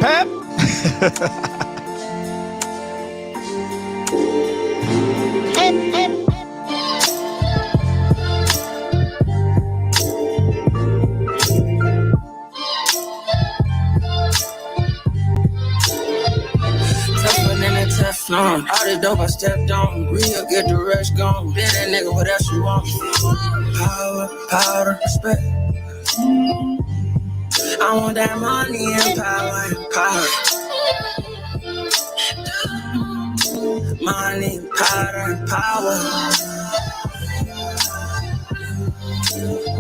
pep. All the dope I stepped on, real get the rest gone. Been that nigga, what else you want? Power, powder, respect. I want that money and power and power. Money, powder, and power.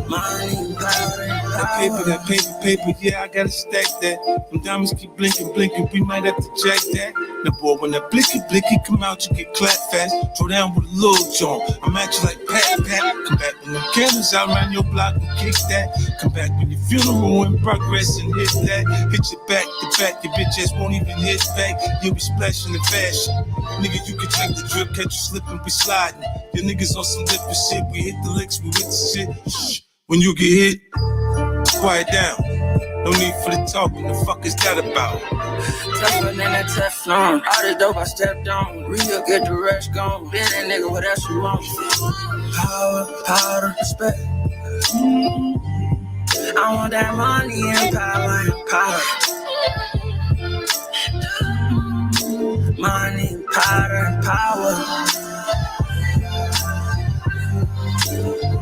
Money, powder, and power. That paper, yeah, I gotta stack that. Them diamonds keep blinking, we might have to jack that. Now boy, when that blicky come out, you get clapped fast. Throw down with a little jump. I'm at you like pat. Come back when the cameras out around your block and kick that. Come back when your funeral in progress and hit that. Hit your back to back, your bitch ass won't even hit back. You'll be splashing in fashion. Nigga, you can take the drip, catch you slipping, we sliding. Your niggas on some liquor shit, we hit the licks, we hit the shit. Shh. When you get hit, quiet down. No need for the talking, the fuck is that about? Tougher than that Teflon. All the dope I stepped on, real get the rest gone. Been that nigga, what else you want? Power, powder, respect. I want that money and power and power. Money, powder, and power.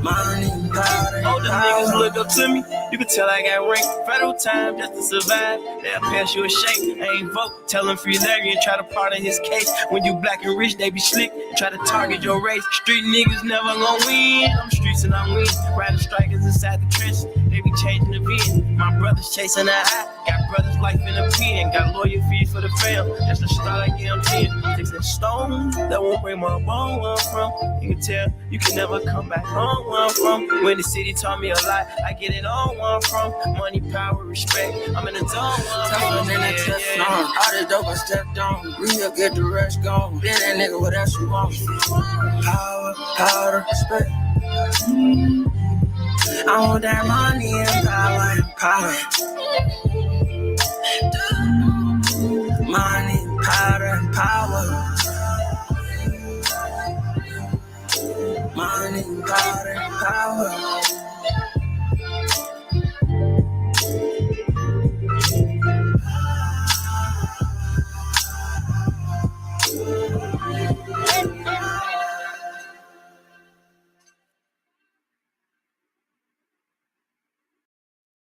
Money, powder, all them niggas look up to me. You can tell I got rank. Federal time just to survive. They'll pass you a shake. I ain't vote. Tell him free Larry and try to pardon his case. When you black and rich, they be slick. Try to target your race. Street niggas never gon' win. I'm streets and I win. Riding strikers inside the trench. They be changing the pen. My brothers chasing the high. Got brothers life in a pen. Got lawyer fees for the fam. That's the start I give them 10. Takes that stone that won't bring my bone where I'm from. You can tell you can never come back home where I'm from. When the city taught me a lot, I get it all where I'm from. Money, power, respect. I'm in the zone. Tougher than that Teflon. All the dope I stepped on, real get the rest gone. Been that nigga, what else you want? Power, powder, respect. I want that money and power and power. Money, powder, and power. Money, powder, and power.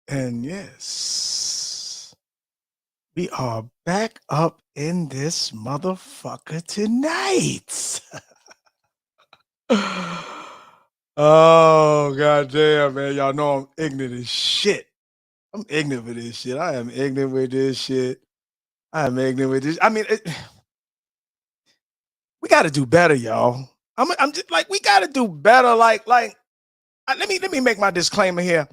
And yes, we are back up in this motherfucker tonight. Oh, goddamn, man. Y'all know I'm ignorant as shit. I'm ignorant for this shit. I am ignorant with this shit. I am ignorant with this. I mean, we got to do better, y'all. I'm just like, we got to do better. Let me make my disclaimer here.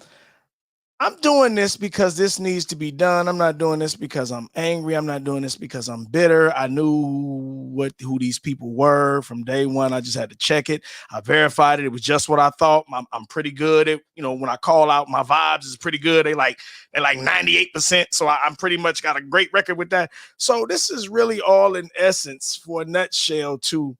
I'm doing this because this needs to be done. I'm not doing this because I'm angry. I'm not doing this because I'm bitter. I knew who these people were from day one. I just had to check it. I verified it. It was just what I thought. I'm pretty good at, when I call out, my vibes is pretty good. They're like 98%. So I'm pretty much got a great record with that. So this is really all in essence for a nutshell to,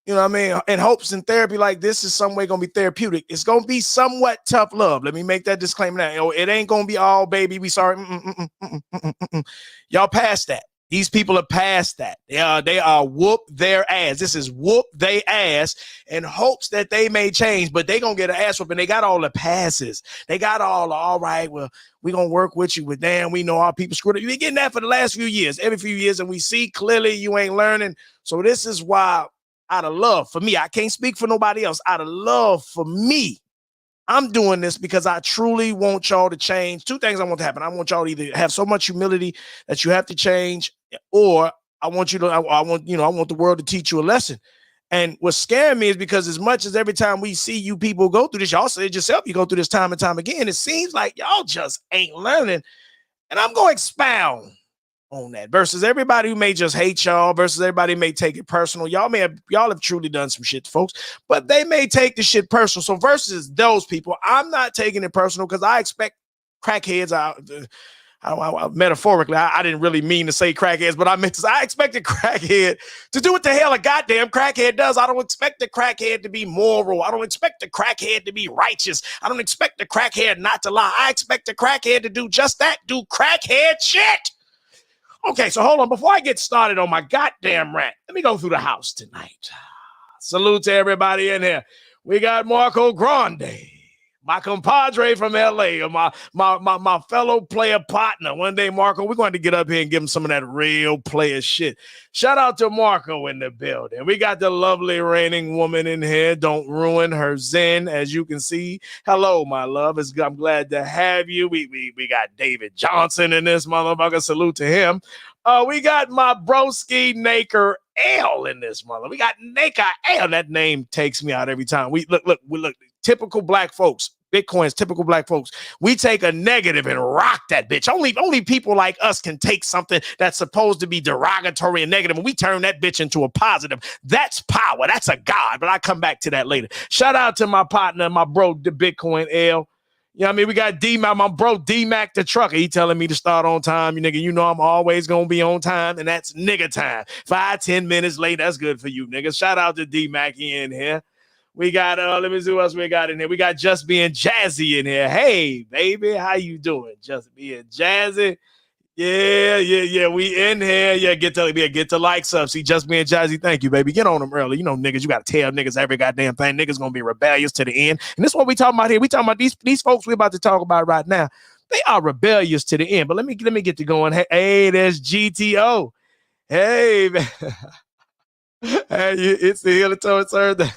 you know what I mean? In hopes and therapy like this is some way going to be therapeutic. It's going to be somewhat tough love. Let me make that disclaimer now. It ain't going to be all, baby, we sorry. Y'all past that. These people are past that. They are whoop their ass. This is whoop they ass in hopes that they may change, but they going to get an ass whooping. They got all the passes. They got all right, well, we going to work with you, but damn, we know our people screwed up. You've been getting that for the last few years, every few years, and we see clearly you ain't learning. So this is why, out of love for me, I can't speak for nobody else. Out of love for me, I'm doing this because I truly want y'all to change. Two things I want to happen. I want y'all to either have so much humility that you have to change, or I want the world to teach you a lesson. And what's scaring me is because as much as every time we see you people go through this, y'all say it yourself, you go through this time and time again, it seems like y'all just ain't learning. And I'm going to expound on that versus everybody who may just hate y'all versus everybody who may take it personal. Y'all have truly done some shit, folks, but they may take the shit personal. So versus those people, I'm not taking it personal because I expect crackheads out. Metaphorically, I didn't really mean to say crackheads, but I meant to say, I expected crackhead to do what the hell a goddamn crackhead does. I don't expect the crackhead to be moral. I don't expect the crackhead to be righteous. I don't expect the crackhead not to lie. I expect the crackhead to do just that, do crackhead shit. Okay, so hold on. Before I get started on my goddamn rant, let me go through the house tonight. Salute to everybody in here. We got Marco Grande, my compadre from LA, my fellow player partner. One day, Marco, we're going to get up here and give him some of that real player shit. Shout out to Marco in the building. We got the lovely reigning woman in here. Don't ruin her zen, as you can see. Hello, my love. I'm glad to have you. We got David Johnson in this motherfucker. Salute to him. We got my broski Naker L in this mother. We got Naker L. That name takes me out every time. We look. Typical black folks. Bitcoin's typical black folks. We take a negative and rock that bitch. Only people like us can take something that's supposed to be derogatory and negative, and we turn that bitch into a positive. That's power. That's a god. But I'll come back to that later. Shout out to my partner, my bro, the Bitcoin L. You know what I mean? We got D-Mac, my bro, D-Mac the trucker. He telling me to start on time. You nigga, you know I'm always going to be on time, and that's nigga time. 5-10 minutes late, that's good for you, nigga. Shout out to D-Mac in here. We got, let me see what else we got in here. We got Just Being Jazzy in here. Hey, baby, how you doing? Just Being Jazzy. Yeah. We in here. Yeah, get the likes up. See, Just Being Jazzy. Thank you, baby. Get on them early. You know, niggas, you got to tell niggas every goddamn thing. Niggas going to be rebellious to the end. And this is what we talking about here. We talking about these folks we about to talk about right now. They are rebellious to the end. But let me get to going. Hey, there's GTO. Hey, man. Hey, it's the Healer Towards Thursday.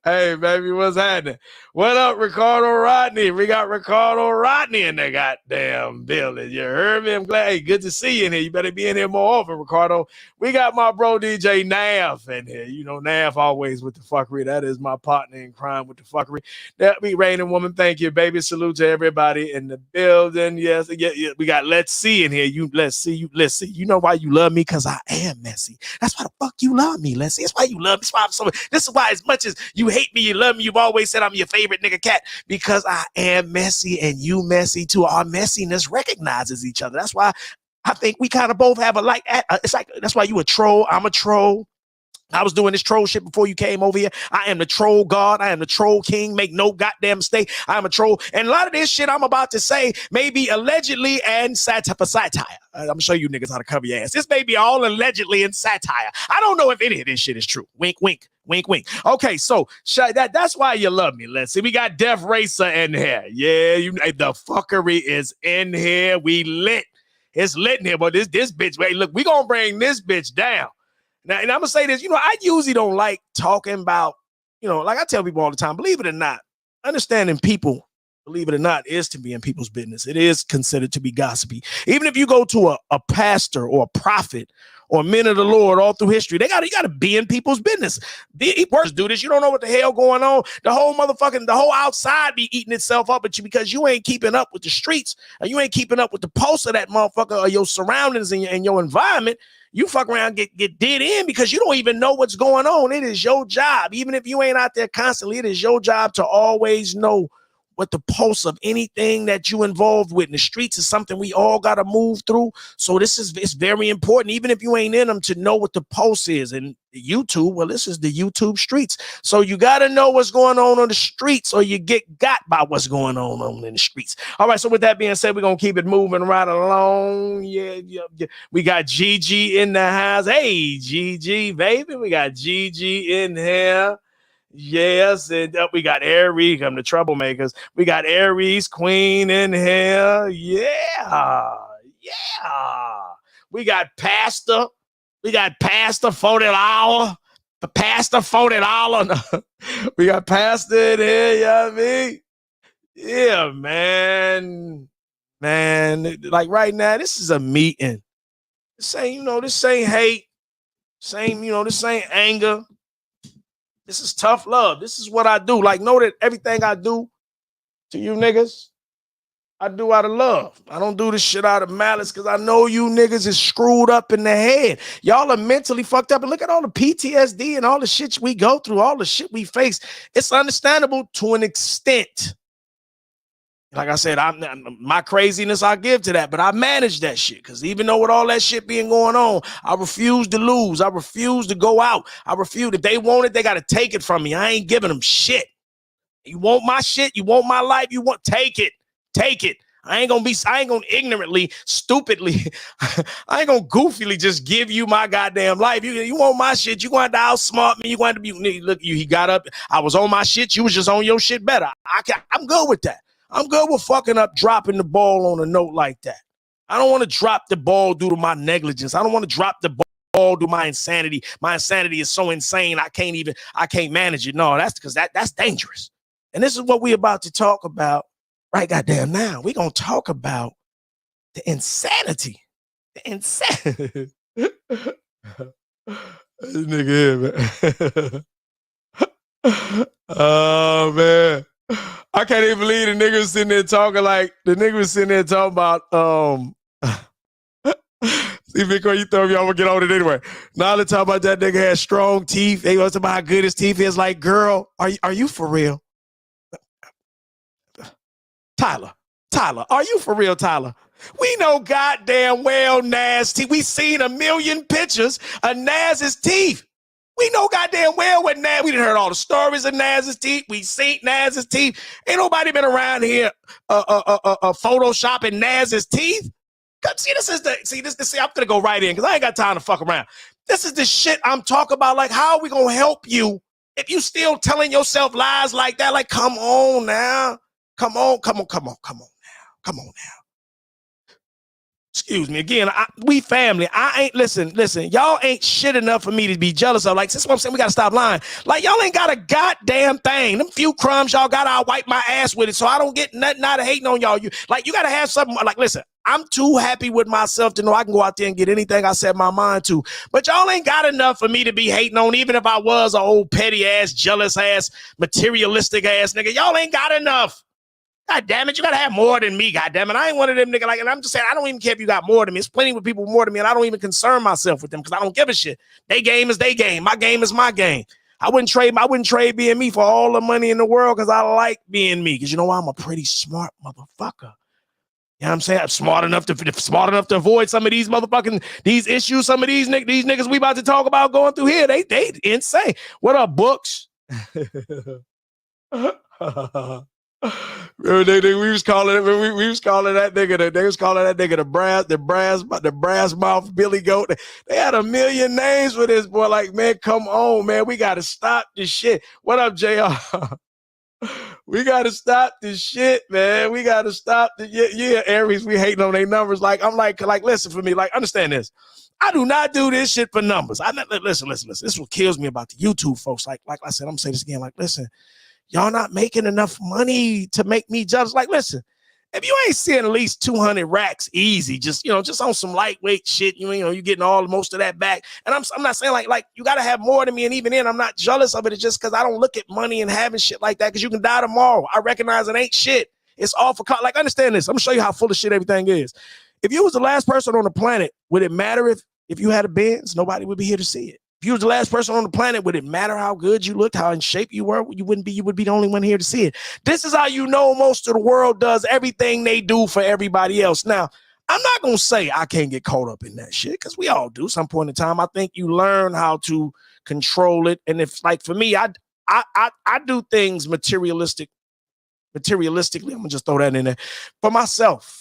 Hey, baby, what's happening? What up, Ricardo Rodney? We got Ricardo Rodney in the goddamn building. You heard me? I'm glad. Hey, good to see you in here. You better be in here more often, Ricardo. We got my bro DJ Nav in here. You know, Nav always with the fuckery. That is my partner in crime with the fuckery. That be reigning woman. Thank you, baby. Salute to everybody in the building. Yes, yeah. We got Let's See in here. Let's see. You know why you love me? Because I am messy. That's why the fuck you love me. Let's See. That's why you love me. This is why, as much as you hate me, you love me, you've always said I'm your favorite nigga cat, because I am messy and you messy too. Our messiness recognizes each other. That's why I think we kind of both have it's like, that's why you a troll, I'm a troll. I was doing this troll shit before you came over here. I am the troll god. I am the troll king. Make no goddamn mistake. I am a troll. And a lot of this shit I'm about to say may be allegedly and satire. I'm going to show you niggas how to cover your ass. This may be all allegedly and satire. I don't know if any of this shit is true. Wink, wink. Wink, wink. Okay, so that's why you love me. Let's see. We got Def Racer in here. Yeah, the fuckery is in here. We lit. It's lit in here, but this bitch, wait, look, we going to bring this bitch down. Now, and I'm going to say this, I usually don't like talking about, like I tell people all the time, believe it or not, understanding people, believe it or not, is to be in people's business. It is considered to be gossipy. Even if you go to a pastor or a prophet or men of the Lord all through history, you got to be in people's business. Worse do this. You don't know what the hell going on. The whole outside be eating itself up at you because you ain't keeping up with the streets, or you ain't keeping up with the pulse of that motherfucker or your surroundings and your environment. You fuck around, get did in because you don't even know what's going on. It is your job. Even if you ain't out there constantly, it is your job to always know what the pulse of anything that you involved with. In the streets is something we all got to move through. So it's very important, even if you ain't in them, to know what the pulse is. And YouTube, well, this is the YouTube streets. So you got to know what's going on the streets, or you get got by what's going on in the streets. All right, so with that being said, we're going to keep it moving right along. Yeah. We got Gigi in the house. Hey, Gigi, baby. We got Gigi in here. Yes, and we got Aries, I'm the troublemakers. We got Aries Queen in here. Yeah. We got Pastor. We got Pastor $40. The Pastor $40. We got Pastor in here, you know what I mean? Yeah, man. Man, like right now, this is a meeting. This ain't hate. This ain't anger. This is tough love. This is what I do. Like, know that everything I do to you niggas, I do out of love. I don't do this shit out of malice because I know you niggas is screwed up in the head. Y'all are mentally fucked up. And look at all the PTSD and all the shit we go through, all the shit we face. It's understandable to an extent. Like I said, my craziness I give to that, but I manage that shit. Because even though with all that shit being going on, I refuse to lose. I refuse to go out. I refuse. If they want it, they got to take it from me. I ain't giving them shit. You want my shit? You want my life? You want, take it. Take it. I ain't gonna ignorantly, stupidly, I ain't gonna goofily just give you my goddamn life. You want my shit, you going to outsmart me, you going to be, look, he got up, I was on my shit, you was just on your shit better. I'm good with that. I'm good with fucking up, dropping the ball on a note like that. I don't want to drop the ball due to my negligence. I don't want to drop the ball due to my insanity. My insanity is so insane, I can't manage it. No, that's because that's dangerous. And this is what we about to talk about right goddamn now. We gonna talk about the insanity. The insanity. This nigga here, man. Oh, man. I can't even believe the nigga was sitting there talking like, the nigga was sitting there talking about, see, Bitcoin, you throw me, I'm gonna get on it anyway. Now let's talk about that nigga had strong teeth. They was talking about how good his teeth is. Like, girl, are you for real? Tyler, are you for real, Tyler? We know goddamn well Nas teeth. We seen a million pictures of Nas's teeth. We know goddamn well what Nas, we done heard all the stories of Nas's teeth. We seen Nas's teeth. Ain't nobody been around here photoshopping Nas's teeth. See, I'm gonna go right in because I ain't got time to fuck around. This is the shit I'm talking about. Like, how are we gonna help you if you still telling yourself lies like that? Like, come on now. Come on now. Excuse me. Again, we family. I ain't, listen, y'all ain't shit enough for me to be jealous of. Like, this is what I'm saying. We got to stop lying. Like, y'all ain't got a goddamn thing. Them few crumbs y'all got, I'll wipe my ass with it. So I don't get nothing out of hating on y'all. You got to have something. Like, listen, I'm too happy with myself to know I can go out there and get anything I set my mind to. But y'all ain't got enough for me to be hating on, even if I was an old petty ass, jealous ass, materialistic ass nigga. Y'all ain't got enough. God damn it, you gotta have more than me, god damn it. I ain't one of them nigga like, and I'm just saying, I don't even care if you got more than me. It's plenty of people more than me, and I don't even concern myself with them because I don't give a shit. They game is they game. My game is my game. I wouldn't trade being me for all the money in the world because I like being me. Because you know why? I'm a pretty smart motherfucker. You know what I'm saying? I'm smart enough to avoid some of these motherfucking these issues. Some of these niggas we about to talk about going through here. They insane. What up, books? We was calling that nigga the brass mouth Billy Goat. They had a million names for this boy. Like, man, come on, man. We gotta stop this shit. What up, JR? We gotta stop this shit, man. We gotta stop the Aries. We hating on their numbers. Like, I'm like, listen for me. Like, understand this. I do not do this shit for numbers. Listen. This is what kills me about the YouTube folks. Like I said, I'm gonna say this again. Like, listen. Y'all not making enough money to make me jealous. Like, listen, if you ain't seeing at least 200 racks easy, just on some lightweight shit, you getting most of that back. And I'm not saying like you got to have more than me. And even then, I'm not jealous of it. It's just because I don't look at money and having shit like that because you can die tomorrow. I recognize it ain't shit. It's all for, like, understand this. I'm going to show you how full of shit everything is. If you was the last person on the planet, would it matter if you had a Benz? Nobody would be here to see it. If you was the last person on the planet, would it matter how good you looked, how in shape you were? You would be the only one here to see it. This is how you know most of the world does everything they do for everybody else. Now, I'm not going to say I can't get caught up in that shit because we all do some point in time. I think you learn how to control it. And if, like, for me, I do things materialistically. I'm going to just throw that in there for myself.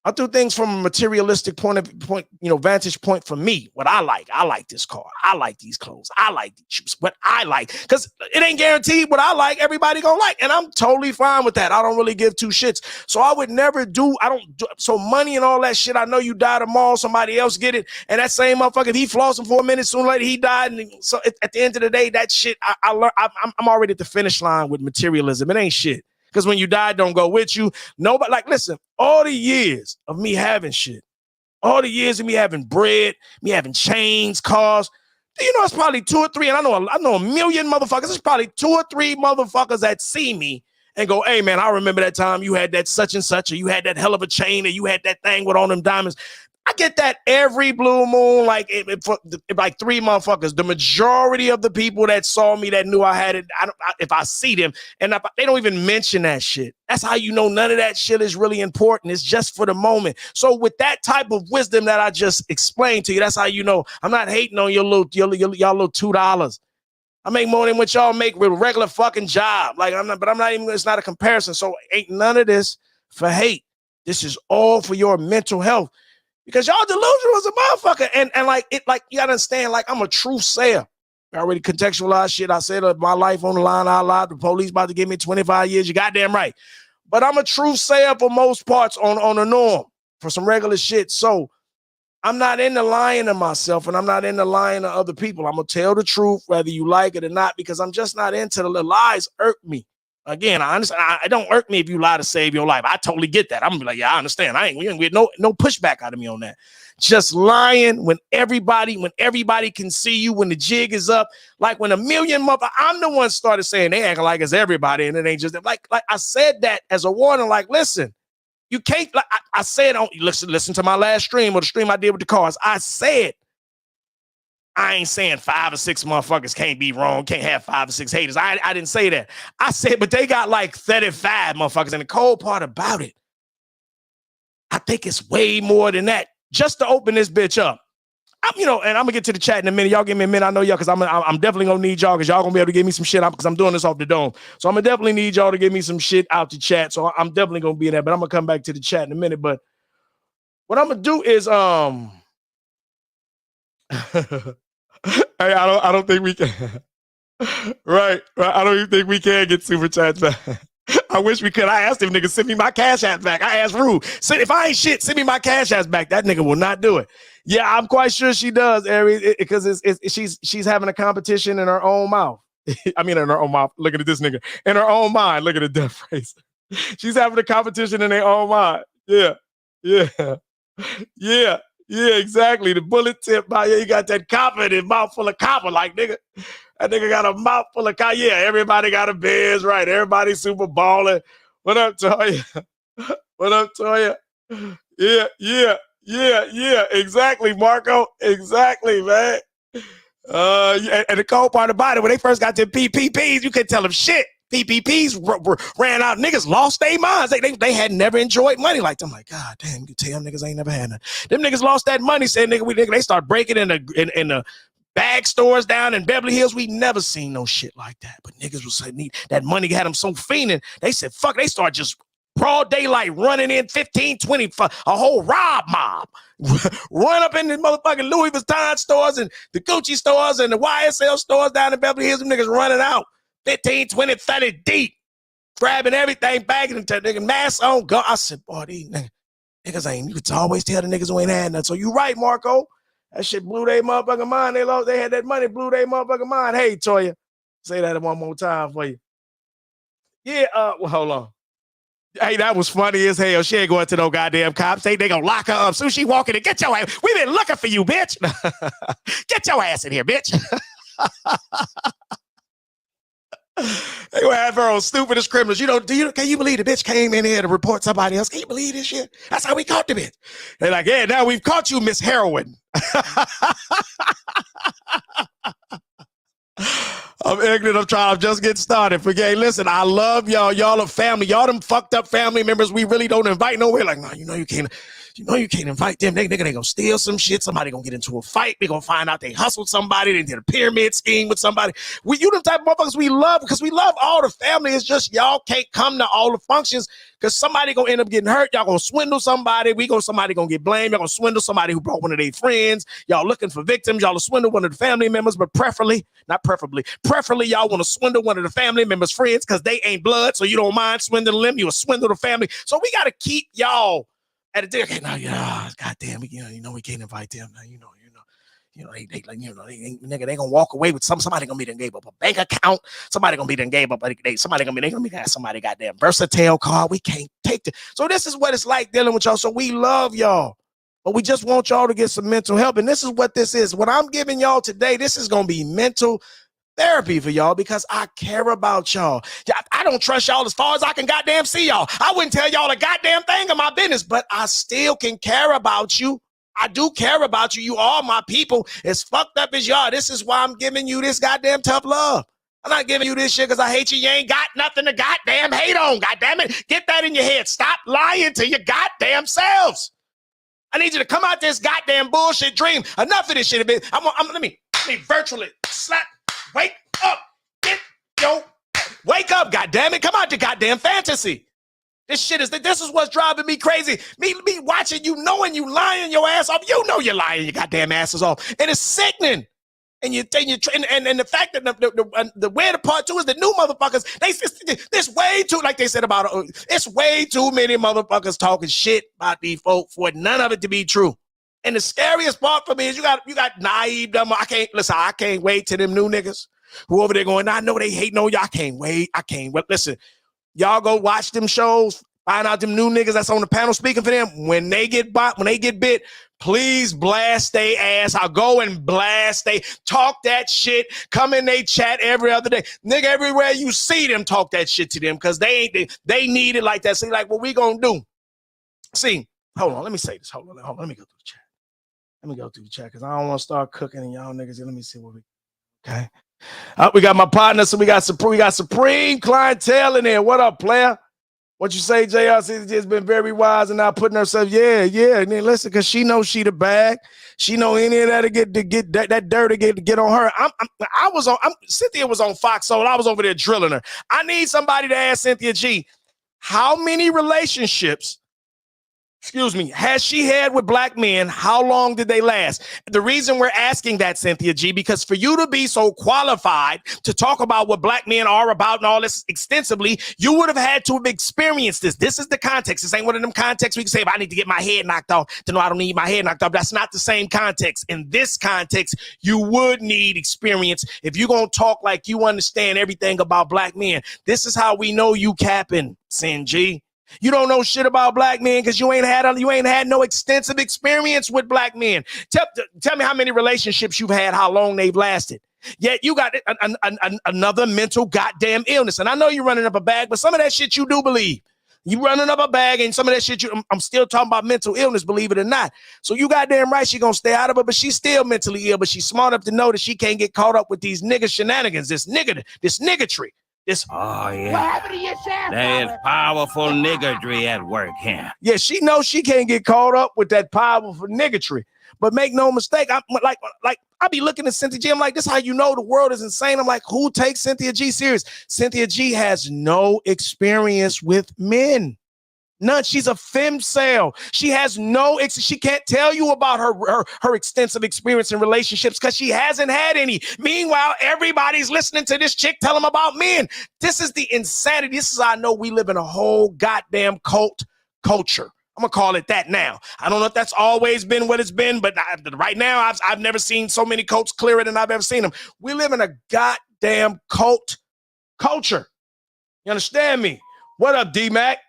I do things from a materialistic vantage point for me. What I like this car. I like these clothes. I like these shoes. What I like, because it ain't guaranteed what I like, everybody gonna like. And I'm totally fine with that. I don't really give two shits. So I would never so money and all that shit, I know you die tomorrow, somebody else get it. And that same motherfucker, if he flossing for a minute, sooner or later he died. And so at the end of the day, that shit, I learned, I'm already at the finish line with materialism. It ain't shit. Because when you die, don't go with you. Nobody, like, listen, all the years of me having shit, all the years of me having bread, me having chains, cars, it's probably 2 or 3, and I know a million motherfuckers. It's probably 2 or 3 motherfuckers that see me and go, hey, man, I remember that time you had that such and such, or you had that hell of a chain, or you had that thing with all them diamonds. I get that every blue moon, like like 3 motherfuckers. The majority of the people that saw me that knew I had it, if I see them, and they don't even mention that shit. That's how you know none of that shit is really important. It's just for the moment. So with that type of wisdom that I just explained to you, that's how you know I'm not hating on y'all little $2. I make more than what y'all make with a regular fucking job. Like I'm not even. It's not a comparison. So ain't none of this for hate. This is all for your mental health. Because y'all delusional as a motherfucker. And like you gotta understand, like I'm a truth sayer. I already contextualized shit. I said my life on the line, I lied. The police about to give me 25 years. You goddamn right. But I'm a truth sayer for most parts on the norm for some regular shit. So I'm not into lying to myself and I'm not into lying to other people. I'm gonna tell the truth whether you like it or not, because I'm just not into the lies irk me. Again, I understand. I don't irk me if you lie to save your life. I totally get that. I'm gonna be like, yeah, I understand. We ain't get no pushback out of me on that. Just lying when everybody can see you, when the jig is up, like when a million I'm the one started saying they acting like it's everybody, and it ain't just like I said that as a warning. Like, listen, you can't. Like I said, listen to my last stream or the stream I did with the cars. I said. I ain't saying 5 or 6 motherfuckers can't be wrong, can't have 5 or 6 haters. I didn't say that. I said, but they got like 35 motherfuckers. And the cold part about it, I think it's way more than that. Just to open this bitch up. And I'm gonna get to the chat in a minute. Y'all give me a minute. I know y'all, because I'm definitely gonna need y'all, because y'all gonna be able to give me some shit out, because I'm doing this off the dome. So I'm gonna definitely need y'all to give me some shit out the chat. So I'm definitely gonna be in there, but I'm gonna come back to the chat in a minute. But what I'm gonna do is Hey, I don't think we can. Right. I don't even think we can get super chats back. I wish we could. I asked him, nigga, send me my cash app back. I asked Rue, if I ain't shit, send me my cash app back. That nigga will not do it. Yeah, I'm quite sure she does, Ari, because she's having a competition in her own mouth. I mean, in her own mouth. Look at this nigga. In her own mind. Look at the death face. She's having a competition in her own mind. Yeah. Yeah, exactly. The bullet tip, you got that copper in his mouth full of copper. Like, nigga, that nigga got a mouth full of copper. Yeah, everybody got a biz, right? Everybody super balling. What up, Toya? What up, Toya? Yeah, exactly, Marco. Exactly, man. And the cold part about it, when they first got them PPPs, you couldn't tell them shit. PPPs ran out. Niggas lost their minds. They had never enjoyed money like them. Like, God damn, you can tell niggas ain't never had none. Them niggas lost that money. Said nigga, they start breaking in the bag stores down in Beverly Hills. We never seen no shit like that. But niggas was saying that money had them so fiending. They said, fuck, they start just broad daylight running in 15, 20 for a whole rob mob. Run up in the motherfucking Louis Vuitton stores and the Gucci stores and the YSL stores down in Beverly Hills. Them niggas running out 15, 20, 30 deep, grabbing everything, bagging into nigga mask on. Gun. I said, boy, these niggas ain't. You could always tell the niggas who ain't had nothing. So you right, Marco. That shit blew their motherfucking mind. They had that money, blew their motherfucking mind. Hey, Toya, say that one more time for you. Yeah, well, hold on. Hey, that was funny as hell. She ain't going to no goddamn cops. They gonna lock her up. Soon she walking in, get your ass. We been looking for you, bitch. Get your ass in here, bitch. They gonna have her on stupidest criminals. Can you believe the bitch came in here to report somebody else? Can you believe this shit? That's how we caught the bitch. They're like, yeah, now we've caught you, Miss Heroin. I'm ignorant. I'm just getting started. Forget. Listen, I love y'all. Y'all are family. Y'all them fucked up family members we really don't invite nowhere. Like, no, you can't invite them. They gonna steal some shit. Somebody gonna get into a fight. They gonna find out they hustled somebody. They did a pyramid scheme with somebody. You the type of motherfuckers we love, because we love all the family. It's just y'all can't come to all the functions because somebody gonna end up getting hurt. Y'all gonna swindle somebody. Somebody gonna get blamed. Y'all gonna swindle somebody who brought one of their friends. Y'all looking for victims. Y'all will swindle one of the family members, but preferably y'all want to swindle one of the family members' friends because they ain't blood, so you don't mind swindling them. You will swindle the family. So we gotta keep y'all at a day. Okay, now, goddamn, we can't invite them. Now, they gonna walk away with somebody gonna be done gave up a bank account. Somebody gonna be done gave up. Somebody goddamn versatile card. We can't take it. So this is what it's like dealing with y'all. So we love y'all, but we just want y'all to get some mental help. And this is what this is. What I'm giving y'all today, this is gonna be mental therapy for y'all, because I care about y'all. I don't trust y'all as far as I can goddamn see y'all. I wouldn't tell y'all a goddamn thing of my business, but I still can care about you. I do care about you. You are my people. As fucked up as y'all, this is why I'm giving you this goddamn tough love. I'm not giving you this shit because I hate you. You ain't got nothing to goddamn hate on. Goddamn it. Get that in your head. Stop lying to your goddamn selves. I need you to come out this goddamn bullshit dream. Enough of this shit. Let me virtually slap. Wake up. Wake up, goddamn it. Come out the goddamn fantasy. This is what's driving me crazy. Me watching you, knowing you lying your ass off. You know you're lying your goddamn asses off. And it's sickening. And the fact that the weird part too is the new motherfuckers, there's way too, like they said about it's way too many motherfuckers talking shit about these folk for none of it to be true. And the scariest part for me is you got naive dumb. I can't wait till them new niggas who over there going, I know they hate no y'all. I can't wait. Listen, y'all go watch them shows, find out them new niggas that's on the panel speaking for them. When they get bit, please blast they ass. I'll go and blast they talk that shit. Come in they chat every other day. Nigga, everywhere you see them, talk that shit to them because they need it like that. See, like what we gonna do? See, hold on, let me say this. Hold on, let me go through the chat. Let me go through the chat because I don't want to start cooking and y'all niggas. Let me see what we okay. We got my partner, so we got Supreme clientele in there. What up, player? What you say, JR? Has been very wise and not putting herself. Yeah. And then listen, because she knows she the bag. She know any of that to get that dirt to get on her. Cynthia was on Fox Soul. I was over there drilling her. I need somebody to ask Cynthia G, how many relationships has she had with black men? How long did they last? The reason we're asking that, Cynthia G, because for you to be so qualified to talk about what black men are about and all this extensively, you would have had to have experienced this. This is the context. This ain't one of them contexts we can say, if I need to get my head knocked off to know I don't need my head knocked off. That's not the same context. In this context, you would need experience if you're going to talk like you understand everything about black men. This is how we know you capping, Sin G. You don't know shit about black men because you ain't had no extensive experience with black men. Tell me how many relationships you've had, how long they've lasted. Yet you got another mental goddamn illness. And I know you're running up a bag, but some of that shit you do believe. You running up a bag and some of that shit, I'm still talking about mental illness, believe it or not. So you goddamn right, she gonna stay out of it, but she's still mentally ill, but she's smart enough to know that she can't get caught up with these nigga shenanigans, this niggatry. Oh, yeah. What happened to your shaft? There's powerful niggardry at work here. Yeah, she knows she can't get caught up with that powerful niggardry. But make no mistake, I be looking at Cynthia G. I'm like, this is how you know the world is insane. I'm like, who takes Cynthia G serious? Cynthia G has no experience with men. None. She's a femcel. She has she can't tell you about her extensive experience in relationships because she hasn't had any. Meanwhile, everybody's listening to this chick tell them about men. This is the insanity. This is how I know we live in a whole goddamn cult culture. I'm gonna call it that now. I don't know if that's always been what it's been, but right now I've never seen so many cults clearer than I've ever seen them. We live in a goddamn cult culture. You understand me? What up, D-Mac?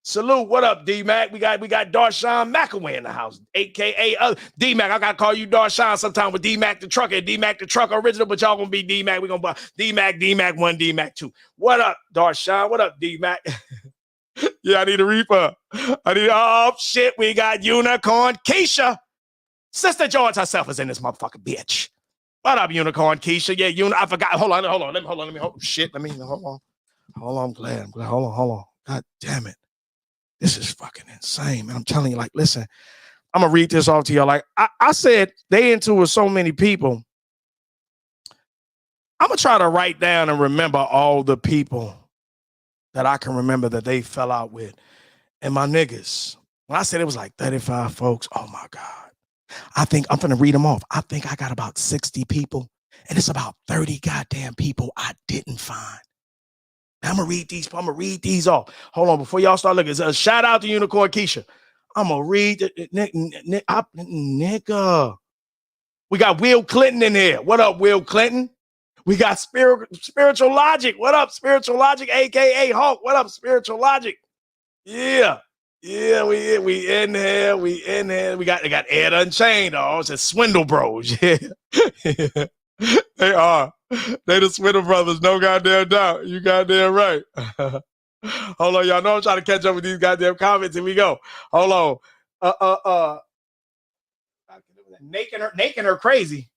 Salute. What up, D-Mac? We got Darshawn McAway in the house, a.k.a. D-Mac. I got to call you Darshawn sometime with D-Mac the Trucker. D-Mac the Trucker original, but y'all going to be D-Mac. We're going to buy D-Mac 1, D-Mac 2. What up, Darshawn? What up, D-Mac? Yeah, I need a reaper. Oh, shit. We got Unicorn Keisha. Sister George herself is in this motherfucking bitch. What up, Unicorn Keisha? Yeah, I forgot. Hold on. Let me hold on. Hold on. I'm glad. Hold on. God damn it. This is fucking insane, man. I'm telling you, like, listen, I'm going to read this off to y'all. Like, I said, they into with so many people. I'm going to try to write down and remember all the people that I can remember that they fell out with. And my niggas, when I said it was like 35 folks, oh, my God. I think I'm going to read them off. I think I got about 60 people, and it's about 30 goddamn people I didn't find. I'm going to read these off. Hold on, before y'all start looking. Shout out to Unicorn Keisha. I'm going to read nigga. We got Will Clinton in here. What up, Will Clinton? We got Spiritual Logic. What up, Spiritual Logic, a.k.a. Hulk? What up, Spiritual Logic? Yeah, we in here. They got Ed Unchained. Oh, it's a Swindle Bros. Yeah. They are. They the Swindle Brothers, no goddamn doubt. You goddamn right. Hold on, y'all know I'm trying to catch up with these goddamn comments. Here we go. Hold on. Naking her crazy.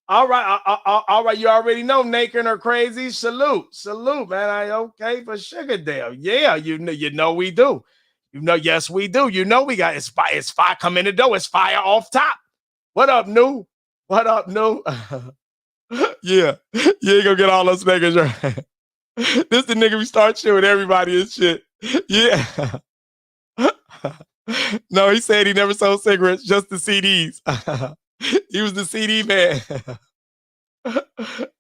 All right, all right. You already know naking her crazy. Salute, man. I okay for Sugardale. Yeah, you know we do. You know, yes we do. You know we got it's fire. Come in the door. It's fire off top. What up, new? What up, new? Yeah, you ain't gonna get all those niggas right. This the nigga we start shit with everybody and shit. Yeah. No, he said he never sold cigarettes, just the CDs. He was the CD man.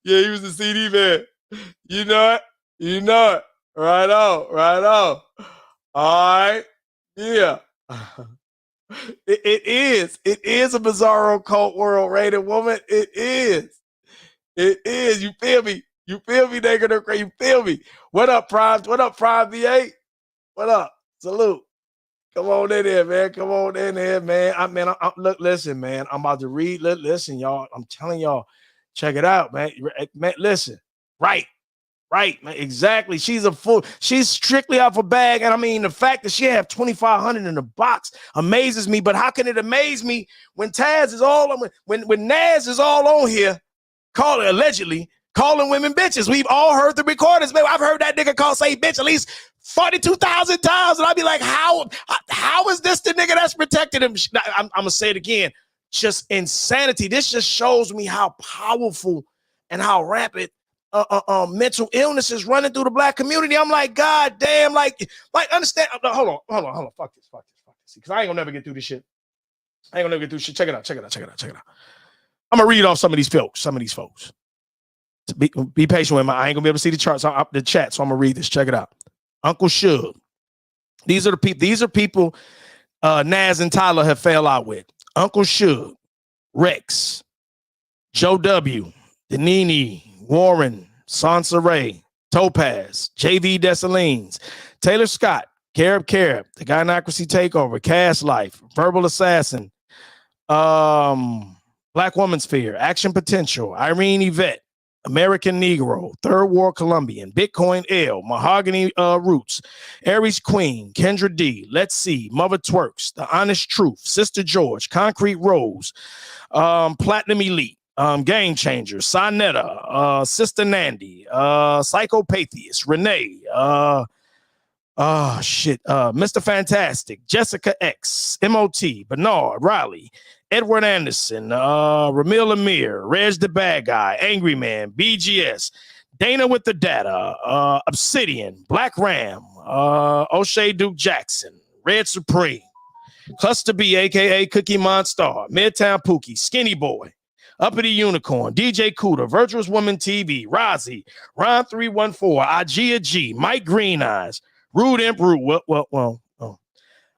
Yeah, he was the CD man. You know it. You know it. Right on. Right on. All right. Yeah. It is. It is a bizarro cult world, rated woman. It is. It is. You feel me? You feel me, nigga? You feel me? What up, Prime? What up, Prime V8? What up? Salute. Come on in here, man. Come on in here, man. Look, listen, man. I'm about to read. Listen, y'all. I'm telling y'all, check it out, man. Man, listen. Right, man. Exactly. She's a fool. She's strictly off a bag. And I mean, the fact that she have 2,500 in the box amazes me. But how can it amaze me when Taz is all on, when Naz is all on here, allegedly calling women bitches? We've all heard the recordings, man. I've heard that nigga say bitch at least 42,000 times, and I'd be like, how is this the nigga that's protected him? I'm gonna say it again, just insanity. This just shows me how powerful and how rapid mental illness is running through the black community. I'm like, God damn, like understand. Hold on. Fuck this. Because I ain't gonna never get through this shit. Check it out. I'm gonna read off some of these folks. Be patient with me. I ain't gonna be able to see the charts, the chat, so I'm gonna read this. Check it out. Uncle Suge. These are the people. These are people Naz and Tyler have fell out with. Uncle Suge, Rex, Joe W, Denini, Warren, Sansa Ray, Topaz, JV Dessalines, Taylor Scott, Carib, The Gynocracy Takeover, Cash Life, Verbal Assassin, Black Woman's Fear, Action Potential, Irene Yvette, American Negro, Third War Colombian, Bitcoin L, Mahogany Roots, Aries Queen, Kendra D, Let's See, Mother Twerks, The Honest Truth, Sister George, Concrete Rose, Platinum Elite, Game Changer, Sonetta, Sister Nandy, Psychopatheist, Renee, Mr. Fantastic, Jessica X, MOT, Bernard, Riley, Edward Anderson, Ramil Amir, Reg the Bad Guy, Angry Man, BGS, Dana with the Data, Obsidian, Black Ram, O'Shea Duke Jackson, Red Supreme, Cluster B, aka Cookie Monster, Midtown Pookie, Skinny Boy, Uppity Unicorn, DJ Cooter, Virtuous Woman TV, Rozzy, Ron 314, Agia G, Mike Green Eyes, Rude Imp Rude. Well.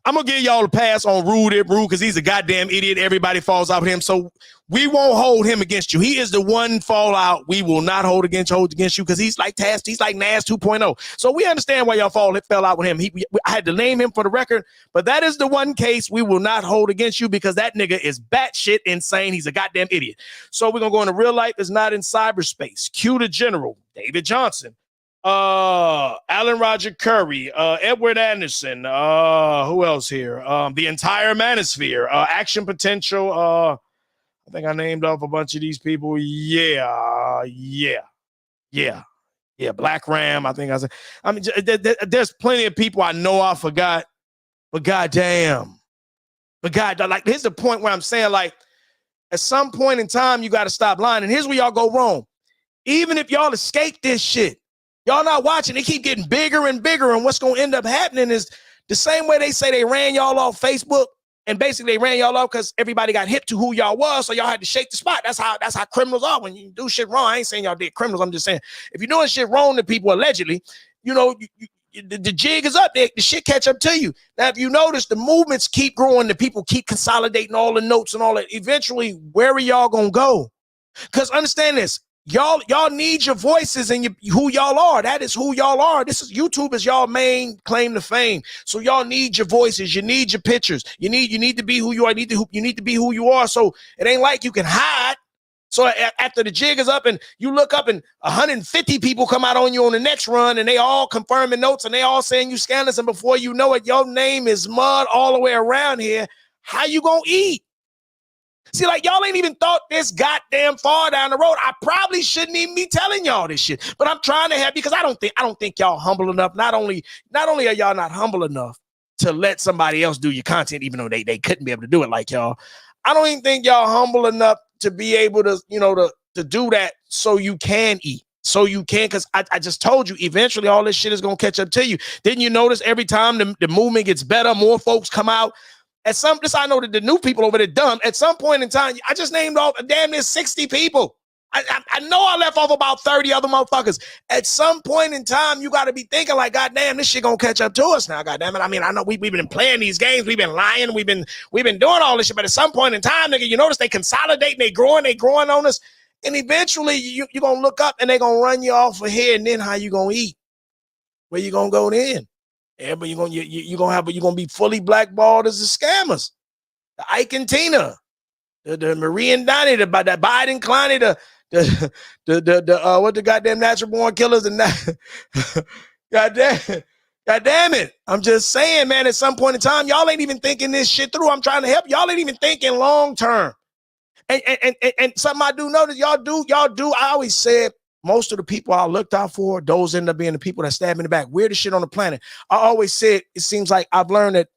I'm going to give y'all a pass on Rude Imp Rude because he's a goddamn idiot. Everybody falls out with him. So we won't hold him against you. He is the one fallout we will not hold against you because he's like Taz. He's like Nas 2.0. So we understand why y'all fell out with him. I had to name him for the record, but that is the one case we will not hold against you because that nigga is batshit insane. He's a goddamn idiot. So we're going to go into real life. It's not in cyberspace. Q the General, David Johnson. Alan Roger Curry, Edward Anderson, who else here? The Entire Manosphere, Action Potential, I think I named off a bunch of these people. Yeah, Black Ram, I think I said. I mean, there's plenty of people I know I forgot, but goddamn. But God, like, here's the point where I'm saying, like, at some point in time, you got to stop lying. And here's where y'all go wrong. Even if y'all escape this shit, y'all not watching. They keep getting bigger and bigger. And what's going to end up happening is the same way they say they ran y'all off Facebook. And basically they ran y'all off because everybody got hip to who y'all was. So y'all had to shake the spot. That's how criminals are. When you do shit wrong, I ain't saying y'all did criminals. I'm just saying, if you're doing shit wrong to people allegedly, you know, the jig is up. The shit catch up to you. Now, if you notice, the movements keep growing. The people keep consolidating all the notes and all that. Eventually, where are y'all going to go? Because understand this. Y'all need your voices and who y'all are. That is who y'all are. This is YouTube is y'all main claim to fame. So y'all need your voices. You need your pictures. You need to be who you are. You need to be who you are. So it ain't like you can hide. So after the jig is up and you look up and 150 people come out on you on the next run and they all confirming notes and they all saying you scandalous, and before you know it, your name is mud all the way around here. How you gonna eat? See, like, y'all ain't even thought this goddamn far down the road. I probably shouldn't even be telling y'all this shit, but I'm trying to help you because I don't think y'all humble enough. Not only are y'all not humble enough to let somebody else do your content, even though they couldn't be able to do it like y'all. I don't even think y'all humble enough to be able to, to do that so you can eat. So you can, because I just told you, eventually all this shit is going to catch up to you. Didn't you notice every time the movement gets better, more folks come out? I know that the new people over there dumb. At some point in time, I just named off damn near 60 people. I know I left off about 30 other motherfuckers. At some point in time, you got to be thinking like, God damn, this shit gonna catch up to us now. God damn it. I mean, I know we've been playing these games, we've been lying, we've been doing all this shit, but at some point in time, nigga, you notice they consolidating, they growing on us, and eventually you're gonna look up and they gonna run you off of here, and then how you gonna eat? Where you gonna go then? Yeah, but you're gonna be fully blackballed as the scammers, the Ike and Tina, the Marie and Donnie, the Biden Clowney, what the goddamn natural born killers and that. God damn it. I'm just saying, man, at some point in time, y'all ain't even thinking this shit through. I'm trying to help. Y'all ain't even thinking long term. And something I do know that y'all do. I always said most of the people I looked out for, those end up being the people that stab me in the back. Weirdest shit on the planet. I always said, it seems like I've learned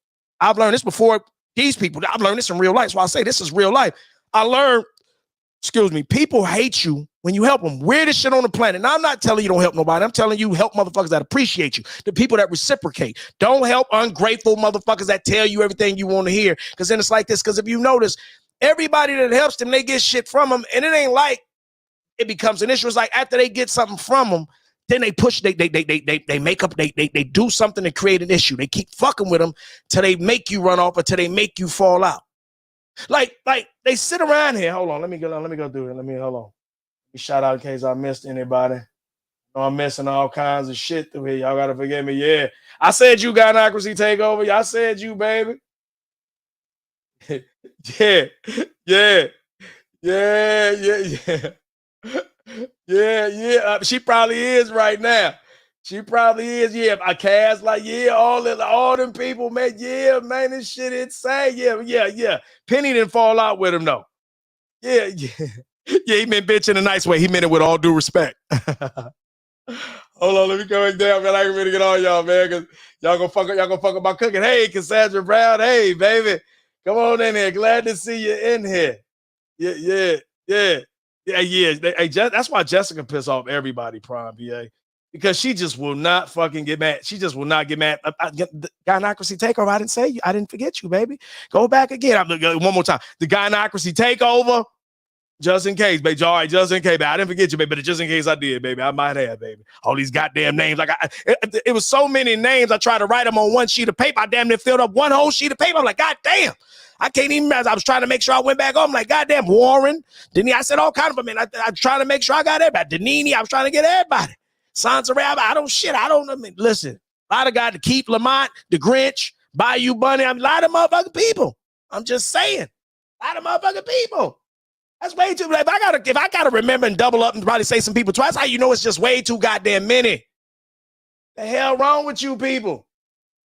this before these people. I've learned this in real life. So I say this is real life. I learned, people hate you when you help them. Weirdest shit on the planet. Now, I'm not telling you don't help nobody. I'm telling you help motherfuckers that appreciate you. The people that reciprocate. Don't help ungrateful motherfuckers that tell you everything you want to hear. Because then it's like this. Because if you notice, everybody that helps them, they get shit from them. And it ain't like it becomes an issue. It's like after they get something from them, then they push, they make up, they do something to create an issue. They keep fucking with them till they make you run off or till they make you fall out. Like they sit around here. Hold on, let me go through it. Hold on. Shout out in case I missed anybody. I'm missing all kinds of shit through here. Y'all gotta forgive me. Yeah, I said you Gynocracy Takeover. Y'all said you, baby. Yeah. She probably is right now. She probably is. Yeah, I cast like, yeah, all them people, man. Yeah, man, this shit insane. Yeah. Penny didn't fall out with him though. Yeah. Yeah, he meant bitch in a nice way. He meant it with all due respect. Hold on, let me go back down, man. I can really get all y'all, man, because y'all gonna fuck up my cooking. Hey, Cassandra Brown. Hey, baby. Come on in here. Glad to see you in here. Yeah. Hey, that's why Jessica piss off everybody, Prime BA, because she just will not fucking get mad. She just will not get mad. The Gynocracy Takeover. I didn't say you. I didn't forget you, baby. Go back again. One more time. The Gynocracy Takeover. Just in case, baby. All right, just in case, baby. I didn't forget you, baby, but just in case I did, baby. I might have, baby. All these goddamn names. Like it was so many names. I tried to write them on one sheet of paper. I damn near filled up one whole sheet of paper. I'm like, God damn. I can't even imagine. I was trying to make sure I went back home. I'm like, goddamn, Warren. Denny, I said all kinds of them, man. I trying to make sure I got everybody. Denini, I was trying to get everybody. Sansa Rabbi, I mean, listen. A lot of guys to keep Lamont, the Grinch, Bayou Bunny. I'm a lot of motherfucking people. I'm just saying. A lot of motherfucking people. That's way too. Like, if I gotta remember and double up and probably say some people twice, how you know it's just way too goddamn many. The hell wrong with you people?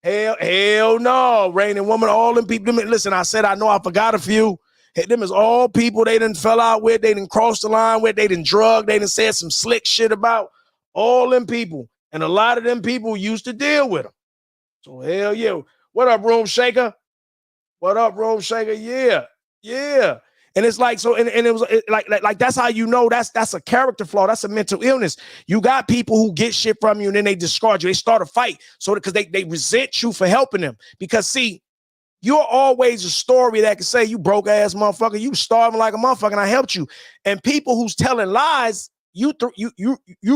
Hell no. Raining woman, all them people. Listen, I said I know I forgot a few. Hey, them is all people they done fell out with, they done crossed the line with, they done drugged, they done said some slick shit about. All them people. And a lot of them people used to deal with them. So hell yeah. What up, Room Shaker? What up, Room Shaker? Yeah. And it's like, so, and it was like that's how you know that's a character flaw. That's a mental illness. You got people who get shit from you and then they discard you. They start a fight. So because they resent you for helping them. Because see, you're always a story that can say, you broke ass motherfucker, you starving like a motherfucker, and I helped you. And people who's telling lies, you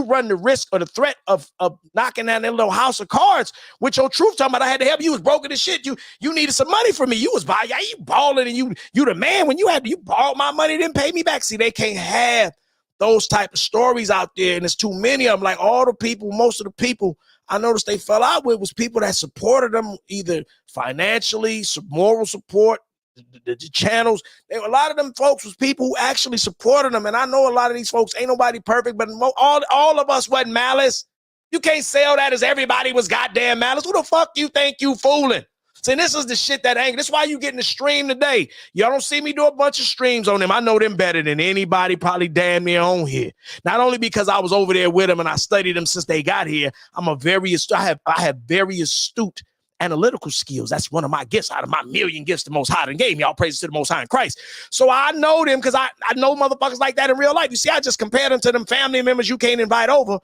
run the risk or the threat of knocking down their little house of cards with your truth talking about I had to help you. Was broken as shit. You needed some money from me. You was you balling and you the man when you borrowed my money, didn't pay me back. See, they can't have those type of stories out there, and there's too many of them. Like all the people, most of the people I noticed they fell out with was people that supported them either financially, moral support, the channels. A lot of them folks was people who actually supported them. And I know a lot of these folks ain't nobody perfect, but all of us wasn't malice. You can't sell that as everybody was goddamn malice. Who the fuck you think you fooling? See, this is the shit that ain't. This is why you getting the stream today. Y'all don't see me do a bunch of streams on them. I know them better than anybody probably damn near on here. Not only because I was over there with them and I studied them since they got here. I have very astute analytical skills. That's one of my gifts out of my million gifts the Most High done gave me. All praise to the Most High in Christ. So I know them because I know motherfuckers like that in real life. You see, I just compared them to them family members you can't invite over.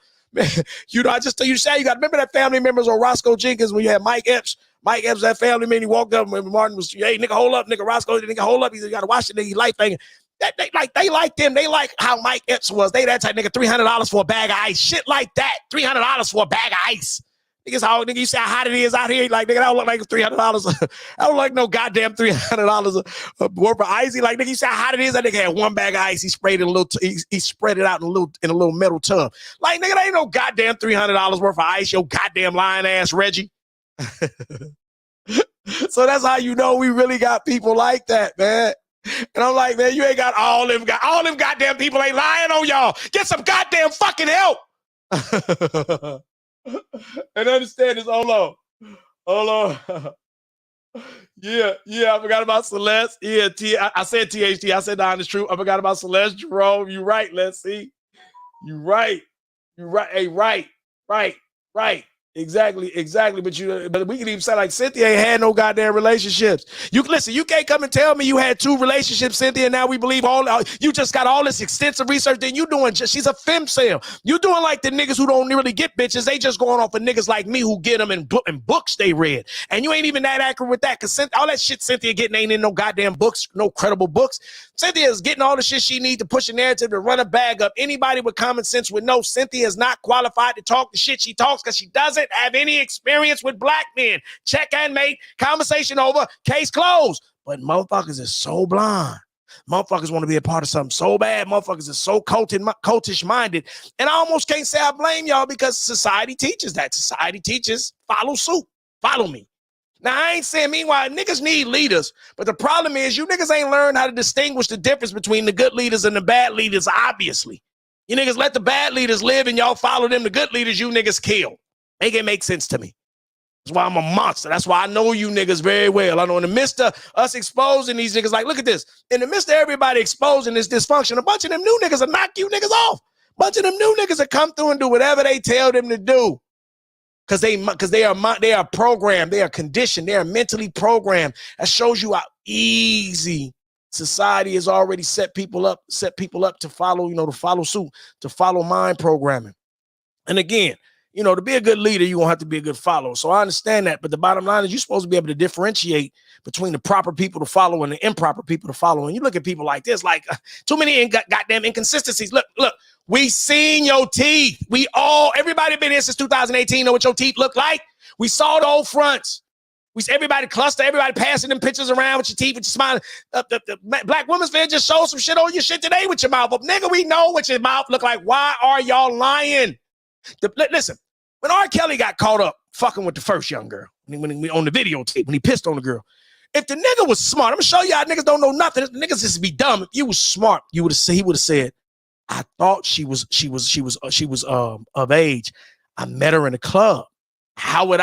You know, I just you say you got to remember that family members on Roscoe Jenkins when you had Mike Epps. Mike Epps, that family man, he walked up when Martin was, hey, nigga, hold up, nigga, Roscoe, nigga, hold up. He got to watch the nigga life thing. They like them. They like how Mike Epps was. They that type nigga, $300 for a bag of ice. Shit like that. $300 for a bag of ice. Niggas, how nigga, you see how hot it is out here? Like, nigga, that don't look like $300. I don't like no goddamn $300 worth of ice. Like, nigga, you see how hot it is? That nigga had one bag of ice. He sprayed it in a little. He spread it out in a little metal tub. Like, nigga, that ain't no goddamn $300 worth of ice. Yo, goddamn lying ass Reggie. So that's how you know we really got people like that, man. And I'm like, man, you ain't got all them goddamn people ain't lying on y'all. Get some goddamn fucking help. And understand this. Hold on. Yeah, I forgot about Celeste. Yeah, I said THT. I said the honest truth. I forgot about Celeste Jerome. You right, let's see. You right. Hey, right. Exactly. But we can even say like Cynthia ain't had no goddamn relationships. You can't come and tell me you had 2 relationships, Cynthia. Now we believe you just got all this extensive research. Then you doing she's a femcel. You doing like the niggas who don't really get bitches. They just going off of niggas like me who get them in books they read. And you ain't even that accurate with that because all that shit Cynthia getting ain't in no goddamn books, no credible books. Cynthia is getting all the shit she need to push a narrative to run a bag up. Anybody with common sense would know Cynthia is not qualified to talk the shit she talks because she doesn't have any experience with black men. Check and mate, conversation over, case closed. But motherfuckers is so blind. Motherfuckers want to be a part of something so bad. Motherfuckers is so cultish minded. And I almost can't say I blame y'all because society teaches that. Society teaches follow suit, follow me. Now, I ain't saying, meanwhile, niggas need leaders, but the problem is you niggas ain't learned how to distinguish the difference between the good leaders and the bad leaders, obviously. You niggas let the bad leaders live and y'all follow them. The good leaders, you niggas kill. Make it make sense to me. That's why I'm a monster. That's why I know you niggas very well. I know in the midst of us exposing these niggas, like, look at this. In the midst of everybody exposing this dysfunction, a bunch of them new niggas will knock you niggas off. A bunch of them new niggas will come through and do whatever they tell them to do. Because they are programmed, they are conditioned, they are mentally programmed. That shows you how easy society has already set people up to follow, to follow suit, to follow mind programming. And again, to be a good leader, you're gonna have to be a good follower. So I understand that, but the bottom line is you're supposed to be able to differentiate between the proper people to follow and the improper people to follow. And you look at people like this, like too many goddamn inconsistencies. Look. We seen your teeth. Everybody been here since 2018 know what your teeth look like. We saw the old fronts. Everybody cluster, everybody passing them pictures around with your teeth, with your smile. The Black Women's Fair just showed some shit on your shit today with your mouth up. Nigga, we know what your mouth look like. Why are y'all lying? Listen, when R. Kelly got caught up fucking with the first young girl, when we on the videotape, when he pissed on the girl, if the nigga was smart, I'm gonna show y'all niggas don't know nothing. Niggas just be dumb. If you was smart, he would have said, I thought she was of age. I met her in a club.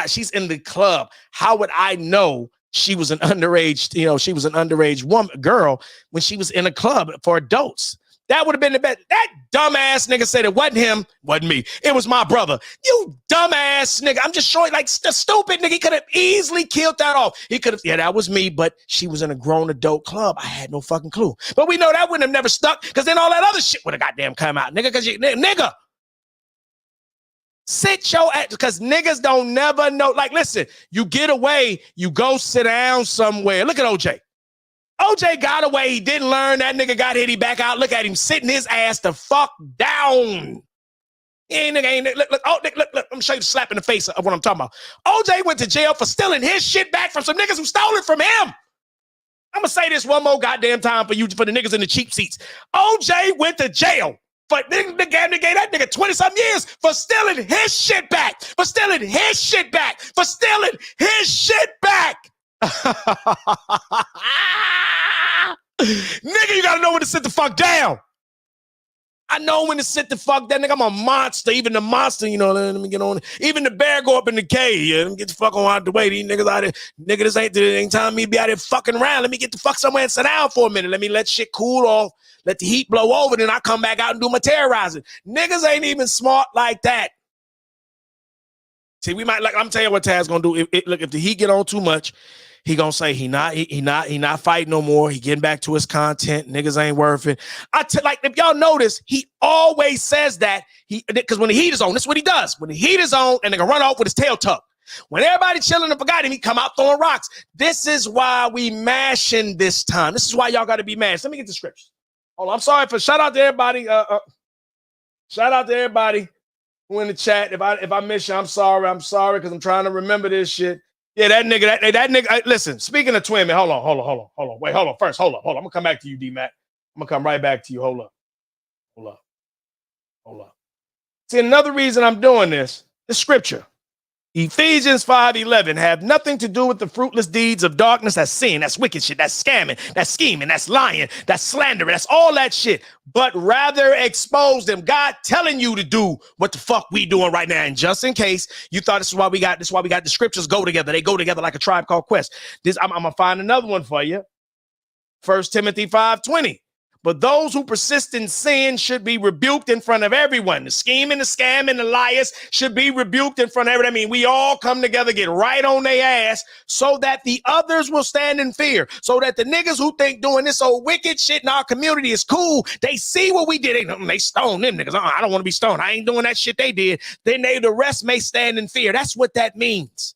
She's in the club. How would I know she was an underage, she was an underage girl when she was in a club for adults? That would have been the best. That dumbass nigga said it wasn't him, wasn't me. It was my brother. You dumbass nigga. I'm just showing like the stupid nigga. He could have easily killed that off. He could have, that was me, but she was in a grown adult club. I had no fucking clue. But we know that wouldn't have never stuck because then all that other shit would have goddamn come out, nigga. Because nigga. Sit your ass, because niggas don't never know. Like, listen, you get away, you go sit down somewhere. Look at OJ. OJ got away. He didn't learn. That nigga got hit. He back out. Look at him sitting his ass the fuck down. Look. Let me show you the slap in the face of what I'm talking about. OJ went to jail for stealing his shit back from some niggas who stole it from him. I'm gonna say this one more goddamn time for the niggas in the cheap seats. OJ went to jail for they gave that nigga 20-something years for stealing his shit back. Nigga, you gotta know when to sit the fuck down. I know when to sit the fuck down, nigga. I'm a monster. Even the monster, you know, let me get on. Even the bear go up in the cave. Yeah, let me get the fuck on out the way. These niggas out there, nigga, this ain't time me to be out there fucking around. Let me get the fuck somewhere and sit down for a minute. Let me let shit cool off. Let the heat blow over. Then I come back out and do my terrorizing. Niggas ain't even smart like that. See, we might, like, I'm telling you what Taz gonna do. Look, if the heat get on too much, he gonna say he not fighting no more. He getting back to his content. Niggas ain't worth it. Like, if y'all notice, he always says that because when the heat is on, this is what he does. When the heat is on, and nigga run off with his tail tucked. When everybody chilling and forgot him, he come out throwing rocks. This is why we mashing this time. This is why y'all got to be mashed. Let me get the scriptures. Hold on, I'm sorry for shout out to everybody. Shout out to everybody who in the chat. If I miss you, I'm sorry because I'm trying to remember this shit. Yeah, that nigga. Listen, speaking of twin, man, hold on. Wait, hold on. First, hold up. I'm gonna come back to you, D-Mac. I'm gonna come right back to you. Hold up. See, another reason I'm doing this is scripture. Ephesians 5:11 have nothing to do with the fruitless deeds of darkness. That's sin, that's wicked shit, that's scamming, that's scheming, that's lying, that's slander, that's all that shit. But rather expose them. God telling you to do what the fuck we doing right now. And just in case you thought this is why we got the scriptures go together. They go together like a Tribe Called Quest. I'm gonna find another one for you. 1 Timothy 5:20. But those who persist in sin should be rebuked in front of everyone. The scheming, the scamming, the liars should be rebuked in front of everyone. I mean, we all come together, get right on their ass so that the others will stand in fear. So that the niggas who think doing this old wicked shit in our community is cool, they see what we did. They stone them niggas. I don't want to be stoned. I ain't doing that shit they did. Then the rest may stand in fear. That's what that means.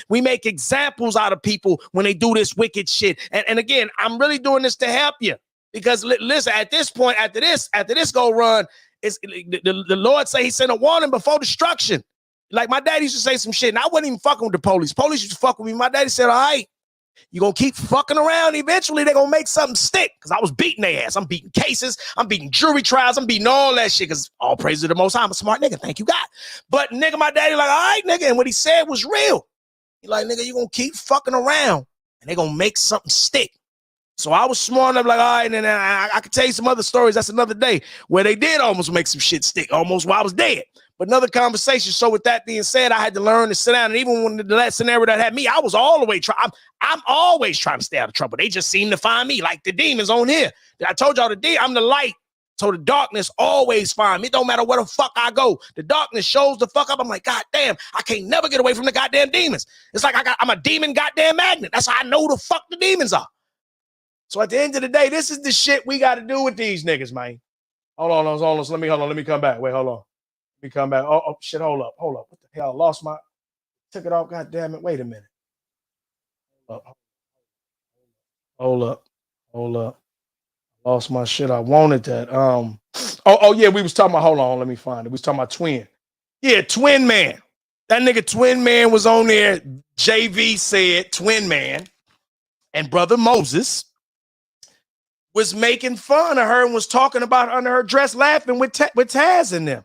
We make examples out of people when they do this wicked shit. And again, I'm really doing this to help you. Because listen, at this point, after this go run, the Lord say he sent a warning before destruction. Like my daddy used to say some shit, and I wasn't even fucking with the police. Police used to fuck with me. My daddy said, all right, you're going to keep fucking around. Eventually, they're going to make something stick. Because I was beating their ass. I'm beating cases. I'm beating jury trials. I'm beating all that shit. Because all praise to the Most High. I'm a smart nigga. Thank you, God. But nigga, my daddy like, all right, nigga. And what he said was real. He like, nigga, you're going to keep fucking around. And they're going to make something stick. So I was smart enough, like, all right, and then I could tell you some other stories. That's another day where they did almost make some shit stick, almost while I was dead. But another conversation. So with that being said, I had to learn to sit down. And even when the last scenario that had me, I was all the way trying. I'm always trying to stay out of trouble. They just seem to find me like the demons on here. I told y'all I'm the light. So the darkness always find me. It don't matter where the fuck I go. The darkness shows the fuck up. I'm like, God damn, I can't never get away from the goddamn demons. It's like I'm a demon goddamn magnet. That's how I know the fuck the demons are. So at the end of the day, this is the shit we got to do with these niggas, man. Hold on. Let me come back. Wait, hold on. Let me come back. Oh, shit, hold up. What the hell? I lost my, took it off. God damn it. Wait a minute. Hold up. Lost my shit. I wanted that. Yeah, we was talking about, hold on, let me find it. We was talking about Twin. Yeah, Twin Man. That nigga Twin Man was on there. JV said Twin Man and Brother Moses was making fun of her and was talking about under her dress, laughing with Taz in them.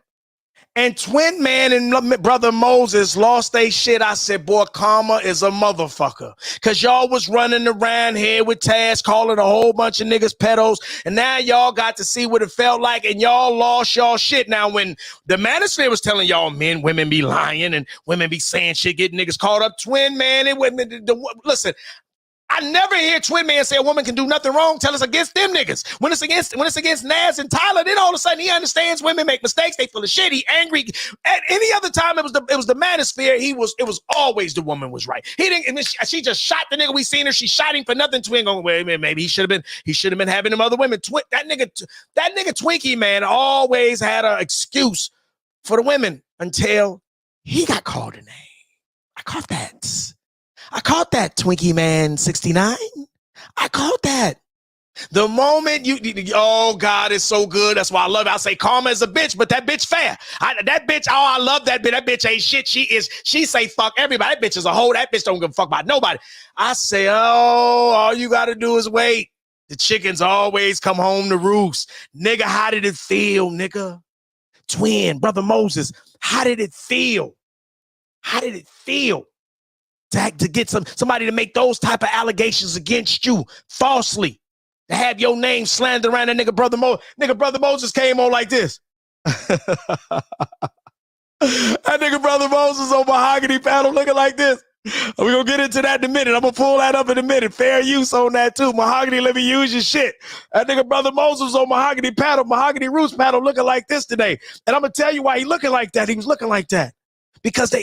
And Twin Man and Brother Moses lost they shit. I said, boy, karma is a motherfucker. Because y'all was running around here with Taz, calling a whole bunch of niggas pedos. And now y'all got to see what it felt like. And y'all lost y'all shit. Now, when the manosphere was telling y'all women be lying and women be saying shit, getting niggas caught up, Twin Man and women, listen, I never hear Twin Man say a woman can do nothing wrong. Tell us against them niggas. When it's against Naz and Tyler, then all of a sudden he understands women make mistakes. They full of shit. He angry. At any other time, it was the manosphere. It was always the woman was right. He didn't. And she just shot the nigga. We seen her. She shot him for nothing. Twin going, wait a minute, maybe he should have been having them other women. That nigga Twinkie Man always had an excuse for the women until he got called a name. I caught that, Twinkie Man 69. I caught that. The moment oh, God is so good. That's why I love it. I say karma is a bitch, but that bitch fair. I love that bitch. That bitch ain't shit. She say fuck everybody. That bitch is a hoe. That bitch don't give a fuck about nobody. I say, oh, all you got to do is wait. The chickens always come home to roost. Nigga, how did it feel, nigga? Twin, Brother Moses, how did it feel? To get somebody to make those type of allegations against you falsely, to have your name slandered around that nigga Brother Moses. Nigga Brother Moses came on like this. That nigga Brother Moses on mahogany panel looking like this. We're going to get into that in a minute. I'm going to pull that up in a minute. Fair use on that too. Mahogany, let me use your shit. That nigga Brother Moses on mahogany panel, mahogany roots panel looking like this today. And I'm going to tell you why he looking like that. He was looking like that because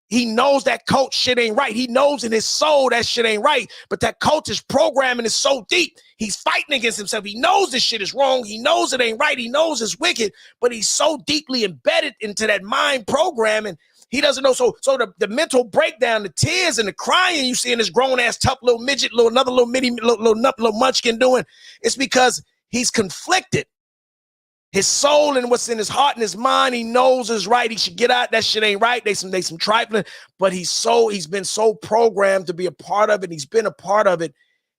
he knows that coach shit ain't right. He knows in his soul that shit ain't right. But that coach's programming is so deep. He's fighting against himself. He knows this shit is wrong. He knows it ain't right. He knows it's wicked. But he's so deeply embedded into that mind programming. He doesn't know. So the mental breakdown, the tears and the crying you see in this grown-ass, tough little midget, another little mini, little munchkin doing, it's because he's conflicted. His soul and what's in his heart and his mind, he knows is right. He should get out. That shit ain't right. They some trifling, but he's been so programmed to be a part of it. He's been a part of it.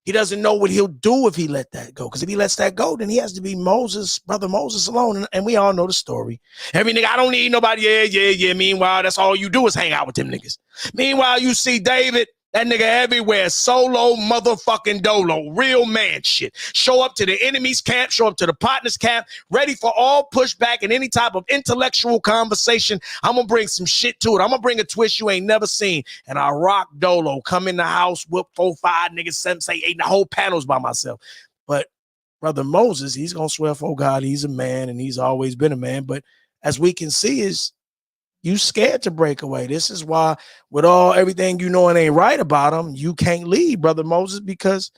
He doesn't know what he'll do if he let that go. Because if he lets that go, then he has to be Brother Moses alone. And we all know the story. Every nigga, I don't need nobody. Yeah. Meanwhile, that's all you do is hang out with them niggas. Meanwhile, you see David, that nigga everywhere, solo motherfucking dolo, real man shit. Show up to the enemy's camp, show up to the partner's camp, ready for all pushback and any type of intellectual conversation. I'm going to bring some shit to it. I'm going to bring a twist you ain't never seen. And I rock dolo, come in the house, whoop 4, 5 niggas, 7, say 8, the whole panels by myself. But Brother Moses, he's going to swear for God, he's a man and he's always been a man. But as we can see is, you scared to break away. This is why with everything you know and ain't right about him, you can't leave, Brother Moses, because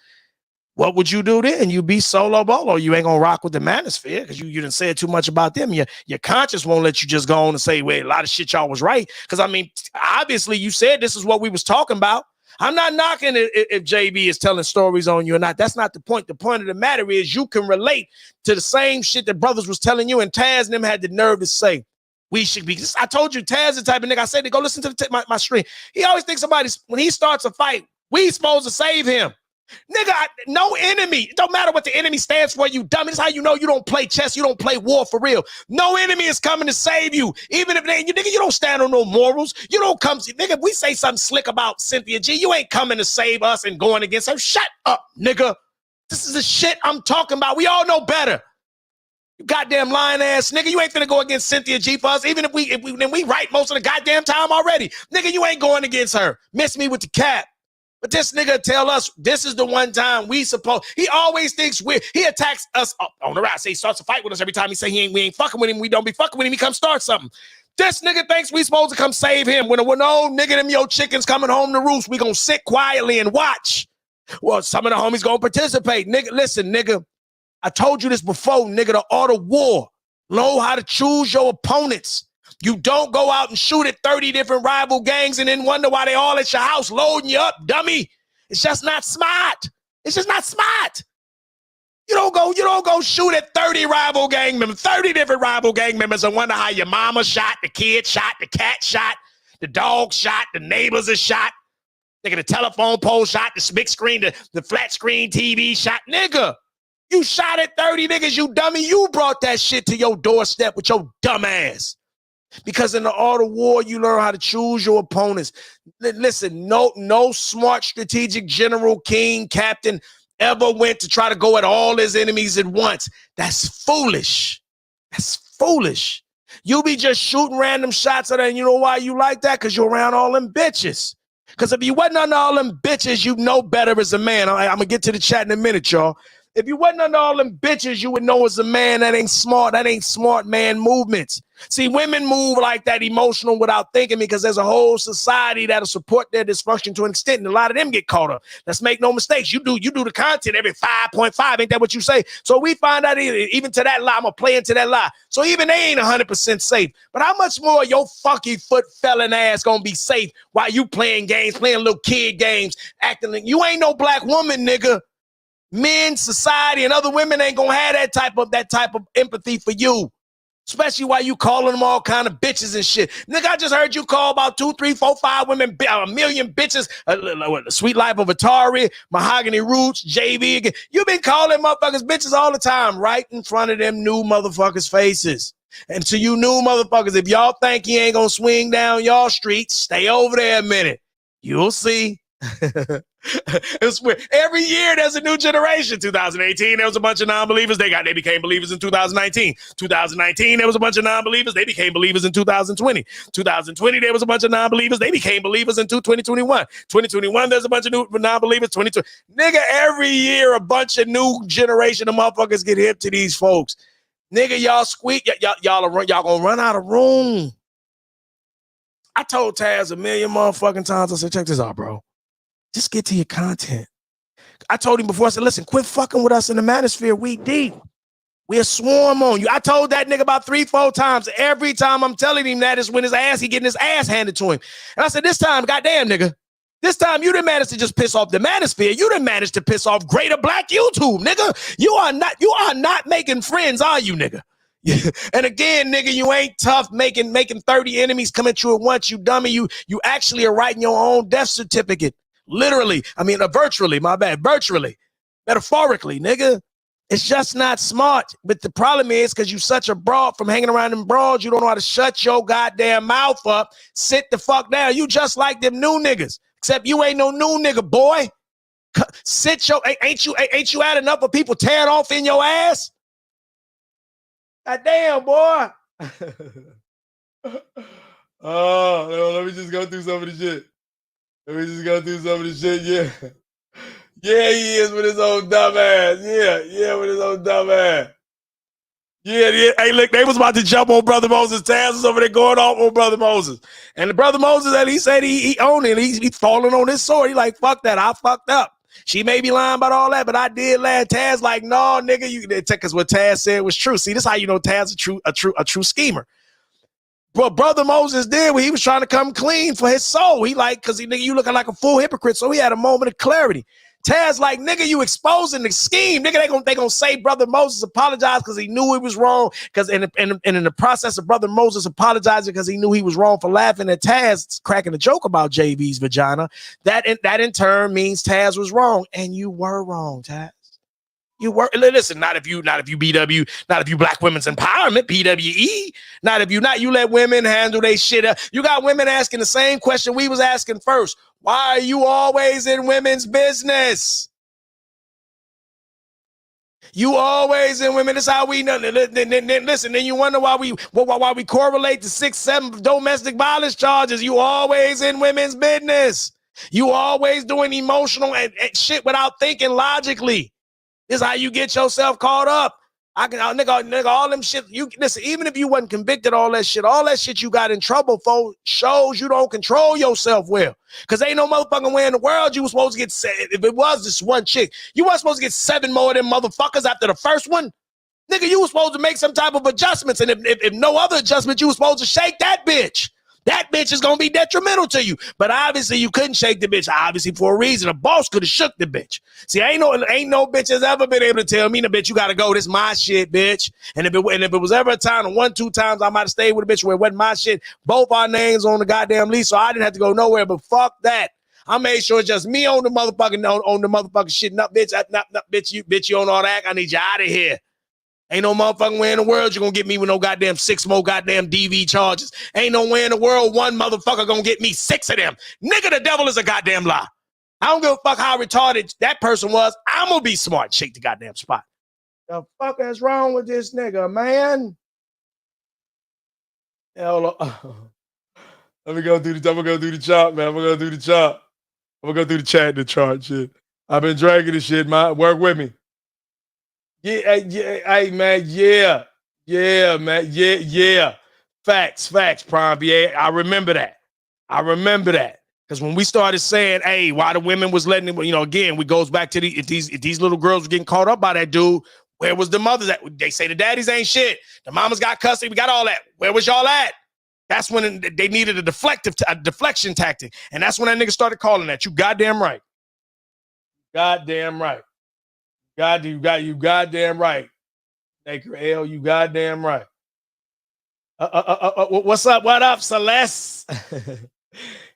what would you do then? You be solo bolo. You ain't going to rock with the manosphere because you didn't say too much about them. Your conscience won't let you just go on and say, well, a lot of shit y'all was right. Because, I mean, obviously you said this is what we was talking about. I'm not knocking it if JB is telling stories on you or not. That's not the point. The point of the matter is you can relate to the same shit that brothers was telling you, and Taz and them had the nerve to say, we should be. I told you, Taz the type of nigga. I said to go listen to my stream. He always thinks when he starts a fight, we supposed to save him. Nigga, no enemy. It don't matter what the enemy stands for, you dummy. That's how you know you don't play chess. You don't play war for real. No enemy is coming to save you. Even if you nigga, you don't stand on no morals. You don't come. Nigga, if we say something slick about Cynthia G, you ain't coming to save us and going against her. Shut up, nigga. This is the shit I'm talking about. We all know better. You goddamn lying ass nigga. You ain't finna go against Cynthia G for us. Even if we right most of the goddamn time already. Nigga, you ain't going against her. Miss me with the cap. But this nigga tell us this is the one time we supposed. He always thinks he attacks us on the right. Say he starts a fight with us every time he say we ain't fucking with him. We don't be fucking with him. He come start something. This nigga thinks we supposed to come save him. When no nigga them your chickens coming home to roost, we gonna sit quietly and watch. Well, some of the homies gonna participate. Nigga, listen, nigga. I told you this before, nigga, the art of war. Know how to choose your opponents. You don't go out and shoot at 30 different rival gangs and then wonder why they all at your house loading you up, dummy. It's just not smart. It's just not smart. You don't go shoot at 30 rival gang members, 30 different rival gang members and wonder how your mama shot, the kid shot, the cat shot, the dog shot, the neighbors are shot. Nigga, the telephone pole shot, the big screen, the flat screen TV shot. Nigga. You shot at 30 niggas, you dummy. You brought that shit to your doorstep with your dumb ass. Because in the art of war, you learn how to choose your opponents. Listen, no smart strategic general, king, captain ever went to try to go at all his enemies at once. That's foolish. That's foolish. You be just shooting random shots at her, and you know why you like that? Because you're around all them bitches. Because if you wasn't under all them bitches, you know better as a man. I'm going to get to the chat in a minute, y'all. If you wasn't under all them bitches, you would know as a man that ain't smart. That ain't smart man movements. See, women move like that emotional without thinking because there's a whole society that'll support their dysfunction to an extent, and a lot of them get caught up. Let's make no mistakes. You do the content every 5.5. Ain't that what you say? So we find out even to that lie, I'm going to play into that lie. So even they ain't 100% safe. But how much more your funky foot felon ass going to be safe while you playing games, playing little kid games, acting like you ain't no black woman, nigga. Men, society, and other women ain't gonna have that type of empathy for you. Especially while you calling them all kind of bitches and shit. Nigga, I just heard you call about 2, 3, 4, 5 women, a million bitches. Sweet Life of Atari, Mahogany Roots, JV. You been calling motherfuckers bitches all the time, right in front of them new motherfuckers' faces. And to you new motherfuckers, if y'all think he ain't gonna swing down y'all streets, stay over there a minute. You'll see. It's weird. Every year there's a new generation. 2018, there was a bunch of non-believers. They became believers in 2019. 2019, there was a bunch of non-believers. They became believers in 2020. 2020, there was a bunch of non-believers. They became believers in 2021. 2021, there's a bunch of new non-believers. 2020, nigga, every year a bunch of new generation of motherfuckers get hip to these folks. Nigga, y'all squeak. Y'all gonna run out of room. I told Taz a million motherfucking times. I said, check this out, bro. Just get to your content. I told him before, I said, listen, quit fucking with us in the manosphere. We deep. We'll swarm on you. I told that nigga about 3-4 times. Every time I'm telling him that is when he getting his ass handed to him. And I said, this time, goddamn, nigga. This time you didn't manage to just piss off the manosphere. You didn't manage to piss off greater black YouTube, nigga. You are not making friends, are you, nigga? And again, nigga, you ain't tough making 30 enemies come at you at once, you dummy. You actually are writing your own death certificate. Literally, virtually, my bad, virtually, metaphorically, nigga. It's just not smart. But the problem is because you such a broad from hanging around them broads, you don't know how to shut your goddamn mouth up. Sit the fuck down. You just like them new niggas, except you ain't no new nigga, boy. Sit your, ain't you had enough of people tearing off in your ass? Goddamn, boy. Oh, let me just go through some of the shit. Yeah. Yeah, he is with his old dumb ass. Yeah, with his old dumb ass. Yeah. Hey, look, they was about to jump on Brother Moses. Taz was over there going off on Brother Moses. And the Brother Moses, that he said he owned it. He's falling on his sword. He like, fuck that. I fucked up. She may be lying about all that, but I did lie. Taz like, no, nigga, you because what Taz said was true. See, this is how you know Taz a true schemer. But Brother Moses did when he was trying to come clean for his soul. He like, because nigga, you looking like a full hypocrite. So he had a moment of clarity. Taz like, nigga, you exposing the scheme. Nigga, they gonna say Brother Moses apologized because he knew he was wrong. Because in the process of Brother Moses apologizing because he knew he was wrong for laughing at Taz cracking a joke about JV's vagina, that in turn means Taz was wrong. And you were wrong, Taz. You were, listen, not if you BW, not if you Black Women's Empowerment, PWE, not if you let women handle their shit. You got women asking the same question we was asking first. Why are you always in women's business? You always in women. That's how we know. Listen, then you wonder why we correlate to 6-7 domestic violence charges. You always in women's business. You always doing emotional and shit without thinking logically. This is how you get yourself caught up. Nigga, all them shit. You listen, even if you wasn't convicted, all that shit you got in trouble for shows you don't control yourself well. Cause ain't no motherfucking way in the world you was supposed to get. If it was just one chick, you weren't supposed to get 7 more of them motherfuckers after the first one. Nigga, you was supposed to make some type of adjustments, and if no other adjustment, you was supposed to shake that bitch. That bitch is gonna be detrimental to you. But obviously you couldn't shake the bitch. Obviously for a reason. A boss could have shook the bitch. See, ain't no bitch has ever been able to tell me, the bitch, you gotta go. This my shit, bitch. And if it was ever a time, 1-2 times I might have stayed with a bitch where it wasn't my shit. Both our names on the goddamn lease, so I didn't have to go nowhere. But fuck that. I made sure it's just me on the motherfucking shit. Not bitch, bitch, you on all that. I need you out of here. Ain't no motherfucking way in the world you're gonna get me with no goddamn 6 more goddamn DV charges. Ain't no way in the world one motherfucker gonna get me 6 of them. Nigga, the devil is a goddamn lie. I don't give a fuck how retarded that person was. I'm gonna be smart and shake the goddamn spot. The fuck is wrong with this nigga, man? Hell, let me go through the. I'm gonna go through the chart, man. I'm gonna go through the chart. I'm gonna go through the chat and the chart shit. I've been dragging this shit, man. Work with me. Yeah, hey, man, yeah, man, yeah. Facts, Prime. Yeah, I remember that. Because when we started saying, hey, why the women was letting them, again, we goes back to if these little girls were getting caught up by that dude, where was the mothers at? They say the daddies ain't shit. The mamas got custody. We got all that. Where was y'all at? That's when they needed a deflection tactic. And that's when that nigga started calling that. You goddamn right. You goddamn right. Naker L, you goddamn right. What's up? What up, Celeste?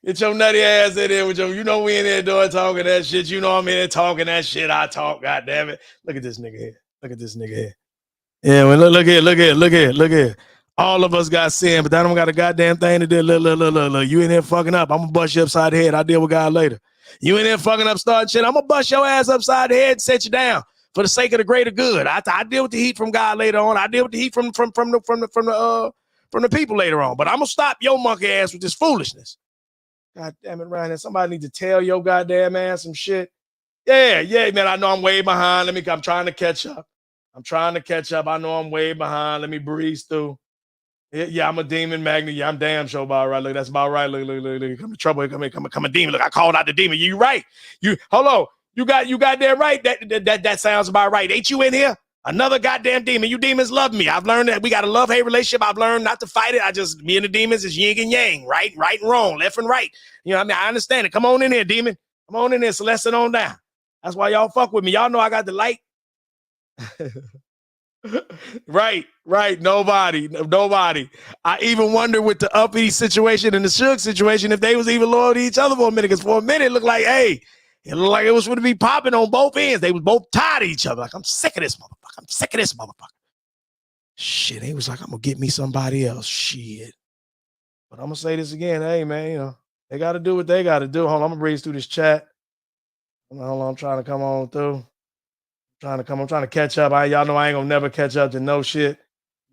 Get your nutty ass in there with your, we in there doing talking that shit. I'm in there talking that shit. I talk, goddamn it. Look at this nigga here. Yeah, well, look here. All of us got sin, but that don't got a goddamn thing to do. Look. You in here fucking up. I'm gonna bust you upside the head. I'll deal with God later. You in here fucking up, starting shit. I'm gonna bust your ass upside the head and set you down for the sake of the greater good. I deal with the heat from God later on. I deal with the heat from the people later on. But I'm gonna stop your monkey ass with this foolishness. God damn it, Ryan. Somebody need to tell your goddamn ass some shit. Yeah, man. I know I'm way behind. I'm trying to catch up. I know I'm way behind. Let me breeze through. Yeah, I'm a demon magnet. Yeah, I'm damn sure about right. Look, that's about right. Look. Come to trouble. Come a demon. Look, I called out the demon. You right. You hold on. You got that right. That sounds about right. Ain't you in here? Another goddamn demon. You demons love me. I've learned that we got a love-hate relationship. I've learned not to fight it. Me and the demons is yin and yang, right and wrong, left and right. You know what I mean? I understand it. Come on in here, demon. Come on in here, Celeste, on down. That's why y'all fuck with me. Y'all know I got the light. Right. Nobody. I even wonder with the uppity situation and the Suge situation if they was even loyal to each other for a minute. Because for a minute, it looked like, it was going to be popping on both ends. They was both tired of each other. Like, I'm sick of this motherfucker. Shit, he was like, I'm going to get me somebody else. Shit. But I'm going to say this again. Hey, man, they got to do what they got to do. Hold on, I'm going to breeze through this chat. Hold on, I'm trying to come on through. I'm trying to catch up. Y'all know I ain't gonna never catch up to no shit.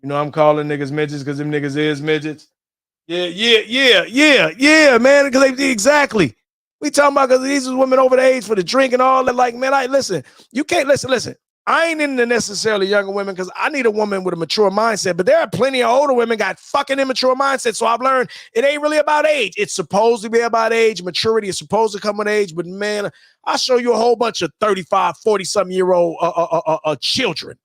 I'm calling niggas midgets because them niggas is midgets. Yeah, man. Because exactly. We talking about because these is women over the age for the drink and all that. Like, man, listen. You can't listen. I ain't into necessarily younger women because I need a woman with a mature mindset. But there are plenty of older women got fucking immature mindset. So I've learned it ain't really about age. It's supposed to be about age. Maturity is supposed to come with age. But man, I'll show you a whole bunch of 35, 40-something-year-old children.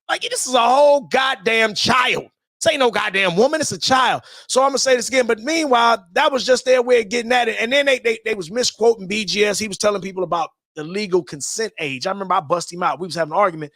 Like, this is a whole goddamn child. This ain't no goddamn woman. It's a child. So I'm going to say this again. But meanwhile, that was just their way of getting at it. And then they was misquoting BGS. He was telling people about the legal consent age. I remember I busted him out. We was having an argument.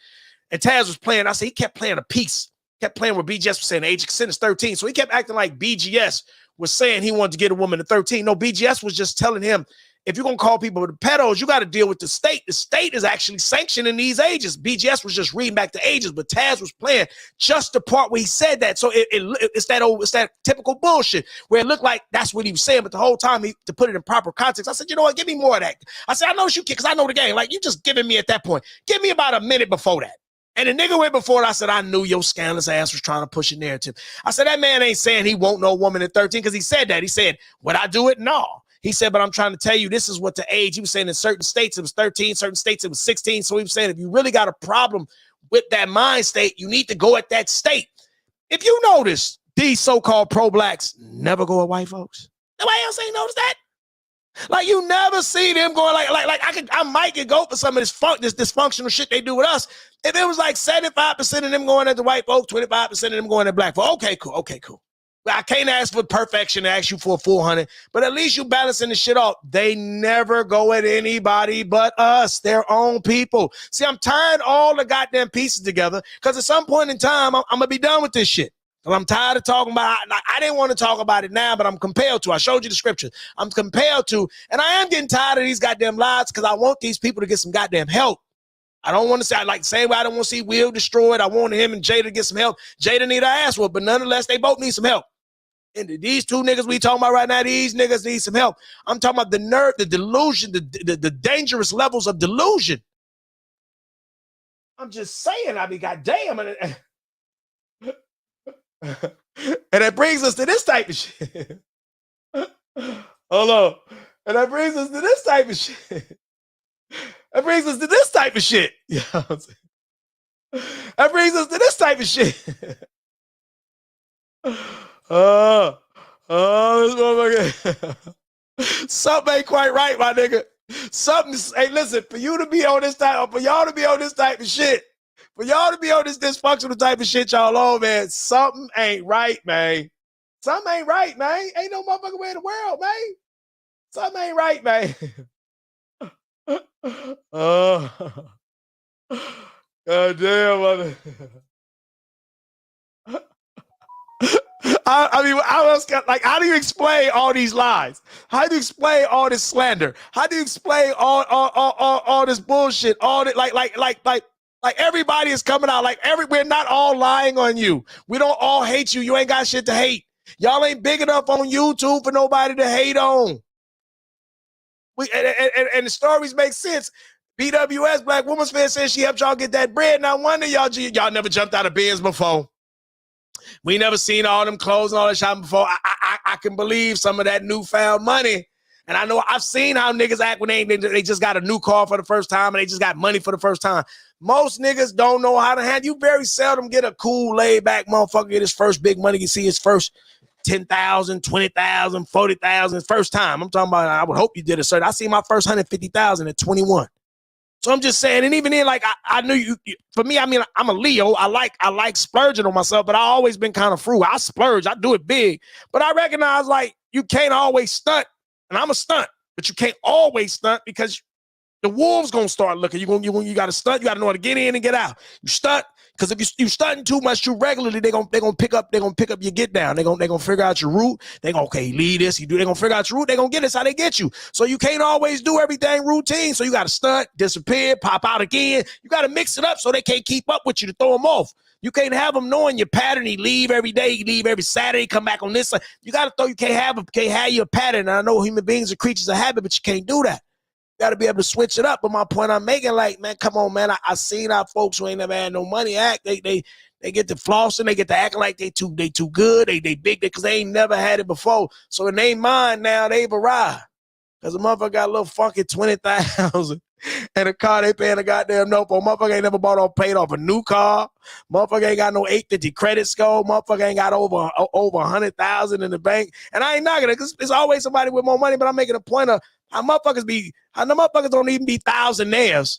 And Taz was playing. I said he kept playing a piece. Kept playing where BGS was saying the age of consent is 13. So he kept acting like BGS was saying he wanted to get a woman to 13. No, BGS was just telling him, if you're going to call people the pedos, you got to deal with the state. The state is actually sanctioning these ages. BGS was just reading back the ages, but Taz was playing just the part where he said that. So it's that typical bullshit where it looked like that's what he was saying, but the whole time, to put it in proper context, I said, you know what, give me more of that. I said, I know you can, because I know the game. Like, you just giving me at that point. Give me about a minute before that. And the nigga went before it. I said, I knew your scandalous ass was trying to push a narrative. I said, that man ain't saying he won't know a woman at 13 because he said that. He said, would I do it? No. He said, but I'm trying to tell you, this is what the age. He was saying in certain states it was 13, certain states it was 16. So he was saying, if you really got a problem with that mind state, you need to go at that state. If you notice, these so-called pro-blacks never go at white folks. Nobody else ain't noticed that. Like, you never see them going like I might get go for some of this dysfunctional shit they do with us. If it was like 75% of them going at the white folks, 25% of them going at black folks. Okay, cool. I can't ask for perfection to ask you for a 400, but at least you balancing the shit off. They never go at anybody but us, their own people. See, I'm tying all the goddamn pieces together because at some point in time, I'm going to be done with this shit. And I'm tired of talking about it. I didn't want to talk about it now, but I'm compelled to. I showed you the scripture. I'm compelled to. And I am getting tired of these goddamn lies because I want these people to get some goddamn help. I don't want to say, like the same way I don't want to see Will destroyed. I want him and Jada to get some help. Jada need her ass whooped, but nonetheless, they both need some help. And these two niggas we talking about right now, these niggas need some help. I'm talking about the nerve, the delusion, the dangerous levels of delusion. I'm just saying, I mean, goddamn. And that brings us to this type of shit. Hold on. And that brings us to this type of shit. That brings us to this type of shit. Yeah. That brings us to this type of shit. This motherfucker. Something ain't quite right, my nigga. Hey, listen, for you to be on this type, for y'all to be on this type of shit, for y'all to be on this dysfunctional type of shit, y'all on, man, something ain't right, man. Something ain't right, man. Ain't no motherfucking way in the world, man. Something ain't right, man. God damn, mother. I mean, how do you explain all these lies? How do you explain all this slander? How do you explain all this bullshit? All that, like, Like everybody is coming out. Like we're not all lying on you. We don't all hate you. You ain't got shit to hate. Y'all ain't big enough on YouTube for nobody to hate on. And the stories make sense. BWS, Black Women's Fair, says she helped y'all get that bread. Now, wonder y'all never jumped out of bins before. We never seen all them clothes and all that shopping before. I can believe some of that newfound money. And I know I've seen how niggas act when they just got a new car for the first time and they just got money for the first time. Most niggas don't know how to handle. You very seldom get a cool, laid-back motherfucker get his first big money. You see his first 10,000, 20,000, 40,000 first time. I'm talking about, I would hope you did a certain. I see my first 150,000 at 21. So I'm just saying, and even then, like I knew you. For me, I mean, I'm a Leo. I like splurging on myself, but I always been kind of frugal. I splurge, I do it big, but I recognize like you can't always stunt, and I'm a stunt, but you can't always stunt because the wolves gonna start looking. You got to stunt. You got to know how to get in and get out. You stunt because if you stunting too much too regularly, they gonna pick up your get down. They gonna figure out your route. They gonna lead this. They gonna figure out your route. They gonna get this how they get you. So you can't always do everything routine. So you got to stunt, disappear, pop out again. You got to mix it up so they can't keep up with you to throw them off. You can't have them knowing your pattern. He leave every day. He leave every Saturday. Come back on this side. You got to throw. You can't have your pattern. And I know human beings are creatures of habit, but you can't do that. Got to be able to switch it up. But my point I'm making, like, man, come on, man. I seen our folks who ain't never had no money act. They get to flossing. They get to acting like they too good. They big because they ain't never had it before. So in their mind now, they've arrived. Because a motherfucker got a little funky 20,000 and a car they paying a goddamn note for. Motherfucker ain't never bought or paid off a new car. Motherfucker ain't got no 850 credit score. Motherfucker ain't got over 100,000 in the bank. And I ain't knocking it because there's always somebody with more money, but I'm making a point of how the motherfuckers don't even be thousandaires.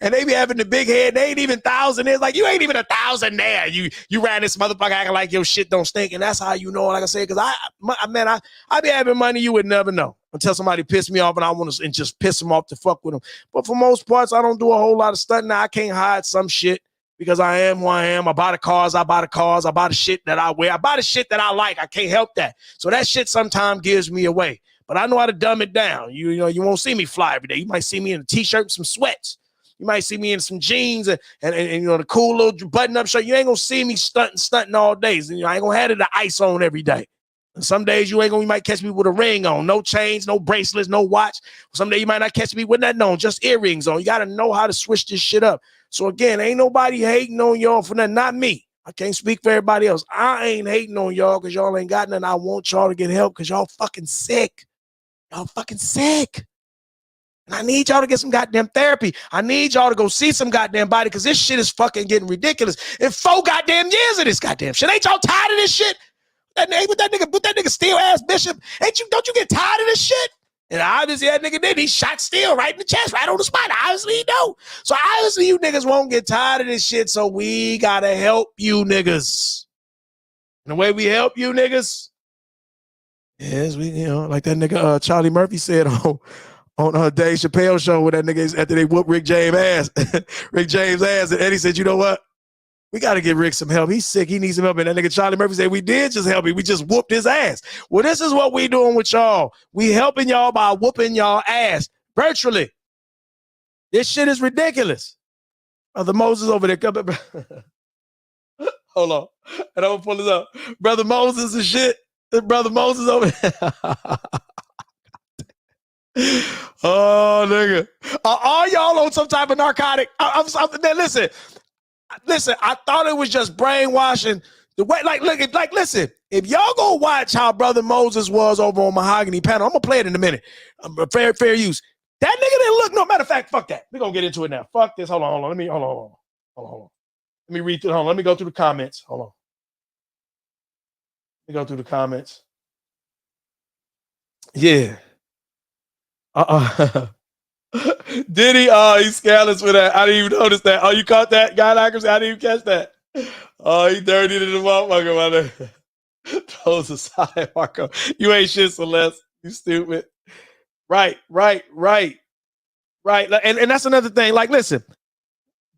And they be having the big head. They ain't even thousandaires. Like, you ain't even a thousandaire. You ran this motherfucker acting like your shit don't stink. And that's how you know, like I said, because I be having money you would never know until somebody piss me off and I want to just piss them off to fuck with them. But for most parts, I don't do a whole lot of stunting. Now, I can't hide some shit because I am who I am. I buy the cars. I buy the shit that I wear. I buy the shit that I like. I can't help that. So that shit sometimes gives me away. But I know how to dumb it down. You know, you won't see me fly every day. You might see me in a t-shirt and some sweats. You might see me in some jeans and you know, the cool little button-up shirt. You ain't gonna see me stunting all days. You know, I ain't gonna have the ice on every day. And some days you might catch me with a ring on, no chains, no bracelets, no watch. Some day you might not catch me with nothing on, just earrings on. You gotta know how to switch this shit up. So again, ain't nobody hating on y'all for nothing. Not me. I can't speak for everybody else. I ain't hating on y'all because y'all ain't got nothing. I want y'all to get help because y'all fucking sick. Y'all fucking sick. And I need y'all to get some goddamn therapy. I need y'all to go see some goddamn body because this shit is fucking getting ridiculous. In 4 goddamn years of this goddamn shit. Ain't y'all tired of this shit? That nigga steel ass bishop. Don't you get tired of this shit? And obviously that nigga did. He shot Steel right in the chest, right on the spot. Obviously he don't. So obviously you niggas won't get tired of this shit. So we gotta help you niggas. And the way we help you niggas is we, you know, like that nigga Charlie Murphy said on Dave Chappelle show with that nigga after they whooped Rick James' ass. Rick James' ass. And Eddie said, you know what? We got to give Rick some help. He's sick. He needs some help. And that nigga Charlie Murphy said, we did just help him. We just whooped his ass. Well, this is what we doing with y'all. We helping y'all by whooping y'all ass virtually. This shit is ridiculous. Brother Moses over there. Hold on. And I'm going to pull this up. Brother Moses and shit. Brother Moses over there. Oh, nigga. Are y'all on some type of narcotic? Man, listen, I thought it was just brainwashing. The way, listen, if y'all go watch how Brother Moses was over on Mahogany Panel, I'm going to play it in a minute. Fair use. That nigga didn't look, no matter of fact, fuck that. We're going to get into it now. Fuck this. Hold on. Hold on. Let me read through. Hold on. Let me go through the comments. Hold on. Let me go through the comments. Yeah. Did he? Oh, he's scandalous for that. I didn't even notice that. Oh, you caught that? Guy accuracy? I didn't even catch that. Oh, he dirty to the motherfucker, my nigga. Those aside, Marco. You ain't shit, Celeste. You stupid. Right. And that's another thing. Like, listen,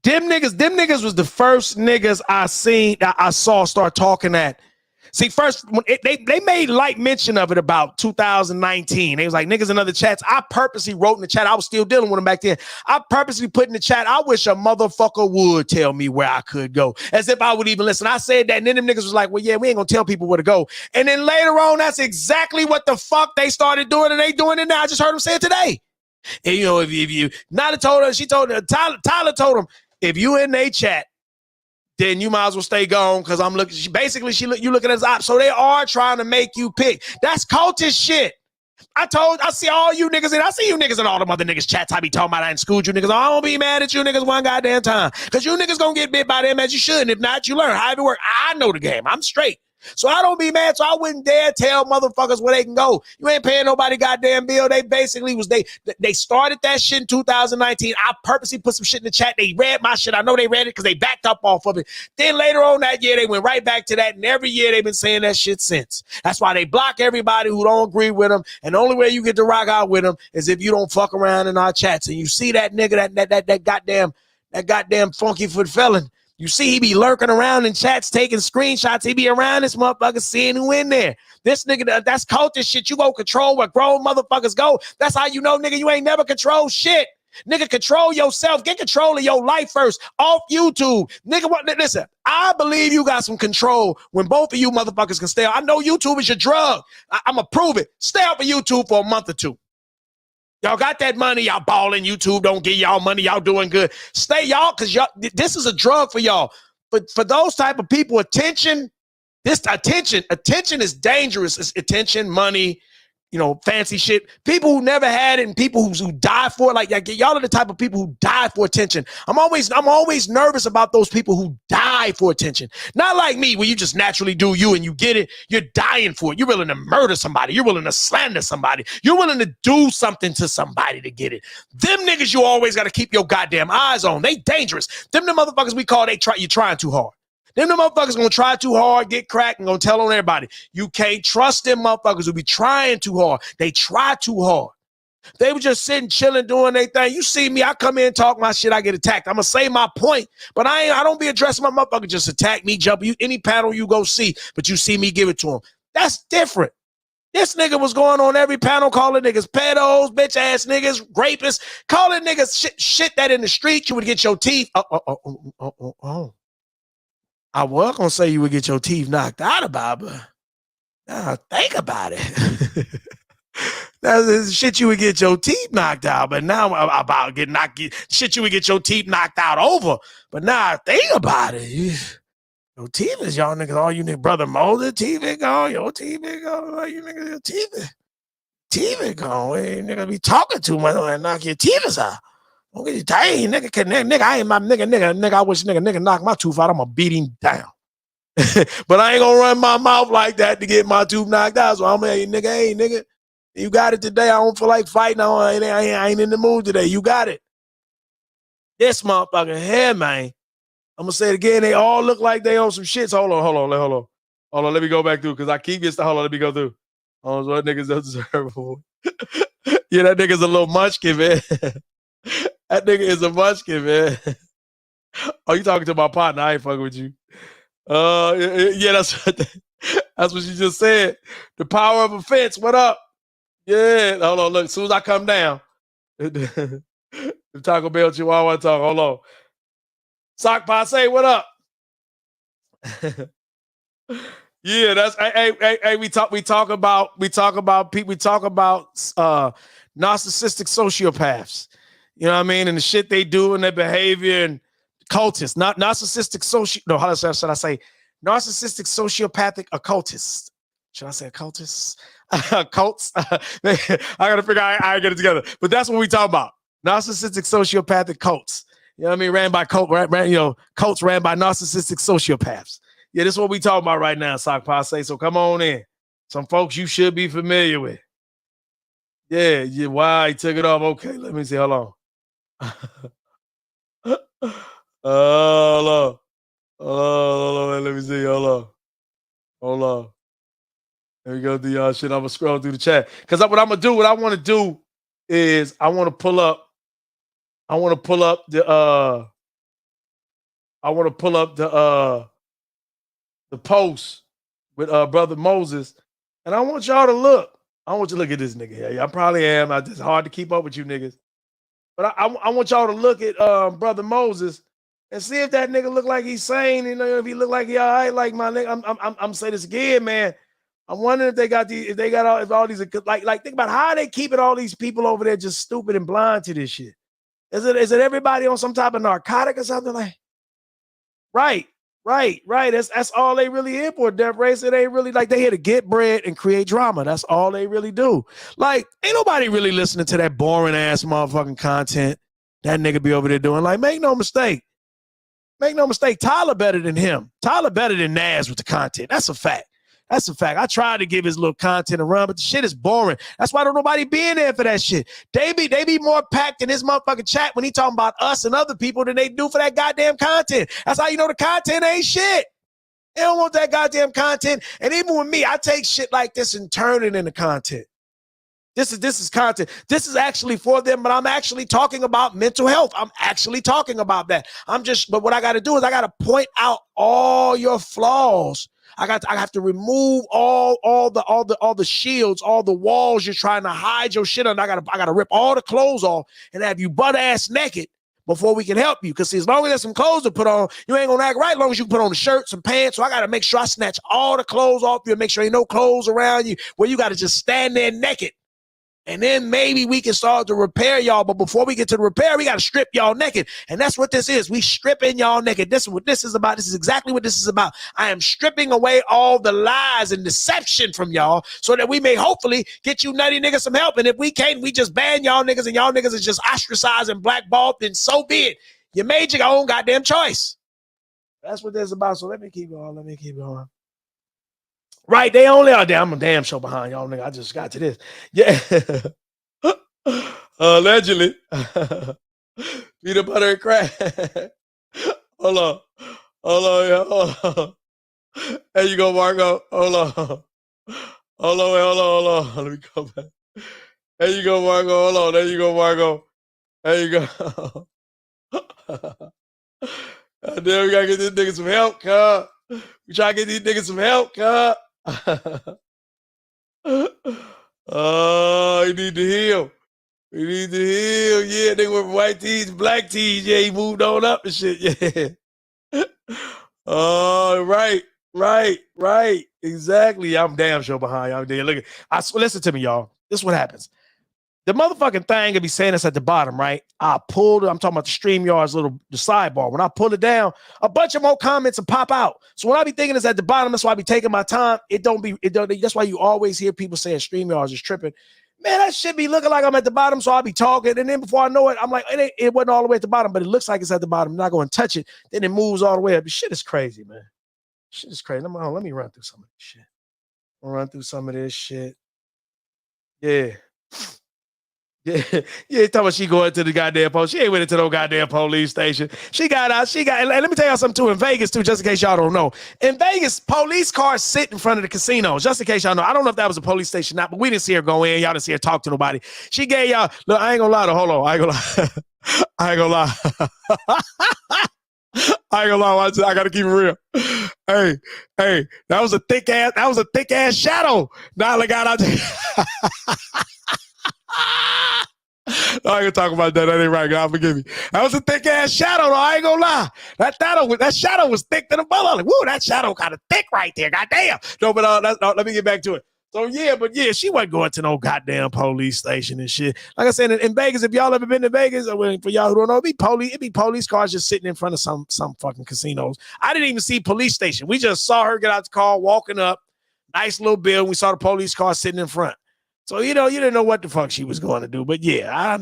them niggas was the first niggas I saw start talking that. See, first, when they made light mention of it about 2019. They was like, niggas in other chats. I purposely wrote in the chat. I was still dealing with them back then. I purposely put in the chat, I wish a motherfucker would tell me where I could go. As if I would even listen. I said that, and then them niggas was like, well, yeah, we ain't gonna tell people where to go. And then later on, that's exactly what the fuck they started doing, and they doing it now. I just heard them say it today. And, you know, if you Nada told her, she told her, Tyler told him, if you in their chat, then you might as well stay gone because I'm looking. You looking at his ops. So they are trying to make you pick. That's cultist shit. I see all you niggas in. I see you niggas in all them other niggas chats. I be talking about I ain't schooled you niggas. I don't be mad at you niggas one goddamn time. Because you niggas gonna get bit by them as you should. And if not, you learn how it work. I know the game. I'm straight. So I don't be mad. So I wouldn't dare tell motherfuckers where they can go. You ain't paying nobody goddamn bill. They basically they started that shit in 2019. I purposely put some shit in the chat. They read my shit. I know they read it because they backed up off of it. Then later on that year, they went right back to that. And every year they've been saying that shit since. That's why they block everybody who don't agree with them. And the only way you get to rock out with them is if you don't fuck around in our chats. And you see that nigga, that goddamn funky foot felon. You see, he be lurking around in chats, taking screenshots. He be around this motherfucker, seeing who in there. This nigga, that's cultist shit. You go control where grown motherfuckers go. That's how you know, nigga, you ain't never control shit. Nigga, control yourself. Get control of your life first. Off YouTube. Nigga, listen, I believe you got some control when both of you motherfuckers can stay out. I know YouTube is your drug. I'm going to prove it. Stay out of YouTube for a month or two. Y'all got that money, y'all balling. YouTube don't give y'all money, y'all doing good. Stay y'all, because y'all, this is a drug for y'all. But for those type of people, attention is dangerous. It's attention, money, you know, fancy shit. People who never had it and people who die for it, like y'all are the type of people who die for attention. I'm always nervous about those people who die for attention. Not like me, where you just naturally do you and you get it. You're dying for it. You're willing to murder somebody. You're willing to slander somebody. You're willing to do something to somebody to get it. Them niggas you always got to keep your goddamn eyes on. They dangerous. Them the motherfuckers we call you're trying too hard. Them the motherfuckers gonna try too hard, get cracked, and gonna tell on everybody. You can't trust them motherfuckers who be trying too hard. They try too hard. They were just sitting, chilling, doing their thing. You see me, I come in, talk my shit, I get attacked. I'm gonna say my point, but I don't be addressing my motherfucker. Just attack me, jump you, any panel you go see, but you see me give it to him. That's different. This nigga was going on every panel calling niggas pedos, bitch ass niggas, rapists, calling niggas shit that in the street you would get your teeth. I was gonna say you would get your teeth knocked out about, but now think about it. That's shit you would get your teeth knocked out, but now about shit you would get your teeth knocked out over. But now I think about it. Your teeth is y'all niggas, all you niggas, brother Moses, teeth is gone, your teeth is gone, all you niggas, your teeth is gone. Hey, nigga be talking too much and knock your teeth out. Dang, nigga, I ain't my nigga. I wish nigga knock my tooth out. I'm gonna beat him down. But I ain't gonna run my mouth like that to get my tooth knocked out. So I'm hey nigga, you got it today. I don't feel like fighting. I ain't in the mood today. You got it. This motherfucker here, man. I'm gonna say it again. They all look like they on some shit. So hold on. Let me go back through because I keep getting hold on. Let me go through. Oh, so that niggas don't deserve. Yeah, that nigga's a little munchkin, man. That nigga is a munchkin, man. Oh, you talking to my partner? I ain't fucking with you. Yeah, that's what she just said. The power of offense. What up? Yeah, hold on. Look, as soon as I come down, the Taco Bell Chihuahua talk. Hold on. Sock Passe, what up? Yeah, that's hey. We talk about people. We talk about narcissistic sociopaths. You know what I mean? And the shit they do and their behavior and cultists, not narcissistic no, how should I say? Narcissistic sociopathic occultists. Should I say occultists? Cults. I gotta figure out how I get it together. But that's what we talk about. Narcissistic sociopathic cults. You know what I mean? Ran by cults ran by narcissistic sociopaths. Yeah, this is what we talking about right now, Sock Passe. So come on in. Some folks you should be familiar with. Yeah, wow, he took it off. Okay, let me see. Hold on. Hold on. Let me see. Hold on. Let me go through y'all shit. I'm gonna scroll through the chat. Because what I want to do is I want to pull up the post with brother Moses, and I want y'all to look. I want you to look at this nigga here. Yeah, I probably am. It's hard to keep up with you niggas, but I want y'all to look at brother Moses and see if that nigga look like he's sane. You know, if he look like he all right, like my nigga. I'm saying this again, man. I'm wondering if they got all these like think about how they keeping all these people over there just stupid and blind to this shit. Is it everybody on some type of narcotic or something like? Right. That's all they really in for, Death Race. It ain't really like they here to get bread and create drama. That's all they really do. Like, ain't nobody really listening to that boring ass motherfucking content that nigga be over there doing. Like, make no mistake. Tyler better than him. Tyler better than Nas with the content. That's a fact. I tried to give his little content a run, but the shit is boring. That's why don't nobody be in there for that shit. They be more packed in his motherfucking chat when he talking about us and other people than they do for that goddamn content. That's how you know the content ain't shit. They don't want that goddamn content. And even with me, I take shit like this and turn it into content. This is content. This is actually for them, but I'm actually talking about mental health. I'm actually talking about that. But what I got to do is I got to point out all your flaws. I have to remove all the shields, all the walls you're trying to hide your shit on. I gotta rip all the clothes off and have you butt ass naked before we can help you. Because as long as there's some clothes to put on, you ain't gonna act right as long as you put on the shirt, some pants. So I gotta make sure I snatch all the clothes off you and make sure ain't no clothes around you where you gotta just stand there naked. And then maybe we can start to repair y'all. But before we get to the repair, we got to strip y'all naked. And that's what this is. We stripping y'all naked. This is what this is about. This is exactly what this is about. I am stripping away all the lies and deception from y'all so that we may hopefully get you nutty niggas some help. And if we can't, we just ban y'all niggas and y'all niggas is just ostracized and blackballed, then so be it. You made your own goddamn choice. That's what this is about. So let me keep going. Right, they only are there. I'm a damn show behind y'all, nigga. I just got to this. Yeah. Allegedly. Peanut butter and crack. Hold on. There you go, Marco. Hold on. Let me go back. There you go, Marco. Hold on. There you go, Marco. There you go. Damn, we gotta get these niggas some help, cuz. We try to get these niggas some help, cuz. Oh, he need to heal. Yeah, they were white tees, black tees. Yeah, he moved on up and shit. Yeah. Oh, right. Exactly. I'm damn sure behind y'all. Look, listen to me, y'all. This is what happens. The motherfucking thing could be saying this at the bottom, right? I'm talking about the StreamYard's the sidebar. When I pull it down, a bunch of more comments will pop out. So when I be thinking it's at the bottom, that's why I be taking my time. That's why you always hear people saying StreamYard's is tripping. Man, that shit be looking like I'm at the bottom, so I'll be talking, and then before I know it, I'm like, it wasn't all the way at the bottom, but it looks like it's at the bottom. I'm not going to touch it. Then it moves all the way up. The shit is crazy, man. Shit is crazy. Let me run through some of this shit. I'll run through some of this shit. Yeah. Yeah, talking about she going to the goddamn police. She ain't went into no goddamn police station. She got out. And let me tell y'all something too. In Vegas too, just in case y'all don't know. In Vegas, police cars sit in front of the casinos. Just in case y'all know. I don't know if that was a police station or not, but we didn't see her go in. Y'all didn't see her talk to nobody. She gave y'all. Look, I ain't gonna lie. Hold on. I ain't gonna lie. I gotta keep it real. Hey, that was a thick ass shadow. Nyla got out there. I ain't gonna talk about that. That ain't right, God. Forgive me. That was a thick ass shadow, though. I ain't gonna lie. That shadow was thick to the bone. I'm like, woo, that shadow kind of thick right there. Goddamn. No, but let me get back to it. So yeah, she wasn't going to no goddamn police station and shit. Like I said, in Vegas, if y'all ever been to Vegas, or for y'all who don't know, it'd be police cars just sitting in front of some fucking casinos. I didn't even see police station. We just saw her get out the car, walking up, nice little building. We saw the police car sitting in front. So, you didn't know what the fuck she was going to do. But yeah,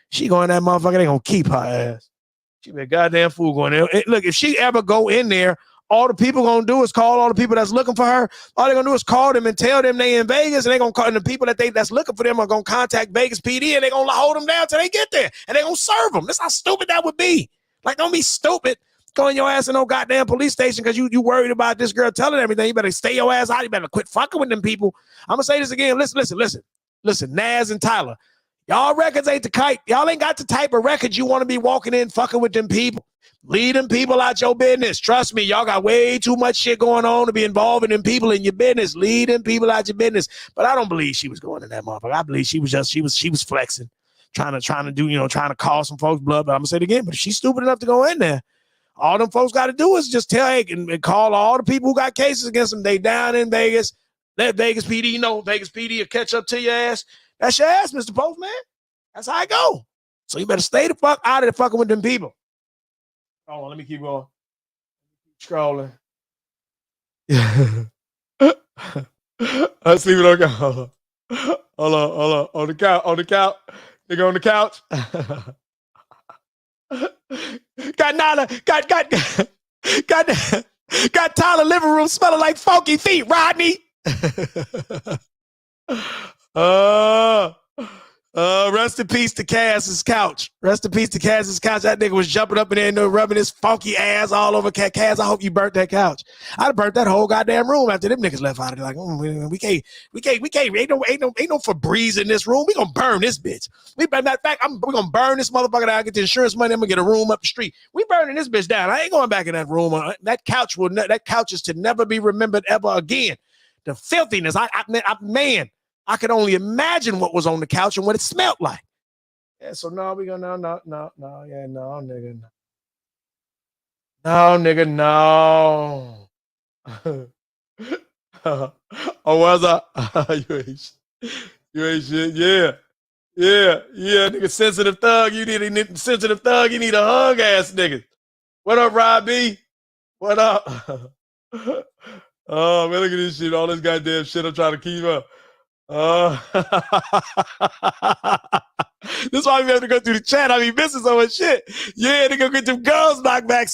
she going that motherfucker, they going to keep her ass. She be a goddamn fool going there. Look, if she ever go in there, all the people going to do is call all the people that's looking for her. All they're going to do is call them and tell them they in Vegas, and they're going to call, and the people that's looking for them are going to contact Vegas PD, and they're going to hold them down till they get there, and they're going to serve them. That's how stupid that would be. Like, don't be stupid going your ass in no goddamn police station because you worried about this girl telling everything. You better stay your ass out. You better quit fucking with them people. I'm going to say this again. Listen. Nas and Tyler. Y'all records ain't the kite. Y'all ain't got the type of records you want to be walking in fucking with them people. Lead them people out your business. Trust me, y'all got way too much shit going on to be involving them people in your business. Lead them people out your business. But I don't believe she was going to that motherfucker. I believe she was flexing, trying to do, trying to call some folks blood. But I'm gonna say it again. But if she's stupid enough to go in there, all them folks got to do is just tell and call all the people who got cases against them. They down in Vegas. Let Vegas PD know. Vegas PD will catch up to your ass. That's your ass, Mr. Postman. That's how I go. So you better stay the fuck out of the fucking with them people. Hold on, let me keep going. Scrolling. I'm sleeping on the couch. Hold on. On the couch. Nigga on the couch. Got Tyler living room smelling like funky feet, Rodney. Rest in peace to Cass's couch. Rest in peace to Cass's couch. That nigga was jumping up in there and rubbing his funky ass all over Cass. I hope you burnt that couch. I'd have burnt that whole goddamn room after them niggas left out of there. Like, we can't. Ain't no Febreze in this room. We gonna burn this bitch. Matter of fact, we're gonna burn this motherfucker down. Get the insurance money. I'm gonna get a room up the street. We burning this bitch down. I ain't going back in that room. That couch is to never be remembered ever again. The filthiness. Man. I could only imagine what was on the couch and what it smelled like. Yeah, so no, we gonna no, nigga. No, nigga, no. Oh, what's up? You ain't shit. Yeah, nigga, sensitive thug. You need a sensitive thug. You need a hug ass nigga. What up, Rob B? What up? Oh man, look at this shit. All this goddamn shit I'm trying to keep up. This is why we have to go through the chat. I be missing so much shit. Yeah, they go get them girls knocked back.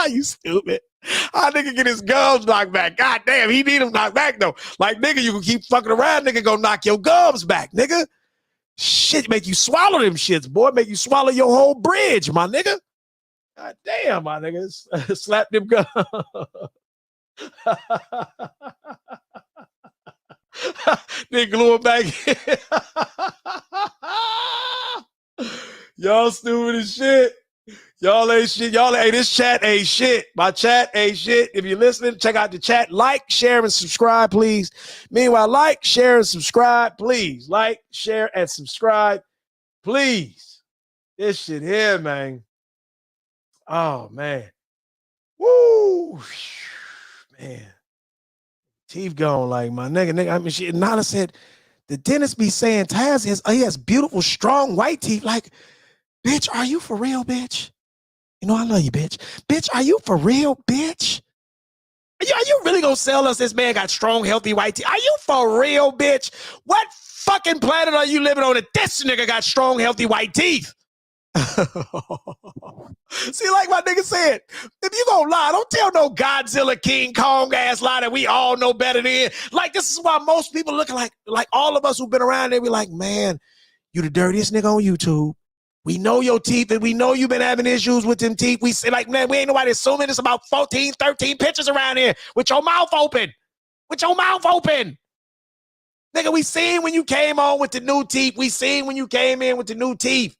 You stupid. How nigga get his gums knocked back? God damn, he need them knocked back though. Like nigga, you can keep fucking around, nigga, go knock your gums back, nigga. Shit, make you swallow them shits, boy. Make you swallow your whole bridge, my nigga. God damn, my niggas. Slap them gums. They glue it back in. Y'all stupid as shit. Y'all ain't shit. Hey, this chat ain't shit. My chat ain't shit. If you're listening, check out the chat. Like, share, and subscribe, please. Meanwhile, like, share, and subscribe, please. Like, share, and subscribe, please. This shit here, man. Oh, man. Woo. Man. Teeth gone, like my nigga. I mean, Nana said the dentist be saying Taz he has beautiful, strong white teeth. Like, bitch, are you for real, bitch? You know I love you, bitch. Bitch, are you for real, bitch? Are you really gonna sell us this man got strong, healthy white teeth? Are you for real, bitch? What fucking planet are you living on that this nigga got strong, healthy white teeth? See, like my nigga said, if you gonna lie, don't tell no Godzilla, King Kong ass lie that we all know better than. Like, this is why most people look like all of us who've been around, they be like, man, you the dirtiest nigga on YouTube. We know your teeth, and we know you've been having issues with them teeth. We say, like, man, we ain't nobody assuming it's about 14, 13 pictures around here with your mouth open. With your mouth open. Nigga, we seen when you came on with the new teeth. We seen when you came in with the new teeth.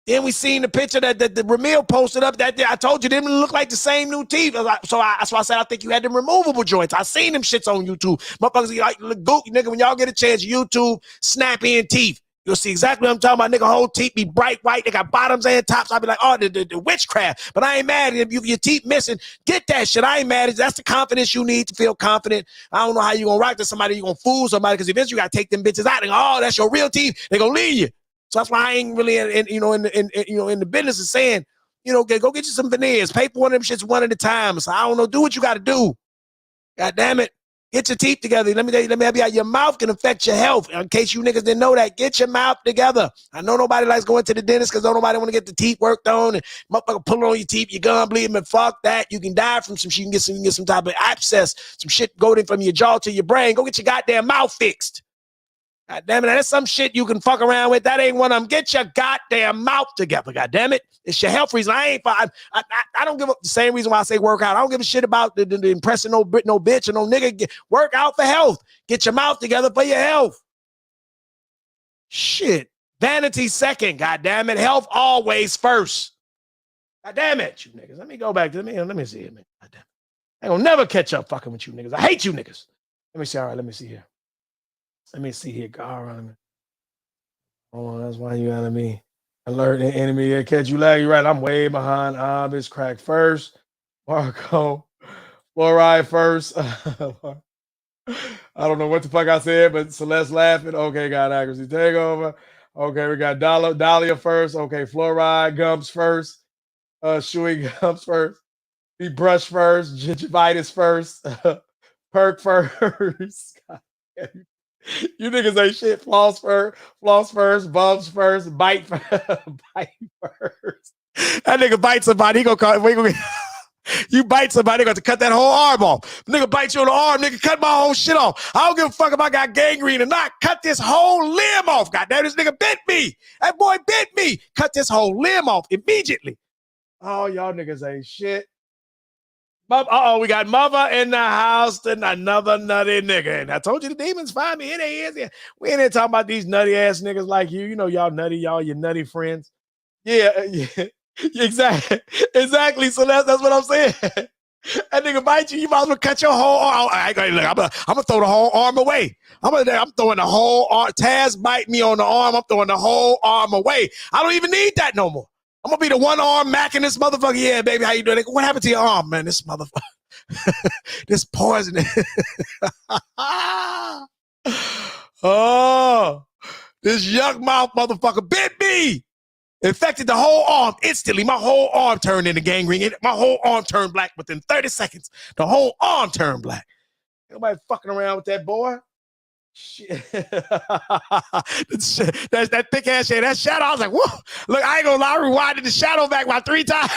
Then we seen the picture that the Ramil posted up that day. I told you they didn't look like the same new teeth. That's why I said I think you had them removable joints. I seen them shits on YouTube. Motherfuckers like, nigga, when y'all get a chance, YouTube, snap in teeth. You'll see exactly what I'm talking about. Nigga, whole teeth be bright white. They got bottoms and tops. I'll be like, oh, the witchcraft. But I ain't mad if your teeth missing. Get that shit. I ain't mad. That's the confidence you need to feel confident. I don't know how you gonna rock to somebody. You gonna fool somebody because eventually you gotta take them bitches out and go, oh, that's your real teeth. They gonna leave you. So that's why I ain't really in the business of saying, go get you some veneers, pay for one of them shits one at a time. So I don't know, do what you got to do. God damn it, get your teeth together. Let me help you out. Your mouth can affect your health. In case you niggas didn't know that, get your mouth together. I know nobody likes going to the dentist because nobody want to get the teeth worked on and motherfucker pulling on your teeth, your gum bleeding. But fuck that, you can die from some shit. You can get some type of abscess, some shit going from your jaw to your brain. Go get your goddamn mouth fixed. God damn it, that's some shit you can fuck around with. That ain't one of them. Get your goddamn mouth together. God damn it. It's your health reason. I don't give up the same reason why I say work out. I don't give a shit about the impressing no bitch or no nigga. Work out for health. Get your mouth together for your health. Shit. Vanity second, goddamn it. Health always first. Goddamn it, you niggas. Let me go back to me. Let me see it, man. Goddamn. I ain't gonna never catch up fucking with you niggas. I hate you niggas. Let me see. All right, let me see here. Let me see here. All right. Oh, that's why you gotta me. Alert the enemy. Catch you lag. You're right. I'm way behind. It's crack first. Marco. Fluoride first. I don't know what the fuck I said, but Celeste laughing. Okay, got accuracy takeover. Okay, we got Dahlia first. Okay, fluoride gums first. Shuey gums first. Be brush first. Gingivitis first. Perk first. You niggas ain't shit. Floss first. Bumps first. Bite first. Bite first. That nigga bites somebody. He gonna call. You bite somebody, got to cut that whole arm off. Nigga bite you on the arm, nigga, cut my whole shit off. I don't give a fuck if I got gangrene or not. Cut this whole limb off. Goddamn, this nigga bit me. That boy bit me. Cut this whole limb off immediately. Oh, y'all niggas ain't shit. We got mother in the house and another nutty nigga. And I told you the demons find me. It ain't is. We ain't here talking about these nutty ass niggas like you. You know y'all nutty, y'all your nutty friends. Yeah. Exactly. So that's what I'm saying. That nigga bite you, you might as well cut your whole arm. I'm gonna throw the whole arm away. I'm throwing the whole arm. Taz bite me on the arm. I'm throwing the whole arm away. I don't even need that no more. I'm gonna be the one arm macking this motherfucker. Yeah, baby, how you doing? What happened to your arm, man? This motherfucker, this poison. Oh, this yuck mouth motherfucker bit me. Infected the whole arm instantly. My whole arm turned into gangrene. My whole arm turned black within 30 seconds. The whole arm turned black. Nobody fucking around with that boy. Shit. That's that thick ass shit. That shadow. I was like, whoa. Look, I ain't gonna lie. I rewinded the shadow back about 3 times.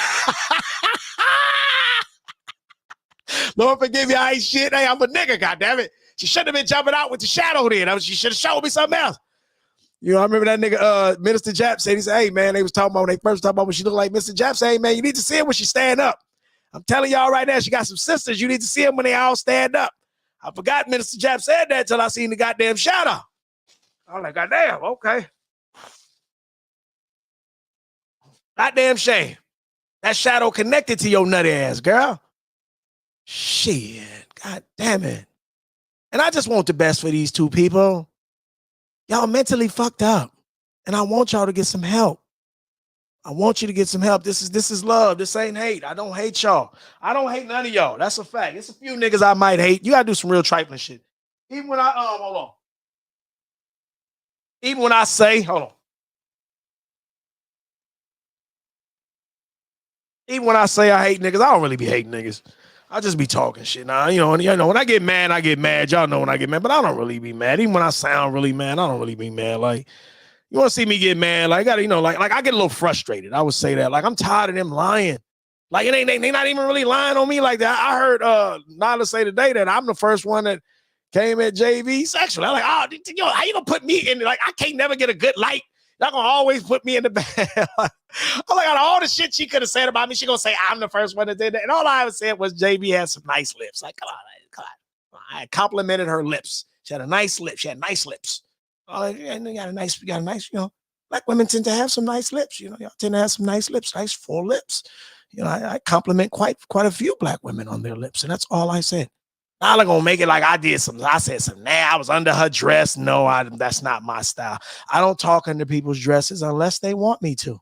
Lord forgive me. I ain't shit. Hey, I'm a nigga, goddammit. She shouldn't have been jumping out with the shadow then. She should have showed me something else. You know, I remember that nigga, Minister Jap said, he said, hey, man, they was talking about when they first talked about when she looked like Mr. Jap said, hey, man, you need to see her when she stand up. I'm telling y'all right now, she got some sisters. You need to see them when they all stand up. I forgot Minister Jap said that until I seen the goddamn shadow. I was like, goddamn, okay. Goddamn shame. That shadow connected to your nutty ass, girl. Shit, god damn it. And I just want the best for these two people. Y'all mentally fucked up. And I want y'all to get some help. I want you to get some help. This is love. This ain't hate. I don't hate y'all. I don't hate none of y'all. That's a fact. It's a few niggas I might hate. You gotta do some real trifling shit. Even when hold on. Even when I say, hold on. Even when I say I hate niggas, I don't really be hating niggas. I just be talking shit. Now, you know, when I get mad, I get mad. Y'all know when I get mad, but I don't really be mad. Even when I sound really mad, I don't really be mad. Like, you want to see me get mad? Like, I gotta, you know, like I get a little frustrated. I would say that. Like, I'm tired of them lying. Like, they not even really lying on me like that. I heard Nala say today that I'm the first one that came at JV sexually. I'm like, oh, yo, how you gonna put me in? Like, I can't never get a good light. Y'all gonna always put me in the bag. I'm like, all the shit she could have said about me, she gonna say I'm the first one that did that. And all I ever said was JB had some nice lips. Like, come on. I complimented her lips. She had a nice lip. She had nice lips. Like, yeah, you got a nice, you know, black women tend to have some nice lips. You know, y'all tend to have some nice lips, nice full lips. You know, I compliment quite a few black women on their lips, and that's all I said. I'm not gonna make it like I did something. I said something. Nah, I was under her dress. No, that's not my style. I don't talk under people's dresses unless they want me to.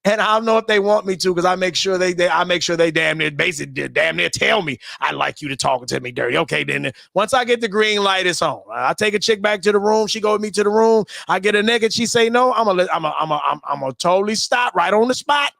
And I don't know if they want me to because I make sure they damn near tell me I'd like you to talk to me dirty. Okay, then once I get the green light, it's on. I take a chick back to the room. She go with me to the room. I get a nigga. She say no. I'm gonna totally stop right on the spot.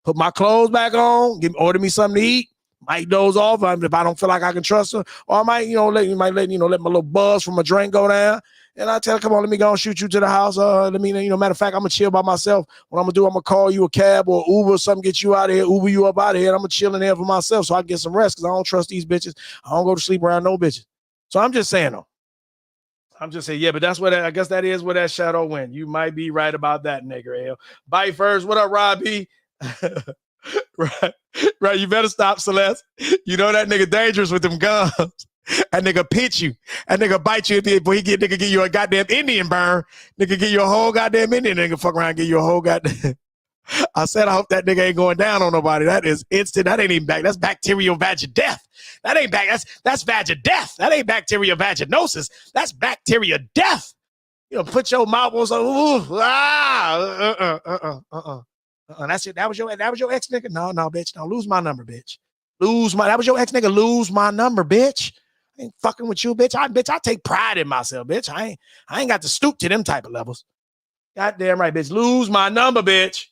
Put my clothes back on. Order me something to eat. Might doze off if I don't feel like I can trust her, or I might, let my little buzz from a drink go down, and I tell her, come on, let me go and shoot you to the house. Let me, matter of fact, I'm gonna chill by myself. What I'm gonna do, I'm gonna call you a cab or Uber or something, get you out of here, Uber you up out of here. And I'm gonna chill in there for myself so I can get some rest because I don't trust these bitches. I don't go to sleep around no bitches. So I'm just saying though. I'm just saying, yeah, but that's what I guess that is where that shadow went. You might be right about that, nigga. L. Bite first. What up, Robbie? Right. You better stop, Celeste. You know that nigga dangerous with them guns. That nigga pinch you. That nigga bite you before nigga give you a goddamn Indian burn. Nigga give you a whole goddamn Indian. Nigga fuck around and give you a whole goddamn. I said I hope that nigga ain't going down on nobody. That is instant. That ain't even back. That's bacterial vagin death. That ain't back. That's vagin death. That ain't bacterial vaginosis. That's bacteria death. You know, put your mouth on some. That's it. That was your ex nigga. No, bitch. No, lose my number, bitch. That was your ex nigga. Lose my number, bitch. I ain't fucking with you, bitch. I take pride in myself, bitch. I ain't got to stoop to them type of levels. Goddamn right, bitch. Lose my number, bitch.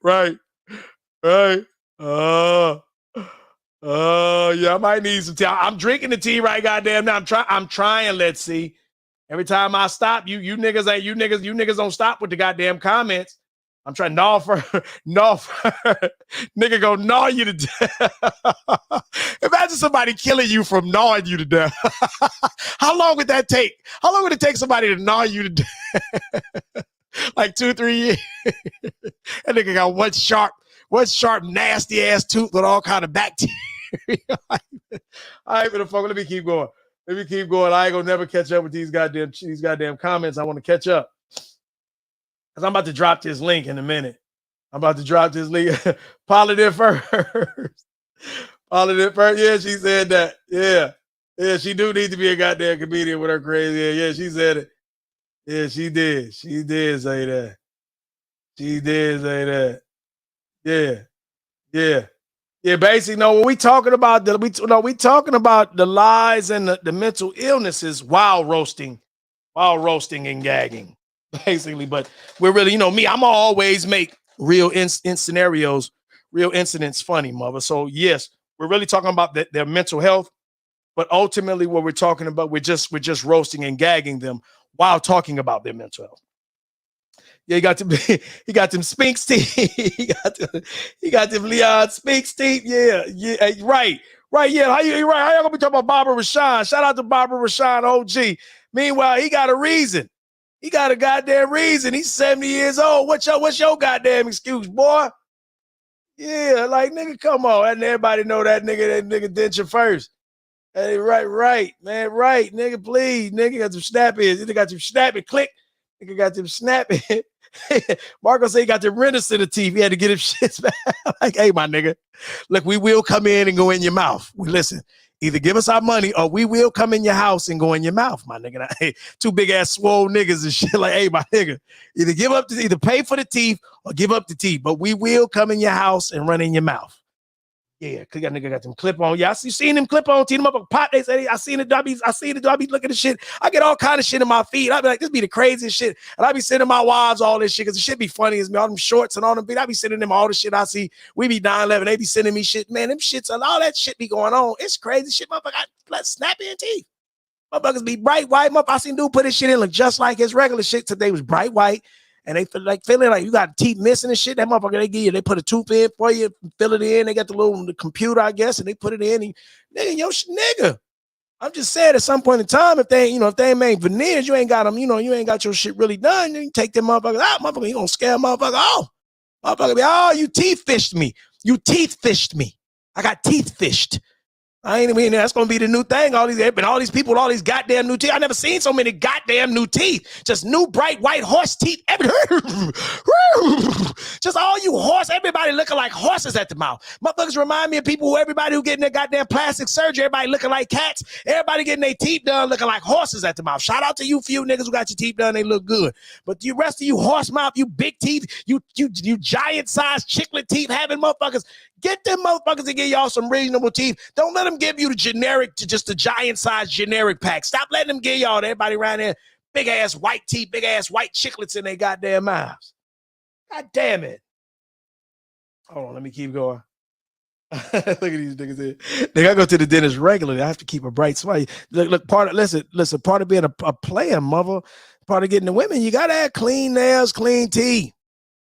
Right. Yeah, I might need some tea. I'm drinking the tea right goddamn now. I'm trying, let's see. Every time I stop, you niggas don't stop with the goddamn comments. I'm trying gnaw for nigga go gnaw you to death. Imagine somebody killing you from gnawing you to death. How long would that take? How long would it take somebody to gnaw you to death? Like 2-3 years. That nigga got one sharp, nasty ass tooth with all kind of bacteria. All right, but fuck. Let me keep going. I ain't gonna never catch up with these goddamn comments. I want to catch up. Cause I'm about to drop this link in a minute. Paula did first. Yeah, she said that. Yeah, she do need to be a goddamn comedian with her crazy. Yeah, she said it. Yeah, she did. She did say that. Yeah. Basically, no. When we talking about the lies and the mental illnesses while roasting and gagging, basically. But we're really, me. I'm always make real scenarios, real incidents funny, mother. So yes, we're really talking about their mental health. But ultimately, what we're talking about, we're just roasting and gagging them while talking about their mental health. Yeah, he got them Spinks teeth. he got them Leon Spinks teeth. Yeah, right. Yeah, how y'all gonna be talking about Barbara Rashawn? Shout out to Barbara Rashawn, OG. Meanwhile, he got a reason. He got a goddamn reason. He's 70 years old. What's your goddamn excuse, boy? Yeah, like nigga, come on. And everybody know that nigga did you first. Hey, right, man, right, nigga, please, nigga got some snapping. Nigga got some snapping. Click, nigga got them snapping. Marco said he got the renters to the teeth. He had to get him shit back. Like, hey, my nigga, look, we will come in and go in your mouth. We listen. Either give us our money or we will come in your house and go in your mouth, my nigga. Hey, two big ass swole niggas and shit. Like, hey, my nigga, either pay for the teeth or give up the teeth, but we will come in your house and run in your mouth. Yeah, cause that nigga got them clip on. Yeah, you seen them clip on, team them up a pot. They say I seen it. I be looking at shit. I get all kind of shit in my feed. I be like, this be the craziest shit. And I be sending my wives all this shit because the shit be funny as me. All them shorts and all them beat. I be sending them all the shit I see. We be 9/11. They be sending me shit. Man, them shits and all that shit be going on. It's crazy shit. Motherfucker got like snappy in teeth. Motherfuckers be bright white. I seen dude put his shit in look just like his regular shit. Today was bright white. And they feeling like you got teeth missing and shit. That motherfucker, they put a tooth in for you, fill it in. They got the computer, I guess, and they put it in. And, nigga, I'm just saying at some point in time, if they ain't made veneers, you ain't got them, you ain't got your shit really done. You take them motherfuckers out, motherfucker, you gonna scare motherfucker off. Motherfucker be, oh, you teeth fished me. I got teeth fished. I ain't even, that's gonna be the new thing. All these people with all these goddamn new teeth. I never seen so many goddamn new teeth. Just new bright white horse teeth. Just all you horse, everybody looking like horses at the mouth. Motherfuckers remind me of everybody who getting their goddamn plastic surgery, everybody looking like cats, everybody getting their teeth done looking like horses at the mouth. Shout out to you few niggas who got your teeth done, they look good. But the rest of you horse mouth, you big teeth, you giant sized chiclet teeth having motherfuckers, get them motherfuckers to get y'all some reasonable teeth. Don't let them give you just the giant size generic pack. Stop letting them give y'all everybody around there big ass white teeth, big ass white chiclets in their goddamn mouths. God damn it. Hold on, let me keep going. Look at these niggas here. They gotta go to the dentist regularly. I have to keep a bright smile. Look, part of being a player, mother, part of getting the women, you gotta have clean nails, clean teeth.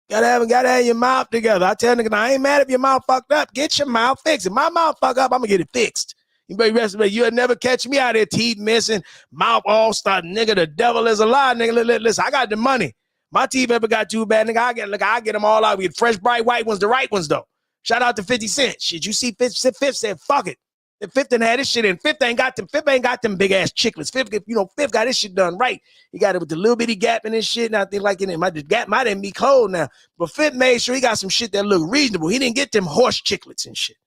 Gotta have your mouth together. I tell niggas, I ain't mad if your mouth fucked up. Get your mouth fixed. If my mouth fuck up, I'm gonna get it fixed. You better rest of it. You'll never catch me out there, teeth missing, mouth all starting, nigga. The devil is a lie, nigga. Listen, I got the money. My teeth ever got too bad, nigga. I get them all out. We get fresh, bright white ones, the right ones though. Shout out to 50 Cent. Shit, you see 50 Cent said, fuck it. Fifth done had this shit in. Fifth ain't got them big ass chicklets. Fifth got this shit done right. He got it with the little bitty gap in his shit. And I think like the gap might even be cold now. But Fifth made sure he got some shit that looked reasonable. He didn't get them horse chicklets and shit.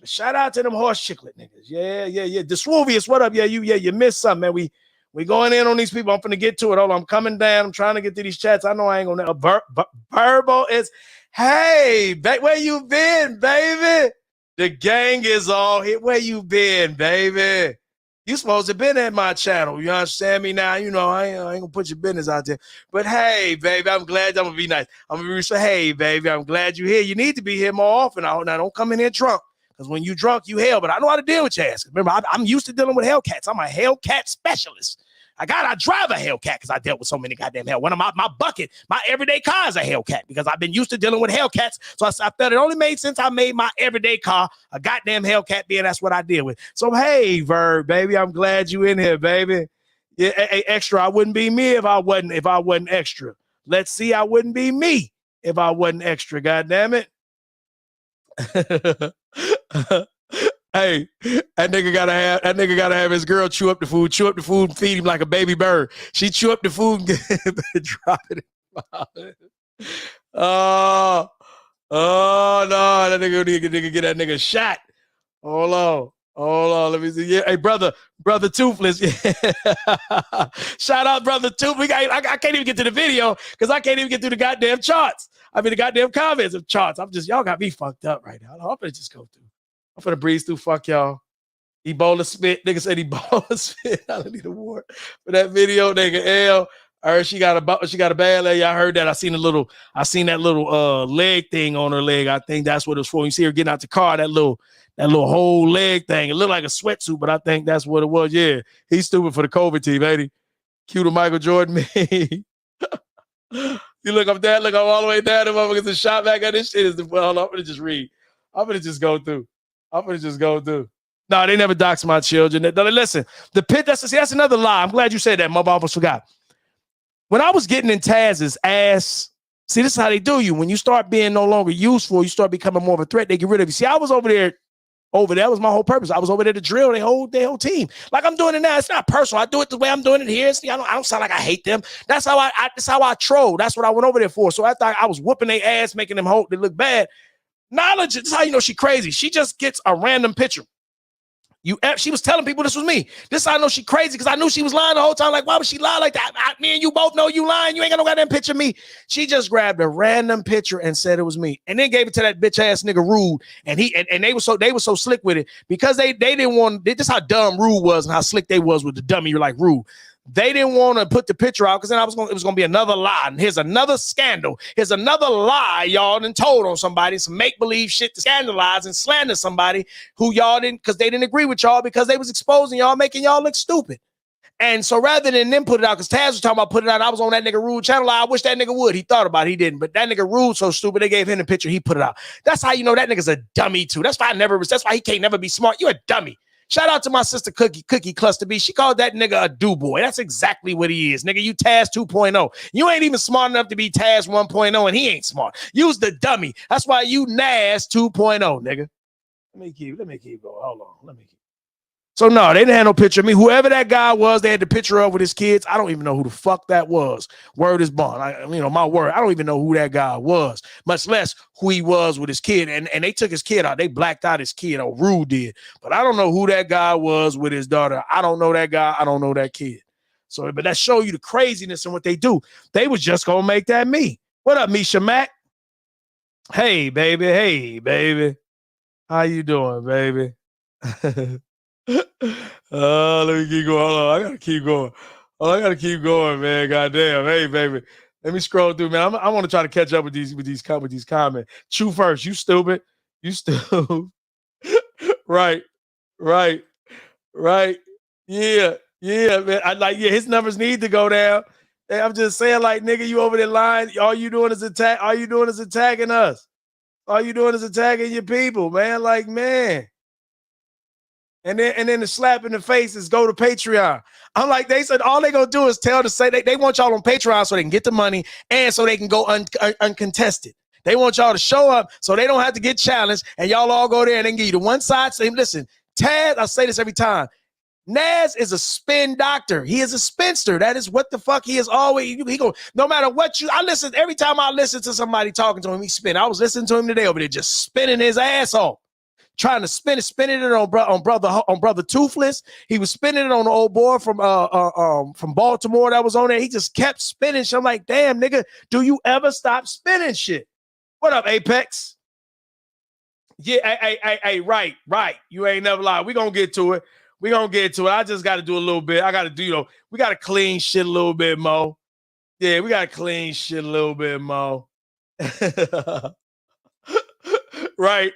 Shout out to them horse chiclet niggas. Yeah. The Swoovius, what up? You missed something, man. We going in on these people. I'm finna get to it. Hold on, I'm coming down. I'm trying to get to these chats. I know I ain't gonna. Verbal is, hey, where you been, baby? The gang is all here. Where you been, baby? You supposed to been at my channel. You understand me now? I ain't gonna put your business out there. But hey, baby, I'm glad. I'm gonna be nice. I'm gonna be say, hey, baby, I'm glad you're here. You need to be here more often. Now don't come in here drunk. Because when you drunk, you hell. But I know how to deal with your ass. Remember, I'm used to dealing with Hellcats. I'm a Hellcat specialist. I drive a Hellcat because I dealt with so many goddamn hell. One of my bucket, my everyday car is a Hellcat because I've been used to dealing with Hellcats. So I felt it only made sense I made my everyday car a goddamn Hellcat being that's what I deal with. So hey, Verb, baby, I'm glad you in here, baby. Yeah, hey, extra. I wouldn't be me if I wasn't extra. Let's see, I wouldn't be me if I wasn't extra. Goddamn it. Hey, that nigga gotta have his girl chew up the food, and feed him like a baby bird. She chew up the food and drop it. Oh no, that nigga get that nigga shot. Hold on, let me see. Yeah, hey, brother Toothless. Yeah. Shout out, brother Toothless. I can't even get to the video because I can't even get through the goddamn charts. I mean, the goddamn comments of charts. Y'all got me fucked up right now. I'm gonna just go through. I'm finna breeze through. Fuck y'all. Ebola spit. Nigga said Ebola spit. I don't need a award for that video. Nigga L. I heard she got a bad leg. I heard that. I seen that little leg thing on her leg. I think that's what it was for. You see her getting out the car, that little whole leg thing. It looked like a sweatsuit, but I think that's what it was. Yeah. He's stupid for the COVID team, ain't he? Cue to Michael Jordan, me. You look up there, look up all the way down. The motherfuckers a shot back at this shit. I'm gonna just read. I'm gonna just go through. No, they never dox my children. Listen, the pit, that's another lie. I'm glad you said that. My almost forgot. When I was getting in Taz's ass, see, this is how they do you. When you start being no longer useful, you start becoming more of a threat, they get rid of you. See, I was over there was my whole purpose. I was over there to drill their whole team. Like I'm doing it now. It's not personal. I do it the way I'm doing it here. See, I don't sound like I hate them. That's how I troll. That's what I went over there for. So after I was whooping their ass, making them hope they look bad. Knowledge, this is how you know she crazy. She just gets a random picture. She was telling people this was me. This is how I know she crazy because I knew she was lying the whole time. Like, why would she lie like that? Me and you both know you lying. You ain't got no goddamn picture of me. She just grabbed a random picture and said it was me, and then gave it to that bitch ass nigga Rude. And they were so slick with it because they didn't want. This is how dumb Rude was and how slick they was with the dummy. You're like Rude. They didn't want to put the picture out because then it was going to be another lie. And here's another scandal. Here's another lie y'all done told on somebody, some make-believe shit to scandalize and slander somebody who y'all didn't, because they didn't agree with y'all because they was exposing y'all, making y'all look stupid. And so rather than them put it out, because Taz was talking about putting it out, I was on that nigga Rude channel. I wish that nigga would. He thought about it. He didn't. But that nigga Rude so stupid, they gave him the picture. He put it out. That's how you know that nigga's a dummy too. That's why he can't never be smart. You a dummy. Shout out to my sister Cookie Cluster B. She called that nigga a do-boy. That's exactly what he is. Nigga, you Taz 2.0. You ain't even smart enough to be Taz 1.0, and he ain't smart. You's the dummy. That's why you Nas 2.0, nigga. Let me keep going. Hold on. So no, they didn't have no picture of me. Whoever that guy was, they had the picture of with his kids. I don't even know who the fuck that was. Word is bond. My word. I don't even know who that guy was, much less who he was with his kid. And they took his kid out. They blacked out his kid. Or Rude did. But I don't know who that guy was with his daughter. I don't know that guy. I don't know that kid. So, but that show you the craziness and what they do. They was just gonna make that me. What up, Misha Mac? Hey, baby. Hey, baby. How you doing, baby? Let me keep going. Hold on. I gotta keep going, man. Goddamn. Hey, baby. Let me scroll through, man. I want to try to catch up with these comments. Chew first. You stupid. Right. Yeah, man. His numbers need to go down. Hey, I'm just saying, like, nigga, you over there lying. All you doing is attacking us. All you doing is attacking your people, man. Like, man. And then the slap in the face is go to Patreon. I'm like, they said all they gonna do is they want y'all on Patreon so they can get the money and so they can go uncontested. They want y'all to show up so they don't have to get challenged and y'all all go there and then give you the one side. Say, listen, Taz, I say this every time. Naz is a spin doctor. He is a spinster. That is what the fuck he is always. He go, no matter what I listen, every time I listen to somebody talking to him, he spin. I was listening to him today over there, just spinning his ass off. Trying to spinning it on brother Toothless. He was spinning it on the old boy from Baltimore that was on there. He just kept spinning shit. I'm like, damn, nigga, do you ever stop spinning shit? What up, Apex? Yeah, hey, right. You ain't never lied. We gonna get to it. I just got to do a little bit. I got to do, we got to clean shit a little bit more. Yeah, we got to clean shit a little bit more. Right.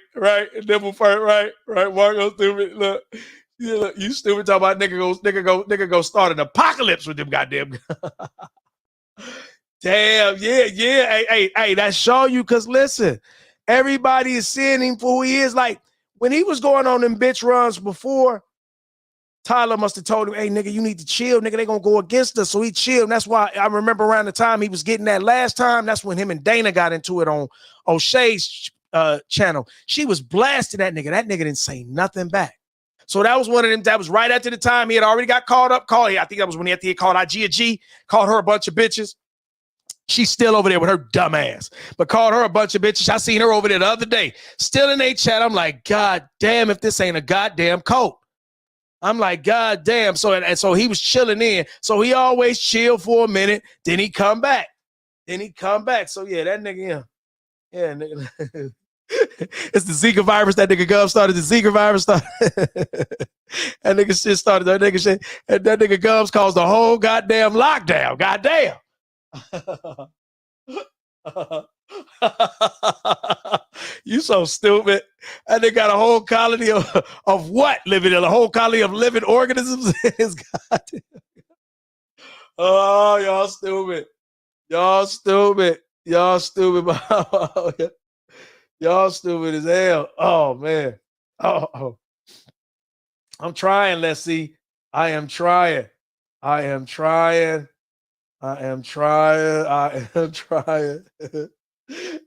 Nipple first, right. Marco stupid. Look, you stupid talking about nigga go start an apocalypse with them goddamn. Damn, yeah. Hey, that show you, cause listen, everybody is seeing him for who he is. Like when he was going on them bitch runs before, Tyler must have told him, hey, nigga, you need to chill. Nigga, they gonna go against us. So he chilled. And that's why I remember around the time he was getting that last time, that's when him and Dana got into it on O'Shea's channel. She was blasting that nigga. That nigga didn't say nothing back. So that was one of them. That was right after the time he had already got called up. I think that was when he had called IG, called her a bunch of bitches. She's still over there with her dumb ass, but called her a bunch of bitches. I seen her over there the other day, still in a chat. I'm like, God damn, if this ain't a goddamn cult. I'm like, God damn. So he was chilling in. So he always chill for a minute. Then he come back. So yeah, that nigga, yeah, nigga. It's the Zika virus. That nigga Gov started the Zika virus. That nigga shit started. That nigga shit. And that nigga Gums caused the whole goddamn lockdown. Goddamn. You so stupid. And they got a whole colony of what living in a whole colony of living organisms in his goddamn. Oh, y'all stupid. Y'all stupid as hell. Oh man. Oh. I'm trying. Let's see. I am trying.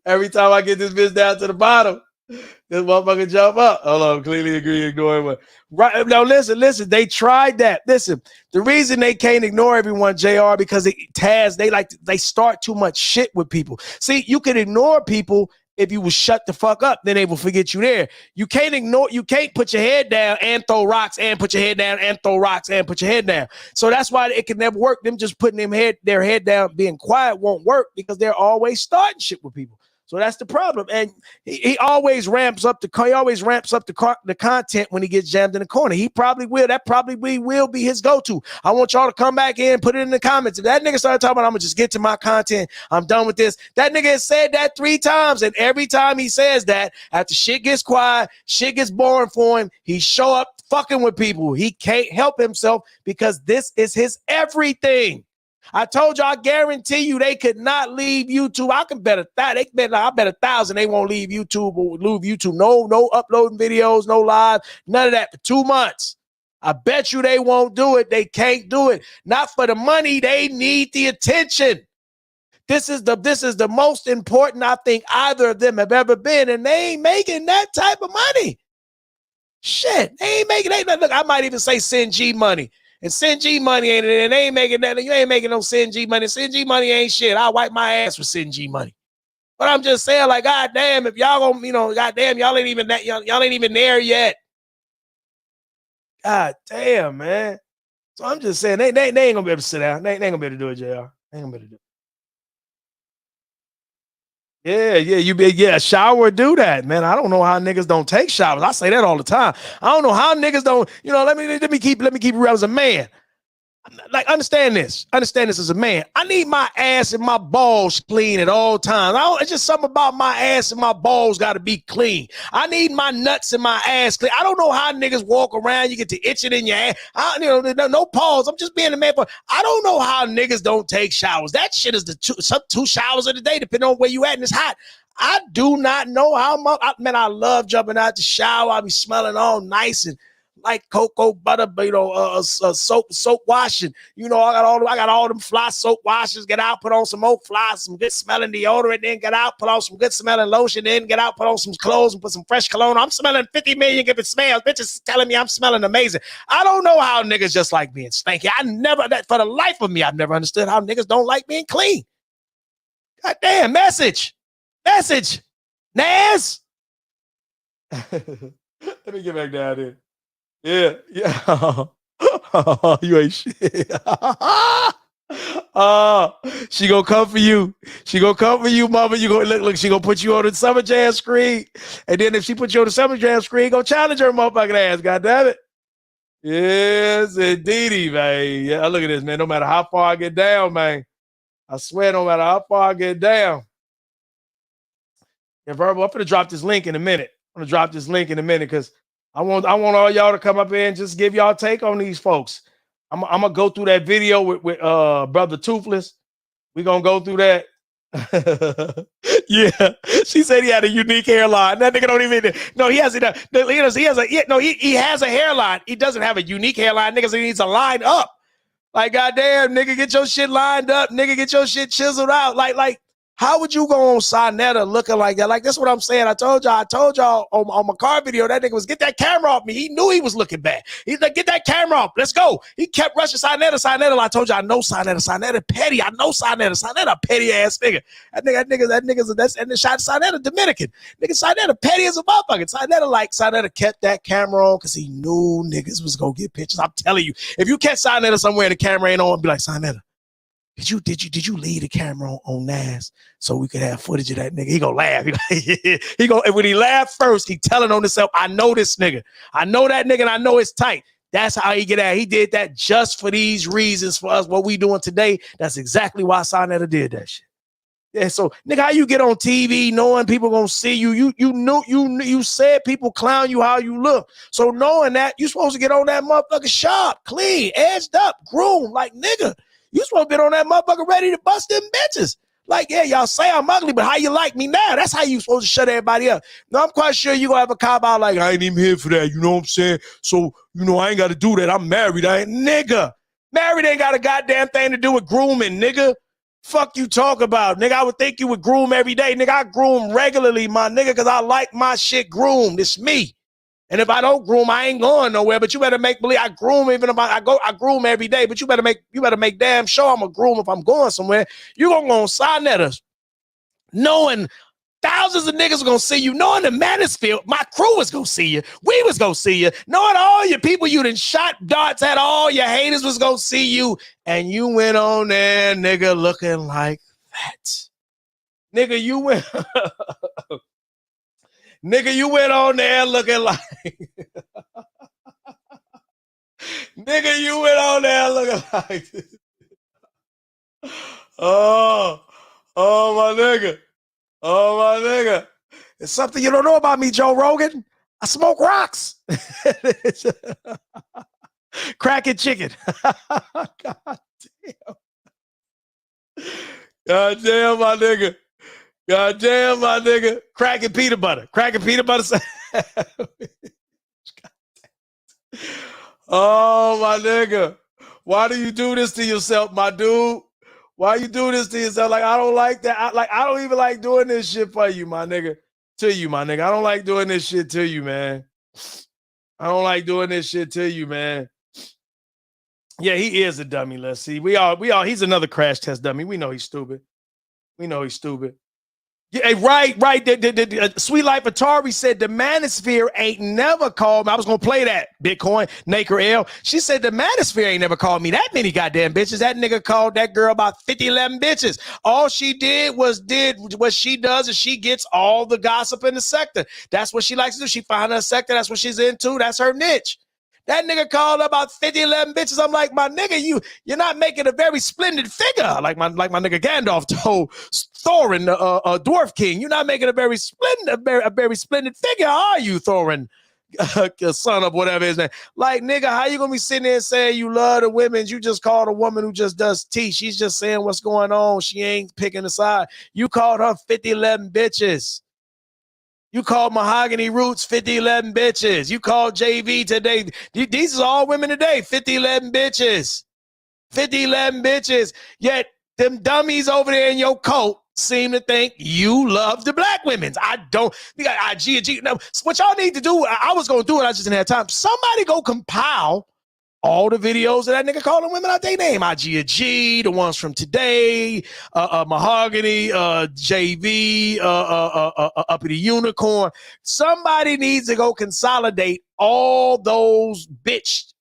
Every time I get this bitch down to the bottom, this motherfucker jump up. Hold on, clearly agree, ignoring one. Right now, listen. They tried that. Listen, the reason they can't ignore everyone, JR, because they start too much shit with people. See, you can ignore people if you will shut the fuck up, then they will forget you there. You can't put your head down and throw rocks and put your head down and throw rocks and put your head down. So that's why it can never work. Them just putting their head down, being quiet won't work because they're always starting shit with people. So that's the problem. And he always ramps up the content when he gets jammed in the corner. He probably will. That probably will be his go-to. I want y'all to come back in and put it in the comments. If that nigga started talking about, I'm going to just get to my content, I'm done with this. That nigga has said that 3 times. And every time he says that, after shit gets quiet, shit gets boring for him, he show up fucking with people. He can't help himself because this is his everything. I told you, I guarantee you they could not leave YouTube. I can bet I bet 1,000 they won't leave YouTube or leave YouTube. No uploading videos, no live, none of that for 2 months. I bet you they won't do it. They can't do it. Not for the money. They need the attention. This is the most important I think either of them have ever been, and they ain't making that type of money. Shit, they ain't making. Look, I might even say Sin-G money. And Sin-G money ain't it, and they ain't making that. You ain't making no Sin-G money. Sin-G money ain't shit. I wipe my ass for Sin-G money. But I'm just saying, like, goddamn, if y'all gonna, goddamn, y'all ain't even that, y'all ain't even there yet. God damn, man. So I'm just saying, they ain't gonna be able to sit down. They ain't gonna be able to do it, JR. They ain't gonna be able to do it. Yeah, shower do that, man. I don't know how niggas don't take showers. I say that all the time. I don't know how niggas don't, let me keep it real as a man. Like, understand this as a man. I need my ass and my balls clean at all times. It's just something about my ass and my balls got to be clean. I need my nuts and my ass clean. I don't know how niggas walk around. You get to itching in your ass. No pause. I'm just being a man. I don't know how niggas don't take showers. That shit is the 2 showers a day, depending on where you at and it's hot. I do not know how much. I love jumping out the shower. I be smelling all nice and like cocoa butter, soap washing. You know, I got all them fly soap washers. Get out, put on some more fly, some good smelling deodorant, then get out, put on some good smelling lotion, then get out, put on some clothes and put some fresh cologne. I'm smelling 50 million if it smells. Bitches telling me I'm smelling amazing. I don't know how niggas just like being stanky. For the life of me, I've never understood how niggas don't like being clean. God damn, message. Naz. Let me get back down there. Yeah. You ain't shit. She gonna come for you. Mama. You gonna look. She gonna put you on the Summer Jam screen, and then if she put you on the Summer Jam screen, go challenge her motherfucking ass. God damn it. Yes, indeedy, man. Yeah, look at this, man. No matter how far I get down, man. I swear, no matter how far I get down. Yeah, Verbal, I'm gonna drop this link in a minute. Because I want all y'all to come up here and just give y'all take on these folks. I'm gonna go through that video with Brother Toothless. We're gonna go through that. Yeah, she said he had a unique hairline. That nigga don't even. No, he has he has a hairline. He doesn't have a unique hairline. Niggas, he needs to line up. Like, goddamn, nigga, get your shit lined up. Nigga, get your shit chiseled out. Like, how would you go on Sinetta looking like that? Like, that's what I'm saying. I told y'all on my car video, that nigga was, get that camera off me. He knew he was looking bad. He's like, get that camera off. Let's go. He kept rushing Sinetta. I told you I know Sinetta. Sinetta petty. I know Sinetta. Sinetta petty ass nigga. That nigga's that's and the shot Sinetta Dominican. Nigga Sinetta petty as a motherfucker. Sinetta kept that camera on because he knew niggas was gonna get pictures. I'm telling you, if you catch Sinetta somewhere and the camera ain't on, be like, Sinetta, did you leave the camera on Nas so we could have footage of that nigga? He gonna laugh. He gonna, and when he laughed first, he telling on himself, I know this nigga. I know that nigga and I know it's tight. That's how he get at. He did that just for these reasons for us, what we doing today. That's exactly why Sinetta did that shit. Yeah, so nigga, how you get on TV knowing people gonna see you? You said people clown you how you look. So knowing that, you supposed to get on that motherfucker sharp, clean, edged up, groomed, like nigga. You supposed to be on that motherfucker ready to bust them bitches. Like, yeah, y'all say I'm ugly, but how you like me now? That's how you supposed to shut everybody up. Now, I'm quite sure you gonna have a cop out like, I ain't even here for that. You know what I'm saying? So, I ain't got to do that. I'm married. Nigga. Married ain't got a goddamn thing to do with grooming, nigga. Fuck you talk about, nigga. I would think you would groom every day. Nigga, I groom regularly, my nigga, because I like my shit groomed. It's me. And if I don't groom, I ain't going nowhere. But you better make believe I groom even if I groom every day. But you better make damn sure I'm a groom if I'm going somewhere. You gonna go on Sinetta, knowing thousands of niggas are gonna see you, knowing the manosphere, my crew was gonna see you, we was gonna see you, knowing all your people you done shot darts at, all your haters was gonna see you, and you went on there, nigga, looking like that. Nigga, you went. Nigga, you went on there looking like. Nigga, you went on there looking like. Oh, my nigga. It's something you don't know about me, Joe Rogan. I smoke rocks. Cracking chicken. God damn, my nigga. Goddamn, my nigga. Cracking peanut butter Oh, my nigga. Why do you do this to yourself, my dude? Why you do this to yourself? Like, I don't like that. I don't even like doing this shit for you, my nigga. To you, my nigga. I don't like doing this shit to you, man. Yeah, he is a dummy. Let's see. He's another crash test dummy. We know he's stupid. Yeah, right. The Sweet Life Atari said the Manosphere ain't never called me. I was gonna play that Bitcoin Naker L. She said the Manosphere ain't never called me that many goddamn bitches. That nigga called that girl about 50, 11 bitches. All she did what she does is she gets all the gossip in the sector. That's what she likes to do. She found her sector. That's what she's into. That's her niche. That nigga called about 50, 11 bitches. I'm like, my nigga, you're not making a very splendid figure. Like my nigga Gandalf told Thorin, Dwarf King. You're not making a very splendid figure, are you, Thorin? Son of whatever his name. Like, nigga, how you gonna be sitting there saying you love the women? You just called a woman who just does tea. She's just saying what's going on. She ain't picking a side. You called her 50, 11 bitches. You called Mahogany Roots 5011 bitches. You called JV today. These are all women today. 5011 bitches. 5011 bitches. Yet them dummies over there in your coat seem to think you love the black women. I don't. You got IG. No, what y'all need to do, I was going to do it. I just didn't have time. Somebody go compile all the videos of that nigga calling women out their name. IG, the ones from today, Mahogany, JV, Uppity Unicorn. Somebody needs to go consolidate all those bitch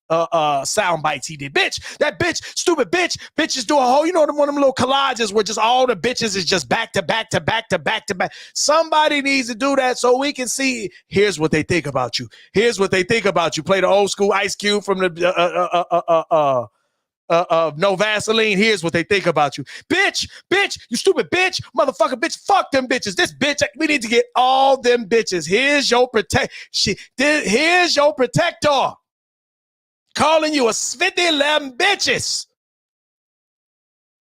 sound bites he did. Bitch, that bitch, stupid bitch, bitches do a whole, you know, one of them little collages where just all the bitches is just back to back to back to back to back. Somebody needs to do that so we can see, here's what they think about you. Here's what they think about you. Play the old school Ice Cube from the No Vaseline. Here's what they think about you. Bitch, you stupid bitch, motherfucker bitch, fuck them bitches. This bitch, we need to get all them bitches. Here's your here's your protector. Calling you a 5011 bitches.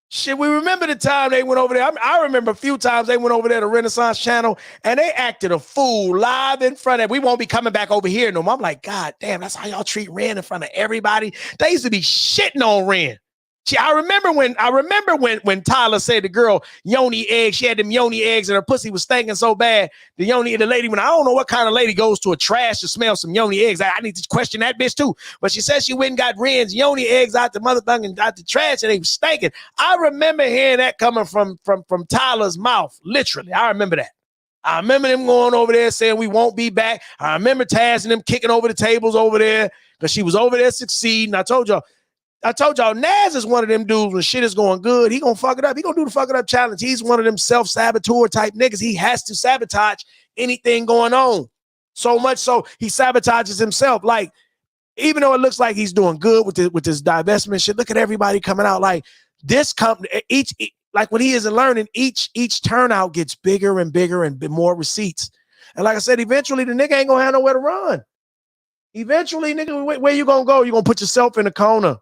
Shit, we remember the time they went over there. I remember a few times they went over there to Renaissance Channel and they acted a fool live in front of. We won't be coming back over here no more. I'm like, God damn, that's how y'all treat Ren in front of everybody. They used to be shitting on Ren. See, I remember when Tyler said the girl yoni eggs, she had them yoni eggs and her pussy was stinking so bad. The lady, when I don't know what kind of lady goes to a trash to smell some yoni eggs. I need to question that bitch too. But she said she went and got Ren's yoni eggs out the motherfucking out the trash and they was stinking. I remember hearing that coming from Tyler's mouth. Literally, I remember that. I remember them going over there saying we won't be back. I remember Taz and them kicking over the tables over there because she was over there succeeding. I told y'all, Naz is one of them dudes when shit is going good. He gonna fuck it up. He gonna do the fuck it up challenge. He's one of them self-saboteur type niggas. He has to sabotage anything going on. So much so he sabotages himself. Like, even though it looks like he's doing good with this divestment shit, look at everybody coming out. Like, this company, like when he isn't learning, each turnout gets bigger and bigger and more receipts. And like I said, eventually the nigga ain't gonna have nowhere to run. Eventually, nigga, where you gonna go? You gonna put yourself in a corner.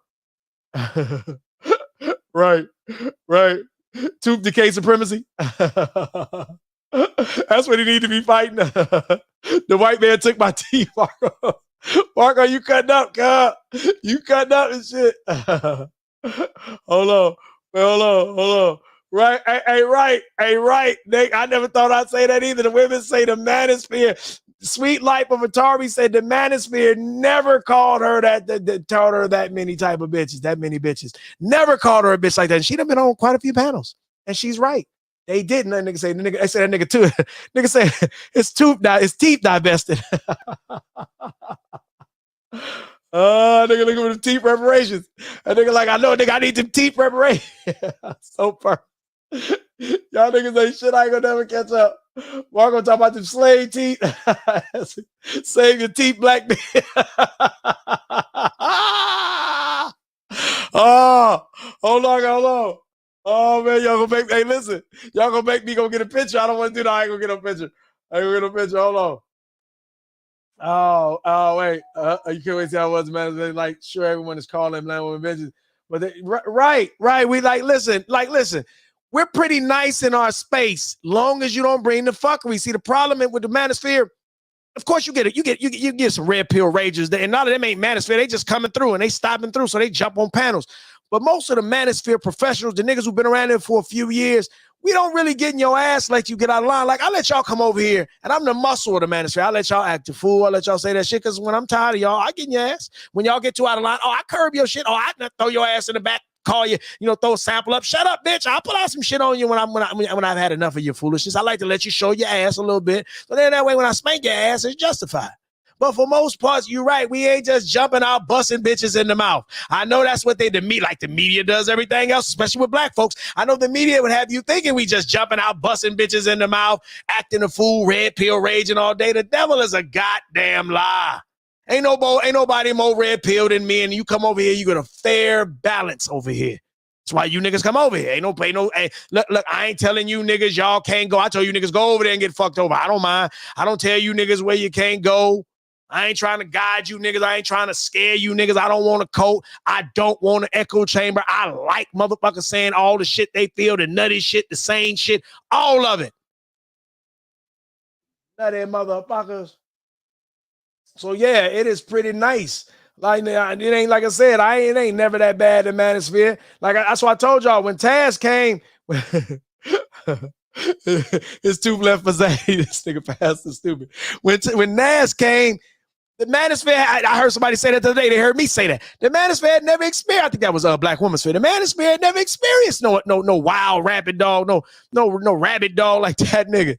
right. Tooth decay supremacy. That's what he need to be fighting. The white man took my teeth, Marco. Marco, you cutting up, God. You cutting up and shit. Hold on. Right. Hey, right. Nick, I never thought I'd say that either. The women say the manosphere. Sweet Life of Atari said the manosphere never called her told her that many type of bitches, that many bitches. Never called her a bitch like that. And she'd have been on quite a few panels. And she's right. They didn't. That nigga say, I said that nigga too. Nigga say his teeth divested. Nigga looking for the teeth reparations. That nigga like, I know, nigga, I need them teeth reparations. So perfect. Y'all niggas ain't shit. I ain't gonna never catch up. Marco talk about them slave teeth. Save your teeth, black man. Oh, hold on. Oh man, y'all gonna make. Hey, listen, y'all gonna make me go get a picture. I don't want to do that. I ain't gonna get no picture. Hold on. Oh, wait. You can't wait to see how it was, man. Like, sure, everyone is calling them land women bitches, but right. We listen. We're pretty nice in our space, long as you don't bring the fuckery. See, the problem with the manosphere, of course, you get some red pill ragers, and none of them ain't manosphere. They just coming through and they stopping through, so they jump on panels. But most of the manosphere professionals, the niggas who've been around there for a few years, we don't really get in your ass, let you get out of line. Like, I let y'all come over here, and I'm the muscle of the manosphere. I let y'all act a fool. I let y'all say that shit, because when I'm tired of y'all, I get in your ass. When y'all get too out of line, I curb your shit. I throw your ass in the back, call you, throw a sample up. Shut up, bitch. I'll put out some shit on you when I've had enough of your foolishness. I like to let you show your ass a little bit. So then that way, when I spank your ass, it's justified. But for most parts, you're right. We ain't just jumping out, busting bitches in the mouth. I know that's what the media does everything else, especially with black folks. I know the media would have you thinking we just jumping out, busting bitches in the mouth, acting a fool, red pill raging all day. The devil is a goddamn lie. Ain't nobody more red pill than me. And you come over here, you get a fair balance over here. That's why you niggas come over here. Ain't no play no. Hey, look, I ain't telling you niggas y'all can't go. I tell you niggas go over there and get fucked over. I don't mind. I don't tell you niggas where you can't go. I ain't trying to guide you niggas. I ain't trying to scare you niggas. I don't want a coat. I don't want an echo chamber. I like motherfuckers saying all the shit they feel, the nutty shit, the sane shit, all of it. That ain't motherfuckers. So yeah, it is pretty nice. Like it ain't like I said, it ain't never that bad in Manosphere. Like that's why I told y'all when Taz came, his tooth left for Zay. This nigga Pastor stupid. When Nas came, the Manosphere, I heard somebody say that the other day. They heard me say that. The Manosphere had never experienced, I think that was a Black Woman's Fair. The Manosphere had never experienced no wild rabbit dog, no rabbit dog like that nigga.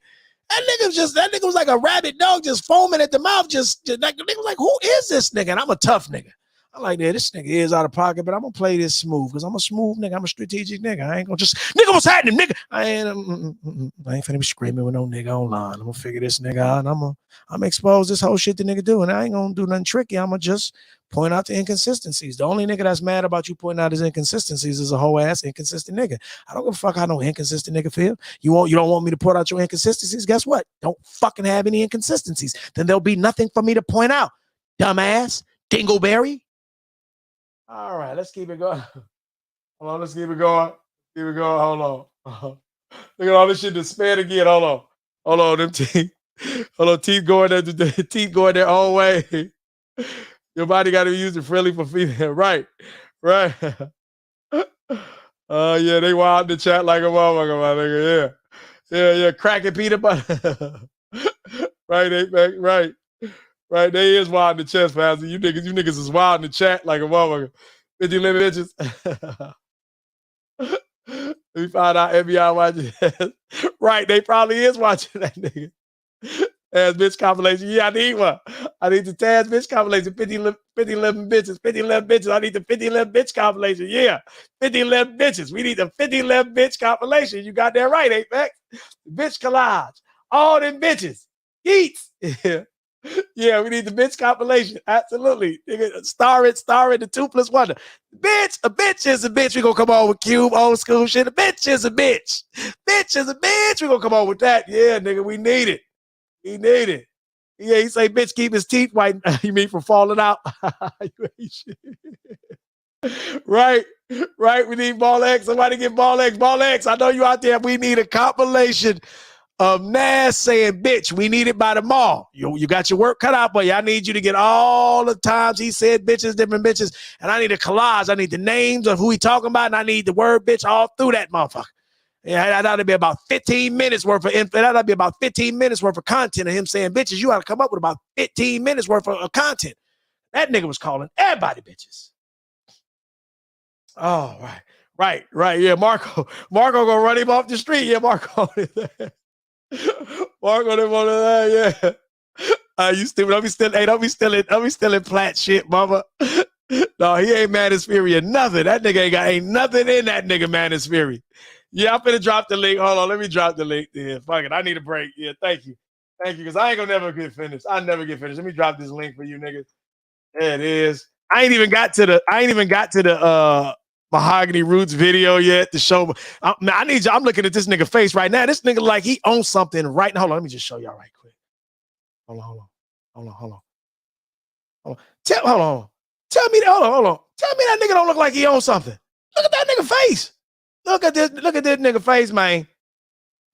That nigga was like a rabid dog just foaming at the mouth. Just that nigga was like, who is this nigga? And I'm a tough nigga. I'm like, yeah, this nigga is out of pocket, but I'm gonna play this smooth because I'm a smooth nigga. I'm a strategic nigga. I ain't gonna just nigga, what's happening, nigga? I ain't finna be screaming with no nigga online. I'm gonna figure this nigga out. And I'm gonna expose this whole shit the nigga do, and I ain't gonna do nothing tricky. I'm gonna just point out the inconsistencies. The only nigga that's mad about you pointing out his inconsistencies is a whole ass inconsistent nigga. I don't give a fuck how no inconsistent nigga feel. You don't want me to point out your inconsistencies? Guess what? Don't fucking have any inconsistencies. Then there'll be nothing for me to point out. Dumbass, dingleberry. All right, let's keep it going. Hold on, let's keep it going. Keep it going. Hold on. Look at all this shit to sped again. Hold on, them teeth. Hold on, teeth going their own way. Your body got to be used freely for female. Right. Yeah, they wild in the chat like a motherfucker, my nigga. Yeah. Cracking peanut butter. Right. Right, they is wild in the chest, Pastor. You niggas is wild in the chat like a motherfucker. 50 limit bitches. We found out FBI watching. Right, they probably is watching that nigga. Taz bitch compilation. Yeah, I need one. I need the Taz bitch compilation. 50 11 bitches. 50 11 bitches. I need the 50 11 bitch compilation. Yeah, 50 11 bitches. We need the 50 11 bitch compilation. You got that right, Apex. Bitch collage. All them bitches. Eats. Yeah. Yeah, we need the bitch compilation. Absolutely. Star it, the 2 plus 1. Bitch, a bitch is a bitch. We gonna come on with Cube, old school shit. A bitch is a bitch. Bitch is a bitch. We gonna come on with that. Yeah, nigga, we need it. He need it. Yeah, he say bitch keep his teeth white. You mean from falling out? Right. We need Ball X. Somebody get Ball X. Ball X. I know you out there. We need a compilation of Nas saying bitch. We need it by tomorrow. You got your work cut out, but I need you to get all the times he said bitches, different bitches, and I need a collage. I need the names of who he talking about, and I need the word bitch all through that motherfucker. Yeah, that'd be about 15 minutes worth of that'd be about 15 minutes worth of content of him saying bitches. You ought to come up with about 15 minutes worth of content. That nigga was calling everybody bitches. Oh, right. Yeah, Marco gonna run him off the street. Yeah, Marco. Marco them on that, yeah. You stupid. Don't be stealing Platt shit, mama. No, he ain't Manosphere nothing. That nigga ain't nothing in that nigga Manosphere. Yeah, I'm finna drop the link. Hold on, let me drop the link. Yeah, fuck it. I need a break. Yeah, thank you, because I ain't gonna never get finished. I never get finished. Let me drop this link for you niggas. There it is. I ain't even got to the Mahogany Roots video yet to show. I need you. I'm looking at this nigga face right now. This nigga like he owns something right now. Hold on, let me just show y'all right quick. Hold on. Tell me that nigga don't look like he owns something. Look at that nigga face. Look at this nigga face, man.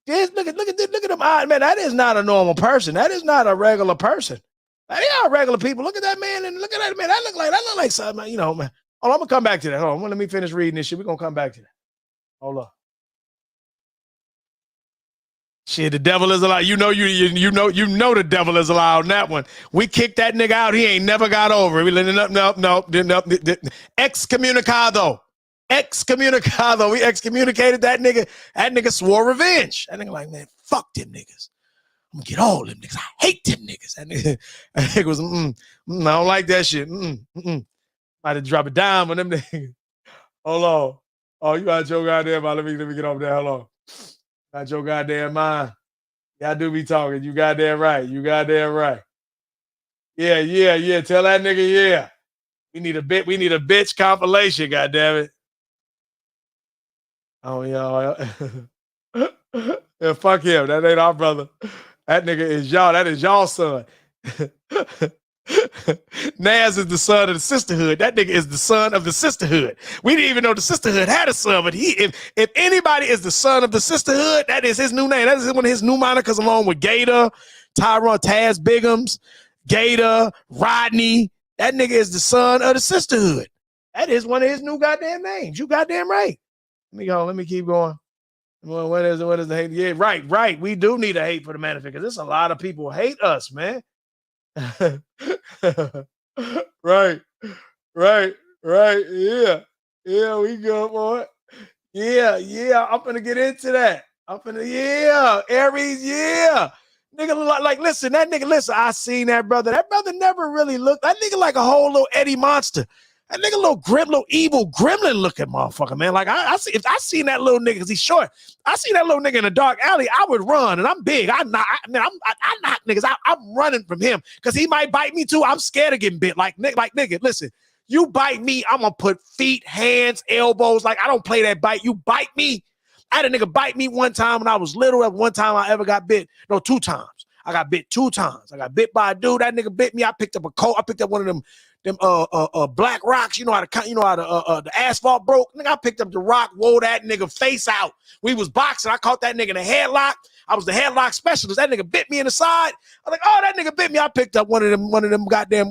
Look at him eyes, man. That is not a normal person. That is not a regular person. They are regular people. Look at that man, and look at that man. That look like something, man. Man. Hold on, I'm gonna come back to that. Hold on, let me finish reading this shit. We're gonna come back to that. Hold on. Shit, the devil is alive. You know the devil is alive on that one. We kicked that nigga out. He ain't never got over it. No. Excommunicado. We excommunicated that nigga. That nigga swore revenge. That nigga like, man, fuck them niggas. I'm gonna get all them niggas. I hate them niggas. That nigga was, I don't like that shit. I had to drop it down on them niggas. Hold on. Oh, you got your goddamn mind. Let me get over there. Hold on. Got your goddamn mind. Y'all do be talking. You goddamn right. Yeah. Tell that nigga, yeah. We need a bitch compilation, goddamn it. Oh, yeah. Yeah, fuck him. That ain't our brother. That nigga is y'all. That is y'all son. Nas is the son of the sisterhood. That nigga is the son of the sisterhood. We didn't even know the sisterhood had a son, but if anybody is the son of the sisterhood, that is his new name. That is one of his new monikers along with Gator, Tyrone, Taz Biggums, Gator, Rodney. That nigga is the son of the sisterhood. That is one of his new goddamn names. You goddamn right. Let me go. Let me keep going. Well, what is the hate? Yeah, right. We do need a hate for the manifest because there's a lot of people hate us, man. right. Yeah, we go, boy. Yeah. I'm gonna get into that. Aries, yeah. Nigga, like, listen, I seen that brother. That brother never really looked. That nigga like a whole little Eddie Monster. That nigga little evil gremlin looking motherfucker, man. Like, I see, if I seen that little nigga, because he's short, I seen that little nigga in a dark alley, I would run, and I'm big. I knock niggas. I'm running from him, because he might bite me too. I'm scared of getting bit. Like, nigga, listen, you bite me, I'm gonna put feet, hands, elbows. Like, I don't play that bite. You bite me. I had a nigga bite me one time when I was little. That one time I ever got bit. No, 2 times. I got bit 2 times. I got bit by a dude. That nigga bit me. I picked up a coat. I picked up one of them black rocks. You know how the asphalt broke. Nigga, I picked up the rock, wore that nigga face out. We was boxing. I caught that nigga in a headlock. I was the headlock specialist. That nigga bit me in the side. I was like, oh, that nigga bit me. I picked up one of them goddamn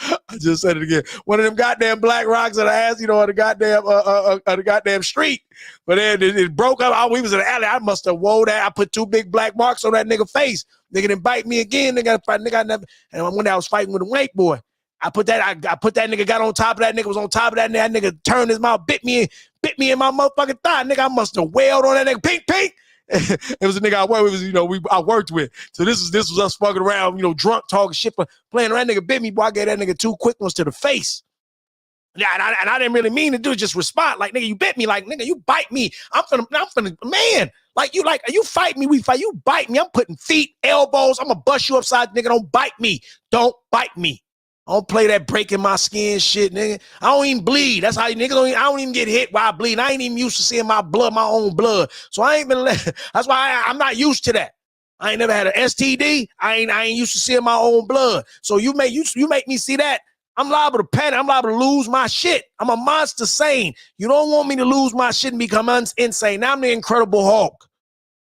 I just said it again. One of them goddamn black rocks that I asked, on the goddamn street. But then it broke up. We was in the alley. I must have wore that. I put 2 big black marks on that nigga face. Nigga didn't bite me again. And when I was fighting with a white boy, I put that nigga, got on top of that nigga, was on top of that nigga. That nigga turned his mouth, bit me in my motherfucking thigh. Nigga, I must have wailed on that nigga. Pink. It was a nigga I worked with. So this was us fucking around, drunk, talking shit, playing around. That nigga bit me, boy. I gave that nigga 2 quick ones to the face. Yeah, and I didn't really mean to do it, just respond. Like, nigga, you bit me. Like, nigga, you bite me. I'm finna, man. Like, you fight me, we fight. You bite me. I'm putting feet, elbows. I'm gonna bust you upside, nigga. Don't bite me. Don't bite me. I don't play that breaking my skin shit, nigga. I don't even bleed. That's how you niggas I don't even get hit while I bleed. I ain't even used to seeing my own blood. So I ain't been that's why I'm not used to that. I ain't never had an STD. I ain't used to seeing my own blood. So you make me see that. I'm liable to panic. I'm liable to lose my shit. I'm a monster sane. You don't want me to lose my shit and become insane. Now I'm the Incredible Hulk.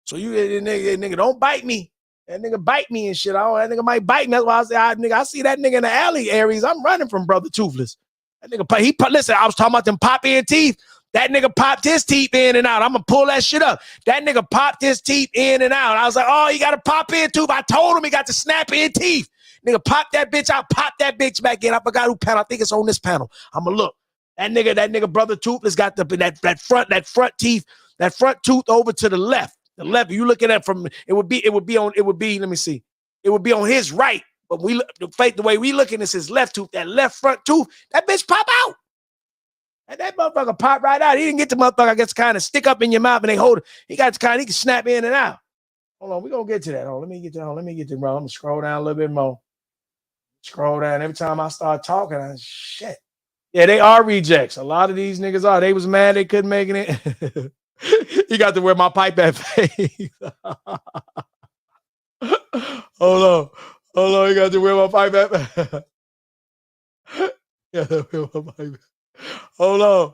So you nigga, don't bite me. That nigga bite me and shit. That nigga might bite me. That's why I say, I see that nigga in the alley areas. I'm running from Brother Toothless. That nigga, listen, I was talking about them pop-in teeth. That nigga popped his teeth in and out. I'm going to pull that shit up. That nigga popped his teeth in and out. I was like, oh, he got a pop-in tooth. I told him he got the snap-in teeth. Nigga, pop that bitch out. Pop that bitch back in. I forgot who panel. I think it's on this panel. I'm going to look. That nigga, Brother Toothless got that front teeth, that front tooth over to the left. The left, you looking at from it would be, let me see. It would be on his right. But the way we looking is his left tooth, that left front tooth, that bitch pop out. And that motherfucker pop right out. He didn't get the motherfucker, I guess, kind of stick up in your mouth and they hold it. He got he can snap in and out. Hold on, we're gonna get to that. Let me get to bro. I'm gonna scroll down a little bit more. Scroll down. Every time I start talking, shit. Yeah, they are rejects. A lot of these niggas are. They was mad they couldn't make it. He got to wear my pipe at face. Hold on. He got to wear my pipe at Hold on,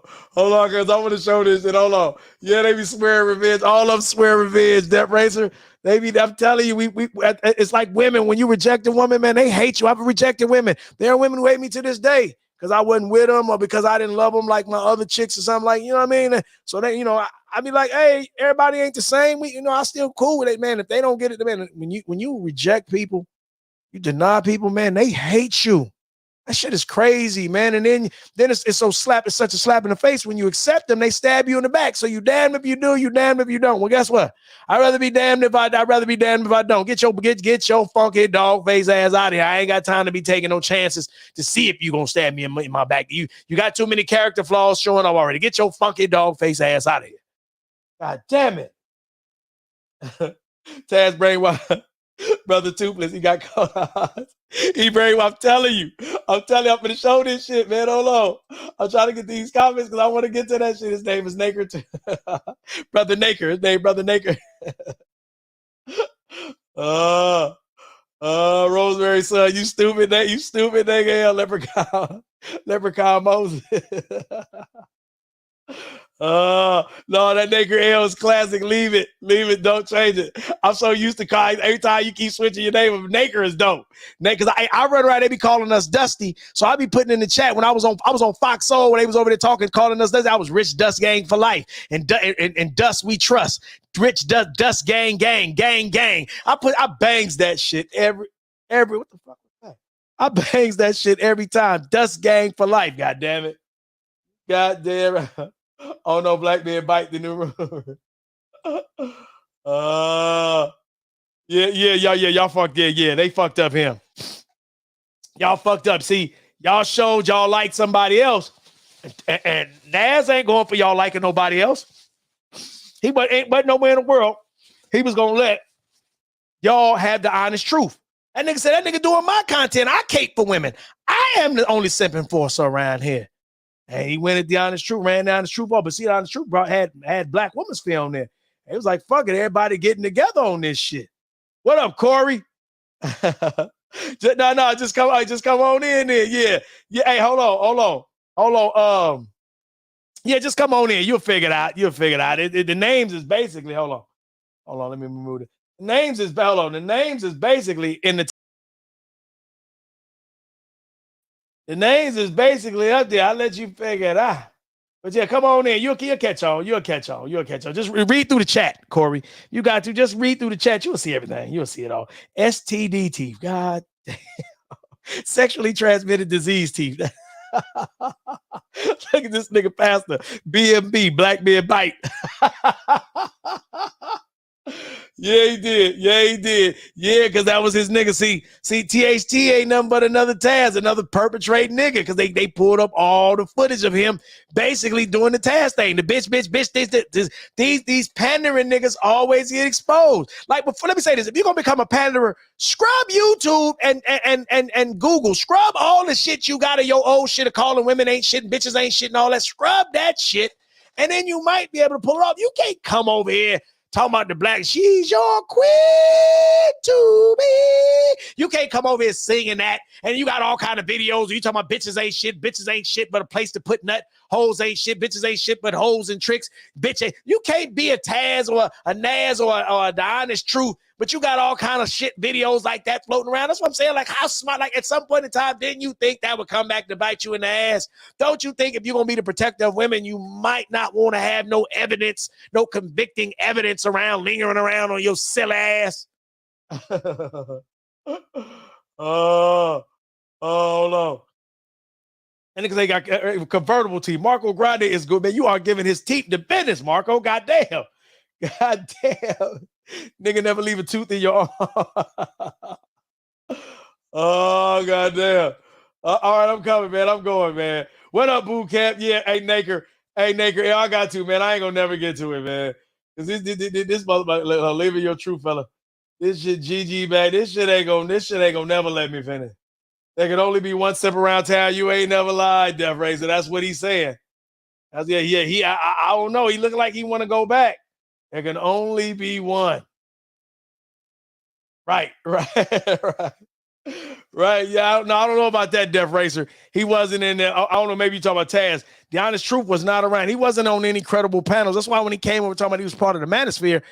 because I want to show this. And hold on. Yeah, they be swearing revenge. All of them swear revenge. Death Racer, I'm telling you, it's like women. When you reject a woman, man, they hate you. I've rejected women. There are women who hate me to this day because I wasn't with them or because I didn't love them like my other chicks or something, like, you know what I mean? So they, I be like, hey, everybody ain't the same. I still cool with it, man. If they don't get it, man, when you reject people, you deny people, man, they hate you. That shit is crazy, man. And then it's such a slap in the face. When you accept them, they stab you in the back. So you damned if you do, you damned if you don't. Well, guess what? I'd rather be damned if I don't. Get your funky dog face ass out of here. I ain't got time to be taking no chances to see if you gonna stab me in my back. You got too many character flaws showing up already. Get your funky dog face ass out of here. God damn it. Taz brainwash. Brother Toothless, he got caught. He brainwashed. I'm telling you, I'm going to show this shit, man. Hold on. I'm trying to get these comments because I want to get to that shit. His name is Naker. Brother Naker. His name, Brother Naker. Rosemary son, you stupid nigga. Leprechaun Moses. No, that nigga L is classic. Leave it, don't change it. I'm so used to calling every time you keep switching your name of Naker is dope. Because I run around, they be calling us Dusty. So I be putting in the chat when I was on Fox Soul when they was over there talking, calling us Dusty. I was Rich Dust Gang for life. And Dust we trust. Rich Dust Gang. I bangs that shit every what the fuck was that? I bangs that shit every time. Dust Gang for life, god damn it. God damn it. Oh no, black man bite the new room. Y'all fucked they fucked up him. Y'all fucked up. See, y'all showed y'all like somebody else, and Nas ain't going for y'all liking nobody else. He ain't but nowhere in the world. He was gonna let y'all have the honest truth. That nigga said that nigga doing my content. I cape for women. I am the only simping force around here. And he went at the honest truth, ran down the truth ball. But see, the honest truth had Black Woman's Fear on there. It was like, fuck it, everybody getting together on this shit. What up, Corey? Just come on in there. Yeah. Hey, hold on. Yeah, just come on in. You'll figure it out. The names is basically, hold on. Let me remove it. The names is basically in the. The names is basically up there. I'll let you figure it out. But yeah, come on in. You'll catch on. Just read through the chat, Corey. You got to just read through the chat. You'll see everything. You'll see it all. STD teeth. God damn. Sexually transmitted disease teeth. Look at this nigga pastor. BMB, black man bite. Yeah, he did. Yeah, because that was his nigga. See, THT ain't nothing but another Taz, another perpetrating nigga, because they pulled up all the footage of him basically doing the Taz thing. The bitch, these pandering niggas always get exposed. Like, before, let me say this. If you're going to become a panderer, scrub YouTube and Google. Scrub all the shit you got of your old shit of calling women ain't shit and bitches ain't shit and all that. Scrub that shit, and then you might be able to pull it off. You can't come over here talking about the black, she's your queen to me. You can't come over here singing that, and you got all kind of videos. You talking about bitches ain't shit but a place to put nut. Hoes ain't shit, bitches ain't shit but hoes and tricks. Bitch, you can't be a Taz or a Nas or the honest truth, but you got all kind of shit videos like that floating around. That's what I'm saying. Like, how smart, like, at some point in time, didn't you think that would come back to bite you in the ass? Don't you think if you're going to be the protector of women, you might not want to have no evidence, no convicting evidence around, lingering around on your silly ass? Oh, no. And because they got convertible teeth. Marco Grande is good, man. You are giving his teeth the business, Marco. Goddamn. Nigga never leave a tooth in your arm. Oh, goddamn. All right, I'm coming, man. I'm going, man. What up, boot camp? Yeah, hey, Naker. Yeah, I got to, man. I ain't gonna never get to it, man. Cause this motherfucker, leave it your truth, fella. This shit, GG, man. This shit ain't gonna never let me finish. There can only be one step around town. You ain't never lied, Death Razor. That's what he's saying. I don't know. He looking like he want to go back. There can only be one. Right. Yeah, I don't know about that, Death Racer. He wasn't in there. I don't know. Maybe you talking about Taz. The Honest Truth was not around. He wasn't on any credible panels. That's why when he came over talking about he was part of the Manosphere,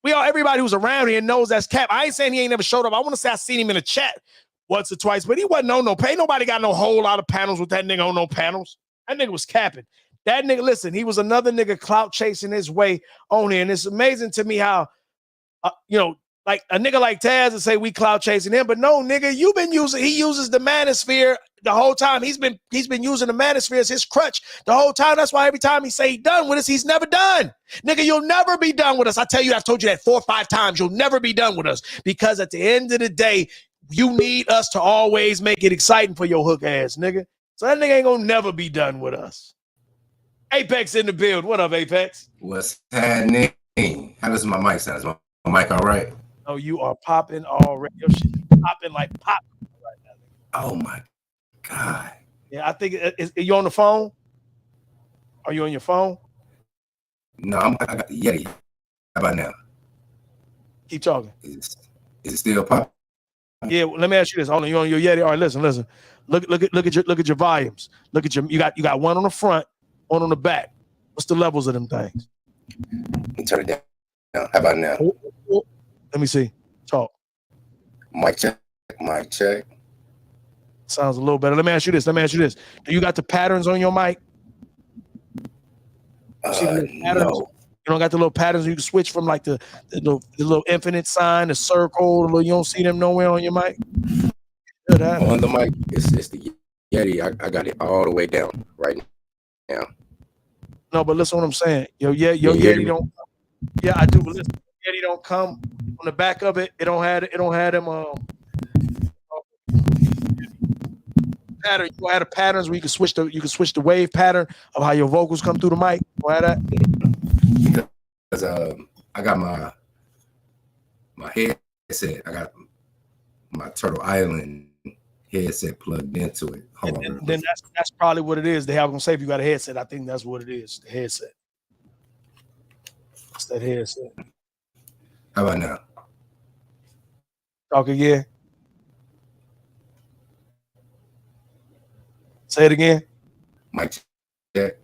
everybody who's around here knows that's cap. I ain't saying he ain't never showed up. I want to say I seen him in a chat once or twice, but he wasn't on no pay. Nobody got no whole lot of panels with that nigga on no panels. That nigga was capping. That nigga, listen, he was another nigga clout chasing his way on here. And it's amazing to me how, like a nigga like Taz and say we clout chasing him, but no, nigga, he uses the Manosphere the whole time. He's been using the Manosphere as his crutch the whole time. That's why every time he say he done with us, he's never done. Nigga, you'll never be done with us. I tell you, I've told you that 4 or 5 times. You'll never be done with us, because at the end of the day, you need us to always make it exciting for your hook ass, nigga. So that nigga ain't gonna never be done with us. Apex in the build. What up, Apex? What's happening? How does my mic sound? Is my mic all right? Oh, you are popping already. Your shit popping like pop right now. Oh my God. Yeah, I think are you on the phone? Are you on your phone? No, I got the Yeti. How about now? Keep talking. Is it still popping? Yeah, well, let me ask you this. Hold on, you on your Yeti? All right, listen. Look at your volumes. You got one on the front, one on the back. What's the levels of them things? Turn it down. How about now? Let me see. Talk. Mic check. Mic check. Sounds a little better. Let me ask you this. Do you got the patterns on your mic? No. You don't got the little patterns you can switch from, like the little infinite sign, the circle. You don't see them nowhere on your mic? On the mic, it's the Yeti. I got it all the way down right now. No, but listen what I'm saying. Your Yeti don't. Yeah, I do. But listen, Yeti don't come on the back of it. It don't have them pattern. You have the patterns where you can switch the wave pattern of how your vocals come through the mic. You have that? Because I got my headset. I got my Turtle Island headset plugged into it. Hold on. Then that's probably what it is. They have gonna say if you got a headset. I think that's what it is. The headset. It's that headset. How about now? Talk again. Say it again. Mic check.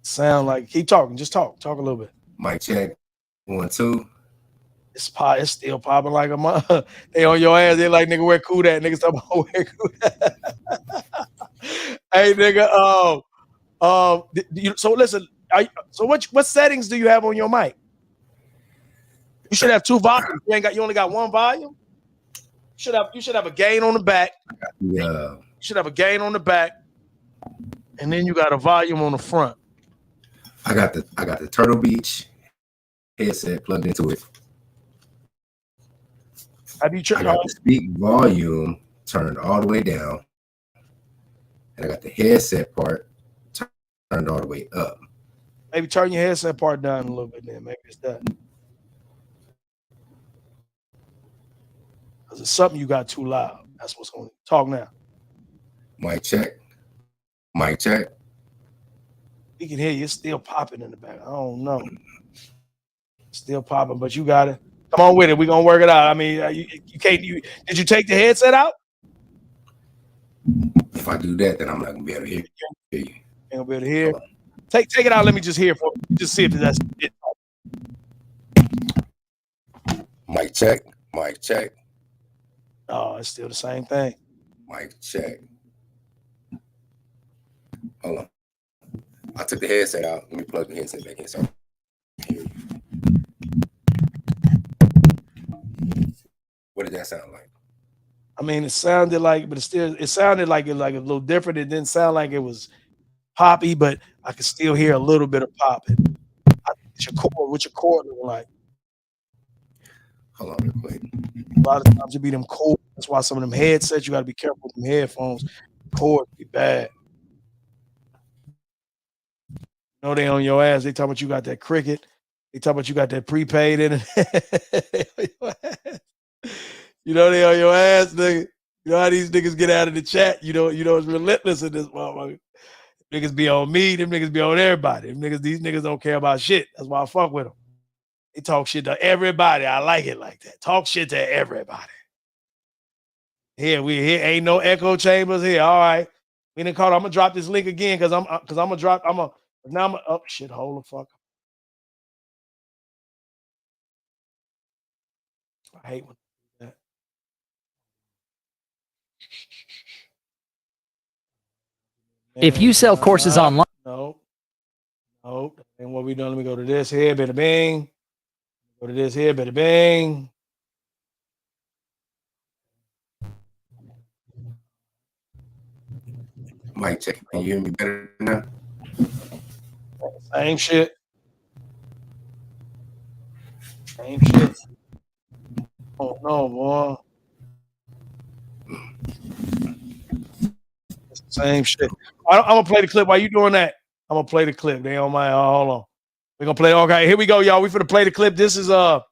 Sound like keep talking. Just talk. Talk a little bit. Mic check. 1, 2. It's still popping like a mother. They on your ass. They like, nigga, where cool that? Niggas talking about where cool that. Hey, nigga. So listen. So what settings do you have on your mic? You should have 2 volumes. You only got 1 volume. You should have a gain on the back. Yeah. You should have a gain on the back, and then you got a volume on the front. I got the Turtle Beach headset plugged into it. Have you I got the speak volume turned all the way down, and I got the headset part turned all the way up. Maybe turn your headset part down a little bit. Then maybe it's that. Because it's something you got too loud. That's what's going to talk now. Mic check. Mic check. We can hear you. It's still popping in the back. I don't know. It's still popping, but you got it. Come on with it. We're going to work it out. I mean, you can't. Did you take the headset out? If I do that, then I'm not going to be able to hear you. Ain't going to be able to hear. Take it out. Let me just hear for you. Just see if that's it. Mic check. Mic check. Oh, it's still the same thing. Mic check. Hold on. I took the headset out. Let me plug the headset back in. So what did that sound like? I mean, it sounded like, but it sounded like a little different. It didn't sound like it was poppy, but I could still hear a little bit of popping. What's your chord looking like? Hold on real quick. A lot of times it be them chords. That's why some of them headsets, you got to be careful with them headphones. Chords be bad. You know they on your ass. They talk about you got that cricket. They talk about you got that prepaid in it. You know they on your ass, nigga. You know how these niggas get out of the chat. You know it's relentless in this motherfucker. Niggas be on me. Them niggas be on everybody. These niggas don't care about shit. That's why I fuck with them. They talk shit to everybody. I like it like that. Talk shit to everybody. Here ain't no echo chambers here. All right. We didn't call it. I'm gonna drop this link again because I'm gonna drop. Oh shit, hold the fuck. I hate when that. If you sell courses online. No. And what we doing? Let me go to this here, bada bing. Go to this here, bada bing. Mic check. Can you hear me better now? Same shit. Oh no, boy. Same shit. I'm gonna play the clip while you doing that. I'm gonna play the clip. They on my hold on. We're gonna play. Okay, here we go, y'all. We finna play the clip. This is now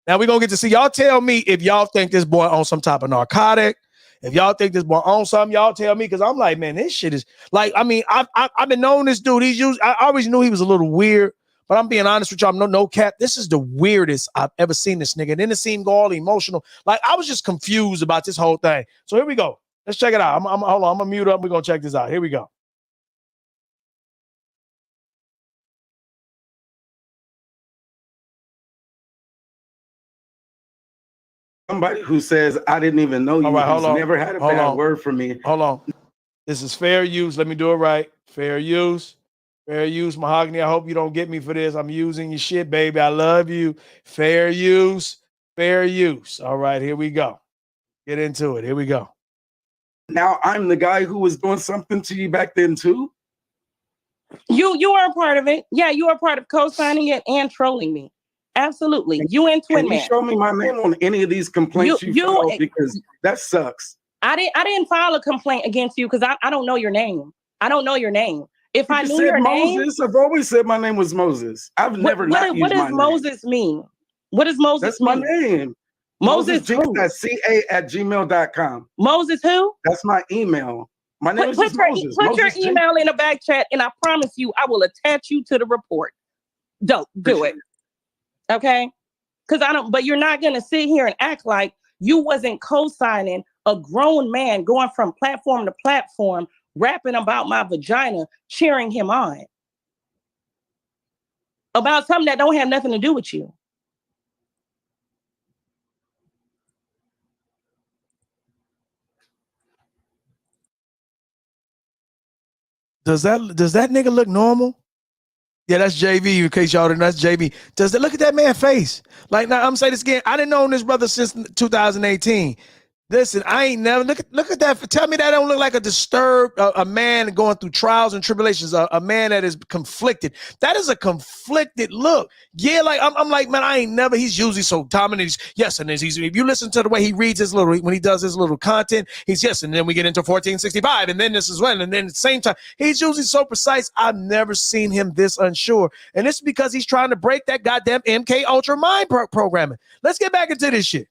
we're gonna get to see. Y'all tell me if y'all think this boy on some type of narcotic. If y'all think this boy on something, y'all tell me, because I'm like, man, this shit is like, I mean, I've been knowing this dude. I always knew he was a little weird, but I'm being honest with y'all. No cap. This is the weirdest I've ever seen this nigga. And then it seemed all emotional. Like I was just confused about this whole thing. So here we go. Let's check it out. Hold on. I'm gonna mute up. We're gonna check this out. Here we go. somebody who says I didn't even know you. All right, hold on. Never had a bad word for me. Hold on. This is fair use. Let me do it right. Fair use. Fair use, Mahogany. I hope you don't get me for this. I'm using your shit, baby. I love you. Fair use. Fair use. All right, here we go. Get into it. Here we go. Now I'm the guy who was doing something to you back then too. You are a part of it. Yeah, you are a part of co-signing it and trolling me. Absolutely. You and Twin Man. Can you show me my name on any of these complaints you filed? Because that sucks. I didn't file a complaint against you because I don't know your name. I don't know your name. If I knew your name, I've always said my name was Moses. I've never not used my name. What does Moses mean? What does Moses mean? That's my name. Moses That's ca@gmail.com. Moses who? That's my email. My name is Moses. Put your email in a back chat, and I promise you, I will attach you to the report. Don't do it, okay? Because I don't. But you're not gonna sit here and act like you wasn't co-signing a grown man going from platform to platform, rapping about my vagina, cheering him on about something that don't have nothing to do with you. Does that nigga look normal? Yeah, that's JV. In case y'all didn't know, that's JV. Does it look at that man's face? Like, now I'm saying this again. I didn't know this brother since 2018. Listen, I ain't never look at that. Tell me that don't look like a disturbed a man going through trials and tribulations, a man that is conflicted. That is a conflicted look. Yeah, like I'm like, man, I ain't never. He's usually so dominant. Yes, and he's if you listen to the way he reads his little when he does his little content, he's yes, and then we get into 1465, and then this is when, and then at the same time, he's usually so precise. I've never seen him this unsure, and it's because he's trying to break that goddamn MK Ultra mind programming. Let's get back into this shit.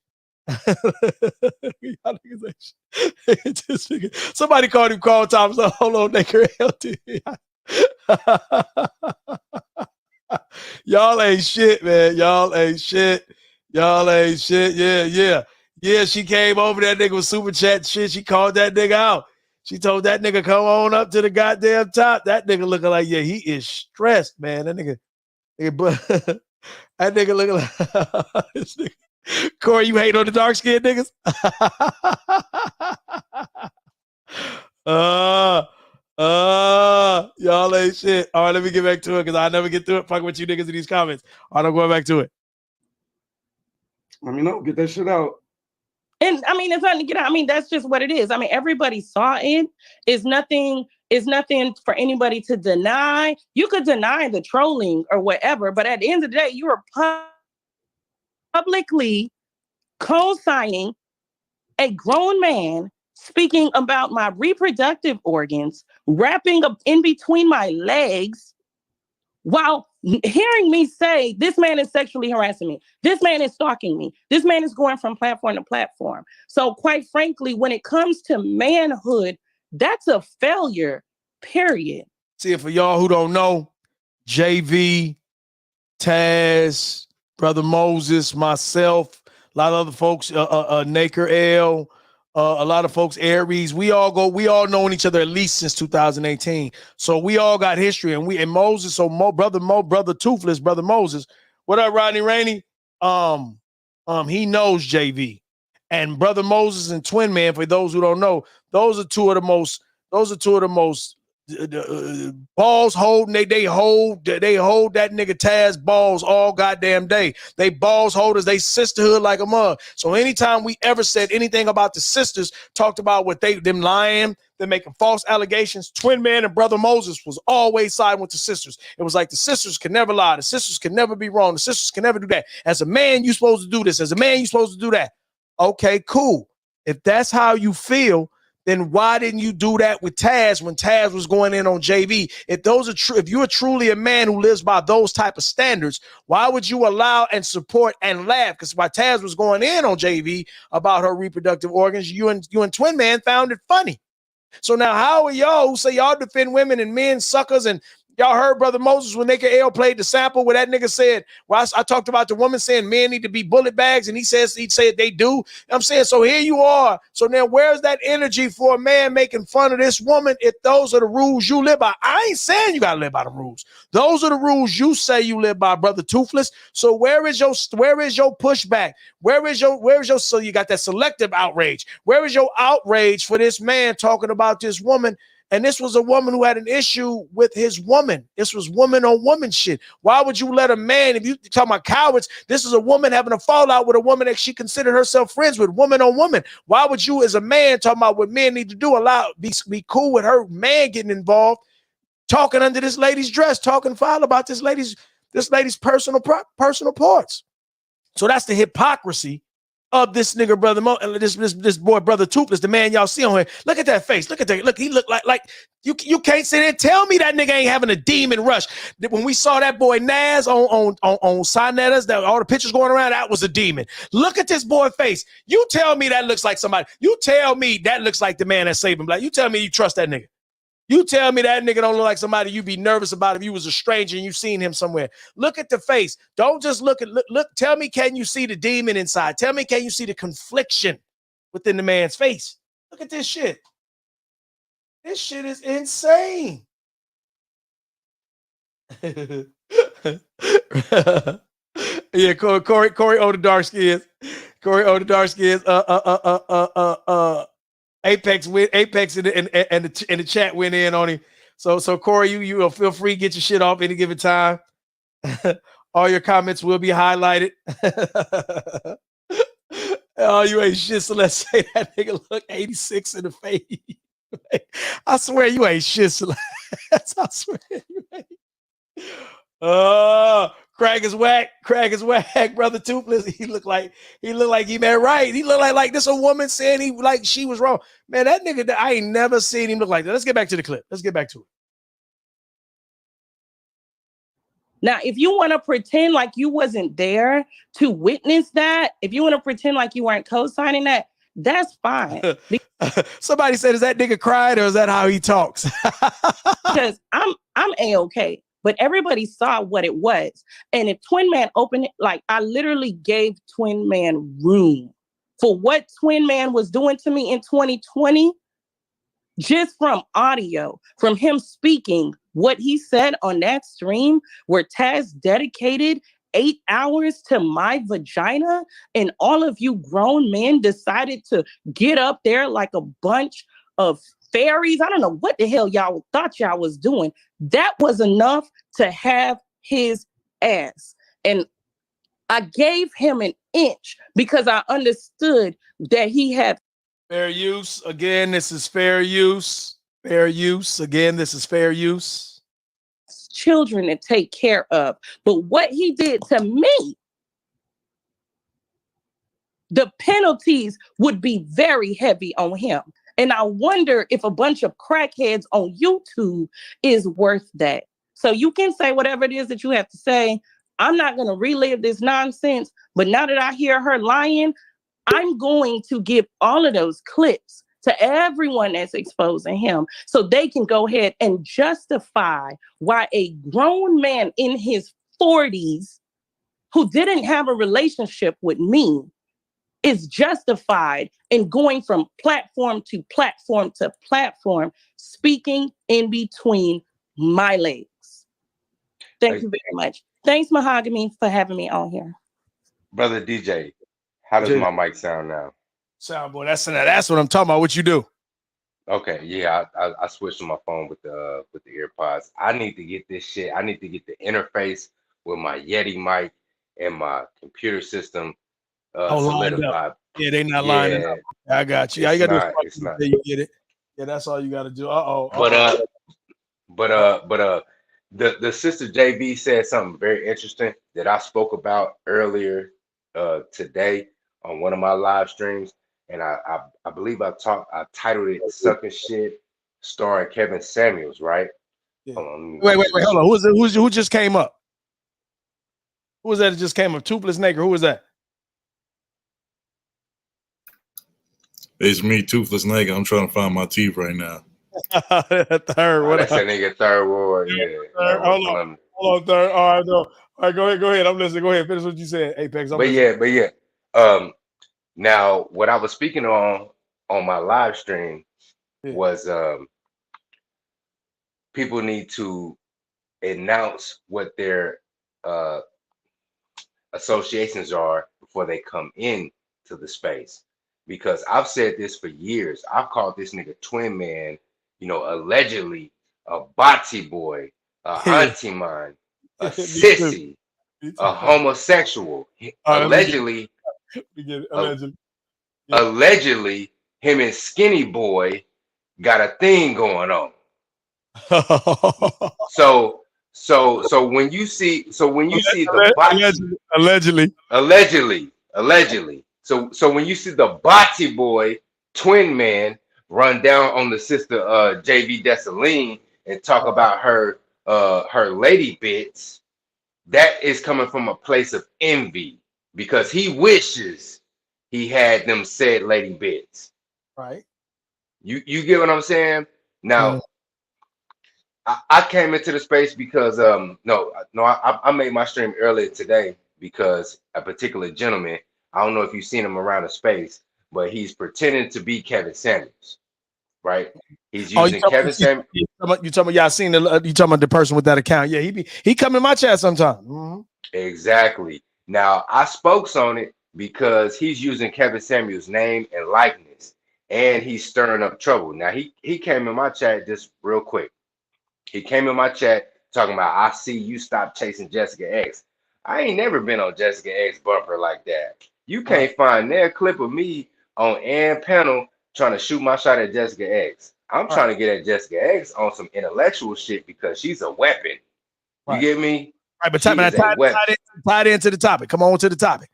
Somebody called him Carl Thompson. Hold on, nigga. Y'all ain't shit, man. Y'all ain't shit. Y'all ain't shit. Yeah. She came over. That nigga was super chat shit. She called that nigga out. She told that nigga come on up to the goddamn top. That nigga looking like, yeah, he is stressed, man. That nigga looking like this nigga. Corey, you hate on the dark skinned niggas? Y'all ain't shit. All right, let me get back to it because I never get through it fucking with you niggas in these comments. All right, I'm going back to it. Let me know. Get that shit out. And I mean, it's nothing to get out. I mean, that's just what it is. I mean, everybody saw it. It's nothing for anybody to deny. You could deny the trolling or whatever, but at the end of the day, you are publicly co-signing a grown man speaking about my reproductive organs, wrapping up in between my legs, while hearing me say, this man is sexually harassing me. This man is stalking me. This man is going from platform to platform. So quite frankly, when it comes to manhood, that's a failure, period. See, for y'all who don't know, JV, Taz, Brother Moses, myself, a lot of other folks, Naker L, a lot of folks, Aries, we all known each other at least since 2018. So we all got history, and Moses, so brother Toothless, Brother Moses. What up, Rodney Rainey? He knows JV. And Brother Moses and Twin Man, for those who don't know, those are two of the most balls holding. They hold that nigga Taz balls all goddamn day. They balls holders. They sisterhood like a mug. So anytime we ever said anything about the sisters, talked about what them lying, they're making false allegations, Twin Man and Brother Moses was always siding with the sisters. It was like the sisters can never lie. The sisters can never be wrong. The sisters can never do that. As a man, you're supposed to do this. As a man, you're supposed to do that. Okay, cool. If that's how you feel, then why didn't you do that with Taz when Taz was going in on JV? If those are true, if you're truly a man who lives by those type of standards, why would you allow and support and laugh? Because while Taz was going in on JV about her reproductive organs, you and Twin Man found it funny. So now how are y'all who say y'all defend women and men suckers and Y'all heard Brother Moses when Naked L played the sample where that nigga said, well, I talked about the woman saying men need to be bullet bags, and he said they do. I'm saying, so here you are. So now where's that energy for a man making fun of this woman if those are the rules you live by? I ain't saying you gotta live by the rules. Those are the rules you say you live by, Brother Toothless. So where is your pushback? Where is your so you got that selective outrage? Where is your outrage for this man talking about this woman? And this was a woman who had an issue with his woman. This was woman on woman shit. Why would you let a man, if you talking about cowards, this is a woman having a fallout with a woman that she considered herself friends with, woman on woman. Why would you, as a man, talking about what men need to do, be cool with her man getting involved, talking under this lady's dress, talking foul about this lady's personal parts? So that's the hypocrisy of this nigga, brother this boy, Brother Toothless, the man y'all see on here. Look at that face. Look at that. Look, he look like you can't sit there and tell me that nigga ain't having a demon rush. When we saw that boy Naz on Sinettas, that all the pictures going around, that was a demon. Look at this boy face. You tell me that looks like somebody. You tell me that looks like the man that's saving black. You tell me you trust that nigga. You tell me that nigga don't look like somebody you'd be nervous about if you was a stranger and you seen him somewhere. Look at the face. Don't just look. Tell me, can you see the demon inside? Tell me, can you see the confliction within the man's face? Look at this shit. This shit is insane. Yeah, Corey O the dark skins. Corey O the dark skins. Apex in the chat went in on him. So Corey, you feel free to get your shit off any given time. All your comments will be highlighted. Oh, you ain't shit. So let's say that nigga look 86 in the face. I swear you ain't shit. So I swear you ain't. Craig is whack, Brother Toothless. He look like he man right. He look like this a woman saying she was wrong. Man, that nigga, I ain't never seen him look like that. Let's get back to the clip. Let's get back to it. Now, if you want to pretend like you wasn't there to witness that, if you want to pretend like you weren't co-signing that, that's fine. Somebody said, is that nigga crying or is that how he talks? Because I'm A-okay. But everybody saw what it was. And if Twin Man opened it, like I literally gave Twin Man room for what Twin Man was doing to me in 2020, just from audio, from him speaking what he said on that stream where Taz dedicated 8 hours to my vagina and all of you grown men decided to get up there like a bunch of fairies. I don't know what the hell y'all thought y'all was doing. That was enough to have his ass. And I gave him an inch because I understood that he had fair use. Again, this is fair use. Fair use. Again, this is fair use. Children to take care of. But what he did to me, the penalties would be very heavy on him. And I wonder if a bunch of crackheads on YouTube is worth that. So you can say whatever it is that you have to say. I'm not going to relive this nonsense. But now that I hear her lying, I'm going to give all of those clips to everyone that's exposing him so they can go ahead and justify why a grown man in his 40s who didn't have a relationship with me is justified in going from platform to platform to platform, speaking in between my legs. Thank you very much. Thanks, Mahogany, for having me on here. Brother DJ, how does my mic sound now? Sound boy, that's what I'm talking about. What you do? Okay, yeah, I switched to my phone with the AirPods. I need to get this shit. I need to get the interface with my Yeti mic and my computer system solidified. Yeah, they not lining up. I got you. Yeah, you got to do it. You get it. Yeah, that's all you got to do. But the sister JV said something very interesting that I spoke about earlier today on one of my live streams, and I believe I titled it "Sucking Shit," starring Kevin Samuels, right? Yeah. Wait, hold on. Who just came up? Who was that just came up? Toothless Nigger. Who was that? It's me, Toothless Nigger. I'm trying to find my teeth right now. Third, what That's that nigga Third Ward. Yeah. Third, hold on, Third. All right, no. All right, go ahead. I'm listening. Go ahead. Finish what you said, Apex. I'm listening. But yeah. Now what I was speaking on my live stream was people need to announce what their associations are before they come in to the space. Because I've said this for years. I've called this nigga Twin Man, allegedly a botty boy, a auntie man, a sissy, a homosexual. Allegedly, allegedly, him and Skinny Boy got a thing going on. So when you see the allegedly. So when you see the botty boy Twin Man run down on the sister JV Dessalines and talk about her lady bits, that is coming from a place of envy because he wishes he had them said lady bits. Right. You get what I'm saying? Now I came into the space because I made my stream earlier today because a particular gentleman, I don't know if you've seen him around the space, but he's pretending to be Kevin Samuels, right? He's using Kevin Samuels. You talking about y'all seen you talking about the person with that account? Yeah, he come in my chat sometime. Mm-hmm. Exactly. Now I spoke on it because he's using Kevin Samuels' name and likeness, and he's stirring up trouble. Now he came in my chat just real quick. He came in my chat talking about, I see you stop chasing Jessica X. I ain't never been on Jessica X bumper like that. You can't find their clip of me on Ann Panel trying to shoot my shot at Jessica X. I'm trying to get at Jessica X on some intellectual shit because she's a weapon. You get me? Right, but tied into the topic. Come on to the topic.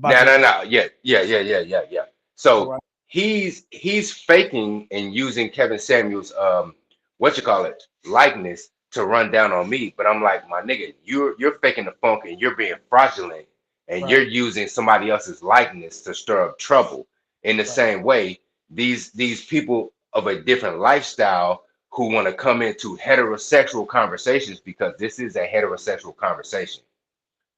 No. Yeah. So he's faking and using Kevin Samuels' likeness to run down on me, but I'm like, my nigga, you're faking the funk and you're being fraudulent and you're using somebody else's likeness to stir up trouble. In the same way, these people of a different lifestyle who want to come into heterosexual conversations, because this is a heterosexual conversation.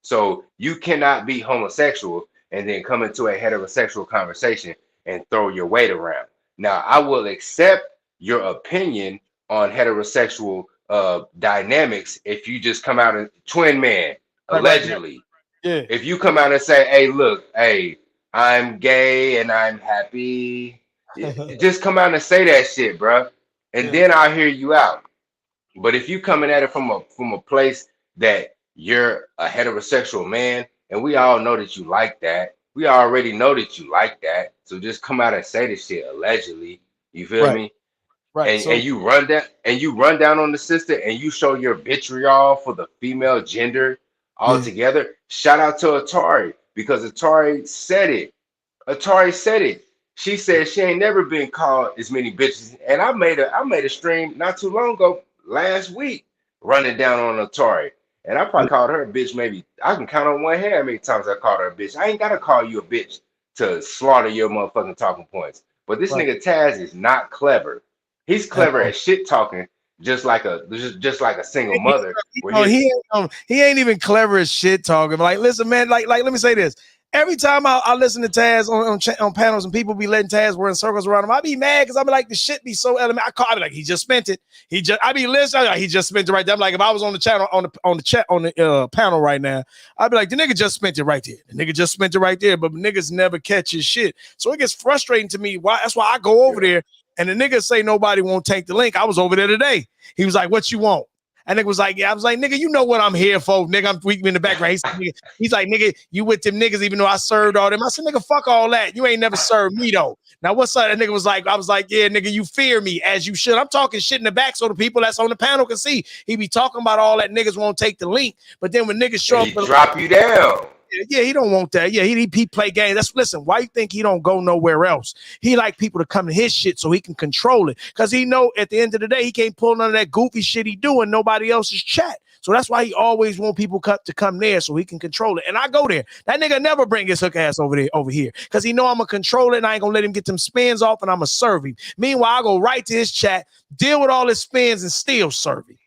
So you cannot be homosexual and then come into a heterosexual conversation and throw your weight around. Now, I will accept your opinion on heterosexual dynamics if you just come out and Twin Man, allegedly. Yeah. If you come out and say, hey, look, hey, I'm gay and I'm happy, just come out and say that shit, bro. And then I'll hear you out. But if you coming at it from a place that you're a heterosexual man, and we all know that you like that. We already know that you like that. So just come out and say this shit allegedly. You feel me? Right. And you run down on the sister and you show your vitriol for the female gender altogether. Shout out to Atari, because Atari said it. She said she ain't never been called as many bitches. And I made a stream not too long ago, last week, running down on Atari. And I probably called her a bitch. Maybe I can count on one hand how many times I called her a bitch. I ain't gotta call you a bitch to slaughter your motherfucking talking points. But this nigga Taz is not clever. He's clever at shit talking, just like a single mother. He ain't even clever as shit talking. Like, listen, man. Like, let me say this. Every time I listen to Taz on panels and people be letting Taz run circles around him, I be mad because I be like, the shit be so elementary. I be like, he just spent it. I be listening. Like, he just spent it right there. I'm like, if I was on the channel on the panel right now, I'd be like, the nigga just spent it right there. The nigga just spent it right there. But niggas never catch his shit, so it gets frustrating to me. That's why I go over there and the nigga say nobody won't take the link. I was over there today. He was like, "What you want?" And nigga was like, yeah. I was like, nigga, you know what I'm here for, nigga. I'm tweaking in the background. He's like, nigga, you with them niggas, even though I served all them. I said, nigga, fuck all that. You ain't never served me, though. Now, what's up? That nigga was like, I was like, yeah, nigga, you fear me as you should. I'm talking shit in the back so the people that's on the panel can see. He be talking about all that niggas won't take the link. But then when niggas show up, he drop you down. Yeah, he don't want that. Yeah, he play games. Listen, why you think he don't go nowhere else? He like people to come to his shit so he can control it. Because he know at the end of the day, he can't pull none of that goofy shit he doing nobody else's chat. So So that's why he always want people to come there so he can control it. And I go there. That nigga never bring his hook ass over here because he know I'm gonna control it and I ain't gonna let him get them spins off and I'm gonna serve him. Meanwhile, I go right to his chat, deal with all his spins and still serve him.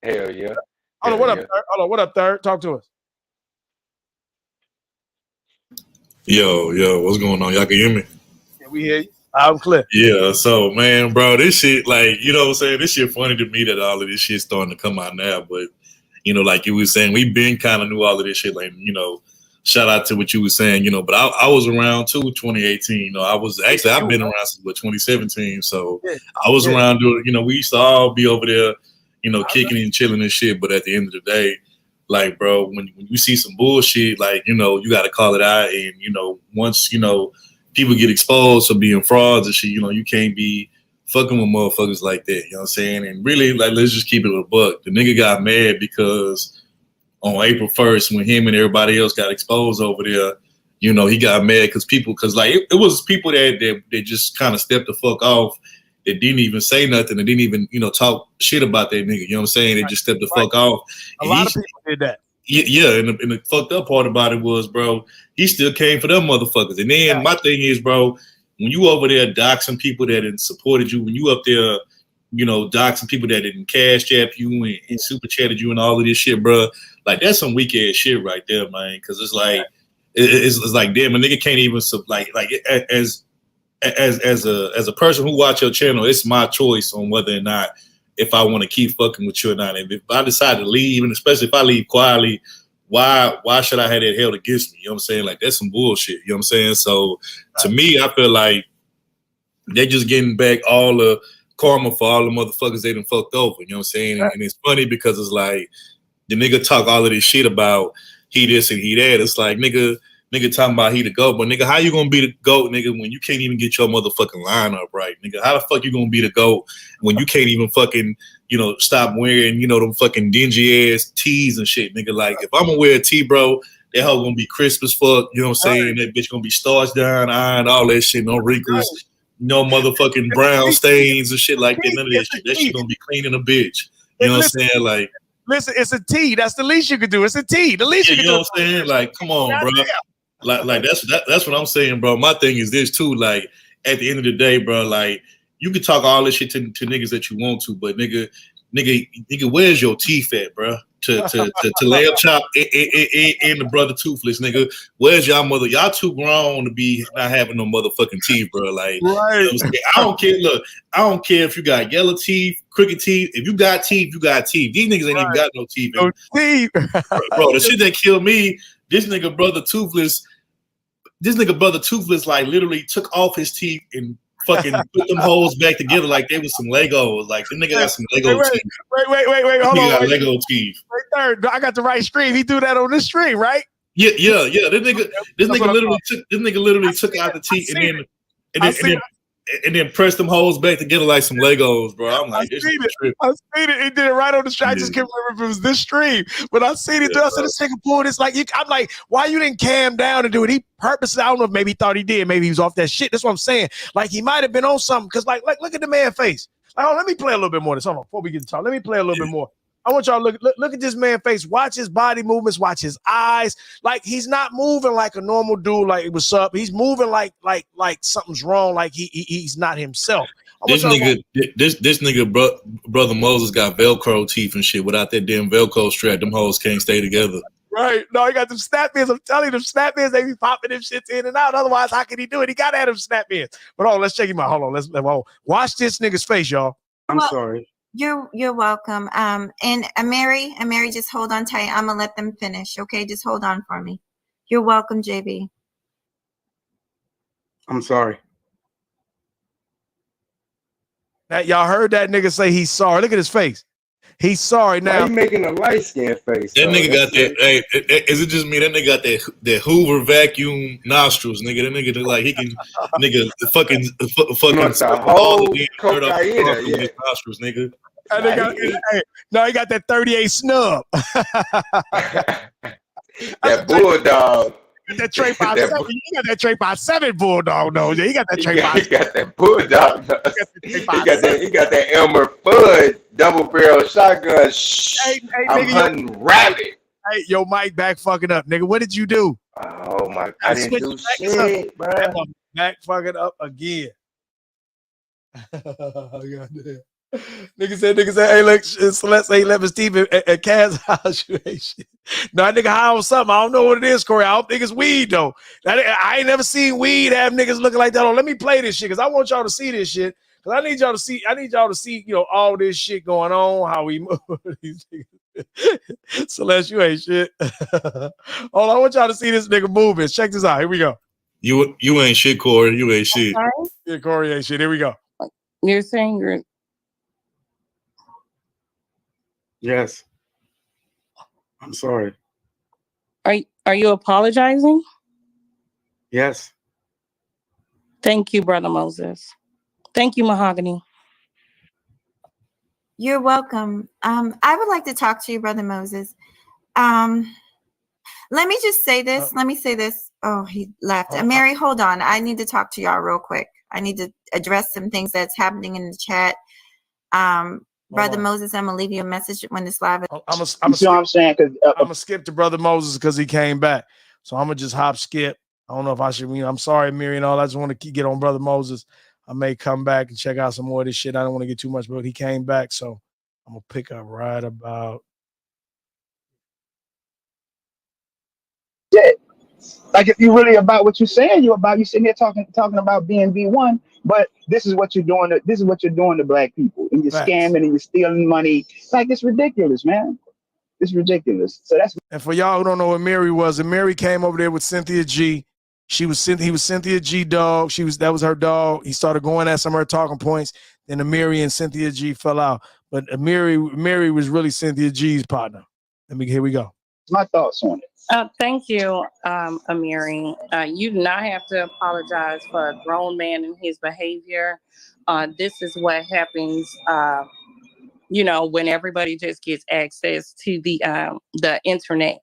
Hell yeah. Hold on, what up, Third? Hold on, what up, Third? Talk to us. Yo, what's going on? Y'all can hear me? Yeah, we hear you. I'm clear. Yeah, so man, bro, this shit, like, you know what I'm saying? This shit funny to me that all of this shit's starting to come out now, but you know, like you was saying, we been kind of knew all of this shit, like, you know, shout out to what you were saying, you know, but I was around too, 2018, you know, I've been around since 2017, so I was around doing, you know, we used to all be over there, you know, kicking and chilling and shit, but at the end of the day, like, bro, when you see some bullshit, like, you know, you got to call it out. And, you know, once, you know, people get exposed for being frauds and shit, you know, you can't be fucking with motherfuckers like that. You know what I'm saying? And really, like, let's just keep it a buck. The nigga got mad because on April 1st, when him and everybody else got exposed over there, you know, he got mad because like, it was people that just kind of stepped the fuck off. That didn't even say nothing and didn't even, you know, talk shit about that nigga. You know what I'm saying? They just stepped the fuck off. A lot of people did that. Yeah, and the fucked up part about it was, bro, he still came for them motherfuckers. And then my thing is, bro, when you over there doxing people that didn't supported you, when you up there, you know, doxing people that didn't cash app you and super chatted you and all of this shit, bro, like that's some weak ass shit right there, man. Because it's like, it's like, damn, a nigga can't even as a person who watch your channel, it's my choice on whether or not if I want to keep fucking with you or not. And if I decide to leave, and especially if I leave quietly, why should I have that held against me? You know what I'm saying? Like, that's some bullshit. You know what I'm saying? So to me, I feel like they're just getting back all the karma for all the motherfuckers they done fucked over. You know what I'm saying? And it's funny because it's like the nigga talk all of this shit about he this and he that. It's like, nigga talking about he the GOAT, but nigga, how you gonna be the GOAT, nigga, when you can't even get your motherfucking line up right, nigga? How the fuck you gonna be the GOAT when you can't even fucking, you know, stop wearing, you know, them fucking dingy ass tees and shit, nigga? Like, if I'm gonna wear a tee, bro, that hoe gonna be crisp as fuck, you know what I'm saying? That bitch gonna be starched down, iron, all that shit, no wrinkles, no motherfucking brown stains and shit like that, none of that shit. That shit gonna be clean in a bitch. You know what I'm saying? Like, listen, it's a tee. That's the least you could do. It's a tee. The least you can do. You know what I'm saying? Like, come on, bro. Like that's what I'm saying, bro. My thing is this too. Like, at the end of the day, bro, like, you can talk all this shit to niggas that you want to, but nigga, where's your teeth at, bro? To lay up chop and the brother toothless, nigga. Where's y'all mother? Y'all too grown to be not having no motherfucking teeth, bro. Like, right. You know, I don't care. Look, I don't care if you got yellow teeth, crooked teeth. If you got teeth, you got teeth. These niggas ain't even got no teeth. No teeth. Bro, the shit that killed me, this nigga brother toothless, like literally took off his teeth and fucking put them holes back together like they was some Legos. Like, the nigga got some Lego teeth. Wait. Hold on. Got Lego teeth. Wait, Third. I got the right stream. He threw that on this stream, right? Yeah. This nigga literally took out the teeth and then pressed them holes back together like some Legos, bro. I'm like, I seen it. He did it right on the stream. I just can't remember if it was this stream, but I seen it. I said, this nigga pulled this. Like, I'm like, why you didn't cam down and do it? He purposely, I don't know if maybe he thought he did. Maybe he was off that shit. That's what I'm saying. Like, he might have been on something. Cause like, look at the man's face. Like, let me play a little bit more of this. Hold on, before we get to talk, let me play a little bit more. I want y'all to look at this man's face. Watch his body movements. Watch his eyes. Like, he's not moving like a normal dude. Like, what's up? He's moving like something's wrong. Like he's not himself. This nigga, brother Moses got Velcro teeth and shit. Without that damn Velcro strap, them hoes can't stay together. Right? No, he got them snap ins. I'm telling you, them snap ins. They be popping them shits in and out. Otherwise, how can he do it? He gotta have them snap ins. But let's check him out. Hold on. Let's watch this nigga's face, y'all. I'm sorry. You're welcome. And Mary, just hold on tight. I'm gonna let them finish. Okay, just hold on for me. You're welcome, JB. I'm sorry. That y'all heard that nigga say he's sorry. Look at his face. He's sorry now. Why you making a light skin face? That nigga got that. Hey, is it just me? That nigga got that Hoover vacuum nostrils, nigga. That nigga like he can, nigga, fucking whole cocaine, his nostrils, nigga. He got that 38 snub. That bulldog. That tray by seven. You got that tray by seven bulldog, though. He got that tray by. He got that bulldog. He got that Elmer Fudd double barrel shotgun. Shh. Hey, I'm nigga, hunting rabbit. Hey, yo, Mike, back fucking up, nigga. What did you do? Oh my! I didn't do shit, bro. Back fucking up again. Goddamn. Nigga said, hey, look, Celeste ain't left Steve at Kaz house. You ain't shit. No, that nigga high on something. I don't know what it is, Corey. I don't think it's weed, though. I ain't never seen weed have niggas looking like that. Oh, let me play this shit, because I want y'all to see this shit. Because I need y'all to see, you know, all this shit going on, how we move these niggas. Celeste, you ain't shit. Hold on, I want y'all to see this nigga moving. Check this out. Here we go. You ain't shit, Corey. You ain't shit. Yeah, Corey ain't shit. Here we go. You're saying you're... Yes. I'm sorry. Are you apologizing? Yes. Thank you, Brother Moses. Thank you, Mahogany. You're welcome. I would like to talk to you, Brother Moses. Let me just say this. Let me say this. Oh, he left. Mary, hold on. I need to talk to y'all real quick. I need to address some things that's happening in the chat. Brother Moses, I'm gonna leave you a message when this live. I'm gonna skip to Brother Moses because he came back. So I'm gonna just hop skip. I don't know if I should. I'm sorry, Mary and all. I just want to get on Brother Moses. I may come back and check out some more of this shit. I don't want to get too much, but he came back, so I'm gonna pick up right about. Like if you really about what you're saying, you sitting here talking about being B1, but this is what you're doing. This is what you're doing to black people, and you're scamming and you're stealing money. Like it's ridiculous, man. It's ridiculous. So that's. And for y'all who don't know what Mary was, and Mary came over there with Cynthia G. He was Cynthia G dog. That was her dog. He started going at some of her talking points. Then Amiri and Cynthia G fell out. But Mary was really Cynthia G's partner. Here we go. My thoughts on it. Thank you, Amiri. You do not have to apologize for a grown man and his behavior. This is what happens, when everybody just gets access to the internet.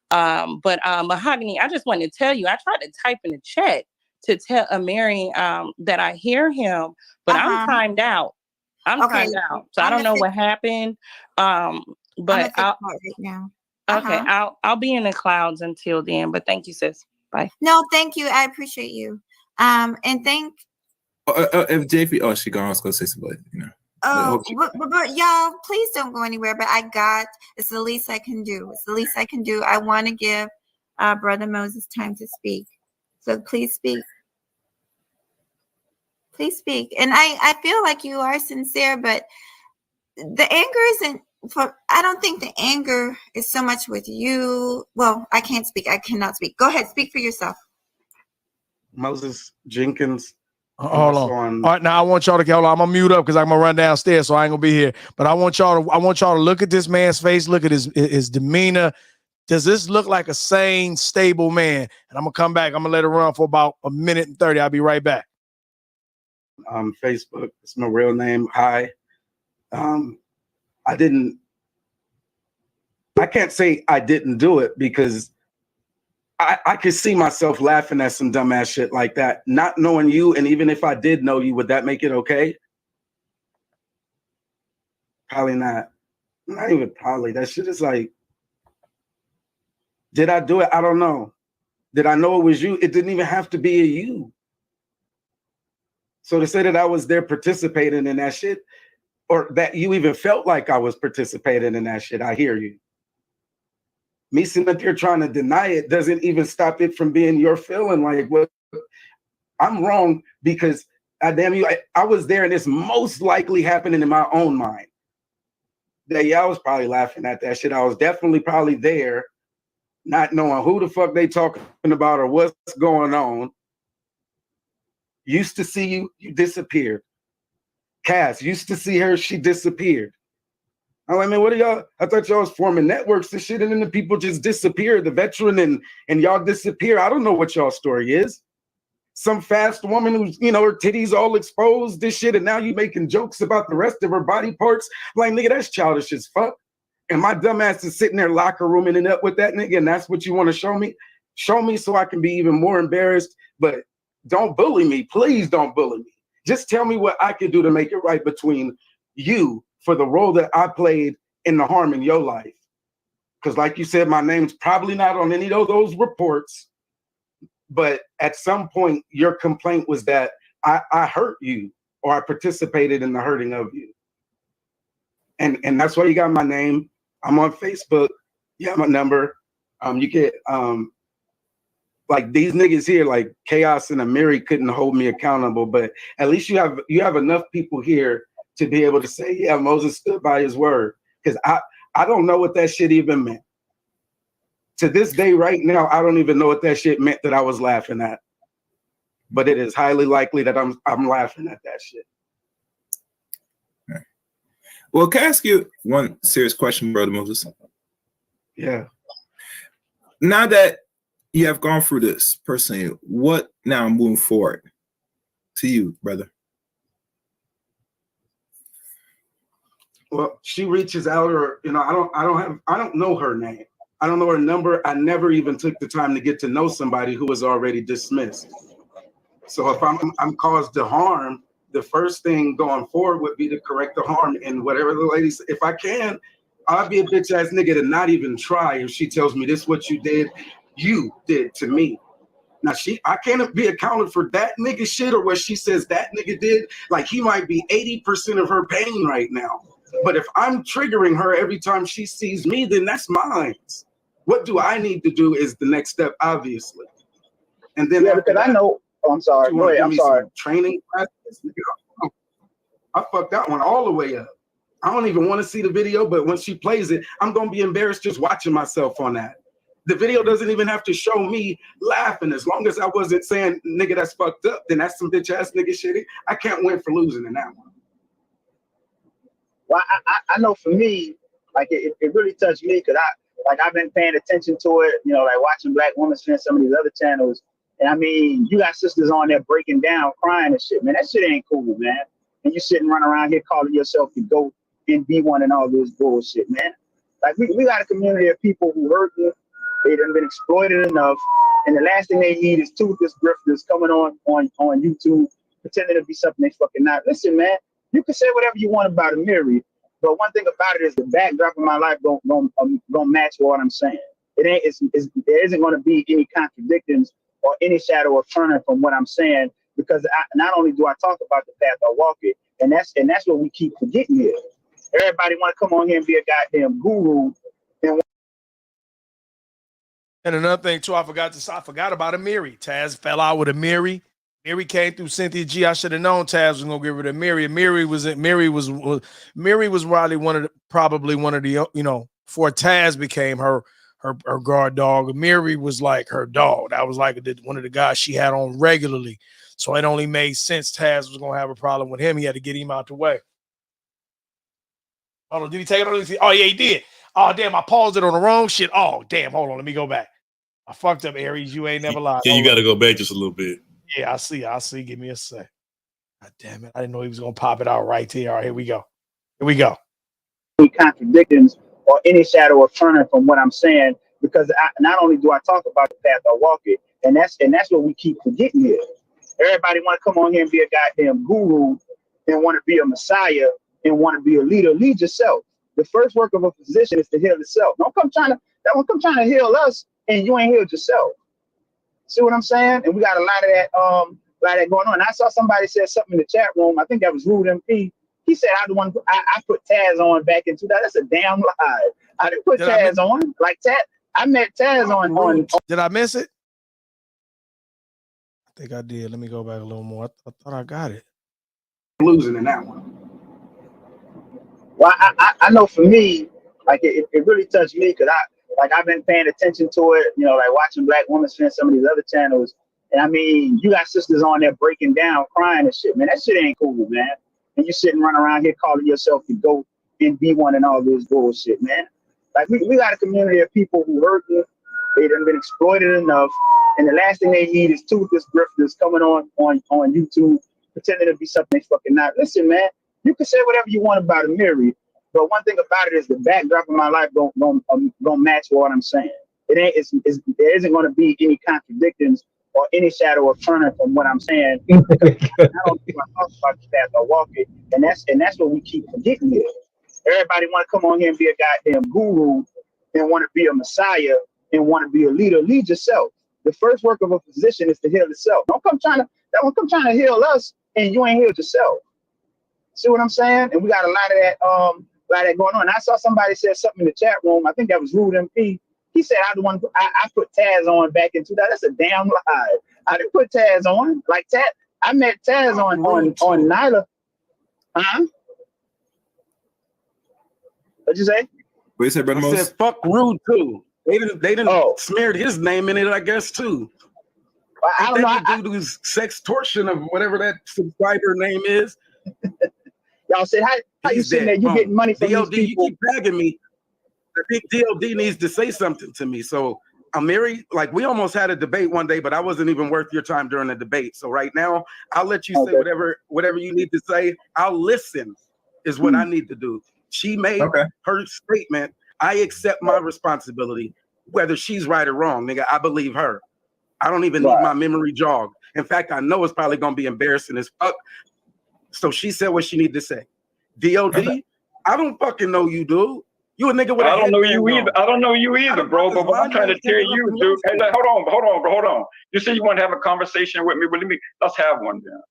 But Mahogany, I just wanted to tell you, I tried to type in the chat to tell Amiri that I hear him, but I'm timed out. Timed out. So I don't know what happened. But I'll right now. Okay, I'll be in the clouds until then. But thank you, sis. Bye. No, thank you. I appreciate you. And thank. If JP, she gone. I was gonna say something, But y'all, please don't go anywhere. But it's the least I can do. It's the least I can do. I want to give Brother Moses time to speak. So please speak. Please speak. And I feel like you are sincere, but the anger isn't. I don't think the anger is so much with you. Well, I can't speak. I cannot speak. Go ahead. Speak for yourself. Moses Jenkins. Hold on. All right, now I want y'all to hold on. I'm gonna mute up because I'm gonna run downstairs, so I ain't gonna be here. But I want y'all to look at this man's face, look at his demeanor. Does this look like a sane, stable man? And I'm gonna come back. I'm gonna let it run for about a minute and 30. I'll be right back. Facebook. It's my real name. Hi. I can't say I didn't do it because I could see myself laughing at some dumbass shit like that, not knowing you. And even if I did know you, would that make it okay? Probably not. Not even probably. That shit is like, did I do it? I don't know. Did I know it was you? It didn't even have to be a you. So to say that I was there participating in that shit, or that you even felt like I was participating in that shit, I hear you. Me sitting up here trying to deny it doesn't even stop it from being your feeling like, well, I'm wrong because damn you, I was there and it's most likely happening in my own mind. Yeah, I was probably laughing at that shit. I was definitely probably there, not knowing who the fuck they talking about or what's going on. Used to see you, you disappeared. Cass, used to see her, she disappeared. I mean, what are y'all? I thought y'all was forming networks and shit, and then the people just disappear, the veteran and y'all disappear. I don't know what y'all story is. Some fast woman who's, her titties all exposed, this shit, and now you making jokes about the rest of her body parts. Like, nigga, that's childish as fuck. And my dumb ass is sitting there locker rooming it up with that nigga, and that's what you want to show me? Show me so I can be even more embarrassed, but don't bully me. Please don't bully me. Just tell me what I can do to make it right between you for the role that I played in the harm in your life. Because like you said, my name's probably not on any of those reports. But at some point, your complaint was that I hurt you or I participated in the hurting of you. And that's why you got my name. I'm on Facebook. You have my number. You get like these niggas here, like Chaos and Amiri couldn't hold me accountable, but at least you have enough people here to be able to say, yeah, Moses stood by his word. Because I don't know what that shit even meant. To this day, right now, I don't even know what that shit meant that I was laughing at. But it is highly likely that I'm laughing at that shit. Well, can I ask you one serious question, Brother Moses? Yeah. Now that you have gone through this personally, what now moving forward to you, brother? Well, she reaches out, or I don't know her name. I don't know her number. I never even took the time to get to know somebody who was already dismissed. So if I'm caused to harm, the first thing going forward would be to correct the harm, and whatever the lady says, if I can, I'll be a bitch ass nigga to not even try if she tells me this is what you did to me. Now I can't be accounted for that nigga shit or what she says that nigga did. Like he might be 80% of her pain right now. But if I'm triggering her every time she sees me, then that's mine. What do I need to do is the next step, obviously. And then because I know. Oh, I'm sorry. Go ahead. I'm sorry. Training practice. I fucked that one all the way up. I don't even want to see the video, but when she plays it, I'm gonna be embarrassed just watching myself on that. The video doesn't even have to show me laughing. As long as I wasn't saying, nigga, that's fucked up, then that's some bitch ass nigga shit. I can't win for losing in that one. Well, I know for me, like it really touched me because I've been paying attention to it, like watching Black Woman Spin some of these other channels. And I mean, you got sisters on there breaking down, crying and shit, man. That shit ain't cool, man. And you sitting running around here calling yourself the GOAT and B1 and all this bullshit, man. Like we got a community of people who hurt you. They done been exploited enough. And the last thing they need is toothless grifters coming on YouTube pretending to be something they fucking not. Listen, man, you can say whatever you want about Amiri, but one thing about it is the backdrop of my life gonna match what I'm saying. There isn't going to be any contradictions or any shadow of turning from what I'm saying, because not only do I talk about the path, I walk it, and that's what we keep forgetting here. Everybody want to come on here and be a goddamn guru. And another thing too, I forgot about Amiri. Taz fell out with Amiri. Amiri came through Cynthia G. I should have known Taz was gonna get rid of Amiri. Amiri was probably one of the before Taz became her guard dog. Amiri was like her dog. That was like one of the guys she had on regularly. So it only made sense Taz was gonna have a problem with him. He had to get him out the way. Hold on, did he take it on? Oh yeah, he did. Oh damn, I paused it on the wrong shit. Oh damn, hold on, let me go back. I fucked up, Aries. You ain't never lied. Yeah, you got to go back just a little bit. Yeah, I see. Give me a sec. God damn it. I didn't know he was going to pop it out right there. All right, here we go. Any contradictions or any shadow of turning from what I'm saying, because not only do I talk about the path, I walk it. And that's what we keep forgetting here. Everybody want to come on here and be a goddamn guru and want to be a messiah and want to be a leader. Lead yourself. The first work of a physician is to heal yourself. Don't come trying to heal us and you ain't healed yourself. See what I'm saying? And we got a lot of that going on. And I saw somebody said something in the chat room. I think that was Rude MP. He said I put Taz on back in 2000. That's a damn lie. I didn't put Taz on. Like Taz, I met Taz on. Did I miss it? I think I did. Let me go back a little more. I thought I got it. Losing in that one. Well, I know for me, like it really touched me because I've been paying attention to it, like watching Black Woman Spin some of these other channels. And I mean, you got sisters on there breaking down, crying and shit, man. That shit ain't cool, man. And you sitting running around here calling yourself the GOAT and B1 and all this bullshit, man. Like we got a community of people who hurt you. They done been exploited enough. And the last thing they need is toothless grifters coming on YouTube pretending to be something they fucking not. Listen, man, you can say whatever you want about Amiri, but one thing about it is the backdrop of my life gonna match what I'm saying. There isn't going to be any contradictions or any shadow of turning from what I'm saying. I don't talk about the path, I walk it, and that's what we keep forgetting here. Everybody want to come on here and be a goddamn guru and want to be a messiah and want to be a leader. Lead yourself. The first work of a physician is to heal yourself. Don't come trying to heal us and you ain't healed yourself. See what I'm saying? And we got a lot of that going on. I saw somebody said something in the chat room. I think that was Rude MP. He said I put Taz on back in 2000. That's a damn lie. I didn't put Taz on. Like Taz, I met Taz on Nyla. Huh? What'd you say? What you say, Brother Moses? Said fuck Rude too. They didn't smeared his name in it, I guess too. I don't know. Due to sextortion of whatever that subscriber name is. Y'all said how you sitting there? You getting money from DLD, these people? You keep tagging me. I think DLD needs to say something to me. So Amiri, like we almost had a debate one day, but I wasn't even worth your time during the debate. So right now, I'll let you say whatever you need to say. I'll listen. Is what I need to do. She made her statement. I accept my responsibility, whether she's right or wrong, nigga. I believe her. I don't even need my memory jogged. In fact, I know it's probably gonna be embarrassing as fuck. So she said what she needed to say. DOD, I don't fucking know you, dude. You a nigga with I don't know you either. I don't know you either, bro. But what I'm trying to tell you, dude. Hey, like, hold on. You say you want to have a conversation with me, but let's have one then.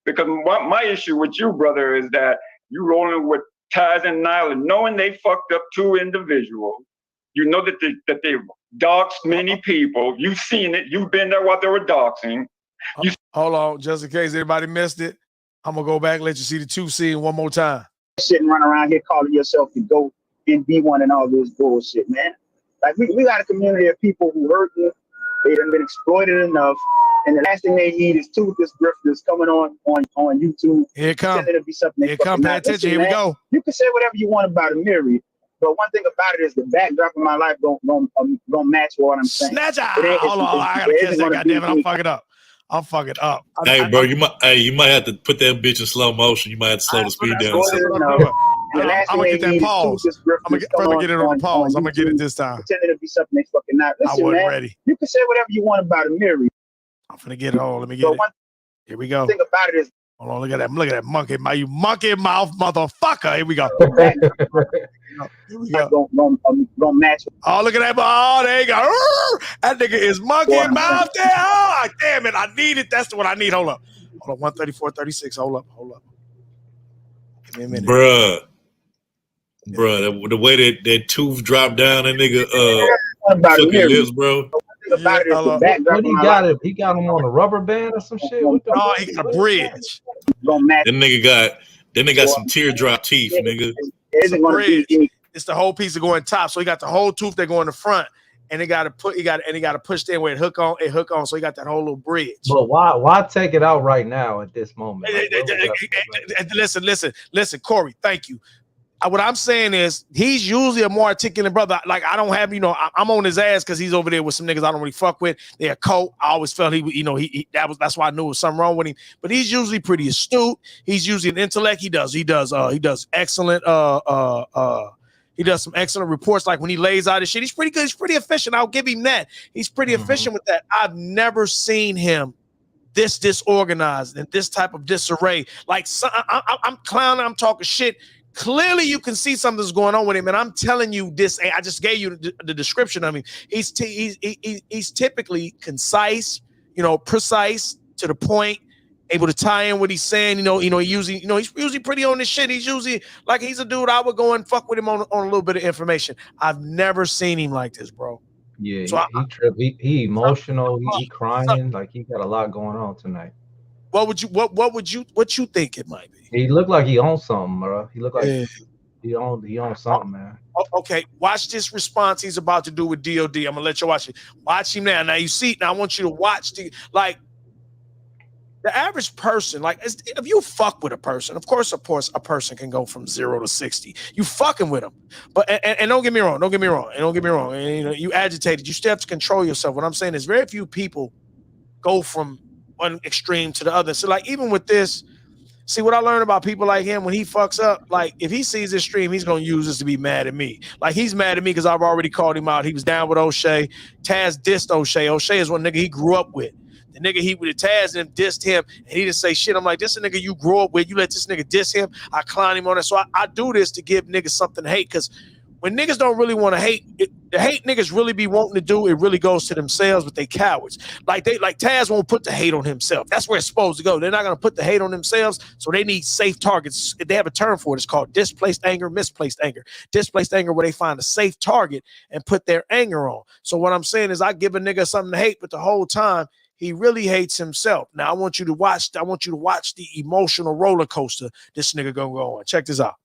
Because my issue with you, brother, is that you rolling with Taz and Nyla, knowing they fucked up two individuals. You know that they doxed many people. You've seen it. You've been there while they were doxing. Hold on, just in case anybody missed it, I'm gonna go back and let you see the 2 scene one more time. Shit and run around here calling yourself the GOAT and B1 and all this bullshit, man. Like we got a community of people who hurt you. They done been exploited enough, and the last thing they need is toothless grifters coming on YouTube. Here it come. Here come. Pay attention. Here we go. You can say whatever you want about Amiri, but one thing about it is the backdrop of my life don't match what I'm saying. Snatcher. Hold on. I gotta catch that. Goddamn it! I'm fucking up. Hey, bro, you might have to put that bitch in slow motion. You might have to slow the speed down. I'm gonna get that pause. I'm gonna get it on the pause. I'm gonna get it this time. Pretending to be something they fucking not. Listen, I wasn't man, ready. You can say whatever you want about Amiri. I'm gonna get it on. Let me get it. Here we go. Thing about it is, hold on. Look at that monkey. You monkey mouth motherfucker. Here we go. Here we go. Gonna match. Oh, look at that. Oh, there you go. That nigga is monkey mouth there. Oh, damn it. I need it. That's what I need. Hold up. 134.36. Hold up. Give me a minute. Bruh, the way that tooth dropped down that nigga fucking lips, bro. What he got him? He got him on a rubber band or some shit. What the oh, he got a bridge. That nigga got some teardrop teeth, nigga. It's a bridge. It's the whole piece of going top. So he got the whole tooth that go in the front, and he got to push there where it hook on. So he got that whole little bridge. But why take it out right now at this moment? Listen, Corey. Thank you. What I'm saying is he's usually a more articulate brother. Like I don't have, I'm on his ass because he's over there with some niggas I don't really fuck with. They're a cult. I always felt that's why I knew there was something wrong with him. But he's usually pretty astute. He's usually an intellect. He does excellent. He does some excellent reports. Like when he lays out his shit, he's pretty good. He's pretty efficient. I'll give him that. He's pretty efficient with that. I've never seen him this disorganized and this type of disarray. Like I'm clowning. I'm talking shit. Clearly, you can see something's going on with him, and I'm telling you this. I just gave you the description of him. He's typically concise, precise, to the point, able to tie in what he's saying. He's usually pretty on this shit. He's usually like he's a dude I would go and fuck with him on a little bit of information. I've never seen him like this, bro. Yeah, so he emotional. He crying. Like he got a lot going on tonight. What you think it might be? He looked like he owns something, bro. He looked like he owns something, man. Okay, watch this response he's about to do with DOD. I'm gonna let you watch it. Watch him now. Now you see. Now I want you to watch the average person. Like if you fuck with a person, of course, a person can go from 0 to 60. You fucking with them, but and don't get me wrong. And, you agitated. You still have to control yourself. What I'm saying is, very few people go from one extreme to the other. So like even with this, see what I learned about people like him, when he fucks up, like if he sees this stream, he's gonna use this to be mad at me. Like he's mad at me because I've already called him out. He was down with O'Shea. Taz dissed O'Shea. O'Shea is one nigga he grew up with. The nigga he with the Taz and dissed him, and he didn't say shit. I'm like, this a nigga you grew up with. You let this nigga diss him. I clown him on it. So I do this to give niggas something to hate, because when niggas don't really want to hate, the hate niggas really be wanting to do, it really goes to themselves, but they cowards. Like Taz won't put the hate on himself. That's where it's supposed to go. They're not gonna put the hate on themselves, so they need safe targets. They have a term for it. It's called displaced anger, misplaced anger. Displaced anger, where they find a safe target and put their anger on. So what I'm saying is, I give a nigga something to hate, but the whole time he really hates himself. Now I want you to watch the emotional roller coaster this nigga gonna go on. Check this out.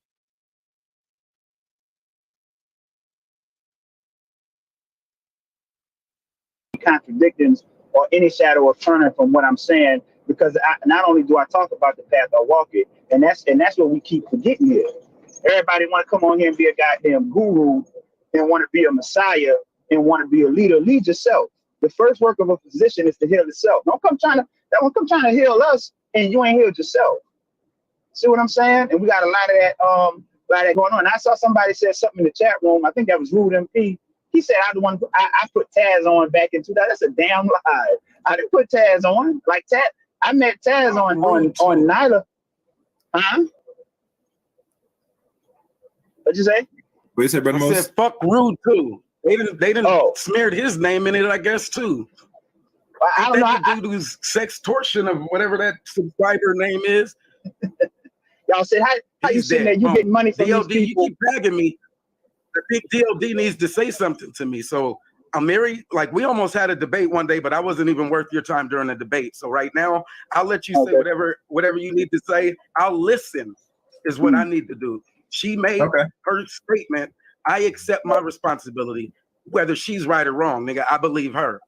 Contradictions or any shadow of turning from what I'm saying, because not only do I talk about the path, I walk it, and that's what we keep forgetting here. Everybody want to come on here and be a goddamn guru and want to be a messiah and want to be a leader. Lead yourself. The first work of a physician is to heal yourself. Don't come trying to heal us and you ain't healed yourself. See what I'm saying? And we got a lot of that going on. I saw somebody said something in the chat room. I think that was Rude MP. He said, I put Taz on back in 2000. That's a damn lie. I didn't put Taz on. Like Taz, I met Taz on Nyla. Huh? What'd you say? What you say, Brother Moses? I said, fuck Rude too. They didn't smeared his name in it, I guess, too. I don't know. The dude who's sextortion of whatever that subscriber name is. Y'all said, how you sitting there? You getting money from DOD, these people? you keep tagging me. I think DOD needs to say something to me. So Amiri, like we almost had a debate one day, but I wasn't even worth your time during the debate. So right now, I'll let you say whatever you need to say. I'll listen is what I need to do. She made her statement. I accept my responsibility, whether she's right or wrong, nigga. I believe her.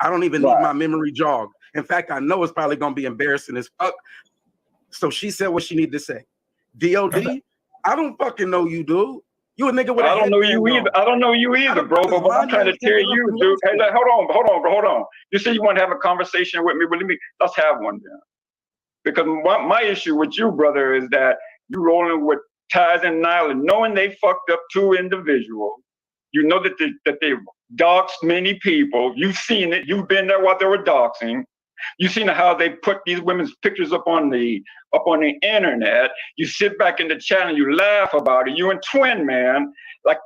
I don't even need my memory jogged. In fact, I know it's probably gonna be embarrassing as fuck. So she said what she needed to say. DOD, I don't fucking know you, dude. You a nigga with a I don't know you headband either. on. I don't know you either, bro. But what I'm trying to tell you, dude. Hey, hold on. You say you want to have a conversation with me, but let's have one then. Because my issue with you, brother, is that you rolling with Taz and Nyla, knowing they fucked up two individuals. You know that they doxed many people. You've seen it. You've been there while they were doxing. You've seen how they put these women's pictures up on the internet. You sit back in the chat and you laugh about it. You and Twin, man, like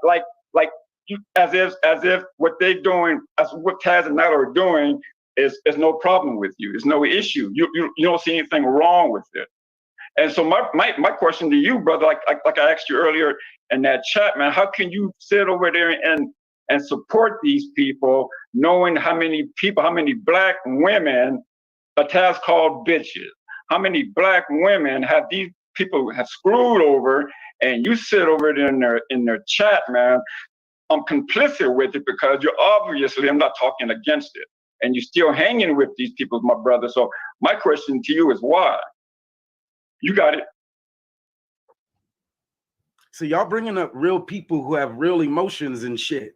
you, as if what they're doing, as what Taz and Nyla are doing, is no problem with you. It's no issue. You don't see anything wrong with it. And so my question to you, brother, like I asked you earlier in that chat, man, how can you sit over there and support these people, knowing how many black women Taz called bitches? How many black women have these people have screwed over, and you sit over there in their chat, man? I'm complicit with it because you're obviously, I'm not talking against it, and you're still hanging with these people, my brother. So my question to you is why? You got it. So y'all bringing up real people who have real emotions and shit.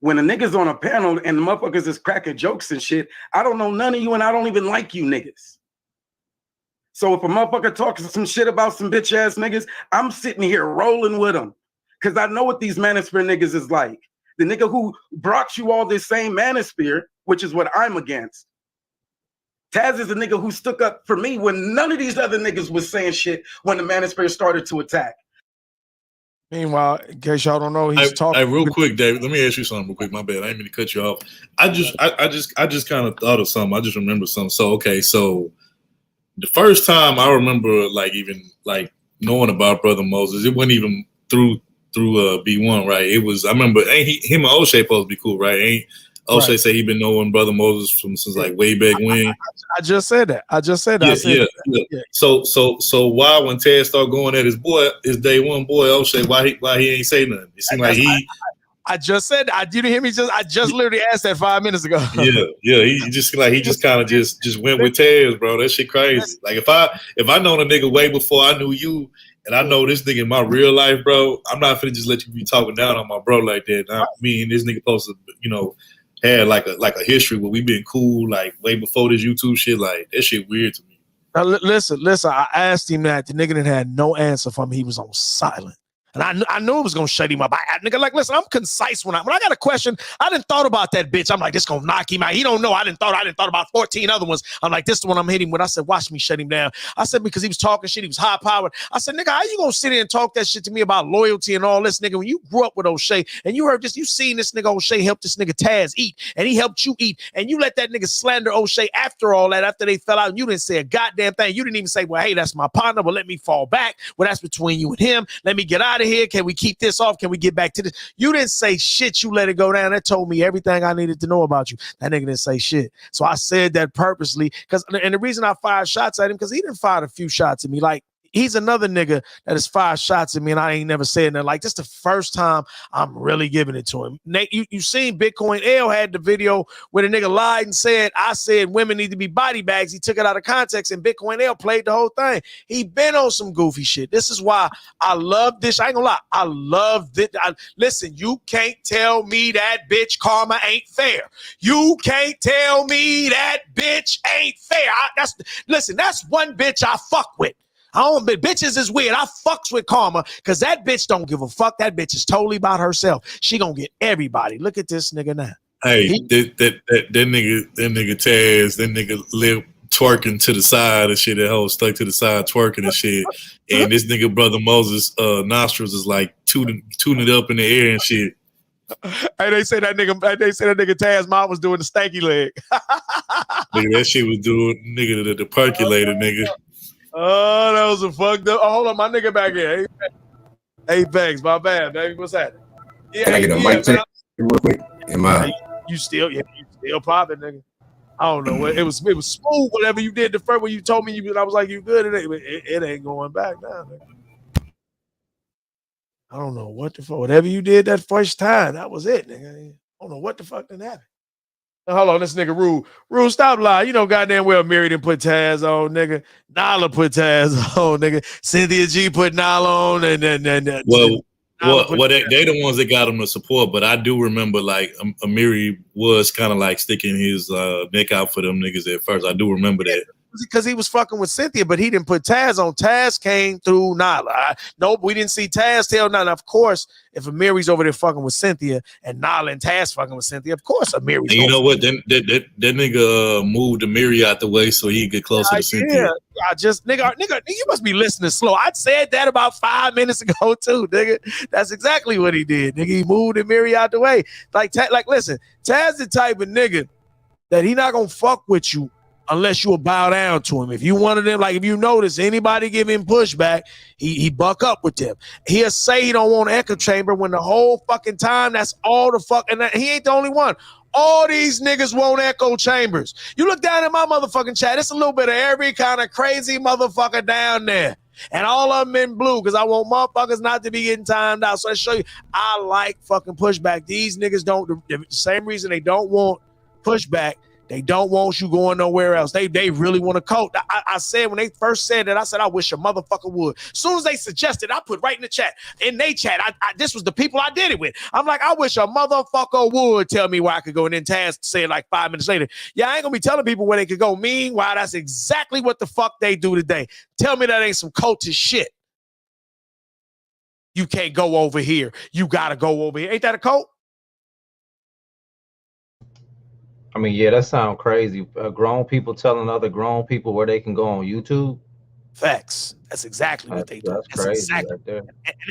When a nigga's on a panel and the motherfuckers is cracking jokes and shit, I don't know none of you and I don't even like you niggas. So if a motherfucker talks some shit about some bitch ass niggas, I'm sitting here rolling with them because I know what these manosphere niggas is like. The nigga who brought you all this same manosphere, which is what I'm against. Taz is a nigga who stuck up for me when none of these other niggas was saying shit when the manosphere started to attack. Meanwhile, in case y'all don't know, he's talking. Hey, real quick, David. Let me ask you something real quick. My bad. I didn't mean to cut you off. I just kind of thought of something. I just remember something. So the first time I remember, even knowing about Brother Moses, it wasn't even through B1, right? It was. I remember him and O'Shea supposed to be cool, right? Ain't O'Shea say he been knowing Brother Moses since like way back when? I just said that. Yeah. So why when Ted started going at his day one boy O'Shea, why he ain't say nothing? It seemed like I just said you didn't hear me. I just literally asked that 5 minutes ago. Yeah. He just kind of just went with Tez, bro. That shit crazy. Like if I known a nigga way before I knew you, and I know this nigga in my real life, bro, I'm not finna just let you be talking down on my bro like that. Me and this nigga supposed to, had like a history where we been cool like way before this YouTube shit. Like that shit weird to me. Now listen. I asked him that. The nigga didn't have no answer for me. He was on silent. And I knew it was gonna shut him up. Nigga, like, listen, I'm concise when I got a question. I didn't thought about that bitch. I'm like, this gonna knock him out. He don't know. I didn't thought about 14 other ones. I'm like, this is the one I'm hitting with. I said, watch me shut him down. I said, because he was talking shit, he was high powered. I said, nigga, how you gonna sit here and talk that shit to me about loyalty and all this, nigga? When you grew up with O'Shea and you heard this, you seen this nigga O'Shea help this nigga Taz eat, and he helped you eat, and you let that nigga slander O'Shea after all that, after they fell out, and you didn't say a goddamn thing. You didn't even say, well, hey, that's my partner, but let me fall back. Well, that's between you and him. Let me get out of here. Can we keep this off? Can we get back to this? You didn't say shit. You let it go down. That told me everything I needed to know about you. That nigga didn't say shit. So I said that purposely, and the reason I fired shots at him, because he didn't fire a few shots at me. Like, he's another nigga that has fired shots at me, and I ain't never said that. Like, this the first time I'm really giving it to him. Nate, you seen Bitcoin L had the video where the nigga lied and said, I said women need to be body bags. He took it out of context, and Bitcoin L played the whole thing. He been on some goofy shit. This is why I love this. I ain't gonna lie. I love this. Listen, you can't tell me that bitch karma ain't fair. You can't tell me that bitch ain't fair. That's one bitch I fuck with. I don't, but bitches is weird. I fucks with karma because that bitch don't give a fuck. That bitch is totally about herself. She gonna get everybody. Look at this nigga now. Hey, that nigga Taz, that nigga live twerking to the side and shit. That whole stuck to the side twerking and shit. And this nigga brother Moses nostrils is like tuning it up in the air and shit. Hey, they say that nigga Taz mom was doing the stanky leg. Nigga, that shit was doing nigga the percolator, nigga. Oh, that was a fucked up. Oh, hold on, my nigga back here. Hey, thanks, my bad, baby. What's that? Yeah, Can I get a mic check real quick? You still popping, nigga. I don't know. It was smooth. Whatever you did the first when you told me I was like, you good. It ain't going back now, nigga. I don't know what the fuck. Whatever you did that first time, that was it, nigga. I don't know what the fuck didn't happen. Hold on, this nigga Rule, stop lying. You know goddamn well Mary didn't put Taz on, nigga. Nala put Taz on, nigga. Cynthia G put Nala on, and then well, they the ones that got him to support. But I do remember like Amiri was kind of like sticking his neck out for them niggas at first. I do remember that. Because he was fucking with Cynthia, but he didn't put Taz on. Taz came through Nala. Nope, we didn't see Taz tell Nala. Of course, if Amiri's over there fucking with Cynthia and Nala and Taz fucking with Cynthia, of course Amiri's. And you know what? That nigga moved Amiri out the way so he could get closer to Cynthia. Nigga, you must be listening slow. I said that about 5 minutes ago too, nigga. That's exactly what he did, nigga. He moved Amiri out the way. Like, listen, Taz the type of nigga that he not gonna fuck with you unless you will bow down to him. If you one of them, like if you notice anybody give him pushback, he buck up with them. He'll say he don't want an echo chamber when the whole fucking time that's all the fuck, and he ain't the only one. All these niggas want echo chambers. You look down at my motherfucking chat, it's a little bit of every kind of crazy motherfucker down there. And all of them in blue because I want motherfuckers not to be getting timed out. So I show you, I like fucking pushback. These niggas don't, the same reason they don't want pushback, they don't want you going nowhere else. They really want to coach. I said when they first said that, I said, I wish a motherfucker would. As soon as they suggested, I put right in the chat. In they chat, this was the people I did it with. I'm like, I wish a motherfucker would tell me where I could go. And then Taz said like 5 minutes later, yeah, I ain't gonna be telling people where they could go. Meanwhile, that's exactly what the fuck they do today. Tell me that ain't some cultish shit. You can't go over here. You gotta go over here. Ain't that a cult? I mean, yeah, that sounds crazy. Grown people telling other grown people where they can go on YouTube. Facts. That's exactly what they do. That's crazy exactly. right there.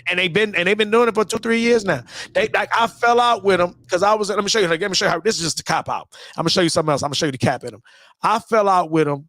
And they've been doing it for 2-3 years now. I fell out with them because I was. Let me show you how this is just a cop out. I'm gonna show you something else. I'm gonna show you the cap in them. I fell out with them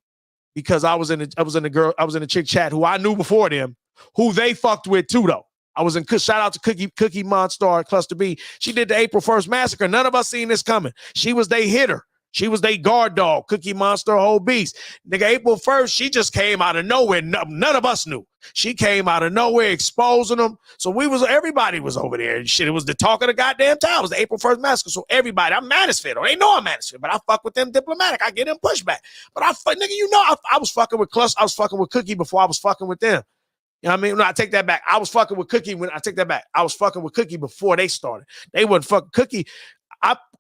because I was in the chick chat who I knew before them, who they fucked with too though. I was in, shout out to Cookie Monster Cluster B. She did the April 1st massacre. None of us seen this coming. She was they hitter. She was they guard dog, Cookie Monster, whole beast. Nigga, April 1st, she just came out of nowhere. None of us knew. She came out of nowhere exposing them. So everybody was over there and shit. It was the talk of the goddamn town. It was the April 1st massacre. So everybody, I'm Manosphere. They know I'm Manosphere, but I fuck with them diplomatic. I get them pushback. But nigga, you know, I was fucking with Cluster. I was fucking with Cookie before I was fucking with them. You know what I mean? No, I take that back. I was fucking with Cookie when I take that back. I was fucking with Cookie before they started. They wasn't fucking Cookie.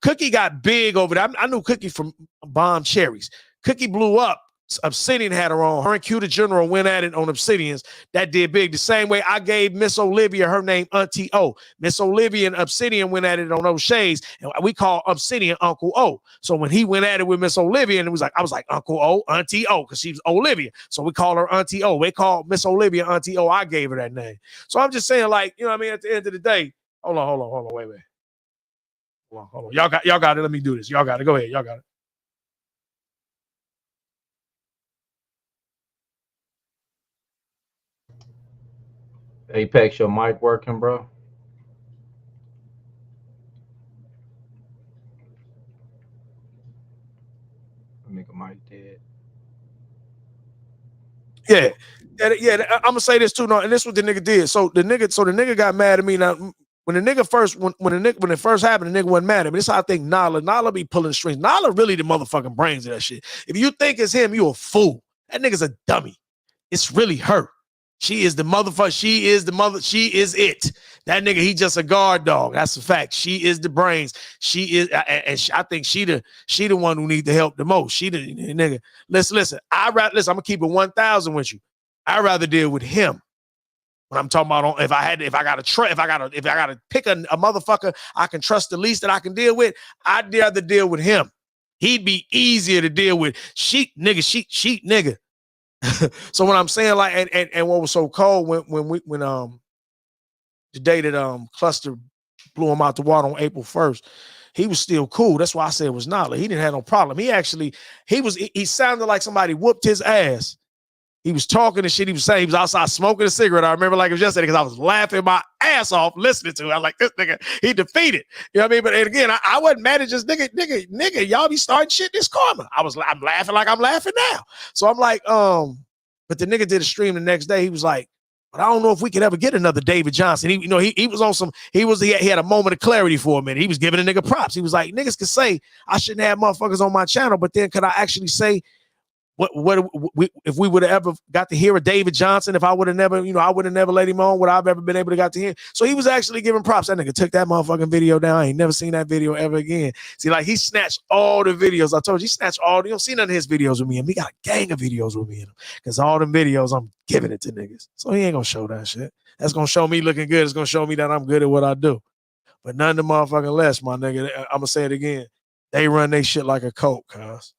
Cookie got big over there. I knew Cookie from Bomb Cherries. Cookie blew up Obsidian had her on. Her and Q the General went at it on Obsidians. That did big. The same way I gave Miss Olivia her name, Auntie O. Miss Olivia and Obsidian went at it on O'Shea's, and we call Obsidian Uncle O. So when he went at it with Miss Olivia, and it was like, I was like Uncle O, Auntie O, because she was Olivia. So we call her Auntie O. They call Miss Olivia Auntie O. I gave her that name. So I'm just saying, like, you know what I mean? At the end of the day, hold on, wait. Hold on. Y'all got it. Let me do this. Y'all got it. Go ahead. Y'all got it. Apex, your mic working, bro? Nigga mic dead. Yeah. I'm gonna say this too. No, and this is what the nigga did. So the nigga got mad at me. Now, when it first happened, the nigga wasn't mad at me. This is how I think Nala be pulling strings. Nala really the motherfucking brains of that shit. If you think it's him, you a fool. That nigga's a dummy. It's really her. She is the motherfucker. She is the mother. She is it. That nigga, he just a guard dog. That's a fact. She is the brains. She is, and I think she the one who need the help the most. She the nigga. Listen. I'm gonna keep it 1,000 with you. I'd rather deal with him. When I'm talking about, if I gotta pick a motherfucker I can trust the least that I can deal with, I'd rather deal with him. He'd be easier to deal with. Sheep nigga. So when I'm saying, like, and what was so cold when the day that Cluster blew him out the water on April 1st, he was still cool. That's why I said it was Nala. He didn't have no problem. He sounded like somebody whooped his ass. He was talking and shit. He was saying he was outside smoking a cigarette. I remember like it was yesterday because I was laughing my ass off listening to it. I was like, this nigga, he defeated. You know what I mean? But again, I wasn't mad at just nigga, y'all be starting shit this karma. I'm laughing like I'm laughing now. So I'm like, but the nigga did a stream the next day. He was like, but I don't know if we could ever get another David Johnson. He was on some, he had a moment of clarity for a minute. He was giving a nigga props. He was like, niggas could say I shouldn't have motherfuckers on my channel, but then could I actually say if we would have ever got to hear a David Johnson, if I would have never, I would have never let him on, would I have ever been able to got to hear? So he was actually giving props. That nigga took that motherfucking video down. I ain't never seen that video ever again. See, like, he snatched all the videos. I told you, he snatched all. You don't see none of his videos with me, and he got a gang of videos with me in him. Because all them videos, I'm giving it to niggas. So he ain't gonna show that shit. That's gonna show me looking good. It's gonna show me that I'm good at what I do. But none of the motherfucking less, my nigga. I'm gonna say it again. They run they shit like a coke, cuz.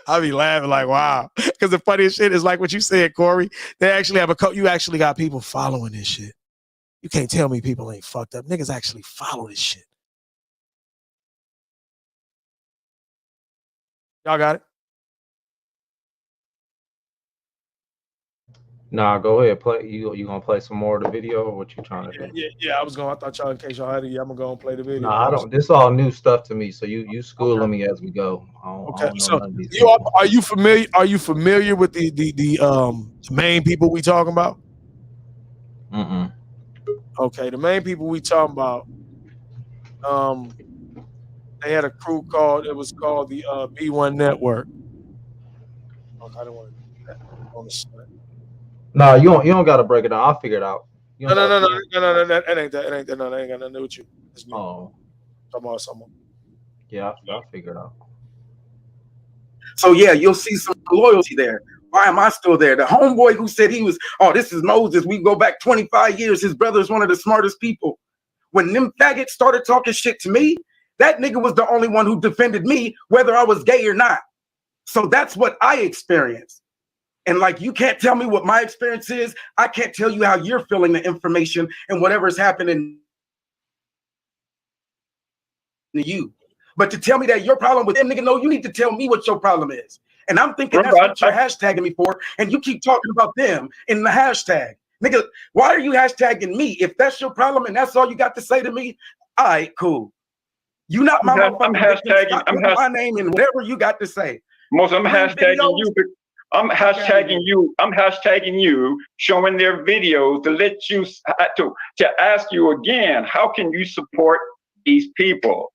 I be laughing like, wow. Because the funniest shit is like what you said, Corey. They actually have you actually got people following this shit. You can't tell me people ain't fucked up. Niggas actually follow this shit. Y'all got it? Nah, go ahead. Play. You gonna play some more of the video, or what you trying to do? Yeah. I thought y'all, in case y'all had it, I'm gonna go and play the video. Nah, I don't. This all new stuff to me. So you schooling me as we go. Okay. So are you familiar? Are you familiar with the main people we talking about? Okay, the main people we talking about. They had a crew called. It was called the B1 Network. Okay, I don't want to do that on the side. No, you don't gotta break it down. I'll figure it out. No, that ain't that. It ain't that. No, that ain't got nothing to do with you. It's me. Oh, talking about someone. Yeah, I'll figure it out. So yeah, you'll see some loyalty there. Why am I still there? The homeboy who said he was, this is Moses. We go back 25 years. His brother's one of the smartest people. When them faggots started talking shit to me, that nigga was the only one who defended me, whether I was gay or not. So that's what I experienced. And like, you can't tell me what my experience is. I can't tell you how you're feeling the information and whatever's happening to you. But to tell me that your problem with them, nigga, no, you need to tell me what your problem is. And I'm thinking that's what you're hashtagging me for. And you keep talking about them in the hashtag. Nigga, why are you hashtagging me? If that's your problem and that's all you got to say to me, all right, cool. You not my I'm hashtagging. I'm my name and whatever you got to say. Most I'm hashtagging you. I'm hashtagging you. I'm hashtagging you, showing their videos to let you to ask you again. How can you support these people?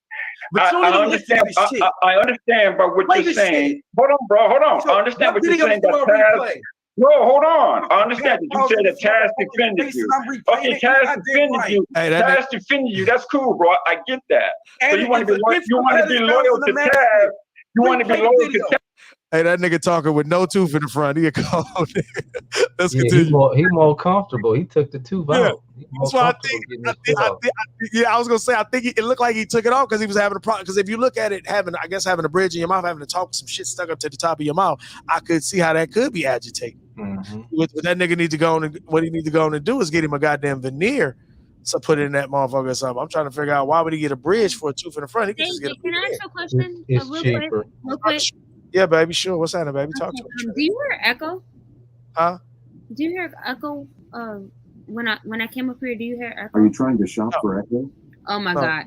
I understand. I understand about what you're saying. Hold on, bro. Hold on. I understand what you're saying. Bro, hold on. I understand that you said that Taz defended you. Okay, Taz defended you. Taz defended you. That's cool, bro. I get that. So you want to be loyal to Taz. You want to be loyal to Taz. Hey, that nigga talking with no tooth in the front. He a cold nigga. Let's Yeah, continue. he more comfortable. He took the tooth Yeah, out. He more that's why comfortable getting his shit off. yeah, I was gonna say I think it looked like he took it off because he was having a problem. Because if you look at it, having a bridge in your mouth, having to talk some shit stuck up to the top of your mouth, I could see how that could be agitating. What that nigga need to go on and what he need to go on and do is get him a goddamn veneer. So put it in that motherfucker or something. I'm trying to figure out why would he get a bridge for a tooth in the front? He could just get a Can I ask you a question? It's Real cheaper. quick. Real quick. Yeah, baby, sure. What's happening, baby? Talk to me. Do you hear echo? Huh? Do you hear echo? When I came up here, do you hear echo? Are you trying to shop for echo? Oh my No. God.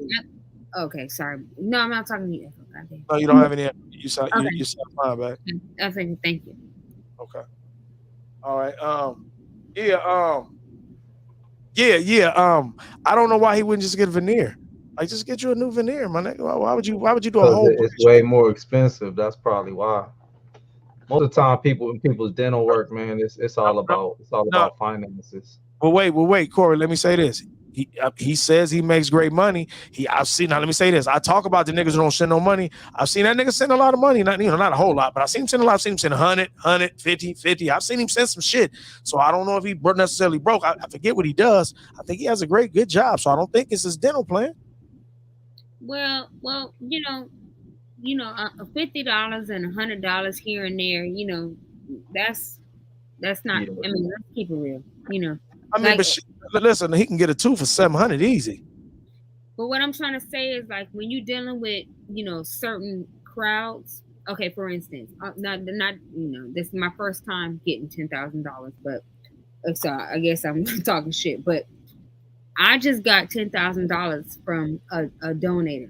Okay, sorry. No, I'm not talking to you. Okay. No, you don't have any echo. You sound Okay. you sound fine, baby. I think. Thank you. Okay. All right. Yeah. I don't know why he wouldn't just get a veneer. Like, just get you a new veneer, my nigga. Why would you do a whole? It's way more expensive. That's probably why. Most of the time, people's dental work, man, it's all about finances. Well, wait, Corey. Let me say this. He says he makes great money. I've seen. Now, let me say this. I talk about the niggas who don't send no money. I've seen that nigga send a lot of money. Not a whole lot, but I've seen him send a lot. I've seen him send 100, 50. I've seen him send some shit. So I don't know if he necessarily broke. I forget what he does. I think he has a good job. So I don't think it's his dental plan. Well, $50 and $100 here and there, that's not. I mean, let's keep it real, I mean, but listen, he can get a tooth for $700 easy. But what I'm trying to say is, like, when you're dealing with, certain crowds. Okay, for instance, not this is my first time getting $10,000, but so I guess I'm talking shit. But I just got $10,000 from a donator.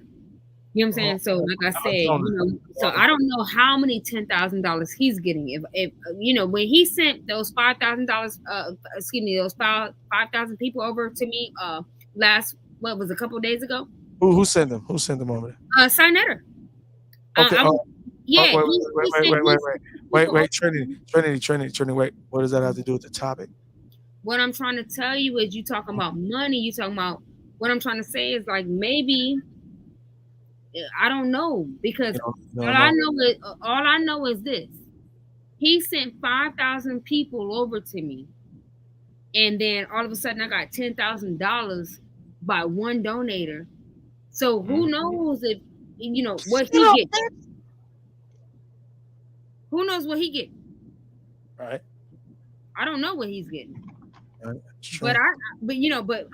You know what I'm saying? So, like I said, so I don't know how many $10,000 he's getting. If when he sent those $5,000, those 5,000 people over to me, a couple of days ago. Who sent them? Who sent them over there? Signetter. Okay. Yeah. Wait, Trinity. Wait, what does that have to do with the topic? What I'm trying to tell you is, you talking about money. You talking about what I'm trying to say is, like, maybe. I don't know, because all I know is this: he sent 5,000 people over to me, and then all of a sudden I got $10,000 by one donator. So who knows if what he gets? Who knows what he gets? Right. I don't know what he's getting. Right. But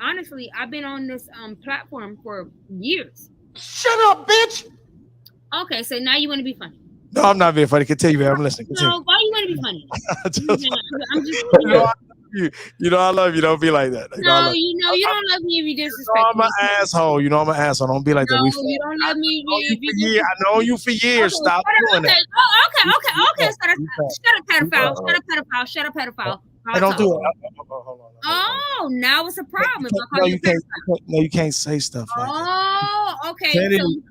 honestly, I've been on this platform for years. Shut up, bitch. Okay, so now you want to be funny. No, I'm not being funny. Continue, man. I'm listening. Continue. No, why you want to be funny? I love you. Don't be like that. You don't love me if you disrespect I'm an asshole. I'm an asshole. Don't be like that. No, you don't love me if you I know you for years. Stop doing that. Okay. Shut up, pedophile. I don't do it. Oh, now it's a problem. You can't say stuff like that. Oh, okay. Trinity, you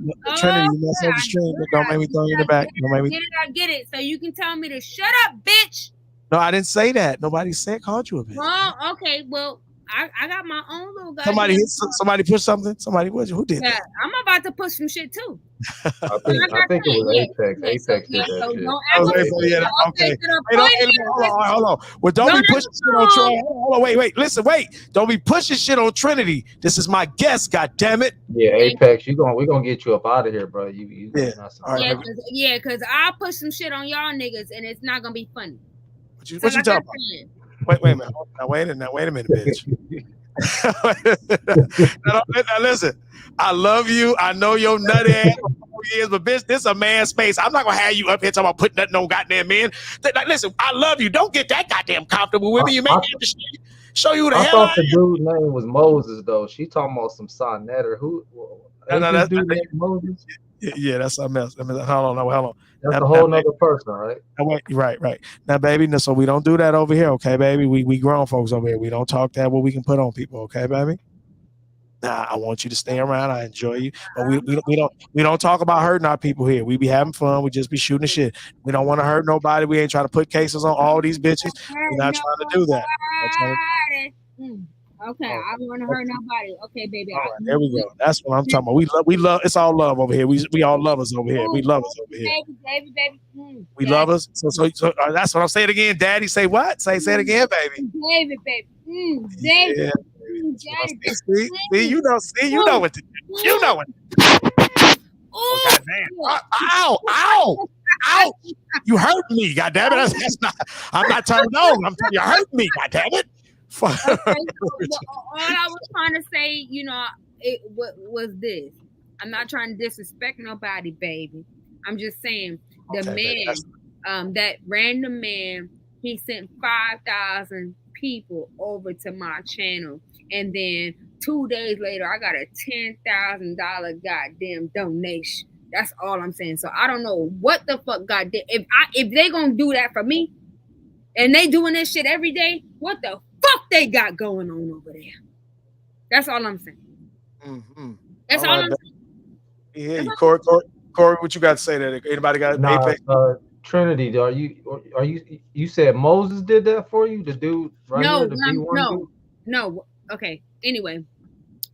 mess up the stream, but don't make me throw you in the back. I get it. So you can tell me to shut up, bitch. No, I didn't say that. Nobody called you a bitch. Oh, okay. Well, I got my own little guy. Somebody pushed something. Who did that? I'm about to push some shit too. I think it was Apex. Apex did that shit. Okay. Hold on. Well, don't be pushing shit on Trinity. Hold on. Wait. Listen. Don't be pushing shit on Trinity. This is my guest. God damn it. Yeah, Apex. We're gonna get you up out of here, bro. Yeah, because I'll push some shit on y'all niggas, and it's not gonna be funny. What you talking about? Wait a minute. Wait a minute, bitch. now, listen. I love you. I know your nutty ass for 4 years, but bitch, this is a man's space. I'm not gonna have you up here talking about putting nothing on goddamn men. Listen, I love you. Don't get that goddamn comfortable with me. You make me show you the hell. I thought the dude's name was Moses, though. She talking about some Signetter. Who? That's Moses. Yeah, that's something else. Hold on. That's a whole nother person, right? Right. Now, baby, so we don't do that over here, okay, baby? We grown folks over here. We don't talk that what we can put on people, okay, baby? Nah, I want you to stay around. I enjoy you, but we don't talk about hurting our people here. We be having fun. We just be shooting the shit. We don't want to hurt nobody. We ain't trying to put cases on all these bitches. We're not trying to do that. Okay, I don't want to hurt nobody. Okay, baby. All right, there we go. That's what I'm talking about. We love. It's all love over here. We all love us over here. We love us over here. Baby. We love us. So that's what I'm saying again. Daddy, say what? Say it again, baby. Baby. Yeah. Daddy. See, you know what to do. You know what. Oh, goddamn. Ow. You hurt me, goddamn it. That's not, I'm not turned on. You hurt me, goddamn it. Okay, so, all I was trying to say, it was this. I'm not trying to disrespect nobody, baby. I'm just saying the man, that random man, he sent 5,000 people over to my channel, and then 2 days later, I got a $10,000 goddamn donation. That's all I'm saying. So I don't know what the fuck goddamn if they gonna do that for me, and they doing this shit every day, what the fuck they got going on over there? That's all I'm saying. Mm-hmm. That's all I'm saying. Yeah, you, Corey, what you got to say there? Anybody got Trinity? Are you said Moses did that for you? The dude right here, the B1 dude? No. Okay. Anyway,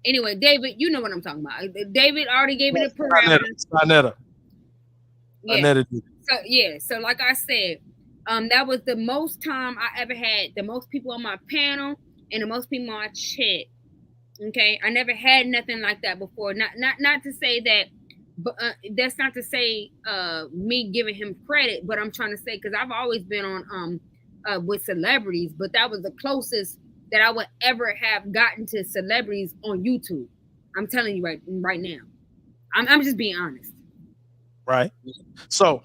David, you know what I'm talking about. David already gave me the parameters. Yeah. So like I said, that was the most time I ever had, the most people on my panel and the most people on my chat. Okay, I never had nothing like that before. Not to say that, but that's not to say me giving him credit. But I'm trying to say, because I've always been on with celebrities, but that was the closest that I would ever have gotten to celebrities on YouTube. I'm telling you right now. I'm just being honest. Right. So,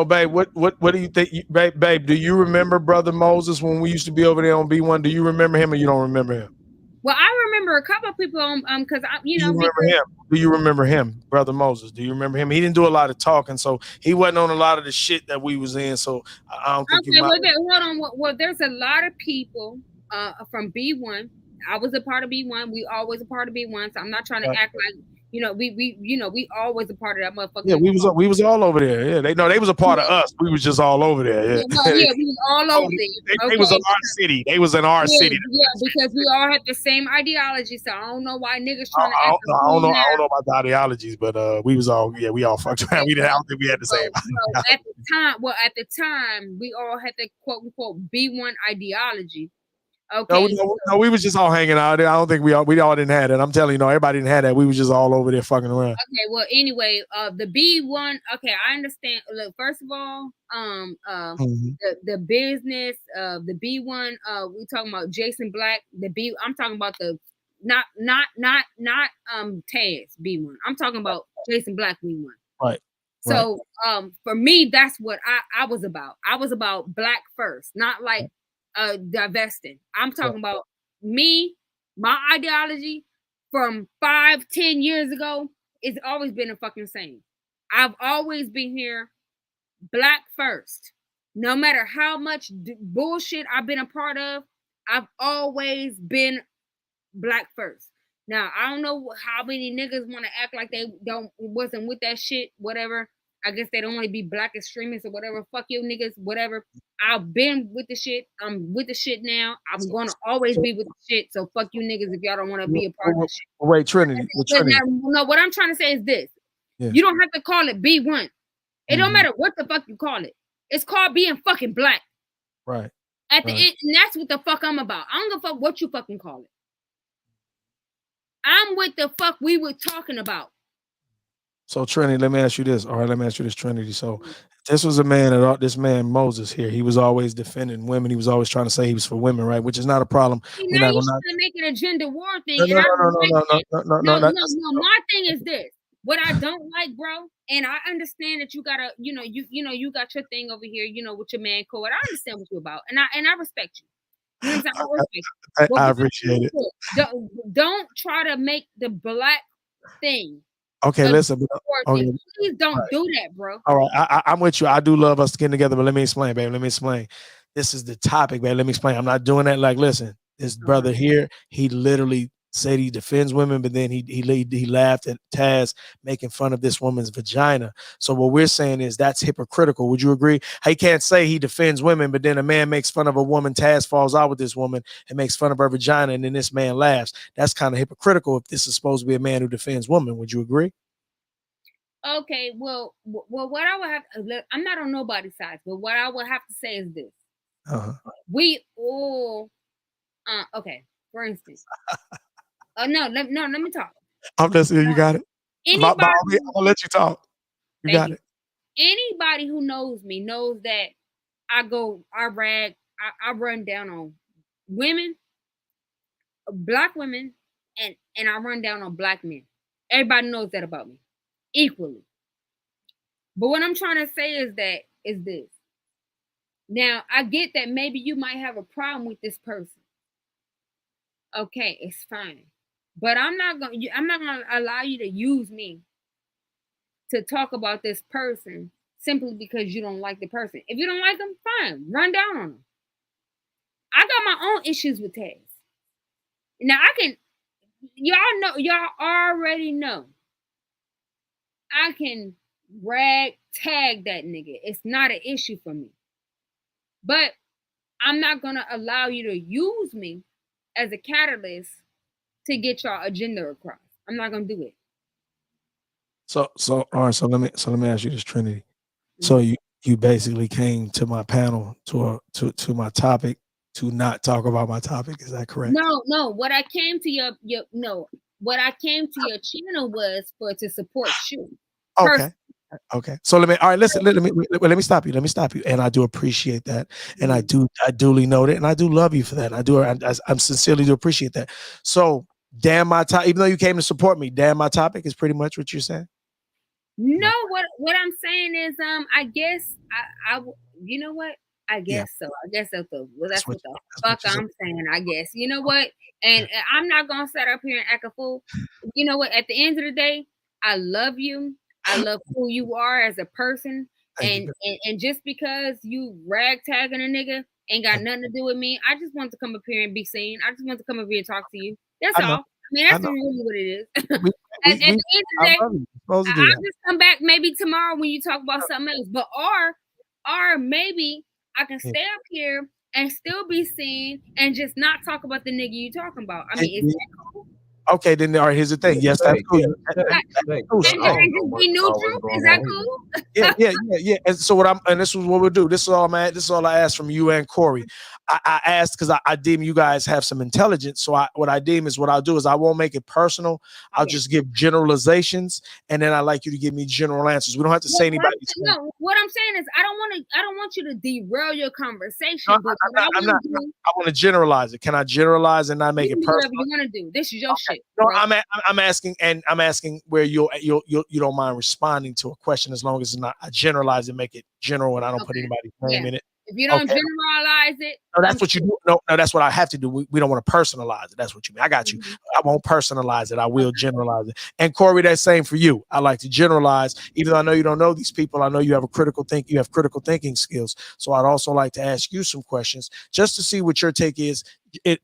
babe, what do you think, babe? Do you remember Brother Moses when we used to be over there on B1? Do you remember him, or you don't remember him? Well, I remember a couple of people on because Do you remember him, Brother Moses? Do you remember him? He didn't do a lot of talking, so he wasn't on a lot of the shit that we was in. So I don't think you might. Hold on. Well, there's a lot of people from B1. I was a part of B1. We always a part of B1. So I'm not trying to act like we always a part of that motherfucker. Yeah, we was all over there. Yeah, they was a part of us. We was just all over there. Yeah, we was all over there. They was in our city. They was in our city. Yeah, because we all have the same ideology. So I don't know why niggas trying to act. I don't know about the ideologies, but we was all we all fucked around. I don't think we had the same. At the time, we all had the quote unquote B1 ideology. Okay. No, we was just all hanging out. I don't think we all didn't have that. I'm telling you, everybody didn't have that. We was just all over there fucking around. Okay, well, anyway, the B1. Okay, I understand. Look, first of all, the business of the B1. We talking about Jason Black. I'm talking about the not Taz B1. I'm talking about Jason Black B1. Right. So, for me, that's what I was about. I was about Black first, not like. Divesting. I'm talking about me, my ideology from 5-10 years ago. It's always been the fucking same. I've always been here, Black first. No matter how much bullshit I've been a part of, I've always been Black first. Now I don't know how many niggas want to act like they wasn't with that shit, whatever. I guess they don't want to be Black extremists or whatever. Fuck you niggas, whatever. I've been with the shit. I'm with the shit now. I'm going to always be with the shit. So fuck you niggas if y'all don't want to be a part of the shit. Wait, Trinity. No, what I'm trying to say is this. Yeah. You don't have to call it B1. It don't matter what the fuck you call it. It's called being fucking Black. Right. At the end, and that's what the fuck I'm about. I don't give a fuck what you fucking call it. I'm what the fuck we were talking about. So Trinity, let me ask you this. All right, let me ask you this, Trinity. So this was a man this man Moses here. He was always defending women. He was always trying to say he was for women, right? Which is not a problem. Now you're trying to make it a gender war thing. No. My thing is this. What I don't like, bro, and I understand that you gotta, you got your thing over here, with your man code. I understand what you're about, and I respect you. I appreciate it. Don't try to make the Black thing. Okay, listen. Okay. Please don't do that, bro. All right, I'm with you. I do love us getting together, but let me explain, babe. Let me explain. This is the topic, babe. Let me explain. I'm not doing that. Like, listen, this brother here, he literally said he defends women, but then he laughed at Taz making fun of this woman's vagina. So what we're saying is that's hypocritical. Would you agree? He can't say he defends women, but then a man makes fun of a woman. Taz falls out with this woman and makes fun of her vagina, and then this man laughs. That's kind of hypocritical if this is supposed to be a man who defends women. Would you agree? Okay, well, what I would have, I'm not on nobody's side, but what I would have to say is this: we all, okay. For instance, no, let me talk. I'm listening. You got it. Anybody, I'll let you talk. You got it. Anybody who knows me knows that I run down on women, black women, and I run down on black men. Everybody knows that about me equally. But what I'm trying to say is this. Now, I get that maybe you might have a problem with this person. Okay, it's fine. But I'm not gonna allow you to use me to talk about this person simply because you don't like the person. If you don't like them, fine, run down on them. I got my own issues with Taz. Now y'all already know. I can tag that nigga. It's not an issue for me. But I'm not gonna allow you to use me as a catalyst to get your agenda across. I'm not gonna do it. So all right. So let me ask you this, Trinity. So you basically came to my panel to my topic to not talk about my topic. Is that correct? No. What I came to what I came to your channel was to support you. Okay. So let me stop you. And I do appreciate that. And I duly note it. And I do love you for that. I sincerely do appreciate that. So damn my topic, even though you came to support me, damn my topic is pretty much what you're saying. No, what I'm saying is, I guess I you know what? I guess so. I guess that's what the fuck I'm saying. I guess. You know what? And I'm not gonna sit up here and act a fool. You know what? At the end of the day, I love you. I love who you are as a person. And just because you ragtagging a nigga ain't got nothing to do with me. I just want to come up here and be seen. I just want to come up here and talk to you. That's all. I mean, that's really what it is. At the end of the day, I'll just come back maybe tomorrow when you talk about something else. But or maybe I can stay up here and still be seen and just not talk about the nigga you talking about. I mean, is that cool? Okay, then all right, here's the thing. Yes, that's cool. And just be neutral. Is that cool? Yeah. And so this is what we'll do. This is all I asked from you and Corey. I asked because I deem you guys have some intelligence. So what I'll do is I won't make it personal. I'll just give generalizations, and then I like you to give me general answers. We don't have to say anybody. No, what I'm saying is I don't want you to derail your conversation. No, I want to generalize it. Can I generalize and not make it personal? Whatever you want to do. This is your shit. No, I'm asking where you don't mind responding to a question as long as it's not I generalize and make it general and I don't put anybody's name in it. If you don't generalize it, no, that's what you do. No, that's what I have to do. We don't want to personalize it. That's what you mean. I got you. I won't personalize it. I will generalize it. And Corey, that's same for you. I like to generalize, even though I know you don't know these people. I know you have critical thinking skills. So I'd also like to ask you some questions just to see what your take is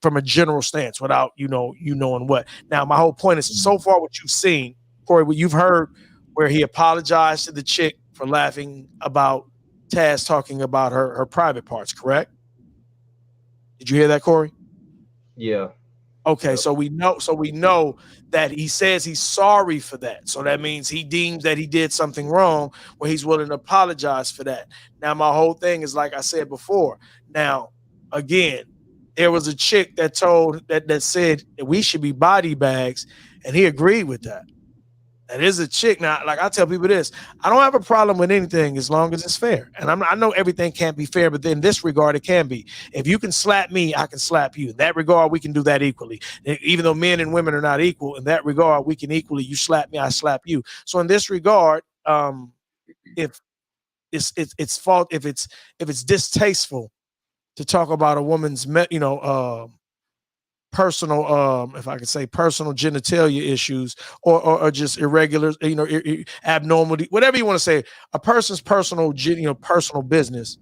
from a general stance without you knowing what. Now, my whole point is so far what you've seen, Corey, what you've heard where he apologized to the chick for laughing about Taz talking about her private parts, correct? Did you hear that, Corey? Yeah. Okay, so we know that he says he's sorry for that. So that means he deems that he did something wrong where he's willing to apologize for that. Now, my whole thing is like I said before. Now, again, there was a chick that said that we should be body bags, and he agreed with that. That is a chick. Now, like I tell people this, I don't have a problem with anything as long as it's fair. And I know everything can't be fair, but in this regard, it can be. If you can slap me, I can slap you. In that regard, we can do that equally. Even though men and women are not equal, in that regard, we can equally. You slap me, I slap you. So in this regard, if it's distasteful to talk about a woman's, personal, if I could say personal genitalia issues or just irregular, abnormality, whatever you want to say, a person's personal business.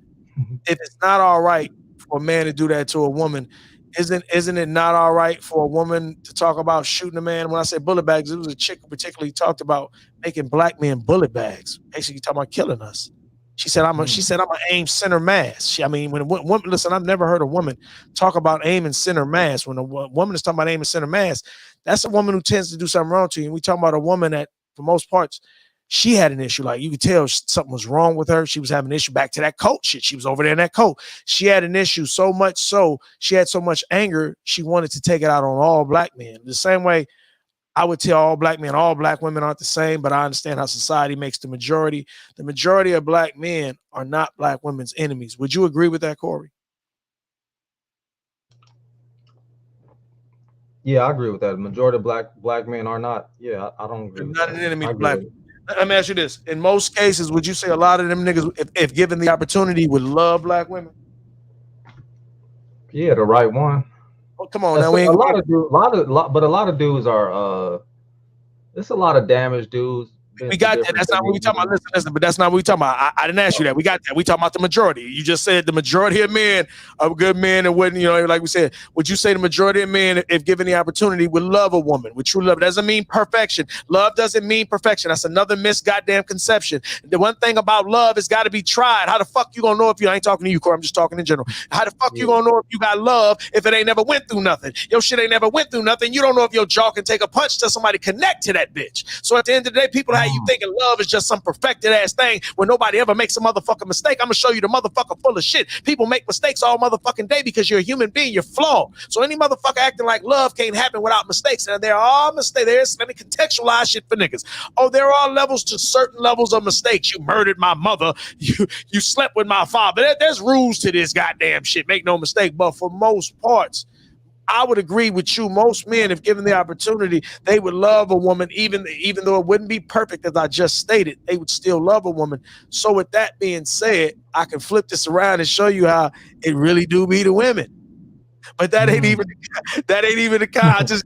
If it's not all right for a man to do that to a woman, Isn't it not all right for a woman to talk about shooting a man? When I say bullet bags, it was a chick who particularly talked about making black men bullet bags. Basically, talking about killing us. She said, "I'm gonna aim center mass." When a woman, listen, I've never heard a woman talk about aiming center mass. When a woman is talking about aiming center mass, that's a woman who tends to do something wrong to you. And we talking about a woman that, for most parts, she had an issue. Like you could tell something was wrong with her. She was having an issue. Back to that coat shit. She was over there in that coat. She had an issue so much so she had so much anger. She wanted to take it out on all black men. The same way I would tell all black men, all black women aren't the same, but I understand how society makes the majority. The majority of black men are not black women's enemies. Would you agree with that, Corey? Yeah, I agree with that. The majority of black men are not. Yeah, I don't agree. Not an enemy to black. Let me ask you this: in most cases, would you say a lot of them niggas, if given the opportunity, would love black women? Yeah, the right one. Oh, come on now. A lot of dudes are. There's a lot of damaged dudes. We got that. That's not what we talking about. Listen, but that's not what we talking about. I didn't ask you that. We got that. We talking about the majority. You just said the majority of men are good men and wouldn't, like we said, would you say the majority of men, if given the opportunity, would love a woman with true love? It doesn't mean perfection. Love doesn't mean perfection. That's another goddamn conception. The one thing about love is got to be tried. How the fuck you gonna know if I ain't talking to you, Corey, I'm just talking in general. How the fuck you gonna know if you got love if it ain't never went through nothing? Your shit ain't never went through nothing. You don't know if your jaw can take a punch till somebody connect to that bitch. So at the end of the day, people have you thinking love is just some perfected ass thing where nobody ever makes a motherfucking mistake. I'm gonna show you the motherfucker full of shit. People make mistakes all motherfucking day because you're a human being. You're flawed. So any motherfucker acting like love can't happen without mistakes. And there are mistakes. Let me contextualize shit for niggas. Oh, there are levels to certain levels of mistakes. You murdered my mother. You slept with my father. There's rules to this goddamn shit. Make no mistake. But for most parts, I would agree with you. Most men, if given the opportunity, they would love a woman, even though it wouldn't be perfect, as I just stated, they would still love a woman. So with that being said, I can flip this around and show you how it really do be the women. But that ain't even the kind. I just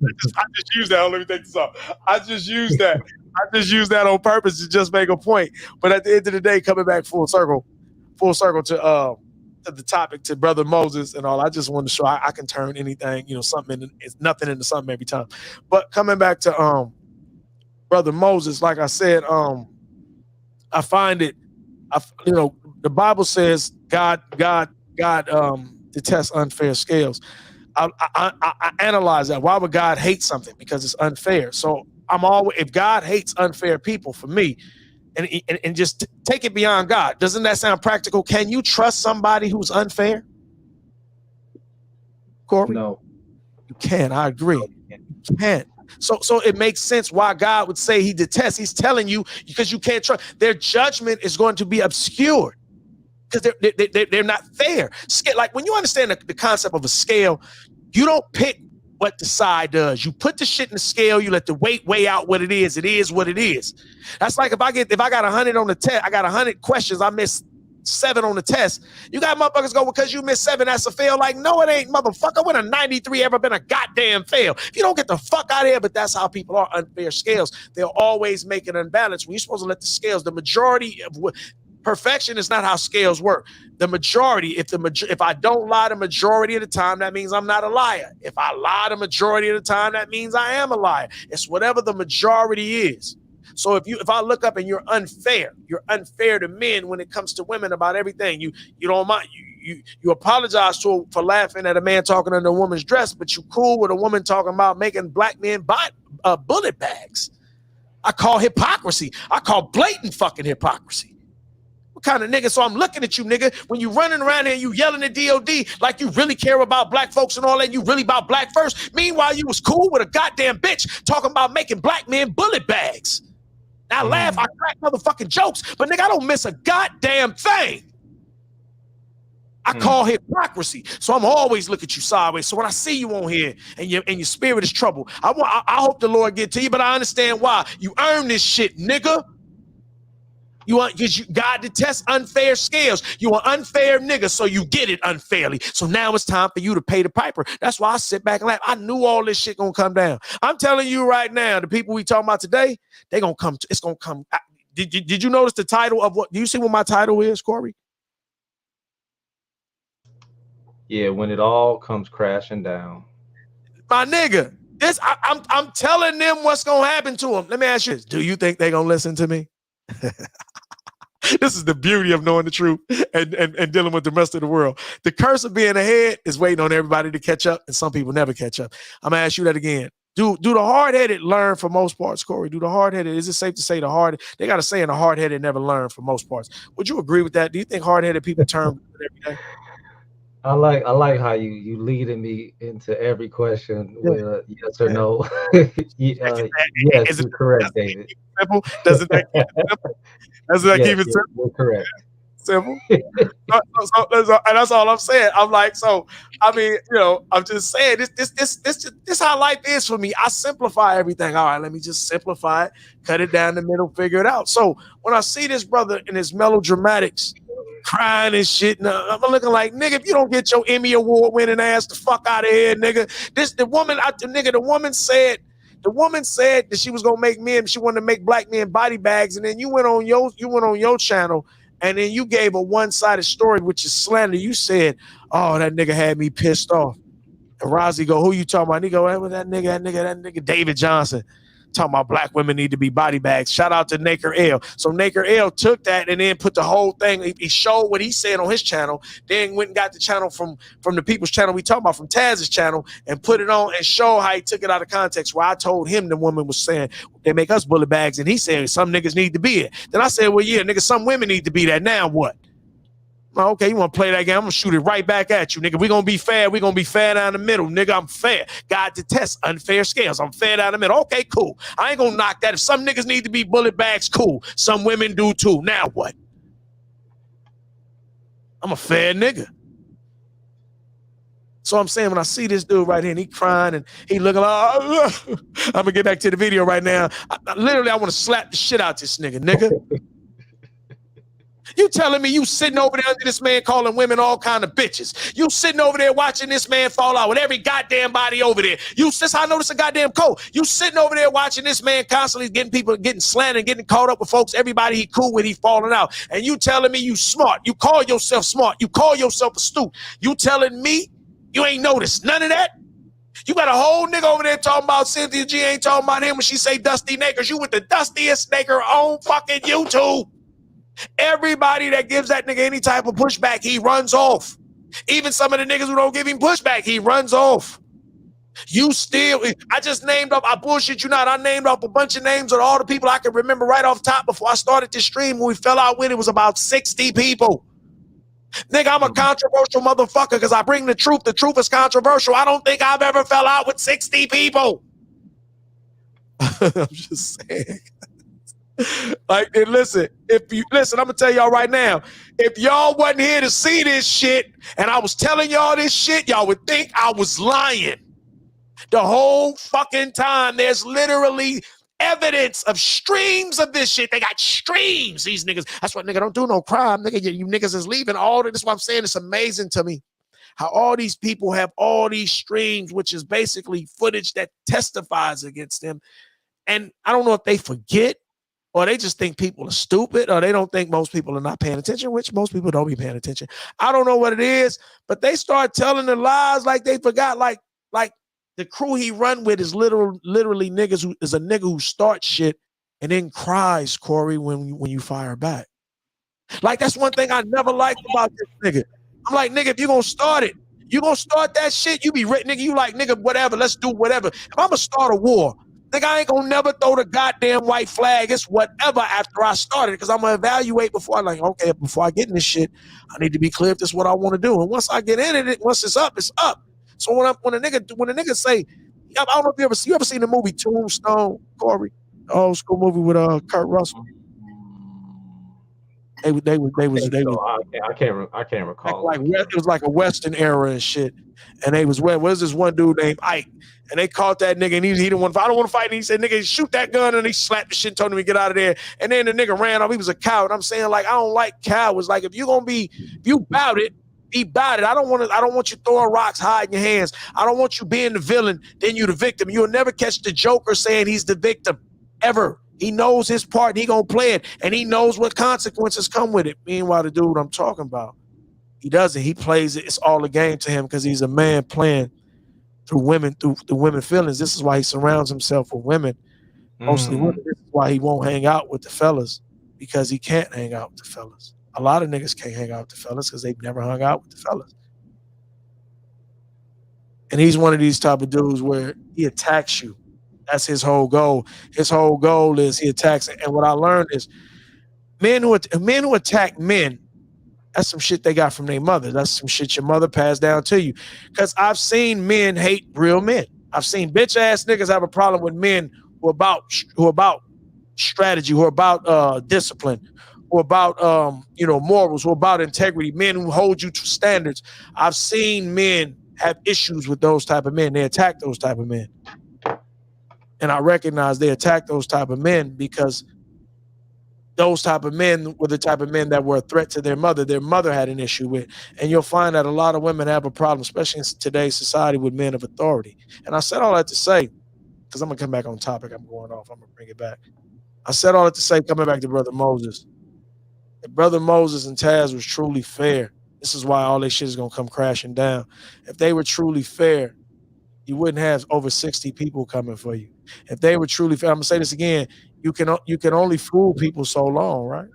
use that. Let me take this off. I just use that on purpose to just make a point. But at the end of the day, coming back full circle to the topic, to Brother Moses and all, I just wanted to show I can turn anything, something it's nothing into something every time. But coming back to Brother Moses, like I said, I find it, the Bible says God detests unfair scales. I analyze that. Why would God hate something? Because it's unfair. So if God hates unfair people, for me, and just take it beyond God. Doesn't that sound practical? Can you trust somebody who's unfair? Corey? No. You can. I agree. You can't. So it makes sense why God would say he detests. He's telling you because you can't trust. Their judgment is going to be obscured because they're not fair. Like when you understand the concept of a scale, you don't pick what the side does. You put the shit in the scale, you let the weight weigh out what it is. It is what it is. That's like if I got 100 on the test, I got 100 questions, I missed 7 on the test. You got motherfuckers go, because you missed 7, that's a fail. Like, no, it ain't, motherfucker. When a 93 ever been a goddamn fail? If you don't get the fuck out of here, but that's how people are, unfair scales. They'll always make an unbalance. When you're supposed to let the scales, the majority of what perfection is not how scales work. The majority, if I don't lie the majority of the time, that means I'm not a liar. If I lie the majority of the time, that means I am a liar. It's whatever the majority is. So if I look up and you're unfair to men when it comes to women about everything. You don't mind. You apologize to her for laughing at a man talking under a woman's dress, but you cool with a woman talking about making black men buy bullet bags. I call hypocrisy. I call blatant fucking hypocrisy. What kind of nigga? So I'm looking at you, nigga, when you running around here and you yelling at DOD like you really care about black folks and all that, you really about black first. Meanwhile, you was cool with a goddamn bitch talking about making black men bullet bags. I laugh, I crack motherfucking jokes, but nigga, I don't miss a goddamn thing. I call hypocrisy. So I'm always looking at you sideways. So when I see you on here and your spirit is troubled, I hope the Lord get to you, but I understand why. You earn this shit, nigga. God detests unfair scales. You an unfair nigga, so you get it unfairly. So now it's time for you to pay the piper. That's why I sit back and laugh. I knew all this shit gonna come down. I'm telling you right now, the people we talking about today, they gonna come. It's gonna come. Did you notice the title of what? Do you see what my title is, Corey? Yeah, when it all comes crashing down. My nigga, I'm telling them what's gonna happen to them. Let me ask you this: do you think they're gonna listen to me? This is the beauty of knowing the truth and dealing with the rest of the world. The curse of being ahead is waiting on everybody to catch up, and some people never catch up. I'm gonna ask you that again. Do the hard-headed learn for most parts, Corey? Do the hard-headed, is it safe to say they got a saying the hard-headed never learn for most parts. Would you agree with that? Do you think hard-headed people turn good every day? I like how you leading me into every question with a yes or no. Yes, you're correct, David. Simple? Doesn't that keep it simple? Doesn't that keep it simple? You're correct. Simple. And that's all I'm saying. I'm like, so I mean, I'm just saying this how life is for me. I simplify everything. All right, let me just simplify it, cut it down the middle, figure it out. So when I see this brother in his melodramatics crying and shit, and I'm looking like, nigga, if you don't get your Emmy Award winning ass the fuck out of here, nigga. The woman said that she was gonna make men, she wanted to make black men body bags, and then you went on your channel, and then you gave a one-sided story, which is slander. You said, "Oh, that nigga had me pissed off." And Rozzy go, "Who you talking about?" And he go, "Hey, that nigga, David Johnson." Talking about black women need to be body bags. Shout out to Naker L. So Naker L took that and then put the whole thing. He showed what he said on his channel. Then went and got the channel from the people's channel we talking about, from Taz's channel, and put it on and show how he took it out of context. Where I told him the woman was saying they make us bullet bags, and he said some niggas need to be it. Then I said, well, yeah, nigga, some women need to be that. Now what? Okay, you want to play that game? I'm going to shoot it right back at you, nigga. We're going to be fair. We're going to be fair down the middle, nigga. I'm fair. God detests unfair scales. I'm fair down the middle. Okay, cool. I ain't going to knock that. If some niggas need to be bullet bags, cool. Some women do too. Now what? I'm a fair nigga. So I'm saying when I see this dude right here and he crying and he looking like, I'm going to get back to the video right now. I want to slap the shit out this nigga. You telling me you sitting over there under this man calling women all kind of bitches. You sitting over there watching this man fall out with every goddamn body over there. This I know this a goddamn code. You sitting over there watching this man constantly getting slandered, getting caught up with folks, everybody he cool with, he falling out. And you telling me you smart. You call yourself smart. You call yourself astute. You telling me you ain't noticed none of that? You got a whole nigga over there talking about Cynthia G ain't talking about him when she say Dusty Nakers. You with the dustiest nigger on fucking YouTube. Everybody that gives that nigga any type of pushback, he runs off. Even some of the niggas who don't give him pushback, he runs off. I just named up, I bullshit you not, I named up a bunch of names of all the people I can remember right off top before I started this stream. When we fell out with, it was about 60 people. Nigga, I'm a controversial motherfucker because I bring the truth. The truth is controversial. I don't think I've ever fell out with 60 people. I'm just saying. Like, and listen, I'm gonna tell y'all right now, if y'all wasn't here to see this shit and I was telling y'all this shit, y'all would think I was lying. The whole fucking time, there's literally evidence of streams of this shit. They got streams, these niggas. That's why nigga don't do no crime. Nigga, you niggas is leaving all of this. What I'm saying, it's amazing to me how all these people have all these streams, which is basically footage that testifies against them. And I don't know if they forget, or they just think people are stupid, or they don't think most people are not paying attention, which most people don't be paying attention. I don't know what it is, but they start telling the lies like they forgot. Like the crew he run with is literally niggas who is a nigga who starts shit and then cries, Corey, when you fire back. Like, that's one thing I never liked about this nigga. I'm like, nigga, if you gonna start it, you gonna start that shit, you be written, nigga, you like, nigga, whatever, let's do whatever. If I'm gonna start a war, nigga, I ain't gonna never throw the goddamn white flag. It's whatever after I started, because I'm gonna evaluate before before I get in this shit, I need to be clear if this is what I want to do. And once I get in it, once it's up, it's up. So when a nigga say, I don't know if you ever seen the movie Tombstone, Corey, the old school movie with Kurt Russell. They was I can't recall. Like it was like a Western era and shit. And they was where's this one dude named Ike, and they caught that nigga, and he didn't want to. I don't want to fight. And he said, "Nigga, shoot that gun," and he slapped the shit, told him to get out of there. And then the nigga ran off. He was a coward. I'm saying, like, I don't like cowards. Like, if you bout it, be about it. I don't want you throwing rocks, hiding your hands. I don't want you being the villain, then you the victim. You'll never catch the Joker saying he's the victim ever. He knows his part, and he gonna play it, and he knows what consequences come with it. Meanwhile, the dude I'm talking about, He doesn't. He plays it. It's all a game to him because he's a man playing through women, through women feelings. This is why he surrounds himself with women, mostly women. This is why he won't hang out with the fellas, because he can't hang out with the fellas. A lot of niggas can't hang out with the fellas because they've never hung out with the fellas. And he's one of these type of dudes where he attacks you. That's his whole goal. His whole goal is he attacks. And what I learned is men who attack men, that's some shit they got from their mother. That's some shit your mother passed down to you. Because I've seen men hate real men. I've seen bitch ass niggas have a problem with men who are about strategy, who are about discipline, who are about morals, who are about integrity, men who hold you to standards. I've seen men have issues with those type of men. They attack those type of men. And I recognize they attack those type of men because those type of men were the type of men that were a threat to their mother. Their mother had an issue with. And you'll find that a lot of women have a problem, especially in today's society, with men of authority. And I said all that to say, because I'm going to come back on topic. I'm going off. I'm going to bring it back. I said all that to say, coming back to Brother Moses. If Brother Moses and Taz was truly fair, this is why all this shit is going to come crashing down. If they were truly fair, you wouldn't have over 60 people coming for you. If they were truly fair, I'm going to say this again, you can only fool people so long, right?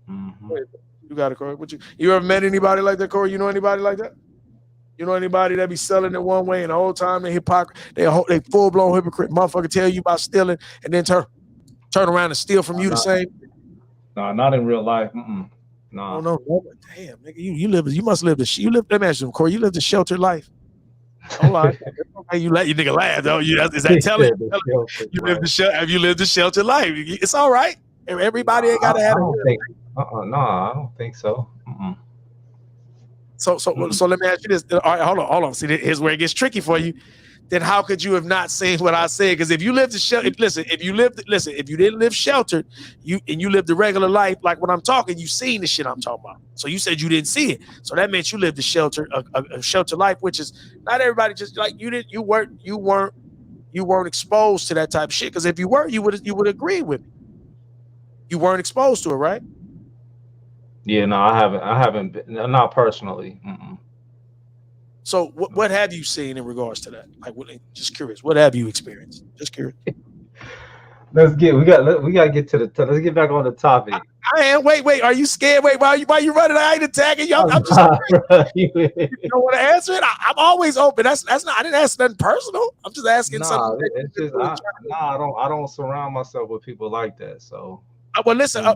You got it, Corey. You ever met anybody like that, Corey? You know anybody like that? You know anybody that be selling it one way and the whole time they hypocrite, they full-blown hypocrite, motherfucker tell you about stealing and then turn around and steal from you the same? No, not in real life. No. Oh, no. Damn, nigga, you must live let me ask you, Corey, you live the sheltered life. Don't lie. You let your nigga laugh, though. Is that telling? Have you lived the sheltered life? It's all right. Everybody ain't gotta have it. No, I don't think so. So let me ask you this. All right, hold on. See, here's where it gets tricky for you. Then how could you have not seen what I said? Because if you lived if you didn't live sheltered, you lived the regular life, like when I'm talking, you seen the shit I'm talking about. So you said you didn't see it. So that meant you lived a sheltered life, which is not everybody just like you weren't exposed to that type of shit. Because if you were, you would agree with me. You weren't exposed to it, right? Yeah, no, I haven't been, not personally. So what have you seen in regards to that? Like, just curious. What have you experienced? Just curious. We gotta get to let's get back on the topic. I am. Wait. Are you scared? Wait, why you running? I ain't attacking you. I'm just. You don't want to answer it. I'm always open. That's not. I didn't ask nothing personal. I'm just asking something. It's just I don't surround myself with people like that. So. Well, listen. I'm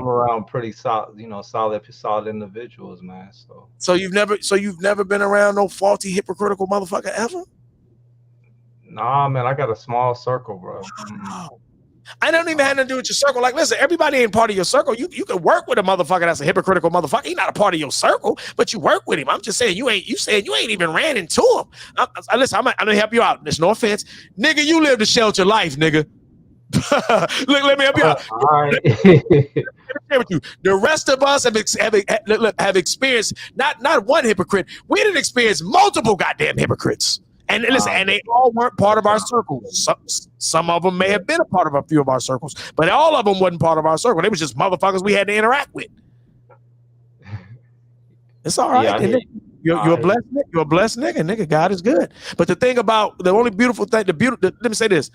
around pretty solid, solid individuals, man. So you've never been around no faulty, hypocritical motherfucker ever? Nah, man. I got a small circle, bro. I don't even have to do with your circle. Like, listen, everybody ain't part of your circle. You can work with a motherfucker that's a hypocritical motherfucker. He's not a part of your circle, but you work with him. I'm just saying you ain't even ran into him. Listen, I'm gonna help you out. There's no offense, nigga. You live the shelter life, nigga. Look, let me help you out. All right. The rest of us have experienced not one hypocrite. We didn't experience multiple goddamn hypocrites. And listen, and they all weren't part of our circle. Some of them may have been a part of a few of our circles, but all of them wasn't part of our circle. They was just motherfuckers we had to interact with. It's all right. Yeah, you're a blessed nigga. You're a blessed nigga. Nigga, God is good. But the thing about the only beautiful thing, let me say this.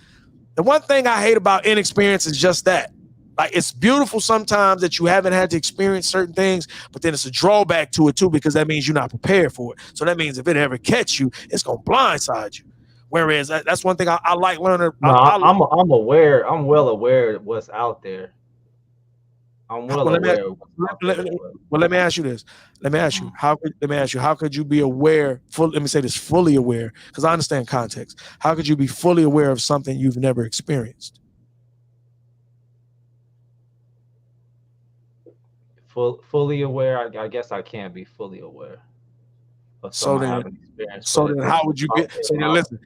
The one thing I hate about inexperience is just that. Like, it's beautiful sometimes that you haven't had to experience certain things, but then it's a drawback to it too, because that means you're not prepared for it. So that means if it ever catch you, it's gonna blindside you. Whereas that's one thing I like learning. No, I'm aware. I'm well aware of what's out there. I'm well aware. Let me ask you this. Let me ask you, how could you be aware, let me say this, fully aware, because I understand context. How could you be fully aware of something you've never experienced? Fully aware, I guess I can't be fully aware. So then how would you get, so then listen,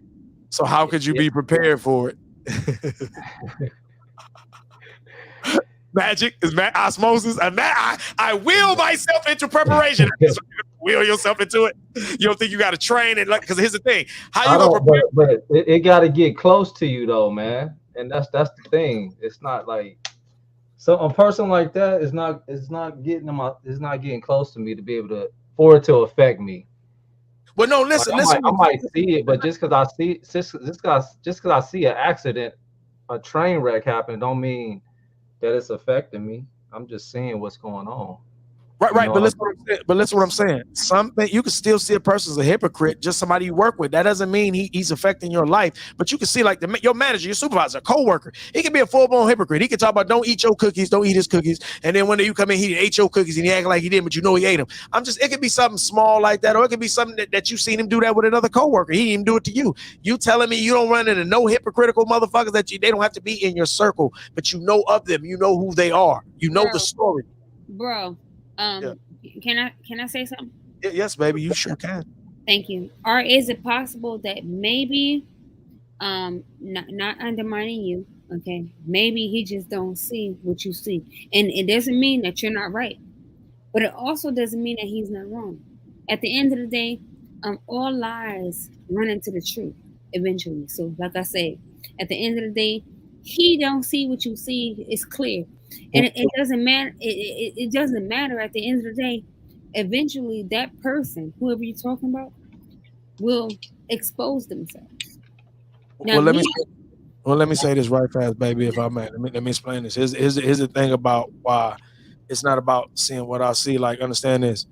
so how could you be prepared for it? Magic is osmosis. I will myself into preparation. Will yourself into it. You don't think you got to train it? Because here's the thing: how you gonna prepare? But it got to get close to you, though, man. And that's the thing. It's not like So a person like that is not getting close to me to be able to for it to affect me. Well, no, listen, Like, listen. I might see it, but just because I see an accident, a train wreck happen, don't mean that it's affecting me. I'm just seeing what's going on. Right, You right. know But what listen what I'm saying. Something you can still see a person as a hypocrite, just somebody you work with. That doesn't mean he's affecting your life. But you can see like your manager, your supervisor, co-worker. He can be a full-blown hypocrite. He can talk about don't eat your cookies, don't eat his cookies. And then when you come in, he ate your cookies and he acting like he didn't, but you know he ate them. It could be something small like that, or it could be something that you've seen him do that with another co-worker. He didn't even do it to you. You telling me you don't run into no hypocritical motherfuckers they don't have to be in your circle, but you know of them, you know who they are, you know the story. Bro, can I say something? Yes, baby, you sure can. Thank you. Or is it possible that maybe not undermining you, okay, maybe he just don't see what you see, and it doesn't mean that you're not right, but it also doesn't mean that he's not wrong. At the end of the day, all lies run into the truth eventually. So like I said, at the end of the day, he don't see what you see. It's clear, and it doesn't matter. It doesn't matter. At the end of the day, eventually that person, whoever you're talking about, will expose themselves. Now, let me say this right fast, baby, if I may. Let me explain this. Here's the thing about why it's not about seeing what I see. Like, understand this.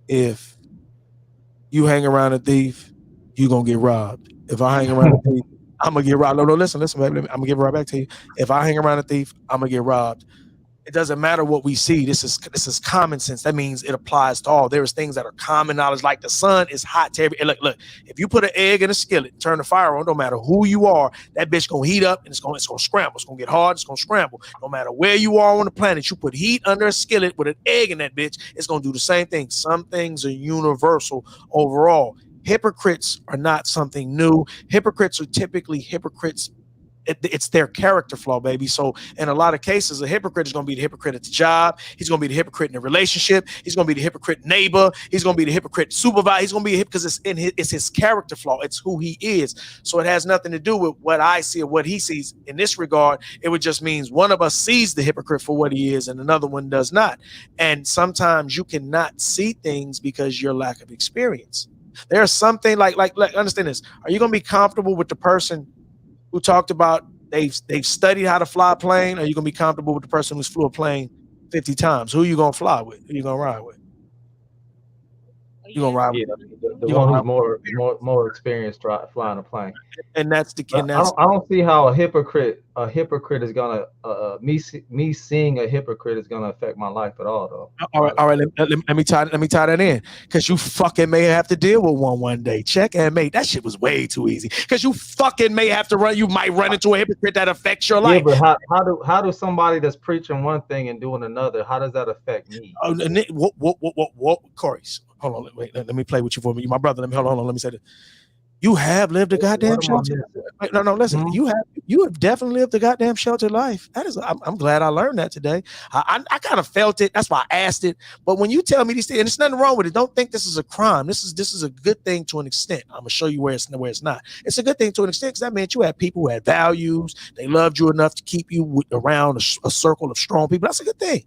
If you hang around a thief, you're going to get robbed. If I hang around a thief, I'm going to get robbed. No, listen, baby. I'm going to give it right back to you. If I hang around a thief, I'm going to get robbed. It doesn't matter what we see. This is common sense. That means it applies to all. There's things that are common knowledge, like the sun is hot to every. Look. If you put an egg in a skillet, turn the fire on, no matter who you are, that bitch gonna heat up and it's gonna scramble. It's gonna get hard. It's gonna scramble. No matter where you are on the planet, you put heat under a skillet with an egg in that bitch, it's gonna do the same thing. Some things are universal overall. Hypocrites are not something new. Hypocrites are typically hypocrites. It's their character flaw, baby. So in a lot of cases, a hypocrite is going to be the hypocrite at the job. He's going to be the hypocrite in a relationship. He's going to be the hypocrite neighbor. He's going to be the hypocrite supervisor. He's going to be because it's his character flaw. It's who he is. So it has nothing to do with what I see or what he sees. In this regard, it would just means one of us sees the hypocrite for what he is and another one does not. And sometimes you cannot see things because your lack of experience. There's something like understand this. Are you going to be comfortable with the person who talked about they've studied how to fly a plane? Or are you gonna be comfortable with the person who's flew a plane 50 times? Who are you gonna fly with? Who are you gonna ride with? You gonna ride with the one who's more experienced flying a plane. And that's the kid. I don't see how a hypocrite is gonna me seeing a hypocrite is gonna affect my life at all, though. All right. Let me tie that in, because you fucking may have to deal with one day. Check and mate. That shit was way too easy. Because you fucking may have to run. You might run into a hypocrite that affects your life. Yeah, but how do somebody that's preaching one thing and doing another? How does that affect me? What, Corey? Hold on, wait. Let me play with you for me. My brother. Hold on. Let me say this. You have lived a goddamn sheltered. No, listen. Mm-hmm. You have definitely lived a goddamn sheltered life. That is, I'm glad I learned that today. I kind of felt it. That's why I asked it. But when you tell me these things, and there's nothing wrong with it. Don't think this is a crime. This is a good thing to an extent. I'm gonna show you where it's not. It's a good thing to an extent because that meant you had people who had values. They loved you enough to keep you around a circle of strong people. That's a good thing.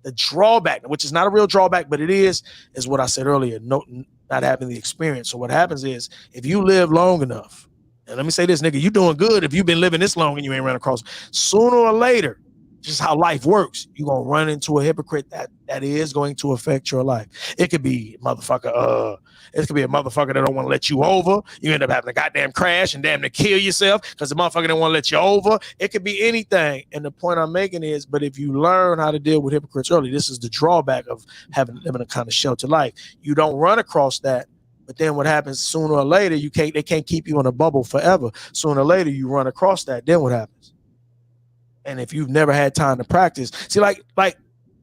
The drawback, which is not a real drawback, but it is what I said earlier. Not having the experience. So what happens is if you live long enough, and let me say this, nigga, you doing good if you've been living this long and you ain't run across. Sooner or later, just how life works, you're gonna run into a hypocrite that is going to affect your life. It could be a motherfucker that don't want to let you over. You end up having a goddamn crash and damn to kill yourself because the motherfucker don't want to let you over. It could be anything. And the point I'm making is, but if you learn how to deal with hypocrites early, this is the drawback of living a kind of sheltered life. You don't run across that. But then what happens sooner or later, they can't keep you in a bubble forever. Sooner or later, you run across that. Then what happens? And if you've never had time to practice, see, like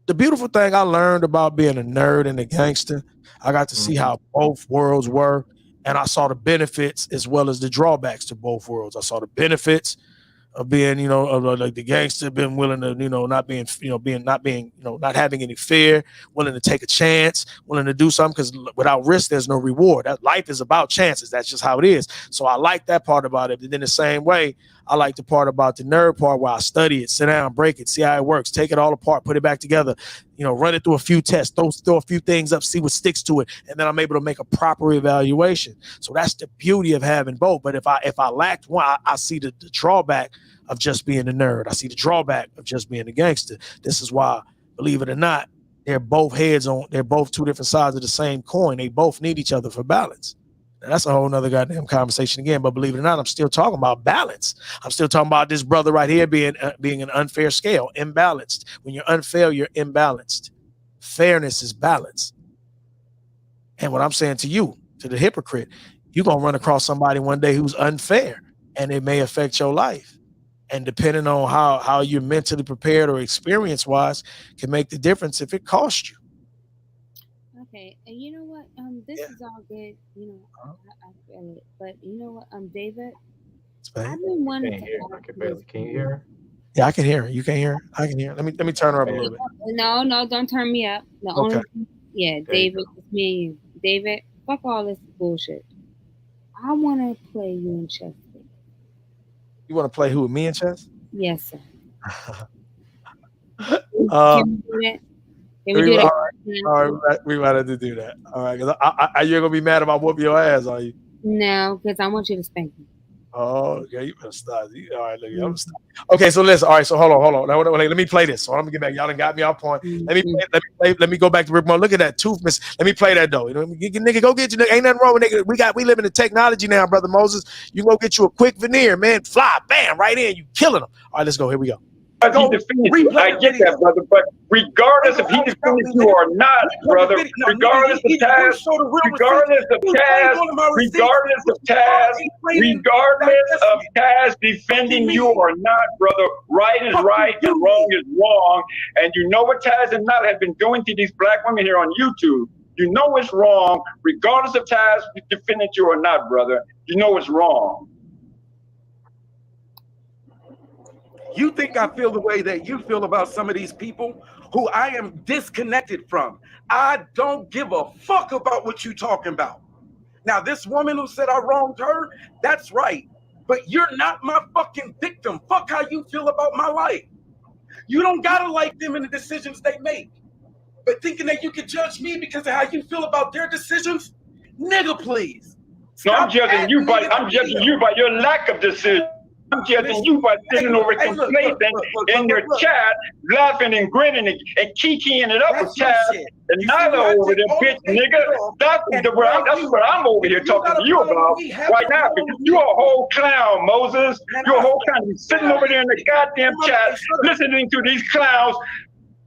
the beautiful thing I learned about being a nerd and a gangster, I got to see how both worlds were, and I saw the benefits as well as the drawbacks to both worlds. I saw the benefits of being, like the gangster, being willing to, not having any fear, willing to take a chance, willing to do something, because without risk, there's no reward. That life is about chances. That's just how it is. So I like that part about it. And then the same way, I like the part about the nerd part where I study it, sit down, break it, see how it works, take it all apart, put it back together, run it through a few tests, throw a few things up, see what sticks to it, and then I'm able to make a proper evaluation. So that's the beauty of having both. But if I lacked one, I see the drawback of just being a nerd. I see the drawback of just being a gangster. This is why, believe it or not, they're both two different sides of the same coin. They both need each other for balance. Now, that's a whole nother goddamn conversation again. But believe it or not, I'm still talking about balance. I'm still talking about this brother right here being an unfair scale, imbalanced. When you're unfair, you're imbalanced. Fairness is balance. And what I'm saying to you, to the hypocrite, you're going to run across somebody one day who's unfair, and it may affect your life. And depending on how you're mentally prepared or experience-wise can make the difference if it costs you. Okay, and you know what? This is all good. I feel it. But you know what? David, I've been wanting to. Can you hear her? Yeah, I can hear her. You can hear her? I can hear her. Let me turn her up a little bit. No, don't turn me up. David, it's me and you. David, fuck all this bullshit. I want to play you in chess. You want to play who, me in chess? Yes, sir. Can we do that? All right, we might have to do that. All right, because you're gonna be mad about whooping your ass, are you? No, because I want you to spank me. Oh, yeah, you better stop. All right, look, I'm stop. Okay, so listen. All right, so hold on. Now, let me play this. So I'm gonna get back. Y'all done got me off point. Let me go back to Rick Mo. Look at that tooth, miss. Let me play that though. Nigga, go get you. Nigga. Ain't nothing wrong with nigga. We live in the technology now, brother Moses. You go get you a quick veneer, man. Fly, bam, right in. You killing them. All right, let's go. Here we go. He defended you. I get that, brother. But regardless if he defended you or not, brother, regardless of task, defending you or not, brother, right is right and wrong is wrong. And you know what Taz and Not have been doing to these black women here on YouTube. You know it's wrong, regardless of Taz defended you or not, brother. You know it's wrong. You think I feel the way that you feel about some of these people who I am disconnected from. I don't give a fuck about what you talking about. Now, this woman who said I wronged her, that's right. But you're not my fucking victim. Fuck how you feel about my life. You don't gotta like them and the decisions they make. But thinking that you can judge me because of how you feel about their decisions, nigga, please. No, I'm judging you by your lack of decision. I'm judging you by sitting over complacent in your chat, laughing and grinning and kikiing it up with Taz and Nyla over there, bitch, nigga. That's what I'm over here talking to you about right now, because you're a whole clown, Moses. You're a whole clown. You're sitting over there in the goddamn chat, listening to these clowns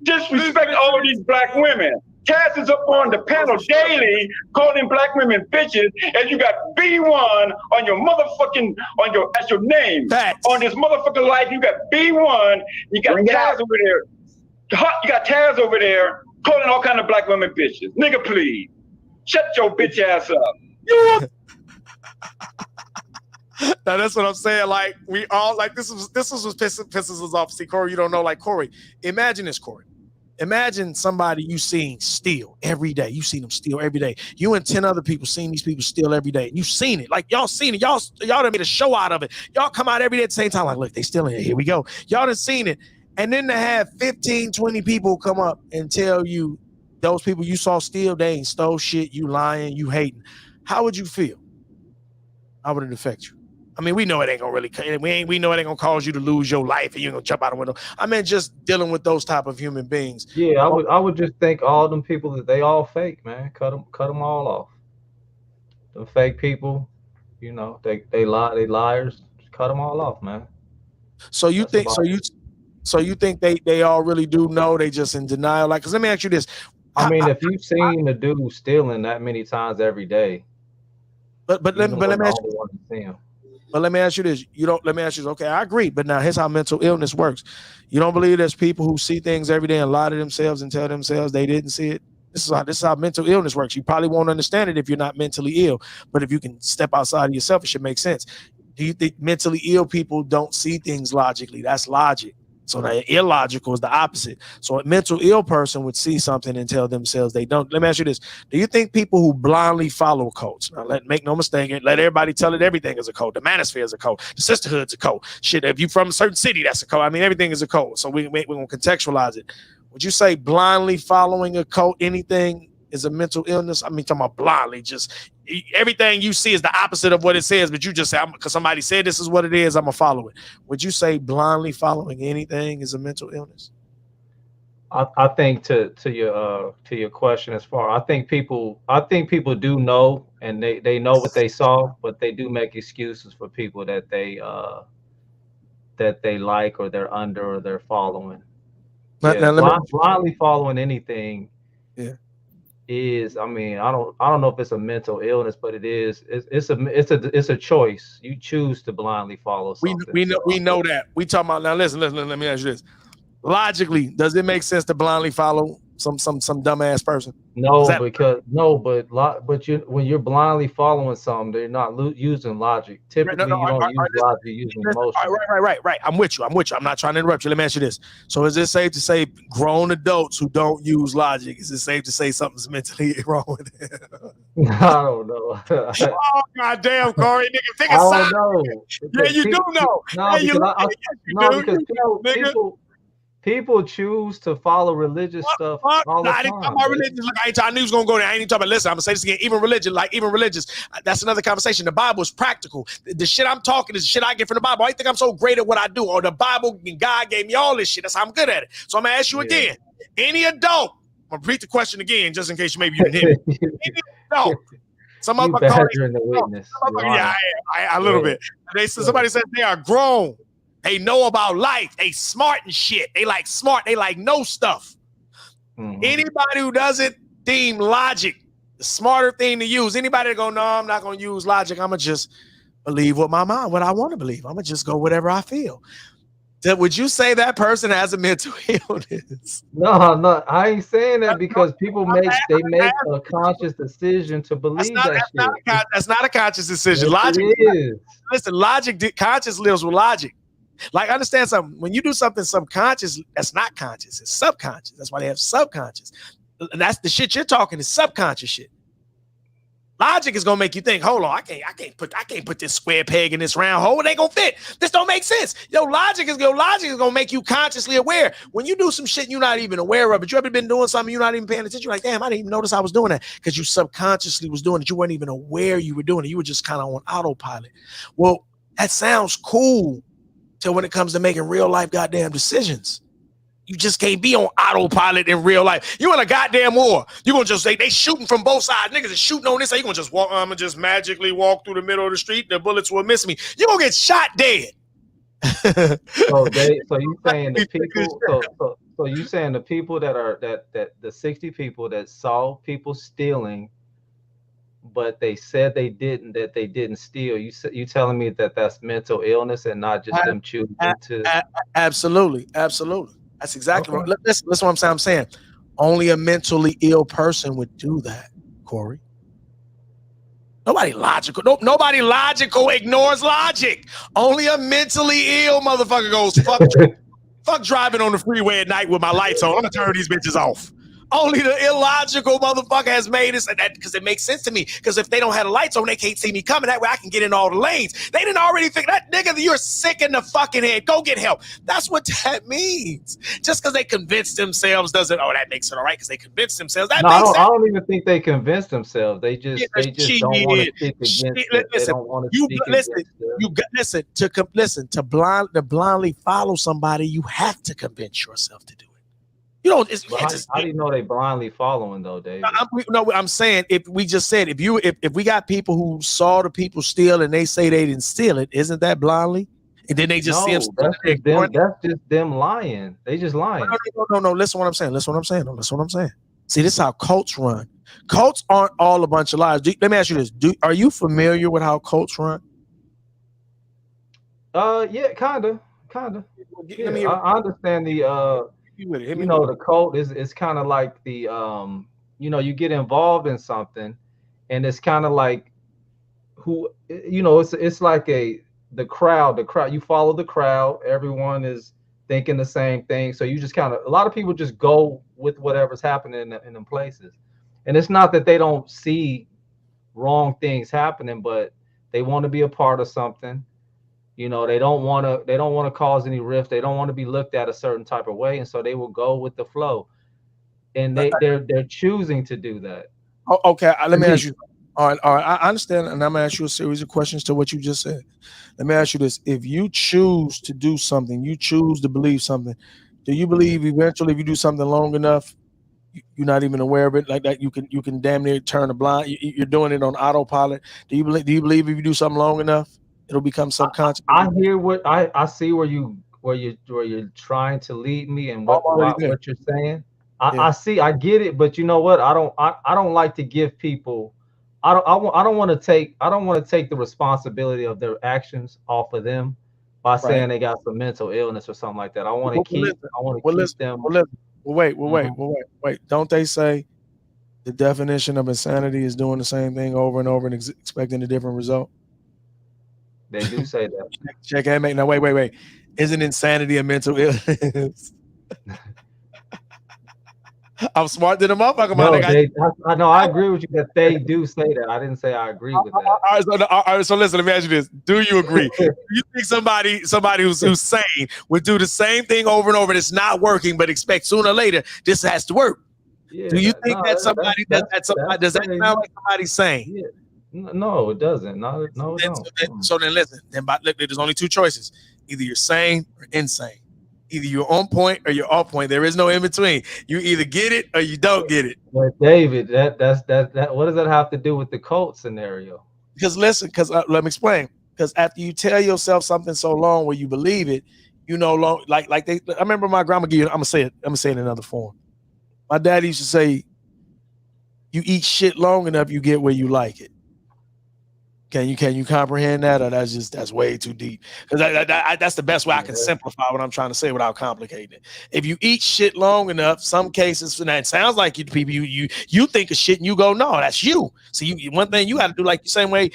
disrespect all of these black women. Taz is up on the panel daily calling black women bitches, and you got B1 on your motherfucking, as your name. Facts. On this motherfucking life, you got B1, you got Taz over there. You got Taz over there calling all kind of black women bitches. Nigga, please. Shut your bitch ass up. Now that's what I'm saying. Like, we all, like, this is what pisses us off. See, Corey, you don't know, like, Corey. Imagine this, Corey. Imagine somebody you seen steal every day. You seen them steal every day. You and 10 other people seen these people steal every day. You seen it. Like, y'all seen it. Y'all done made a show out of it. Y'all come out every day at the same time. Like, look, they stealing it. Here we go. Y'all done seen it. And then to have 15, 20 people come up and tell you those people you saw steal, they ain't stole shit. You lying. You hating. How would you feel? How would it affect you? I mean, we know it ain't gonna really. We know it ain't gonna cause you to lose your life and you're gonna jump out a window. I mean, just dealing with those type of human beings. Yeah, I would just think all them people that they all fake, man. Cut them all off. The fake people, you know, they lie, they liars. Just cut them all off, man. So you think you think they all really do know? They just in denial. Like, 'cause let me ask you this. I mean, if you've seen the dude stealing that many times every day, but let me ask you. But let me ask you this. Let me ask you this. Okay, I agree. But now here's how mental illness works. You don't believe there's people who see things every day and lie to themselves and tell themselves they didn't see it? This is how mental illness works. You probably won't understand it if you're not mentally ill. But if you can step outside of yourself, it should make sense. Do you think mentally ill people don't see things logically? That's logic. So now illogical is the opposite. So a mental ill person would see something and tell themselves they don't. Let me ask you this. Do you think people who blindly follow cults, now make no mistake, let everybody tell it everything is a cult. The manosphere is a cult. The sisterhood's a cult. Shit, if you from a certain city, that's a cult. I mean, everything is a cult. So we're going to contextualize it. Would you say blindly following a cult, anything is a mental illness? I mean, talking about blindly, just everything you see is the opposite of what it says, but you just say, because somebody said this is what it is, I'm gonna follow it. Would you say blindly following anything is a mental illness? I think to your question, as far, I think people do know, and they know what they saw, but they do make excuses for people that they like, or they're under, or they're following. Blindly following anything. Yeah. Is, I mean, I don't know if it's a mental illness, but it's a choice. You choose to blindly follow something. We know that. We talking about, now listen, let me ask you this. Logically, does it make sense to blindly follow some dumbass person? No, but when you're blindly following something, they're not using logic. Typically, you don't use logic, you're using emotion. Right. I'm with you. I'm not trying to interrupt you. Let me ask you this. So is it safe to say grown adults who don't use logic, is it safe to say something's mentally wrong with it? I don't know. Oh, goddamn, Corey, nigga, pick a I side. don't know. Yeah, you do know. Because people choose to follow religious stuff all the time. I didn't talk about religion. Look, I knew he was gonna go there. I ain't even talking about. Listen, I'm gonna say this again. Even religious. That's another conversation. The Bible is practical. The shit I'm talking is the shit I get from the Bible. I think I'm so great at what I do. Or the Bible and God gave me all this shit. That's how I'm good at it. So I'm gonna ask you again. Any adult. I'm gonna repeat the question again, just in case maybe you didn't hear me. Any adult. Some of the witness. Yeah, a little bit. Somebody said they are grown. They know about life. They smart and shit. They like smart. They like know stuff. Anybody who doesn't deem logic the smarter thing to use, anybody that go, no, I'm not going to use logic. I'm going to just believe what I want to believe. I'm going to just go whatever I feel. Would you say that person has a mental illness? No, I ain't saying that, because people make a conscious decision to believe That's not a conscious decision. Yes, Logic is. Listen, conscious lives with logic. Like, understand something. When you do something subconscious, that's not conscious. It's subconscious. That's why they have subconscious. And that's the shit you're talking is subconscious shit. Logic is gonna make you think, hold on, I can't put this square peg in this round hole. It ain't gonna fit. This don't make sense. Logic is gonna make you consciously aware. When you do some shit you're not even aware of, but you ever been doing something you're not even paying attention, you're like, damn, I didn't even notice I was doing that, because you subconsciously was doing it. You weren't even aware you were doing it. You were just kind of on autopilot. Well, that sounds cool till when it comes to making real life goddamn decisions. You just can't be on autopilot in real life. You in a goddamn war. You're going to just say, they shooting from both sides. Niggas is shooting on this side. You're going to just walk, I'm going to just magically walk through the middle of the street. The bullets will miss me. You're going to get shot dead. So you saying the people, so you saying the people that the 60 people that saw people stealing, but they said they didn't steal. You telling me that that's mental illness and not just them choosing to? Absolutely. That's exactly right. Listen what I'm saying. Only a mentally ill person would do that, Corey. Nobody logical ignores logic. Only a mentally ill motherfucker goes, fuck driving on the freeway at night with my lights on. I'm gonna turn these bitches off. Only the illogical motherfucker has made it, because it makes sense to me. Because if they don't have the lights on, they can't see me coming. That way I can get in all the lanes. They didn't already think that nigga, you're sick in the fucking head. Go get help. That's what that means. Just because they convinced themselves doesn't, that makes it all right because they convinced themselves. I don't even think they convinced themselves. They just don't want to speak against it. They don't want to speak against it. To blindly follow somebody, you have to convince yourself to do it. You know, how do you know they blindly following though, David? I'm saying, if we got people who saw the people steal and they say they didn't steal it, isn't that blindly? And then they just see them. That's just them lying. They just lying. No. Listen what I'm saying. See, this is how cults run. Cults aren't all a bunch of lies. Let me ask you this: are you familiar with how cults run? Yeah, kinda. Yeah, I understand the the cult is kind of like the you get involved in something, and it's kind of like it's like the crowd. You follow the crowd. Everyone is thinking the same thing. So you just kind of, a lot of people just go with whatever's happening in them places. And it's not that they don't see wrong things happening, but they want to be a part of something. You know, they don't want to cause any rift. They don't want to be looked at a certain type of way. And so they will go with the flow. And they're choosing to do that. Oh, okay, let me ask you. All right, I understand, and I'm gonna ask you a series of questions to what you just said. Let me ask you this: if you choose to do something, you choose to believe something, do you believe eventually, if you do something long enough, you're not even aware of it, like that, you can damn near turn a blind? You're doing it on autopilot. Do you believe if you do something long enough, it'll become subconscious? I hear what I see where you're trying to lead me and what you're saying. I see, I get it, but you know what? I don't like to give people. I don't want to take the responsibility of their actions off of them by saying they got some mental illness or something like that. I want to keep them. Wait. Don't they say the definition of insanity is doing the same thing over and over and expecting a different result? They do say that. Check and make. Now wait. Isn't insanity a mental illness? I'm smart than a motherfucker. No, I agree with you that they do say that. I didn't say I agree with that. All right, so listen, let me ask you this. Do you agree? Do you think somebody who's sane would do the same thing over and over and it's not working, but expect sooner or later this has to work? Yeah, do you think does that sound like somebody sane? Yeah. No, it doesn't. No, it don't. So then listen, there's only two choices. Either you're sane or insane. Either you're on point or you're off point. There is no in between. You either get it or you don't get it. But David, that what does that have to do with the cult scenario? Because listen, let me explain. Because after you tell yourself something so long where you believe it, you no longer like they. I remember my grandma. I'm gonna say it in another form. My dad used to say, "You eat shit long enough, you get where you like it." Can you comprehend that, or that's way too deep? Because that's the best way I can simplify what I'm trying to say without complicating it. If you eat shit long enough, some cases, and that sounds like you people, you think of shit and you go, no, that's you. So one thing you got to do, like the same way.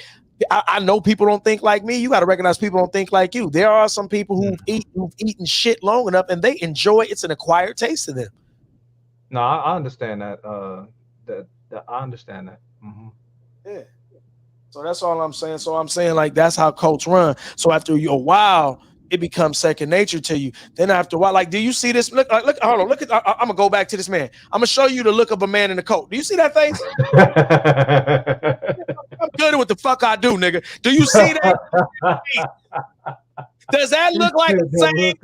I know people don't think like me. You got to recognize people don't think like you. There are some people who've eaten shit long enough and they enjoy it. It's an acquired taste to them. No, I understand that. I understand that. Mm-hmm. Yeah. So that's all I'm saying. So I'm saying like that's how cults run. So after a while, it becomes second nature to you. Then after a while, like, do you see this? Look, hold on. Look at. I'm gonna go back to this man. I'm gonna show you the look of a man in the cult. Do you see that face? I'm good at what the fuck I do, nigga. Do you see that? Does that look like a same man?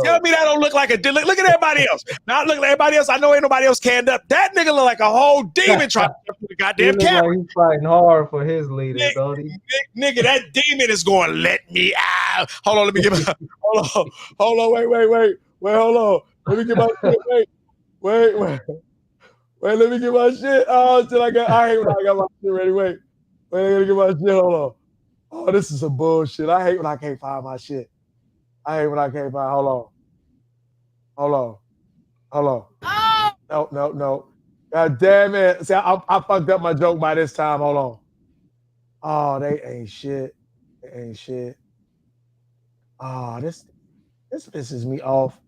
Tell me that don't look like a look at everybody else. Not look at everybody else. I know ain't nobody else canned up. That nigga look like a whole demon trying to get the goddamn camera. Like he's fighting hard for his leader, don't he? Nigga, that demon is going, let me out. Hold on, let me get my hold on, wait, hold on. Let me get my shit. Wait, let me get my shit. Oh, till I hate when I got my shit ready. Wait, I gotta get my shit. Hold on. Oh, this is some bullshit. I hate when I can't find my shit. I hate when I can't find. Hold on. No. God damn it. See, I fucked up my joke by this time. Hold on. Oh, they ain't shit. Oh, this pisses me off.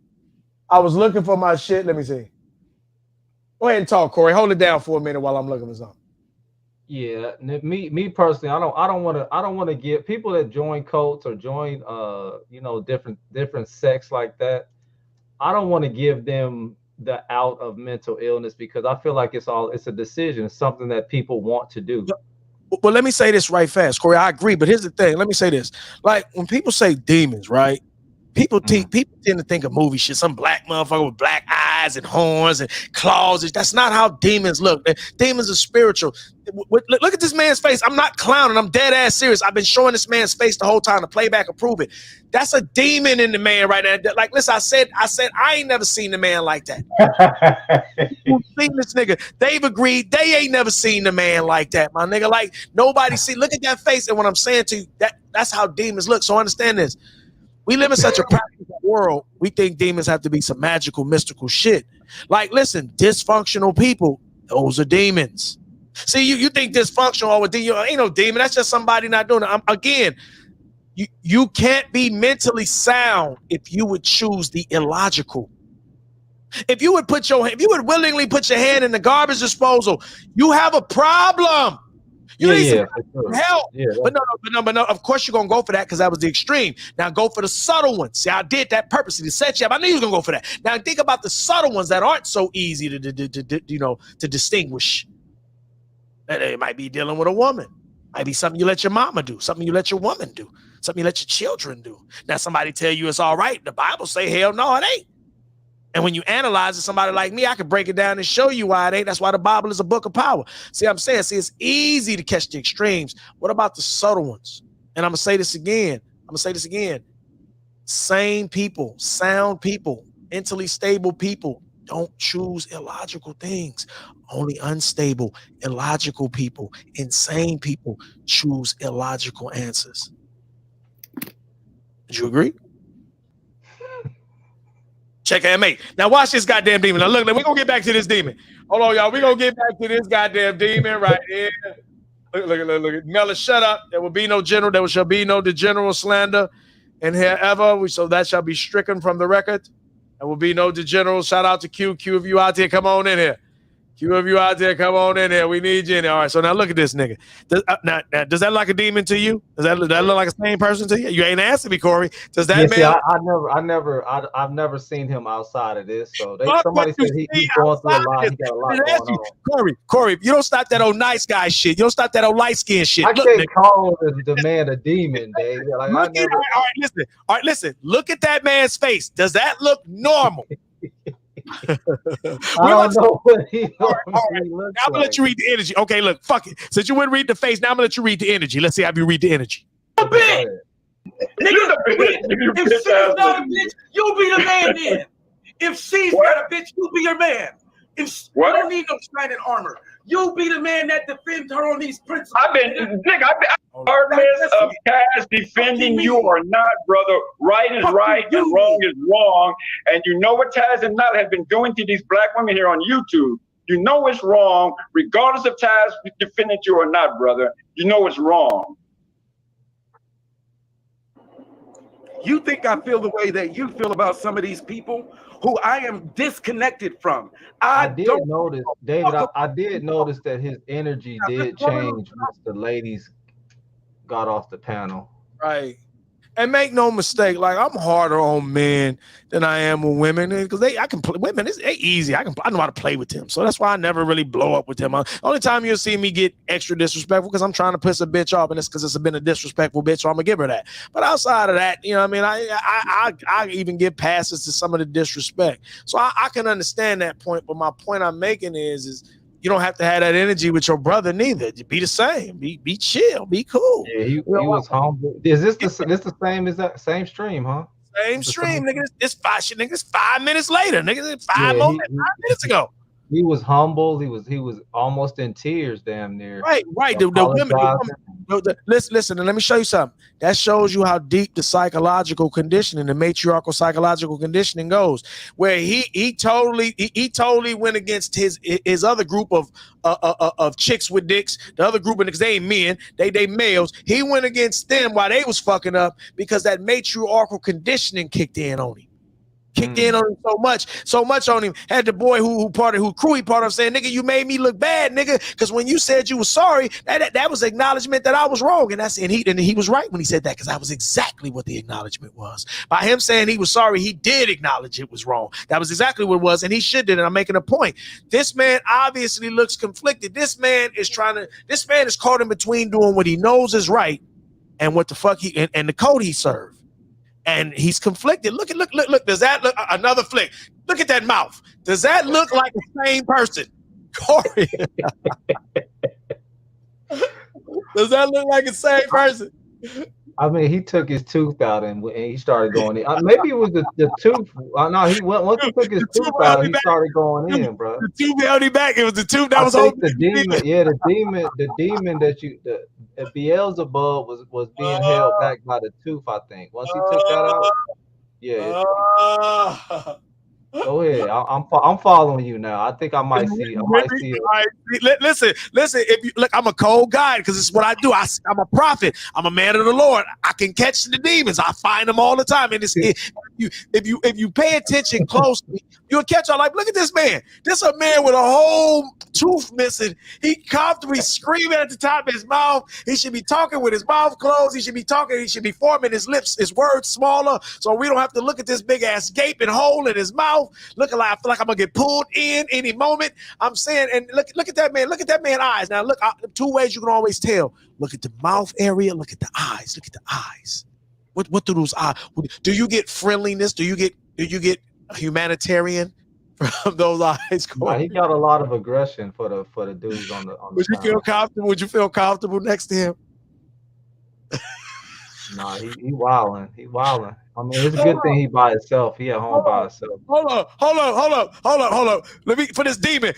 I was looking for my shit. Let me see. Go ahead and talk, Corey. Hold it down for a minute while I'm looking for something. Yeah, me personally, I don't want to give people that join cults or join different sects like that. I don't want to give them the out of mental illness because I feel like it's a decision, it's something that people want to do. Well, let me say this right fast, Corey. I agree, but here's the thing. Let me say this: like when people say demons, right? People tend to think of movie shit. Some black motherfucker with black eyes and horns and claws. That's not how demons look. Demons are spiritual. Look at this man's face. I'm not clowning. I'm dead ass serious. I've been showing this man's face the whole time. The playback will prove it. That's a demon in the man right now. Like, listen, I said I ain't never seen the man like that. You've seen this nigga. They've agreed they ain't never seen the man like that, my nigga. Like nobody see. Look at that face. And what I'm saying to you, that's how demons look. So understand this. We live in such a practical world. We think demons have to be some magical, mystical shit. Like, listen, dysfunctional people, those are demons. See, you think dysfunctional, ain't no demon. That's just somebody not doing it. Again, You can't be mentally sound if you would choose the illogical. If you would willingly put your hand in the garbage disposal, you have a problem. You need some help. But no. Of course you're gonna go for that because that was the extreme. Now go for the subtle ones. See, I did that purposely to set you up. I knew you was gonna go for that. Now think about the subtle ones that aren't so easy to distinguish. It might be dealing with a woman. Might be something you let your mama do, something you let your woman do, something you let your children do. Now somebody tell you it's all right. The Bible say hell no, it ain't. And when you analyze it, somebody like me, I can break it down and show you why it ain't. That's why the Bible is a book of power. See what I'm saying? See, it's easy to catch the extremes. What about the subtle ones? And I'm going to say this again. Sane people, sound people, mentally stable people don't choose illogical things. Only unstable, illogical people, insane people choose illogical answers. Did you agree? Check MA. Now watch this goddamn demon. Now look, we're gonna get back to this demon. Hold on, y'all. We're gonna get back to this goddamn demon right here. Look. Mella, shut up. There will be no general, there shall be no degeneral slander in here ever. So that shall be stricken from the record. There will be no degeneral. Shout out to Q. Q, if you out there, come on in here. Q, if you out there, come on in here. We need you in here. All right, so now look at this nigga. Now, does that look like a demon to you? Does that look like a sane person to you? You ain't answered me, Corey. Does that I've never seen him outside of this. So somebody said he's going through a lot. He got a lot going on. Corey, you don't stop that old nice guy shit. You don't stop that old light skin shit. I can't call the man a demon, Dave. Like, all right, listen. Look at that man's face. Does that look normal? I don't know what he looks I'm gonna let you read the energy. Okay, look, fuck it. Since you wouldn't read the face, now I'm gonna let you read the energy. Let's see how you read the energy. Nigga, if she's not a bitch, you be the man then. If she's not a bitch, you be your man. If you don't need no shining armor, you be the man that defends her on these principles. I've been regardless of Taz defending you or not, brother. Right is right and wrong is wrong. And you know what Taz and Nut have been doing to these black women here on YouTube. You know it's wrong, regardless of Taz defending you or not, brother. You know it's wrong. You think I feel the way that you feel about some of these people who I am disconnected from? I did notice, David, I did notice that his energy did change once the ladies got off the panel. Right. And make no mistake, like I'm harder on men than I am with women because I can play women. It's easy. I know how to play with them, so that's why I never really blow up with them. Only time you'll see me get extra disrespectful because I'm trying to piss a bitch off, and it's because it's been a disrespectful bitch, so I'm gonna give her that. But outside of that, you know, what I mean, I even give passes to some of the disrespect, so I can understand that point. But my point I'm making is you don't have to have that energy with your brother neither. Be the same. Be chill. Be cool. Yeah, he was humble. Is this the same as that same stream, huh? Same stream, nigga. It's 5 minutes later, nigga. 5 minutes ago. He was humble. He was almost in tears, damn near. Right. The women. Listen, and let me show you something. That shows you how deep the psychological conditioning, the matriarchal psychological conditioning goes. Where he totally went against his other group of chicks with dicks. The other group of niggas, they ain't men, they males. He went against them while they was fucking up because that matriarchal conditioning kicked in on him. Kicked in on him so much on him. Had the boy who crew he part of saying, nigga, you made me look bad, nigga, because when you said you were sorry, that was acknowledgement that I was wrong. And he was right when he said that, because that was exactly what the acknowledgement was. By him saying he was sorry, he did acknowledge it was wrong. That was exactly what it was, and he should did. And I'm making a point. This man obviously looks conflicted. This man is caught in between doing what he knows is right and what the fuck and the code he served. And he's conflicted. Look. Does that look another flick? Look at that mouth. Does that look like the same person? Corey. Does that look like the same person? I mean, he took his tooth out and he started going in. Maybe it was the tooth. No, once he took his tooth out, he started going in, bro. The tooth held him back. It was the tooth that was holding the demon. Yeah, the demon that Beelzebub was being held back by the tooth. I think once he took that out, yeah. Go ahead. I'm following you now. I think I might see. I might see. All right, listen. If you look, I'm a cold guy because it's what I do. I'm a prophet. I'm a man of the Lord. I can catch the demons. I find them all the time. And if you pay attention closely, you'll catch all. Like, look at this man. This a man with a whole tooth missing. He comfortably screaming at the top of his mouth. He should be talking with his mouth closed. He should be talking. He should be forming his lips, his words smaller, so we don't have to look at this big ass gaping hole in his mouth. Looking like I feel like I'm gonna get pulled in any moment. I'm saying, and look at that man. Look at that man's eyes. Now, look, two ways you can always tell. Look at the mouth area. Look at the eyes. Look at the eyes. What do those eyes? Do you get friendliness? Do you get humanitarian from those eyes? Nah, he got a lot of aggression for the dudes on the. Would you feel comfortable? Would you feel comfortable next to him? Nah, he wilding. He wilding. I mean, it's a good thing he by himself. He at home by himself. Hold up. Let me for this demon,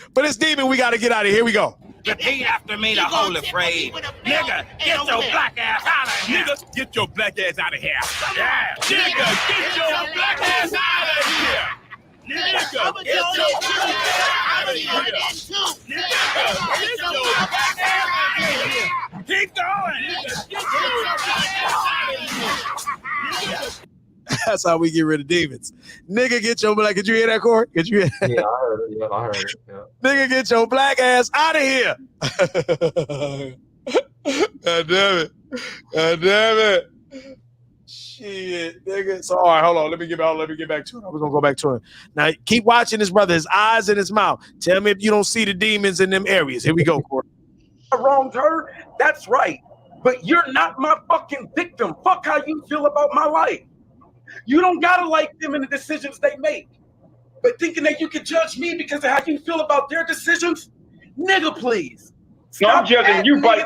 we got to get out of here. Here we go. Repeat after me the holy phrase. Nigga, get your black ass out of here. Nigga, get your black ass out of here. Yeah. Nigga, get your black ass out of here. Nigga, get your black ass out of here. Nigga, get your black ass out of here. Keep going. Nigga, get your black ass out of here. That's how we get rid of demons. Nigga, get your black. Did you hear that, Corey? Did you hear that? Yeah, I heard it. Yeah, I heard it. Yeah. Nigga, get your black ass out of here. God damn it. God damn it. Shit, nigga. So, all right, hold on. Let me get back to it. We're going to go back to it. Now, keep watching this brother, his eyes and his mouth. Tell me if you don't see the demons in them areas. Here we go, Corey. I wronged her. That's right. But you're not my fucking victim. Fuck how you feel about my life. You don't gotta like them and the decisions they make. But thinking that you can judge me because of how you feel about their decisions, nigga, please. No, I'm judging you by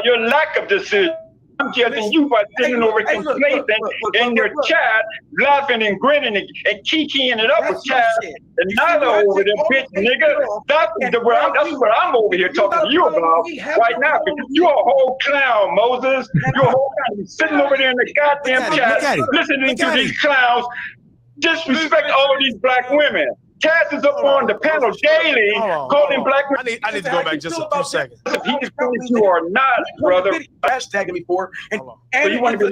your lack of decision. I'm judging you by sitting over complacent in your chat, laughing and grinning and kikiing it up with Chad and Nala over there, bitch, nigga. That's what I'm over here talking to you about right now. You're a whole clown, Moses. You're a whole clown. Sitting over there in the goddamn chat, listening to these clowns disrespect all of these black women. Cass is up on the panel daily, calling black women. I need to go back just a few seconds. If he is going to or not, brother. Hashtagging me for, and so you want to be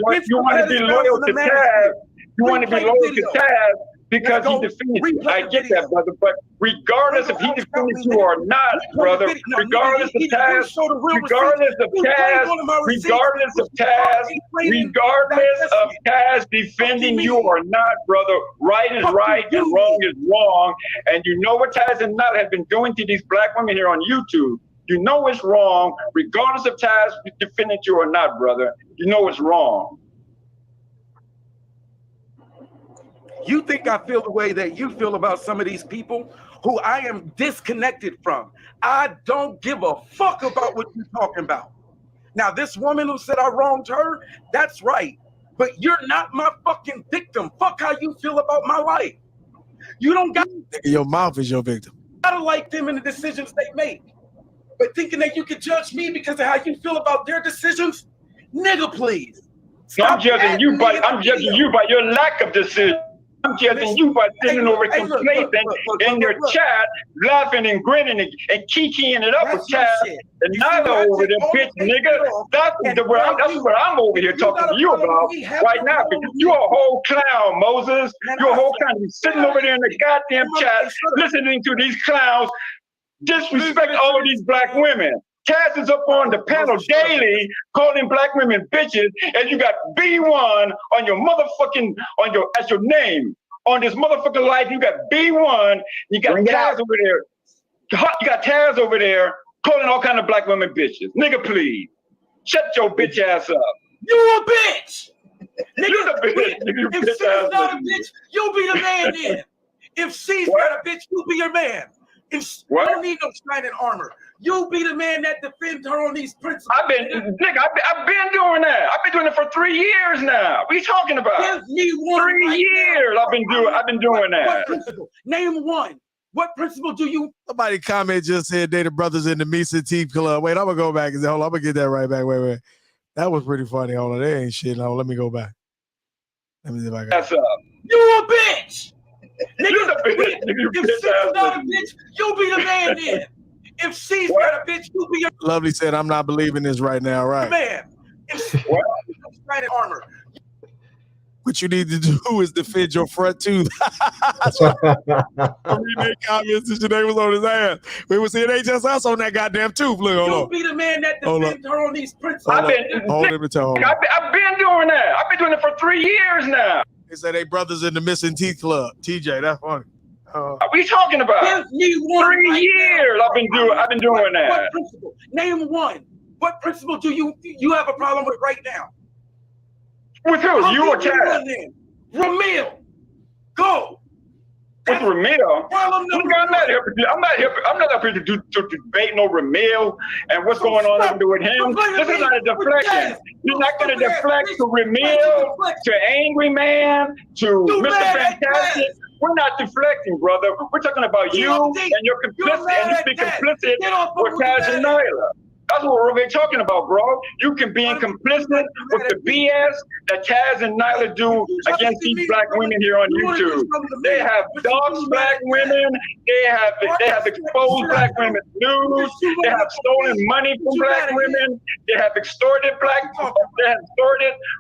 loyal to Taz. You want to be loyal to Taz because he defeated you. I get that, brother. But regardless if he defeated you or not, brother, regardless of Taz defending you or not, brother, right is right and wrong is wrong. And you know what Taz and Nut have been doing to these black women here on YouTube. You know it's wrong, regardless of Taz defending you or not, brother. You know it's wrong. You think I feel the way that you feel about some of these people who I am disconnected from. I don't give a fuck about what you're talking about. Now, this woman who said I wronged her, that's right. But you're not my fucking victim. Fuck how you feel about my life. You don't got your mouth is your victim. Gotta like them and the decisions they make. But thinking that you can judge me because of how you feel about their decisions, nigga, please. No, I'm judging you by your lack of decision. I'm judging you by sitting over complacent in your chat, laughing and grinning and kikiing it up with Chad and Nala over there, bitch, nigga. That's what I'm over here talking to you about right now. You're a whole clown, Moses. You're a whole clown. You're sitting over there in the goddamn chat, listening to these clowns disrespect all of these black women. Cass is up on the panel daily calling black women bitches, and you got B1 on your motherfucking as your name on this motherfucking life. You got B1. You got Taz over there. You got Taz over there calling all kind of black women bitches. Nigga, please shut your bitch ass up. You a bitch. Nigga, if C's not a bitch, you be the man then. If C's not a bitch, you be your man. If I don't need no shining armor. You be the man that defends her on these principles. I've been doing that. I've been doing it for 3 years now. What are you talking about? Give me one. 3 years I've been doing that. What principle? Name one. What principle do you? Somebody comment just said they the brothers in the Misa Team Club. Wait, I'm gonna go back and say, hold on, I'm gonna get that right back. Wait. That was pretty funny. Hold on, they ain't shit. No, let me go back. Let me see if I got That's up. You a bitch. You the bitch. If C's not a bitch, you be the man then. If C's not a bitch, you be a Lovely said, I'm not believing this right now, right? man. If C's not armor, What you need to do is defend your front tooth. That's what I read that comments and Janae was on his ass. We was saying they just us on that goddamn tooth. Look, hold you on. be the man that Hold defends her on these principles. Hold on, let me tell hold on. I've been doing that. I've been doing it for 3 years now. They say they brothers in the missing teeth club. TJ, that's funny. What are you talking about? Give me one 3 right years now. I've been doing that. What principle? Name one. What principle do you have a problem with right now? With who? You or Chad? Ramil. Go. With Ramil? I'm not up here to debate no Ramil and what's going on up with him. This is not a deflection. You're not going to deflect to Ramil, to Angry Man, to Mr. Fantastic. We're not deflecting, brother. We're talking about you and your complicit, and you be complicit with Taj and Nyla. That's what we're really talking about, bro. You can be complicit with the BS that Taz and Nyla do against these black women here on YouTube. They have doxed black women. They have exposed black women's nudes. They have stolen money from black women. They have extorted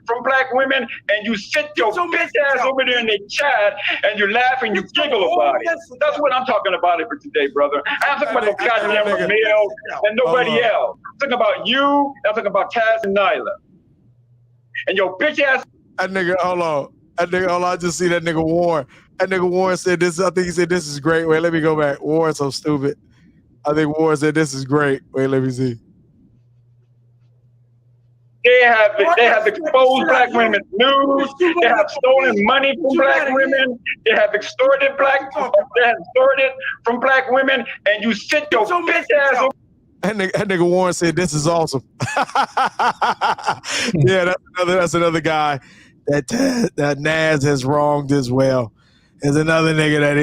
from black women. And you sit your bitch ass over there in the chat and you laugh and you giggle about it. That's what I'm talking about it for today, brother. I'm talking about no goddamn Ramil and nobody else. I'm talking about you. I'm talking about Taz and Nyla. And your bitch ass. That nigga, hold on. I just see that nigga Warren. That nigga Warren said this. I think he said this is great. Wait, let me go back. Warren's so stupid. I think Warren said this is great. Wait, let me see. They have exposed black women's nudes. They have stolen money from black women. They have extorted from black women. And you sit your bitch ass over. That nigga Warren said this is awesome. Yeah, that's another guy that Naz has wronged as well. There's another nigga that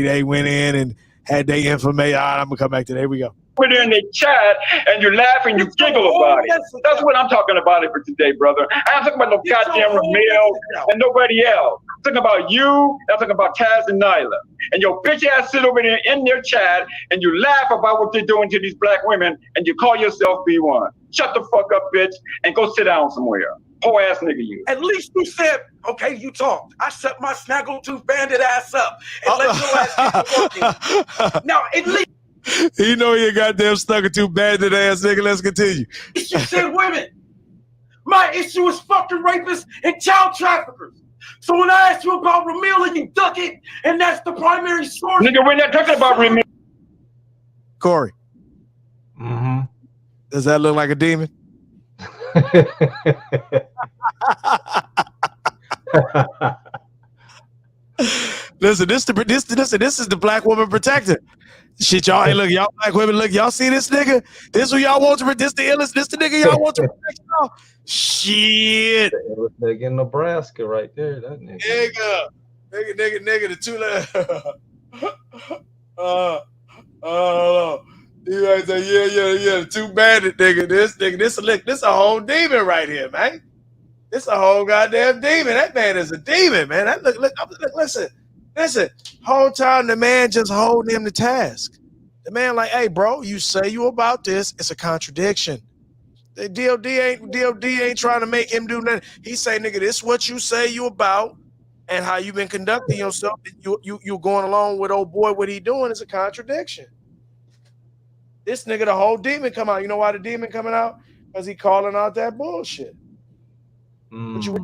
they went in and had their information. All right, I'm gonna come back to that. Here we go. Put it in the chat and you laugh and you giggle about it. That's what I'm talking about it for today, brother. I'm talking about no goddamn Ramil and nobody else. I'm talking about you. I'm talking about Taz and Nyla. And your bitch ass sit over there in their chat and you laugh about what they're doing to these black women and you call yourself B1. Shut the fuck up, bitch, and go sit down somewhere. Poor ass nigga you. At least you said, okay, you talked. I shut my snaggletooth bandit ass up and let your ass get working. Now, at least. You know you goddamn snuggle-tooth bandit ass nigga. Let's continue. You said women. My issue is fucking rapists and child traffickers. So when I ask you about Ramil and you duck it, and that's the primary source. Nigga, we're not talking about Ramil. Corey. Mm-hmm. Does that look like a demon? Listen, this is the black woman protector. Shit, y'all. Hey, look, y'all black women. Look, y'all see this nigga? This who y'all want to protect? This the illest. This the nigga y'all want to protect y'all. Shit. The illest nigga in Nebraska, right there. That nigga. Nigga. The two you guys say, yeah. The two bandit nigga. This a whole demon right here, man. This a whole goddamn demon. That man is a demon, man. That look. Listen. Whole time the man just holding him to task. The man like, hey, bro, you say you about this. It's a contradiction. The DOD ain't trying to make him do nothing. He say, nigga, this what you say you about, and how you been conducting yourself. You going along with old boy. What he doing is a contradiction. This nigga, the whole demon come out. You know why the demon coming out? Because he calling out that bullshit. What you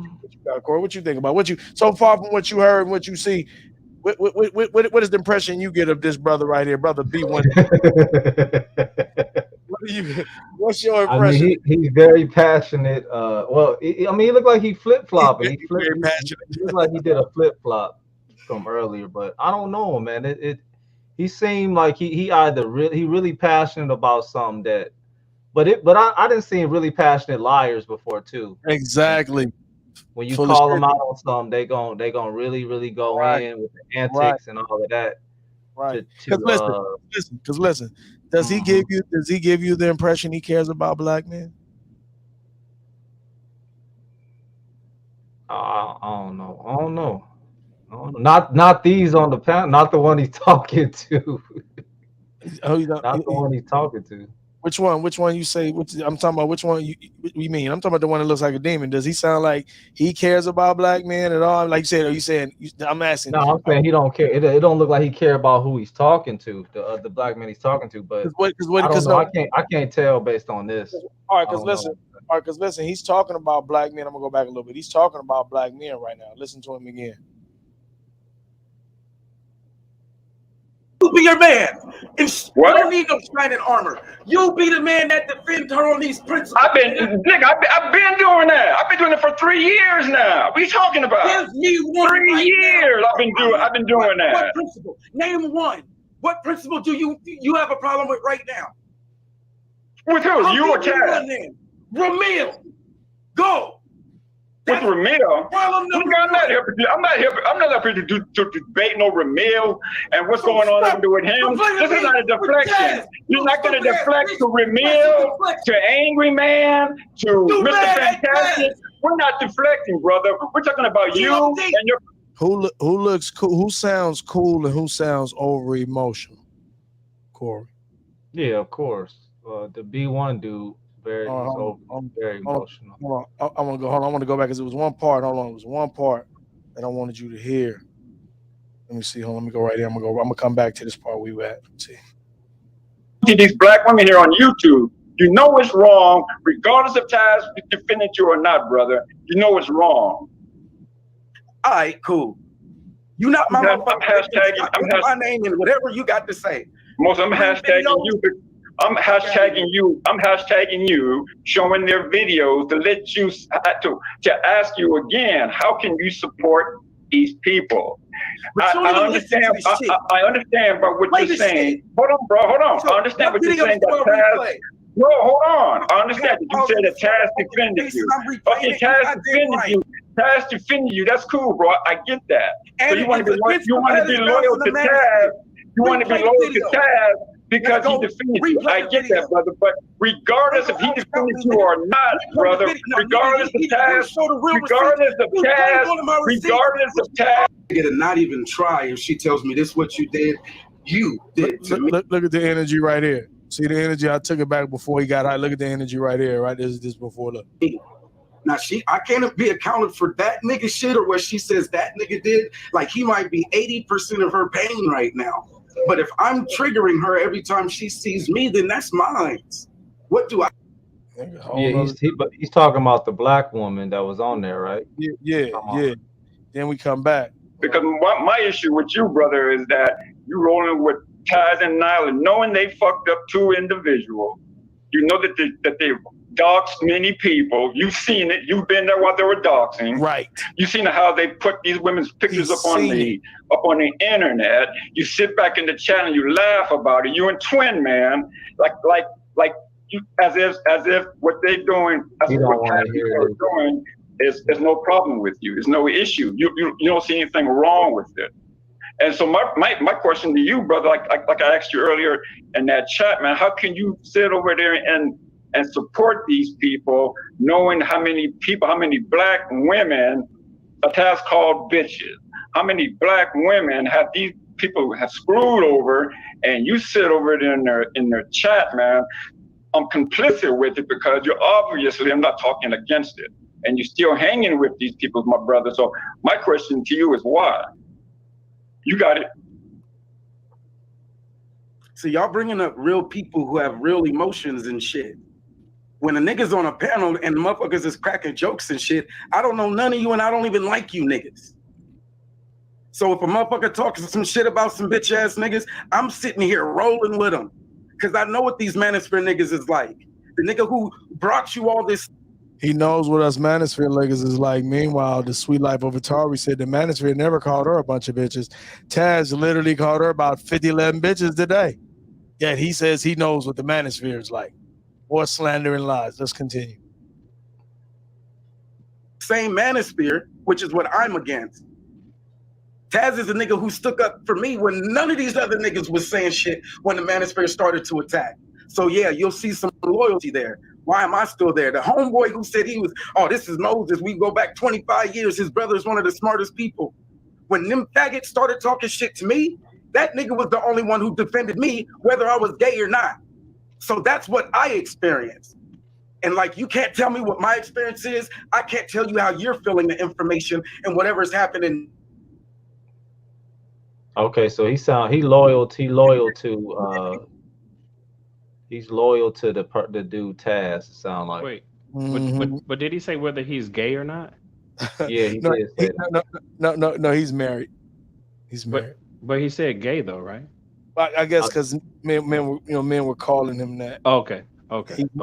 got, Corey? What you think about? So far from what you heard and what you see? What is the impression you get of this brother right here, brother B1? What's your impression? I mean, he's very passionate. He looked like he flip-flopping. He looked like he did a flip-flop from earlier, but I don't know, man. He seemed like he either really passionate about something but I didn't see really passionate liars before too. Exactly. When you call them out on something, they gonna really go in with the antics and all of that. Right. Because listen. Does he give you the impression he cares about black men? I don't know. Not these on the panel. Not the one he's talking to. Oh, Not the one he's talking to. Which one? Which one you say? I'm talking about. Which one you mean? I'm talking about the one that looks like a demon. Does he sound like he cares about black men at all? Like you said, are you saying? I'm asking. No, I'm saying he don't care. It don't look like he care about who he's talking to, the black man he's talking to. But I don't know. I can't tell based on this. All right, because listen, he's talking about black men. I'm gonna go back a little bit. He's talking about black men right now. Listen to him again. You be your man. And you don't need no shining armor. You be the man that defends her on these principles. I've been doing that. I've been doing it for 3 years now. What are you talking about? Give me one. 3 years. I've been doing that. What principle? Name one. What principle do you have a problem with right now? With who? You or Chad? Ramil. Go. With Ramil? I'm not up here to debate no Ramil and what's going on with him. This is not a deflection. You're not going to deflect to Ramil, to Angry Man, to Mr. Fantastic. We're not deflecting, brother. We're talking about you and your. Who looks cool? Who sounds cool and who sounds over emotional? Corey. Yeah, of course. The B1 dude. Very emotional. Hold on. I want to go back because it was one part. Hold on. It was one part that I wanted you to hear. Let me see. Hold on. Let me go right here. I'm gonna come back to this part we were at. Let's see. These black women here on YouTube, you know it's wrong, regardless of ties defending you or not, brother. You know it's wrong. All right, cool. You not my I'm hashtagging my name and whatever you got to say. I'm hashtagging you. I'm hashtagging you, showing their videos to let you to ask you again, how can you support these people? I understand. I understand about what you're saying. Hold on, bro. Hold on. I understand what you're saying. Bro, hold on. I understand that you said that Taz defended you. Okay, Taz defended you. Taz defended you. That's cool, bro. I get that. So you want to be loyal to Taz. You want to be loyal to Taz because he defended you. I get that, brother. But regardless if he defended you or not, brother, regardless of Taz, to not even try if she tells me this is what you did, you did to me. Look at the energy right here. See the energy? I took it back before he got high. Look at the energy right here. Right, this before. Look. Now I can't be accounted for that nigga shit or what she says that nigga did. Like he might be 80% of her pain right now. But if I'm triggering her every time she sees me, then that's mine. What do I? Yeah, he's talking about the black woman that was on there, right? Yeah. Then we come back. Because my issue with you, brother, is that you rolling with Taz and Nyla, knowing they fucked up 2 individuals. You know that they doxed many people. You've seen it. You've been there while they were doxing. Right. You've seen how they put these women's pictures up on the internet. You sit back in the chat and you laugh about it. You and Twin, man, like you, as if what they're doing, doing is no problem with you. There's no issue. You don't see anything wrong with it. And so my question to you, brother, like I asked you earlier in that chat, man, how can you sit over there and support these people, knowing how many black women Taz called bitches, how many black women have these people have screwed over, and you sit over there in their chat, man. I'm complicit with it because you're obviously, I'm not talking against it, and you're still hanging with these people, my brother. So my question to you is why? You got it. So y'all bringing up real people who have real emotions and shit. When a nigga's on a panel and the motherfuckers is cracking jokes and shit, I don't know none of you and I don't even like you niggas. So if a motherfucker talks some shit about some bitch ass niggas, I'm sitting here rolling with them. Cause I know what these manosphere niggas is like. The nigga who brought you all this. He knows what us manosphere niggas is like. Meanwhile, the Sweet Life of Atari said the manosphere never called her a bunch of bitches. Taz literally called her about 50, 11 bitches today. Yet he says he knows what the manosphere is like. More slander and lies. Let's continue. Same manosphere, which is what I'm against. Taz is a nigga who stuck up for me when none of these other niggas was saying shit when the manosphere started to attack. So yeah, you'll see some loyalty there. Why am I still there? The homeboy who said he was, oh, this is Moses. We go back 25 years. His brother is one of the smartest people. When them faggots started talking shit to me, that nigga was the only one who defended me, whether I was gay or not. So that's what I experienced. And like, you can't tell me what my experience is. I can't tell you how you're feeling the information and whatever's happening. Okay, so he's loyal to he's loyal to the dude Taz. It sound like. Wait, Mhm. but did he say whether he's gay or not? Yeah, he No, did say that. no, he's married. He's married. But he said gay though, right? I guess because men were calling him that. Okay.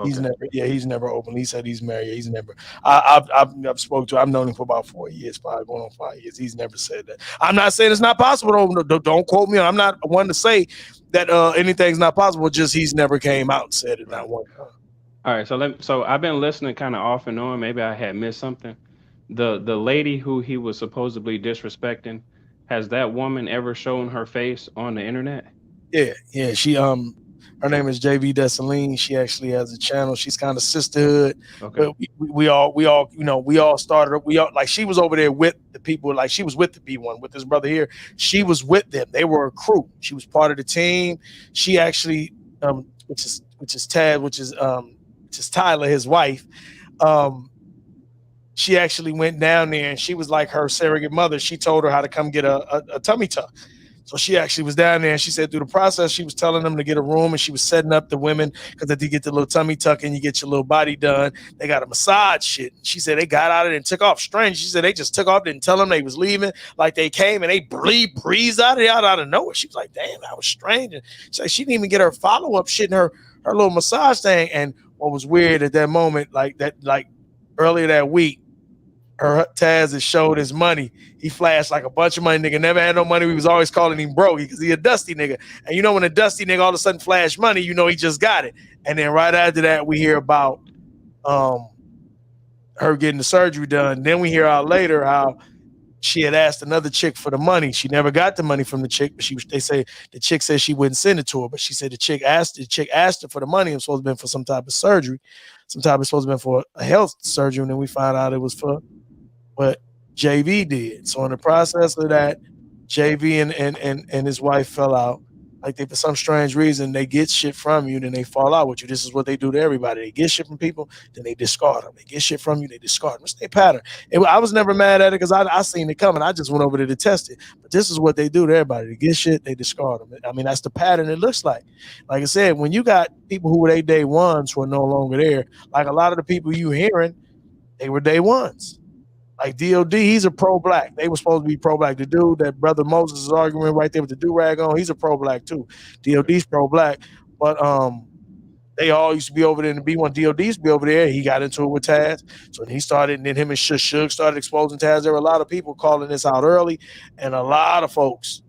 He's never open. He said he's married. He's never. I've spoke to. I've known him for about 4 years, going on 5 years. He's never said that. I'm not saying it's not possible. Don't quote me. I'm not one to say that anything's not possible. Just he's never came out and said it. Not one time. All right, so I've been listening kind of off and on. Maybe I had missed something. The lady who he was supposedly disrespecting, has that woman ever shown her face on the internet? Yeah. She her name is JV Dessalines. She actually has a channel. She's kind of sisterhood. Okay. But we all started. Like she was over there with the people. Like she was with the B1 with this brother here. She was with them. They were a crew. She was part of the team. She actually, which is Tad, which is Tyler, his wife. She actually went down there and she was like her surrogate mother. She told her how to come get a tummy tuck. So she actually was down there and she said through the process, she was telling them to get a room and she was setting up the women because if you get the little tummy tuck and you get your little body done, they got a massage shit. She said they got out of it and took off. Strange. She said they just took off, didn't tell them they was leaving. Like they came and they breezed out of nowhere. She was like, damn, that was strange. And she didn't even get her follow-up shit in her little massage thing. And what was weird at that moment, like earlier that week, her Taz has showed his money. He flashed like a bunch of money. Nigga never had no money. We was always calling him broke because he a dusty nigga. And you know when a dusty nigga all of a sudden flash money, you know he just got it. And then right after that, we hear about her getting the surgery done. Then we hear out later how she had asked another chick for the money. She never got the money from the chick, but they say the chick said she wouldn't send it to her. But she said the chick asked her for the money. It was supposed to have been for some type of surgery. It's supposed to have been for a health surgery. And then we found out it was for what JV did. So in the process of that, JV and his wife fell out. Like for some strange reason, they get shit from you, then they fall out with you. This is what they do to everybody. They get shit from people, then they discard them. They get shit from you, they discard them. It's their pattern. I was never mad at it because I seen it coming. I just went over there to test it. But this is what they do to everybody. They get shit, they discard them. I mean, that's the pattern it looks like. Like I said, when you got people who were they day ones who are no longer there, like a lot of the people you hearing, they were day ones. Like DOD, he's a pro-black. They were supposed to be pro-black. The dude that Brother Moses is arguing right there with the do-rag on, he's a pro-black too. DOD's pro-black. But they all used to be over there in the B1. DOD used to be over there. He got into it with Taz. So he started, and then him and Shug started exposing Taz. There were a lot of people calling this out early, and a lot of folks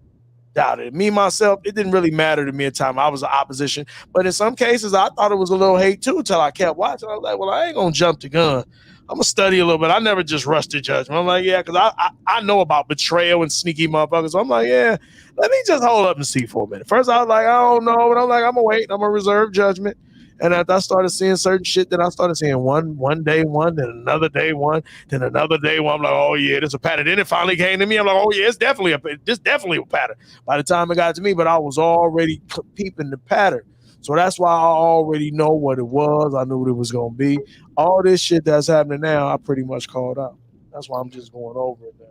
doubted it. Me, myself, it didn't really matter to me at the time. I was in opposition. But in some cases, I thought it was a little hate too until I kept watching. I was like, well, I ain't going to jump the gun. I'm going to study a little bit. I never just rush to judgment. I'm like, yeah, because I know about betrayal and sneaky motherfuckers. So I'm like, yeah, let me just hold up and see for a minute. First, I was like, I don't know. But I'm like, I'm going to wait. I'm going to reserve judgment. And after I started seeing certain shit, then I started seeing one day one, then another day one, then another day one. I'm like, oh, yeah, there's a pattern. Then it finally came to me. I'm like, oh, yeah, this definitely a pattern. By the time it got to me, but I was already peeping the pattern. So that's why I already know what it was. I knew what it was going to be. All this shit that's happening now, I pretty much called out. That's why I'm just going over it now.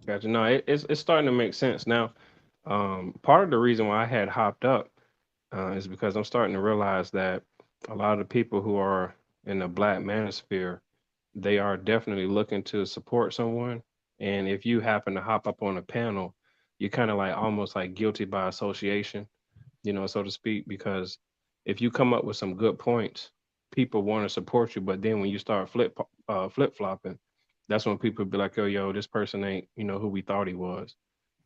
Gotcha. No, it's starting to make sense now. Part of the reason why I had hopped up is because I'm starting to realize that a lot of the people who are in the Black manosphere, they are definitely looking to support someone. And if you happen to hop up on a panel, you're kind of like almost like guilty by association, so to speak, because if you come up with some good points, people want to support you. But then when you start flip-flopping, that's when people be like, yo, this person ain't, who we thought he was.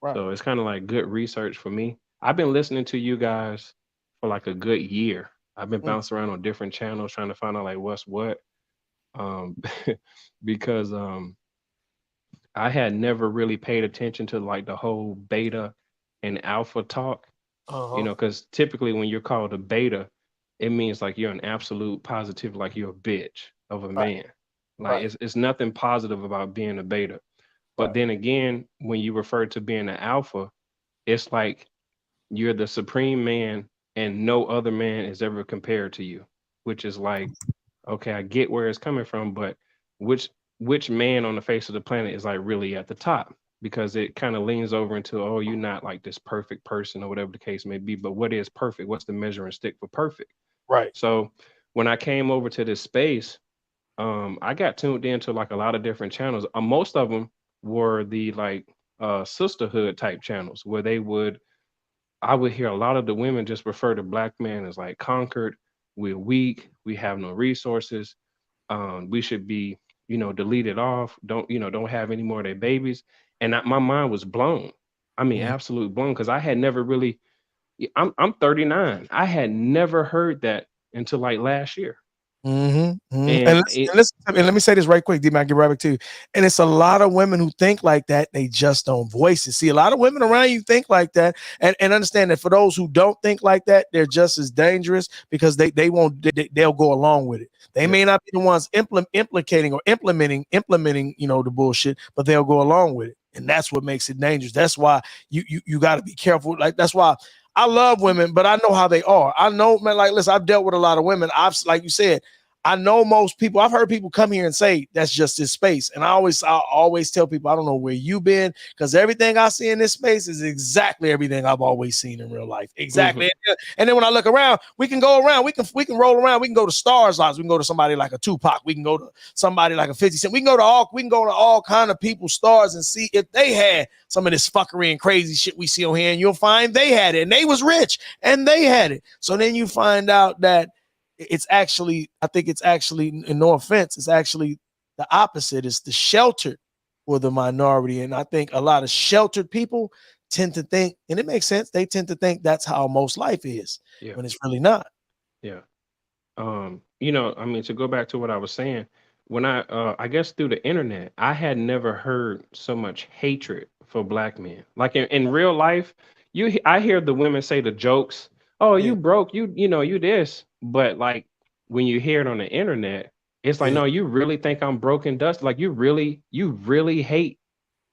Right. So it's kind of like good research for me. I've been listening to you guys for like a good year. I've been bouncing around on different channels trying to find out like what's what. Because I had never really paid attention to like the whole beta and alpha talk. Because typically when you're called a beta, it means like you're an absolute positive, like you're a bitch of a man. Like it's nothing positive about being a beta. But then again, when you refer to being an alpha, it's like you're the supreme man and no other man is ever compared to you, which is like, okay, I get where it's coming from, but which man on the face of the planet is like really at the top? Because it kind of leans over into, oh, you're not like this perfect person or whatever the case may be, but what is perfect? What's the measuring stick for perfect? Right. So when I came over to this space, I got tuned into like a lot of different channels. Most of them were the like sisterhood type channels where I would hear a lot of the women just refer to black men as like conquered, we're weak, we have no resources, we should be, deleted off, don't have any more of their babies. And my mind was blown. I mean, absolute blown, because I had never really, I'm 39. I had never heard that until like last year. And, And let me say this right quick, D-Mac, get right back to you. And it's a lot of women who think like that, they just don't voice it. See, a lot of women around you think like that, and understand that for those who don't think like that, they're just as dangerous because they'll go along with it. They may not be the ones implementing, the bullshit, but they'll go along with it. And that's what makes it dangerous. That's why you got to be careful. Like, that's why I love women, but I know how they are. I know, man, like, listen, I've dealt with a lot of women. Like you said, I know most people. I've heard people come here and say that's just this space, and I always tell people I don't know where you've been, because everything I see in this space is exactly everything I've always seen in real life. Exactly. And then when I look around, we can go around, we can roll around, we can go to Stars Lives, we can go to somebody like a Tupac, we can go to somebody like a 50 Cent, we can go to all kind of people's stars and see if they had some of this fuckery and crazy shit we see on here, and you'll find they had it, and they was rich, and they had it. So then you find out that I think it's actually, and no offense, it's actually the opposite. It's the sheltered or the minority. And I think a lot of sheltered people tend to think, and it makes sense, they tend to think that's how most life is, when it's really not. Yeah. I mean, to go back to what I was saying, when I guess through the internet, I had never heard so much hatred for black men. Like in real life, I hear the women say the jokes, oh, you broke, you this. But like when you hear it on the internet, it's like, no, you really think I'm broken dust? Like you really hate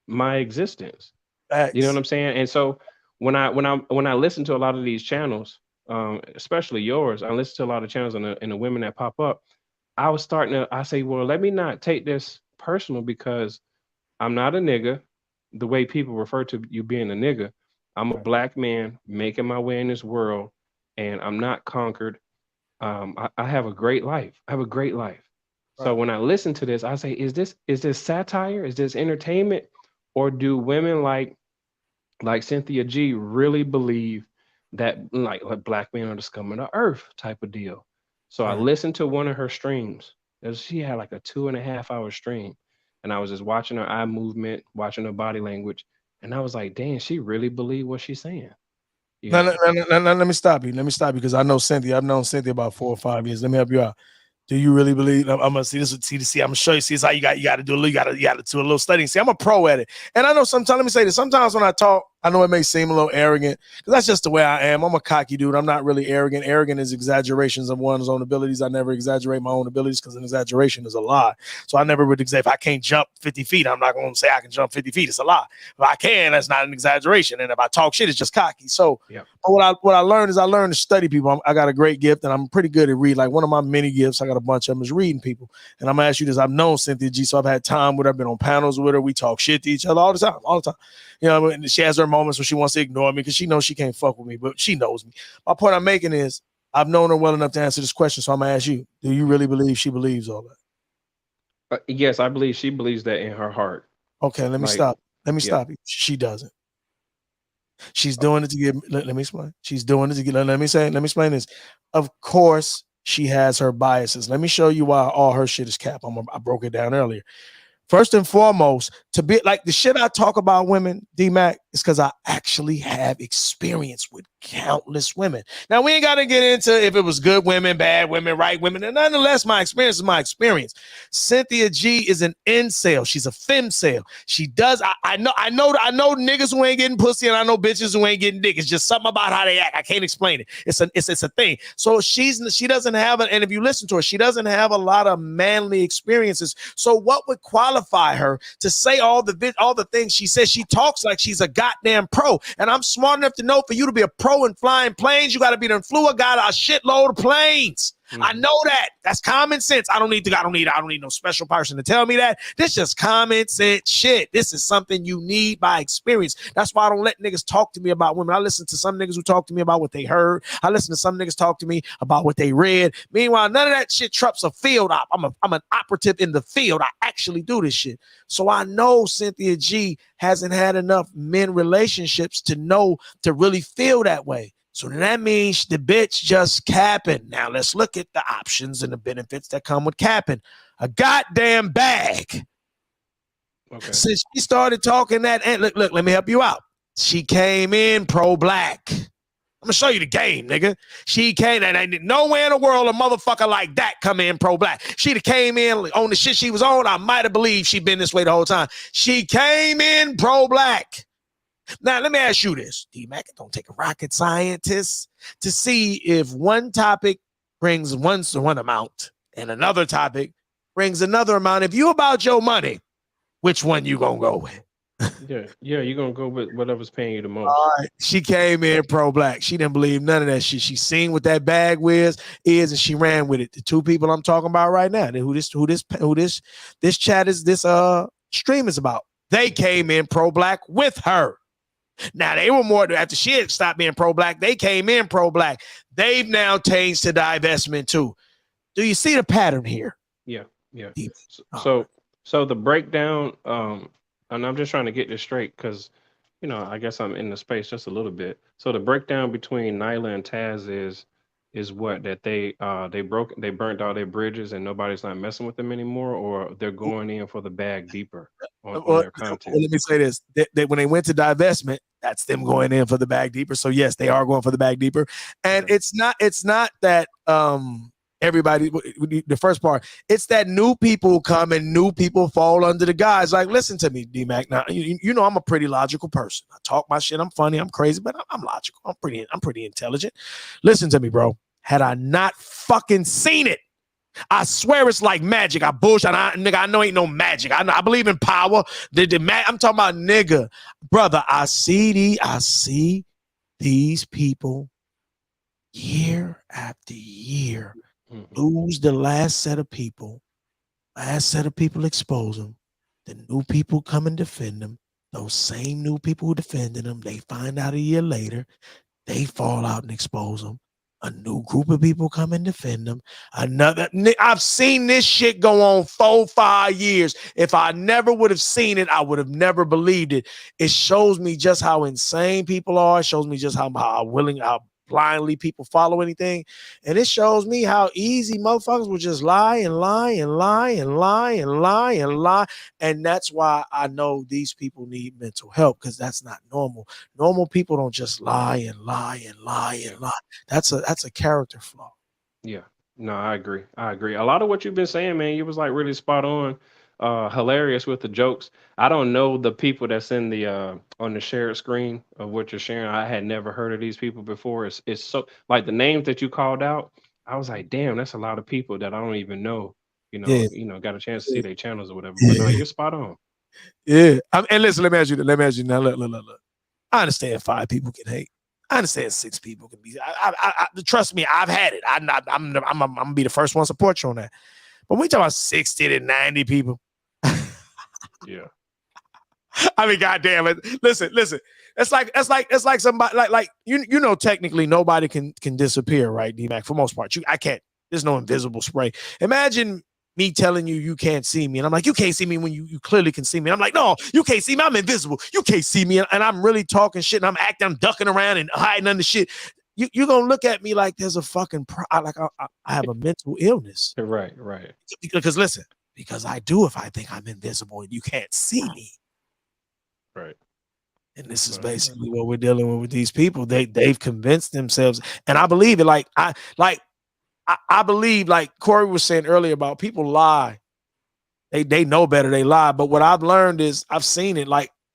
my existence. You know what I'm saying? And so when I listen to a lot of these channels, especially yours, I listen to a lot of channels and the women that pop up, I say, well, let me not take this personal, because I'm not a nigga the way people refer to you being a nigga. I'm a black man making my way in this world, and I'm not conquered. I have a great life. So when I listen to this, I say, is this satire? Is this entertainment? Or do women like Cynthia G really believe that like black men are the scum of the earth type of deal? So I listened to one of her streams. She had like a 2.5 hour stream, and I was just watching her eye movement, watching her body language, and I was like, damn, she really believed what she's saying. No, let me stop you. Because I know Cynthia. I've known Cynthia about 4 or 5 years. Let me help you out. Do you really believe? I'm gonna see this with TDC. I'm gonna show you. See, it's how you got to do a little. You got to do a little studying. See, I'm a pro at it, and I know sometimes. Let me say this. Sometimes when I talk, I know it may seem a little arrogant, because that's just the way I am. I'm a cocky dude. I'm not really arrogant. Arrogant is exaggerations of one's own abilities. I never exaggerate my own abilities, because an exaggeration is a lie. So I never would exaggerate. If I can't jump 50 feet, I'm not going to say I can jump 50 feet. It's a lie. If I can, that's not an exaggeration. And if I talk shit, it's just cocky. So but what I learned is I learned to study people. I got a great gift, and I'm pretty good at reading. Like one of my many gifts, I got a bunch of them, is reading people. And I'm going to ask you this. I've known Cynthia G, so I've had time with her, been on panels with her. We talk shit to each other all the time. You know, and she has her moments when she wants to ignore me because she knows she can't fuck with me, but she knows me. My point I'm making is I've known her well enough to answer this question, so I'm going to ask you, do you really believe she believes all that? Yes, I believe she believes that in her heart. Okay, let me stop. Let me stop you. She doesn't. She's doing it to get, let me explain. She's doing it to get, let me explain this. Of course, she has her biases. Let me show you why all her shit is cap. I broke it down earlier. First and foremost, to be like the shit I talk about women, D-Mac, It's because I actually have experience with countless women. Now, we ain't got to get into if it was good women, bad women, right women. And nonetheless, my experience is my experience. Cynthia G is an incel. She's a femcel. She does. I know niggas who ain't getting pussy, and I know bitches who ain't getting dick. It's just something about how they act. I can't explain it. It's a thing. So she doesn't have and if you listen to her, she doesn't have a lot of manly experiences. So what would qualify her to say all the things she says? She talks like she's a goddamn pro, and I'm smart enough to know for you to be a pro in flying planes, you got to be the flew a shitload of planes. I know that. That's common sense. I don't need no special person to tell me that. This is just common sense shit. This is something you need by experience. That's why I don't let niggas talk to me about women. I listen to some niggas who talk to me about what they heard. I listen to some niggas talk to me about what they read. Meanwhile, none of that shit trumps a field op. I'm an operative in the field. I actually do this shit. So I know Cynthia G hasn't had enough men relationships to really feel that way. So that means the bitch just capping. Now let's look at the options and the benefits that come with capping. A goddamn bag. Okay. Since she started talking that, and look, let me help you out. She came in pro-black. I'm gonna show you the game, nigga. She came, and nowhere in the world a motherfucker like that come in pro-black. She'd have came in on the shit she was on. I might have believed she'd been this way the whole time. She came in pro-black. Now, let me ask you this, D-Mac. It don't take a rocket scientist to see if one topic brings one amount and another topic brings another amount. If you about your money, which one you gonna go with? Yeah, you're gonna go with whatever's paying you the most. All right. She came in pro-black. She didn't believe none of that shit. She seen what that bag is, and she ran with it. The two people I'm talking about right now, who this chat is, this stream is about. They came in pro-black with her. Now, they were more after she had stopped being pro-black. They came in pro-black. They've now changed to divestment too. Do you see the pattern here? Yeah. So the breakdown, and I'm just trying to get this straight because, I guess I'm in the space just a little bit. So the breakdown between Nyla and Taz is what, that they burnt all their bridges and nobody's not messing with them anymore, or they're going in for the bag deeper on their content. Well, let me say this: they when they went to divestment, that's them going in for the bag deeper. So yes, they are going for the bag deeper, and it's not that everybody. The first part, it's that new people come and new people fall under the guise. Like, listen to me, D-Mac. Now you know I'm a pretty logical person. I talk my shit. I'm funny. I'm crazy, but I'm logical. I'm pretty intelligent. Listen to me, bro. Had I not fucking seen it, I swear it's like magic. I bullshit. Nigga, I know ain't no magic. I believe in power. I'm talking about, nigga, brother. I see these people year after year lose the last set of people. Last set of people expose them. The new people come and defend them. Those same new people who defended them, they find out a year later, they fall out and expose them. A new group of people come and defend them. I've seen this shit go on 4-5 years. If I never would have seen it, I would have never believed it. It shows me just how insane people are. It shows me just how blindly people follow anything. And it shows me how easy motherfuckers will just lie and lie and lie and lie and lie and lie. And that's why I know these people need mental help, because that's not normal. Normal people don't just lie and lie and lie and lie. That's a character flaw. Yeah. No, I agree. A lot of what you've been saying, man, you was like really spot on. Hilarious with the jokes. I don't know the people that's in the on the shared screen of what you're sharing. I had never heard of these people before. It's so, like, the names that you called out, I was like, damn, that's a lot of people that I don't even know. Got a chance to see their channels or whatever. But no, you're spot on. Yeah. And listen, let me ask you now. Look. I understand 5 people can hate. I understand 6 people can be. I trust me, I've had it. I'm gonna be the first one to support you on that. But we talk about 60 to 90 people. Yeah. I mean, goddamn it. Listen. It's like somebody like technically nobody can disappear, right, D-Mac? For most part. I can't. There's no invisible spray. Imagine me telling you can't see me, and I'm like, you can't see me when you clearly can see me. And I'm like, no, you can't see me. I'm invisible. You can't see me. And I'm really talking shit, and I'm ducking around and hiding under shit. You're gonna look at me like there's a fucking I have a mental illness. Right. Because listen, because I do if I think I'm invisible and you can't see me. Right. And this is basically what we're dealing with these people. They've convinced themselves, and I believe it. I believe, like Corey was saying earlier, about people lie. They know better. They lie. But what I've learned is I've seen it.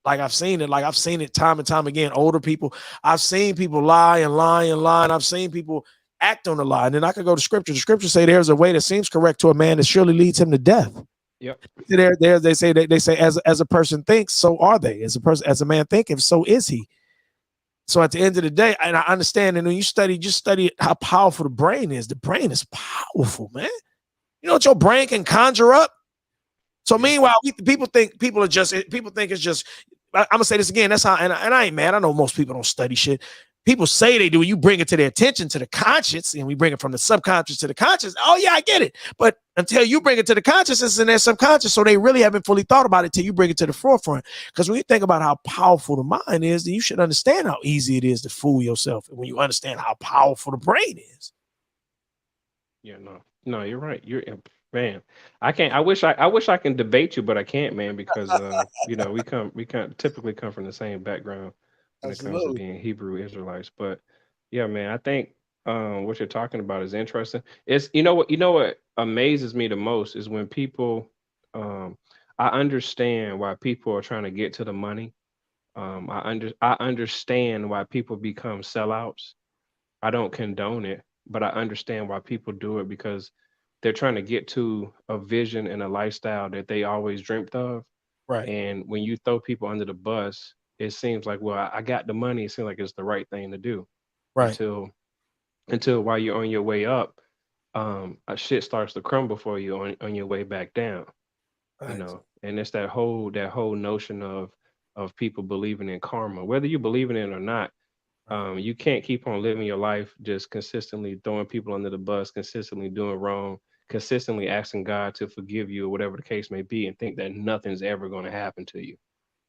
I've seen it time and time again. Older people, I've seen people lie and lie and lie, and I've seen people act on the lie. And then I could go to scripture. The scriptures say there's a way that seems correct to a man that surely leads him to death. Yep. They say as a person thinks, so are they. As a man thinketh, so is he. So at the end of the day, and I understand, and when you just study how powerful the brain is. The brain is powerful, man. You know what your brain can conjure up? So meanwhile, people think it's just, I'm gonna say this again. That's how, and I ain't mad. I know most people don't study shit. People say they do. You bring it to their attention, to the conscious, and we bring it from the subconscious to the conscious. Oh yeah, I get it. But until you bring it to the conscious, it's in their subconscious. So they really haven't fully thought about it till you bring it to the forefront. Because when you think about how powerful the mind is, then you should understand how easy it is to fool yourself. And when you understand how powerful the brain is. Yeah, no, you're right. Man, I can't. I wish I can debate you, but I can't, man, because you know, we typically come from the same background when it comes to being Hebrew Israelites. But yeah, man, I think what you're talking about is interesting. It's you know what amazes me the most is when people I understand why people are trying to get to the money. I understand why people become sellouts. I don't condone it, but I understand why people do it because they're trying to get to a vision and a lifestyle that they always dreamt of. Right. And when you throw people under the bus, it seems like, well, I got the money. It seems like it's the right thing to do. Right. Until while you're on your way up, shit starts to crumble for you on your way back down. Right. You know, and it's that whole notion of people believing in karma, whether you believe in it or not. You can't keep on living your life just consistently throwing people under the bus, consistently doing wrong, consistently asking God to forgive you or whatever the case may be, and think that nothing's ever going to happen to you.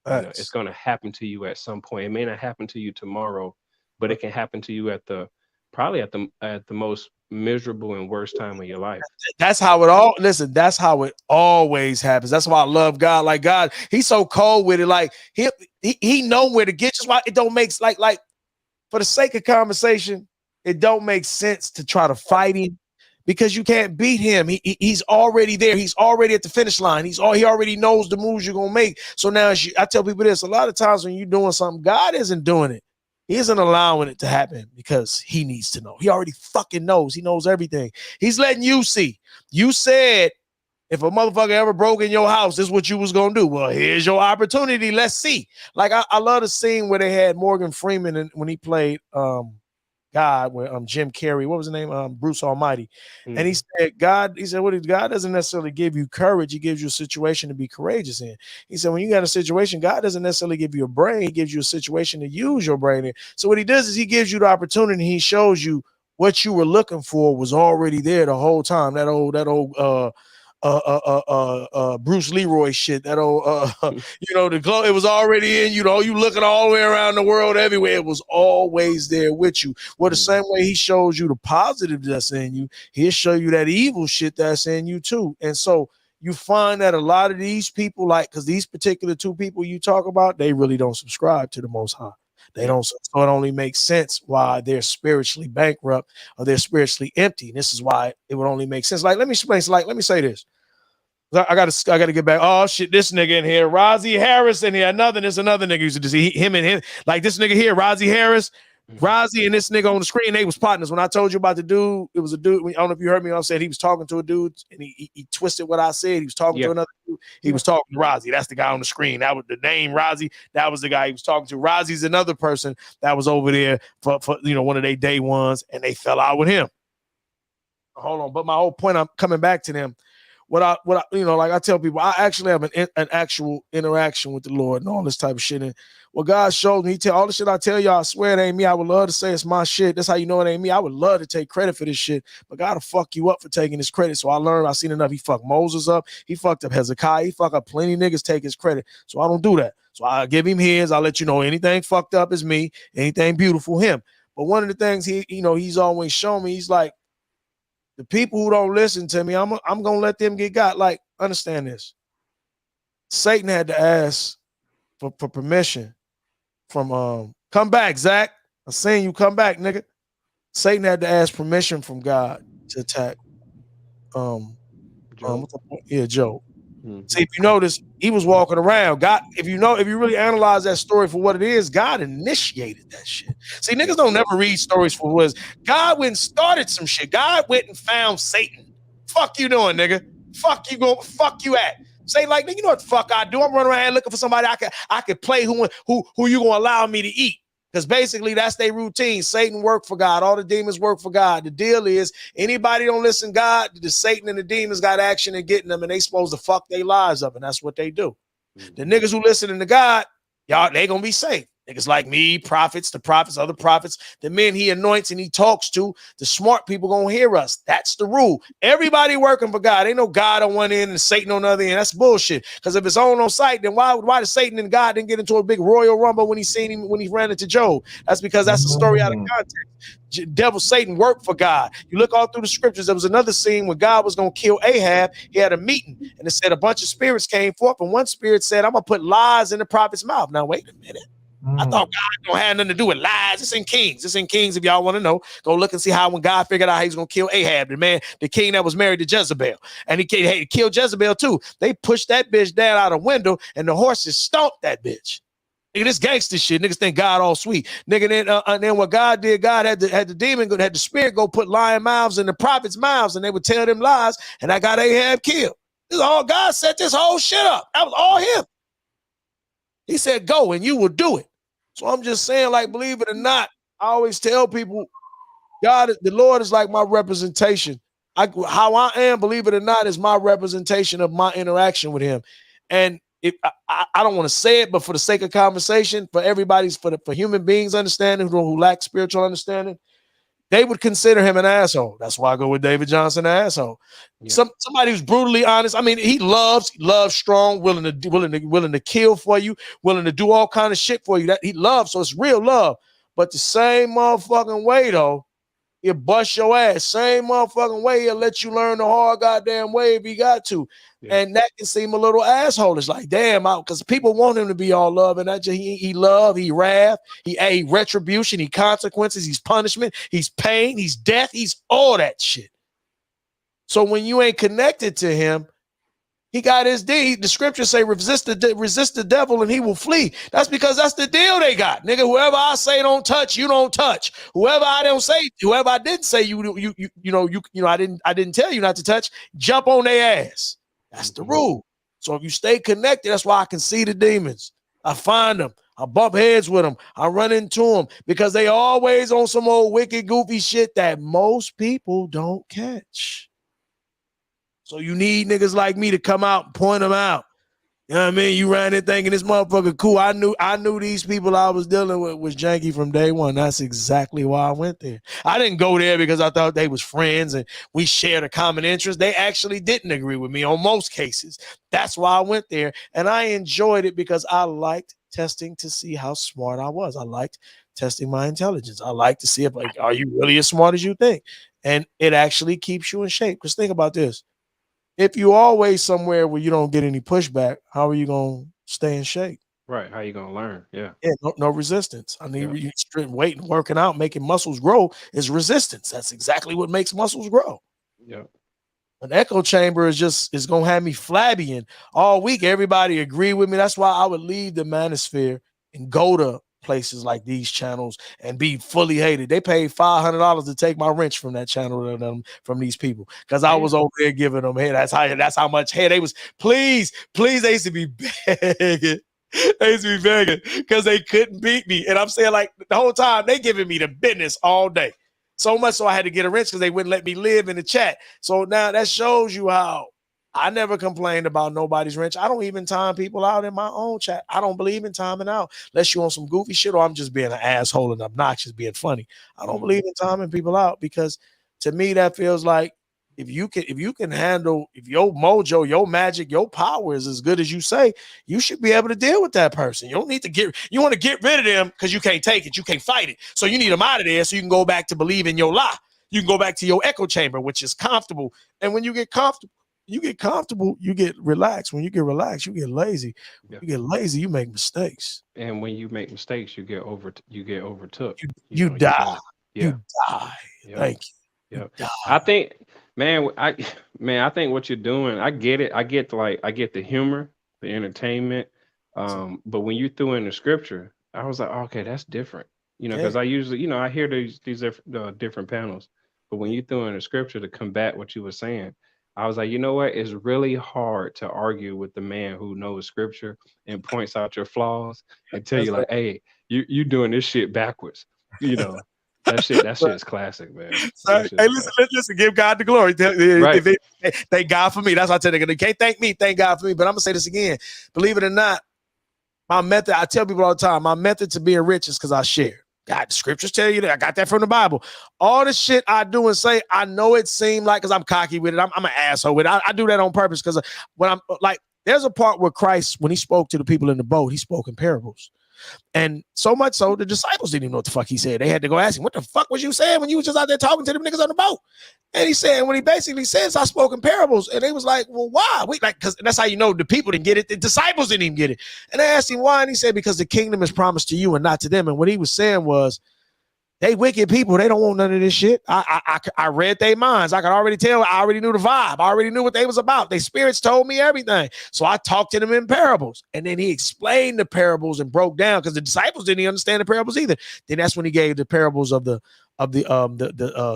You know, it's going to happen to you at some point. It may not happen to you tomorrow, but it can happen to you at the most miserable and worst time of your life. That's how that's how it always happens. That's why I love God. Like God, he's so cold with it. Like he know where to get. Just why it don't make like for the sake of conversation, it don't make sense to try to fight him because you can't beat him. He's already there. He's already at the finish line. He already knows the moves you're gonna make. So now I tell people this: a lot of times when you're doing something, God isn't doing it. He isn't allowing it to happen because he needs to know. He already fucking knows. He knows everything. He's letting you see. You said if a motherfucker ever broke in your house, this is what you was gonna do. Well, here's your opportunity. Let's see. Like I love the scene where they had Morgan Freeman when he played God, where Jim Carrey, what was his name? Bruce Almighty. Mm-hmm. And he said, God doesn't necessarily give you courage, he gives you a situation to be courageous in. He said, when you got a situation, God doesn't necessarily give you a brain, he gives you a situation to use your brain in. So what he does is he gives you the opportunity, he shows you what you were looking for was already there the whole time. That old Bruce Leroy shit, that old the glow, it was already in you. You looking all the way around the world everywhere, it was always there with you. Well, the same way he shows you the positive that's in you, he'll show you that evil shit that's in you too. And so you find that a lot of these people, like, because these particular two people you talk about, they really don't subscribe to the Most High. They don't. So it only makes sense why they're spiritually bankrupt or they're spiritually empty. And this is why it would only make sense. Like, let me explain. So, like, let me say this. I gotta get back. Oh shit, this nigga in here, Rozzy Harris in here. There's another nigga used to see him and him. Like this nigga here, Rozzy Harris, Rozzy and this nigga on the screen, they was partners. When I told you about the dude, it was a dude. I don't know if you heard me. I said he was talking to a dude and he twisted what I said. He was talking to another dude. He was talking to Rozzy. That's the guy on the screen. That was the name Rozzy. That was the guy he was talking to. Rozzy's another person that was over there for one of their day ones, and they fell out with him. Hold on, but my whole point, I'm coming back to them. What I like I tell people, I actually have an actual interaction with the Lord and all this type of shit. And what God showed me, all the shit I tell y'all, I swear it ain't me. I would love to say it's my shit. That's how you know it ain't me. I would love to take credit for this shit, but God will fuck you up for taking this credit. So I seen enough. He fucked Moses up. He fucked up Hezekiah. He fucked up plenty of niggas take his credit. So I don't do that. So I give him his. I'll let you know anything fucked up is me. Anything beautiful, him. But one of the things he's always shown me, he's like, the people who don't listen to me, I'm gonna let them get got. Like, understand this. Satan had to ask for permission from come back, Zach. I'm saying you come back, nigga. Satan had to ask permission from God to attack Job. See, if you notice, he was walking around. God, if you really analyze that story for what it is, God initiated that shit. See, niggas don't never read stories for what it is. God went and started some shit. God went and found Satan. Fuck you doing, nigga? Fuck you at? Say like, nigga, you know what the fuck I do? I'm running around looking for somebody I could play who you gonna allow me to eat. Because basically that's their routine. Satan worked for God. All the demons work for God. The deal is anybody don't listen to God, the Satan and the demons got action in getting them, and they supposed to fuck their lives up, and that's what they do. The niggas who listening to God, y'all, they gonna be safe. Niggas like me, prophets, other prophets, the men he anoints and he talks to, the smart people gonna hear us. That's the rule. Everybody working for God. Ain't no God on one end and Satan on the other end. That's bullshit. Because if it's on site, then why did Satan and God didn't get into a big royal rumble when he ran into Job? That's because that's a story out of context. Devil Satan worked for God. You look all through the scriptures, there was another scene when God was going to kill Ahab. He had a meeting and it said a bunch of spirits came forth, and one spirit said, I'm going to put lies in the prophet's mouth. Now, wait a minute. I thought God don't have nothing to do with lies. It's in Kings. It's in Kings. If y'all want to know, go look and see how when God figured out how he's going to kill Ahab, the king that was married to Jezebel. And he killed Jezebel too. They pushed that bitch down out a window and the horses stomped that bitch. Nigga, this gangster shit. Niggas think God all sweet. Nigga, then what God did, God had the spirit go put lying mouths in the prophets' mouths, and they would tell them lies, and I got Ahab killed. This is all God set this whole shit up. That was all him. He said, go and you will do it. So I'm just saying, like, believe it or not, I always tell people, the Lord is like my representation. How I am, believe it or not, is my representation of my interaction with him. And if I don't want to say it, but for the sake of conversation, for human beings understanding who lack spiritual understanding, they would consider him an asshole. That's why I go with David Johnson, an asshole. Yeah. Somebody who's brutally honest. I mean, he loves strong, willing to kill for you, willing to do all kind of shit for you. That he loves, so it's real love. But the same motherfucking way, though, he'll bust your ass. Same motherfucking way, he'll let you learn the hard goddamn way if he got to. Yeah. And that can seem a little asshole. It's like, damn, because people want him to be all love, and that he love, he wrath, he retribution, he consequences, he's punishment, he's pain, he's death, he's all that shit. So when you ain't connected to him, he got his deed. The scriptures say resist the devil and he will flee. That's because that's the deal they got. Nigga, whoever I say don't touch, you don't touch. Whoever I didn't say I didn't tell you not to touch, jump on their ass. That's the rule. So if you stay connected, that's why I can see the demons. I find them. I bump heads with them. I run into them because they always on some old wicked, goofy shit that most people don't catch. So you need niggas like me to come out and point them out. You know what I mean? You ran there thinking this motherfucker cool. I knew these people I was dealing with was janky from day one. That's exactly why I went there. I didn't go there because I thought they was friends and we shared a common interest. They actually didn't agree with me on most cases. That's why I went there. And I enjoyed it because I liked testing to see how smart I was. I liked testing my intelligence. I like to see if, like, are you really as smart as you think? And it actually keeps you in shape. Because think about this. If you always somewhere where you don't get any pushback, how are you going to stay in shape? Right. How you going to learn? Yeah. Yeah. No resistance. I mean, you waiting, working out, making muscles grow is resistance. That's exactly what makes muscles grow. Yeah. An echo chamber is going to have me flabbying all week. Everybody agree with me. That's why I would leave the manosphere and go to places like these channels and be fully hated. They paid $500 to take my wrench from that channel from these people because I was over there giving them head. That's how much head they was. Please, they used to be begging. They used to be begging because they couldn't beat me. And I'm saying, like, the whole time they giving me the business all day. So much so I had to get a wrench because they wouldn't let me live in the chat. So now that shows you how I never complained about nobody's wrench. I don't even time people out in my own chat. I don't believe in timing out unless you on some goofy shit or I'm just being an asshole and obnoxious, being funny. I don't believe in timing people out because to me that feels like if you can handle, if your mojo, your magic, your power is as good as you say, you should be able to deal with that person. You don't need to you want to get rid of them because you can't take it. You can't fight it. So you need them out of there so you can go back to believing your lie. You can go back to your echo chamber, which is comfortable. And when you get comfortable, You get comfortable, you get relaxed. When you get relaxed, you get lazy. When you get lazy, you make mistakes. And when you make mistakes, you get overtook. You know, die. Yeah. You die. Yep. Thank you. Yep. You die. I think, man, I think what you're doing, I get it. I get the humor, the entertainment. But when you threw in the scripture, I was like, okay, that's different. You know, because I usually, you know, I hear these different panels, but when you threw in the scripture to combat what you were saying, I was like, you know what? It's really hard to argue with the man who knows scripture and points out your flaws and tell you like, hey, you doing this shit backwards. You know, that shit's classic, man. Sorry. Hey, listen, give God the glory. Right. Thank God for me. That's why I tell you, they can't thank me, thank God for me. But I'm gonna say this again. Believe it or not, my method, I tell people all the time, my method to being rich is because I share. God, the scriptures tell you that. I got that from the Bible. All the shit I do and say, I know it seemed like, because I'm cocky with it. I'm an asshole with it. I do that on purpose because when I'm like, there's a part where Christ, when he spoke to the people in the boat, he spoke in parables. And so much so, the disciples didn't even know what the fuck he said. They had to go ask him, what the fuck was you saying when you was just out there talking to them niggas on the boat? And he said, when he basically says, I spoke in parables. And they was like, well, why? Because that's how you know the people didn't get it. The disciples didn't even get it. And they asked him why. And he said, because the kingdom is promised to you and not to them. And what he was saying was, they wicked people. They don't want none of this shit. I read their minds. I could already tell. I already knew the vibe. I already knew what they was about. Their spirits told me everything. So I talked to them in parables. And then he explained the parables and broke down because the disciples didn't even understand the parables either. Then that's when he gave the parables of the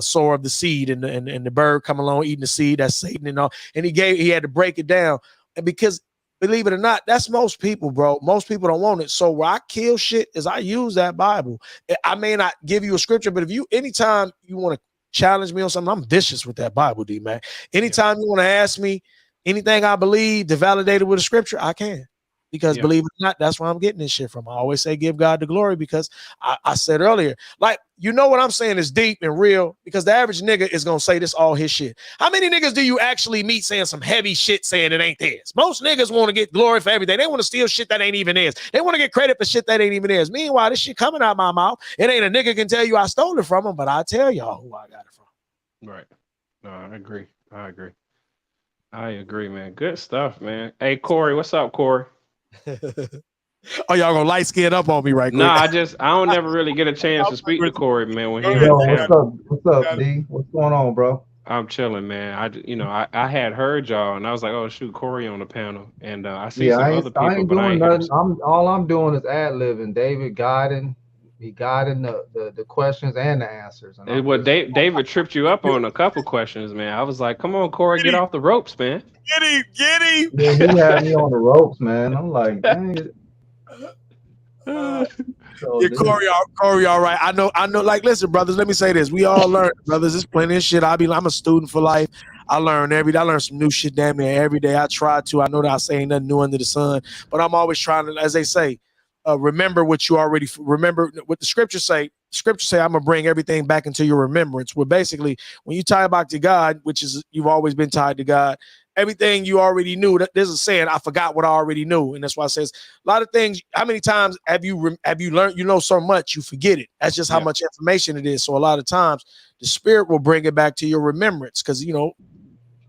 sower of the seed and the bird come along eating the seed. That's Satan and all. And he had to break it down. And because believe it or not, that's most people, bro. Most people don't want it. So where I kill shit is I use that Bible. I may not give you a scripture, but anytime you want to challenge me on something, I'm vicious with that Bible, D-man. Anytime you want to ask me anything I believe to validate it with a scripture, I can. Because believe it or not, that's where I'm getting this shit from. I always say give God the glory because I said earlier, like, you know what I'm saying is deep and real because the average nigga is going to say this all his shit. How many niggas do you actually meet saying some heavy shit saying it ain't theirs? Most niggas want to get glory for everything. They want to steal shit that ain't even theirs. They want to get credit for shit that ain't even theirs. Meanwhile, this shit coming out my mouth, it ain't a nigga can tell you I stole it from him, but I tell y'all who I got it from. Right. No, I agree, man. Good stuff, man. Hey, Corey, what's up, Corey? Oh, y'all gonna light skin up on me right quick? No, I don't never really get a chance to speak to Corey, man. When he What's up, D? What's going on, bro? I'm chilling, man. I had heard y'all, and I was like, oh shoot, Corey on the panel, and I see some other people, I ain't but I doing ain't nothing. All I'm doing is ad libbing. David guiding the questions and the answers. And David tripped you up on a couple questions, man. I was like, come on, Corey, get off the ropes, man. Get him. Yeah, he had me on the ropes, man. I'm like, dang it. Corey, all right. I know. Like, listen, brothers. Let me say this: we all learn, brothers. There's plenty of shit. I'm a student for life. I learn I learn some new shit damn near every day. I try to. I know that I say ain't nothing new under the sun, but I'm always trying to, as they say, remember what you already remember. What the scriptures say. Scriptures say, I'm gonna bring everything back into your remembrance. Well, basically, when you tie back to God, which is you've always been tied to God. Everything you already knew. There's a saying, I forgot what I already knew. And that's why it says a lot of things. How many times have you learned, you know, so much you forget it? That's just how much information it is. So a lot of times the spirit will bring it back to your remembrance. Cause you know,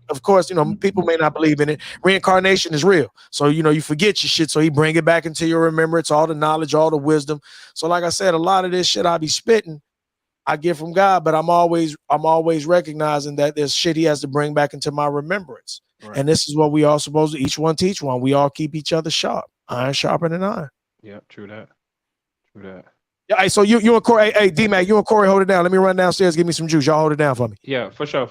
of course, you know, people may not believe in it. Reincarnation is real. So, you know, you forget your shit. So he bring it back into your remembrance, all the knowledge, all the wisdom. So like I said, a lot of this shit I be spitting, I get from God, but I'm always recognizing that there's shit he has to bring back into my remembrance. Right. And this is what we all supposed to, each one teach one. We all keep each other sharp. Iron sharpening iron. Yeah, true that. Yeah, hey, so you and Corey, hey, D-Mac, you and Corey hold it down. Let me run downstairs, give me some juice. Y'all hold it down for me. Yeah, for sure.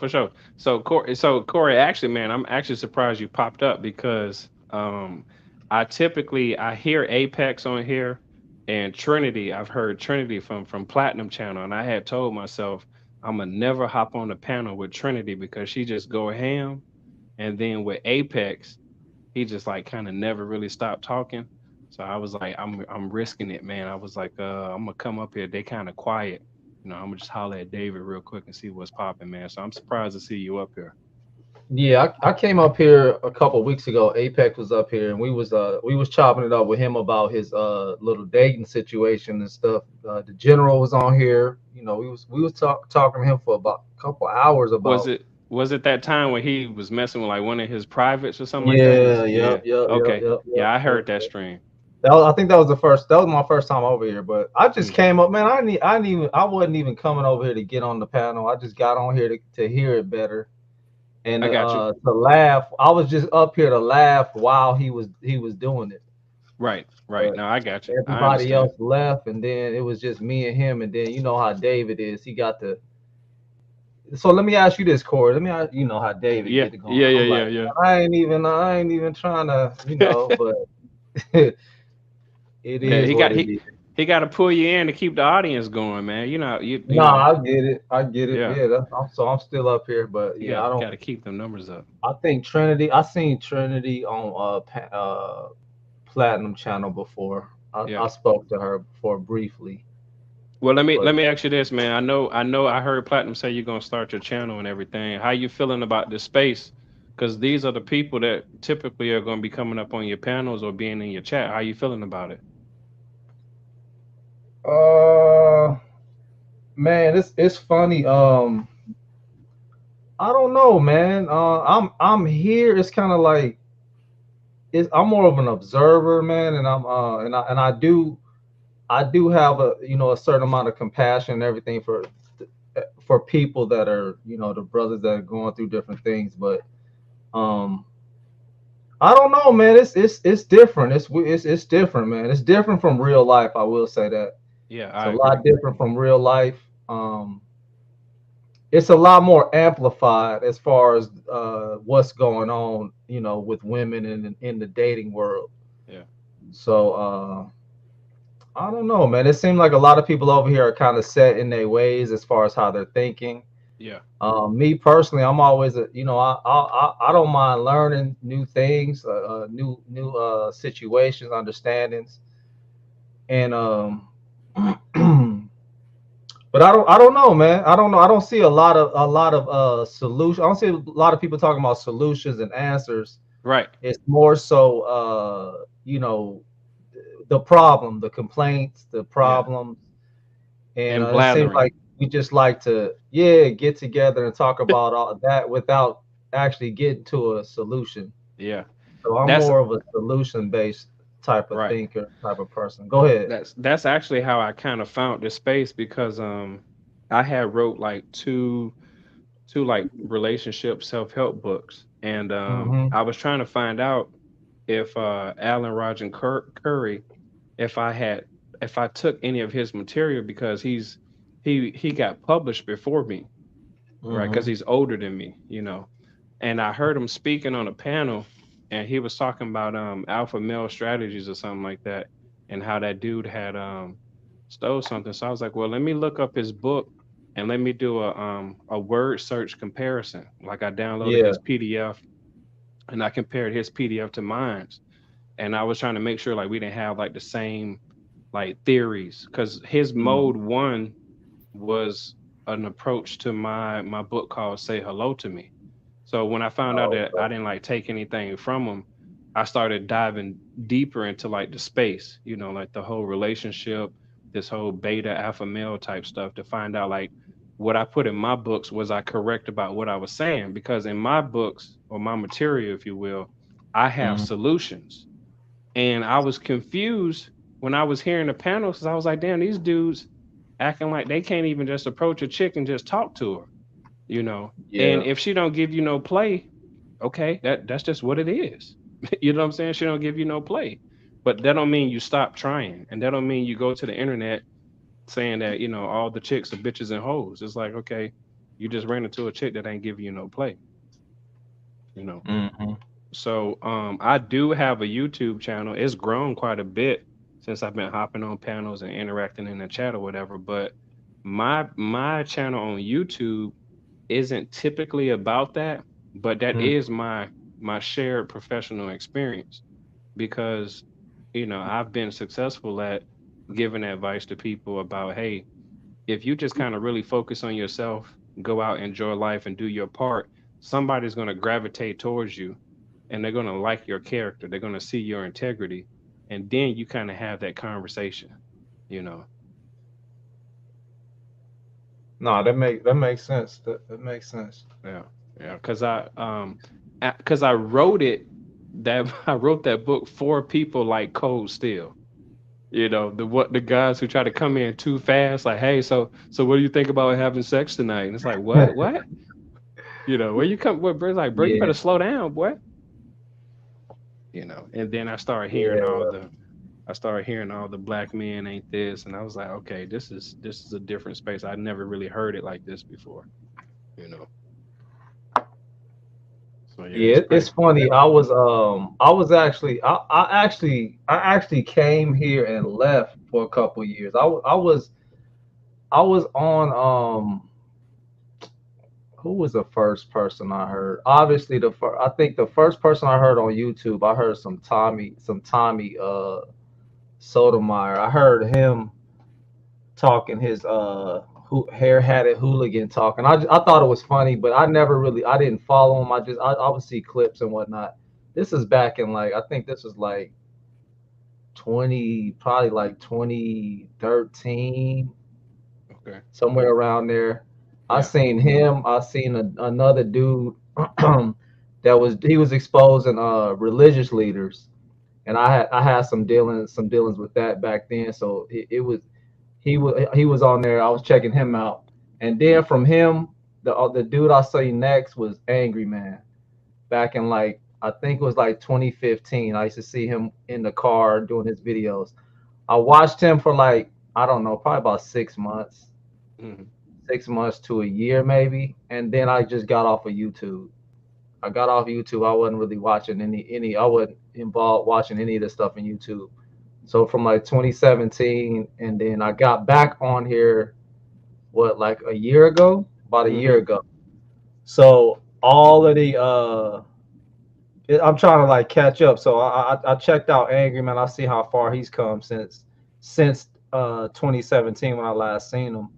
So Corey, actually, man, I'm actually surprised you popped up because I hear Apex on here and Trinity. I've heard Trinity from Platinum Channel, and I had told myself I'm gonna never hop on the panel with Trinity because she just go ham. And then with Apex, he just like kind of never really stopped talking. So I was like, I'm risking it, man. I was like, I'm gonna come up here. They kind of quiet, you know. I'm gonna just holler at David real quick and see what's popping, man. So I'm surprised to see you up here. Yeah, I came up here a couple of weeks ago. Apex was up here, and we was chopping it up with him about his little dating situation and stuff. The general was on here. You know, we was talking to him for about a couple hours about. Was it that time when he was messing with like one of his privates or something like that? Yeah, Yeah. yep. Okay. Yeah, I heard Yep. that stream. I think that was my first time over here. But I just came up, man. I wasn't even coming over here to get on the panel. I just got on here to hear it better and I got you. to laugh. I was just up here to laugh while he was doing it. Right. But No, I got you. I everybody understand. else left, and then it was just me and him. And then you know how David is. He got the. So let me ask you this, Corey. Let me ask you know how David Yeah. get it going. I'm like, I ain't even trying to, but it Yeah, is what it is. he got to pull you in to keep the audience going, man. You know, you No, know. I get it. Yeah. Yeah, I'm still up here, but You yeah, I got don't. to keep them numbers up. I think Trinity. I seen Trinity on Platinum channel before. I spoke to her before briefly. Well, let me ask you this, man. I heard Platinum say you're gonna start your channel and everything. How you feeling about this space? Because these are the people that typically are gonna be coming up on your panels or being in your chat. How you feeling about it? Man, it's funny. I don't know, man. I'm here. It's kind of like I'm more of an observer, man, and I do have a certain amount of compassion and everything for people that are the brothers that are going through different things, but I don't know, man. It's different. It's different, man. It's different from real life. I will say that. Yeah, It's I a agree. lot different from real life. It's a lot more amplified as far as what's going on, with women in the dating world. Yeah. So I don't know, man. It seems like a lot of people over here are kind of set in their ways as far as how they're thinking. Yeah. Me personally, I'm always I don't mind learning new things, new situations, understandings, and but I don't know, man. I don't know. I don't see a lot of solutions. I don't see a lot of people talking about solutions and answers. Right. It's more so the problem, the complaints, the problems, and And it seems blathering. like we just like to get together and talk about all that without actually getting to a solution. Yeah. So I'm That's more of a solution based type of right. thinker, type of person. Go ahead. That's actually how I kind of found this space because I had wrote like two like relationship self-help books and Mm-hmm. I was trying to find out if Alan Roger Curry if I took any of his material because he got published before me, right? Because Mm-hmm. he's older than me, and I heard him speaking on a panel and he was talking about alpha male strategies or something like that and how that dude had stole something. So I was like, well, let me look up his book and let me do a word search comparison. Like I downloaded Yeah. his PDF and I compared his PDF to mine's. And I was trying to make sure like we didn't have like the same like theories because his Mm-hmm. mode one was an approach to my book called Say Hello to Me. So when I found out Oh, that I didn't like take anything from him, I started diving deeper into like the space, like the whole relationship, this whole beta alpha male type stuff to find out like what I put in my books was I correct about what I was saying because in my books or my material, if you will, I have mhm. solutions. And I was confused when I was hearing the panels because I was like, damn, these dudes acting like they can't even just approach a chick and just talk to her. And Yeah. if she don't give you no play, okay, that's just what it is. You know what I'm saying? She don't give you no play. But that don't mean you stop trying. And that don't mean you go to the internet saying that, all the chicks are bitches and hoes. It's like, okay, you just ran into a chick that ain't giving you no play, you know. Mm-hmm. So I do have a YouTube channel. It's grown quite a bit since I've been hopping on panels and interacting in the chat or whatever. But my channel on YouTube isn't typically about that, but that Mm-hmm. is my shared professional experience because I've been successful at giving advice to people about, hey, if you just kind of really focus on yourself, go out, enjoy life, and do your part, somebody's going to gravitate towards you and they're going to like your character. They're going to see your integrity. And then you kind of have that conversation, you know? No, that makes sense. That makes sense. Yeah. Yeah, because I wrote it that I wrote that book for people like Cold Steel. You know, the guys who try to come in too fast, like, hey, so what do you think about having sex tonight? And it's like, what? You know, where you come? What, bro? It's like, bro, you Yeah, better slow down, boy. You know, and then yeah. I started hearing all the black men ain't this, and I was like, okay, this is a different space. I never really heard it like this before. You know, so yeah, it's Yeah, it's crazy. funny. I was actually I actually came here and left for a couple years. I was on who was the first person I heard? Obviously I think the first person I heard on YouTube, I heard some Tommy Sotomayor. I heard him talking his hair hatted hooligan talking. I thought it was funny, but I didn't follow him. I would see clips and whatnot. This is back in like I think this was like probably like 2013, Okay. somewhere around there. I Yeah. seen him. I seen another dude he was exposing religious leaders, and I had some dealings with that back then. So it was he was on there. I was checking him out, and then from him, the dude I seen next was Angry Man. Back in like I think it was like 2015. I used to see him in the car doing his videos. I watched him for like I don't know, probably about 6 months, Mhm. 6 months to a year maybe, and then I just got off of YouTube. I got off YouTube. I wasn't really watching any. I wasn't involved watching any of the stuff in YouTube. So from like 2017, and then I got back on here like a year ago, about a year Mhm. ago. So all of the I'm trying to like catch up. So I checked out Angry Man. I see how far he's come since 2017 when I last seen him.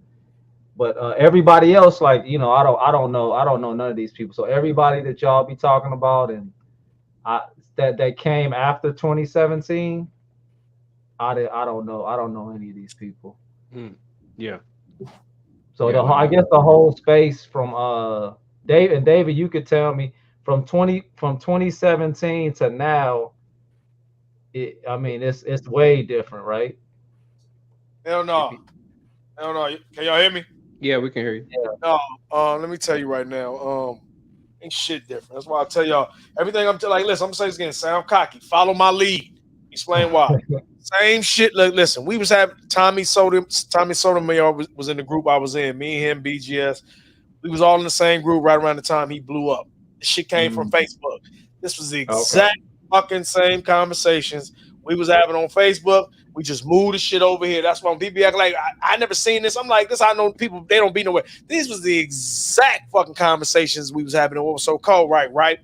But everybody else, like I don't know none of these people. So everybody that y'all be talking about and I that came after 2017, I don't know any of these people. Mm. Yeah. So Yeah. I No. guess the whole space from David, you could tell me from 2017 to now. I mean, it's way different, right? Hell If no. you, Hell no. Can y'all hear me? Yeah, we can hear you. yeah. No. Let me tell you right now. Ain't shit different. That's why I tell y'all everything. Like, listen, I'm gonna say this again. Sound cocky. Follow my lead. Explain why. Same shit. Look, listen, we was having Tommy Sotomayor was in the group I was in. Me, him, BGS. We was all in the same group right around the time he blew up. The shit came from Mm, Facebook. This was the okay. exact fucking same conversations we was having on Facebook. We just moved the shit over here. That's why when people act like I never seen this. I'm like, this I know people, they don't be nowhere. These was the exact fucking conversations we was having on what was so cold, right?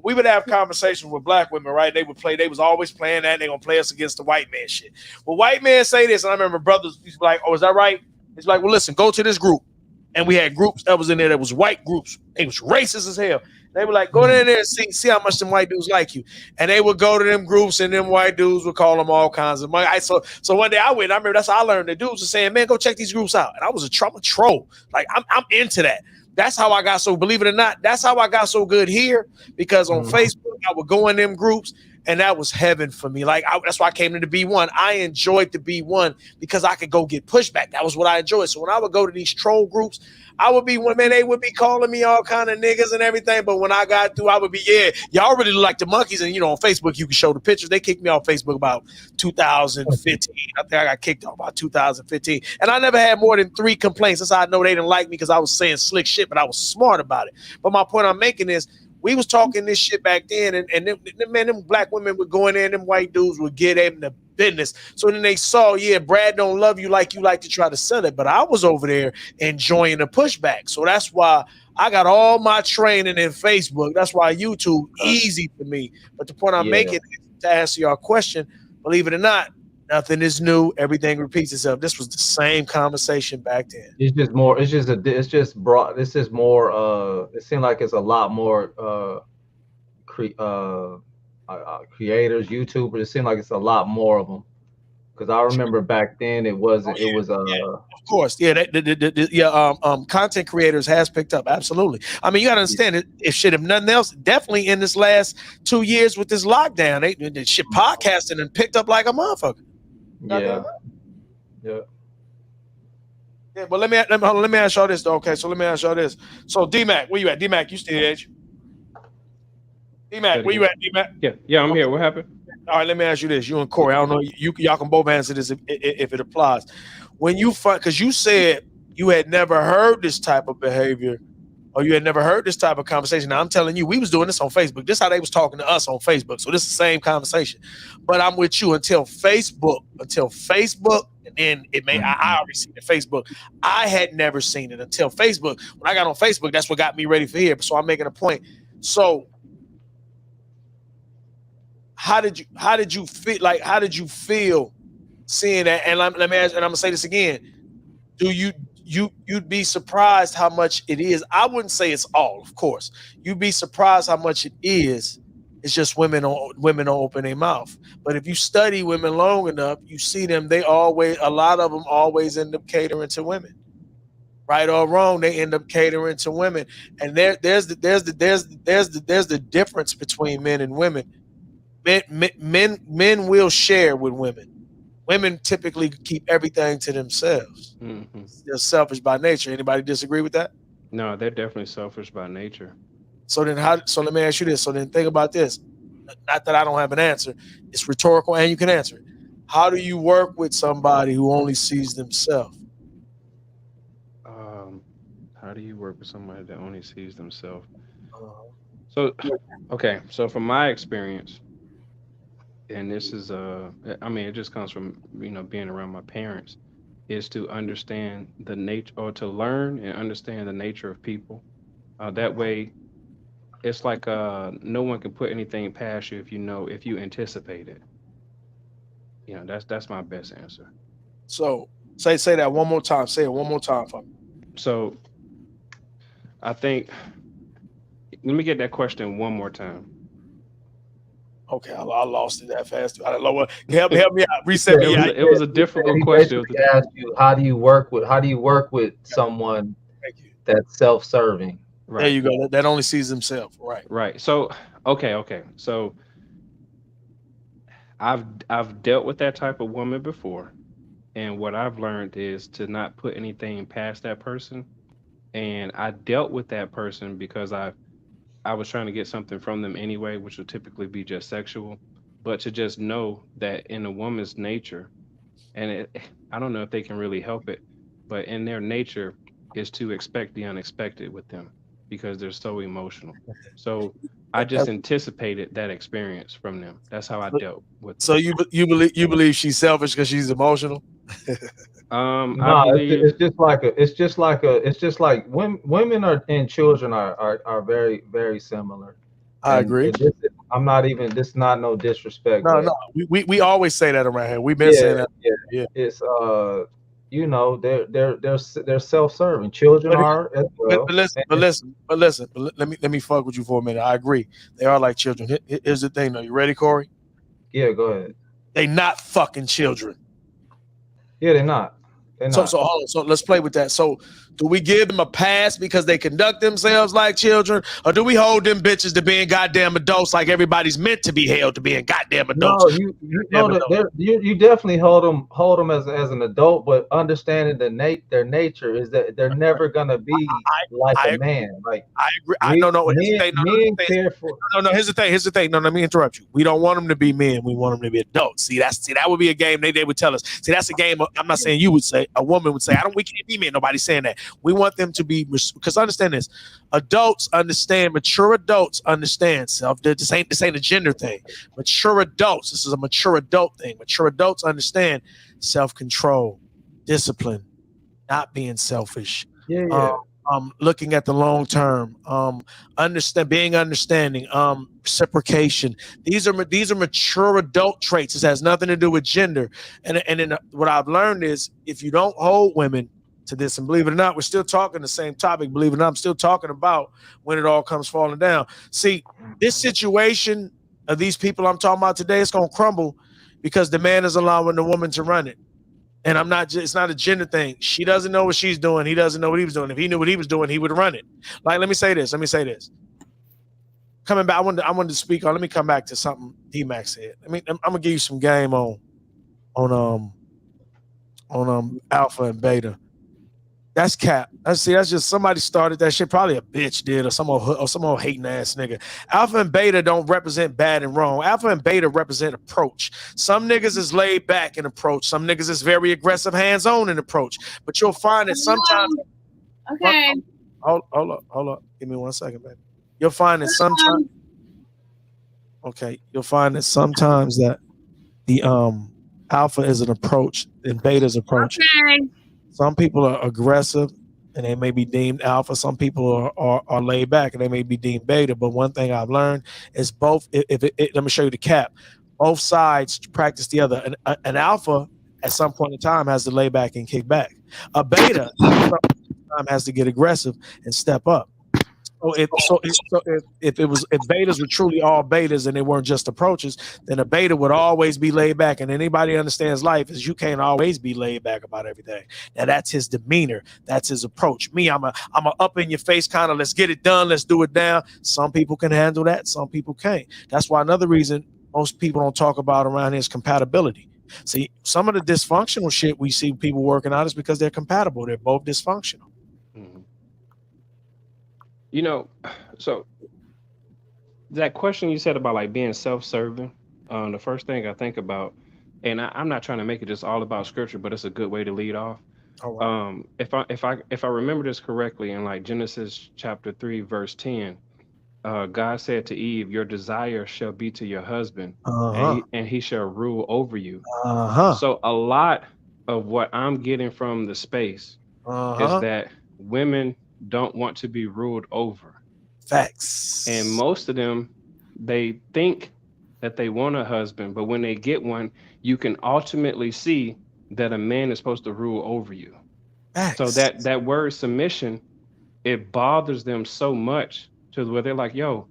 We would have conversations with black women, right? They was always playing that, and they gonna play us against the white man shit. Well, white men say this, and I remember brothers used to be like, oh, is that right? It's like, well, listen, go to this group. And we had groups that was in there that was white groups. It was racist as hell. They were like, go in there and see how much them white dudes like you. And they would go to them groups, and them white dudes would call them all kinds of money. So one day I went. I remember that's how I learned. The dudes were saying, "Man, go check these groups out." And I was a trauma troll. Like I'm into that. That's how I got so. Believe it or not, that's how I got so good here. Because on Mm, Facebook, I would go in them groups, and that was heaven for me. That's why I came to the B1. I enjoyed the B1 because I could go get pushback. That was what I enjoyed. So when I would go to these troll groups, I would be man, they would be calling me all kind of niggas and everything. But when I got through, I would be, yeah, y'all really look like the monkeys. And on Facebook, you can show the pictures. They kicked me off Facebook about 2015. I think I got kicked off about 2015. And I never had more than 3 complaints. That's how I know they didn't like me because I was saying slick shit, but I was smart about it. But my point I'm making is we was talking this shit back then, and them black women would go in there, and them white dudes would get them the business. So then they saw, yeah, Brad don't love you like to try to sell it, but I was over there enjoying the pushback. So that's why I got all my training in Facebook. That's why YouTube easy for me. But the point I'm yeah. making is to answer your question, believe it or not, nothing is new. Everything repeats itself. This was the same conversation back then. It's just more. It's just broad. This is more. It seems like it's a lot more. Cre- uh, Creators, YouTubers. It seems like it's a lot more of them. Because I remember back then it wasn't. It was Of course, yeah, content creators has picked up, absolutely. I mean, you gotta understand it. If shit, if nothing else, definitely in this last 2 years with this lockdown, they shit podcasting and picked up like a motherfucker. Yeah. Yeah. Yeah, but let me ask y'all this though. Okay, so let me ask y'all this. So D-Mac, where you at? D-Mac, you still age? D-Mac, where you at? D-Mac? Yeah, I'm here. What happened? All right, let me ask you this. You and Corey, I don't know. Y'all can both answer this if it applies. When you find, because you said you had never heard this type of behavior, or you had never heard this type of conversation. Now I'm telling you, we was doing this on Facebook. This is how they was talking to us on Facebook. So this is the same conversation. But I'm with you until Facebook, and then it may. I already seen it Facebook. I had never seen it until Facebook. When I got on Facebook, that's what got me ready for here. So I'm making a point. So. How did you feel? Like, how did you feel seeing that? And let me ask, and I'm gonna say this again. Do you'd be surprised how much it is? I wouldn't say it's all, of course. You'd be surprised how much it is. It's just women don't open their mouth. But if you study women long enough, you see them. A lot of them always end up catering to women. Right or wrong, they end up catering to women. And there's the difference between men and women. Men will share with women. Women typically keep everything to themselves. Mm-hmm. They're selfish by nature. Anybody disagree with that? No, they're definitely selfish by nature. So let me ask you this. So then think about this. Not that I don't have an answer. It's rhetorical and you can answer it. How do you work with somebody who only sees themselves? How do you work with somebody that only sees themselves? So, okay. So from my experience, and this is I mean, it just comes from being around my parents, is to understand the nature, or to learn and understand the nature of people. That way, it's like no one can put anything past you if you anticipate it. That's my best answer. So say that one more time. Say it one more time for me. So I think, let me get that question one more time. Okay, I lost it that fast. I don't know what. Help me out. Reset me. It was a difficult question. He asked you, how do you work with someone that's self-serving? Right. There you go. That only sees himself. Right. Right. So okay. So I've dealt with that type of woman before, and what I've learned is to not put anything past that person. And I dealt with that person because I was trying to get something from them anyway, which would typically be just sexual. But to just know that in a woman's nature, and I don't know if they can really help it, but in their nature is to expect the unexpected with them because they're so emotional. So I just anticipated that experience from them. That's how I dealt with. So you believe she's selfish because she's emotional? No, it's just like women are and children are very, very similar. I agree. I'm not even. This is not no disrespect. No. We always say that around here. We've been saying that. Yeah. It's they're self-serving. Children are as well. But listen. Let me fuck with you for a minute. I agree. They are like children. Here's the thing, though. You ready, Corey? Yeah, go ahead. They not fucking children. Yeah, they're not. So hold on. So let's play with that. So do we give them a pass because they conduct themselves like children, or do we hold them bitches to being goddamn adults like everybody's meant to be held to being goddamn adults? No, you definitely hold them as an adult, but understanding their nature is that they're never gonna be like a man. Like I agree. Here's the thing. No, let me interrupt you. We don't want them to be men. We want them to be adults. See, that would be a game they would tell us. See, that's a game. I'm not saying you would say. A woman would say, we can't be men. Nobody's saying that. We want them to be, because understand this. Mature adults understand self. This ain't a gender thing. Mature adults, this is a mature adult thing. Mature adults understand self-control, discipline, not being selfish. Looking at the long term, being understanding, reciprocation. These are mature adult traits. This has nothing to do with gender. And then what I've learned is if you don't hold women to this, and believe it or not, we're still talking the same topic. Believe it or not, I'm still talking about when it all comes falling down. See, this situation of these people I'm talking about today, it's gonna crumble because the man is allowing the woman to run it. And I'm not just, it's not a gender thing. She doesn't know what she's doing. He doesn't know what he was doing. If he knew what he was doing, he would run it. Like, let me say this. Coming back, I wanted to speak on, let me come back to something D-Mac said. I mean, I'm gonna give you some game on alpha and beta. That's cap. That's just somebody started that shit. Probably a bitch did, or some old hating ass nigga. Alpha and beta don't represent bad and wrong. Alpha and beta represent approach. Some niggas is laid back in approach. Some niggas is very aggressive, hands-on in approach. But you'll find that sometimes. Okay. Hold up. Give me 1 second, baby. You'll find that sometimes. Okay, you'll find that sometimes that the alpha is an approach and beta is approach. Okay. Some people are aggressive and they may be deemed alpha. Some people are laid back and they may be deemed beta. But one thing I've learned is both. Let me show you the cap. Both sides practice the other. An alpha at some point in time has to lay back and kick back. A beta has to get aggressive and step up. If betas were truly all betas and they weren't just approaches, then a beta would always be laid back. And anybody who understands life is you can't always be laid back about everything. Now that's his demeanor, that's his approach. Me, I'm a up in your face kind of let's get it done, let's do it now. Some people can handle that, some people can't. That's why another reason most people don't talk about around here is compatibility. See, some of the dysfunctional shit we see people working out is because they're compatible. They're both dysfunctional. Mm-hmm. You know, so that question you said about like being self-serving, the first thing I think about, and I'm not trying to make it just all about scripture, but it's a good way to lead off. Oh, wow. If I remember this correctly, in like Genesis chapter 3, verse 10, God said to Eve, "Your desire shall be to your husband, and he shall rule over you." So a lot of what I'm getting from the space is that women don't want to be ruled over. Facts. And most of them, they think that they want a husband, but when they get one, you can ultimately see that a man is supposed to rule over you. Facts. So that word submission, it bothers them so much to where they're like, yo,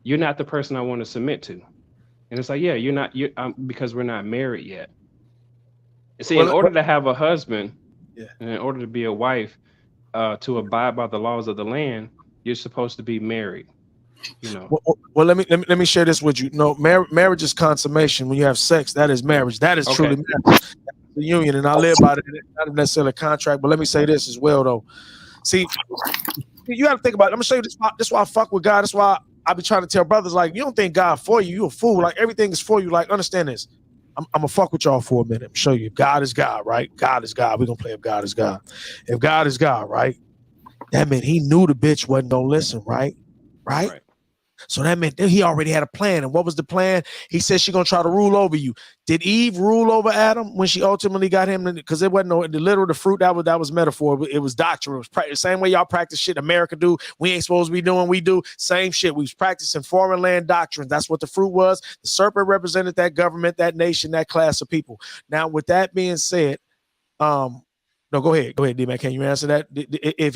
you're not the person I want to submit to. And it's like, yeah, you're not, because we're not married yet. See, in order to have a husband, and in order to be a wife, to abide by the laws of the land, you're supposed to be married. You know. Well, let me share this with you. No, marriage is consummation. When you have sex, that is marriage. That is truly marriage. That's the union, and I live by it. Not necessarily a contract, but let me say this as well, though. See, you got to think about it. I'm gonna show you this. This is why I fuck with God. That's why I be trying to tell brothers like, you don't think God for you. You a fool. Like everything is for you. Like understand this. I'm gonna fuck with y'all for a minute. I'm show you. God is God, right? God is God. We're gonna play if God is God. If God is God, right? That meant he knew the bitch wasn't gonna listen, right? Right? So that meant that he already had a plan. And what was the plan? He said she's gonna try to rule over you. Did Eve rule over Adam when she ultimately got him? Because it wasn't the fruit that was metaphor. It was doctrine. It was the same way y'all practice shit America do. We ain't supposed to be doing. We do same shit. We was practicing foreign land doctrines. That's what the fruit was. The serpent represented that government, that nation, that class of people. Now, with that being said, no, go ahead, D-Man. Can you answer that? If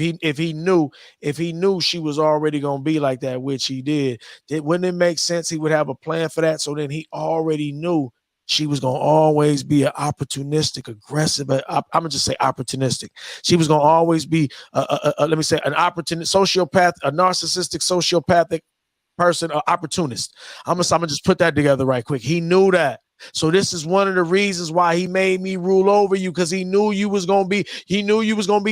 he knew she was already gonna be like that, which he did, wouldn't it make sense he would have a plan for that? So then he already knew she was gonna always be an opportunistic, aggressive. I'm gonna just say opportunistic. She was gonna always be, let me say, an opportunist, sociopath, a narcissistic, sociopathic person, an opportunist. I'm gonna just put that together right quick. He knew that. So this is one of the reasons why he made me rule over you, because he knew you was gonna be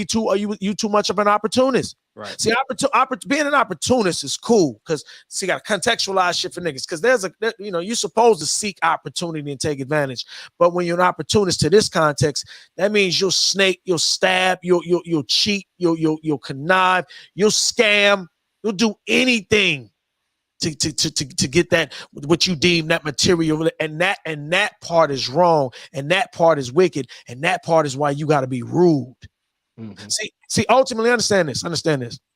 too much of an opportunist. Right. See, being an opportunist is cool because you got to contextualize shit for niggas. Because you're supposed to seek opportunity and take advantage. But when you're an opportunist to this context, that means you'll snake, you'll stab, you'll cheat, you'll connive, you'll scam, you'll do anything to get that what you deem that material, and that part is wrong, and that part is wicked, and that part is why you got to be ruled. Mm-hmm. See, ultimately, understand this.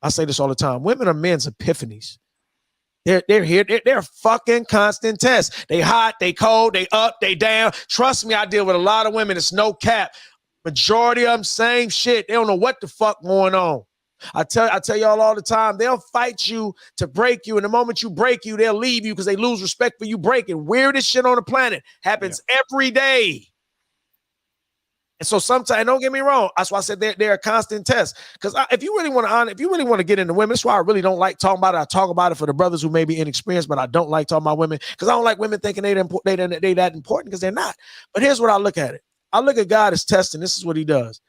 I say this all the time. Women are men's epiphanies. They're here. They're fucking constant tests. They hot, they cold, they up, they down. Trust me, I deal with a lot of women. It's no cap. Majority of them, same shit. They don't know what the fuck going on. I tell y'all all the time, they'll fight you to break you. And the moment you break you, they'll leave you because they lose respect for you breaking. Weirdest shit on the planet happens every day. And so sometimes, don't get me wrong, that's why I said they're a constant test. Because if you really want to honor, if you really want to get into women, that's why I really don't like talking about it. I talk about it for the brothers who may be inexperienced, but I don't like talking about women because I don't like women thinking they that important because they're not. But here's what I look at it. I look at God as testing. This is what he does.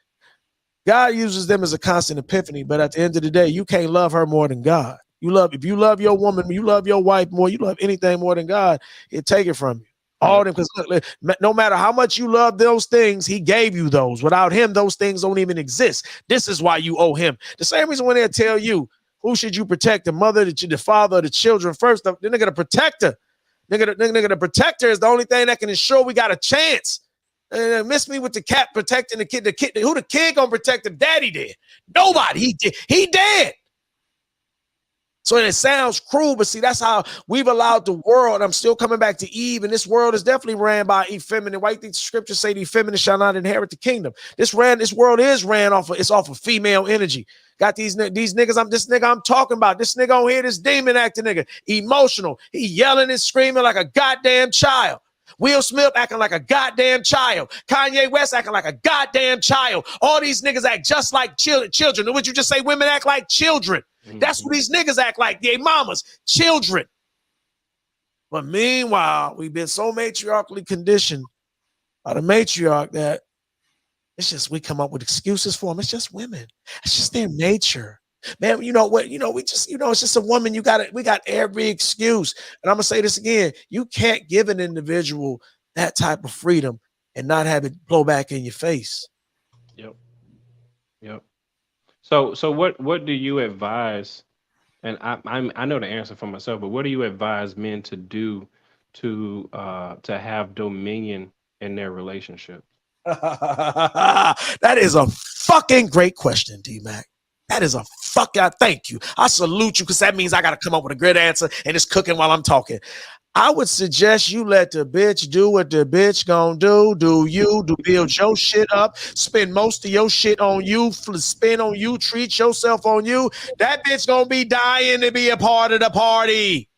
God uses them as a constant epiphany, but at the end of the day, you can't love her more than God. If you love your woman, you love your wife more, you love anything more than God, he'll take it from you. All them, because no matter how much you love those things, he gave you those. Without him, those things don't even exist. This is why you owe him. The same reason when they tell you, who should you protect? The mother, the father, the children first. They're going to protect her. The protector is the only thing that can ensure we got a chance. Miss me with the cat protecting the kid. Who the kid gonna protect if daddy did? Nobody. He dead. So it sounds cruel, but see, that's how we've allowed the world. I'm still coming back to Eve, and this world is definitely ran by effeminate. Why do you think the scriptures say the effeminate shall not inherit the kingdom? This world is ran off of female energy. Got these niggas. This nigga I'm talking about. This nigga on here, this demon acting nigga, emotional. He yelling and screaming like a goddamn child. Will Smith acting like a goddamn child. Kanye West acting like a goddamn child. All these niggas act just like children. Would you just say women act like children? That's what these niggas act like. They mamas, children. But meanwhile, we've been so matriarchally conditioned by the matriarch that it's just we come up with excuses for them. It's just women. It's just their nature. Man, you know what? We just, it's just a woman. We got every excuse. And I'm gonna say this again: you can't give an individual that type of freedom and not have it blow back in your face. Yep. So what do you advise? And I know the answer for myself, but what do you advise men to do to have dominion in their relationship? That is a fucking great question, D-Mac. That is a I thank you. I salute you because that means I got to come up with a good answer and it's cooking while I'm talking. I would suggest you let the bitch do what the bitch gonna do. Build your shit up, spend most of your shit on you, spend on you, treat yourself on you. That bitch gonna be dying to be a part of the party.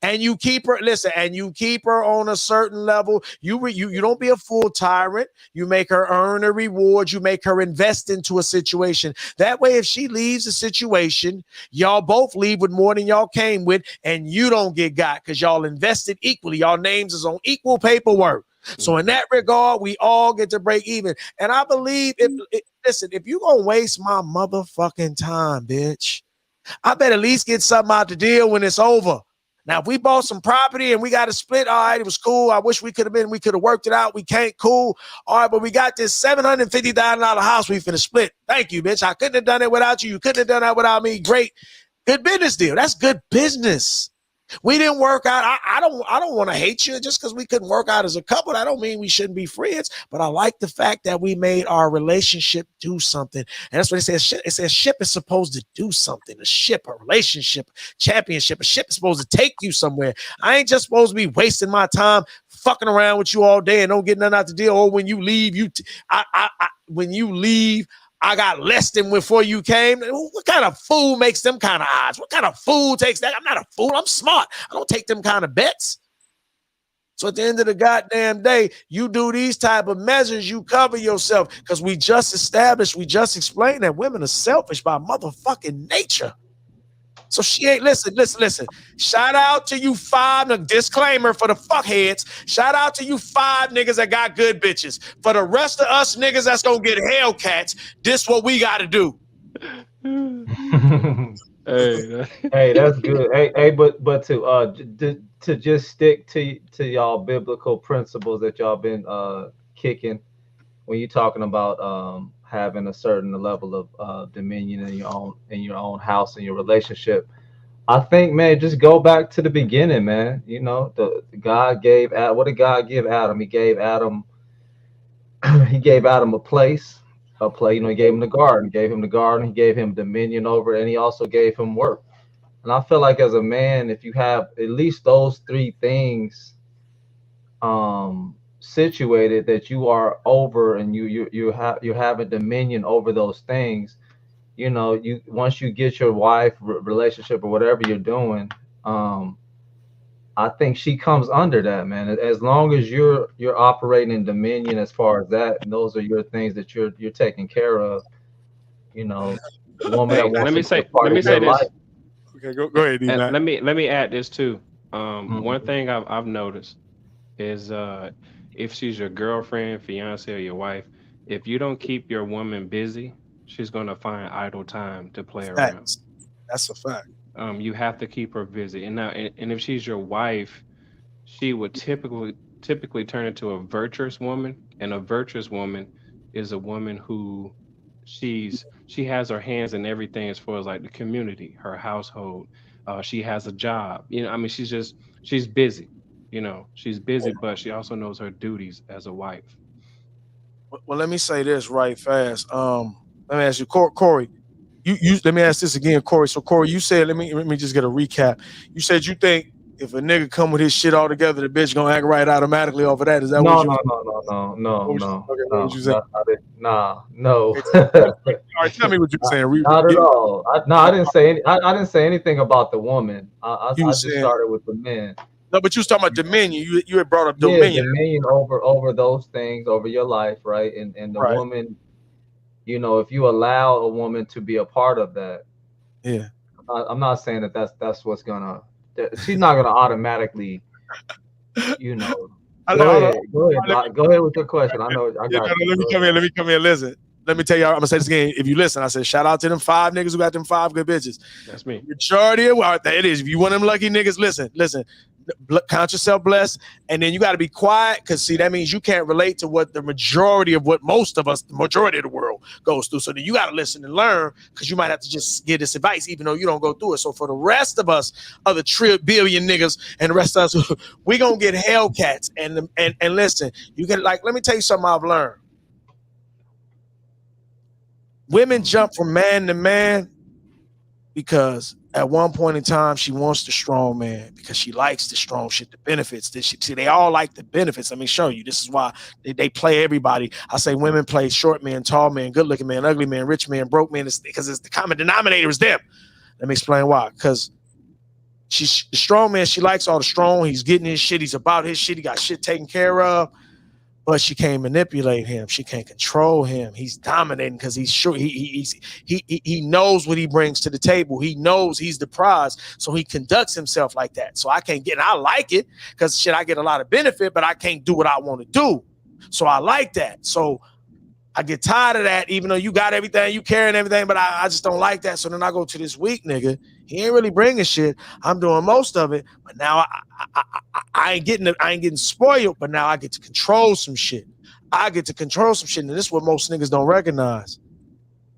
And you keep her, and you keep her on a certain level. You don't be a full tyrant. You make her earn a reward. You make her invest into a situation. That way, if she leaves a situation, y'all both leave with more than y'all came with, and you don't get got because y'all invested equally. Y'all names is on equal paperwork. So in that regard, we all get to break even. And I believe, if you gonna waste my motherfucking time, bitch, I better at least get something out the deal when it's over. Now, if we bought some property and we got to split, all right, it was cool. I wish we could have worked it out. We can't, cool. All right, but we got this $750,000 house we finna split. Thank you, bitch. I couldn't have done it without you. You couldn't have done that without me. Great. Good business deal. That's good business. We didn't work out. I don't want to hate you just because we couldn't work out as a couple. That don't mean we shouldn't be friends. But I like the fact that we made our relationship do something. And that's what it says. It says ship is supposed to do something. A ship, a relationship, championship. A ship is supposed to take you somewhere. I ain't just supposed to be wasting my time fucking around with you all day and don't get nothing out the deal. Or when you leave, when you leave, I got less than before you came. What kind of fool makes them kind of odds? What kind of fool takes that? I'm not a fool. I'm smart. I don't take them kind of bets. So at the end of the goddamn day, you do these type of measures, you cover yourself because we just explained that women are selfish by motherfucking nature. So she ain't, listen. Shout out to you five, a disclaimer for the fuckheads. Shout out to you five niggas that got good bitches. For the rest of us niggas that's gonna get Hellcats, this what we gotta do. Hey, that's good. Hey, but to just stick to y'all biblical principles that y'all been kicking when you're talking about having a certain level of dominion in your own house and your relationship. I think, man, just go back to the beginning, man. You know, God gave what did God give Adam? He gave Adam a place. You know, he gave him the garden. He gave him dominion over it, and he also gave him work. And I feel like as a man, if you have at least those three things situated, that you are over and you have a dominion over those things, you know, you once you get your wife relationship or whatever you're doing, I think she comes under that, man. As long as you're operating in dominion as far as that, and those are your things that you're taking care of, you know, the woman that Hey, wants let to me be a say part of your life. this. Okay, go ahead, And D-Mac. let me add this too. One thing I've noticed is if she's your girlfriend, fiance, or your wife, if you don't keep your woman busy, she's gonna find idle time to play around. Facts. That's a fact. You have to keep her busy. And now, and if she's your wife, she would typically turn into a virtuous woman, and a virtuous woman is a woman who she has her hands in everything as far as like the community, her household. She has a job. You know, I mean, she's busy. You know, she's busy, but she also knows her duties as a wife. Well, let me say this right fast. Let me ask you, Corey. You let me ask this again, Corey. So Corey, you said let me just get a recap. You said you think if a nigga come with his shit all together, the bitch gonna act right automatically off of that. Is that No, what you? no, no, no, no, no, What was, no, okay, what was no, you saying? no. All right, tell me what you're saying. Not at all. I didn't say I didn't say anything about the woman. You I were just saying started with the men. no, but you was talking about dominion. You had brought up Yeah, dominion. dominion over those things over your life, right? And the Right. woman, you know, if you allow a woman to be a part of that, yeah, I'm not saying that's what's gonna. She's not gonna automatically, you know. Go ahead, go ahead with your question. I know I Yeah, got no, you. let me Go come ahead. here. Let me come here. Listen. Let me tell y'all. I'm gonna say this again. If you listen, I said shout out to them 5 niggas who got them 5 good bitches. That's me. Majority of it is. If you one of them lucky niggas, listen. Count yourself blessed, and then you got to be quiet because see that means you can't relate to what the majority of what most of us, the majority of the world goes through. So then you got to listen and learn because you might have to just get this advice even though you don't go through it. So for the rest of us, other billion niggas, and the rest of us, we gonna get Hellcats. And listen, you can let me tell you something I've learned. Women jump from man to man because at one point in time she wants the strong man because she likes the strong shit, the benefits. See, they all like the benefits. Let me show you. This is why they play everybody. I say women play short men, tall men, good looking man, ugly man, rich man, broke man. Because it's the common denominator is them. Let me explain why. Because she's the strong man. She likes all the strong. He's getting his shit. He's about his shit. He got shit taken care of. But she can't manipulate him. She can't control him. He's dominating because he's sure he knows what he brings to the table. He knows he's the prize, so he conducts himself like that. So I can't get. And I like it because shit, I get a lot of benefit, but I can't do what I want to do. So I like that. So I get tired of that, even though you got everything, you carrying everything, but I just don't like that. So then I go to this weak nigga. He ain't really bringing shit. I'm doing most of it, but now I ain't getting spoiled. But now I get to control some shit. And this is what most niggas don't recognize.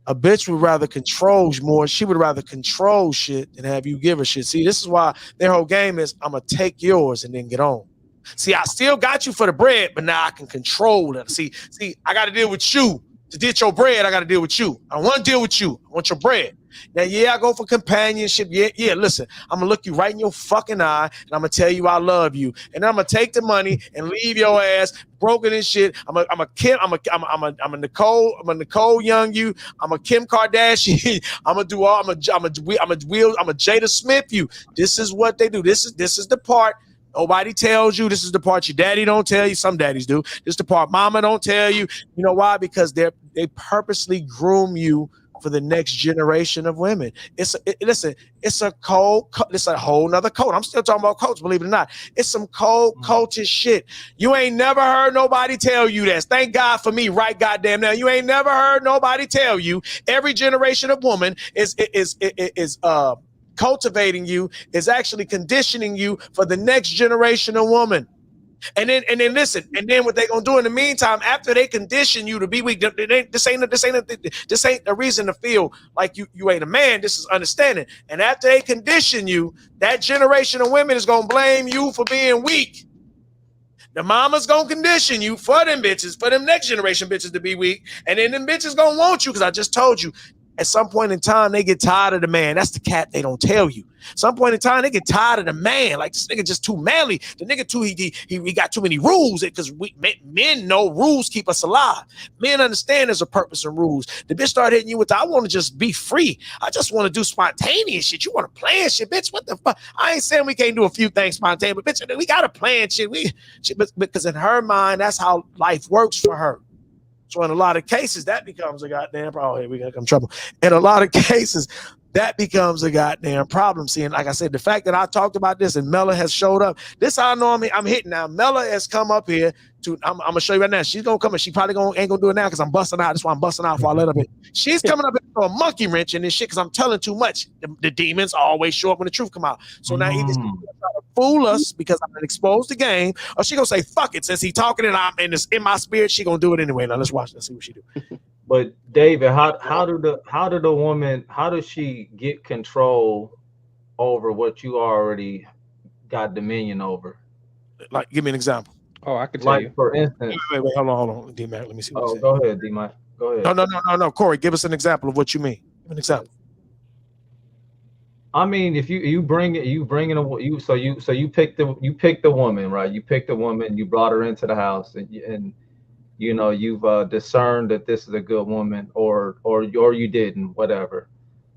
A bitch would rather control more. She would rather control shit than have you give her shit. See, this is why their whole game is I'm gonna take yours and then get on. See, I still got you for the bread, but now I can control it. See, I got to deal with you. To get your bread, I got to deal with you. I don't want to deal with you. I want your bread. Now, yeah, I go for companionship. Yeah, listen, I'm going to look you right in your fucking eye, and I'm going to tell you I love you. And then I'm going to take the money and leave your ass broken and shit. I'm a Nicole Young you. I'm a Kim Kardashian. I'm a Jada Smith you. This is what they do. This is the part nobody tells you. This is the part your daddy don't tell you. Some daddies do. This is the part mama don't tell you. You know why? Because they purposely groom you for the next generation of women. It's a whole nother code. I'm still talking about codes, believe it or not. It's some cold cultish shit. You ain't never heard nobody tell you this. Thank God for me, right goddamn now. You ain't never heard nobody tell you every generation of woman is cultivating you, is actually conditioning you for the next generation of woman. And then listen, and then what they gonna do in the meantime, after they condition you to be weak, this ain't a reason to feel like you ain't a man. This is understanding. And after they condition you, that generation of women is gonna blame you for being weak. The mama's gonna condition you for them bitches, for them next generation bitches to be weak, and then them bitches gonna want you because I just told you. At some point in time, they get tired of the man. That's the cat they don't tell you. Some point in time, they get tired of the man. Like, this nigga just too manly. The nigga too, he got too many rules. Because men know rules keep us alive. Men understand there's a purpose and rules. The bitch started hitting you with, I want to just be free. I just want to do spontaneous shit. You want to plan shit, bitch? What the fuck? I ain't saying we can't do a few things spontaneous, but bitch, we got to plan shit. Because in her mind, that's how life works for her. So in a lot of cases, that becomes a goddamn problem. Here we got some trouble. In a lot of cases, that becomes a goddamn problem. See, and like I said, the fact that I talked about this and Mela has showed up, this how I know I'm hitting now. Mela has come up here to, I'm gonna show you right now. She's gonna come and she probably ain't gonna do it now because I'm busting out. That's why I'm busting out before I let her in. She's coming up here for a monkey wrench in this shit because I'm telling too much. The demons always show up when the truth come out. So now either she's gonna try to fool us because I'm gonna expose the game, or she gonna say fuck it, since he talking and I'm in my spirit, she gonna do it anyway. Now let's watch. Let's see what she do. But David, how does she get control over what you already got dominion over? Like, give me an example. Oh, I could tell you. For instance. Wait, hold on, D-Mac. Let me see. What go ahead, D-Mac. Go ahead. No, Corey, give us an example of what you mean. Give an example. I mean, if you picked the woman, right? You picked the woman, you brought her into the house, and you know, you've discerned that this is a good woman, or you didn't, whatever.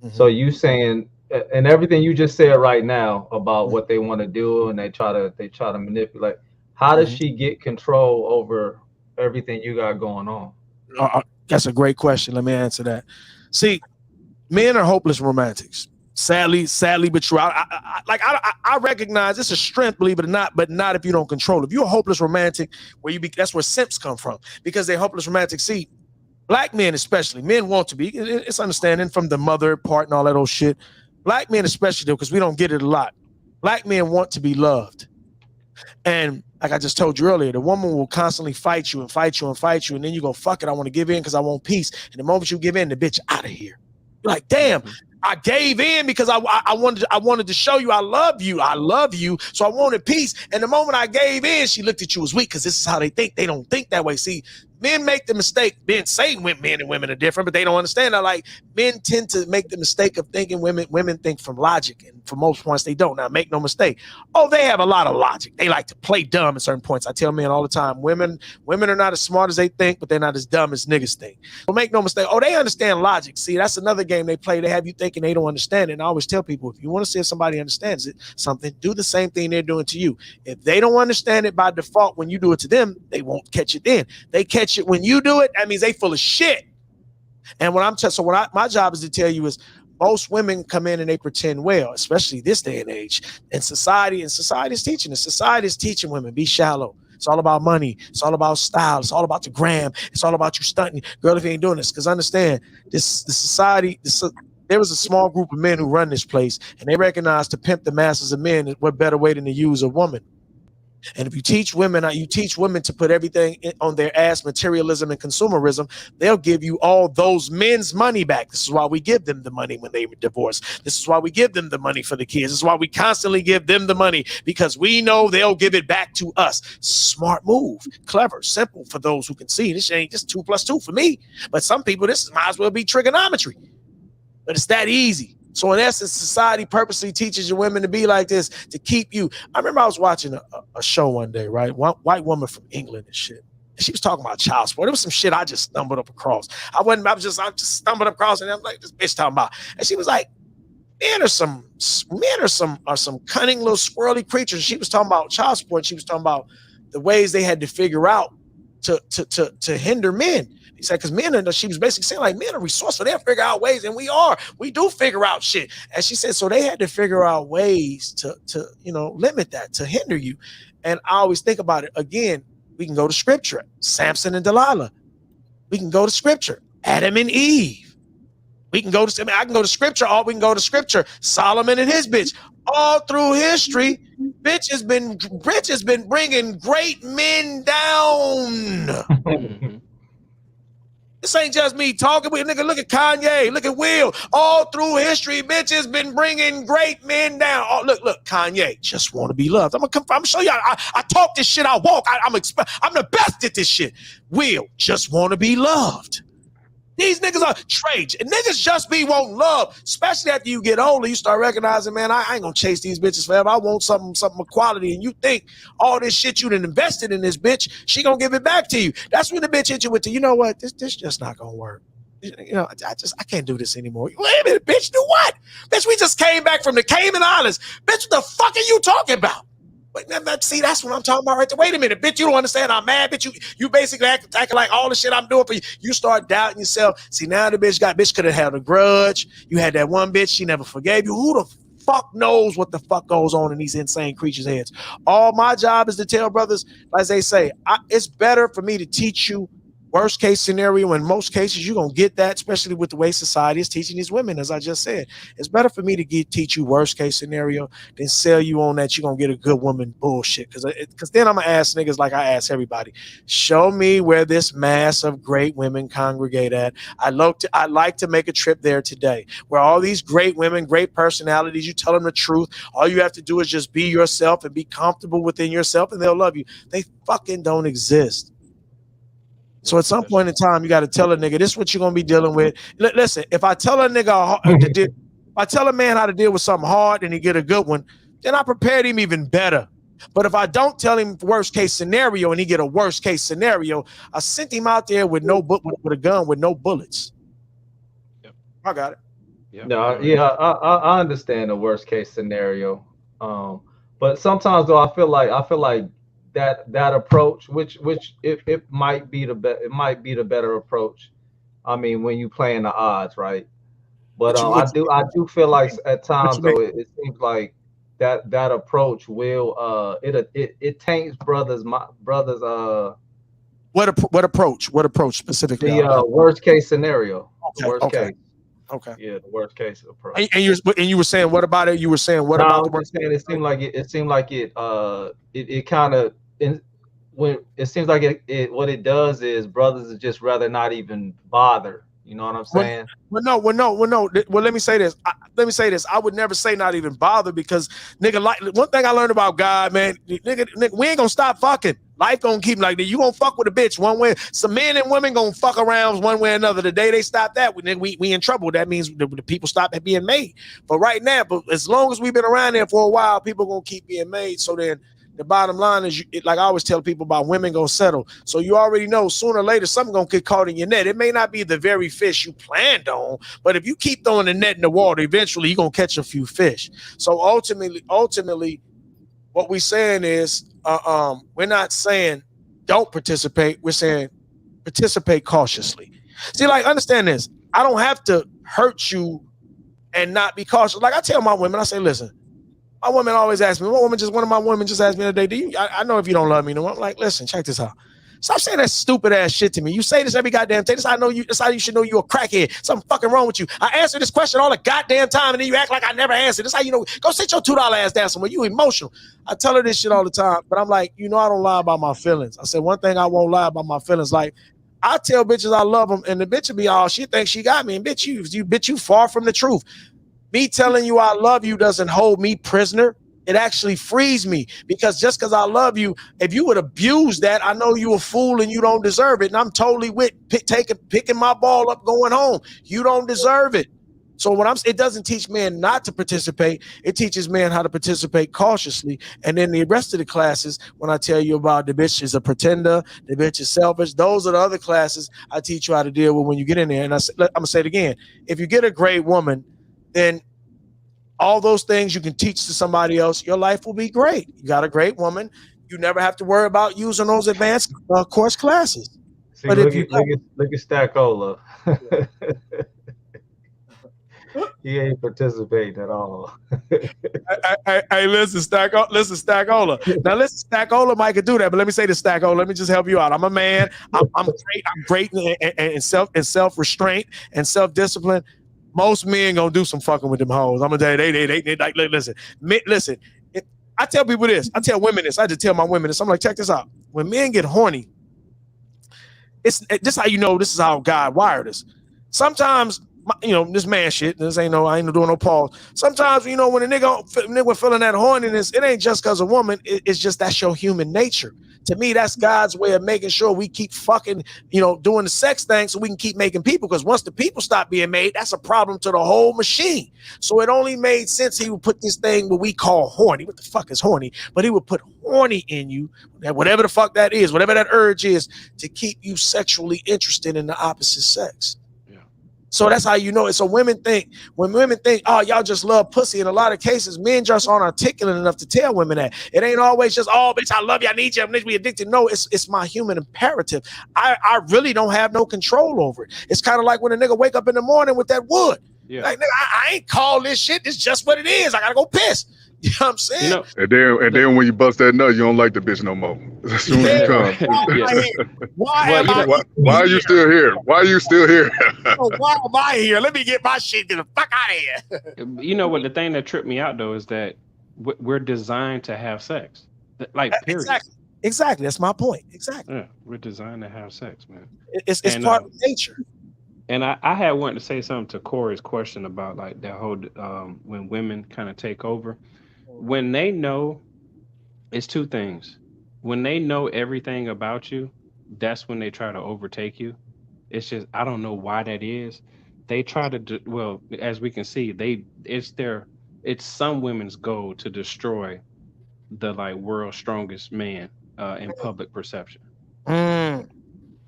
Mm-hmm. So you saying, and everything you just said right now about what they want to do, and they try to manipulate. How does she get control over everything you got going on? That's a great question. Let me answer that. See, men are hopeless romantics. Sadly, but true. I recognize it's a strength, believe it or not, but not if you don't control. If you're a hopeless romantic, that's where simps come from, because they're hopeless romantic. See, black men especially, men want to be. It's understanding from the mother part and all that old shit. Black men especially, though, because we don't get it a lot. Black men want to be loved. And like I just told you earlier, the woman will constantly fight you, and then you go, fuck it, I want to give in because I want peace. And the moment you give in, the bitch out of here. You're like, damn, I gave in because I wanted to show you I love you, so I wanted peace. And the moment I gave in, she looked at you as weak, because this is how they think. They don't think that way. See, men make the mistake. Men say men and women are different, but they don't understand that. Like, men tend to make the mistake of thinking women think from logic, and for most points they don't. Now, make no mistake. Oh, they have a lot of logic. They like to play dumb at certain points. I tell men all the time, women are not as smart as they think, but they're not as dumb as niggas think. But make no mistake. Oh, they understand logic. See, that's another game they play. They have you thinking they don't understand it. And I always tell people, if you want to see if somebody understands something, do the same thing they're doing to you. If they don't understand it by default when you do it to them, they won't catch it then. They catch it when you do it. That means they full of shit. And my job is to tell you is, most women come in and they pretend well, especially this day and age. And society is teaching us. Society is teaching women, be shallow. It's all about money. It's all about style. It's all about the gram. It's all about you stunting. Girl, if you ain't doing this, because understand, the society, there was a small group of men who run this place, and they recognize to pimp the masses of men, what better way than to use a woman. And if you teach women to put everything on their ass, materialism and consumerism, they'll give you all those men's money back. This is why we give them the money when they divorce. This is why we give them the money for the kids. This is why we constantly give them the money, because we know they'll give it back to us. Smart move, clever, simple for those who can see. This ain't just 2 + 2 for me. But some people, this might as well be trigonometry. But it's that easy. So in essence, society purposely teaches your women to be like this, to keep you. I remember I was watching a show one day, right? One white woman from England and shit. And she was talking about child support. It was some shit I just stumbled up across. I just stumbled across, and I'm like, this bitch talking about. And she was like, men are some cunning little squirrely creatures. She was talking about child support. She was talking about the ways they had to figure out to hinder men. He said, because she was basically saying, like, men are resourceful. They'll figure out ways, and we do figure out shit. And she said, so they had to figure out ways to limit that, to hinder you. And I always think about it. Again, we can go to scripture, Samson and Delilah. We can go to scripture, Adam and Eve. I can go to scripture, or we can go to scripture, Solomon and his bitch. All through history, bitch has been bringing great men down. This ain't just me talking. Nigga, look at Kanye. Look at Will. All through history, bitches been bringing great men down. Oh, look, Kanye just want to be loved. I'm gonna show you. I talk this shit. I walk. I'm the best at this shit. Will just want to be loved. These niggas are trade. And niggas just be wanting love, especially after you get older. You start recognizing, man, I ain't gonna chase these bitches forever. I want something of quality. And you think all this shit you done invested in this bitch, she gonna give it back to you. That's when the bitch hit you with the, you know what, this just not gonna work. You know, I can't do this anymore. Wait a minute, bitch, do what? Bitch, we just came back from the Cayman Islands. Bitch, what the fuck are you talking about? But see, that's what I'm talking about right there. Wait a minute, bitch, you don't understand. I'm mad, bitch. You basically acting like all the shit I'm doing for you. You start doubting yourself. See, now the bitch could have had a grudge. You had that one bitch, she never forgave you. Who the fuck knows what the fuck goes on in these insane creatures' heads? All my job is to tell brothers, as they say, it's better for me to teach you worst case scenario. In most cases, you're going to get that, especially with the way society is teaching these women, as I just said. It's better for me to teach you worst case scenario than sell you on that you're going to get a good woman bullshit. Because then I'm going to ask niggas like I ask everybody, show me where this mass of great women congregate at. I'd like to make a trip there today, where all these great women, great personalities, you tell them the truth. All you have to do is just be yourself and be comfortable within yourself, and they'll love you. They fucking don't exist. So at some point in time, you got to tell a nigga, this is what you're going to be dealing with. Listen, if I tell a nigga, if I tell a man how to deal with something hard and he get a good one, then I prepared him even better. But if I don't tell him worst case scenario and he get a worst case scenario, I sent him out there with with a gun with no bullets. Yep. I got it. Yep. No, yeah, I understand the worst case scenario. But sometimes though, I feel like that approach, which it might be the better approach. I mean, when you playing the odds, right? But I do feel like at times though, it seems like that approach will it taints brothers. What approach specifically? The worst case scenario. Okay, the worst case. Okay. Yeah, the worst case approach. And you were saying, what about it? You were saying, what about the worst? It seemed like it kind of, when it seems like it what it does is brothers just rather not even bother. You know what I'm saying? Well, no. Well, let me say this. I would never say not even bother, because nigga, like one thing I learned about God, man, nigga, we ain't gonna stop fucking. Life gonna keep like that. You gonna fuck with a bitch one way. Some men and women gonna fuck around one way or another. The day they stop that, we in trouble. That means the people stop being made. But right now, as long as we've been around there for a while, people gonna keep being made. So then the bottom line is, like I always tell people about, women gonna settle. So you already know sooner or later something gonna get caught in your net. It may not be the very fish you planned on, but if you keep throwing the net in the water, eventually you're gonna catch a few fish. So ultimately, what we're saying is, we're not saying don't participate. We're saying participate cautiously. See, like, understand this. I don't have to hurt you and not be cautious. Like I tell my women, I say, listen, my woman always asks me, one of my women just asked me the other day, I know if you don't love me no more. I'm like, listen, check this out. Stop saying that stupid ass shit to me. You say this every goddamn day. That's how you should know you're a crackhead. Something fucking wrong with you. I answer this question all the goddamn time, and then you act like I never answered. That's how you know. Go sit your $2 ass down somewhere. You emotional. I tell her this shit all the time, but I'm like, I don't lie about my feelings. I said, one thing I won't lie about my feelings. Like, I tell bitches I love them, and the bitch will be all, she thinks she got me, and bitch, you far from the truth. Me telling you I love you doesn't hold me prisoner. It actually frees me, because just because I love you, if you would abuse that, I know you a fool and you don't deserve it. And I'm totally with picking my ball up, going home. You don't deserve it. So it doesn't teach men not to participate. It teaches men how to participate cautiously. And then the rest of the classes, when I tell you about the bitch is a pretender, the bitch is selfish, those are the other classes I teach you how to deal with when you get in there. And I'm gonna say it again. If you get a great woman, then all those things you can teach to somebody else, your life will be great. You got a great woman. You never have to worry about using those advanced course classes. See, look at Stackola. He ain't participating at all. Hey, listen, Stackola. Now, listen, Stackola might could do that, but let me say this, Stackola. Let me just help you out. I'm a man. I'm great in self-restraint and self-discipline. Most men gonna do some fucking with them hoes. I'm gonna tell you, they like, listen. I tell people this. I tell women this. I just tell my women this. I'm like, check this out. When men get horny, it's just how you know this is how God wired us. Sometimes this man shit. This ain't I ain't doing no pause. Sometimes, when a nigga feeling that horniness, it ain't just because a woman. It's just that's your human nature. To me, that's God's way of making sure we keep fucking, doing the sex thing so we can keep making people. Because once the people stop being made, that's a problem to the whole machine. So it only made sense he would put this thing what we call horny. What the fuck is horny? But he would put horny in you, whatever the fuck that is, whatever that urge is, to keep you sexually interested in the opposite sex. So that's how you know it. So when women think, oh, y'all just love pussy, in a lot of cases, men just aren't articulate enough to tell women that. It ain't always just, oh, bitch, I love you, I need you, I'm be addicted. No, it's my human imperative. I really don't have no control over it. It's kind of like when a nigga wake up in the morning with that wood. Yeah. Like, nigga, I ain't call this shit. It's just what it is. I gotta go piss. You know what I'm saying? And then when you bust that nut, you don't like the bitch no more. As soon as you come. Why are you still here? Why are you still here? Why am I here? Let me get my shit. Get the fuck out of here. You know what? The thing that tripped me out though is that we're designed to have sex. Like, period. Exactly. That's my point. Exactly. Yeah, we're designed to have sex, man. It's part of nature. And I had wanted to say something to Corey's question about like that whole when women kind of take over. When they know, it's two things. When they know everything about you, that's when they try to overtake you. It's just, I don't know why that is. They try to well, as we can see, it's some women's goal to destroy the like world's strongest man in public perception. Hold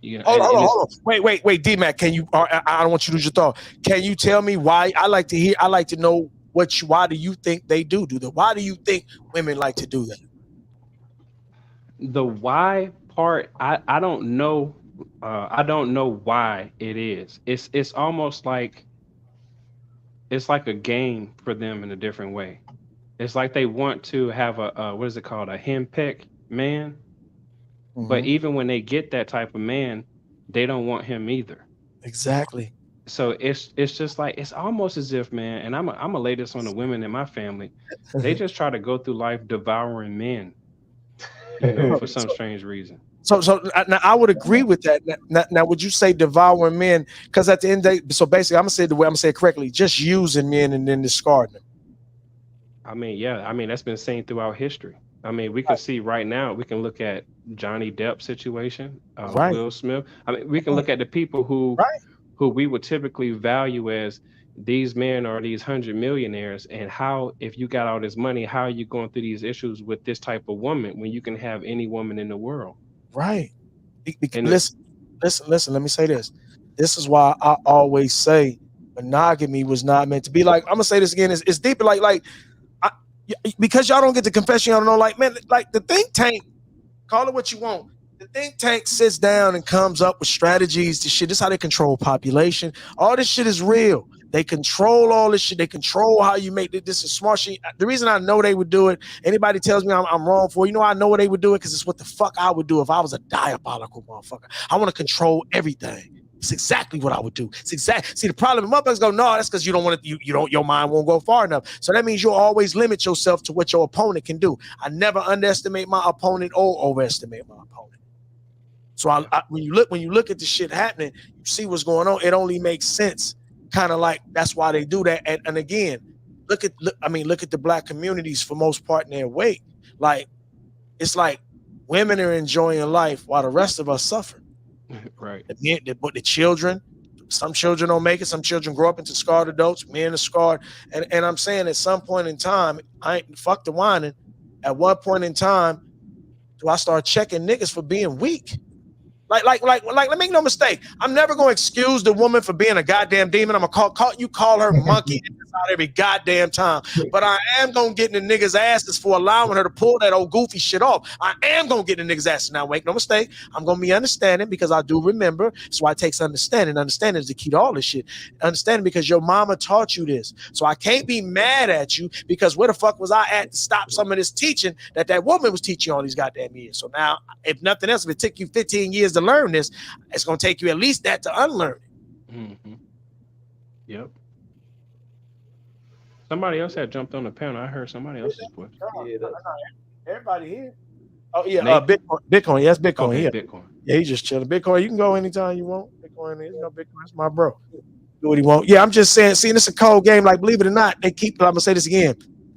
on. Wait, D-Mac, can you? I don't want you to lose your thought. Can you tell me why? I like to know why do you think they do that? Why do you think women like to do that? The why part, I don't know. I don't know why it is. It's almost like it's like a game for them in a different way. It's like they want to have a what is it called, a henpecked man. But even when they get that type of man, they don't want him either. Exactly. So it's just like, it's almost as if, man, and I'm gonna lay this on the women in my family. They just try to go through life devouring men, for some strange reason. So now I would agree with that. Now would you say devouring men? Because at the end of the day, so basically, I'm gonna say it the way I'm gonna say it correctly, just using men and then discarding them. I mean, yeah, I mean that's been seen throughout history. I mean, we can see right now. We can look at Johnny Depp situation, Will Smith. I mean, we can look at the people who we would typically value as these men are these 100 millionaires, and how, if you got all this money, how are you going through these issues with this type of woman when you can have any woman in the world? Right. Listen. Let me say this. This is why I always say monogamy was not meant to be. Like, I'm gonna say this again. It's deeper. Because y'all don't get to confession, y'all don't know. Like, man, like the think tank. Call it what you want. The think tank sits down and comes up with strategies to shit. This is how they control population. All this shit is real. They control all this shit. They control how you make it. This is smart shit. The reason I know they would do it, anybody tells me I'm wrong for, I know they would do it because it's what the fuck I would do if I was a diabolical motherfucker. I want to control everything. It's exactly what I would do. See, the problem, motherfuckers go, no, that's because you don't want to, your mind won't go far enough. So that means you'll always limit yourself to what your opponent can do. I never underestimate my opponent or overestimate my opponent. So when you look at the shit happening, you see what's going on. It only makes sense. Kind of like that's why they do that. And again, look at the black communities for most part in their weight. Like, it's like women are enjoying life while the rest of us suffer. Right. But the children, some children don't make it. Some children grow up into scarred adults. Men are scarred. And I'm saying at some point in time, I ain't fuck the whining. At one point in time, do I start checking niggas for being weak? Like, let me make no mistake. I'm never going to excuse the woman for being a goddamn demon. I'm going to call her monkey every goddamn time. But I am going to get in the niggas' asses for allowing her to pull that old goofy shit off. I am going to get in the niggas' asses. Now, make no mistake. I'm going to be understanding because I do remember. That's why it takes understanding. Understanding is the key to all this shit. Understanding because your mama taught you this. So I can't be mad at you because where the fuck was I at to stop some of this teaching that woman was teaching all these goddamn years. So now, if nothing else, if it took you 15 years to learn this, it's going to take you at least that to unlearn it. Mm-hmm. Yep. Somebody else had jumped on the panel. I heard somebody else's voice. Everybody here. Oh yeah, Bitcoin. Yes, Bitcoin. Okay, Yeah, Bitcoin. Yeah, he's just chilling. Bitcoin, you can go anytime you want. Bitcoin is Bitcoin. That's my bro. do what he wants. Yeah, I'm just saying, seeing this a cold game. Like, believe it or not, they keep. I'm gonna say this again.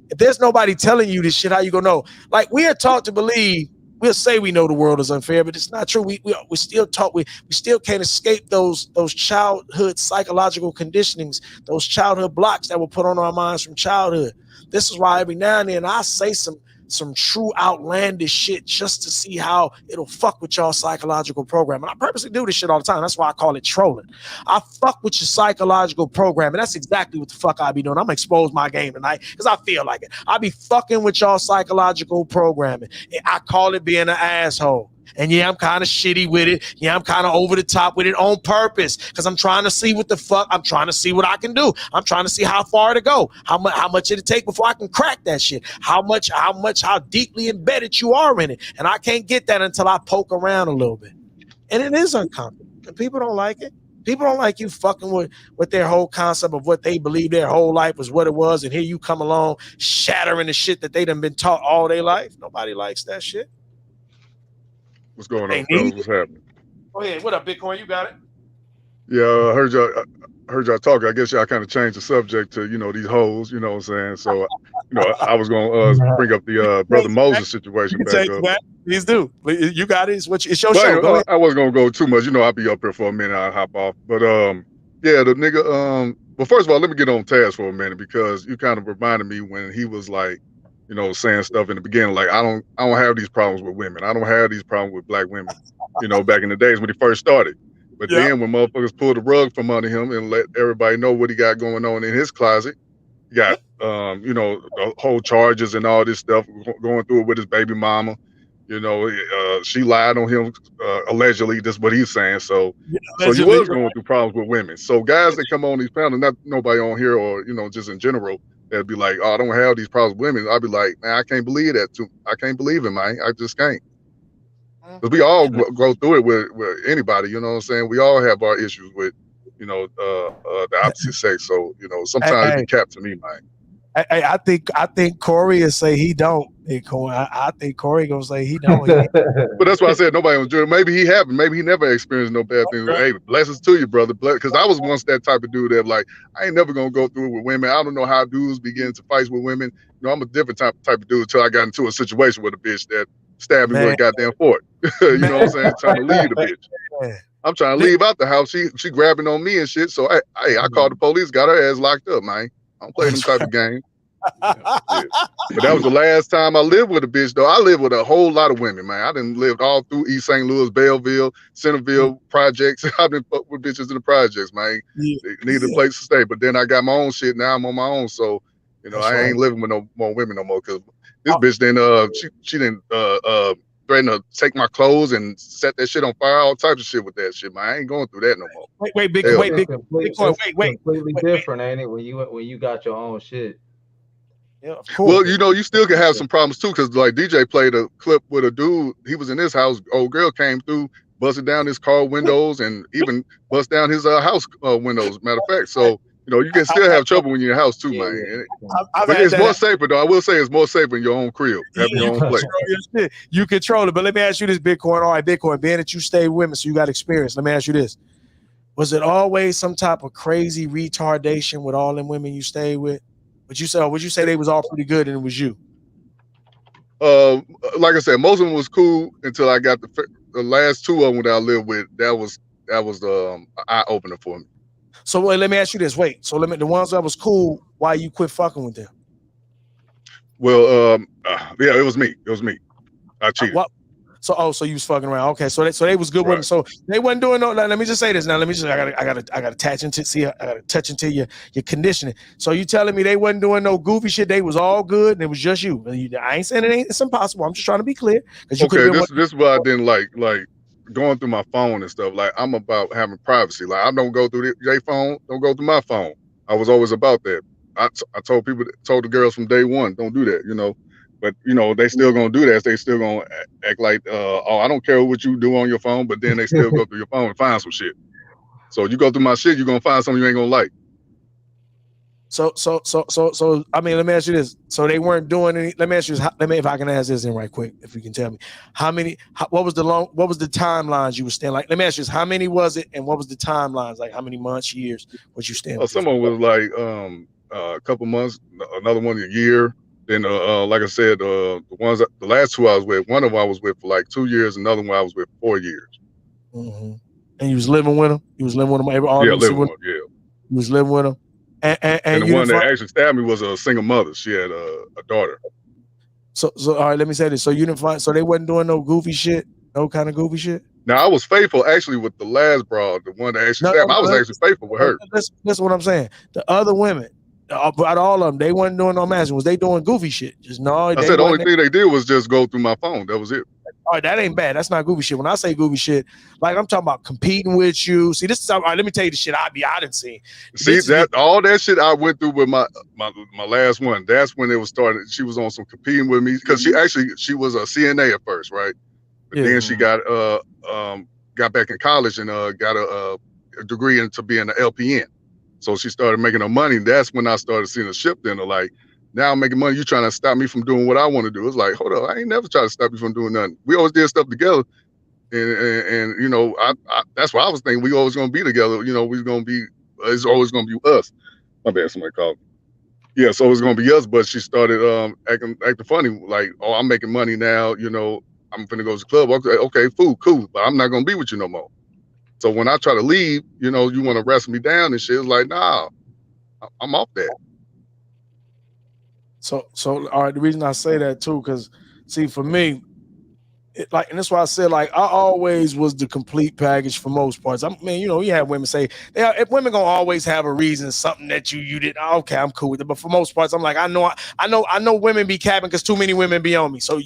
If there's nobody telling you this shit, how you gonna know? Like, we are taught to believe. We'll say we know the world is unfair, but it's not true. We still taught. We still can't escape those childhood psychological conditionings, those childhood blocks that were put on our minds from childhood. This is why every now and then I say some true outlandish shit just to see how it'll fuck with y'all psychological program. And I purposely do this shit all the time. That's why I call it trolling. I fuck with your psychological program, and that's exactly what the fuck I be doing. I'm gonna expose my game tonight because I feel like it. I be fucking with y'all psychological programming. I call it being an asshole. And yeah, I'm kind of shitty with it. Yeah, I'm kind of over the top with it on purpose because I'm trying to see what the fuck. I'm trying to see what I can do. I'm trying to see how far to go, how much it'll take before I can crack that shit. How deeply embedded you are in it. And I can't get that until I poke around a little bit. And it is uncomfortable. And people don't like it. People don't like you fucking with their whole concept of what they believe their whole life was what it was. And here you come along shattering the shit that they done been taught all their life. Nobody likes that shit. What's going on, fellas? What's happening? Go ahead. What up, Bitcoin? You got it? Yeah, I heard y'all talk. I guess y'all kind of changed the subject to, these hoes, you know what I'm saying? So, I was going to bring up the Brother Moses situation back up. Please do. You got it. It's your show. Go ahead. I wasn't going to go too much. I'll be up here for a minute. I'll hop off. But, yeah, the nigga, well, first of all, let me get on Taz for a minute because you kind of reminded me when he was like, saying stuff in the beginning, like, I don't have these problems with women. I don't have these problems with black women, back in the days when he first started. But then when motherfuckers pulled the rug from under him and let everybody know what he got going on in his closet, he got, the whole charges and all this stuff going through it with his baby mama. She lied on him, allegedly. That's what he's saying. So he was going through problems with women. So guys that come on these panels, not nobody on here or, just in general, that'd be like, oh, I don't have these problems with women. I'd be like, man, I can't believe that too. I can't believe it, man. I just can't. Because we all go through it with anybody, you know what I'm saying? We all have our issues with, the opposite sex. So, sometimes it can cap to me, man. I think Corey will say he don't. I think Corey gonna say he don't. But that's why I said nobody on jury. Maybe he haven't. Maybe he never experienced no bad things. Hey, blessings to you, brother. Because I was once that type of dude that like I ain't never gonna go through it with women. I don't know how dudes begin to fight with women. I'm a different type of dude until I got into a situation with a bitch that stabbed me with a goddamn fork. You know what I'm saying? Trying to leave the bitch. I'm trying to leave out the house. She grabbing on me and shit. So I called the police, got her ass locked up, man. I don't play them type of games. Yeah. But that was the last time I lived with a bitch, though. I lived with a whole lot of women, man. I done lived all through East St. Louis, Belleville, Centerville projects. I've been fucked with bitches in the projects, man. They needed a place to stay. But then I got my own shit. Now I'm on my own. So, I ain't living with no more women no more. Because this bitch then, she didn't threaten to take my clothes and set that shit on fire, all types of shit with that shit, man. I ain't going through that no more. Wait, completely different, ain't it? When you got your own shit. Yeah, of course. Well, you still can have some problems too, because like DJ played a clip with a dude. He was in his house. Old girl came through, busted down his car windows, and even bust down his house windows. Matter of fact, so you can still have trouble when you're in your house too, man. But it's more safer, though. I will say it's more safer in your own crib, having your own place. You control it. But let me ask you this, Bitcoin. All right, Bitcoin, being that you stay with women, so you got experience. Let me ask you this: was it always some type of crazy retardation with all them women you stayed with? Would you say they was all pretty good and it was you? Like I said, most of them was cool until I got the last two of them that I lived with. That was an eye opener for me. So let me ask you this. So the ones that was cool, why you quit fucking with them? Well, yeah, it was me. I cheated. So you was fucking around. Okay, so they was good women. So they wasn't doing no. Let me just say this now. I gotta touch into your conditioning. So you telling me they wasn't doing no goofy shit? They was all good and it was just you. I ain't saying it's impossible. I'm just trying to be clear. Okay, this is what I didn't like going through my phone and stuff. Like I'm about having privacy. Like I don't go through their phone. Don't go through my phone. I was always about that. I told the girls from day one, don't do that. But they still gonna do that. They still gonna act like, oh, I don't care what you do on your phone, but then they still go through your phone and find some shit. So you go through my shit, you're gonna find something you ain't gonna like. So I mean, let me ask you this. So they weren't doing any. Let me ask you this. Let me, if I can ask this in right quick, if you can tell me what was the timelines you were staying? Like, let me ask you this. How many was it, and what was the timelines? Like, how many months, years was you staying? Someone was like a couple months, another one a year. Then like I said, the last two I was with, one of them I was with for like 2 years, another one I was with 4 years. Mm-hmm. And you was living with them. You was living with them. Living with them. Yeah. You was living with them. And the one that actually stabbed me was a single mother. She had a daughter. So all right, let me say this. So you didn't find, so they wasn't doing no goofy shit, no kind of goofy shit. Now I was faithful actually with the last broad, the one that actually stabbed me. I was actually faithful with her. That's what I'm saying. The other women, about all of them, they wasn't doing no matching. Was they doing goofy shit? Just no. I said the only thing they did was just go through my phone. That was it. All right, that ain't bad. That's not goofy shit. When I say goofy shit, like I'm talking about competing with you. See, this is all right. Let me tell you the shit I didn't see. See all that shit I went through with my last one. That's when it was started. She was on some competing with me because she was a CNA at first, right? But then she got back in college and got a degree into being an LPN. So she started making her money. That's when I started seeing a shift in her. Like, now I'm making money. You trying to stop me from doing what I want to do? It's like, hold on, I ain't never tried to stop you from doing nothing. We always did stuff together, and you know, I that's why I was thinking we always gonna be together. You know, it's always gonna be us. My bad, somebody called me. Yeah, so it's gonna be us. But she started acting funny, like, oh, I'm making money now. You know, I'm finna go to the club. Okay, cool, but I'm not gonna be with you no more. So when I try to leave, you know, you want to wrestle me down and shit. It's like, nah, I'm off that. So all right, the reason I say that too, because see, for me, and that's why I said, like, I always was the complete package for most parts. I mean, you know, you have women say, if women gonna always have a reason, something that you did. Okay, I'm cool with it. But for most parts, I'm like, I know women be capping because too many women be on me. So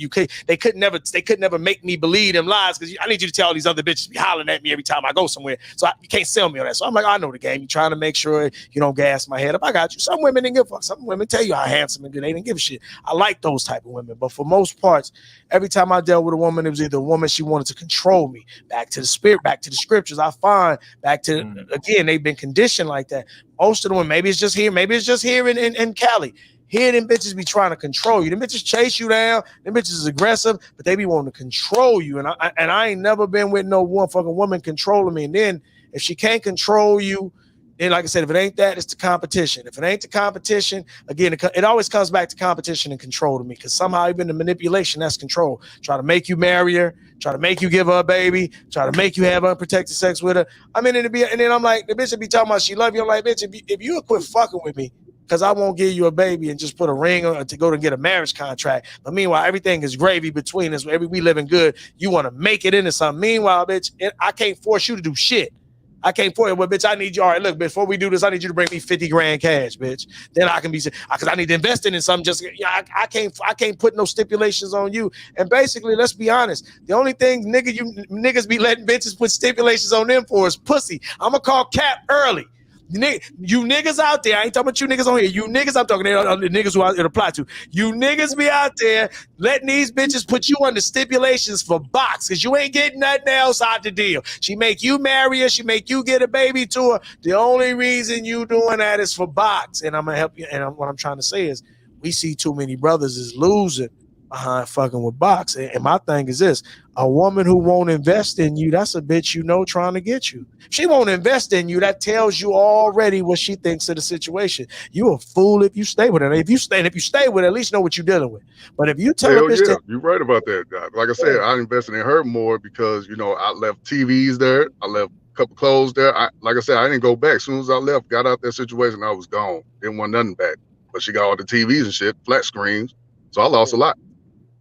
they could never make me believe them lies because I need you to tell all these other bitches be hollering at me every time I go somewhere. So you can't sell me on that. So I'm like, I know the game. You're trying to make sure you don't gas my head up. I got you. Some women didn't give a fuck. Some women tell you how handsome and good. They didn't give a shit. I like those type of women. But for most parts, every time I dealt with a woman, it was either a woman she wanted to control me. Back to the spirit, back to the scriptures. I find back to again, they've been conditioned like that. Most of them, maybe it's just here in Cali. Here, them bitches be trying to control you. Them bitches chase you down. Them bitches is aggressive, but they be wanting to control you. And I ain't never been with no one fucking woman controlling me. And then if she can't control you, then, like I said, if it ain't that, it's the competition. If it ain't the competition, again, it always comes back to competition and control to me, because somehow even the manipulation, that's control. Try to make you marry her, try to make you give her a baby, try to make you have unprotected sex with her. I mean, and then I'm like, the bitch would be talking about she love you. I'm like, bitch, if you would quit fucking with me, because I won't give you a baby and just put a ring on to go to get a marriage contract. But meanwhile, everything is gravy between us. We living good. You want to make it into something. Meanwhile, bitch, I can't force you to do shit. I can't for it. Well, bitch, I need you. All right, look, before we do this, I need you to bring me 50 grand cash, bitch. Then I can be, because I need to invest in something. Just, I can't put no stipulations on you. And basically, let's be honest. The only thing niggas be letting bitches put stipulations on them for is pussy. I'm gonna call Cap early. You niggas out there, I ain't talking about you niggas on here. You niggas, I'm talking to the niggas who it apply to. You niggas be out there letting these bitches put you under stipulations for box, because you ain't getting nothing else out the deal. She make you marry her, she make you get a baby to her. The only reason you doing that is for box. And I'm gonna help you. And what I'm trying to say is, we see too many brothers is losing behind fucking with box. And my thing is this: a woman who won't invest in you, that's a bitch trying to get you. If she won't invest in you, that tells you already what she thinks of the situation. You a fool if you stay with her. If you stay with her, at least know what you're dealing with. But if you tell her, you're right about that. Like I said, I invested in her more because, you know, I left TVs there, I left a couple clothes there. Like I said, I didn't go back. As soon as I left, got out that situation, I was gone. Didn't want nothing back. But she got all the TVs and shit, flat screens. So I lost a lot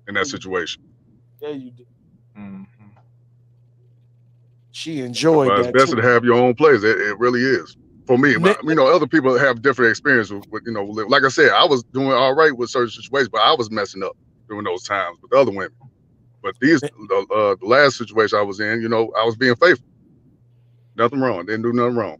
in that situation. Yeah, you did. She enjoyed that. It's best to have your own place. It really is. For me, you know, other people have different experience with, you know, like I said, I was doing all right with certain situations, but I was messing up during those times with other women. But the last situation I was in, you know, I was being faithful. Nothing wrong. Didn't do nothing wrong.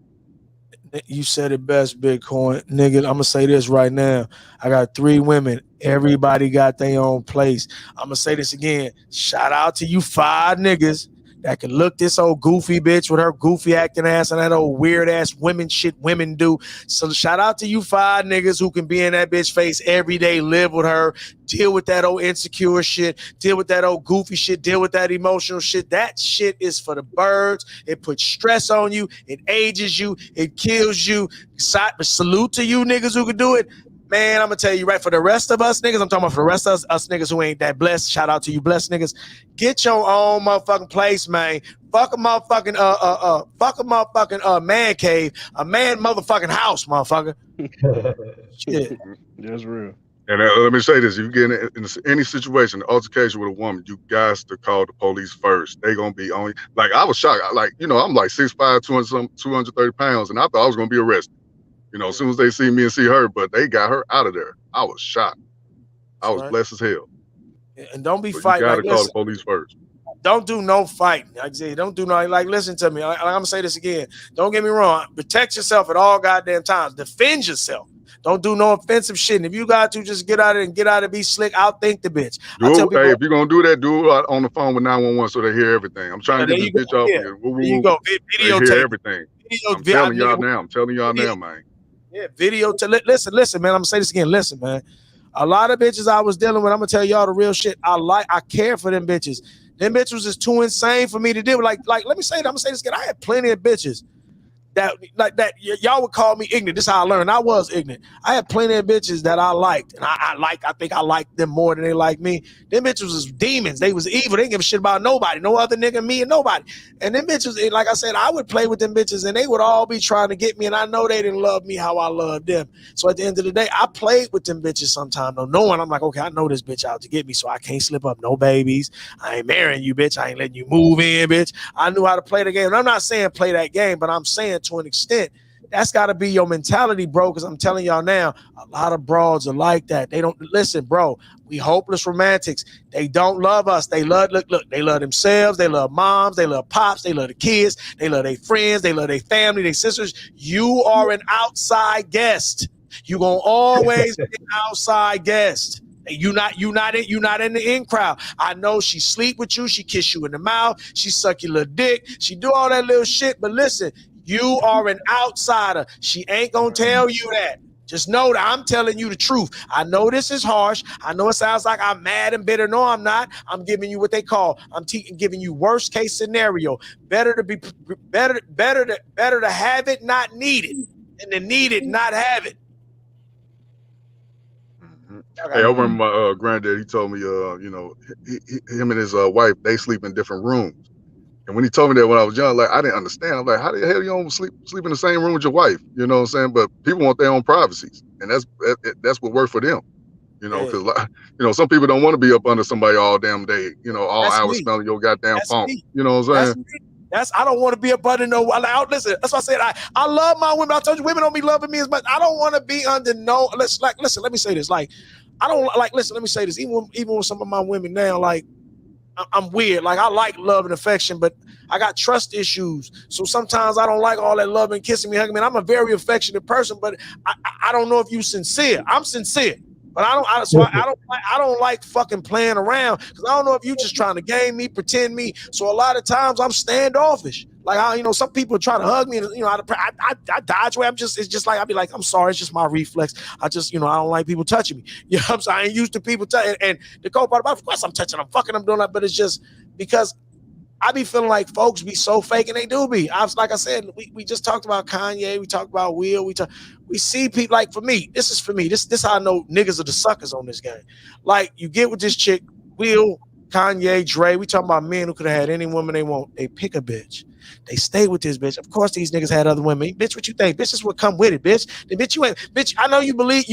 You said it best, Bitcoin. Nigga, I'm going to say this right now. I got 3 women. Everybody got their own place. I'm going to say this again. Shout out to you 5 niggas that can look this old goofy bitch with her goofy acting ass and that old weird ass women shit women do. So shout out to you 5 niggas who can be in that bitch face every day, live with her, deal with that old insecure shit, deal with that old goofy shit, deal with that emotional shit. That shit is for the birds. It puts stress on you. It ages you. It kills you. Salute to you niggas who can do it. Man, I'm gonna tell you right, for the rest of us niggas, I'm talking about for the rest of us niggas who ain't that blessed. Shout out to you blessed niggas. Get your own motherfucking place, man. Fuck a motherfucking man cave, a man motherfucking house, motherfucker. Shit. That's real. And let me say this: if you get in any situation, altercation with a woman, you guys to call the police first. They gonna be on you. Like I was shocked. Like I'm like 6'5", 230 pounds, and I thought I was gonna be arrested. As soon as they see me and see her, but they got her out of there. I was shocked. I was blessed as hell. And don't be so fighting. You gotta like, call listen, the police first. Don't do no fighting. Like I say, don't do no. Like, listen to me. I'm gonna say this again. Don't get me wrong. Protect yourself at all goddamn times. Defend yourself. Don't do no offensive shit. And if you got to, just get out of it and get out and be slick. Outthink the bitch. I tell people, Hey, if you're gonna do that, do it on the phone with 911 so they hear everything. I'm trying to get this bitch off here. There you go. They hear Videotape. everything. I'm telling y'all now, man. Yeah, listen, man. I'm gonna say this again. Listen, man. A lot of bitches I was dealing with, I'm gonna tell y'all the real shit. I care for them bitches. Them bitches is too insane for me to deal with. Like, let me say that. I'm gonna say this again. I had plenty of bitches that y'all would call me ignorant. This is how I learned. I was ignorant. I had plenty of bitches that I liked, and I think I liked them more than they liked me. Them bitches was demons. They was evil. They didn't give a shit about nobody, no other nigga, me, and nobody. And them bitches, like I said, I would play with them bitches, and they would all be trying to get me, and I know they didn't love me how I loved them. So at the end of the day, I played with them bitches sometime, though, knowing I'm like, okay, I know this bitch out to get me, so I can't slip up no babies. I ain't marrying you, bitch. I ain't letting you move in, bitch. I knew how to play the game. And I'm not saying play that game, but I'm saying to an extent, that's got to be your mentality, bro, because I'm telling y'all now, a lot of broads are like that. They don't listen, bro. We hopeless romantics. They don't love us. They love, look, they love themselves. They love moms. They love pops. They love the kids. They love their friends. They love their family, their sisters. You are an outside guest. You're going to always be an outside guest. You not in the in crowd. I know she sleep with you. She kiss you in the mouth. She suck your little dick. She do all that little shit. But listen, you are an outsider. She ain't gonna tell you that. Just know that I'm telling you the truth. I know this is harsh. I know it sounds like I'm mad and bitter. No, I'm not. I'm giving you what they call. Giving you worst case scenario. Better to have it, not need it, than to need it, not have it. Hey, I remember my granddad. He told me, him and his wife, they sleep in different rooms. And when he told me that when I was young, like I didn't understand. I'm like, how the hell you don't sleep in the same room with your wife? You know what I'm saying? But people want their own privacies, and that's what worked for them. Because some people don't want to be up under somebody all damn day. All hours smelling your goddamn funk. You know what I'm saying? I don't want to be up under no. Listen, that's why I said I love my women. I told you women don't be loving me as much. I don't want to be under no. Listen, let me say this. Like, I don't like. Listen, let me say this. Even with some of my women now, like, I'm weird. Like, I like love and affection, but I got trust issues. So sometimes I don't like all that love and kissing me, hugging me. I'm a very affectionate person, but I don't know if you sincere. I'm sincere, but I don't like fucking playing around because I don't know if you just trying to game me, pretend me. So a lot of times I'm standoffish. Like, some people try to hug me, and I dodge away. It's just like, I'll be like, I'm sorry, it's just my reflex. I just, I don't like people touching me. You know what I'm saying? I ain't used to people touching. And the cold part about it, of course I'm touching, I'm fucking, I'm doing that, but it's just because I be feeling like folks be so fake, and they do be. Like I said, we just talked about Kanye, we talked about Will, we see people, like, for me, this is how I know niggas are the suckers on this game. Like, you get with this chick, Will, Kanye, Dre, we talking about men who could have had any woman they want. They pick a bitch. They stay with this bitch. Of course, these niggas had other women. Bitch, what you think? Bitch, is what come with it, bitch. The bitch, you ain't, bitch, I know you believe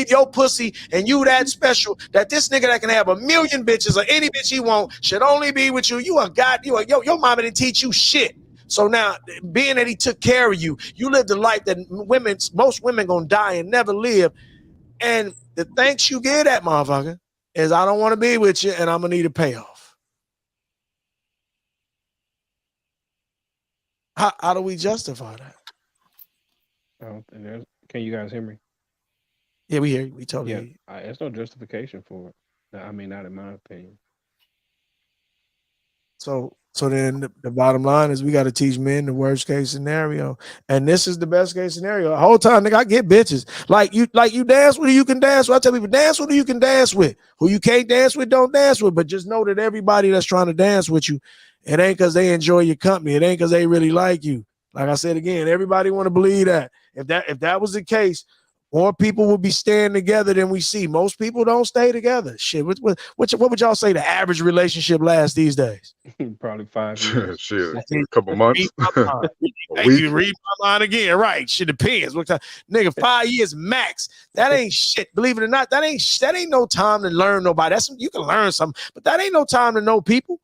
your pussy and you that special that this nigga that can have a million bitches or any bitch he want should only be with you. Your mama didn't teach you shit. So now, being that he took care of you, you lived a life that most women gonna die and never live. And the thanks you get that motherfucker is, I don't want to be with you and I'm gonna need a payoff. How do we justify that? Can you guys hear me? Yeah, we hear you. We totally hear you. There's no justification for it. I mean, not in my opinion. So So then the bottom line is we got to teach men the worst case scenario. And this is the best case scenario. The whole time, nigga, I get bitches. Like you dance with who you can dance with. I tell people, dance with who you can dance with. Who you can't dance with, don't dance with. But just know that everybody that's trying to dance with you, it ain't because they enjoy your company. It ain't because they really like you. Like I said again, everybody want to believe that. If that was the case, more people would be staying together than we see. Most people don't stay together. Shit, what would y'all say the average relationship lasts these days? Probably 5 years. Shit, a couple months. You read my mind again, right? Shit depends. What time, nigga? 5 years max. That ain't shit. Believe it or not, that ain't no time to learn nobody. You can learn something, but that ain't no time to know people.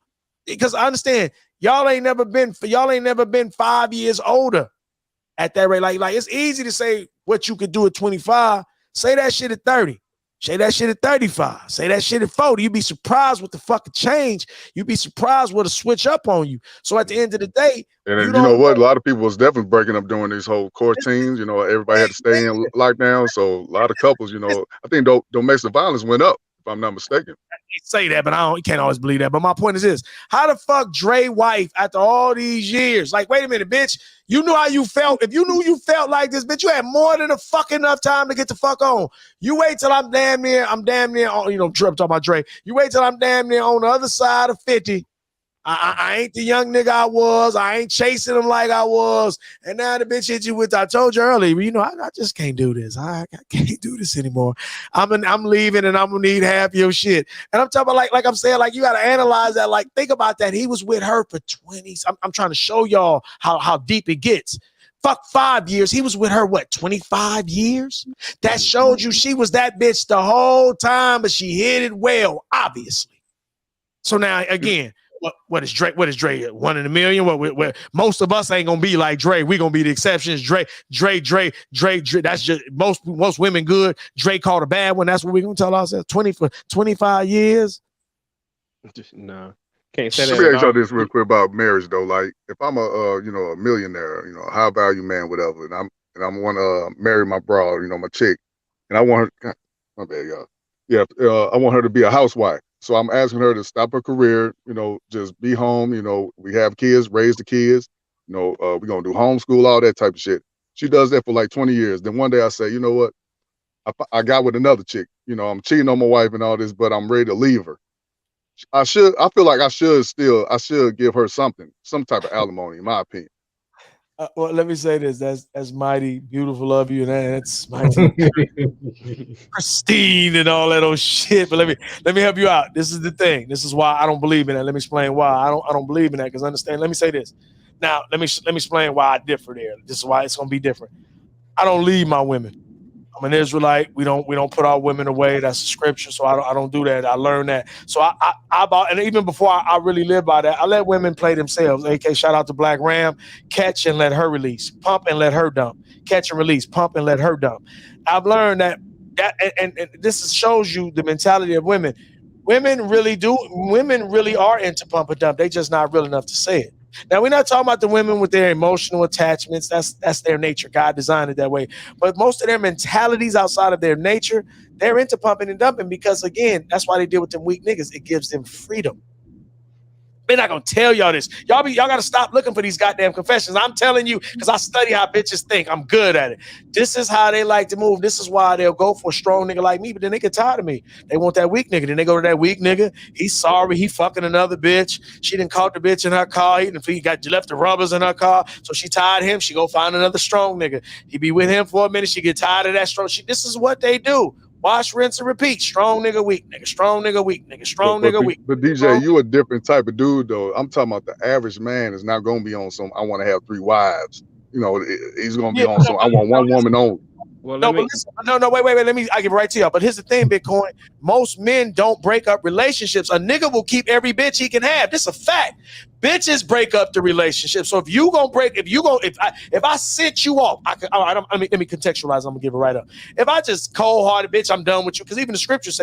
Because I understand y'all ain't never been 5 years older at that rate. Like it's easy to say what you could do at 25. Say that shit at 30. Say that shit at 35. Say that shit at 40. You'd be surprised what the fucking change. You'd be surprised what'll switch up on you. So at the end of the day, and then, you know what? A lot of people was definitely breaking up during these whole quarantines. You know, everybody had to stay in lockdown. So a lot of couples, you know, I think domestic violence went up, if I'm not mistaken. They say that, but you can't always believe that. But my point is this: how the fuck Dre wife after all these years? Like, wait a minute, bitch. You knew how you felt. If you knew you felt like this, bitch, you had more than enough time to get the fuck on. You wait till I'm damn near on, you know, Trip talking about Dre. You wait till I'm damn near on the other side of 50. I ain't the young nigga I was. I ain't chasing him like I was. And now the bitch hit you with, I told you earlier, you know, I just can't do this. I can't do this anymore. I'm leaving and I'm gonna need half your shit. And I'm talking about like I'm saying, like you gotta analyze that. Like think about that. He was with her for 20. I'm trying to show y'all how deep it gets. Fuck 5 years. He was with her, what, 25 years? That showed you she was that bitch the whole time, but she hid it well, obviously. So now again, what is Dre? What is Dre? 1 in a million? What most of us ain't gonna be like Dre. We gonna be the exceptions. Dre. That's just most women good. Dre caught a bad one. That's what we gonna tell ourselves. 25 years. No, can't say Let that. me ask y'all this real quick about marriage though. Like, if I'm a millionaire, high value man, whatever, and I'm want to marry my broad, my chick, and I want her. My bad, y'all. Yeah, I want her to be a housewife. So I'm asking her to stop her career, just be home. We have kids, raise the kids. We're gonna do homeschool, all that type of shit. She does that for like 20 years. Then one day I say, you know what? I got with another chick. I'm cheating on my wife and all this, but I'm ready to leave her. I feel like I should give her some type of alimony, in my opinion. Well, let me say this. That's mighty beautiful of you, and that's mighty pristine and all that old shit. But let me help you out. This is the thing. This is why I don't believe in that. Let me explain why I don't believe in that. Because understand. Let me say this. Now, let me explain why I differ there. This is why it's gonna be different. I don't leave my women. I'm an Israelite. We don't put our women away. That's the scripture. So I don't do that. I learned that. So I and even before I really lived by that, I let women play themselves. AK, shout out to Black Ram. Catch and let her release. Pump and let her dump. Catch and release. Pump and let her dump. I've learned that and this shows you the mentality of women. Women really are into pump and dump. They just not real enough to say it. Now, we're not talking about the women with their emotional attachments. That's their nature. God designed it that way. But most of their mentalities outside of their nature, they're into pumping and dumping because, again, that's why they deal with them weak niggas. It gives them freedom. They're not gonna tell y'all this. Y'all gotta stop looking for these goddamn confessions. I'm telling you, because I study how bitches think. I'm good at it. This is how they like to move. This is why they'll go for a strong nigga like me, but then they get tired of me. They want that weak nigga. Then they go to that weak nigga. He's sorry. He fucking another bitch. She didn't caught the bitch in her car. He left the rubbers in her car. So she tired of him. She go find another strong nigga. He be with him for a minute. She get tired of that strong. This is what they do. Wash, rinse, and repeat. Strong nigga, weak nigga. Strong nigga, weak nigga. Strong nigga, weak. But DJ, you a different type of dude, though. I'm talking about the average man is not going to be on some, I want to have 3 wives. He's going to be on some, I want one woman only. Well, wait. I give it right to y'all. But here's the thing, Bitcoin. Most men don't break up relationships. A nigga will keep every bitch he can have. This is a fact. Bitches break up the relationship. So if I sent you off, let me contextualize. I'm gonna give it right up. If I just cold-hearted bitch, I'm done with you. Because even the scriptures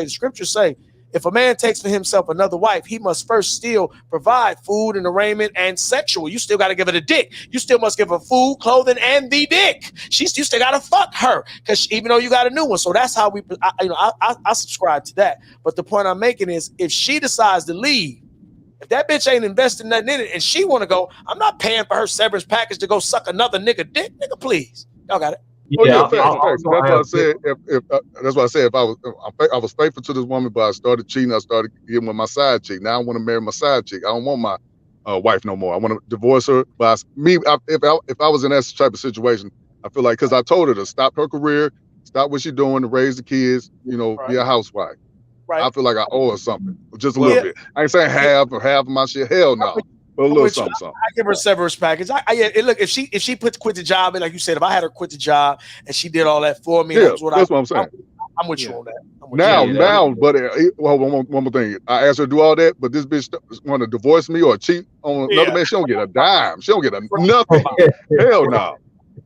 say, if a man takes for himself another wife, he must first still provide food and raiment and sexual. You still got to give her the dick. You still must give her food, clothing, and the dick. You still got to fuck her because even though you got a new one. So that's how I subscribe to that. But the point I'm making is if she decides to leave, If that bitch ain't investing nothing in it and she want to go, I'm not paying for her severance package to go suck another nigga dick. Nigga, please. Y'all got it. Oh yeah, facts. That's why I said that's why I said if I was faithful to this woman, but I started cheating, I started getting with my side chick. Now I want to marry my side chick. I don't want my wife no more. I want to divorce her. But if I was in that type of situation, I feel like because I told her to stop her career, stop what she's doing to raise the kids, be a housewife. Right. I feel like I owe her something, just a little bit. I ain't saying half of my shit. Hell no. But a little something. I give her a severance package. Look, if she quit the job, and like you said, if I had her quit the job and she did all that for me, that's what I'm saying. I'm with you on that. Now, but well, one more thing. I asked her to do all that, but this bitch want to divorce me or cheat on another man. She don't get a dime. She don't get nothing. Hell no.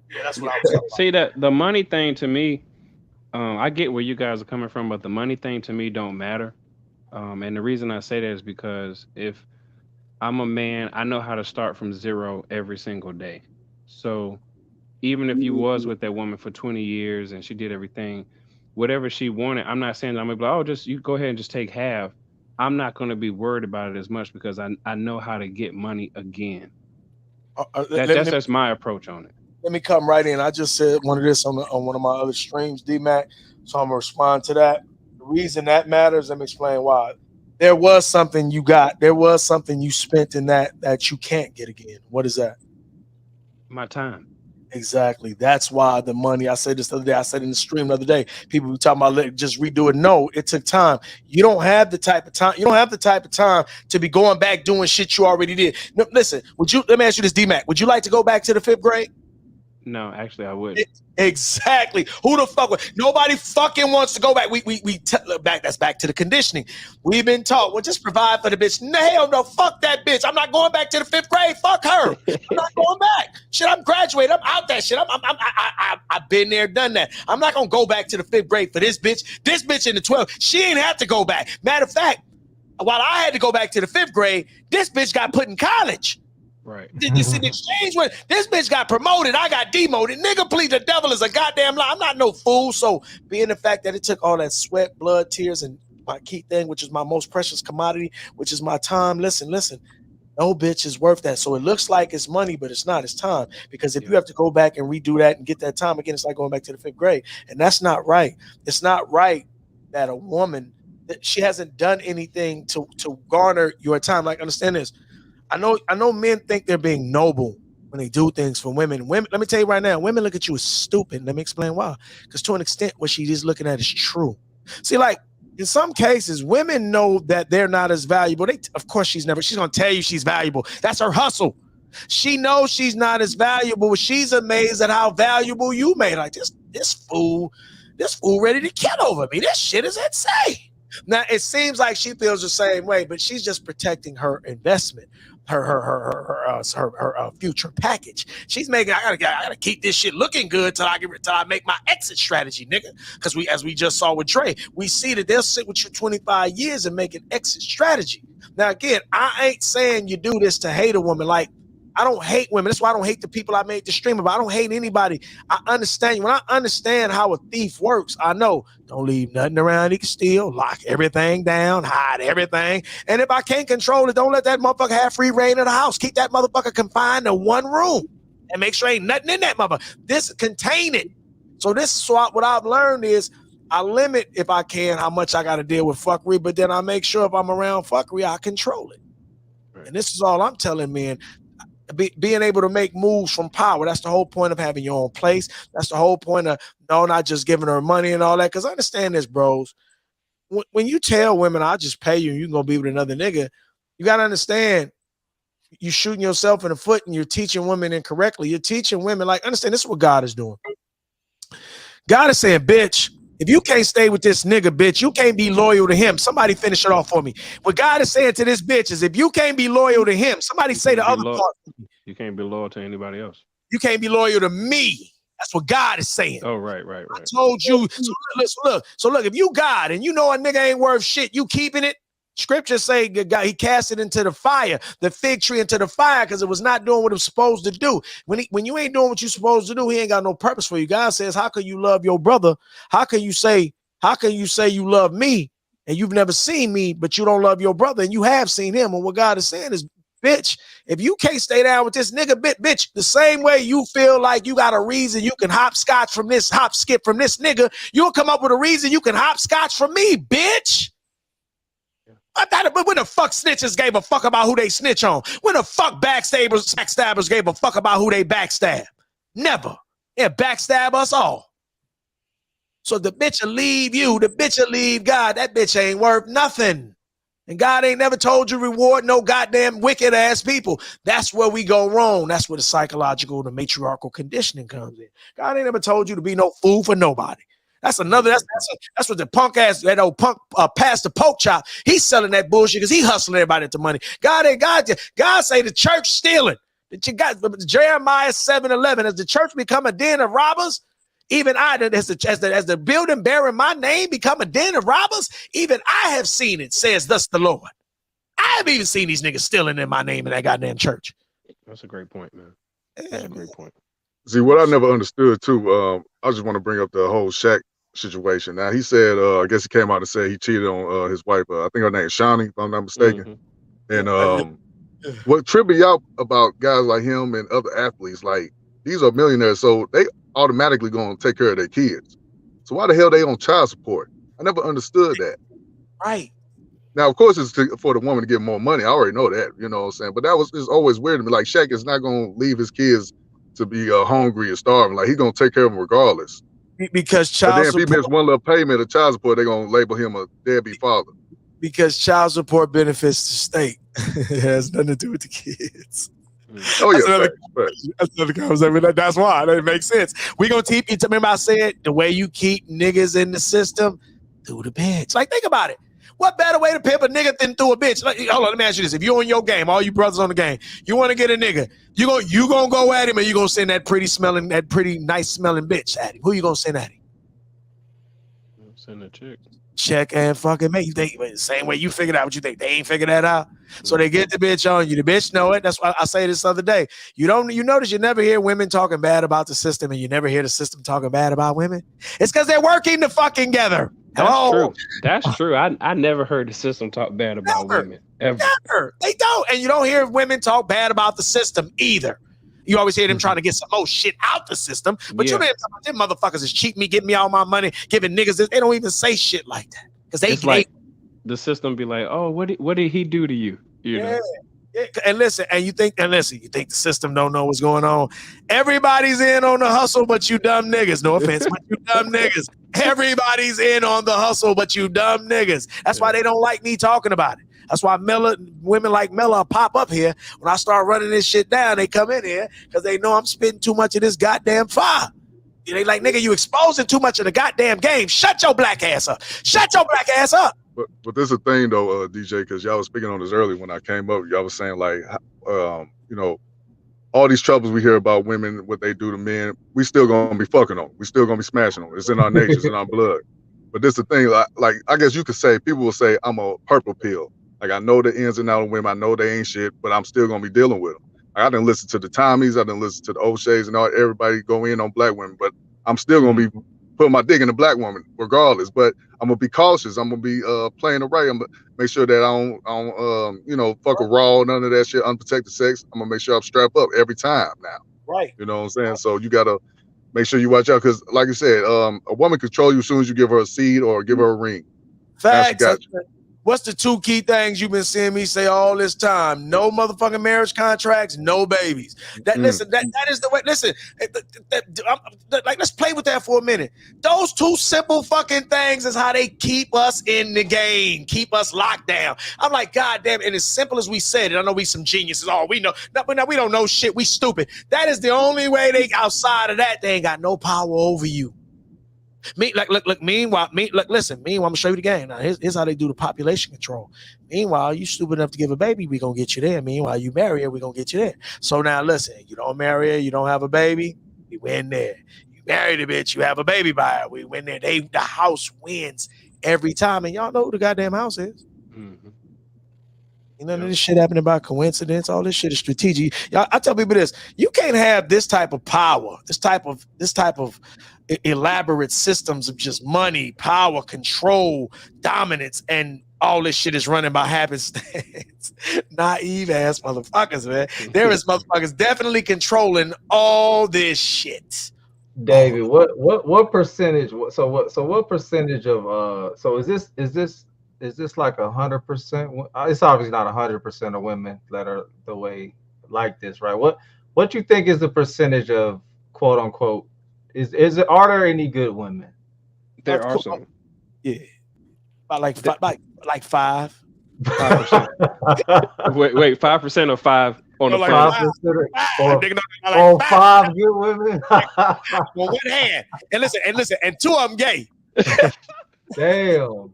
Yeah, that's what I was talking about. See, that the money thing to me, I get where you guys are coming from, but the money thing to me don't matter. And the reason I say that is because if I'm a man, I know how to start from zero every single day. So even if you was with that woman for 20 years and she did everything, whatever she wanted, I'm not saying I'm gonna be like, oh, just you go ahead and just take half. I'm not gonna be worried about it as much because I know how to get money again. That's my approach on it. Let me come right in. I just said one of this on one of my other streams, D-Mac. So I'm gonna respond to that. The reason that matters, let me explain why. There was something you got. There was something you spent in that you can't get again. What is that? My time. Exactly. That's why the money. I said this the other day. I said in the stream the other day. People were talking about just redo it. No, it took time. You don't have the type of time. You don't have the type of time to be going back doing shit you already did. No, listen. Let me ask you this, D-Mac. Would you like to go back to the 5th grade? No, actually, I wouldn't. Exactly. Who the fuck would? Nobody fucking wants to go back. We back. That's back to the conditioning. We've been taught. Well, just provide for the bitch. No, hell no. Fuck that bitch. I'm not going back to the 5th grade. Fuck her. I'm not going back. Shit, I'm graduated. I'm out that shit. I've been there, done that. I'm not gonna go back to the 5th grade for this bitch. This bitch in the 12th. She ain't have to go back. Matter of fact, while I had to go back to the 5th grade, this bitch got put in college. Right. This in exchange with this bitch got promoted, I got demoted. Nigga, please, the devil is a goddamn lie. I'm not no fool. So being the fact that it took all that sweat, blood, tears, and my key thing, which is my most precious commodity, which is my time. Listen. No bitch is worth that. So it looks like it's money, but it's not. It's time. Because if you have to go back and redo that and get that time again, it's like going back to the 5th grade. And that's not right. It's not right that a woman, that she hasn't done anything to garner your time. Like, understand this. I know men think they're being noble when they do things for women. Women, let me tell you right now, women look at you as stupid. Let me explain why. Because to an extent, what she is looking at is true. See, like in some cases, women know that they're not as valuable. Of course, she's gonna tell you she's valuable. That's her hustle. She knows she's not as valuable. She's amazed at how valuable you made. Like this fool ready to kill over me. This shit is insane. Now it seems like she feels the same way, but she's just protecting her investment, her future package. She's making. I gotta keep this shit looking good till I make my exit strategy, nigga. Because as we just saw with Dre, we see that they'll sit with you 25 years and make an exit strategy. Now again, I ain't saying you do this to hate a woman. Like, I don't hate women. That's why I don't hate the people I made the stream about. I don't hate anybody. I understand. When I understand how a thief works, I know don't leave nothing around he can steal, lock everything down, hide everything. And if I can't control it, don't let that motherfucker have free reign of the house. Keep that motherfucker confined to one room and make sure ain't nothing in that motherfucker. Contain it. So this is what I've learned is I limit, if I can, how much I got to deal with fuckery, but then I make sure if I'm around fuckery, I control it. Right. And this is all I'm telling men. Being able to make moves from power. That's the whole point of having your own place. That's the whole point of not just giving her money and all that. Because I understand this, bros. When you tell women, I'll just pay you and you're going to be with another nigga, you got to understand you're shooting yourself in the foot and you're teaching women incorrectly. You're teaching women, like, understand this is what God is doing. God is saying, bitch, if you can't stay with this nigga, bitch, you can't be loyal to him. Somebody finish it off for me. What God is saying to this bitch is if you can't be loyal to him, somebody say the other part. You can't be loyal to anybody else. You can't be loyal to me. That's what God is saying. Oh, right. I told you. So look, if you God and you know a nigga ain't worth shit, you keeping it. Scripture say he cast it into the fire, the fig tree into the fire, because it was not doing what it was supposed to do. When you ain't doing what you're supposed to do, he ain't got no purpose for you. God says, how can you love your brother? How can you say you love me and you've never seen me, but you don't love your brother, and you have seen him. And what God is saying is, bitch, if you can't stay down with this nigga, bitch, the same way you feel like you got a reason you can hop skip from this nigga, you'll come up with a reason you can hop scotch from me, bitch. When the fuck snitches gave a fuck about who they snitch on? When the fuck backstabbers gave a fuck about who they backstab? Never. Yeah, backstab us all. So the bitch will leave you, the bitch will leave God. That bitch ain't worth nothing. And God ain't never told you reward no goddamn wicked ass people. That's where we go wrong. That's where the psychological, the matriarchal conditioning comes in. God ain't never told you to be no fool for nobody. That's another, that's what the punk ass, that old punk pastor Poke Chop, he's selling that bullshit because he hustling everybody to money. God say the church stealing. Jeremiah 7:11, as the church become a den of robbers, even I, as the building bearing my name become a den of robbers, even I have seen it, says thus the Lord. I have even seen these niggas stealing in my name in that goddamn church. That's a great point, man. That's a great point. See, what I never understood too, I just want to bring up the whole Shaq situation. Now, he said, I guess he came out and said he cheated on his wife. I think her name is Shawnee, if I'm not mistaken. And what tripped me out about guys like him and other athletes, like, these are millionaires, so they automatically going to take care of their kids. So why the hell they on child support? I never understood that. Right. Now, of course, it's for the woman to get more money. I already know that, you know what I'm saying? But it's always weird to me. Like, Shaq is not going to leave his kids to be hungry and starving. Like, he's going to take care of them regardless. Because but then child if he support, missed one little payment of child support, they're going to label him a deadbeat father. because child support benefits the state. It has nothing to do with the kids. Oh, That's yeah, another, facts. that's another conversation. That's why that makes sense. We gonna keep you. Remember, I said the way you keep niggas in the system through the bitch. Like, think about it. What better way to pimp a nigga than through a bitch? Like, hold on, let me ask you this: if you're on your game, all you brothers on the game, you want to get a nigga, you gonna go at him, and you gonna send that pretty nice smelling bitch at him? Who you gonna send at him? Send a chick. Check and fucking make. You think same way you figured out what you think. They ain't figured that out. So they get the bitch on you. The bitch know it. That's why I say this other day. You notice you never hear women talking bad about the system, and you never hear the system talking bad about women. It's because they're working the fucking together. That's true. That's true. I never heard the system talk bad about women. Ever. Never. They don't. And you don't hear women talk bad about the system either. You always hear them trying to get some more shit out the system, but you don't talk about them motherfuckers is cheating me, getting me all my money, giving niggas this. They don't even say shit like that. Because It's like the system be like, oh, what did he do to you? You know? Yeah. And listen, you think the system don't know what's going on. Everybody's in on the hustle, but you dumb niggas. No offense, but you dumb niggas. Everybody's in on the hustle, but you dumb niggas. That's why they don't like me talking about it. That's why women like Mella pop up here. When I start running this shit down, they come in here because they know I'm spitting too much of this goddamn fire. They like, nigga, you exposing too much of the goddamn game. Shut your black ass up. Shut your black ass up. But there's a thing though, DJ, because y'all was speaking on this earlier when I came up. Y'all was saying like, all these troubles we hear about women, what they do to men, we still gonna be fucking them. We still gonna be smashing them. It's in our nature. It's in our blood. But this the thing, like I guess you could say, people will say I'm a purple pill. Like, I know the ins and outs of women. I know they ain't shit, but I'm still gonna be dealing with them. I didn't listen to the Tommies. I didn't listen to the O'Sheas and everybody go in on black women, but I'm still gonna be putting my dick in a black woman regardless. But I'm gonna be cautious. I'm gonna be playing the right. I'm gonna make sure that I don't fuck a raw, none of that shit, unprotected sex. I'm gonna make sure I'm strapped up every time now. Right. You know what I'm saying? So you gotta make sure you watch out, because like you said, a woman control you as soon as you give her a seed or give her a ring. Facts. What's the two key things you've been seeing me say all this time? No motherfucking marriage contracts, no babies. Listen, that is the way. Listen, like, let's play with that for a minute. Those two simple fucking things is how they keep us in the game, keep us locked down. I'm like, God damn it. And as simple as we said it, I know we some geniuses. Oh, we know. No, we don't know shit. We stupid. That is the only way they outside of that. They ain't got no power over you. Meanwhile, I'm gonna show you the game. Now, here's how they do the population control. Meanwhile, you stupid enough to give a baby, we gonna get you there. Meanwhile, you marry her, we gonna get you there. So now listen, you don't marry her, you don't have a baby, we win there. You marry the bitch, you have a baby by her, we win there. The house wins every time, and y'all know who the goddamn house is. Mm-hmm. You know, this shit happening by coincidence. All this shit is strategic. Y'all, I tell people this: you can't have this type of power, this type of elaborate systems of just money, power, control, dominance, and all this shit is running by happenstance. Naive ass motherfuckers, man. There is motherfuckers definitely controlling all this shit. David, what percentage? So what percentage of So is this like 100%? It's obviously not 100% of women that are the way like this, right? What you think is the percentage of quote unquote? Are there any good women? There are some. Yeah, about like 5%. Wait, 5% or 5 on the planet? 5% or 5 good women. Well, one hand, and listen, and 2 of them gay. Damn.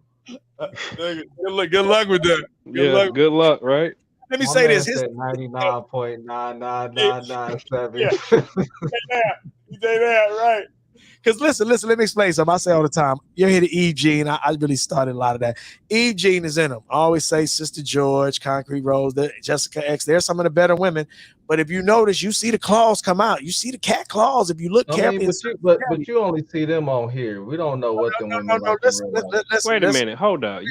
Good luck with that. Good luck, right? Let me say this: 99.99997. You say that, right? Because listen, let me explain something. I say all the time, you're here to Eve Jean. I really started a lot of that. Eve Jean is in them. I always say Sister George, Concrete Rose, Jessica X. They're some of the better women. But if you notice, you see the claws come out. You see the cat claws. If you look carefully. But you only see them on here. We don't know what them women like. Listen, wait a minute. Hold up.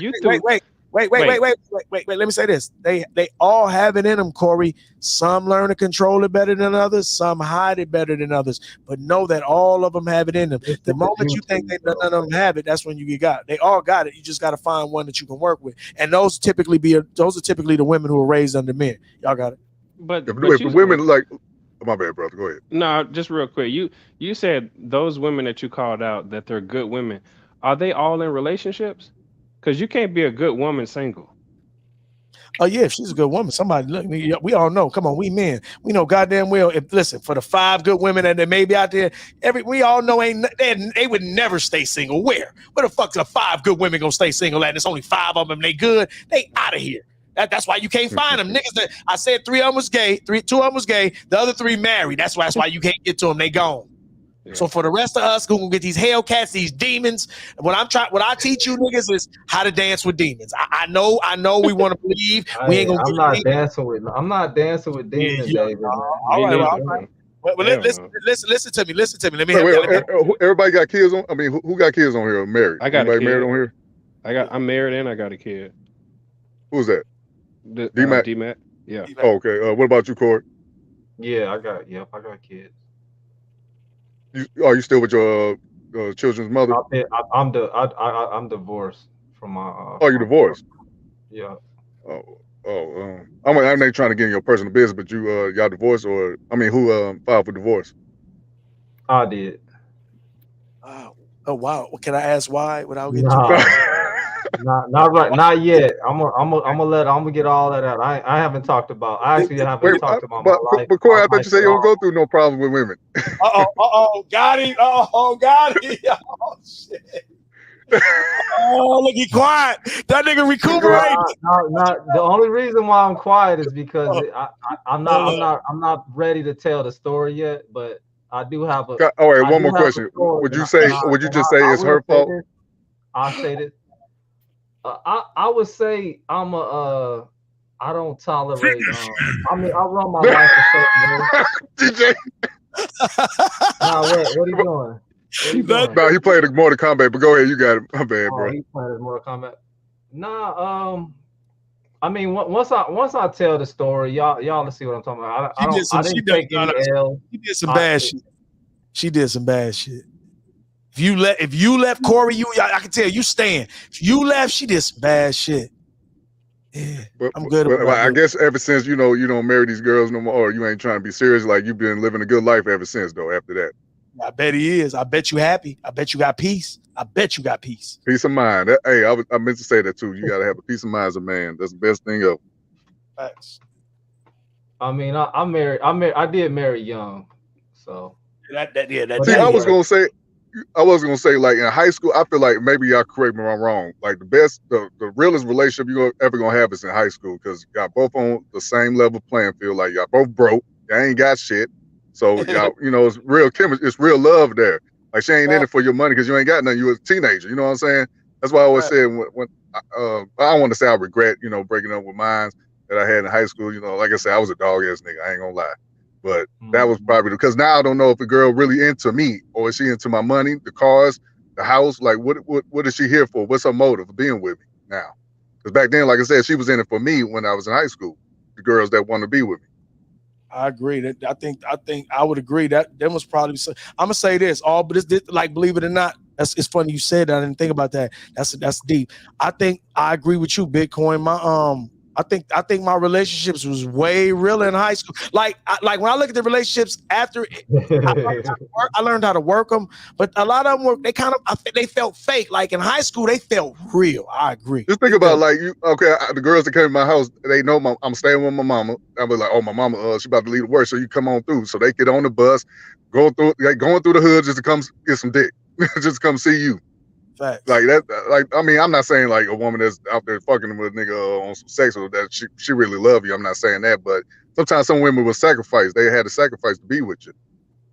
Wait. Let me say this. They all have it in them, Corey. Some learn to control it better than others. Some hide it better than others. But know that all of them have it in them. The moment you think none of them have it, that's when you get got. They all got it. You just got to find one that you can work with. And those are typically the women who are raised under men. Y'all got it. But women like. My bad, brother. Go ahead. No, just real quick. You said those women that you called out that they're good women. Are they all in relationships? Because you can't be a good woman single. Oh yeah, if she's a good woman, somebody look. We all know. Come on, we men. We know goddamn well. If listen, for the 5 good women that may be out there, we all know they would never stay single. Where the fuck are 5 good women gonna stay single at? And it's only 5 of them. They good. They out of here. That's why you can't find them niggas. I said 3 of them was gay. 2 of them was gay. The other 3 married. That's why you can't get to them. They gone. Yeah. So for the rest of us who gonna get these Hellcats, these demons, what I teach you niggas is how to dance with demons. I know we want to believe we ain't gonna. I'm not dancing with demons, David. All right. Well, listen to me. Let me everybody got kids on. I mean, who got kids on here? Married? I got anybody married on here? I'm married and I got a kid. Who's that? D-Mac. D-Mac. Yeah. Oh, okay. What about you, Corey? Yeah, I got kids. Are you still with your children's mother? I'm divorced from my. Oh, you divorced? Yeah. I'm not trying to get in your personal business, but y'all divorced, or I mean, who filed for divorce? I did. Oh wow! Well, can I ask why? Without getting not right, not yet. I'm gonna get all that out. I haven't talked about. I actually haven't talked about my life. But Corey, I thought you said you don't go through no problem with women. Got him. Got him. Oh shit. Oh, look, he quiet. That nigga recuperating. Not the only reason why I'm quiet is because I'm not ready to tell the story yet. But I do have a. All right, one more question. Would you just say it's her fault? I'll say this. I would say I don't tolerate. I run my life a certain way. DJ. What are you doing? No, he played a Mortal Kombat, but go ahead, you got it. My bad, bro. He played Mortal Kombat. Nah, I mean, once I tell the story, y'all will see what I'm talking about. I didn't take any L. She did some bad shit. She did some bad shit. If you left Corey, I can tell you stand. If you left, she did some bad shit. Yeah, I'm good. But I guess ever since you don't marry these girls no more, or you ain't trying to be serious, like you've been living a good life ever since though. After that, I bet he is. I bet you happy. I bet you got peace. I bet you got peace. Peace of mind. Hey, I meant to say that too. You gotta have a peace of mind as a man. That's the best thing ever. Thanks. I mean, I did marry young, so that. See, I was gonna say, like in high school, I feel like maybe y'all correct me if I'm wrong. Like the realest relationship you're ever gonna have is in high school because y'all both on the same level playing field. Like y'all both broke, y'all ain't got shit. So y'all, it's real chemistry, it's real love there. Like she ain't in it for your money because you ain't got nothing. You a teenager, you know what I'm saying? That's why I always said when I don't want to say I regret, breaking up with mine. that I had in high school, you know, like I said, I was a dog ass nigga. I ain't gonna lie, but that was probably because now I don't know if a girl really into me or is she into my money, the cars, the house. Like, what is she here for? What's her motive of being with me now? Because back then, like I said, she was in it for me when I was in high school. The girls that want to be with me. I agree. That I think I would agree that was probably. I'm gonna say this. But this, like, believe it or not, it's funny you said that. I didn't think about that. That's deep. I think I agree with you, Bitcoin. I think my relationships was way realer in high school. Like when I look at the relationships after, I learned how to work them. But a lot of them they felt fake. Like in high school, they felt real. I agree. Just think about like the girls that came to my house, they know I'm staying with my mama. I was like, oh, my mama, she about to leave to work, so you come on through. So they get on the bus, going through the hood just to come get some dick, just come see you. Facts. Like that, like I mean, I'm not saying like a woman that's out there fucking with a nigga on some sex or that she really love you. I'm not saying that, but sometimes some women will sacrifice. They had to sacrifice to be with you.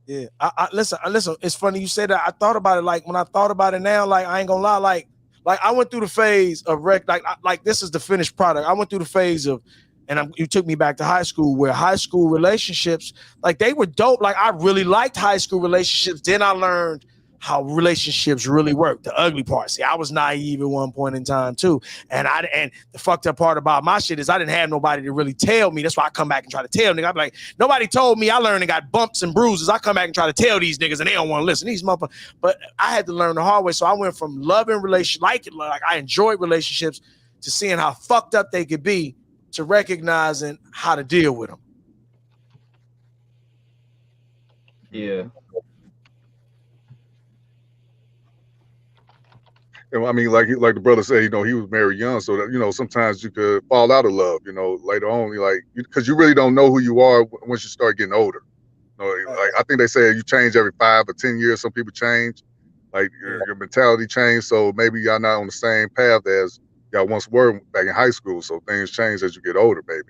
Yeah, I listen. It's funny you said that. I thought about it. Like when I thought about it now, like I ain't gonna lie. Like I went through the phase of like this is the finished product. I went through the phase of, and you took me back to high school where high school relationships, like they were dope. Like I really liked high school relationships. Then I learned how relationships really work, the ugly part. See, I was naive at one point in time too. And the fucked up part about my shit is I didn't have nobody to really tell me. That's why I come back and try to tell niggas. I'm like, nobody told me. I learned and got bumps and bruises. I come back and try to tell these niggas and they don't want to listen. These motherfuckers. But I had to learn the hard way. So I went from loving relationships, like I enjoyed relationships, to seeing how fucked up they could be, to recognizing how to deal with them. Yeah. And I mean, like the brother said, you know, he was married young, so that, you know, sometimes you could fall out of love, you know, later on, like, because you really don't know who you are once you start getting older. You know, like I think they say you change every 5 or 10 years. Some people change, like your mentality change. So maybe y'all not on the same path as y'all once were back in high school. So things change as you get older, baby.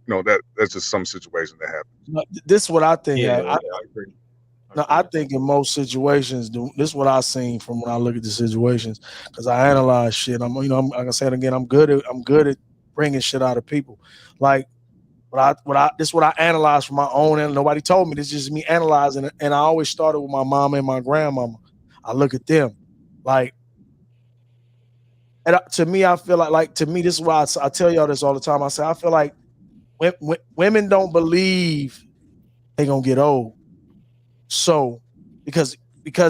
You know, that's just some situation that happens. This is what I think. Yeah, I agree. No, I think in most situations, this is what I've seen from when I look at the situations, because I analyze shit. Like I said again, I'm good at bringing shit out of people. Like this is what I analyze from my own, and nobody told me. This is just me analyzing it. And I always started with my mama and my grandmama. I look at them, like, and to me, I feel like to me, this is why I tell y'all this all the time. I say I feel like women don't believe they're gonna get old. So because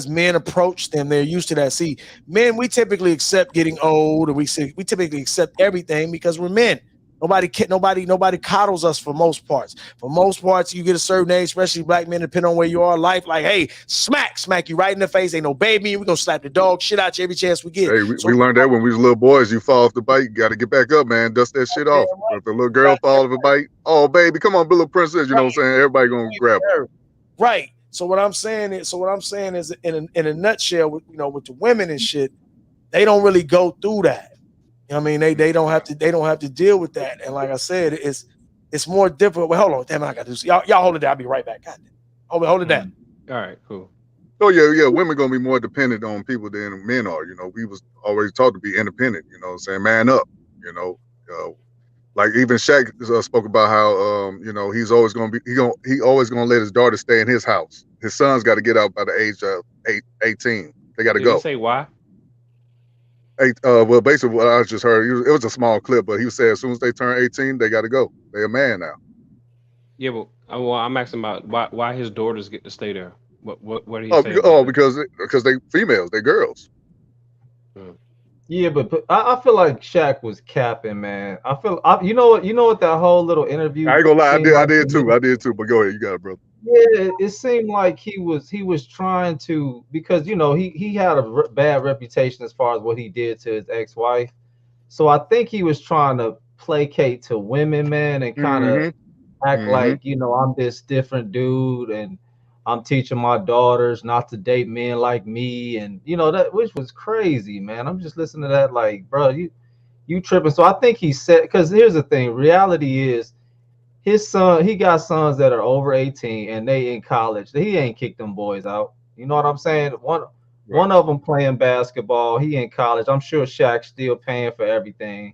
men approach them, they're used to that. See, men, we typically accept getting old, and we typically accept everything because we're men. Nobody coddles us for most parts. For most parts, you get a certain age, especially black men, depending on where you are in life, like, hey, smack you right in the face. Ain't no baby. We're gonna slap the dog shit out you every chance we get. Hey, we learned that when we was little boys. You fall off the bike, you got to get back up, man. Dust that shit off. If the little girl fall off a bike, oh baby, come on, be a little princess. You know what I'm saying? Everybody gonna grab her. Right. So what I'm saying is in a nutshell, with the women and shit, they don't really go through that. You know what I mean? They don't have to deal with that. And like I said, it's more difficult. Well, hold on, damn, I got to do y'all hold it down. I'll be right back. God damn. Hold it down. All right, cool. Oh yeah, women gonna be more dependent on people than men are. You know, we was always taught to be independent. You know what I'm saying? Man up. You know, like even Shaq spoke about how you know, he's always gonna be he always gonna let his daughter stay in his house. His son's got to get out by the age of 18. They got to go. Did he say why? Well, basically what I just heard, it was a small clip, but he said as soon as they turn 18, they got to go. They're a man now. Yeah, but I'm asking about why his daughters get to stay there. What did he say? Because they females, they girls. Yeah, but I feel like Shaq was capping, man. You know what that whole little interview. I ain't gonna lie, I did too. But go ahead, you got it, brother. Yeah, it seemed like he was trying to, because he had a bad reputation as far as what he did to his ex-wife. So I think he was trying to placate to women, man, and kind of act like I'm this different dude, and I'm teaching my daughters not to date men like me, and that, which was crazy, man. I'm just listening to that like, bro, you tripping. So I think he said, because here's the thing, reality is his son, he got sons that are over 18 and they in college. He ain't kicked them boys out. You know what I'm saying? One of them playing basketball, he in college. I'm sure Shaq's still paying for everything.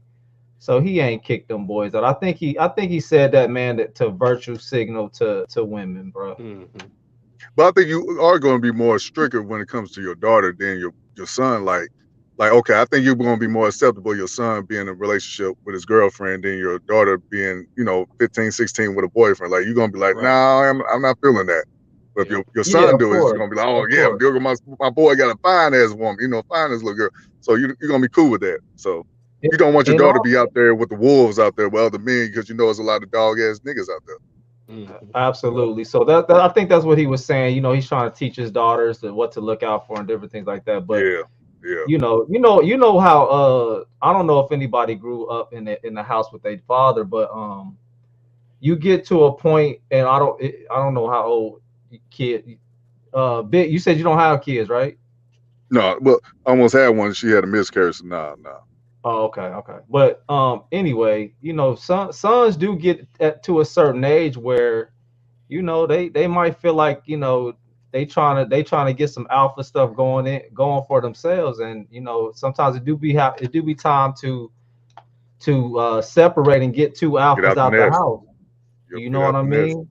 So he ain't kicked them boys out. I think he said that, man, to virtue signal to women, bro. Mm-hmm. But I think you are going to be more stricter when it comes to your daughter than your son. Like, okay, I think you're going to be more acceptable your son being in a relationship with his girlfriend than your daughter being, 15, 16 with a boyfriend. Like, you're going to be like, Right. no, I'm not feeling that. But if your Yeah, son of do it, he's course. going to be like, oh, Of yeah, course. my boy got a fine-ass woman, fine-ass little girl. So you're going to be cool with that. So you don't want your And daughter to be out there with the wolves out there with other men because there's a lot of dog-ass niggas out there. Absolutely. So that I think that's what he was saying. He's trying to teach his daughters what to look out for and different things like that. But yeah. you know how I don't know if anybody grew up in the house with their father, but you get to a point, and I don't know how old kid. Bit, you said you don't have kids, right? No, well, I almost had one. She had a miscarriage. So no. Oh, okay. But anyway, sons do get to a certain age where, they might feel like, they trying to get some alpha stuff going for themselves, and sometimes it do be time to separate and get two alphas out the house. You know what I mean?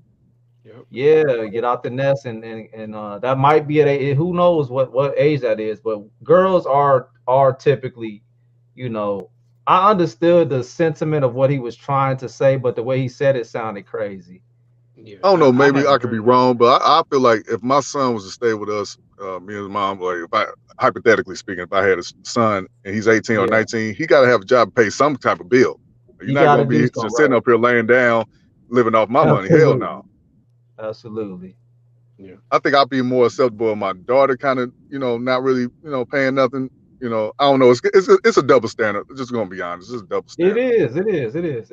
Yeah, get out the nest, and that might be at who knows what age that is, but girls are typically, I understood the sentiment of what he was trying to say, but the way he said it sounded crazy. Yeah, I don't know. I Maybe haven't I could be heard wrong, but I feel like if my son was to stay with us, me and his mom, like hypothetically speaking, if I had a son and he's 18 or 19, he got to have a job to pay some type of bill. You're You not got going to to do be something just sitting right. up here laying down, living off my money. Hell no. Absolutely. Yeah. I think I'll be more acceptable of my daughter, kind of, not really, paying nothing. I don't know. It's a double standard. Just gonna be honest. It's a double standard. It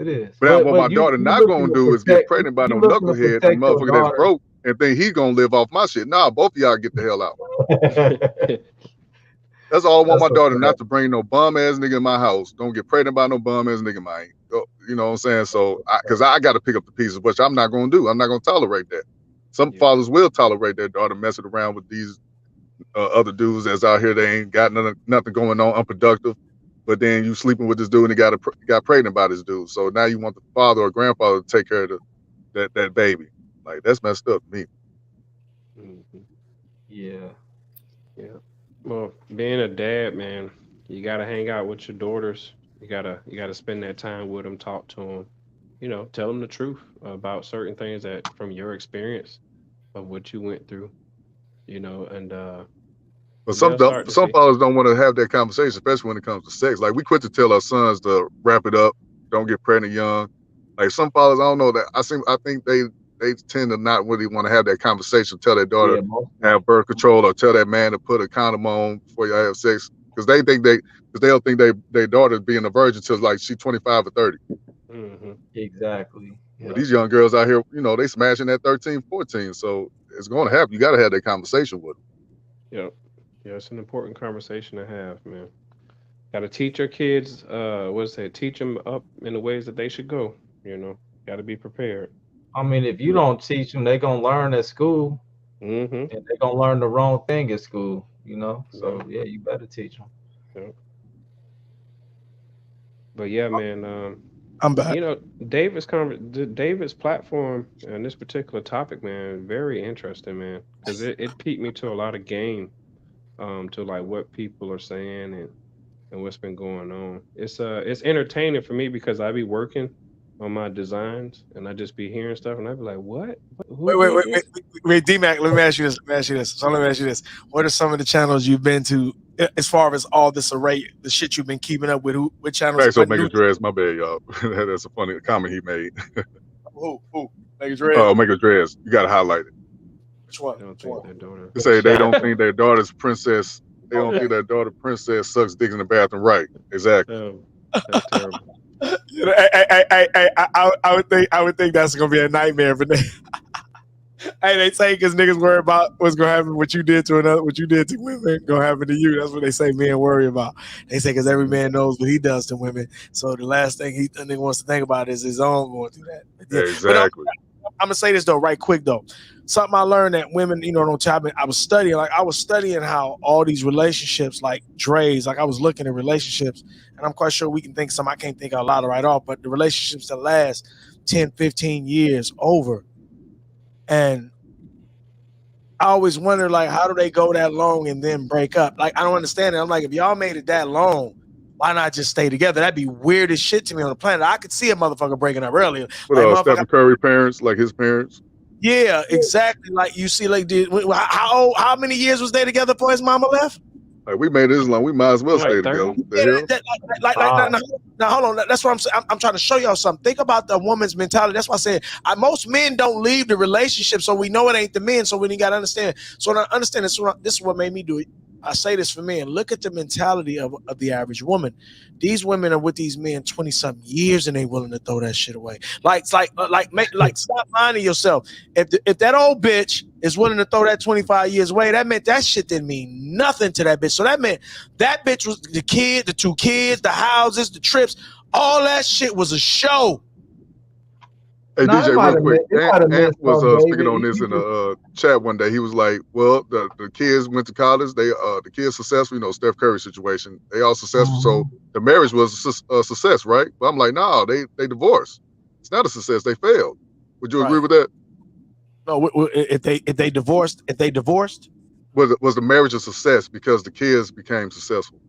is. But what my you daughter not looking gonna to do is get protect, pregnant by you no looking to knucklehead and protect your motherfucker that's daughter. broke and think he gonna live off my shit. Nah, both of y'all get the hell out. That's all I want my daughter not to bring no bum ass nigga in my house. Don't get pregnant by no bum ass nigga in my. You know what I'm saying? So, because I got to pick up the pieces, which I'm not gonna do. I'm not gonna tolerate that. Some fathers will tolerate their daughter messing around with these other dudes that's out here. They ain't got nothing going on, unproductive. But then you sleeping with this dude and he got pregnant by this dude. So now you want the father or grandfather to take care of that baby. Like, that's messed up to me. Yeah. Well, being a dad, man, you gotta hang out with your daughters. You gotta spend that time with them, talk to them. Tell them the truth about certain things that from your experience of what you went through. And But they'll start to some see. fathers don't want to have that conversation, especially when it comes to sex. Like, we quit to tell our sons to wrap it up, don't get pregnant young. Like, some fathers, I don't know that. I think they tend to not really want to have that conversation. Tell their daughter have birth control, or tell that man to put a condom on before you have sex, because they'll think their daughter being a virgin till like she's 25 or 30. Exactly. But these young girls out here, they smashing at 13, 14. So it's going to happen. You got to have that conversation with them. Yep. Yeah, it's an important conversation to have, man. Got to teach your kids, teach them up in the ways that they should go. Got to be prepared. I mean, if you don't teach them, they're gonna learn at school, and they're gonna learn the wrong thing at school. So yeah, you better teach them. Yeah. But yeah, man. I'm back. David's platform and this particular topic, man, very interesting, man, because it piqued me to a lot of game, to like what people are saying and what's been going on. It's entertaining for me because I be working on my designs and I just be hearing stuff and I be like, what? Wait, D-Mac, let me ask you this. So let me ask you this. What are some of the channels you've been to as far as all this array, the shit you've been keeping up with? What channels? Thanks for Make a Dress. My bad, y'all. That's a funny comment he made. Who? Make a Dress? Oh, Make a Dress. You got to highlight it. Which one? They say they don't think their daughter's princess. They don't think their daughter princess sucks dicks in the bathroom. Right? Exactly. That's terrible. I would think that's gonna be a nightmare for them. Hey, they say because niggas worry about what's gonna happen, what you did to women gonna happen to you. That's what they say men worry about. They say because every man knows what he does to women, so the last thing nigga wants to think about is his own going through that. Yeah, exactly. gonna say this though, right quick though. Something I learned that women, you know, don't tell me. I was studying how all these relationships, like Dre's, like I was looking at relationships, and I'm quite sure we can think some. I can't think of a lot of right off, but the relationships that last 10, 15 years over, and I always wonder, like, how do they go that long and then break up? Like, I don't understand it. I'm like, if y'all made it that long, why not just stay together? That'd be weird as shit to me on the planet. I could see a motherfucker breaking up earlier. With Like, Stephen Curry parents, like his parents. yeah, exactly. Like you see, like, how many years was they together before his mama left? Like we made it this long, we might as well stay together. The hell? Now hold on. That's what I'm saying. I'm trying to show y'all something. Think about the woman's mentality. That's why I said most men don't leave the relationship, so we know it ain't the men. So we got to understand. So I understand this. This is what made me do it. I say this for men. Look at the mentality of the average woman. These women are with these men 20-something years and they willing to throw that shit away. Like stop lying to yourself. If that old bitch is willing to throw that 25 years away, that meant that shit didn't mean nothing to that bitch. So that meant that bitch was the kid, the 2 kids, the houses, the trips, all that shit was a show. Hey, DJ, real quick. Ant was speaking on this in a chat one day. He was like, well, the kids went to college. The kids successful, you know, Steph Curry situation. They all successful. So the marriage was a success, right? But I'm like, no, they divorced. It's not a success. They failed. Would you agree with that? No, if they divorced, was the marriage a success because the kids became successful?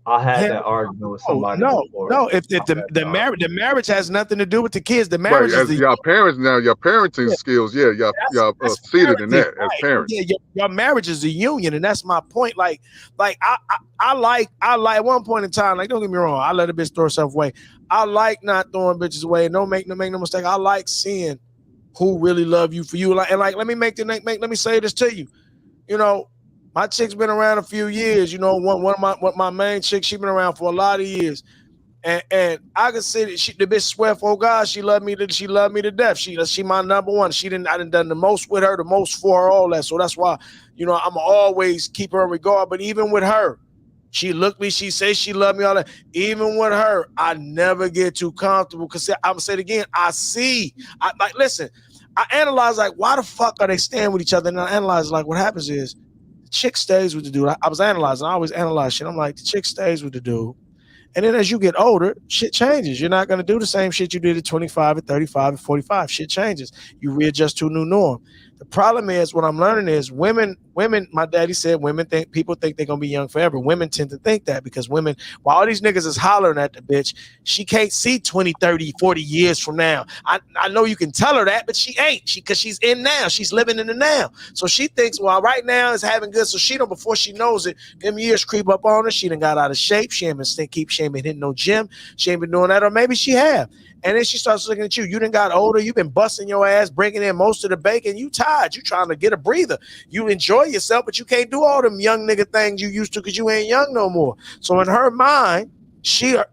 I had that argument with somebody before. No. If the marriage has nothing to do with the kids, the marriage right, is y'all parents now. Your parenting skills, y'all succeeded in that as parents. Yeah, your marriage is a union, and that's my point. Like I like at one point in time. Like, don't get me wrong, I let a bitch throw herself away. I like not throwing bitches away. No make no mistake. I like seeing who really love you for you. Like, and like, let me say this to you. You know, my chick's been around a few years. You know, one of my main chicks, she been around for a lot of years, and I can say that the bitch swear for God she loved me to death. She my number one. I done the most with her, the most for her, all that. So that's why, you know, I'm always keep her in regard. But even with her, she looked me, she says she loved me, all that. Even with her, I never get too comfortable because I'm gonna say it again. Listen, I analyze like why the fuck are they staying with each other, and I analyze like what happens is. Chick stays with the dude. I was analyzing. I always analyze shit. I'm like, the chick stays with the dude. And then as you get older, shit changes. You're not going to do the same shit you did at 25, at 35, at 45. Shit changes. You readjust to a new norm. The problem is, what I'm learning is women, my daddy said, people think they're going to be young forever. Women tend to think that because women, while all these niggas is hollering at the bitch, she can't see 20, 30, 40 years from now. I know you can tell her that, but she ain't. Because she's in now. She's living in the now. So she thinks, well, right now is having good. So she don't, before she knows it, them years creep up on her. She done got out of shape. She ain't been hitting no gym. She ain't been doing that. Or maybe she have. And then she starts looking at you. You done got older. You've been busting your ass, bringing in most of the bacon. You tired. You trying to get a breather. You enjoy yourself, but you can't do all them young nigga things you used to because you ain't young no more. So in her mind, you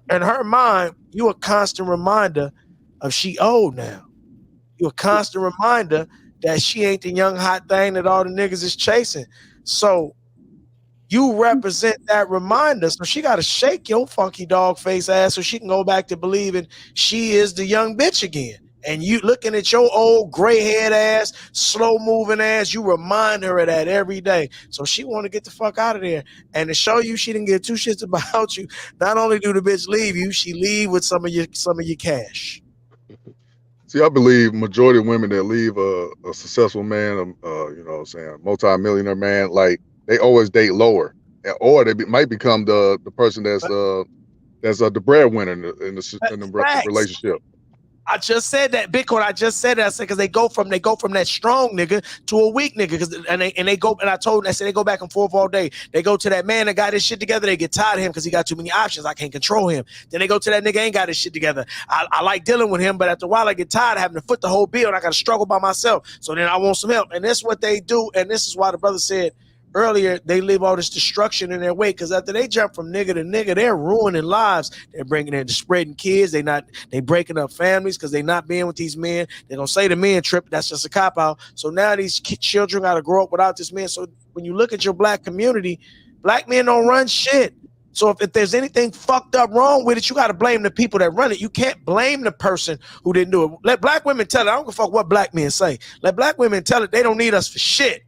a constant reminder of she old now. You a constant reminder that she ain't the young hot thing that all the niggas is chasing. So you represent that reminder. So she got to shake your funky dog face ass so she can go back to believing she is the young bitch again. And you looking at your old gray head ass, slow moving ass, you remind her of that every day. So she want to get the fuck out of there. And to show you she didn't give two shits about you, not only do the bitch leave you, she leave with some of your cash. See, I believe majority of women that leave a successful man, you know what I'm saying, multi-millionaire man, like they always date lower, or they might become the person that's the breadwinner in the relationship. I just said that, Bitcoin. I just said that. I said because they go from that strong nigga to a weak nigga. And they go, and I told them, I said they go back and forth all day. They go to that man that got his shit together. They get tired of him because he got too many options. I can't control him. Then they go to that nigga ain't got his shit together. I like dealing with him, but after a while I get tired of having to foot the whole bill and I got to struggle by myself. So then I want some help. And that's what they do. And this is why the brother said earlier, they leave all this destruction in their way because after they jump from nigga to nigga, they're ruining lives. They're bringing in spreading kids. They breaking up families because they not being with these men. They're gonna say the men trip. That's just a cop out. So now these children got to grow up without this man. So when you look at your black community, black men don't run shit. So if there's anything fucked up wrong with it, you got to blame the people that run it. You can't blame the person who didn't do it. Let black women tell it. I don't give a fuck what black men say. Let black women tell it. They don't need us for shit.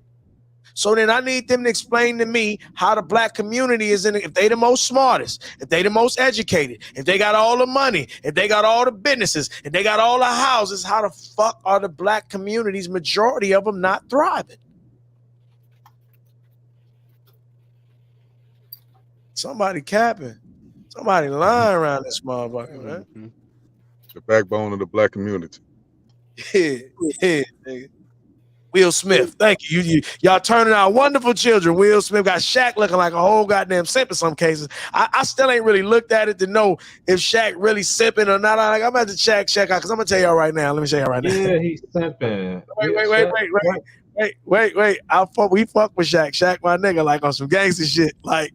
So then I need them to explain to me how the black community is in it. If they the most smartest, if they the most educated, if they got all the money, if they got all the businesses, if they got all the houses, how the fuck are the black communities, majority of them, not thriving? Somebody capping. Somebody lying around this motherfucker, man. The backbone of the black community. Yeah, nigga. Will Smith, thank you. Y'all turning out wonderful children. Will Smith got Shaq looking like a whole goddamn simp in some cases. I still ain't really looked at it to know if Shaq really simping or not. Like, I'm about to check out because I'm gonna tell y'all right now. Let me show y'all right now. Yeah, he's simping. Wait. We fuck with Shaq. Shaq, my nigga, like on some gangster shit. Like,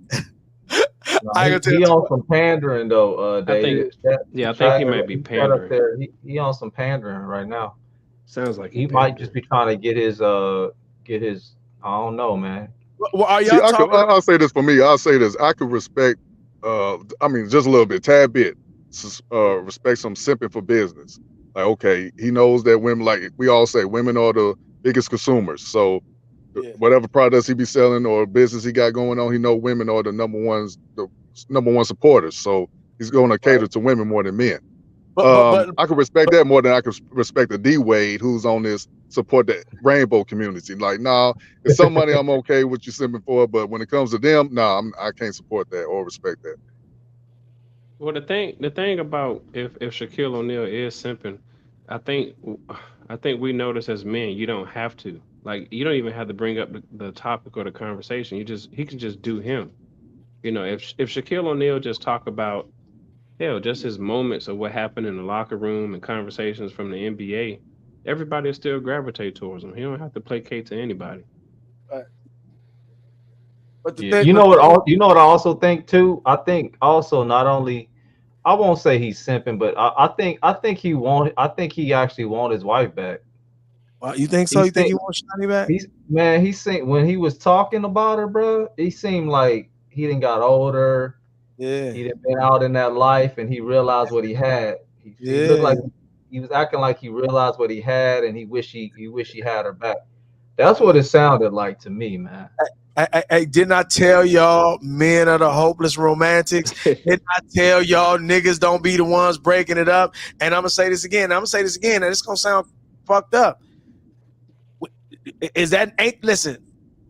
he on some pandering though. David. I think he might be pandering. He on some pandering right now. Sounds like he might just be trying to get his. I don't know, man. Well, are See, I'll say this for me. I'll say this. I could respect. I mean, just a little bit, tad bit. Respect some simping for business. Like, okay, he knows that women, like we all say, women are the biggest consumers. So, whatever products he be selling or business he got going on, he know women are the number one supporters. So he's going to cater to women more than men. But I could respect that more than I could respect the D Wade who's on this support the rainbow community. Like, nah, it's some money I'm okay with you simping for, but when it comes to them, nah, I can't support that or respect that. Well, the thing about if Shaquille O'Neal is simping, I think we notice as men you don't have to. Like, you don't even have to bring up the topic or the conversation. He can just do him. You know, if Shaquille O'Neal just talk about just his moments of what happened in the locker room and conversations from the NBA, everybody will still gravitate towards him. He don't have to placate to anybody. Right. But you know what I also think too? I think also not only, I won't say he's simping, but I think he actually want his wife back. Well, you think so? You think he wants Shani back? He seemed when he was talking about her, bro, he seemed like he didn't got older. Yeah, he didn't been out in that life, and he realized what he had. He looked like he was acting like he realized what he had, and he wish he had her back. That's what it sounded like to me, man. I did not tell y'all men are the hopeless romantics. Did not tell y'all niggas don't be the ones breaking it up. And I'm gonna say this again. And it's gonna sound fucked up. Listen.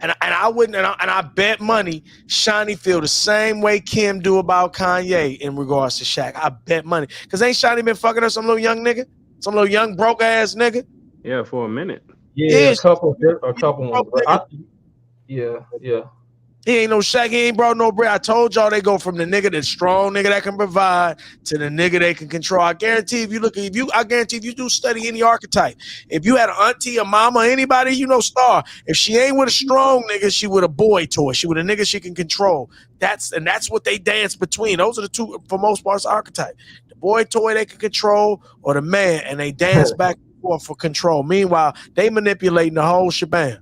And I wouldn't, and I bet money Shani feel the same way Kim do about Kanye in regards to Shaq. I bet money. Because ain't Shani been fucking her some little young nigga? Some little young broke ass nigga? Yeah, for a minute. Yeah, a couple ones. Yeah. He ain't no Shaq. He ain't brought no bread. I told y'all they go from the nigga that's strong nigga that can provide to the nigga they can control. I guarantee if you do study any archetype, if you had an auntie, a mama, anybody, star, if she ain't with a strong nigga, she with a boy toy. She with a nigga she can control. That's what they dance between. Those are the two, for most parts, archetype. The boy toy they can control or the man, and they dance back and forth for control. Meanwhile, they manipulating the whole shebang.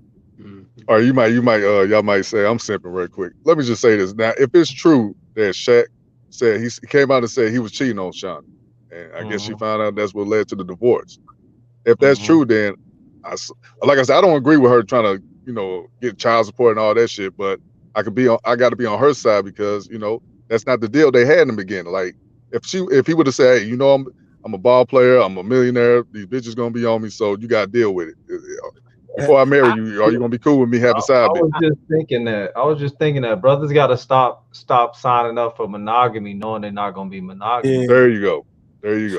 Or y'all might say I'm simping real quick. Let me just say this. Now, if it's true that Shaq said he came out and said he was cheating on Shani, and I guess she found out that's what led to the divorce. If that's true, then like I said, I don't agree with her trying to, get child support and all that shit, but I got to be on her side because, that's not the deal they had in the beginning. Like if he would have said, hey, I'm a ball player, I'm a millionaire, these bitches gonna be on me, so you got to deal with it. Before I marry you, are you gonna be cool with me having side bitch? I was just thinking that brothers got to stop signing up for monogamy, knowing they're not gonna be monogamous. Yeah. There you go.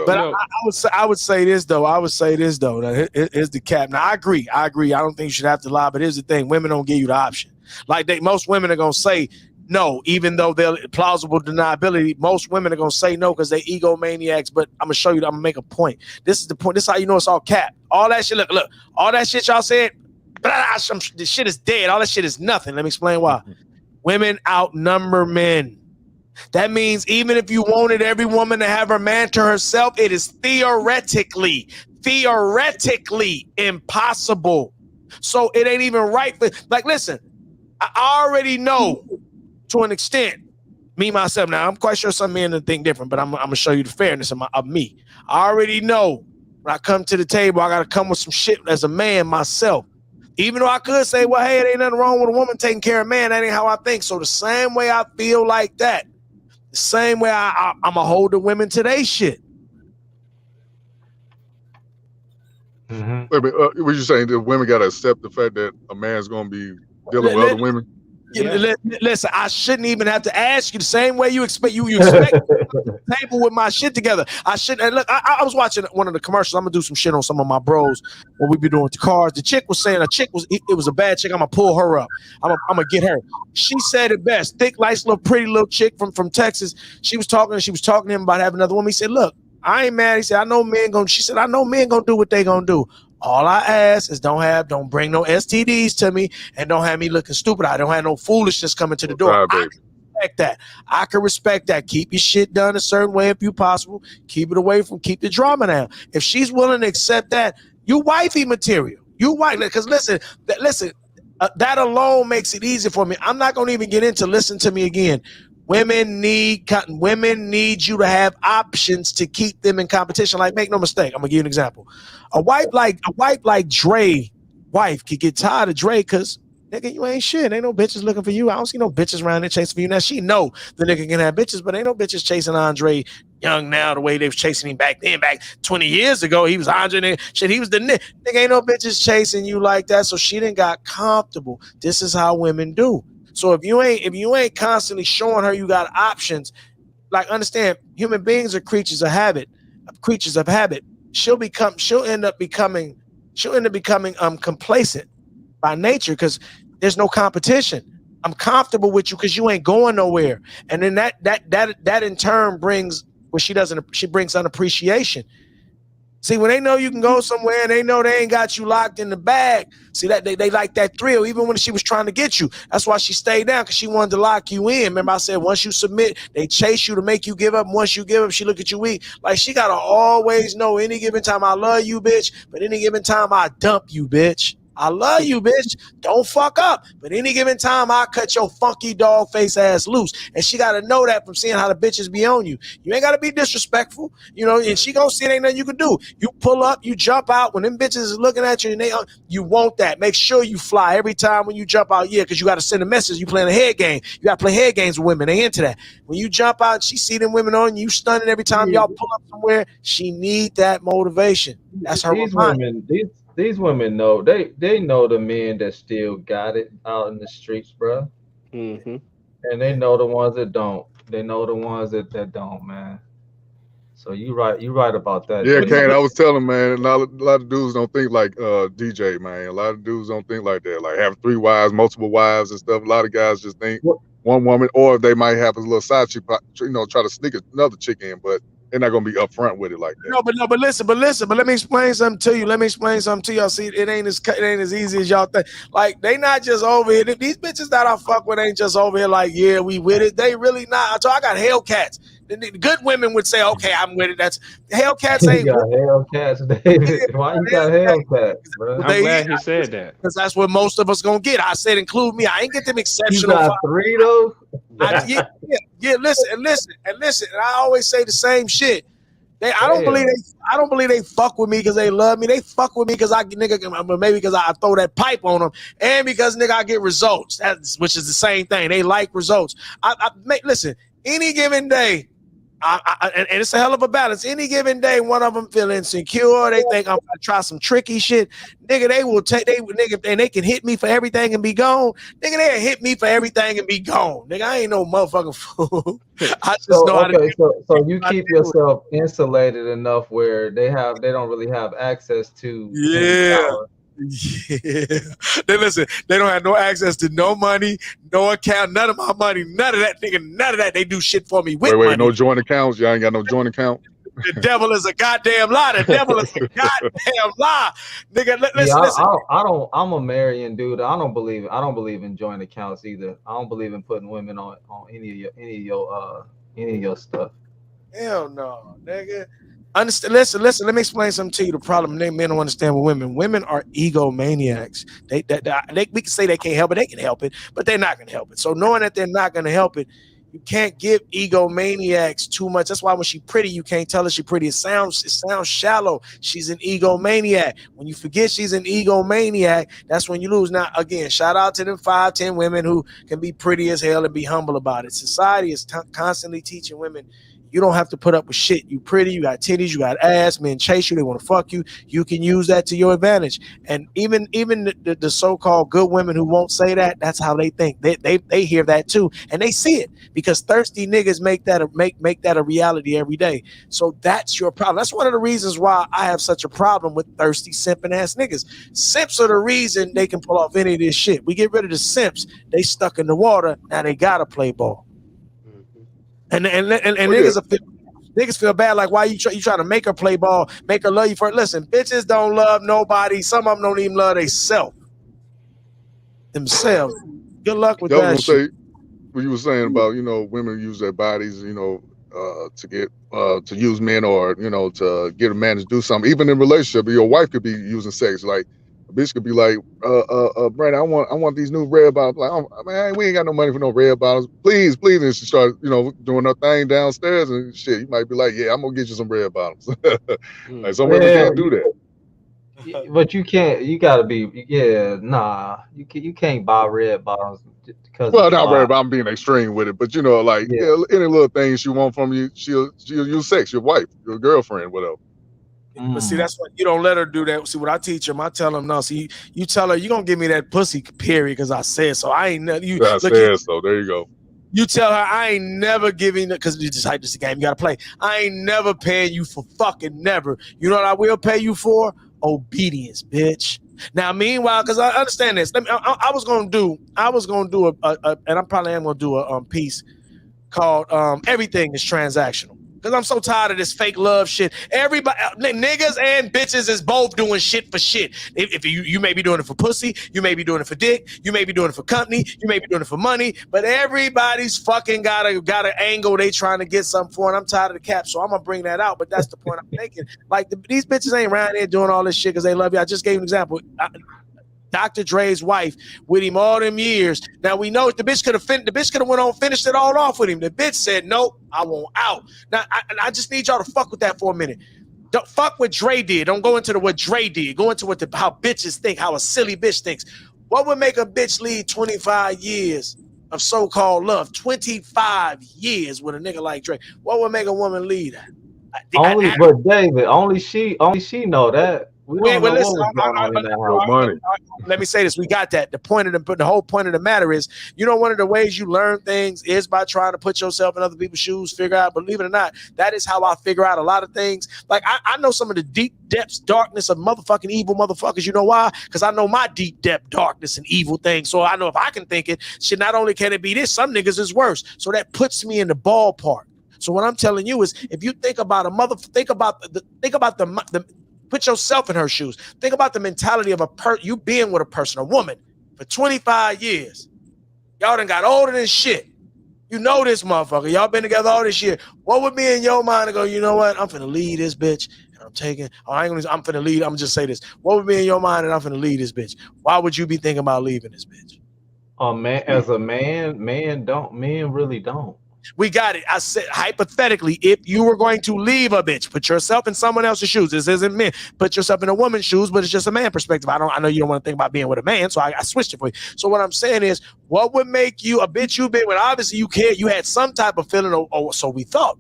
But I would say this though. Now, here's the cap. Now I agree. I don't think you should have to lie. But here's the thing: women don't give you the option. Like most women are gonna say no, even though they're plausible deniability. Most women are gonna say no because they egomaniacs. But I'm gonna show you. I'm gonna make a point. This is the point. This is how you know it's all cap. All that shit. Look. All that shit y'all said. This shit is dead. All that shit is nothing. Let me explain why. Women outnumber men. That means even if you wanted every woman to have her man to herself, it is theoretically impossible. So it ain't even right. Listen, I already know to an extent Me, myself. Now, I'm quite sure some men think different, but I'm going to show you the fairness of me. I already know when I come to the table, I got to come with some shit as a man myself. Even though I could say, well, hey, it ain't nothing wrong with a woman taking care of a man. That ain't how I think. So the same way I feel like that, the same way I'm going to hold the women to their shit. Wait a minute, what you saying? That women got to accept the fact that a man's going to be dealing with other women? Listen, I shouldn't even have to ask you the same way you expect. You expect me to come to the table with my shit together. I shouldn't. And look, I was watching one of the commercials. I'm gonna do some shit on some of my bros when we be doing the cars. The chick was saying it was a bad chick. I'm gonna pull her up. I'm gonna get her. She said it best. Thick, nice, little pretty little chick from Texas. She was talking to him about having another woman. He said, "Look, I ain't mad." He said, "I know men gonna." She said, "I know men gonna do what they gonna do. All I ask is don't bring no STDs to me and don't have me looking stupid. I don't have no foolishness coming to the door." I can respect that. I can respect that. Keep your shit done a certain way if you possible. Keep the drama down. If she's willing to accept that, you wifey material. You wife, because listen, that alone makes it easy for me. I'm not gonna even get into listen to me again. Women need you to have options to keep them in competition. Like, make no mistake, I'm gonna give you an example. A wife like Dre wife could get tired of Dre because nigga, you ain't shit. Ain't no bitches looking for you. I don't see no bitches around there chasing for you. Now she know the nigga can have bitches, but ain't no bitches chasing Andre Young now the way they was chasing him back then. Back 20 years ago, he was Andre and shit. He was the nigga. Ain't no bitches chasing you like that. So she done got comfortable. This is how women do. So if you ain't constantly showing her you got options, like, understand, human beings are creatures of habit. She'll end up becoming complacent by nature because there's no competition. I'm comfortable with you because you ain't going nowhere. And then that in turn brings she brings unappreciation. See, when they know you can go somewhere and they know they ain't got you locked in the bag, see that they like that thrill, even when she was trying to get you. That's why she stayed down, because she wanted to lock you in. Remember I said, once you submit, they chase you to make you give up. Once you give up, she look at you weak. Like, she gotta always know any given time, I love you, bitch, but any given time I dump you, bitch. I love you, bitch. Don't fuck up. But any given time, I cut your funky dog face ass loose. And she got to know that from seeing how the bitches be on you. You ain't got to be disrespectful, and she gonna see it ain't nothing you can do. You pull up, you jump out. When them bitches is looking at you, and you want that. Make sure you fly every time when you jump out, because you got to send a message. You playing a head game. You got to play head games with women. They into that. When you jump out, she see them women on you, stunning every time y'all pull up somewhere. She need that motivation. That's her reminder. These women know they know the men that still got it out in the streets, bro. Mm-hmm. And they know the ones that don't. They know the ones that don't, man. So you right about that. Yeah, Kane, I was telling, man, a lot of dudes don't think like DJ, man. A lot of dudes don't think like that. Like, have 3 wives, multiple wives and stuff. A lot of guys just think one woman, or they might have a little side chick, try to sneak another chick in, but they're not gonna be upfront with it like that. No, but listen. But let me explain something to you. Y'all see, it ain't as easy as y'all think. Like, they not just over here. These bitches that I fuck with ain't just over here like, yeah, we with it. They really not. So I got Hellcats. The good women would say, okay, I'm with it. That's Hellcats ain't. You got Hellcats, David. Why you got Hellcats, bro? I'm glad he said that. Because that's what most of us gonna get. I said include me. I ain't get them exceptional. You got 3 though? Listen. And I always say the same shit. I don't believe they fuck with me because they love me. They fuck with me because maybe because I throw that pipe on them, and because I get results. Which is the same thing. They like results. Listen, any given day, and it's a hell of a balance. Any given day, one of them feel insecure. They think I'm gonna try some tricky shit. Nigga, and they can hit me for everything and be gone. Nigga, they'll hit me for everything and be gone. Nigga, I ain't no motherfucking fool. I just know how to. So you keep yourself insulated enough where they don't really have access to. Yeah. They don't have no access to no money, no account, none of my money, none of that, nigga, none of that. They do shit for me with money. No joint accounts? Y'all ain't got no joint account? The devil is a goddamn lie. The devil is a goddamn lie. Nigga, listen. I'm a Marian dude. I don't believe in joint accounts either. I don't believe in putting women on any of your stuff. Hell no, nigga. Listen, let me explain something to you. The problem men don't understand with women. Women are egomaniacs. We can say they can't help it, they can help it, but they're not gonna help it. So knowing that they're not gonna help it, You can't give egomaniacs too much. That's why when she's pretty, you can't tell her she's pretty. It sounds shallow. She's an egomaniac. When you forget she's an egomaniac, that's when you lose. Now, again, shout out to them 5'10" women who can be pretty as hell and be humble about it. Society is constantly teaching women, you don't have to put up with shit. You pretty, you got titties, you got ass, men chase you, they want to fuck you. You can use that to your advantage. And even the so-called good women who won't say that, that's how they think. They hear that too, and they see it because thirsty niggas make that a reality every day. So that's your problem. That's one of the reasons why I have such a problem with thirsty simping ass niggas. Simps are the reason they can pull off any of this shit. We get rid of the simps, they stuck in the water. Now they gotta play ball. And niggas feel bad, like why you trying to make her play ball, make her love you for it. Listen, bitches don't love nobody. Some of them don't even love themselves. Good luck with that shit. What you were saying about, you know, women use their bodies, you know, to use men, or, you know, to get a man to do something. Even in relationship, your wife could be using sex. Like a bitch could be like, Brandon, I want these new red bottles. Like, oh, man, we ain't got no money for no red bottles. Please. And she start, you know, doing her thing downstairs and shit. You might be like, yeah, I'm gonna get you some red bottles. Like some women can't do that. But you can't. You gotta be. Yeah, nah. You can't buy red bottles because. Well, not red, but I'm being extreme with it. But you know, like any little things she want from you, she'll use sex, your wife, your girlfriend, whatever. But see, that's what you don't let her do that. See, what I teach them, I tell them no. See, you tell her you gonna give me that pussy, period, because I said so. I ain't you. I said so. There you go. You tell her I ain't never giving it, because you just like this game you gotta play. I ain't never paying you for fucking never. You know what I will pay you for? Obedience, bitch. Now, meanwhile, because I understand this, I was gonna do a and I probably am gonna do a piece called "Everything is Transactional." Because I'm so tired of this fake love shit. Everybody, niggas and bitches is both doing shit for shit. If you may be doing it for pussy, you may be doing it for dick, you may be doing it for company, you may be doing it for money, but everybody's fucking got an angle they trying to get something for, and I'm tired of the cap, so I'm gonna bring that out. But that's the point I'm making. Like these bitches ain't around here doing all this shit because they love you. I just gave an example. Dr. Dre's wife with him all them years. Now we know the bitch could have went on, finished it all off with him. The bitch said, nope, I want out. Now I just need y'all to fuck with that for a minute. Don't fuck what Dre did. Don't go into what Dre did. Go into how bitches think, how a silly bitch thinks. What would make a bitch lead 25 years of so-called love? 25 years with a nigga like Dre. What would make a woman lead that? But David, only she know that. We don't know what was going on in that house. Money. Let me say this. We got that. The whole point of the matter is, you know, one of the ways you learn things is by trying to put yourself in other people's shoes, figure out, believe it or not, that is how I figure out a lot of things. Like I know some of the deep depths, darkness of motherfucking evil motherfuckers. You know why? Because I know my deep depth, darkness and evil things. So I know if I can think it, shit, not only can it be this, some niggas is worse. So that puts me in the ballpark. So what I'm telling you is, if you think about put yourself in her shoes. Think about the mentality of you being with a person, a woman, for 25 years. Y'all done got older than shit. You know this motherfucker. Y'all been together all this year. What would be in your mind to go, you know what? I'm finna leave this bitch. And I'm finna leave. I'm just say this. What would be in your mind and I'm finna leave this bitch? Why would you be thinking about leaving this bitch? Man, as a man really don't. We got it. I said, hypothetically, if you were going to leave a bitch, put yourself in someone else's shoes. This isn't men. Put yourself in a woman's shoes, but it's just a man perspective. I know you don't want to think about being with a man, so I switched it for you. So what I'm saying is, what would make you a bitch you've been with? Obviously, you had some type of feeling, or so we thought.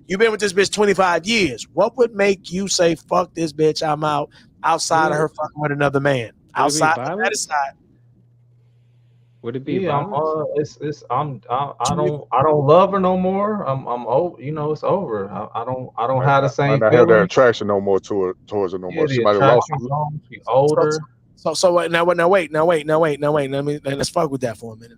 You've been with this bitch 25 years. What would make you say, fuck this bitch, I'm out, outside of her fucking with another man? Outside of that side. Would it be? Yeah, I don't love her no more. I'm old. You know, it's over. I don't have the same. I have that attraction no more towards her no more. She might have lost. She's older. So wait. Now wait. Let's fuck with that for a minute.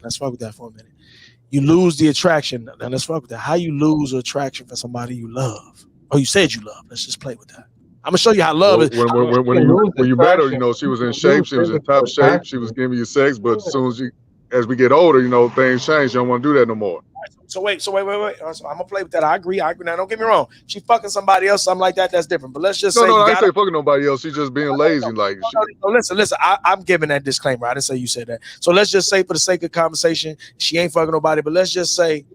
You lose the attraction. Now let's fuck with that. How you lose attraction for somebody you love? Oh, you said you love. Let's just play with that. I'm gonna show you how love is. When you met her, you know, she was in shape. She was in top shape. She was giving you sex, but as we get older, you know, things change. You don't want to do that no more. So wait. So I'm gonna play with that. I agree. Now, don't get me wrong. She fucking somebody else, something like that. That's different. But let's just say, I ain't say fucking nobody else. She's just being lazy. Listen. I'm giving that disclaimer. I didn't say you said that. So let's just say, for the sake of conversation, she ain't fucking nobody. But let's just say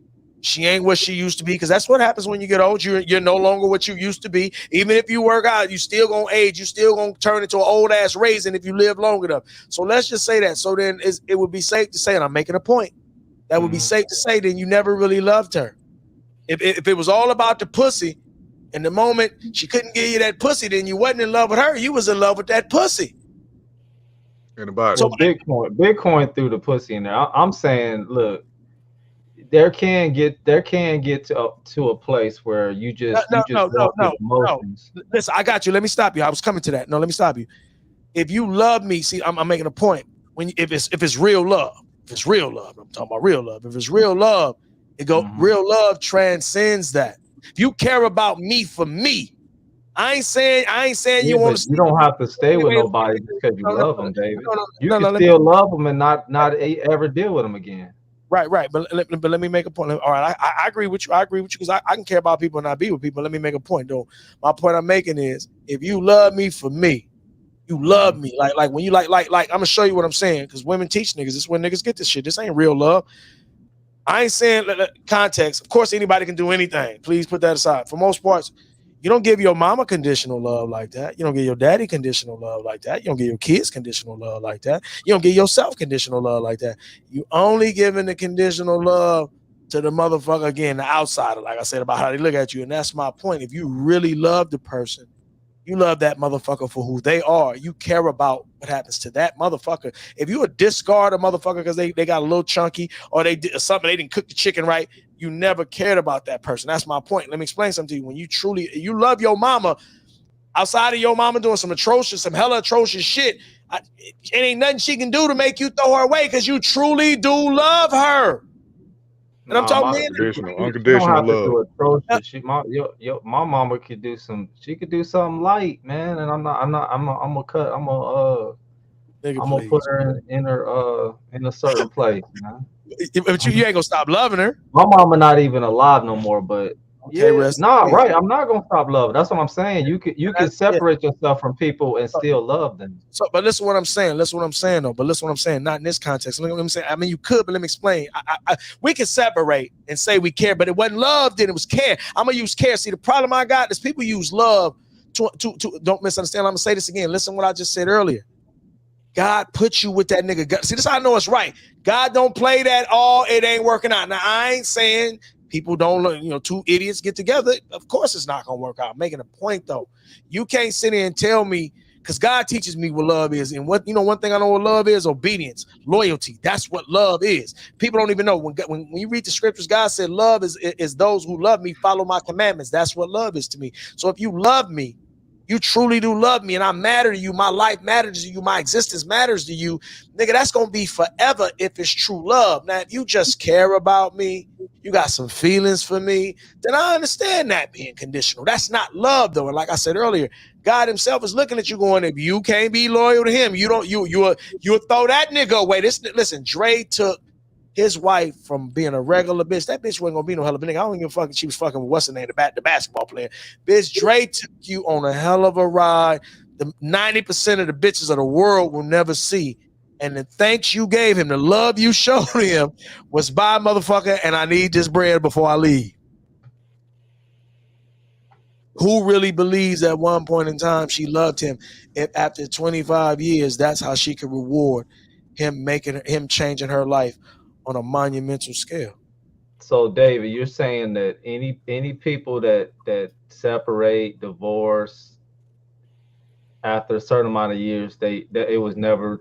She ain't what she used to be, because that's what happens when you get old. You're no longer what you used to be. Even if you work out, you still gonna age. You still gonna turn into an old ass raisin if you live long enough. So let's just say that. So then it would be safe to say, and I'm making a point, that would be safe to say then you never really loved her. If it was all about the pussy, and the moment she couldn't give you that pussy, then you wasn't in love with her. You was in love with that pussy. In the body. So Bitcoin threw the pussy in there. I'm saying, look, there can get to a place where you just No. emotions. Listen, I got you. Let me stop you. I was coming to that. No, let me stop you. If you love me, see, I'm making a point. If it's real love, I'm talking about real love. If it's real love, real love transcends that. If you care about me for me, I ain't saying you want to. You don't have to stay with nobody because you love them, David. You can still love them and not ever deal with them again. Right. But let me make a point. All right, I agree with you. I agree with you, because I can care about people and not be with people. Let me make a point, though. My point I'm making is, if you love me for me, you love me. Like when you like, I'm gonna show you what I'm saying, because women teach niggas. This is where niggas get this shit. This ain't real love. I ain't saying context. Of course, anybody can do anything. Please put that aside. For most parts, you don't give your mama conditional love like that. You don't give your daddy conditional love like that. You don't give your kids conditional love like that. You don't give yourself conditional love like that. You only giving the conditional love to the motherfucker, again, the outsider, like I said, about how they look at you. And that's my point. If you really love the person, you love that motherfucker for who they are. You care about what happens to that motherfucker. If you discard a motherfucker because they got a little chunky, or they did something, they didn't cook the chicken right, you never cared about that person. That's my point. Let me explain something to you. When you love your mama, outside of your mama doing some hella atrocious shit, it ain't nothing she can do to make you throw her away, because you truly do love her. And I'm talking unconditional love. My mama could do something light, man, and I'm gonna put her in a certain place, man. But you ain't gonna stop loving her. My mama not even alive no more, but right. I'm not gonna stop loving. That's what I'm saying. You can separate yourself from people and still love them. So, but listen what I'm saying. Listen what I'm saying, though. But listen what I'm saying. Not in this context. Let me say. I mean, you could, but let me explain. We can separate and say we care, but it wasn't love. Then it was care. I'm gonna use care. See, the problem I got is people use love to don't misunderstand. I'm gonna say this again. Listen what I just said earlier. God put you with that nigga. See, this is how I know it's right. God don't play that all. It ain't working out. Now, I ain't saying people don't, two idiots get together. Of course it's not going to work out. I'm making a point, though. You can't sit here and tell me, because God teaches me what love is. And one thing I know what love is: obedience, loyalty. That's what love is. People don't even know. When you read the scriptures, God said love is those who love me, follow my commandments. That's what love is to me. So if you love me, you truly do love me, and I matter to you, my life matters to you, my existence matters to you, nigga, that's going to be forever if it's true love. Now, if you just care about me, you got some feelings for me, then I understand that being conditional. That's not love, though. And like I said earlier, God himself is looking at you going, if you can't be loyal to him, you'll throw that nigga away. Listen, Dre took his wife from being a regular bitch. That bitch wasn't gonna be no hell of a nigga. I don't give a fuck if she was fucking with what's her name, the basketball player. Bitch, Dre took you on a hell of a ride. The 90% of the bitches of the world will never see. And the thanks you gave him, the love you showed him, was bye, motherfucker, and I need this bread before I leave. Who really believes at one point in time she loved him, if after 25 years, that's how she could reward him, changing her life on a monumental scale? So, David, you're saying that any people that separate, divorce after a certain amount of years, they never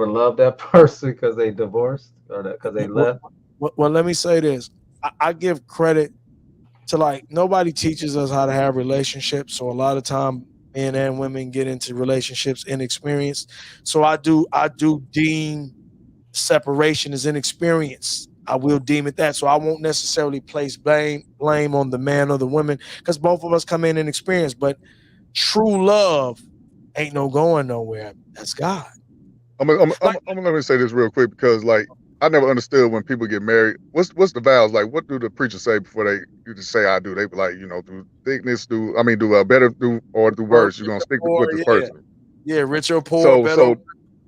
loved that person because they divorced or because they left. Well, let me say this. I give credit to, nobody teaches us how to have relationships. So a lot of time men and women get into relationships inexperienced. So I do deem separation as inexperience. I will deem it that. So I won't necessarily place blame on the man or the woman, because both of us come in inexperienced. But true love ain't no going nowhere. That's God. I'm gonna say this real quick, because I never understood when people get married. What's the vows? What do the preachers say before you just say I do? They be like, do thickness, do better, do or do worse. You're gonna stick with this person. Yeah, rich or poor, better.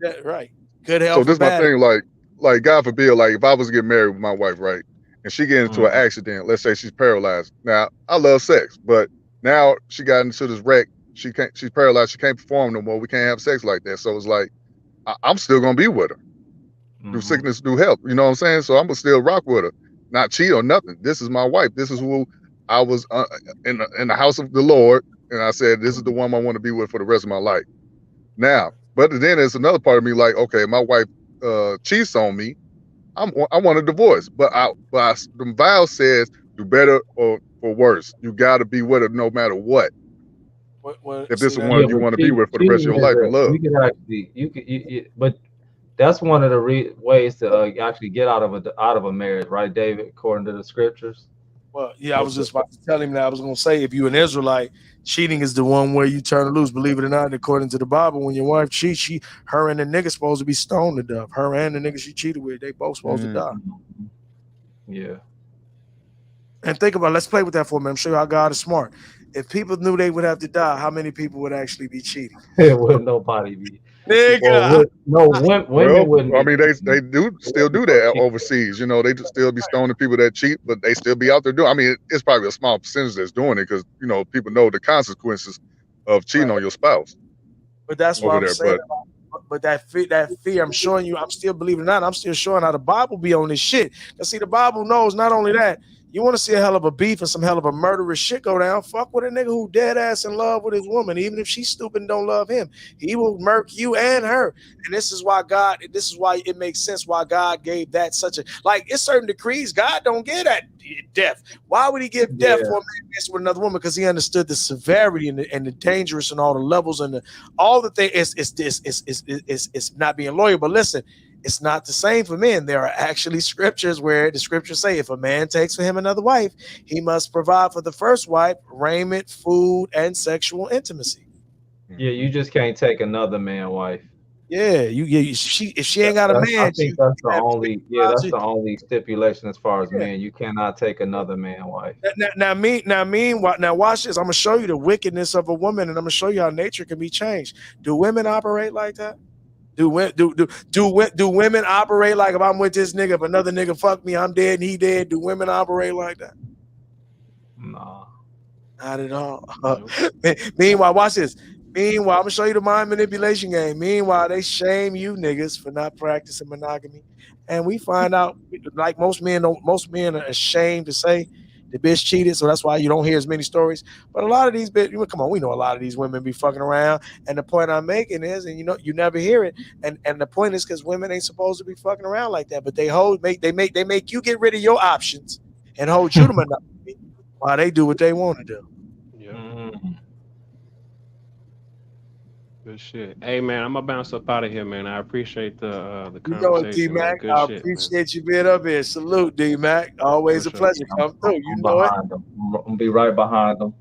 Yeah, right. Good health. So this is my thing. Like God forbid, if I was to get married with my wife, right, and she get into an accident. Let's say she's paralyzed. Now, I love sex, but now she got into this wreck. She's paralyzed. She can't perform no more. We can't have sex like that. So it's like, I'm still gonna be with her through sickness, through health. You know what I'm saying? So I'm gonna still rock with her, not cheat or nothing. This is my wife. This is who I was in the house of the Lord, and I said, this is the one I want to be with for the rest of my life. Now, but then there's another part of me like, okay, my wife cheats on me. I want a divorce, but the vow says, do better or for worse. You got to be with her no matter what. If this is one you want to be with for the rest of your life and love. You can actually, but that's one of the ways to actually get out of a marriage, right, David? According to the scriptures. Well, yeah, I was just about to tell him that. I was going to say, if you're an Israelite, cheating is the one where you turn loose. Believe it or not, according to the Bible, when your wife cheats, her and the nigga supposed to be stoned to death. Her and the nigga she cheated with, they both supposed to die. Yeah. And think about it. Let's play with that for a minute. I'm sure how God is smart. If people knew they would have to die, how many people would actually be cheating? It would nobody be. Nigga. Women wouldn't. I mean, they do still do that overseas. You know, they still be stoning people that cheat, but they still be out there doing. I mean, it's probably a small percentage that's doing it because you know people know the consequences of cheating on your spouse. But that's what I'm saying. But that fear, I'm showing you. I'm still believing it or not. I'm still showing how the Bible be on this shit. Cause see, the Bible knows not only that. You want to see a hell of a beef and some hell of a murderous shit go down, fuck with a nigga who dead ass in love with his woman, even if she's stupid and don't love him. He will murk you and her. And this is why it makes sense why God gave that such a, like, it's certain decrees God don't give that death. Why would he give death for a man messing with another woman? Because he understood the severity and the dangerous and all the levels and all the things. It's not being loyal. But listen, it's not the same for men. There are actually scriptures where the scriptures say if a man takes for him another wife, he must provide for the first wife raiment, food, and sexual intimacy. Yeah, you just can't take another man's wife. Yeah, if she ain't got a man, I think that's the only stipulation as far as men. You cannot take another man's wife. Now watch this. I'm gonna show you the wickedness of a woman, and I'm gonna show you how nature can be changed. Do women operate like that? Do women operate like if I'm with this nigga, if another nigga fuck me, I'm dead and he dead? Do women operate like that? Nah. Not at all. Meanwhile, watch this. Meanwhile, I'm gonna show you the mind manipulation game. Meanwhile, they shame you niggas for not practicing monogamy. And we find out, like most men are ashamed to say the bitch cheated, so that's why you don't hear as many stories. But a lot of these bitches, come on, we know a lot of these women be fucking around. And the point I'm making is, and you never hear it. And the point is because women ain't supposed to be fucking around like that. But they make you get rid of your options and hold you to monogamy while they do what they want to do. Yeah. Good shit. Hey man, I'm gonna bounce up out of here, man. I appreciate the conversation. You know it, D-Mac. I appreciate you being up here. Salute, D-Mac. Always a pleasure. Come through. You know it. I'm gonna be right behind them.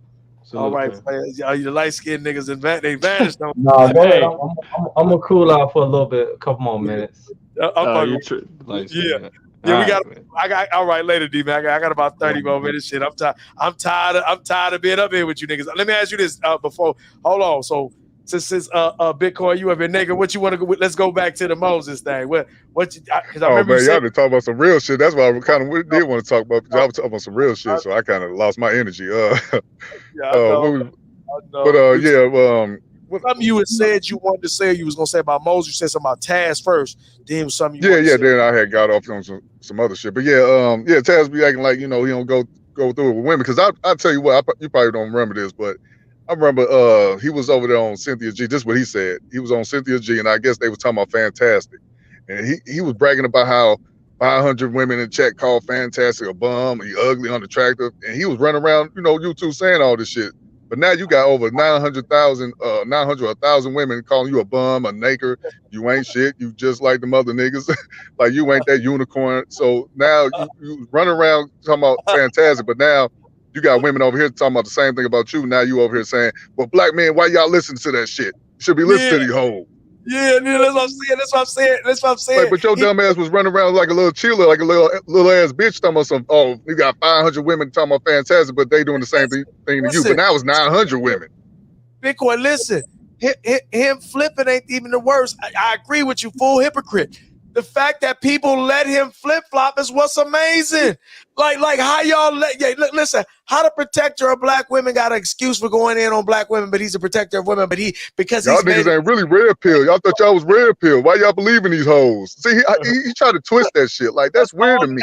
All right, you the light-skinned niggas they vanished. No, go ahead. I'm gonna cool out for a little bit, a couple more minutes. Yeah, we got. I got. All right, later, D-Mac. I got about 30 more minutes. Shit, I'm tired of being up here with you niggas. Let me ask you this before. Hold on. So since Bitcoin, you have been nigga. What you want to go? Let's go back to the Moses thing. What? Because I remember man, y'all been talking about some real shit. That's why I kind of did want to talk about. Because I was talking about some real shit, so I kind of lost my energy. Something you had said you wanted to say, you was gonna say about Moses. You said something about Taz first. Then something. Then I had got off on some other shit. But Taz be acting like he don't go through it with women. Because I tell you what, you probably don't remember this, but I remember he was over there on Cynthia G. This is what he said. He was on Cynthia G, and I guess they were talking about Fantastic, and he was bragging about how 500 women in chat called Fantastic a bum, he ugly, unattractive, and he was running around, YouTube saying all this shit. But now you got over 900,000 women calling you a bum, a naker. You ain't shit. You just like them other niggas. Like you ain't that unicorn. So now you run around talking about Fantastic, but now you got women over here talking about the same thing about you. Now you over here saying, well, black men, why y'all listen to that shit? You should be listening to these hoes. Yeah, that's what I'm saying. Like, but your dumb ass was running around like a little chiller, like a little ass bitch talking about you got 500 women talking about Fantastic, but they doing the same thing to you. But now it's 900 women. Bitcoin, listen, him flipping ain't even the worst. I agree with you, full hypocrite. The fact that people let him flip flop is what's amazing. Like how y'all listen. How the protector of black women got an excuse for going in on black women, but he's a protector of women. But because y'all he's niggas ain't really red pill. Y'all thought y'all was red pill. Why y'all believe in these hoes? See, he tried to twist that shit. Like that's weird to me.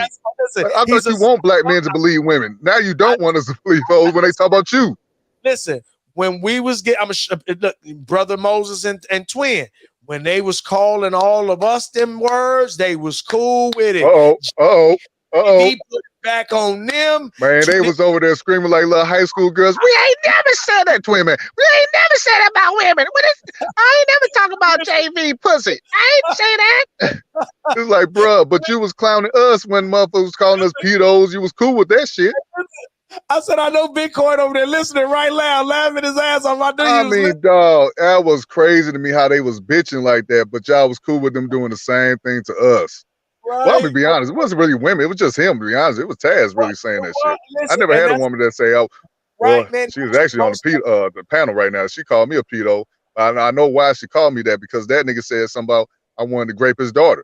Like, I thought you want black men to believe women. Now you don't want us to believe hoes when they talk about you. Listen, when we was look, Brother Moses and Twin, when they was calling all of us them words, they was cool with it. He put it back on them. Man, they was over there screaming like little high school girls. We ain't never said that, Twin man. We ain't never said that about women. I ain't never talk about JV pussy. I ain't say that. It's like, bruh, but you was clowning us when motherfuckers was calling us pedos. You was cool with that shit. I said, I know Bitcoin over there listening right loud, laughing his ass off. I mean, dog, that was crazy to me how they was bitching like that, but y'all was cool with them doing the same thing to us. Right. Well, I'm gonna be honest, it wasn't really women, it was just him, to be honest. It was Taz really saying that shit. Listen, I never had a woman that say, oh, well, man, she was actually on the panel right now. She called me a pedo. I know why she called me that, because that nigga said something about I wanted to grape his daughter.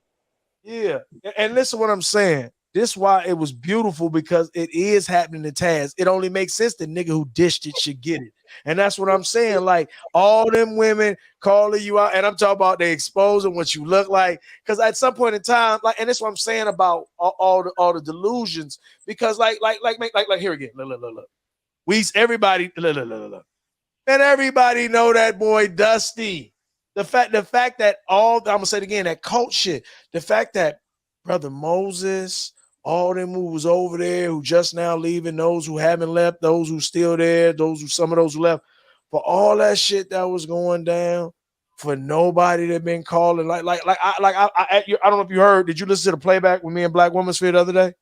Yeah, and listen what I'm saying. This why it was beautiful, because it is happening to Taz. It only makes sense the nigga who dished it should get it. And that's what I'm saying. Like all them women calling you out, and I'm talking about they exposing what you look like. Because at some point in time, like, and that's what I'm saying about all the delusions. Because like here again, look. Everybody look. And everybody know that boy Dusty. The fact that I'm gonna say it again, that cult shit. The fact that Brother Moses, all them who was over there, who just now leaving, those who haven't left, those who still there, some of those who left, for all that shit that was going down, for nobody that been calling, I don't know if you heard. Did you listen to the playback with me and Black Woman's Sphere the other day?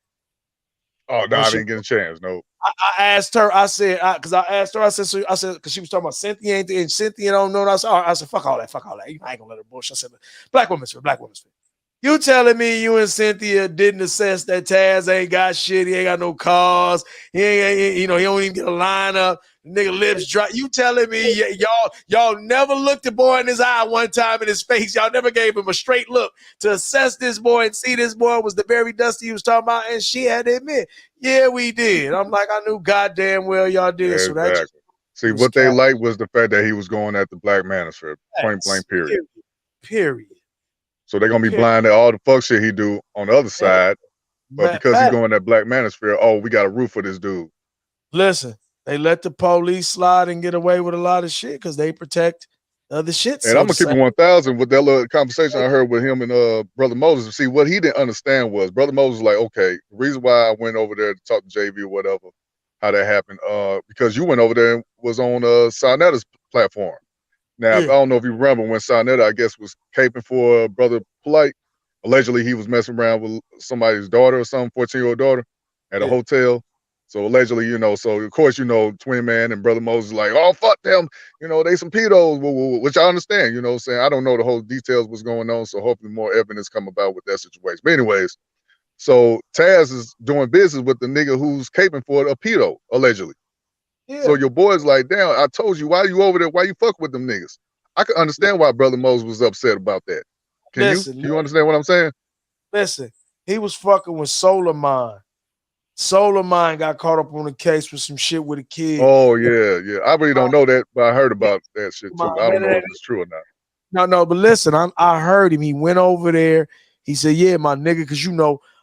Oh no, I didn't get a chance. No. I asked her. I said, because because she was talking about Cynthia and Cynthia don't know. I said, fuck all that. I ain't gonna let her bullshit. I said, Black Woman's Sphere. You telling me you and Cynthia didn't assess that Taz ain't got shit, he ain't got no cars, he don't even get a lineup, nigga lips dry. You telling me y'all never looked the boy in his eye one time in his face, y'all never gave him a straight look to assess this boy and see this boy was the very Dusty you was talking about, and she had to admit, yeah, we did. I'm like, I knew goddamn well y'all did. Yeah, so that exactly. See, what they liked was the fact that he was going at the Black Manosphere, point blank, period. So they're gonna be blind at all the fuck shit he do on the other side, but because he's going that Black Manosphere, oh, we got a roof for this dude. Listen, they let the police slide and get away with a lot of shit because they protect the shit. And I'm gonna keep it 1,000 with that little conversation I heard with him and Brother Moses. See, what he didn't understand was Brother Moses was like, okay, the reason why I went over there to talk to JV or whatever, how that happened, because you went over there and was on Sarnetta's platform. Now, I don't know if you remember when Sarnetta, I guess, was caping for Brother Polite. Allegedly, he was messing around with somebody's daughter or something, 14-year-old daughter, at a hotel. So allegedly, so of course, Twin Man and Brother Moses like, oh, fuck them. They some pedos, which I understand, saying. I don't know the whole details what's going on, so hopefully more evidence come about with that situation. But anyways, so Taz is doing business with the nigga who's caping for a pedo, allegedly. Yeah. So your boy's like, damn, I told you, why you over there? Why you fuck with them niggas? I can understand why Brother Moses was upset about that. Can you understand what I'm saying? Listen, he was fucking with Solar Mind. Solar Mind got caught up on the case with some shit with a kid. Oh, yeah. I really don't know that, but I heard about that shit too. I don't know if it's true or not. No, but listen, I heard him. He went over there. He said, yeah, my nigga, because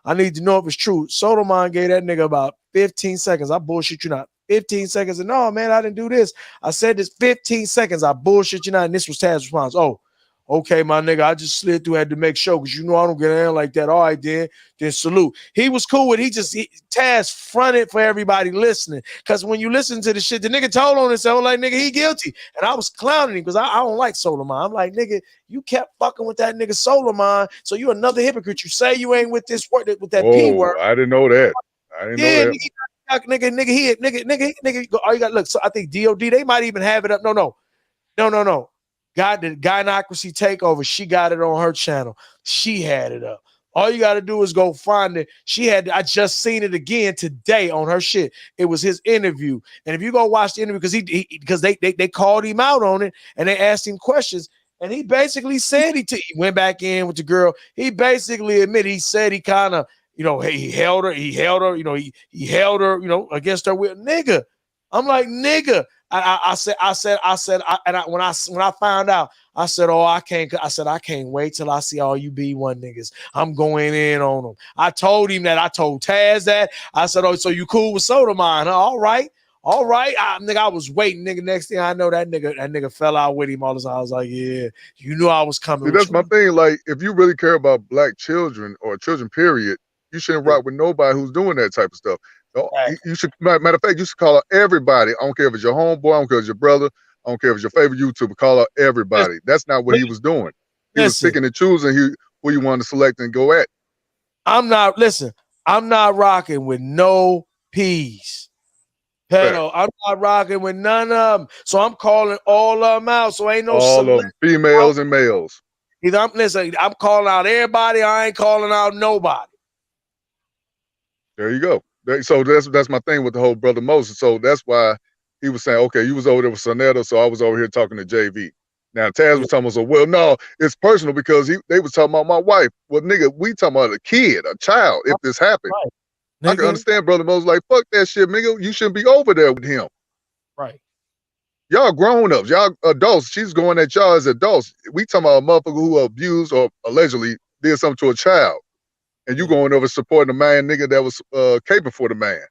I need to know if it's true. Solar Mind gave that nigga about 15 seconds. I bullshit you not. 15 seconds, and no, man, I didn't do this. I said this 15 seconds. I bullshit you not, and this was Taz's response. Oh, okay, my nigga, I just slid through, had to make sure, because I don't get in like that. All right, then salute. He was cool with Taz fronted for everybody listening, because when you listen to the shit, the nigga told on himself, like, nigga, he guilty, and I was clowning him, because I don't like Solar Mind. I'm like, nigga, you kept fucking with that nigga Solar Mind, so you another hypocrite. You say you ain't with this word, with that P word. I didn't know that. Nigga, all you got, look, so I think DOD, they might even have it up. No. God, the Gynocracy Takeover, she got it on her channel. She had it up. All you got to do is go find it. I just seen it again today on her shit. It was his interview. And if you go watch the interview, because they called him out on it and they asked him questions, And he basically said he went back in with the girl. He basically admitted, he said he kind of, he held her, he held her, he held her, against her with nigga. I'm like, nigga. I said, when I found out, I said, I can't wait till I see all you B1 niggas. I'm going in on them. I told him that. I told Taz that. I said, so you cool with Soda Mine, huh? All right. Nigga, I was waiting, nigga. Next thing I know, that nigga fell out with him all the time. I was like, yeah, you knew I was coming. See, that's my thing. Like, if you really care about black children or children, period, you shouldn't rock with nobody who's doing that type of stuff. So you should, matter of fact, you should call out everybody. I don't care if it's your homeboy, I don't care if it's your brother, I don't care if it's your favorite YouTuber. Call out everybody. That's not what he was doing. He was picking and choosing who you wanted to select and go at. I'm not rocking with no peas. Pedo, I'm not rocking with none of them. So I'm calling all of them out. So ain't no all of them, females and males. I'm calling out everybody. I ain't calling out nobody. There you go. So that's my thing with the whole Brother Moses. So that's why he was saying, okay, you was over there with Sonetta, so I was over here talking to JV. Now Taz was talking about, so well, no, it's personal because they was talking about my wife. Well, nigga, we talking about a kid, a child, if this happened. Right. I can understand Brother Moses like, fuck that shit, nigga. You shouldn't be over there with him. Right. Y'all grown-ups, y'all adults. She's going at y'all as adults. We talking about a motherfucker who abused or allegedly did something to a child. And you going over supporting a man, nigga, that was caping for the man.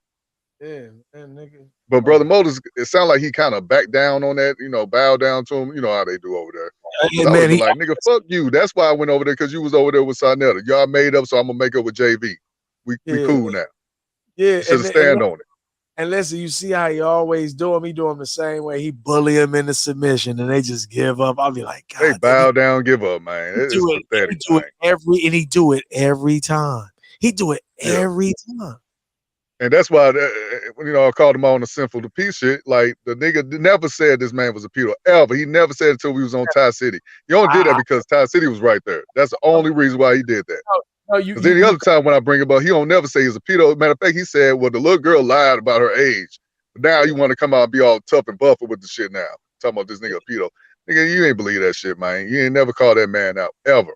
Yeah, man, nigga. But Brother Moses, it sounded like he kind of backed down on that, bow down to him. You know how they do over there. Yeah, I was like, nigga, fuck you. That's why I went over there, because you was over there with Sonetta. Y'all made up, so I'm going to make up with JV. We cool now. Yeah. You should stand on it. And listen, you see how he always do him. He do him the same way. He bully him into submission, and they just give up. I'll be like, God, they bow down, give up, man. It's pathetic. He do it every time. He do it every time. And that's why, I called him on the sinful to peace shit. Like, the nigga never said this man was a pedo, ever. He never said it until we was on Ty City. He only did that because Ty City was right there. That's the only reason why he did that. Because any other time when I bring it up, he don't never say he's a pedo. Matter of fact, he said, well, the little girl lied about her age. But now you want to come out and be all tough and buffer with the shit now. Talking about this nigga a pedo. Nigga, you ain't believe that shit, man. You ain't never called that man out, ever.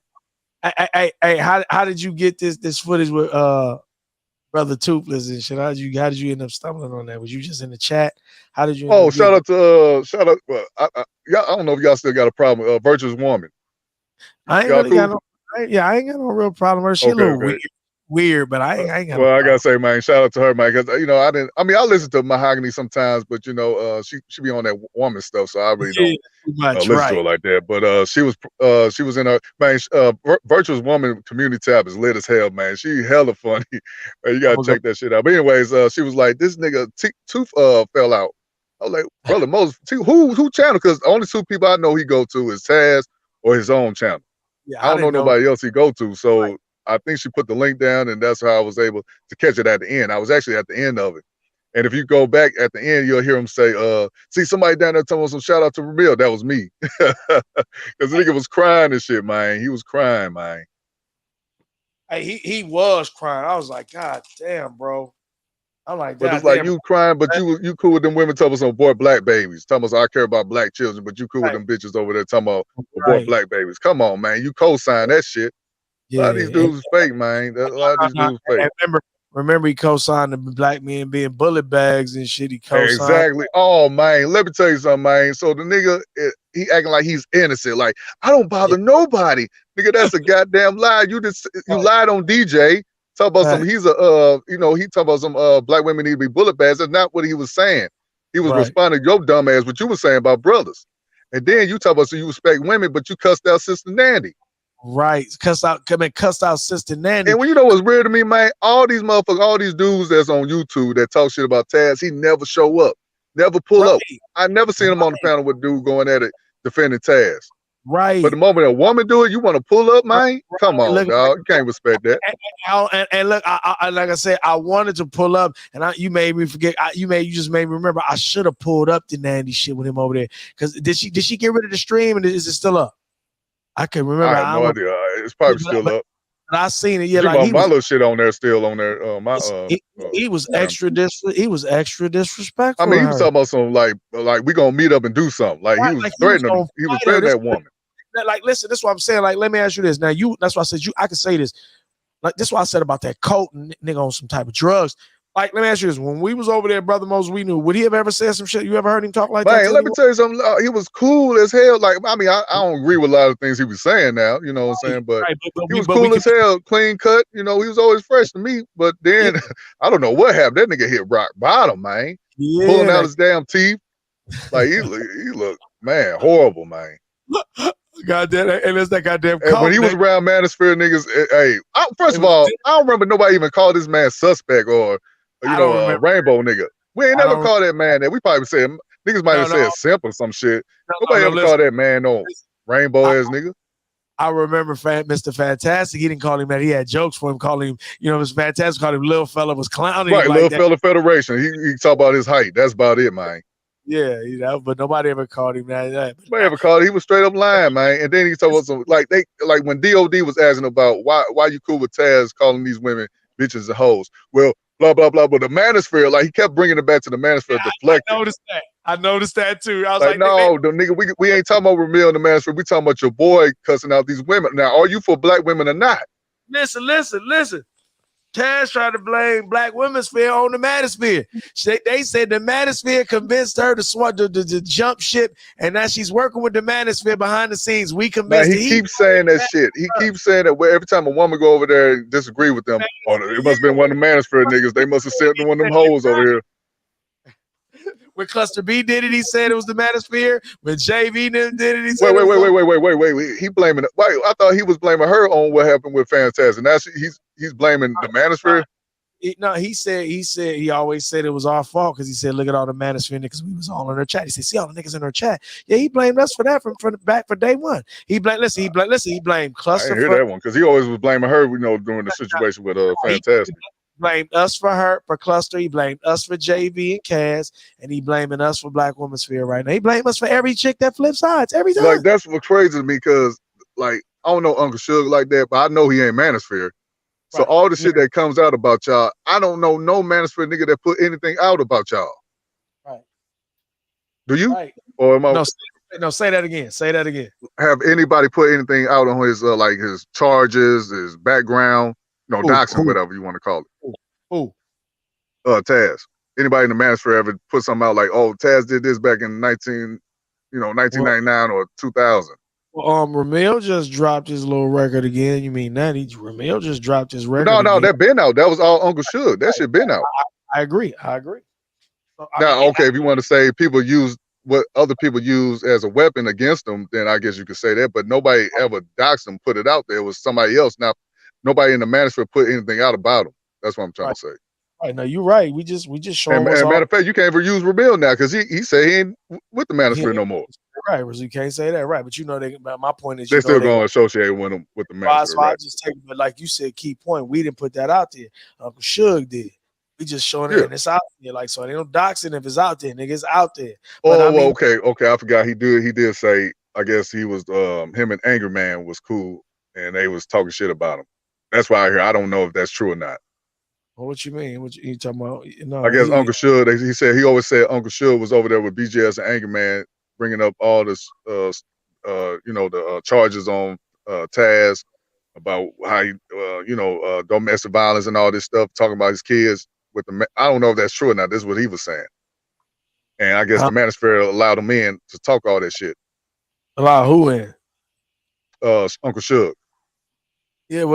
Hey, how did you get this footage with Brother Toothless and shit? How did you end up stumbling on that? Was you just in the chat? How did you? Shout out. Well, I don't know if y'all still got a problem. Virtuous Woman. I ain't really got no. I ain't got no real problem with her. She a little weird, but I ain't got. Well, I gotta say, man, shout out to her, man, because I listen to Mahogany sometimes, but she be on that woman stuff, so I really don't listen to her like that. But she was in her Virtuous Woman community tab is lit as hell, man. She hella funny. Man, you gotta check that shit out. But anyways, she was like, this nigga tooth fell out. I was like, Brother Moses, who channel? Because the only two people I know he go to is Taz or his own channel. Yeah, I don't know nobody else he go to, so I think she put the link down, and that's how I was able to catch it at the end. I was actually at the end of it, and if you go back at the end, you'll hear him say, "See somebody down there telling some shout out to Ramil." That was me, because the nigga was crying and shit, man. He was crying, man. Hey, he was crying. I was like, God damn, bro. I'm like, but it's like you crying, but you cool with them women talking about some boy black babies. Talking about I care about black children, but you cool with them bitches over there talking about boy black babies. Come on, man. You co-sign that shit. A lot of these dudes is fake, man. A lot of these dudes fake. Remember he co-signed the black men being bullet bags and shit. He co-signed. Exactly. Oh, man. Let me tell you something, man. So the nigga, he acting like he's innocent. Like, I don't bother nobody. Nigga, that's a goddamn lie. You lied on DJ. Talk about some, he talk about some black women need to be bullet bags. That's not what he was saying. He was responding to your dumb ass, what you were saying about brothers. And then you talk about, so you respect women, but you cussed out Sister Nandy. Right. Cussed out Sister Nandy. And when you know what's weird to me, man, all these motherfuckers, all these dudes that's on YouTube that talk shit about Taz, he never show up. Never pull up. I never seen him on the panel with a dude going at it, defending Taz. Right. But the moment a woman do it, you want to pull up, man? Come on, dog. You can't respect that. And look, I like I said, I wanted to pull up, and you made me forget. You just made me remember. I should have pulled up the Nandy shit with him over there. Because did she get rid of the stream, and is it still up? I can remember. I have no idea. It's probably still up. But I seen it. Yeah, like my little shit on there still on there. He was extra disrespectful. I mean, he was talking about some like we gonna meet up and do something. Like he was threatening. He was threatening that woman. like, listen, this is what I'm saying. Like, let me ask you this. Now, that's why I said I can say this. Like, this is what I said about that coat and nigga on some type of drugs. Like, let me ask you this. When we was over there, Brother Moses, we knew, would he have ever said some shit? You ever heard him talk like that? Man, let me tell you something. He was cool as hell. Like, I mean, I don't agree with a lot of things he was saying now, you know what I'm saying? But he was cool as hell, clean cut. You know, he was always fresh to me. But then, I don't know what happened. That nigga hit rock bottom, man. Yeah, pulling out his damn teeth. Like, he looked, man, horrible, man. Goddamn, and it's that goddamn coat. When he was around Manosphere niggas, first of all, I don't remember nobody even called this man suspect or rainbow nigga. We ain't never called that man that. We probably said niggas might have said simp or some shit. Nobody ever called that man no rainbow ass nigga. I remember Mr. Fantastic. He didn't call him that. He had jokes for him, calling him, Mr. Fantastic called him Little Fella was clowning. Right, like Little that. Fella Federation. He talk about his height. That's about it, man. Yeah, but nobody ever called him that. Nobody ever called him. He was straight up lying, man. And then he talked about some like when DOD was asking about why you cool with Taz calling these women bitches and hoes. Well, blah blah blah. But the Manosphere, like he kept bringing it back to the Manosphere deflecting. I noticed that too. I was like no, the nigga, we ain't talking about Ramil and the Manosphere. We talking about your boy cussing out these women. Now, are you for black women or not? Listen. Taz tried to blame Black Women's Sphere on the Manosphere. They said the Manosphere convinced her to jump ship, and now she's working with the Manosphere behind the scenes. We convinced. He keeps saying that shit. He keeps saying that every time a woman go over there and disagree with them, it must have been one of the Manosphere niggas. They must have sent one of them hoes over here. When Cluster B did it, he said it was the Manosphere. When JV did it, he said wait. He blaming it. Wait, I thought he was blaming her on what happened with Fantastic. Now he's blaming the Manosphere. He always said it was our fault because he said, look at all the Manosphere niggas. We was all in her chat. He said, see all the niggas in her chat. Yeah, he blamed us for that from back for day one. He blamed Cluster. I didn't hear that one because he always was blaming her, during the situation with Fantastic. He blamed us for Cluster. He blamed us for JV and Kaz, and he blaming us for Black Women's Sphere right now. He blamed us for every chick that flips sides every time. Like that's what's crazy to me because like I don't know Uncle Suge like that, but I know he ain't Manosphere. So all the shit that comes out about y'all, I don't know no Manosphere nigga that put anything out about y'all. Right. Do you? Right. Or am I? No, say that again. Say that again. Have anybody put anything out on his like his charges, his background? No, doxing, whatever you want to call it. Who? Taz. Anybody in the Manosphere ever put something out like, oh, Taz did this back in 1999 or 2000? Well, Ramil just dropped his little record again. You mean that? Ramil just dropped his record. No, again. that been out. That was all Uncle Suge. That shit been out. I agree. So, if you want to say people use what other people use as a weapon against them, then I guess you could say that. But nobody ever doxed them, put it out there. It was somebody else. Now, nobody in the Manosphere put anything out about them. That's what I'm trying to say. Right, no, you're right. We just show him. And matter of fact, you can't ever use Ramil now because he said he ain't with the Manosphere no more. Right, so you can't say that, right? But my point is, they're still going to associate with them with the Manosphere. So I just take it, but like you said, key point. We didn't put that out there. Uncle Suge did. We just showing it, and it's out there. Like so, they don't dox it if it's out there, nigga. It's out there. But okay. I forgot he did say. I guess he was him and Angry Man was cool, and they was talking shit about him. That's why I hear. I don't know if that's true or not. Well, what you mean? What you talking about? No, I guess Uncle Suge. He said he always said Uncle Suge was over there with BJS and Angry Man, bringing up all this, the charges on Taz about how he, domestic violence and all this stuff, talking about his kids with the. I don't know if that's true or not. This is what he was saying, and I guess the Manosphere allowed him in to talk all that shit. Allow who in? Uncle Suge. Yeah,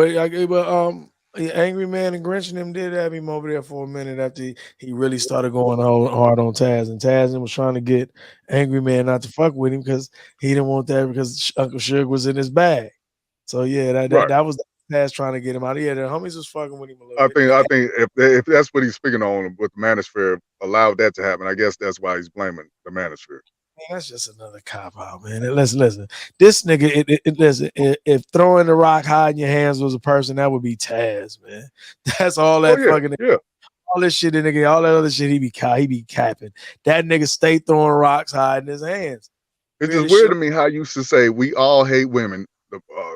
Angry Man and Grinch and them did have him over there for a minute after he really started going hard on Taz. And Taz was trying to get Angry Man not to fuck with him because he didn't want that because Uncle Suge was in his bag. So yeah, that was Taz trying to get him out. Yeah, the homies was fucking with him a little bit. I think if that's what he's speaking on with the Manosphere, allowed that to happen. I guess that's why he's blaming the Manosphere. Man, that's just another cop out, man. Listen. This nigga, listen. If throwing the rock high in your hands was a person, that would be Taz, man. That's all that fucking. Yeah. All this shit, nigga. All that other shit, he be capping. That nigga stay throwing rocks high in his hands. It's just weird to me how you used to say we all hate women.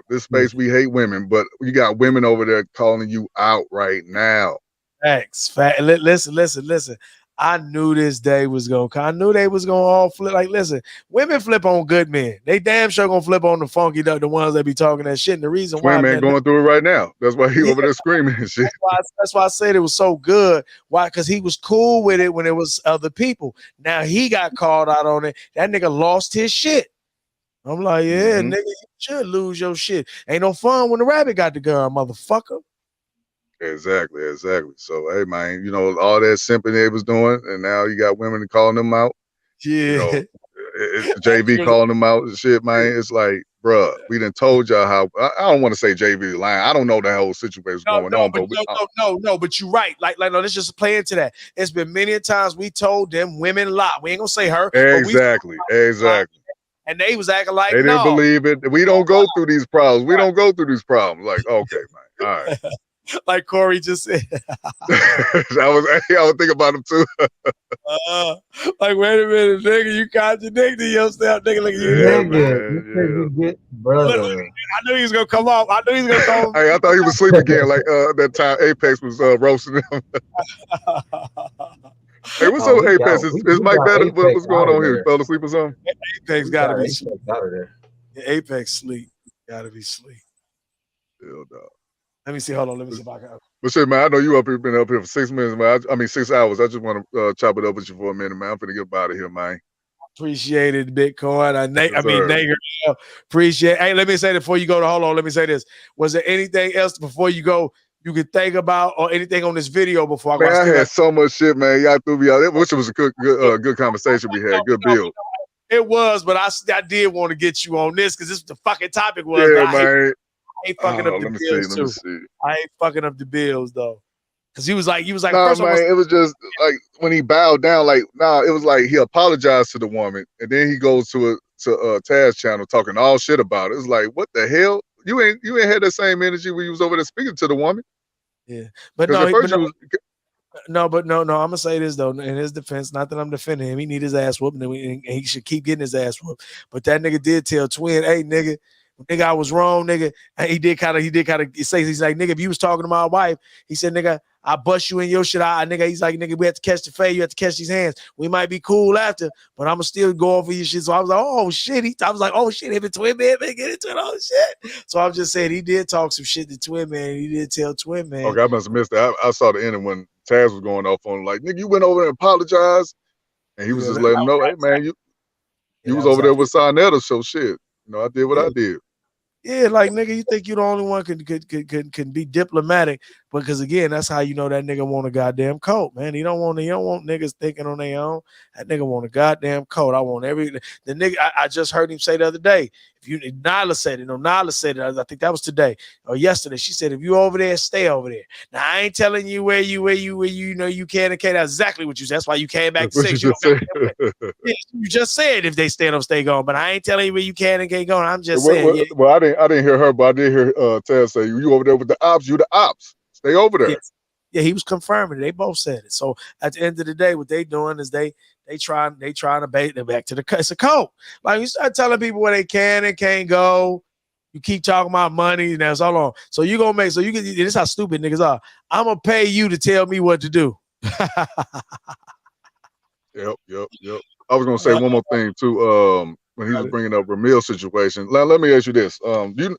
This space we hate women, but you got women over there calling you out right now. Facts. Listen. I knew this day was gonna come. I knew they was gonna all flip. Like, listen, women flip on good men. They damn sure gonna flip on the funky, the ones that be talking that shit. And the reason why, Twin man going through it right now. That's why he over there screaming and shit. That's why I said it was so good. Why? Because he was cool with it when it was other people. Now he got called out on it. That nigga lost his shit. I'm like, yeah, nigga, you should lose your shit. Ain't no fun when the rabbit got the gun, motherfucker. Exactly. So, hey, man, you know, all that simping they was doing, and now you got women calling them out. Yeah. You know, JV calling them out and shit, man. It's like, bruh, we done told y'all how. I don't want to say JV lying. I don't know the whole situation going on, but but you're right. Like, no, let's just play into that. It's been many times we told them women lie. We ain't gonna say her. Exactly. And they was acting like They didn't no. believe it. We don't go through these problems. We don't go through these problems. Like, okay, man. All right. Like Corey just said. I was thinking about him too. Like, wait a minute, nigga, you contradicting yourself, nigga. Look at you, brother. Look, I knew he was gonna come off. I knew he was gonna come. Hey, I thought he was asleep again. Like that time Apex was roasting him. Hey, what's up, Apex? Is Mike better? What's going on here? He fell asleep or something? Apex gotta be sleep. Apex sleep. Gotta be sleep. Hell no. Let me see. Hold on. Let me see if I can. But shit, man, I know you been up here for 6 minutes, man. I mean 6 hours. I just want to chop it up with you for a minute, man. I'm finna get out of here, man. Appreciate it, Bitcoin. Nigger. Appreciate. Hey, let me say that before you go. Hold on. Let me say this. Was there anything else before you go you could think about, or anything on this video before I go? Man, I had so much shit, man. Y'all threw me out. I wish it was a good conversation we had. Good build. It was, but I did want to get you on this because this the fucking topic was. Yeah, man. I ain't fucking up the bills too. See. I ain't fucking up the bills though. Cause he was like, nah, man, it was just like when he bowed down, like, nah, it was like he apologized to the woman, and then he goes to Taz channel talking all shit about it. It's like, what the hell? You ain't had that same energy when you was over there speaking to the woman. Yeah, but no, I'm gonna say this though, in his defense, not that I'm defending him, he need his ass whooped, and he should keep getting his ass whooped. But that nigga did tell Twin, hey nigga, I was wrong, nigga. And he did kind of say, he's like, nigga, if you was talking to my wife, he said, nigga, I bust you in your shit. Nigga, he's like, nigga, we have to catch the fade. You have to catch these hands. We might be cool after, but I'm gonna still go over your shit. So I was like, oh shit. I was like, oh shit, him and Twin Man get into it. Oh shit. So I'm just saying he did talk some shit to Twin Man. He did tell Twin Man. Okay, I must have missed that. I saw the ending when Taz was going off on him, like, nigga, you went over there and apologized, and he was just letting him know, hey man, you was over there with Sarnetta, so shit. You know, I did what I did. Yeah, like nigga, you think you the only one can be diplomatic, because again, that's how you know that nigga want a goddamn coat, man. He don't want niggas thinking on their own. That nigga want a goddamn coat. I want the nigga. I just heard him say the other day. If you Nyla said it, Nyla said it. I think that was today or yesterday. She said, if you over there, stay over there. Now I ain't telling you where you know you can and can't. That's exactly what you said. That's why you came back to 6. You just said if they stand up, stay gone. But I ain't telling you where you can and can't go. I'm just saying. Well, I didn't hear her, but I did hear Taz say, you over there with the ops. You the ops. Stay over there. Yeah, he was confirming it. They both said it. So at the end of the day, what they doing is they trying to bait them back to it's a code. Like you start telling people where they can and can't go. You keep talking about money, and that's all on. So you gonna make this is how stupid niggas are. I'm gonna pay you to tell me what to do. Yep. I was gonna say one more thing too. When he was bringing up Ramil's situation, let me ask you this. You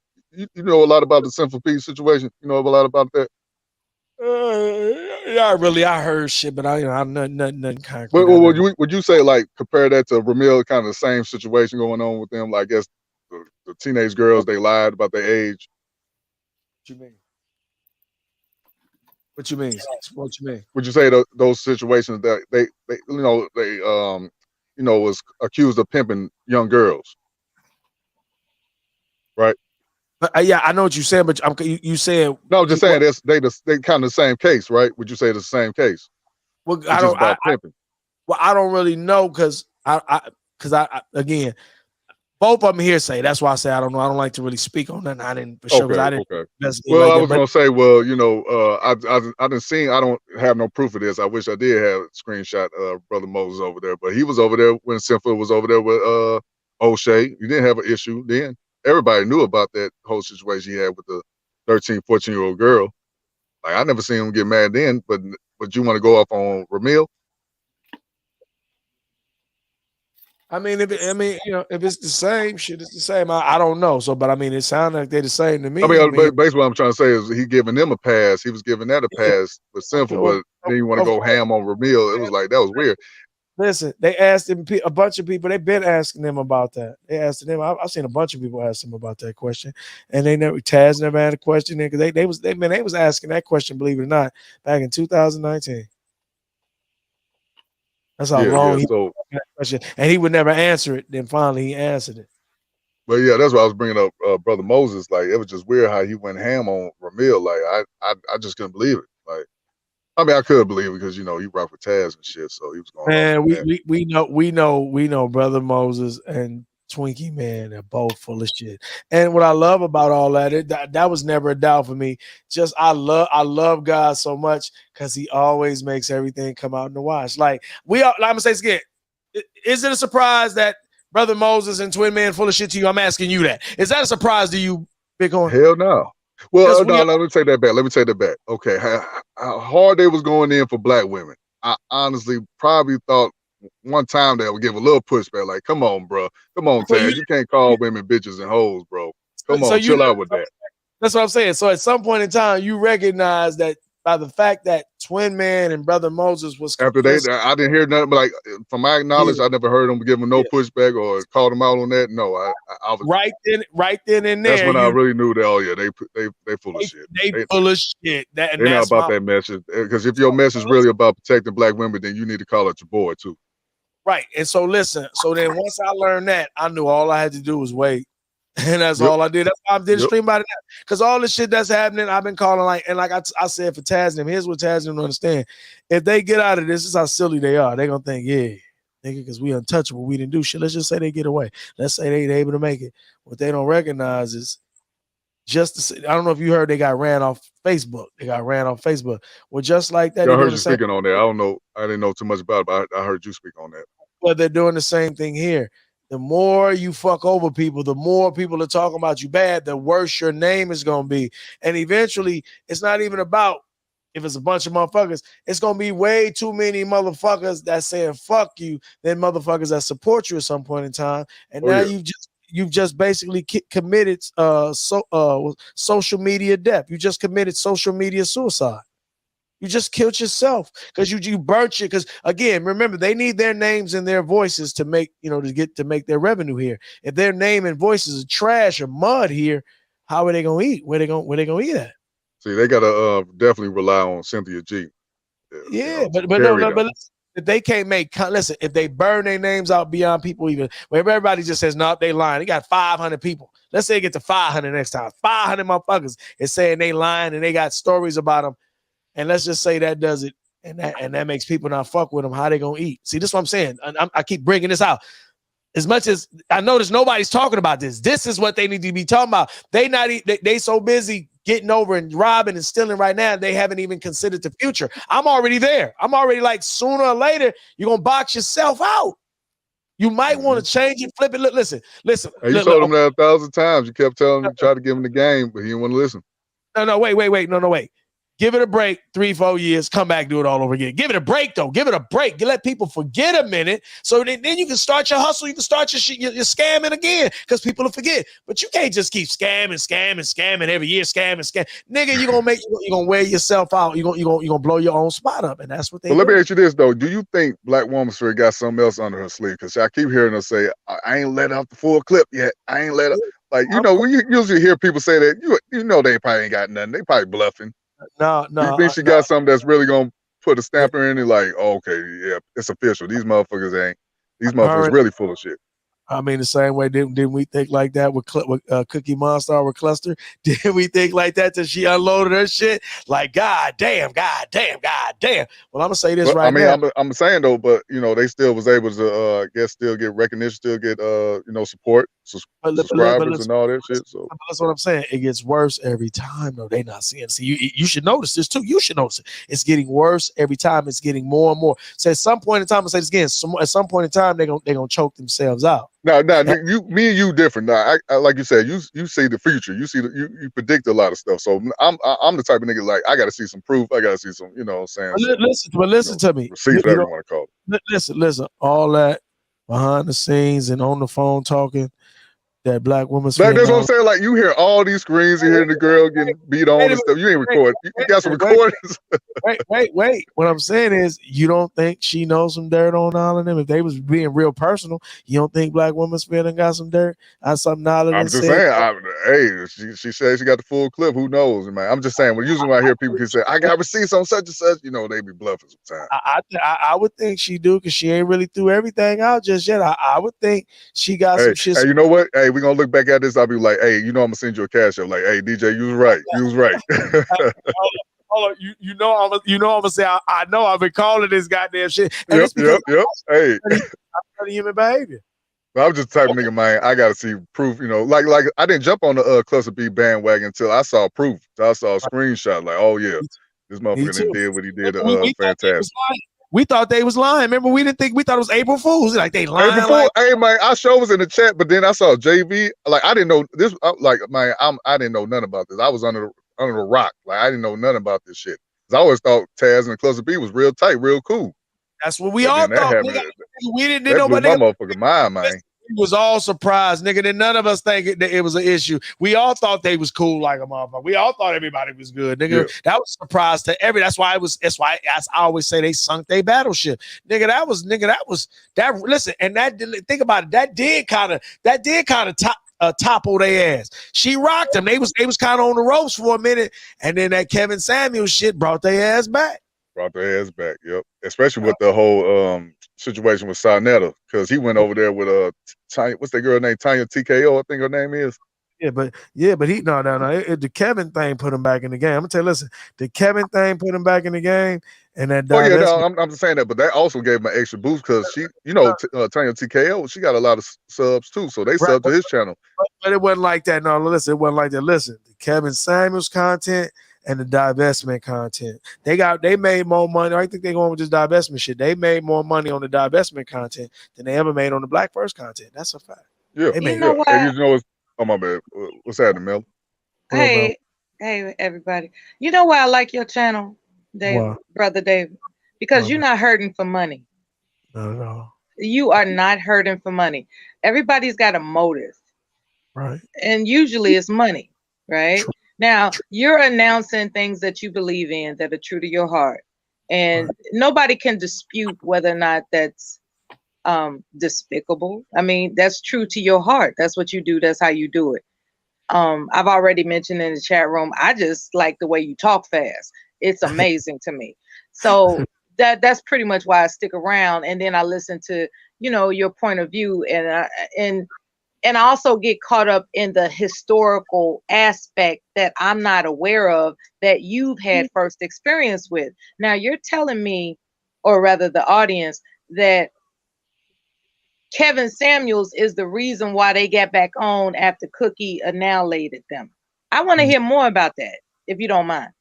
know a lot about the Sinful Peace situation? You know a lot about that? I heard shit, but I nothing concrete. But would you say, like, compare that to Ramil, kind of the same situation going on with them? Like, I guess the teenage girls, they lied about their age. What you mean? What you mean? What you mean? Would you say those situations that they was accused of pimping young girls, right? Yeah, I know what you're saying, but you saying no? Just saying they kind of the same case, right? Would you say it's the same case? Well, I don't really know because again, both of them hearsay. That's why I say I don't know. I don't like to really speak on that. I didn't for sure because I didn't. Well, I was gonna say, well, I didn't see. I don't have no proof of this. I wish I did have a screenshot of Brother Moses over there, but he was over there when Sinful was over there with O'Shea. You didn't have an issue then. Everybody knew about that whole situation he had with the 13, 14-year-old girl. Like, I never seen him get mad then, but you want to go off on Ramil? I mean, if it's the same shit, it's the same. I don't know. So, but I mean, it sounds like they're the same to me. I mean, basically what I'm trying to say is he giving them a pass. He was giving that a pass for Sinful, but then you want to go ham on Ramil. It was like, that was weird. Listen, they asked him, a bunch of people, they've been asking them about that. They asked him, I've seen a bunch of people ask him about that question. And Taz never had a question there because they was asking that question, believe it or not, back in 2019. That's how long he so that question, and he would never answer it. Then finally he answered it. But yeah, that's why I was bringing up Brother Moses. Like, it was just weird how he went ham on Ramil. Like, I just couldn't believe it. Like, I mean, I could believe it because, you know, he rocked with Taz and shit, so he was going Man, off on that. we know Brother Moses and Twinkie, man, they're both full of shit. And what I love about all that, that was never a doubt for me. Just I love God so much because he always makes everything come out in the wash. Like I'm gonna say this again. Is it a surprise that Brother Moses and Twin Man full of shit to you? I'm asking you that. Is that a surprise to you, Bighorn? Hell no. Well, no, let me take that back. Okay, how hard they was going in for black women. I honestly probably thought one time they would give a little pushback. Like, come on, bro. Come on, Taz. You can't call women bitches and hoes, bro. Come on, chill out with that. That's what I'm saying. So at some point in time, you recognize that by the fact that Twin Man and Brother Moses was after I didn't hear nothing, but like from my knowledge, I never heard them give them no pushback or called them out on that. No, I was right then and there. That's when I really knew that. Oh yeah, they full of shit. They full of shit. They're not about that message. Because if your message is really about protecting black women, then you need to call it your boy too. Right. And so listen. So then once I learned that, I knew all I had to do was wait. And that's all I did. That's why I did a stream about it. Because all the shit that's happening, I've been calling like I said for Taz and them. Here's what Taz didn't understand. If they get out of this is how silly they are. They're gonna think, yeah, nigga, because we untouchable. We didn't do shit. Let's just say they get away. Let's say they able to make it. What they don't recognize is I don't know if you heard they got ran off Facebook. Well, just like that. I heard you speaking on that. I don't know. I didn't know too much about it, but I heard you speak on that. Well, they're doing the same thing here. The more you fuck over people, the more people are talking about you bad, the worse your name is going to be. And eventually, it's not even about if it's a bunch of motherfuckers. It's going to be way too many motherfuckers that saying fuck you than motherfuckers that support you at some point in time. And now you've just basically committed social media death. You just committed social media suicide. You just killed yourself because you burnt you. Because again, remember, they need their names and their voices to make, to make their revenue here. If their name and voices are trash or mud here, how are they gonna eat? Where they gonna eat at? See, they gotta definitely rely on Cynthia G. Yeah, but if they can't listen, if they burn their names out beyond people, even where everybody just says no, they lying. They got 500 people. Let's say they get to 500 next time. 500 motherfuckers is saying they lying and they got stories about them. And let's just say that does it, and that makes people not fuck with them. How they gonna eat? See, this is what I'm saying. I keep bringing this out. As much as I notice nobody's talking about this. This is what they need to be talking about. They so busy getting over and robbing and stealing right now, they haven't even considered the future. I'm already there. I'm already like sooner or later you're gonna box yourself out. You might want to change it, flip it. Listen. Hey, you told him that 1,000 times. You kept telling him, try to give him the game, but he didn't want to listen. No, wait. No, wait. Give it a break, 3-4 years, come back, do it all over again. Give it a break, though. Give it a break. You let people forget a minute so then you can start your hustle. You can start your scamming again because people will forget. But you can't just keep scamming every year, scam. Nigga, you're going to wear yourself out. You're gonna blow your own spot up, and that's what they do. Let me ask you this, though. Do you think Black Womansphere got something else under her sleeve? Because I keep hearing her say, I ain't let out the full clip yet. I ain't let out. Like, when you usually hear people say that, they probably ain't got nothing. They probably bluffing. No. You think she got something that's really gonna put a stamper in it? Like, okay, yeah, it's official. These motherfuckers really full of shit. I mean, the same way didn't we think like that with Cookie Monster with Cluster? Did we think like that till she unloaded her shit? Like, God damn. Well, I'm gonna say this now. I'm saying though, but they still was able to still get recognition, still get support, subscribers and all that shit. So that's what I'm saying. It gets worse every time though. They not seeing. See, you should notice this too. You should notice it. It's getting worse every time. It's getting more and more. So at some point in time, I say this again. At some point in time, they're gonna choke themselves out. No, me and you different. Now, I like you said, you see the future. You see you predict a lot of stuff. So I'm the type of nigga like I got to see some proof. I got to see some, what I'm saying. Listen to me. Receipts, whatever you want to call it. Listen. All that behind the scenes and on the phone talking that black woman's That's feeling what I'm all. saying. Like you hear all these screams, you hear the girl getting beat on and stuff. You ain't record. You got some recordings. Wait. What I'm saying is, you don't think she knows some dirt on all of them? If they was being real personal, you don't think black women's feeling got some dirt? Something all of them I'm just said. saying. Hey, she said she got the full clip. Who knows, man? I'm just saying. When usually when I hear people can say, "I got receipts on such and such," you know, they be bluffing sometimes. I would think she do, because she ain't really threw everything out just yet. I would think she got some shit. Hey, you know what? Hey, we're gonna look back at this. I'll be like, hey, you know, I'm gonna send you a cash app. Like, hey, DJ, you was right. You was right. Hold on, you know I'm gonna say I know I've been calling this goddamn shit. And Yep. it's because Hey, I'm studying human behavior. but I'm just the type of nigga, man. I gotta see proof. You know, like I didn't jump on the Cluster B bandwagon until I saw proof. I saw a screenshot. Like, oh yeah, this motherfucker done did what he did. Fantastic. We thought they was lying. Remember, we thought it was April Fools. Like they lying. Hey, before, hey man, I sure was in the chat, but then I saw JV. Like I didn't know this. Like man, I didn't know nothing about this. I was under the rock. Like I didn't know nothing about this shit. Cause I always thought Taz and Cluster B was real tight, real cool. That's what we all thought. We didn't know, blew but my motherfucking mind, man. We was all surprised, nigga. That none of us think it was an issue. We all thought they was cool like a motherfucker. We all thought everybody was good, nigga. Yeah. That was a surprise to every. That's why I always say they sunk their battleship, nigga. That was. Listen, and think about it. That did kind of topple their ass. She rocked them. They was kind of on the ropes for a minute, and then that Kevin Samuels shit brought their ass back. Yep. Especially with the whole situation with Sarnetta, because he went over there with Tanya, what's that girl named Tanya TKO, I think her name is. Yeah, but he no. The Kevin thing put him back in the game. I'm gonna tell you, listen, the Kevin thing put him back in the game, and that. Oh yeah, no, I'm just saying that, but that also gave him an extra boost because she, you know, Tanya TKO, she got a lot of subs too, so they sub to his channel. But it wasn't like that. No, listen, it wasn't like that. Listen, the Kevin Samuels content and the divestment content. They made more money. I think they're going with this divestment shit. They made more money on the divestment content than they ever made on the Black First content. That's a fact. Yeah. They made And you know, oh my bad. What's happening, Mel? Hey, everybody. You know why I like your channel, David, brother David? Because you're not hurting for money. Not at all. You are not hurting for money. Everybody's got a motive. Right. And usually it's money, right? Now, you're announcing things that you believe in that are true to your heart. And nobody can dispute whether or not that's despicable. I mean, that's true to your heart. That's what you do. That's how you do it. I've already mentioned in the chat room, I just like the way you talk fast. It's amazing to me. So that's pretty much why I stick around. And then I listen to, you know, your point of view, and I also get caught up in the historical aspect that I'm not aware of that you've had first experience with. Now you're telling me, or rather the audience, that Kevin Samuels is the reason why they got back on after Cookie annihilated them. I want to hear more about that, if you don't mind.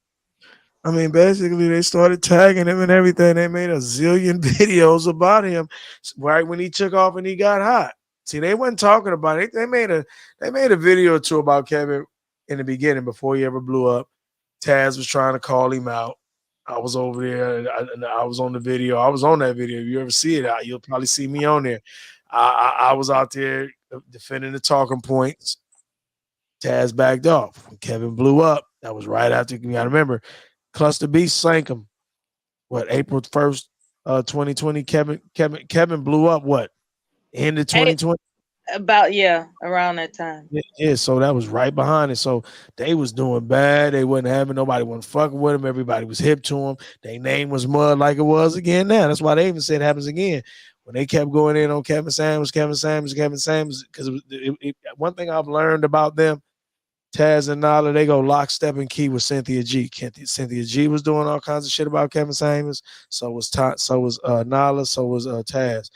I mean, basically, they started tagging him and everything. They made a zillion videos about him right when he took off and he got hot. See, they weren't talking about it. They made a video or two about Kevin in the beginning before he ever blew up. Taz was trying to call him out. I was over there and I was on the video. I was on that video. If you ever see it out, you'll probably see me on there. I was out there defending the talking points. Taz backed off. When Kevin blew up, that was right after. You gotta remember, Cluster B sank him. What, April 1st, 2020? Kevin blew up. What, end of 2020? Around that time. Yeah, so that was right behind it. So they was doing bad. They wasn't having nobody wasn't fucking with him. Everybody was hip to him. Their name was mud like it was again now. That's why they even said it happens again. When they kept going in on Kevin Samuels, because one thing I've learned about them, Taz and Nala, they go lockstep and key with Cynthia G. Cynthia G was doing all kinds of shit about Kevin Samuels. So was Nala. So was Taz.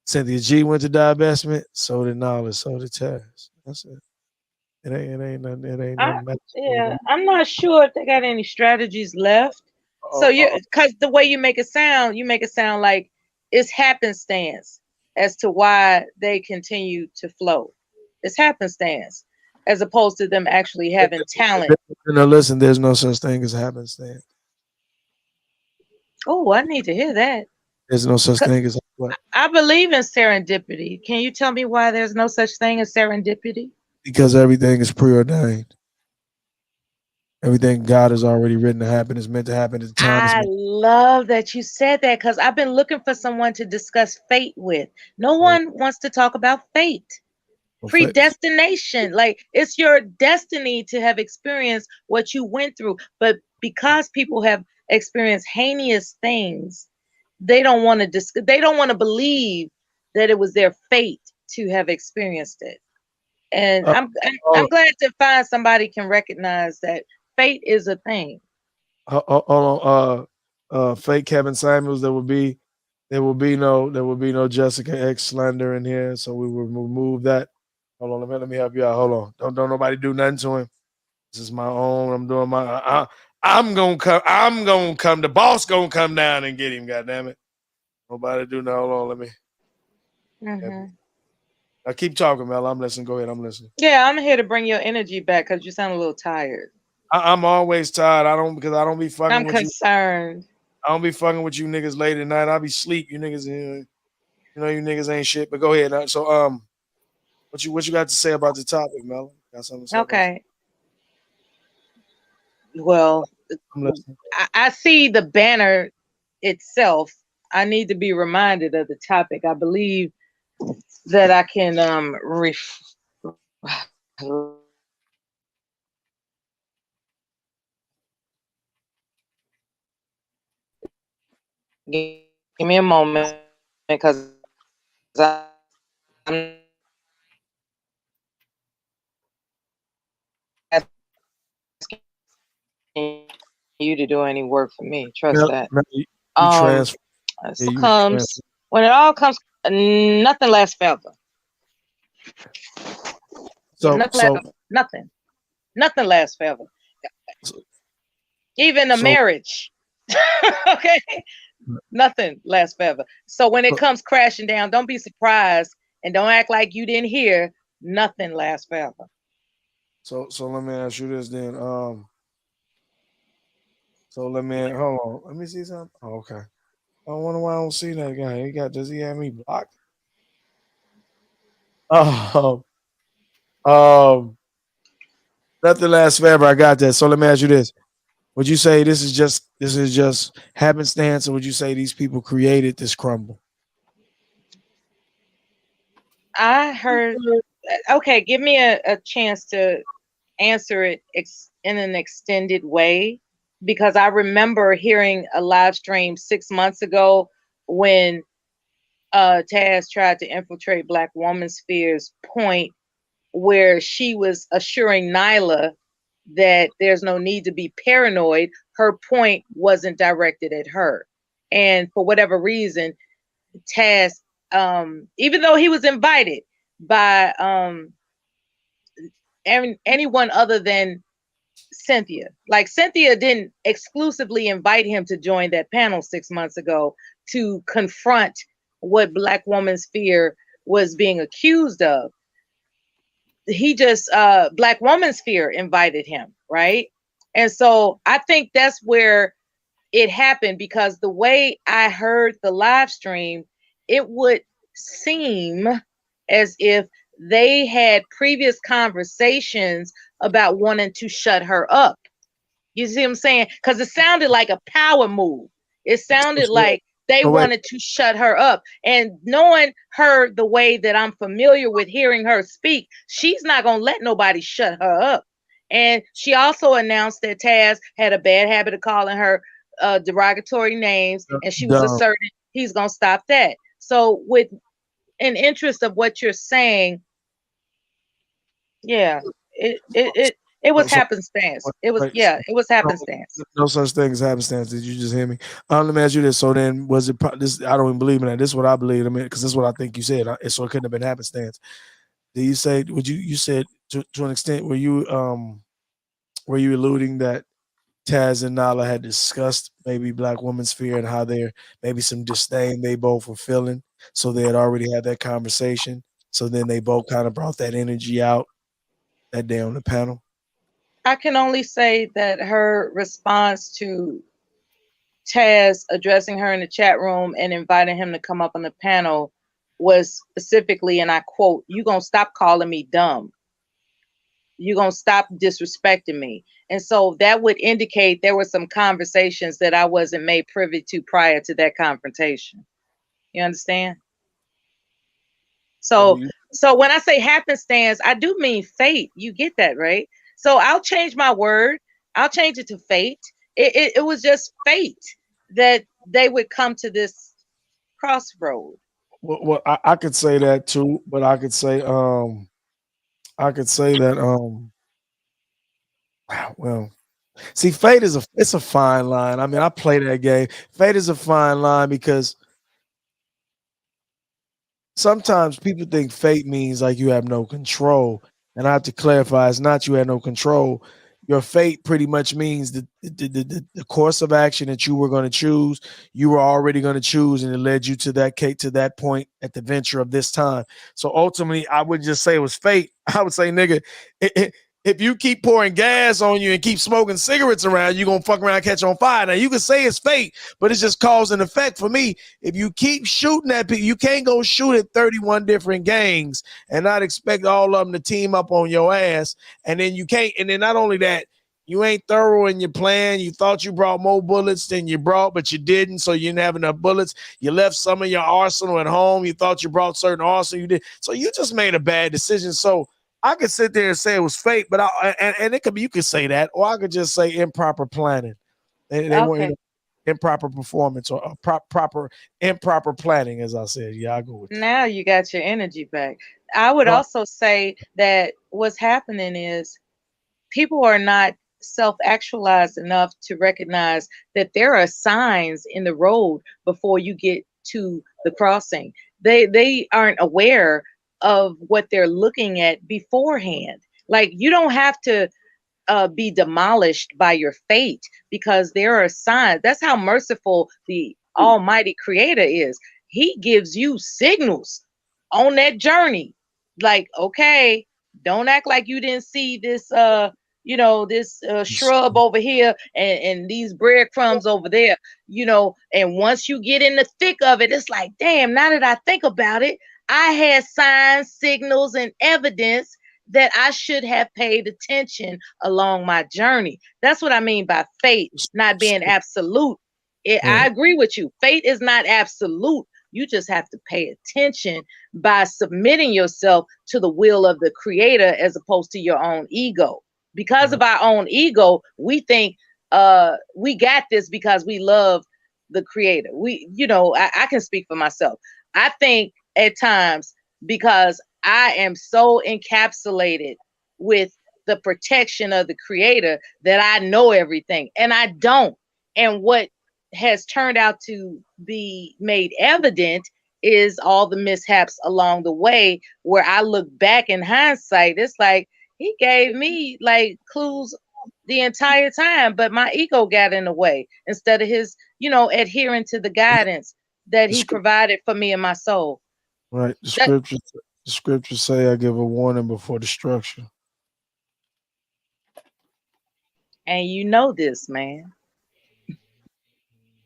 Cynthia G went to divestment. So did Nala. So did Taz. That's it. It ain't nothing. I'm not sure if they got any strategies left. Because the way you make it sound like it's happenstance as to why they continue to flow. It's happenstance as opposed to them actually having talent. No, listen, there's no such thing as happenstance. Oh, I need to hear that. There's no such thing as I believe in serendipity. Can you tell me why there's no such thing as serendipity? Because everything is preordained. Everything God has already written to happen is meant to happen at the time. I love that you said that because I've been looking for someone to discuss fate with. No one wants to talk about fate. Predestination, like it's your destiny to have experienced what you went through. But because people have experienced heinous things, they don't want to they don't want to believe that it was their fate to have experienced it. And I'm glad to find somebody can recognize that fate is a thing. Hold on, fake Kevin Samuels. There will be no Jessica X slander in here, so we will remove that. Hold on, let me help you out. Hold on, don't nobody do nothing to him. This is my own. I'm doing my. I'm gonna come. I'm gonna come. The boss gonna come down and get him. God damn it! Nobody do no. Hold on, let me. I keep talking, Mel. I'm listening. Go ahead. I'm listening. Yeah, I'm here to bring your energy back because you sound a little tired. I'm always tired. I don't be fucking I'm with concerned. I don't be fucking with you niggas late at night. I be sleep. You niggas, you niggas ain't shit. But go ahead. So what you got to say about the topic, Mel? Got something to say? Okay. Well, I'm listening. I see the banner itself. I need to be reminded of the topic. I believe that I can give me a moment because I'm asking you to do any work for me. Trust that. Mel, you transfer. When it all comes, nothing lasts forever. Nothing lasts forever. Even a marriage. Okay. Nothing lasts forever. So when it comes crashing down, don't be surprised and don't act like you didn't hear. Nothing lasts forever. So let me ask you this then. So hold on. Let me see something. Oh, okay. I wonder why I don't see that guy. Does he have me blocked? Nothing lasts forever. I got that. So let me ask you this. Would you say this is just happenstance, or would you say these people created this crumble? I heard. Okay, give me a chance to answer it in an extended way because I remember hearing a live stream 6 months ago when Taz tried to infiltrate Black Woman Sphere's point where she was assuring Nyla that there's no need to be paranoid. Her point wasn't directed at her. And for whatever reason, Taz, even though he was invited by anyone other than Cynthia, like Cynthia didn't exclusively invite him to join that panel 6 months ago to confront what Black Woman Sphere was being accused of. He just Black Woman Sphere invited him, right? And so I think that's where it happened because the way I heard the live stream, it would seem as if they had previous conversations about wanting to shut her up. You see what I'm saying? Because it sounded like a power move. It sounded like they wanted to shut her up. And knowing her the way that I'm familiar with hearing her speak, she's not going to let nobody shut her up. And she also announced that Taz had a bad habit of calling her derogatory names, and she was asserting he's going to stop that. So with an interest of what you're saying, yeah, it was happenstance. It was happenstance. No such thing as happenstance. Did you just hear me? Let me ask you this. So then, was it this? I don't even believe in that. This is what I believe. I mean, because this is what I think you said. So it couldn't have been happenstance. Did you say? You said to an extent? Were you alluding that Taz and Nala had discussed maybe Black Woman Sphere and how there maybe some disdain they both were feeling, so they had already had that conversation. So then they both kind of brought that energy out that day on the panel. I can only say that her response to Taz addressing her in the chat room and inviting him to come up on the panel was specifically, and I quote, "You gonna stop calling me dumb. You gonna stop disrespecting me." And so that would indicate there were some conversations that I wasn't made privy to prior to that confrontation. You understand? So when I say happenstance, I do mean fate. You get that, right? So I'll change my word. I'll change it to fate. It was just fate that they would come to this crossroad. Well, I could say that too, but I could say that well, see, fate is it's a fine line. I mean, I play that game. Fate is a fine line because sometimes people think fate means like you have no control. And I have to clarify, it's not you had no control. Your fate pretty much means the course of action that you were going to choose, you were already going to choose, and it led you to that point at the venture of this time. So ultimately, I wouldn't just say it was fate. I would say, nigga, if you keep pouring gas on you and keep smoking cigarettes around, you're going to fuck around and catch on fire. Now, you can say it's fate, but it's just cause and effect for me. If you keep shooting at people, you can't go shoot at 31 different gangs and not expect all of them to team up on your ass. And then you can't, and then not only that, you ain't thorough in your plan. You thought you brought more bullets than you brought, but you didn't, so you didn't have enough bullets. You left some of your arsenal at home. You thought you brought certain arsenal, you did. So you just made a bad decision. So I could sit there and say it was fate, but and it could be, you could say that, or I could just say improper planning. They weren't improper performance or proper improper planning, as I said. Yeah, I go with that. Now you got your energy back. I would also say that what's happening is people are not self-actualized enough to recognize that there are signs in the road before you get to the crossing. They aren't aware of what they're looking at beforehand. Like, you don't have to be demolished by your fate because there are signs. That's how merciful the Almighty Creator is. He gives you signals on that journey. Like, okay, don't act like you didn't see this this shrub over here and these breadcrumbs over there, and once you get in the thick of it, it's like, damn, now that I think about it, I had signs, signals, and evidence that I should have paid attention along my journey. That's what I mean by fate not being absolute. I agree with you. Fate is not absolute. You just have to pay attention by submitting yourself to the will of the Creator as opposed to your own ego. Because of our own ego, we think we got this because we love the Creator. I can speak for myself. I think at times, because I am so encapsulated with the protection of the Creator, that I know everything, and I don't. And what has turned out to be made evident is all the mishaps along the way, where I look back in hindsight, it's like, he gave me like clues the entire time, but my ego got in the way instead of his, adhering to the guidance that he provided for me and my soul. Right. The scriptures say, I give a warning before destruction. And you know this, man.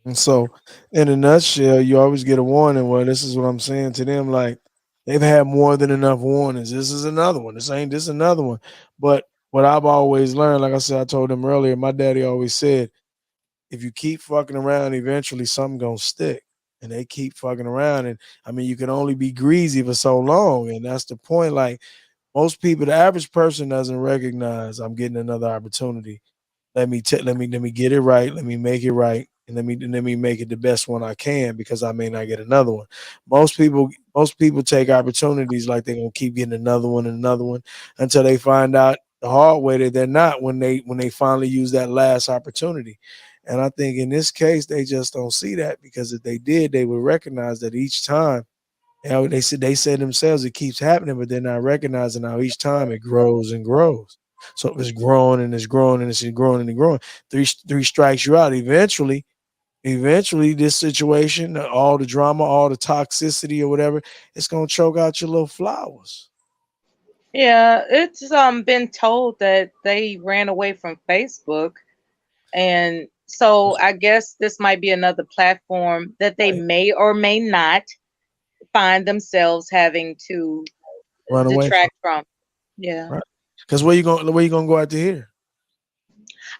And so, in a nutshell, you always get a warning. Well, this is what I'm saying to them. Like, they've had more than enough warnings. This is another one. This is another one. But what I've always learned, like I said, I told them earlier, my daddy always said, if you keep fucking around, eventually something gonna stick. And they keep fucking around. And I mean, you can only be greasy for so long. And that's the point. Like, most people, the average person doesn't recognize I'm getting another opportunity. Let me get it right. Let me make it right. And let me make it the best one I can, because I may not get another one. Most people take opportunities like they're gonna keep getting another one and another one until they find out the hard way that they're not when they finally use that last opportunity. And I think in this case, they just don't see that, because if they did, they would recognize that each time, they said themselves, it keeps happening, but they're not recognizing how each time it grows and grows. So it's growing and it's growing and it's growing and it's growing. Three strikes you out. Eventually, this situation, all the drama, all the toxicity or whatever, it's gonna choke out your little flowers. Yeah, it's been told that they ran away from Facebook, and So I guess this might be another platform that they may or may not find themselves having to Run away detract from. Yeah. Right. Because where you gonna go after here?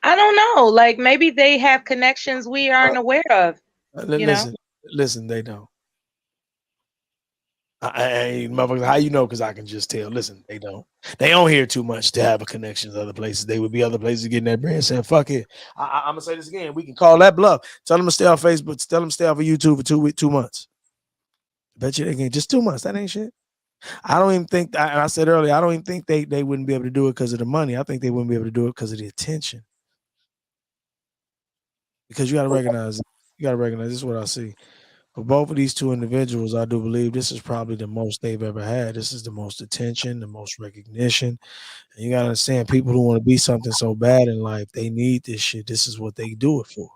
I don't know. Like maybe they have connections we aren't aware of. You know? Listen, they don't. Motherfuckers, how you know? Because I can just tell. Listen, they don't. They don't hear too much to have a connection to other places. They would be other places getting that bread saying, fuck it. I'm gonna say this again. We can call that bluff. Tell them to stay off Facebook. Tell them to stay off of YouTube for 2 months. Bet you they can just 2 months. That ain't shit. I don't even think, and I said earlier, I don't even think they wouldn't be able to do it because of the money. I think they wouldn't be able to do it because of the attention. Because you got to recognize this is what I see. For both of these two individuals, I do believe this is probably the most they've ever had. This is the most attention, the most recognition. And you got to understand, people who want to be something so bad in life, they need this shit. This is what they do it for.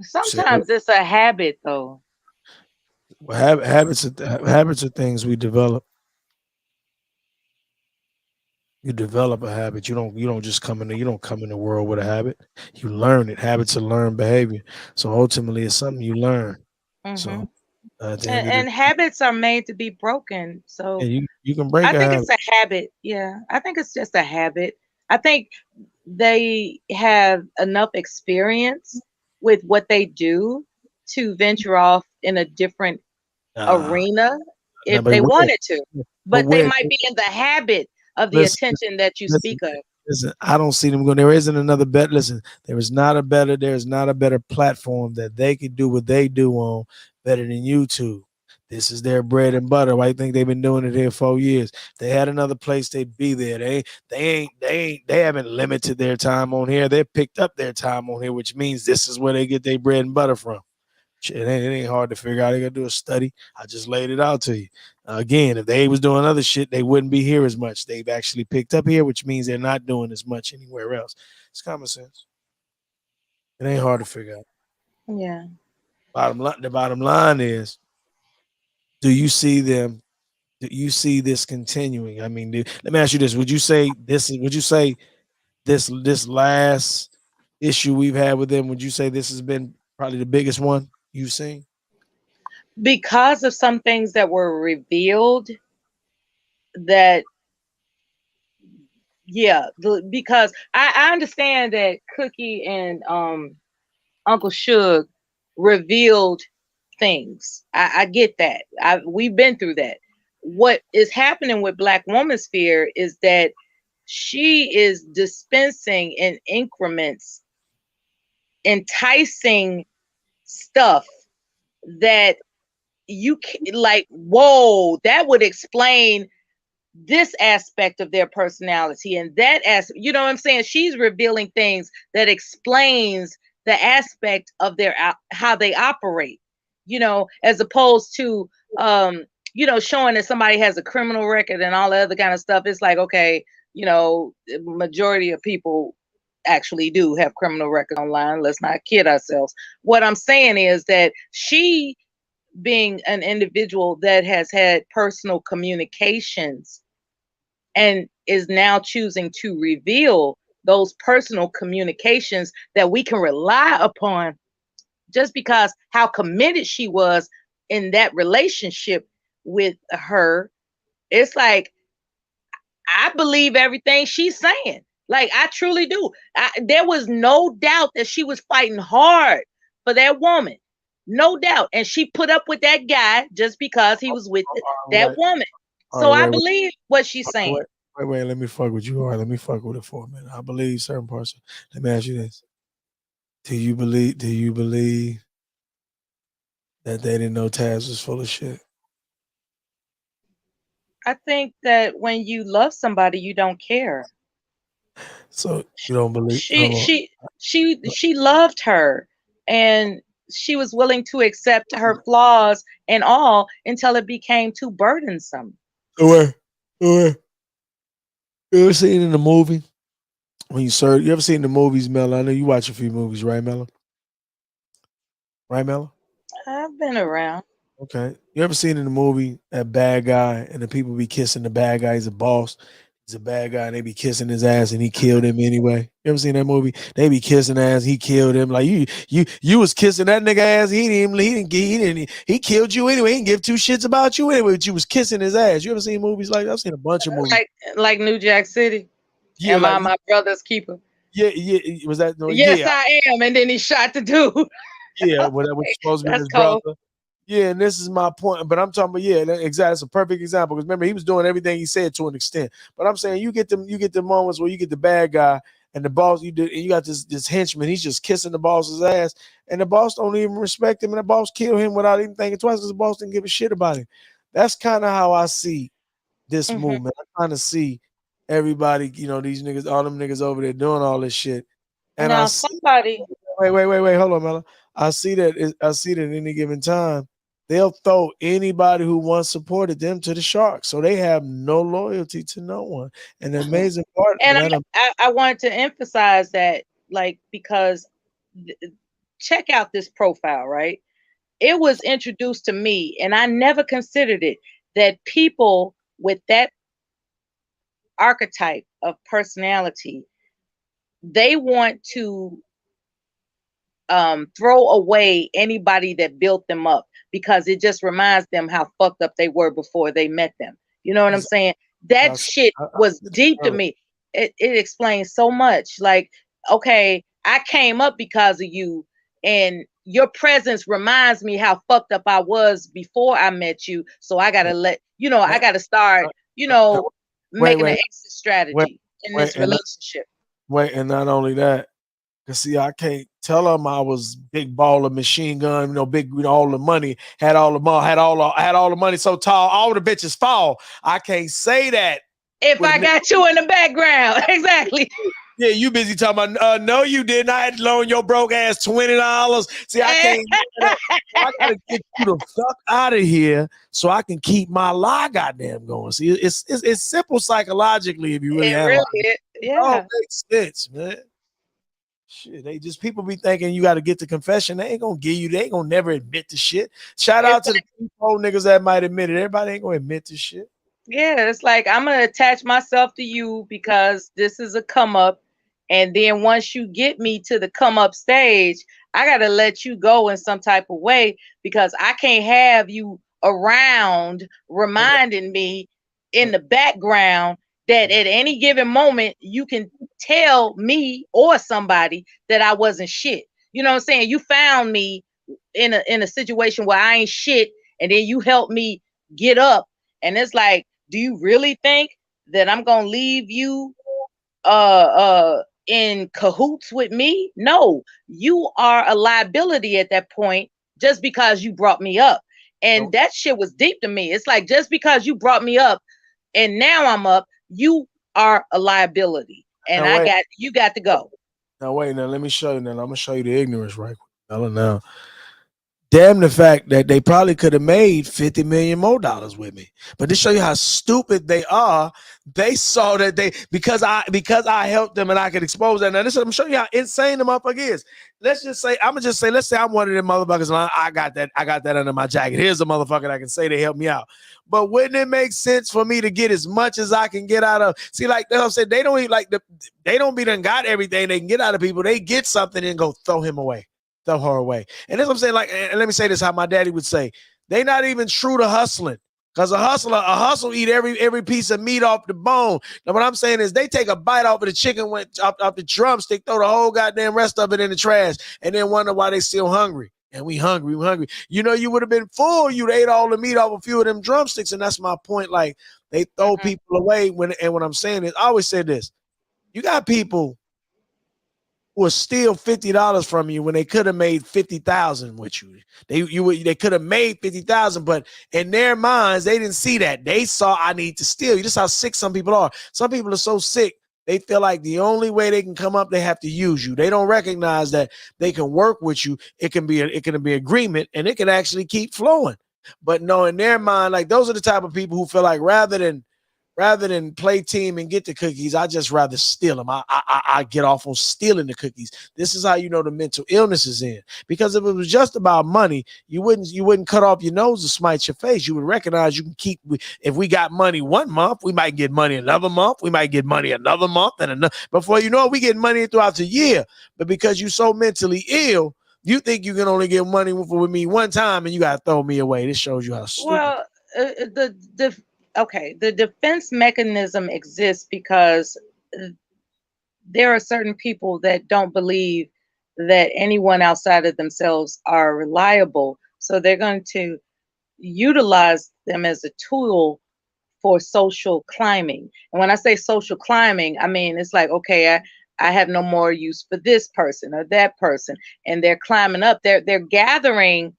Sometimes it's a habit though. Well, habits are things we develop. You develop a habit. You don't just come in the world with a habit. You learn it. Habits are learned behavior. So ultimately, it's something you learn. So at the end of And habits are made to be broken. So you can break I a think habit. it's a habit. Yeah. I think it's just a habit. I think they have enough experience with what they do to venture off in a different arena if but they where? wanted to. But But they where? might be in the habit of the Listen, attention that you speak of. Listen, I don't see them going. There isn't another bet. Listen, there is not a better platform that they could do what they do on better than YouTube. This is their bread and butter. Why you think they've been doing it here 4 years? If they had another place, they'd be there. They haven't limited their time on here. They picked up their time on here, which means this is where they get their bread and butter from. It ain't hard to figure out. They gotta do a study. I just laid it out to you. Again, if they was doing other shit, they wouldn't be here as much. They've actually picked up here, which means they're not doing as much anywhere else. It's common sense. It ain't hard to figure out. Yeah. The bottom line is, do you see them? Do you see this continuing? I mean, let me ask you this: would you say this last issue we've had with them? Would you say this has been probably the biggest one you've seen? Because of some things that were revealed that because I understand that Cookie and Uncle Suge revealed things. I get that. We've been through that. What is happening with Black Woman Sphere is that she is dispensing in increments, enticing stuff that you can, like, whoa, that would explain this aspect of their personality and that you know what I'm saying? She's revealing things that explains the aspect of their how they operate, you know, as opposed to you know, showing that somebody has a criminal record and all the other kind of stuff. It's like, okay, you know, the majority of people actually do have criminal records online. Let's not kid ourselves. What I'm saying is that she, being an individual that has had personal communications and is now choosing to reveal those personal communications that we can rely upon, just because how committed she was in that relationship with her. It's like, I believe everything she's saying. Like, I truly do. There was no doubt that she was fighting hard for that woman. No doubt. And she put up with that guy just because he was with that woman. So I believe what she's saying. Wait, let me fuck with you. All right, let me fuck with it for a minute. I believe certain parts. Let me ask you this. Do you believe that they didn't know Taz was full of shit? I think that when you love somebody, you don't care. So you don't believe she loved her, and she was willing to accept her flaws and all until it became too burdensome. You ever seen in the movie when you ever seen the movies, Mella? I know you watch a few movies, right, Mella? Right, Mella? I've been around. Okay. You ever seen in the movie that bad guy and the people be kissing the bad guy? He's a boss. He's a bad guy and they be kissing his ass and he killed him anyway. You ever seen that movie? They be kissing ass, he killed him. Like you was kissing that nigga ass, he killed you anyway. He didn't give two shits about you anyway, but you was kissing his ass. You ever seen movies like that? I've seen a bunch of movies. Like New Jack City. Yeah, Am I like- my brother's keeper? Yeah, was that no? Yes, Yeah, I am. And then he shot the dude. yeah, whatever was supposed to be That's his cold. brother. Yeah, and this is my point. But I'm talking about, yeah, exactly. It's a perfect example. Because remember, he was doing everything he said to an extent. But I'm saying you get the moments where you get the bad guy and the boss, you got this henchman, he's just kissing the boss's ass, and the boss don't even respect him, and the boss killed him without even thinking twice because the boss didn't give a shit about him. That's kind of how I see this movement. I kind of see everybody, these niggas, all them niggas over there doing all this shit. And Now I see, somebody wait, hold on, Mella. I see that at any given time, they'll throw anybody who once supported them to the sharks. So they have no loyalty to no one. And the amazing part, and I wanted to emphasize that, like, because check out this profile, right? It was introduced to me, and I never considered it, that people with that archetype of personality, they want to throw away anybody that built them up, because it just reminds them how fucked up they were before they met them. You know what I'm saying? That shit was deep to me. It explains so much. Like, okay, I came up because of you, and your presence reminds me how fucked up I was before I met you. So I gotta I gotta start, making an exit strategy in this relationship. And not only that, because see, I can't tell them I was big baller, machine gun, big, all the money, had all the money so tall, all the bitches fall. I can't say that. If I got you in the background, exactly. Yeah, you busy talking about, no, you didn't. I had to loan your broke ass $20. See, I can't. I gotta get you the fuck out of here so I can keep my lie goddamn going. See, it's simple psychologically if you really analyze it. Yeah. It all makes sense, man. Shit, people be thinking you got to get the confession. They ain't gonna give you. They ain't gonna never admit to shit. Shout out to the old niggas that might admit it. Everybody ain't gonna admit to shit. Yeah, it's like, I'm gonna attach myself to you because this is a come up, and then once you get me to the come up stage, I gotta let you go in some type of way, because I can't have you around reminding me in the background that at any given moment you can tell me or somebody that I wasn't shit. You know what I'm saying? You found me in a situation where I ain't shit, and then you helped me get up, and it's like, do you really think that I'm gonna leave you in cahoots with me? No, you are a liability at that point just because you brought me up. And that shit was deep to me. It's like, just because you brought me up and now I'm up, you are a liability. And you got to go. Now wait, let me show you. Now I'm gonna show you the ignorance right quick. Now, damn the fact that they probably could have made $50 million more with me. But to show you how stupid they are, they saw that because I helped them and I could expose that. Now I'm showing you how insane the motherfucker is. Let's say I'm one of them motherfuckers and I got that under my jacket. Here's a motherfucker that can say they helped me out. But wouldn't it make sense for me to get as much as I can get out of? See, like I'm saying, they don't be done got everything they can get out of people. They get something and go throw him away. Throw her away. And that's what I'm saying. Like, and let me say this, how my daddy would say, they not even true to hustling. Because a hustle eat every piece of meat off the bone. Now, what I'm saying is they take a bite off of the chicken, went off the drumstick, throw the whole goddamn rest of it in the trash, and then wonder why they still hungry. And we hungry. You would have been full. You'd ate all the meat off a few of them drumsticks. And that's my point. Like, they throw people away. What I'm saying is, I always said this. You got people will steal $50 from you when they could have made 50,000 with you. They could have made 50,000, but in their minds, they didn't see that. They saw, I need to steal you. This is how sick some people are. Some people are so sick, they feel like the only way they can come up, they have to use you. They don't recognize that they can work with you. It can be agreement, and it can actually keep flowing. But no, in their mind, like, those are the type of people who feel like rather than rather than play team and get the cookies, I just rather steal them. I get off on stealing the cookies. This is how you know the mental illness is in. Because if it was just about money, you wouldn't cut off your nose to smite your face. You would recognize you can keep. If we got money one month, we might get money another month. We might get money another month and another. Before you know it, we get money throughout the year. But because you're so mentally ill, you think you can only get money with me one time, and you gotta throw me away. This shows you how stupid. Well, the defense mechanism exists because there are certain people that don't believe that anyone outside of themselves are reliable. So they're going to utilize them as a tool for social climbing. And when I say social climbing, I mean, it's like, okay, I have no more use for this person or that person. And they're climbing up. They're gathering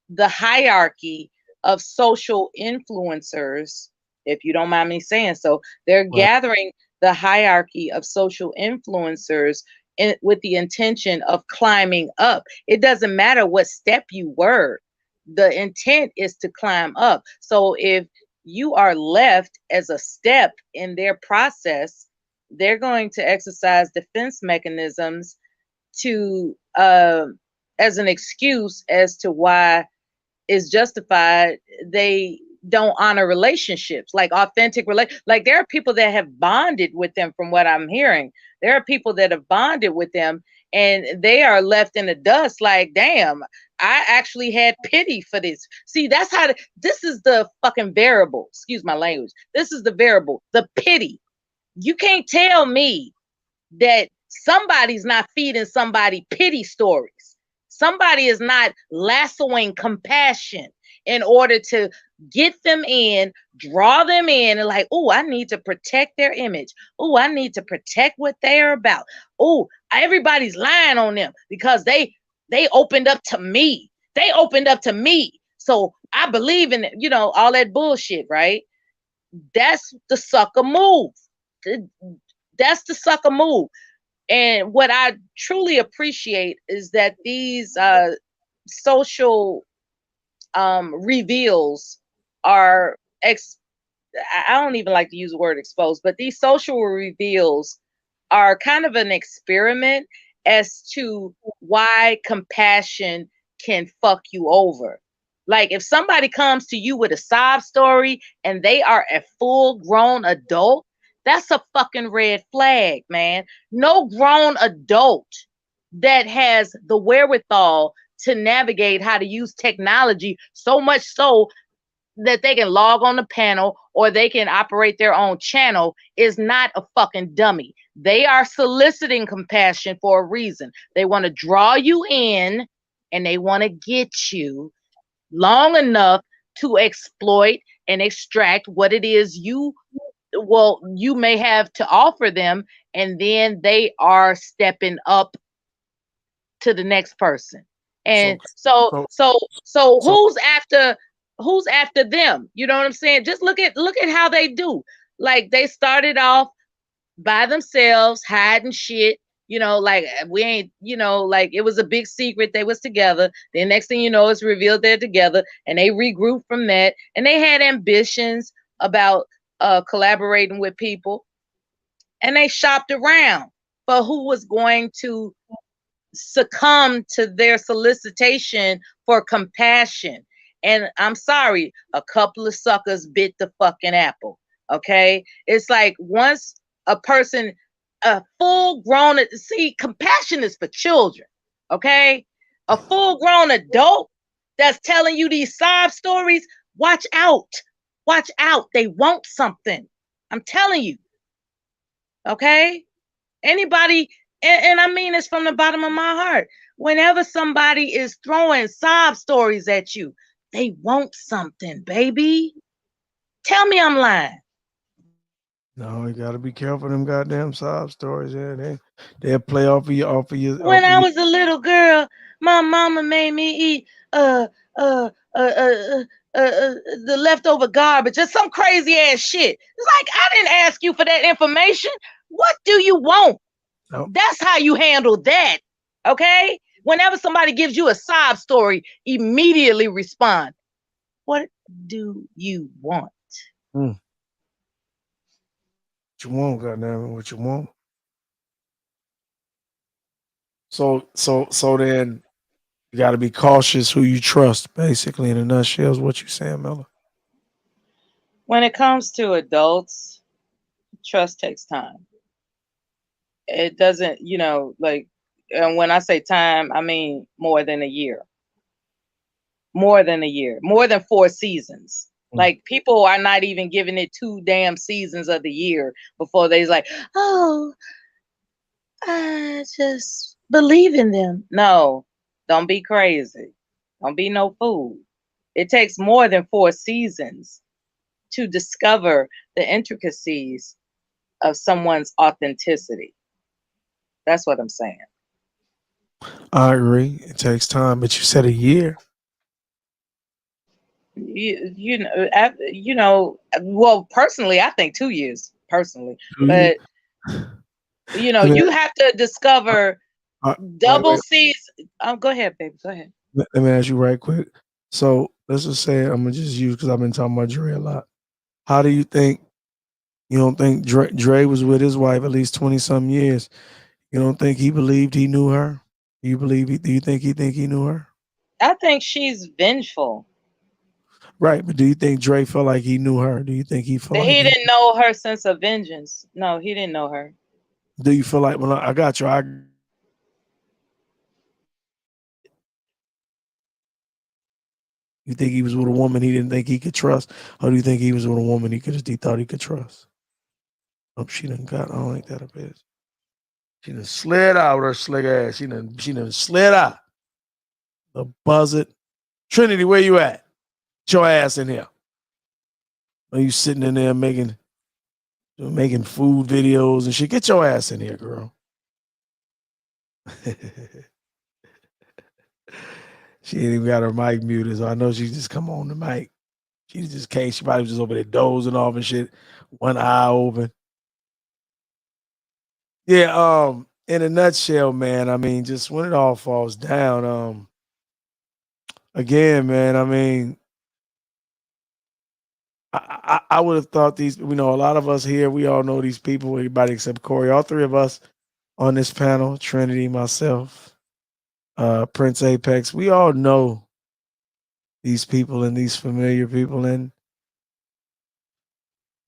the hierarchy of social influencers, if you don't mind me saying so. They're gathering the hierarchy of social influencers with the intention of climbing up. It doesn't matter what step you were. The intent is to climb up. So if you are left as a step in their process, they're going to exercise defense mechanisms to as an excuse as to why is justified they don't honor relationships, like authentic like there are people that have bonded with them. From what I'm hearing, there are people that have bonded with them and they are left in the dust like, damn, I actually had pity for this. See, that's how this is the fucking variable, excuse my language, this is the variable, the pity. You can't tell me that somebody's not feeding somebody pity stories. Somebody is not lassoing compassion in order to get them in, draw them in, and like, oh, I need to protect their image. Oh, I need to protect what they're about. Oh, everybody's lying on them because they opened up to me. They opened up to me. So I believe in it, you know, all that bullshit, right? That's the sucker move. That's the sucker move. And what I truly appreciate is that these social reveals are I don't even like to use the word exposed, but these social reveals are kind of an experiment as to why compassion can fuck you over. Like if somebody comes to you with a sob story and they are a full-grown adult, that's a fucking red flag, man. No grown adult that has the wherewithal to navigate how to use technology, so much so that they can log on the panel or they can operate their own channel, is not a fucking dummy. They are soliciting compassion for a reason. They want to draw you in and they want to get you long enough to exploit and extract what it is you may have to offer them, and then they are stepping up to the next person. And so who's after them? You know what I'm saying? Just look at how they do. Like they started off by themselves, hiding shit, you know, like we ain't, you know, like it was a big secret they was together. Then next thing you know, it's revealed they're together, and they regrouped from that, and they had ambitions about collaborating with people, and they shopped around for who was going to succumb to their solicitation for compassion. And I'm sorry, a couple of suckers bit the fucking apple. Okay, it's like once a person, a full-grown, see, compassion is for children. Okay, a full-grown adult that's telling you these sob stories, watch out. Watch out. They want something. I'm telling you. Okay? Anybody, and I mean this from the bottom of my heart. Whenever somebody is throwing sob stories at you, they want something, baby. Tell me I'm lying. No, you gotta be careful them goddamn sob stories. Yeah, they'll play off of you. When I was a little girl, my mama made me eat the leftover garbage or some crazy ass shit. It's like, I didn't ask you for that information. What do you want? Nope. That's how you handle that. Okay? Whenever somebody gives you a sob story, immediately respond. What do you want? you want, goddamn it, what you want. So then you got to be cautious who you trust. Basically, in a nutshell, is what you saying, Miller. When it comes to adults, trust takes time. It doesn't, like, and when I say time, I mean more than a year. More than a year. More than 4 seasons. Like, people are not even giving it 2 damn seasons of the year before they's like, oh, I just believe in them. No, don't be crazy. Don't be no fool. It takes more than 4 seasons to discover the intricacies of someone's authenticity. That's what I'm saying. I agree. It takes time, but you said a year. Well, personally, I think 2 years, personally. Mhm. But you have to discover double wait. C's. Go ahead, baby. Go ahead. Let me ask you right quick. So let's just say I'm gonna just use because I've been talking about Dre a lot. How do you think? You don't think Dre was with his wife at least 20 some years? You don't think he believed he knew her? Do you believe? Do you think he knew her? I think she's vengeful. Right, but do you think Dre felt like he knew her? Do you think he felt like He he? didn't know her sense of vengeance. No, he didn't know her. Do you feel like? Well, I got you. You think he was with a woman he didn't think he could trust, or do you think he was with a woman he thought he could trust? Oh, she done got. I don't think that a bitch. She done slid out with her slick ass. She done slid out. The buzzard. Trinity, where you at? Get your ass in here. Are you sitting in there making food videos and shit? Get your ass in here, girl. She ain't even got her mic muted, so I know she just come on the mic. She just came. She probably was just over there dozing off and shit, one eye open. Yeah, in a nutshell, man, I mean, just when it all falls down, again, man, I mean, I would have thought these, a lot of us here, we all know these people, everybody except Corey, all 3 of us on this panel, Trinity, myself, Prince Apex, we all know these people and these familiar people. And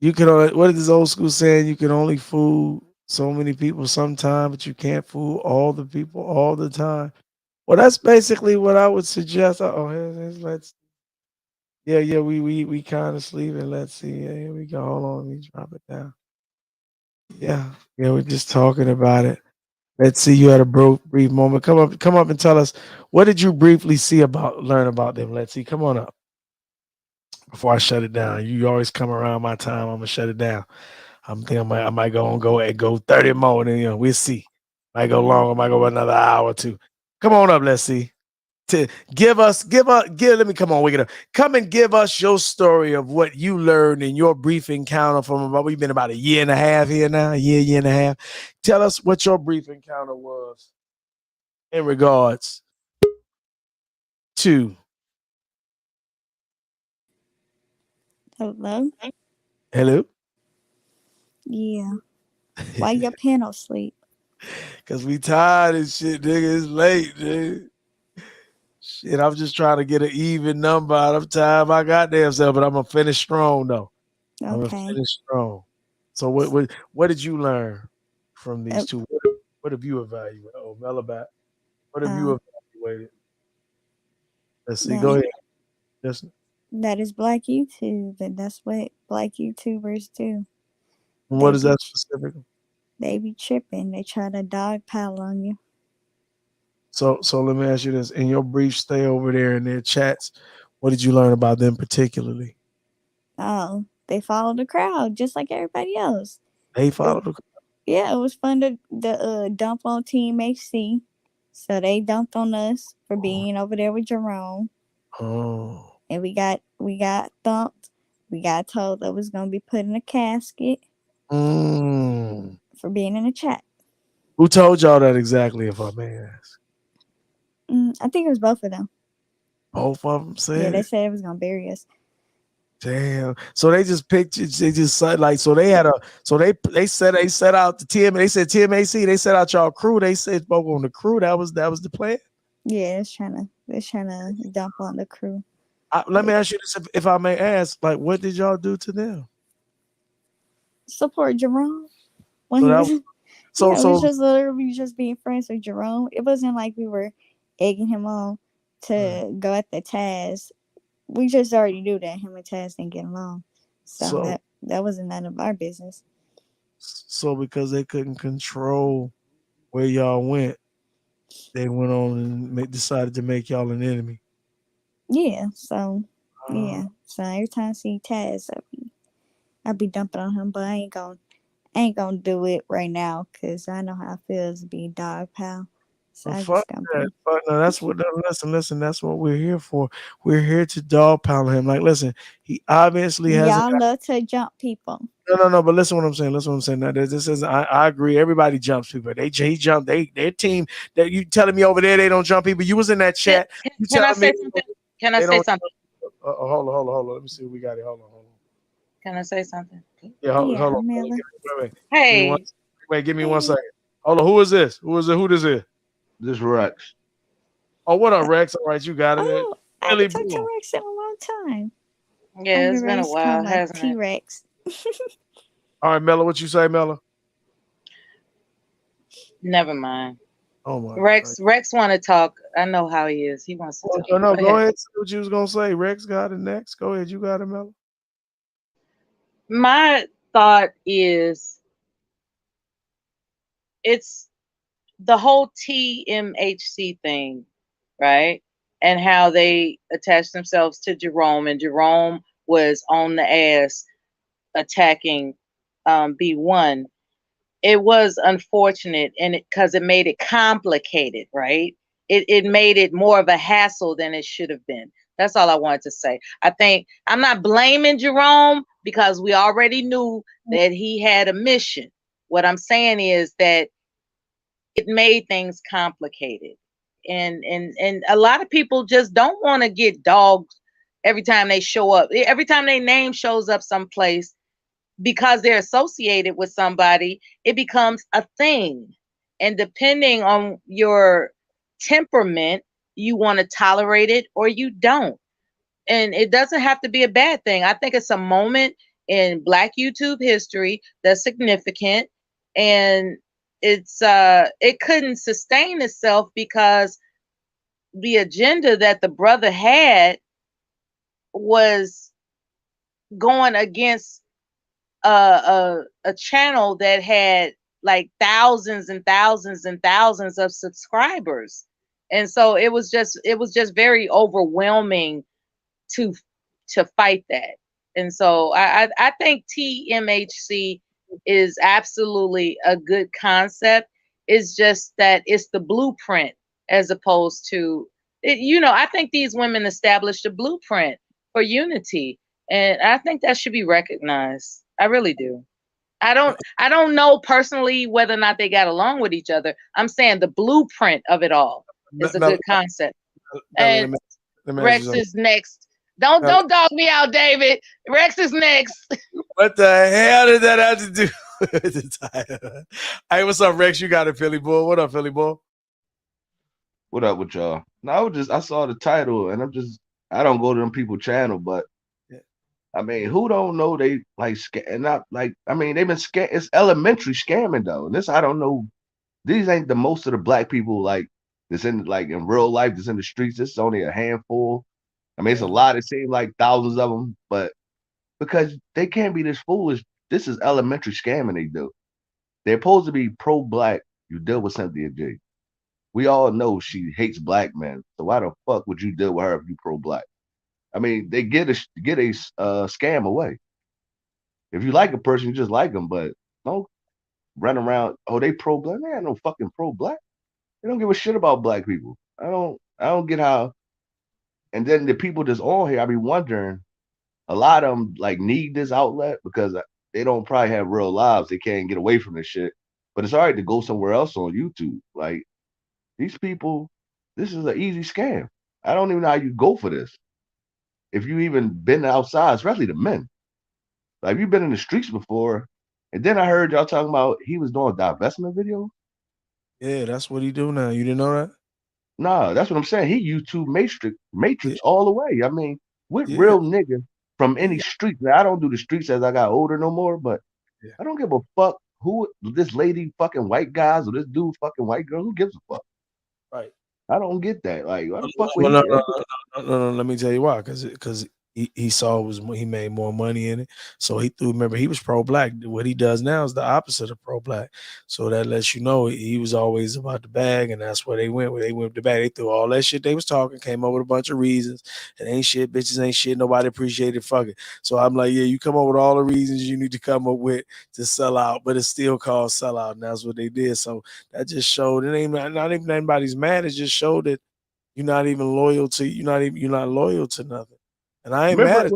you can only, what is this old school saying? You can only fool so many people sometime, but you can't fool all the people all the time. Well, that's basically what I would suggest. Oh, let's. Yeah, we kind of sleeping. Let's see. Yeah, here we go. Hold on, let me drop it down. Yeah, we're just talking about it. Let's see. You had a brief moment. Come up, and tell us what did you briefly learn about them. Let's see. Come on up before I shut it down. You always come around my time. I'm gonna shut it down. I'm thinking I might go 30 more. Then we'll see. Might go long. I might go another hour or 2. Come on up. Let's see. To let me come on, wake it up. Come and give us your story of what you learned in your brief encounter from about, we've been about a year and a half here now, year and a half. Tell us what your brief encounter was in regards to. Hello? Hello? Yeah. Why your panel sleep? Cause we tired and shit, nigga. It's late, dude. Shit, I'm just trying to get an even number out of time. I got damn self, but I'm gonna finish strong though. I'm gonna Okay. finish strong. So what did you learn from these 2? What have you evaluated? Oh, Melabat. What have you evaluated? Let's see. Go that ahead. Yes. that is black YouTube, and that's what black YouTubers do. What is that specific? They be tripping. They try to dogpile on you. So let me ask you this. In your brief stay over there in their chats, what did you learn about them particularly? Oh, they follow the crowd just like everybody else. They follow the crowd. Yeah, it was fun to dump on Team HC. So they dumped on us for being over there with Jerome. Oh. And we got thumped. We got told that was gonna be put in a casket for being in the chat. Who told y'all that exactly, if I may ask? I think it was both of them. Both of them said Yeah, they it? said it was gonna bury us. Damn. So they just picked. They just said like. So they had a. So they set out the TM. They said TMAC. They set out y'all crew. They said spoke on the crew. That was the plan. Yeah, they're trying to dump on the crew. Let me ask you this, if I may ask. Like, what did y'all do to them? Support Jerome when So he that was. was- Yeah, So we just literally just being friends with Jerome. It wasn't like we were egging him on to go at the Taz. We just already knew that him and Taz didn't get along, so that wasn't none of our business. So because they couldn't control where y'all went, they went on and decided to make y'all an enemy. Yeah, so yeah, so every time I see Taz, I be dumping on him, but I ain't gonna do it right now because I know how it feels to be dog pal. So I Fuck just gonna that. Fuck no, that's what. Listen. That's what we're here for. We're here to dog pound him. Like, listen, he obviously hasn't. y'all love to jump people. No. But listen, what I'm saying. Listen, what I'm saying. Now, this is. I agree. Everybody jumps people. He jumped. Their team. That you telling me over there they don't jump people. You was in that chat. You Can I telling me say something? Can I they say don't- something? Hold on. Let me see what we got here. Hold on. Can I say something? Yeah, hold on. Miller. Wait. Hey. Give me 1 second. Hold on. Who is this? Who this is? This Rex. Oh, what up, Rex? All right, you got it. Oh, I Billy haven't talked to Boom. Rex in a long time. Yeah, I'm it's been a ready to call while, my hasn't it? T-Rex. All right, Mella, what you say, Mella? Never mind. Oh my Rex want to talk. I know how he is. He wants to talk. No, go ahead. See what you was gonna say. Rex got it next. Go ahead. You got it, Mella. My thought is it's the whole TMHC thing, right? And how they attached themselves to Jerome, and Jerome was on the ass attacking B1. It was unfortunate, and because it made it complicated, right? It made it more of a hassle than it should have been. That's all I wanted to say. I think I'm not blaming Jerome because we already knew that he had a mission. What I'm saying is that it made things complicated. And a lot of people just don't want to get dogged every time they show up. Every time their name shows up someplace, because they're associated with somebody, it becomes a thing. And depending on your temperament, you want to tolerate it or you don't. And it doesn't have to be a bad thing. I think it's a moment in Black YouTube history that's significant, and it couldn't sustain itself because the agenda that the brother had was going against a channel that had like thousands and thousands and thousands of subscribers, and so it was just very overwhelming to fight that. And so I think TMHC is absolutely a good concept. It's just that it's the blueprint as opposed to it, I think these women established a blueprint for unity, and I think that should be recognized. I really do. I don't know personally whether or not they got along with each other. I'm saying the blueprint of it all is a good concept. And Rex is next. Don't dog me out, David. Rex is next. What the hell did that have to do with the title? Hey, what's up, Rex? You got it, Philly boy. What up, Philly boy? What up with y'all? No, I saw the title and I don't go to them people channel, but I mean, who don't know they like and not like, I mean, they've been it's elementary scamming though. And this, I don't know. These ain't the most of the Black people like that's in like in real life that's in the streets. This is only a handful. I mean, it's a lot. It seems like thousands of them, but because they can't be this foolish, this is elementary scamming they do. They're supposed to be pro-Black. You deal with Cynthia J. We all know she hates Black men. So why the fuck would you deal with her if you pro-Black? I mean, they get a scam away. If you like a person, you just like them, but don't run around. Oh, they pro-Black. Man, ain't no fucking pro-Black. They don't give a shit about Black people. I don't get how. And then the people that's on here, I be wondering, a lot of them like need this outlet because they don't probably have real lives. They can't get away from this shit. But it's all right to go somewhere else on YouTube. Like these people, this is an easy scam. I don't even know how you go for this. if you even been outside, especially the men. Like you've been in the streets before. And then I heard y'all talking about he was doing divestment videos. Yeah, that's what he do now. You didn't know that? Nah, that's what I'm saying. He YouTube Matrix all the way. I mean, with Yeah. real nigga from any street. Now I don't do the streets as I got older no more, but I don't give a fuck who this lady fucking white guys or this dude fucking white girl. Who gives a fuck? Right. I don't get that. Like, why the fuck would Well, he no, get no, no, no, no, let me tell you why. Because he saw he made more money in it. So he threw. Remember, he was pro-black. What he does now is the opposite of pro-black. So that lets you know he was always about the bag, and that's where they went. Where they went with the bag, they threw all that shit they was talking, came up with a bunch of reasons. It ain't shit, bitches ain't shit. Nobody appreciated. Fuck it. So I'm like, yeah, you come up with all the reasons you need to come up with to sell out, but it's still called sell out, and that's what they did. So that just showed it ain't not even anybody's mad. It just showed that. You're not even loyal to you're not loyal to nothing. And I ain't mad at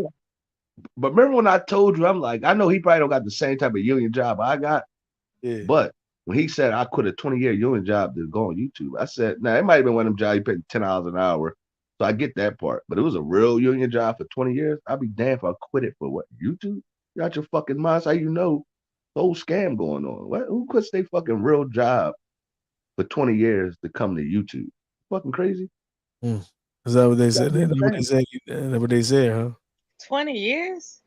But remember when I told you, I'm like, I know he probably don't got the same type of union job I got. Yeah. But when he said I quit a 20-year union job to go on YouTube, I said, nah, it might have been one of them jobs you paid $10 an hour. So I get that part. But it was a real union job for 20 years. I'd be damned if I quit it for what? YouTube? You got your fucking minds. How you know the whole scam going on? What? Who quits their fucking real job for 20 years to come to YouTube? Fucking crazy. Is that what they said? That's what they said, huh? 20 years?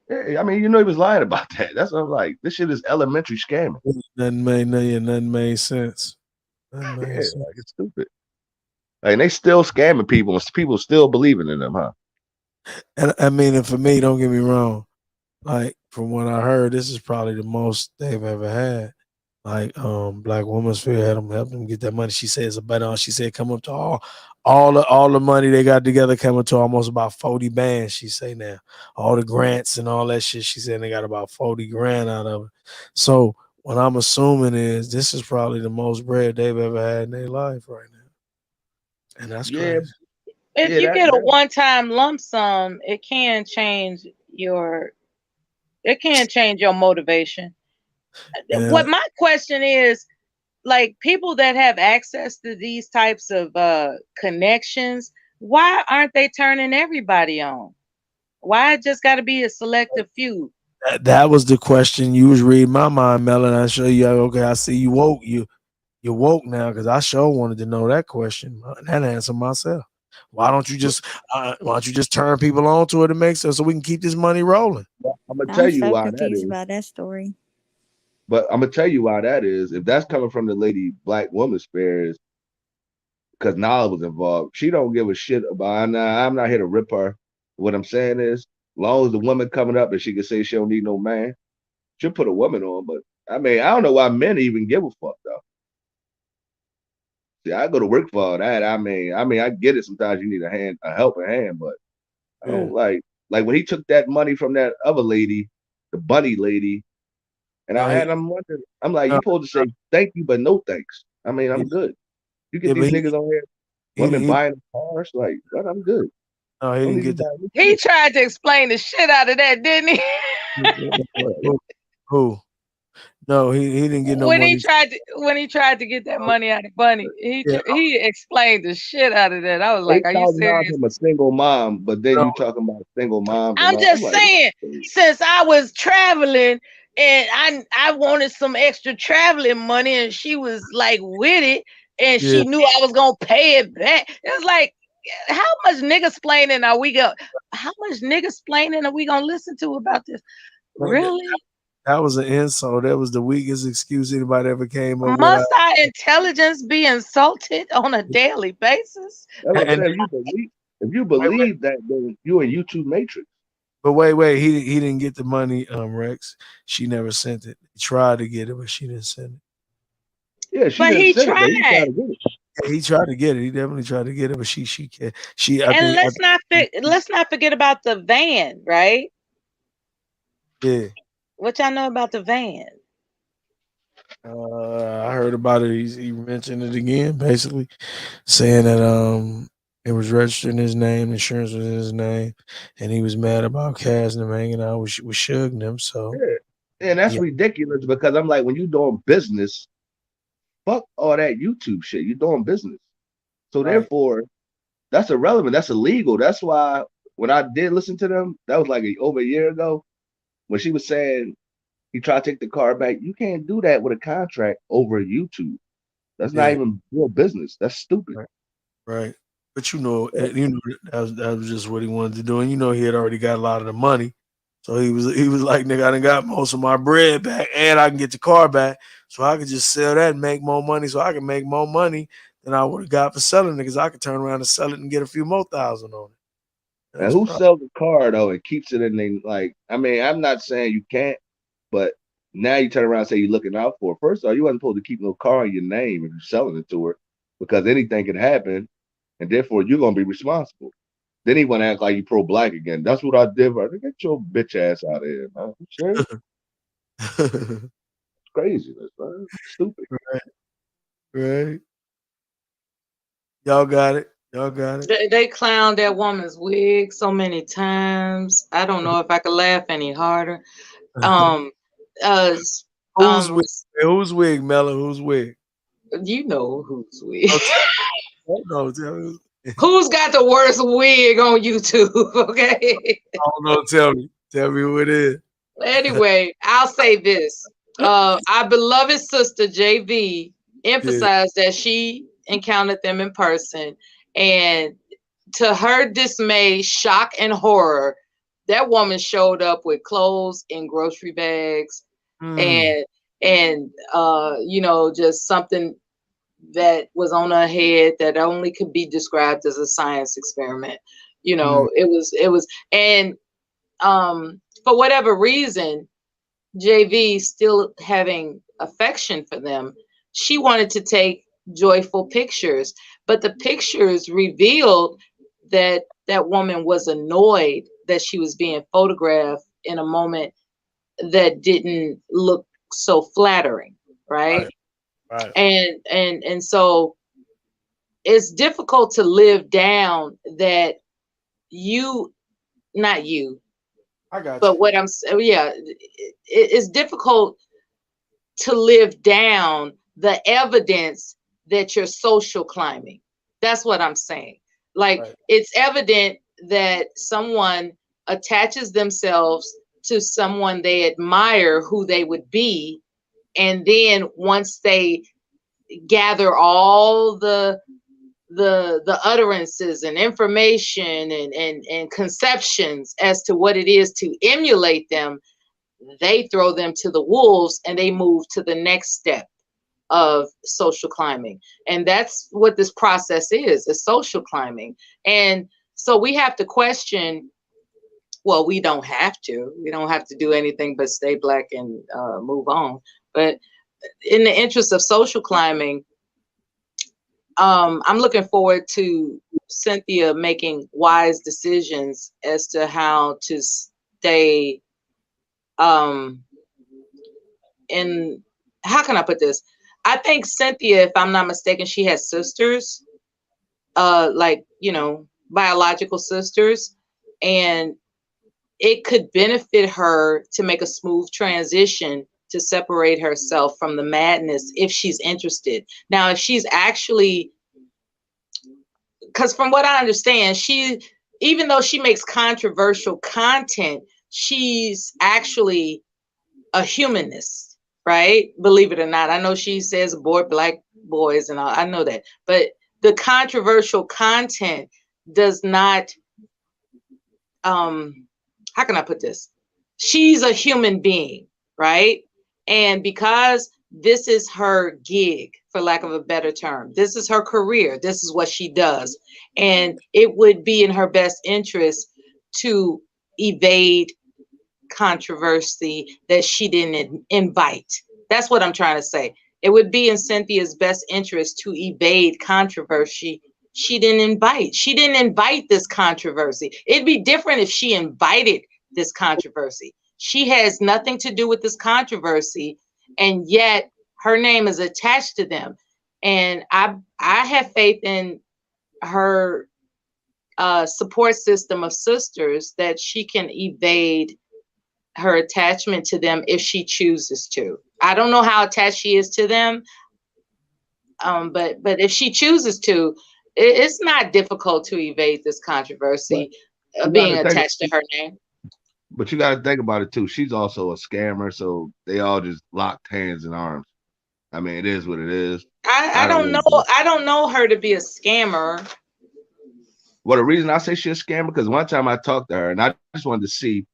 Yeah, I mean, you know he was lying about that. That's what I'm like. This shit is elementary scamming. Nothing made sense. Nothing made sense. Like it's stupid. Like, and they still scamming people, and people still believing in them, huh? And I mean, and for me, don't get me wrong. Like from what I heard, this is probably the most they've ever had. Like Black Women's Fair had them help them get that money. She said it's about she said come up to all the money they got together coming to almost about 40 bands. She say now all the grants and all that shit. She said they got about 40 grand out of it. So what I'm assuming is this is probably the most bread they've ever had in their life right now, and that's crazy. If you get a one-time lump sum, it can change your motivation. Yeah. What my question is, like people that have access to these types of connections, why aren't they turning everybody on? Why it just got to be a selective few? That was the question you was reading my mind, Melon. I show you. Okay, I see you woke. You woke now because I sure wanted to know that question. That answer myself. Why don't you just turn people on to it and make sense so we can keep this money rolling? I'm gonna tell you so why that confused is. about that story. But I'm gonna tell you why that is. If that's coming from the lady Black Women's Fair, because Nala was involved, she don't give a shit about. I'm not here to rip her. What I'm saying is, as long as the woman coming up and she can say she don't need no man, she'll put a woman on. But I mean, I don't know why men even give a fuck though. See, I go to work for all that. I mean, I get it. Sometimes you need a helping hand, but I don't like when he took that money from that other lady, the bunny lady, and I'm wondering, I'm like, you supposed to say thank you, but no thanks. I mean, I'm good. You get these niggas on here, women buying cars, like, what? I'm good. No, he didn't get that. He tried to explain the shit out of that, didn't he? Who? No, he didn't get no when money. When he tried to get that money out of Bunny, he explained the shit out of that. I was like, "Are you serious?" From a single mom, but then you talking about single moms. I'm just saying, since I was traveling and I wanted some extra traveling money, and she was like with it, and she knew I was gonna pay it back. It was like, how much nigga splaining are we gonna listen to about this? Really? That was an insult. That was the weakest excuse anybody ever came up with. Must our intelligence be insulted on a daily basis? If you believe that, then you're in YouTube Matrix. But wait, he didn't get the money, Rex. She never sent it. He tried to get it, but she didn't send it. Yeah, she didn't send it, but he tried to get it. Yeah, he tried to get it. He definitely tried to get it, but she can't. And let's not forget about the van, right? Yeah. What y'all know about the van? I heard about it. He mentioned it again, basically saying that it was registered in his name, insurance was in his name, and he was mad about Cass and him hanging out with Suge and them. So and that's ridiculous because I'm like, when you doing business, fuck all that YouTube shit. You're doing business, so therefore, that's irrelevant. That's illegal. That's why when I did listen to them, that was like over a year ago, when she was saying he tried to take the car back. You can't do that with a contract over YouTube. That's not Yeah. even real business. That's stupid. Right. But that was just what he wanted to do. And he had already got a lot of the money. So he was like, nigga, I done got most of my bread back and I can get the car back. So I could just sell that and make more money. So I can make more money than I would have got for selling it, because I could turn around and sell it and get a few more thousand on it. And who sells the car though and keeps it in they like? I mean, I'm not saying you can't, but now you turn around and say you're looking out for it. First of all, you wasn't supposed to keep no car in your name if you're selling it to her, because anything could happen, and therefore you're gonna be responsible. Then he want to act like you pro-black again. That's what I did. Get your bitch ass out of here, man. You serious? It's craziness, man. Stupid. Right. Y'all got it. Y'all got it. They clowned that woman's wig so many times. I don't know if I could laugh any harder. Whose wig, Mella? Whose wig? You know whose wig. No, tell me. Who's got the worst wig on YouTube? Okay. I don't know. Tell me. Tell me who it is. Anyway, I'll say this. Our beloved sister JV emphasized that she encountered them in person, and to her dismay, shock, and horror, that woman showed up with clothes in grocery bags and just something that was on her head that only could be described as a science experiment. It was and for whatever reason, JV still having affection for them, she wanted to take joyful pictures, but the pictures revealed that that woman was annoyed that she was being photographed in a moment that didn't look so flattering, right? Right. And so it's difficult to live down that not you, I got but you. what I'm it's difficult to live down the evidence that you're social climbing. That's what I'm saying. Like, it's evident that someone attaches themselves to someone they admire who they would be, and then once they gather all the utterances and information and conceptions as to what it is to emulate them, they throw them to the wolves and they move to the next step of social climbing. And that's what this process is social climbing. And so we have to question, well, we don't have to do anything but stay black and move on. But in the interest of social climbing, I'm looking forward to Cynthia making wise decisions as to how to stay in, how can I put this? I think Cynthia, if I'm not mistaken, she has sisters, biological sisters, and it could benefit her to make a smooth transition to separate herself from the madness if she's interested. Now, if she's actually, because from what I understand, even though she makes controversial content, she's actually a humanist, right? Believe it or not. I know she says black boys and all, I know that, but the controversial content does not, how can I put this? She's a human being, right? And because this is her gig, for lack of a better term, this is her career, this is what she does, and it would be in her best interest to evade controversy that she didn't invite. That's what I'm trying to say. It would be in Cynthia's best interest to evade controversy she didn't invite. She didn't invite this controversy. It'd be different if she invited this controversy. She has nothing to do with this controversy, and yet her name is attached to them. And I have faith in her support system of sisters that she can evade her attachment to them if she chooses to. I don't know how attached she is to them, but if she chooses to, it's not difficult to evade this controversy. being attached to her name. But you got to think about it too. She's also a scammer, so they all just locked hands and arms. I mean, it is what it is. I don't know. I don't know her to be a scammer. Well, the reason I say she's a scammer because one time I talked to her and I just wanted to see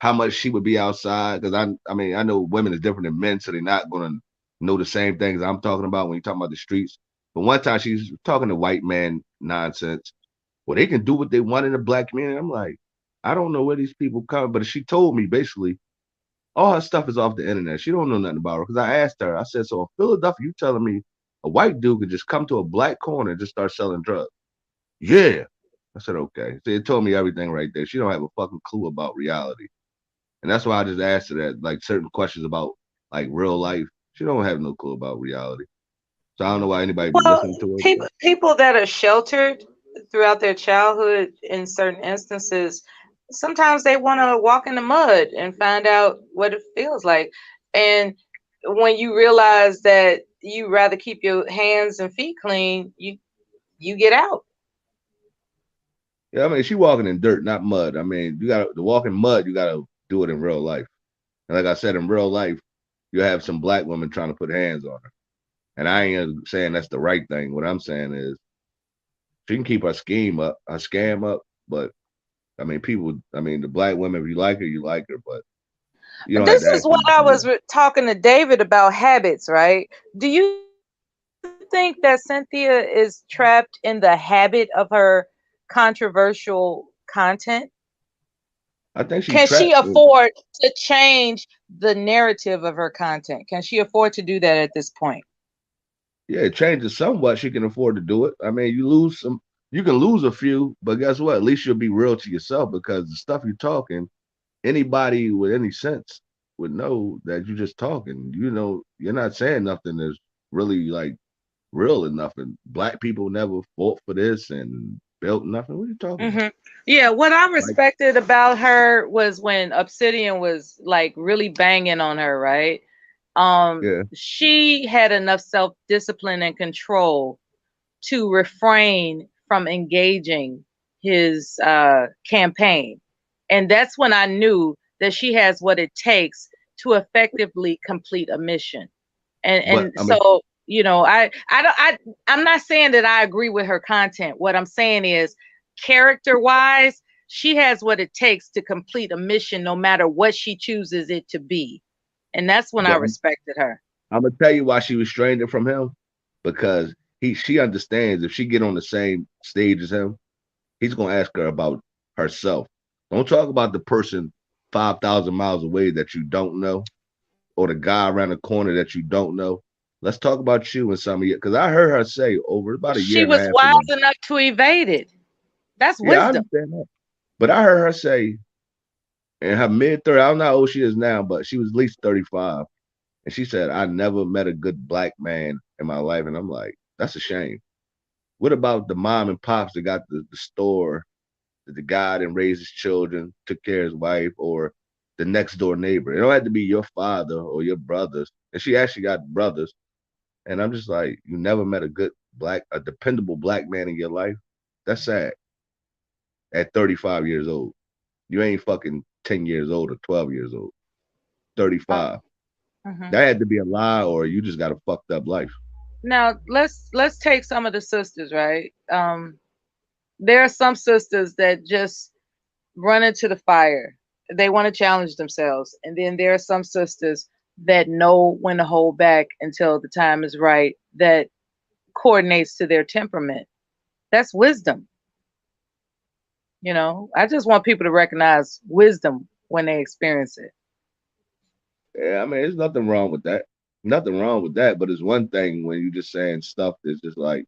how much she would be outside because I mean I know women is different than men, so they're not going to know the same things I'm talking about when you're talking about the streets. But one time she's talking to white man nonsense. Well, they can do what they want in the black community. I'm like, I don't know where these people come, but she told me basically all her stuff is off the internet. She don't know nothing about her because I asked her. I said, so in Philadelphia, you telling me a white dude could just come to a black corner and just start selling drugs? Yeah. I said, okay. So it told me everything right there. She don't have a fucking clue about reality. And that's why I just asked her that, like certain questions about like real life. She don't have no clue about reality. So I don't know why anybody be listening to her. People that are sheltered throughout their childhood in certain instances, sometimes they want to walk in the mud and find out what it feels like. And when you realize that you rather keep your hands and feet clean, you get out. Yeah, I mean, she walking in dirt, not mud. I mean, you got to walk in mud. You got to do it in real life. And like I said, in real life, you have some black women trying to put hands on her. And I ain't saying that's the right thing. What I'm saying is, she can keep her scam up. But I mean, the black women, if you like her, but you don't This have to is what I was talking to David about habits, right? Do you think that Cynthia is trapped in the habit of her controversial content? I think Can she afford to change the narrative of her content? Can she afford to do that at this point? Yeah, it changes somewhat. She can afford to do it. I mean, you can lose a few, but guess what? At least you'll be real to yourself because the stuff you're talking, anybody with any sense would know that you're just talking. You know, you're not saying nothing that's really like real enough. And black people never fought for this and built nothing. What are you talking about? Yeah, what I respected about her was when Obsidian was like really banging on her, right? She had enough self-discipline and control to refrain from engaging his campaign. And that's when I knew that she has what it takes to effectively complete a mission. And so, you know, I'm not saying that I agree with her content. What I'm saying is character-wise, she has what it takes to complete a mission no matter what she chooses it to be. And that's when I respected her. I'm gonna tell you why she restrained it from him, because she understands if she get on the same stage as him, he's gonna ask her about herself. Don't talk about the person 5,000 miles away that you don't know, or the guy around the corner that you don't know. Let's talk about you and some of you, because I heard her say over about a year She and a was half wise ago. enough to evade it. That's Yeah, I wisdom. understand that. But I heard her say in her mid-30s, I don't know how old she is now, but she was at least 35. And she said, I never met a good black man in my life. And I'm like, that's a shame. What about the mom and pops that got the store, that the guy that raised his children, took care of his wife, or the next door neighbor? It don't have to be your father or your brothers. And she actually got brothers. And I'm just like, you never met a dependable black man in your life? That's sad. At 35 years old. You ain't fucking 10 years old or 12 years old. 35. That had to be a lie, or you just got a fucked up life. Now let's take some of the sisters, right? There are some sisters that just run into the fire. They want to challenge themselves. And then there are some sisters that know when to hold back until the time is right, that coordinates to their temperament. That's wisdom. You know, I just want people to recognize wisdom when they experience it. Yeah, I mean, there's nothing wrong with that. Nothing wrong with that. But it's one thing when you're just saying stuff that's just like,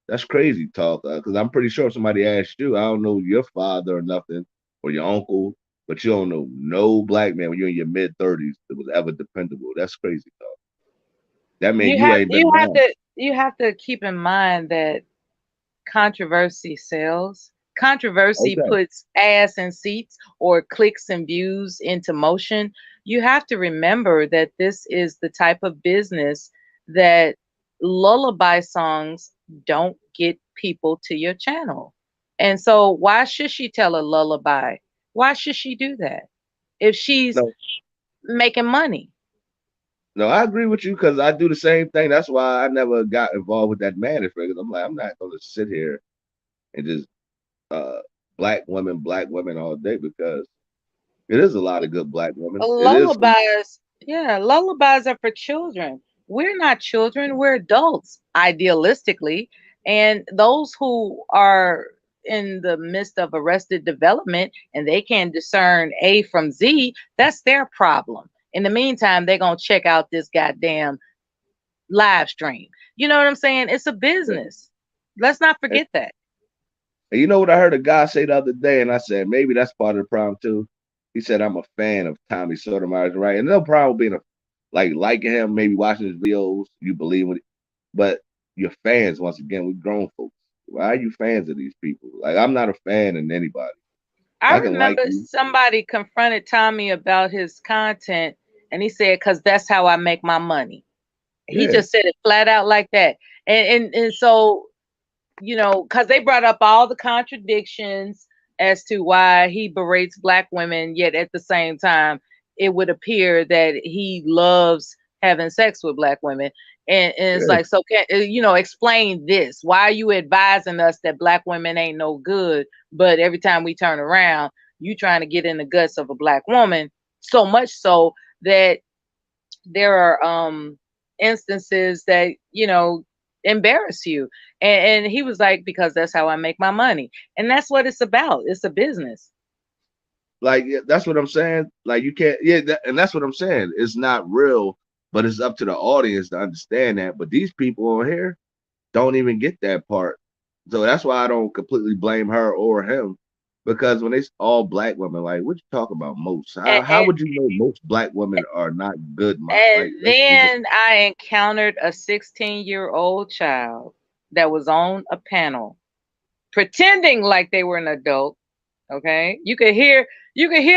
that's crazy talk. Because I'm pretty sure if somebody asked you, I don't know your father or nothing, or your uncle, but you don't know no black man when you're in your mid-30s that was ever dependable. That's crazy talk. That means you ain't been around. You have to keep in mind that controversy sells. Controversy Okay. puts ass in seats or clicks and views into motion. You have to remember that this is the type of business that lullaby songs don't get people to your channel. And so why should she tell a lullaby? Why should she do that if she's No, making money? no, I agree with you because I do the same thing. That's why I never got involved with that manosphere. Because I'm like, I'm not going to sit here and just uh black women all day because it is a lot of good black women. It is some, Lullabies, yeah, lullabies are for children. We're not children, we're adults, idealistically. And those who are in the midst of arrested development and they can discern A from Z, that's their problem. In the meantime, they're going to check out this goddamn live stream. You know what I'm saying? It's a business. Let's not and, forget that. and you know what I heard a guy say the other day, and I said maybe that's part of the problem too. He said I'm a fan of Tommy Sotomayor's, right? And no problem being a like liking him, maybe watching his videos, you believe in it, but you're fans once again. We grown folks. Why are you fans of these people? Like I'm not a fan of anybody. I I can like remember you. somebody confronted Tommy about his content, and he said, "Because that's how I make my money." He Yeah. just said it flat out like that. And so, you know, because they brought up all the contradictions as to why he berates black women, yet at the same time, it would appear that he loves having sex with black women. And it's Yeah. like, so can you know, explain this? Why are you advising us that black women ain't no good, but every time we turn around, you trying to get in the guts of a black woman, so much so that there are instances that, you know, embarrass you. And he was like, because that's how I make my money. And that's what it's about. It's a business. Like yeah, that's what I'm saying. Like you can't, yeah, and that's what I'm saying. It's not real, but it's up to the audience to understand that. But these people on here don't even get that part, so that's why I don't completely blame her or him. Because when it's all black women, like what you talk about most? How And, would you know most black women are not good? and Like let's keep it. then I encountered a 16-year-old child that was on a panel pretending like they were an adult. Okay, you could hear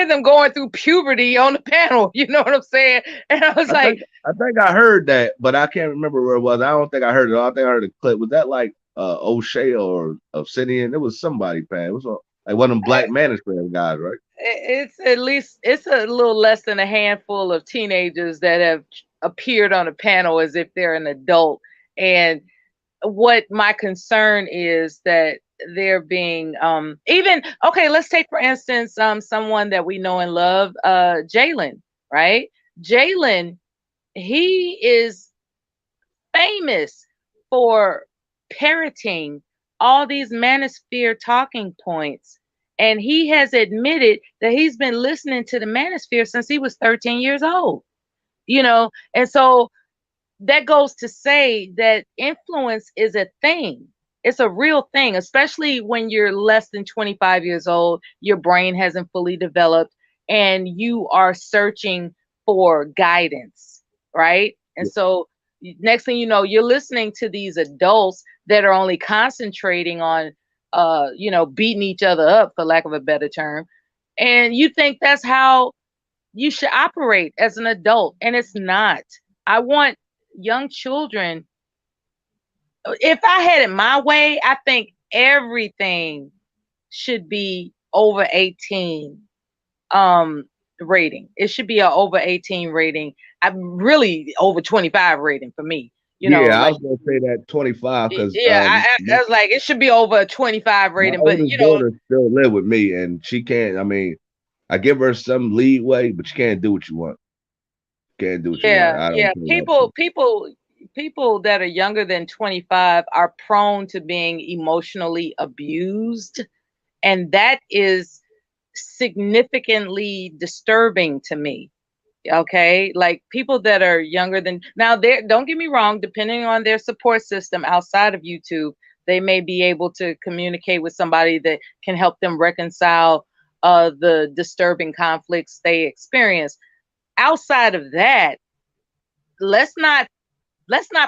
them going through puberty on the panel. You know what I'm saying? And I was like, I think I heard that, but I can't remember where it was. I don't think I heard it. I think I heard a clip. Was that like O'Shea or Obsidian? It was somebody, man. It was like one of them black manosphere guys, right? it's at least it's a little less than a handful of teenagers that have appeared on a panel as if they're an adult. And what my concern is that they're being even okay, let's take for instance someone that we know and love, Jalen, right? Jalen, he is famous for parroting all these manosphere talking points. And he has admitted that he's been listening to the manosphere since he was 13 years old. You know, and so that goes to say that influence is a thing. It's a real thing, especially when you're less than 25 years old, your brain hasn't fully developed, and you are searching for guidance, right? And so next thing you know, you're listening to these adults that are only concentrating on you know, beating each other up, for lack of a better term. And you think that's how you should operate as an adult, and it's not. I want young children, if I had it my way, I think everything should be over 18 rating. It should be a over 18 rating. I'm really over 25 rating for me. You know, Yeah, I like was gonna say that 25 because yeah, I was like, it should be over a 25 my rating, but oldest you know, daughter still live with me, and she can't. I mean, I give her some leeway, but you can't do what you want. Can't do what you want. yeah, I don't yeah. think that. People that are younger than 25 are prone to being emotionally abused, and that is significantly disturbing to me. Okay, like people that are younger than now, there, don't get me wrong, depending on their support system outside of YouTube, they may be able to communicate with somebody that can help them reconcile the disturbing conflicts they experience. Outside of that, let's not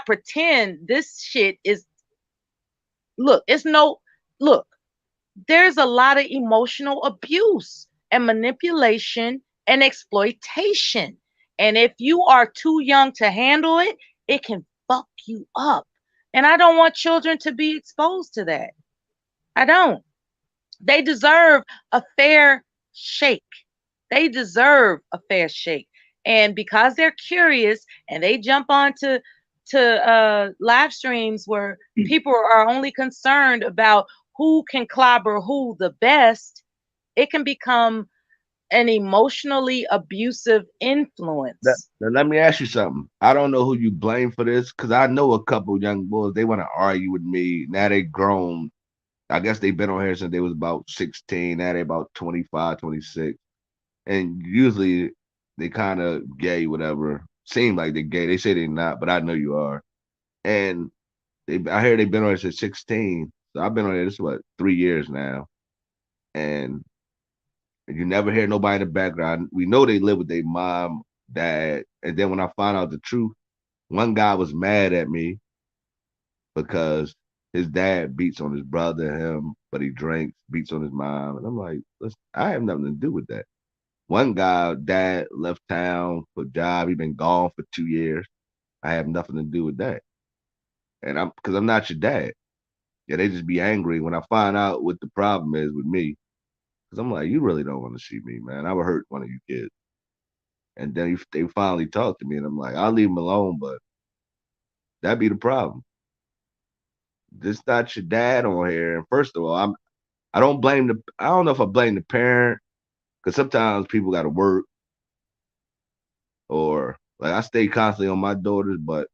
pretend this shit is, look, it's no, look, there's a lot of emotional abuse and manipulation and exploitation. And if you are too young to handle it, it can fuck you up. And I don't want children to be exposed to that. I don't. They deserve a fair shake. They deserve a fair shake. And because they're curious and they jump on to live streams where people are only concerned about who can clobber who the best, it can become an emotionally abusive influence. Now, let me ask you something. I don't know who you blame for this because I know a couple young boys. They want to argue with me. Now they grown. I guess they've been on here since they was about 16. Now they about 25, 26. And usually they kind of gay, whatever. Seem like they're gay. They say they're not, but I know you are. And I hear they've been on here since 16. So I've been on here, this is what, 3 years now. And you never hear nobody in the background. We know they live with their mom, dad. And then when I found out the truth, one guy was mad at me because his dad beats on his brother, him, but he drinks, beats on his mom. And I'm like, listen, I have nothing to do with that. One guy, dad left town for a job. He been gone for 2 years. I have nothing to do with that. And because I'm not your dad. Yeah, they just be angry when I find out what the problem is with me. Because I'm like, you really don't want to see me, man. I would hurt one of you kids. And then they finally talk to me, and I'm like, I'll leave them alone, but that'd be the problem. This not your dad on here. And first of all, I don't know if I blame the parent, because sometimes people got to work, or like I stay constantly on my daughters. But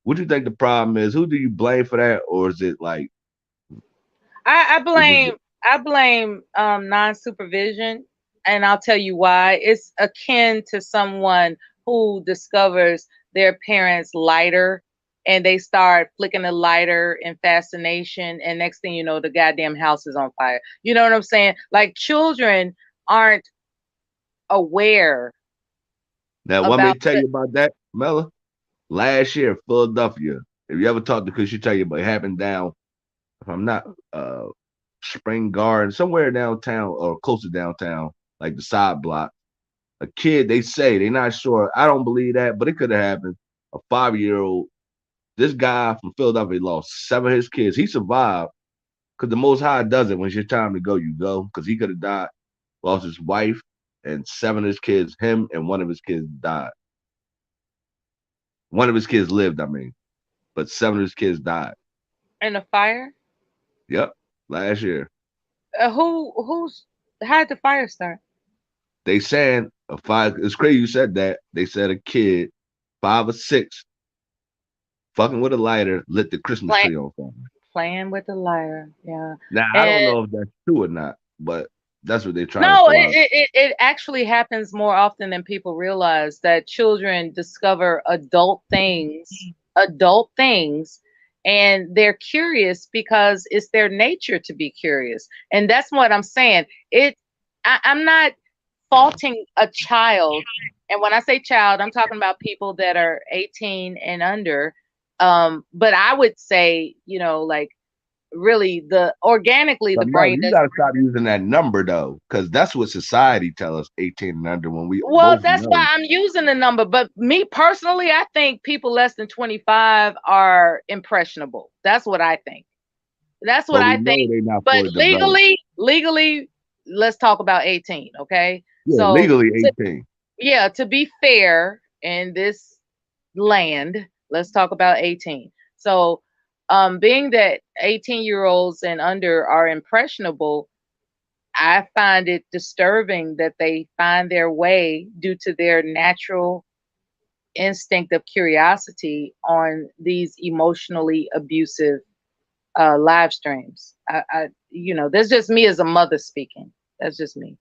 what do you think the problem is? Who do you blame for that, or is it like? I blame non-supervision, and I'll tell you why. It's akin to someone who discovers their parents' lighter and they start flicking the lighter in fascination, and next thing you know, the goddamn house is on fire. You know what I'm saying? Like, children aren't aware. Now, want me to tell you about that, Mella? Last year, Philadelphia. If you ever talked to, because she tell you, but it happened down, if I'm not, Spring Garden, somewhere downtown or close to downtown, like the side block. A kid, they say, they're not sure. I don't believe that, but it could have happened. A 5-year-old, this guy from Philadelphia lost 7 of his kids. He survived because the Most High does it. When it's your time to go, you go. Because he could have died, lost his wife and 7 of his kids. Him and one of his kids died. One of his kids lived, I mean, but 7 of his kids died. In a fire? Yep, last year. How did the fire start? They saying a 5. It's crazy you said that. They said a kid, 5 or 6, fucking with a lighter, lit the Christmas tree on fire. Playing with the lighter, yeah. Now I don't know if that's true or not, but that's what they're trying No, to throw out. it actually happens more often than people realize, that children discover adult things, and they're curious because it's their nature to be curious. And that's what I'm saying. I'm not faulting a child. And when I say child, I'm talking about people that are 18 and under. But I would say, like, really organically the brain You gotta stop using that number though, because that's what society tell us, 18 and under. When we that's why I'm using the number. But me personally, I think people less than 25 are impressionable. That's what I think. That's what I think. But legally, let's talk about 18, okay? Yeah, so legally 18. To be fair in this land, let's talk about 18. So being that 18-year-olds and under are impressionable, I find it disturbing that they find their way, due to their natural instinct of curiosity, on these emotionally abusive live streams. That's just me as a mother speaking. That's just me.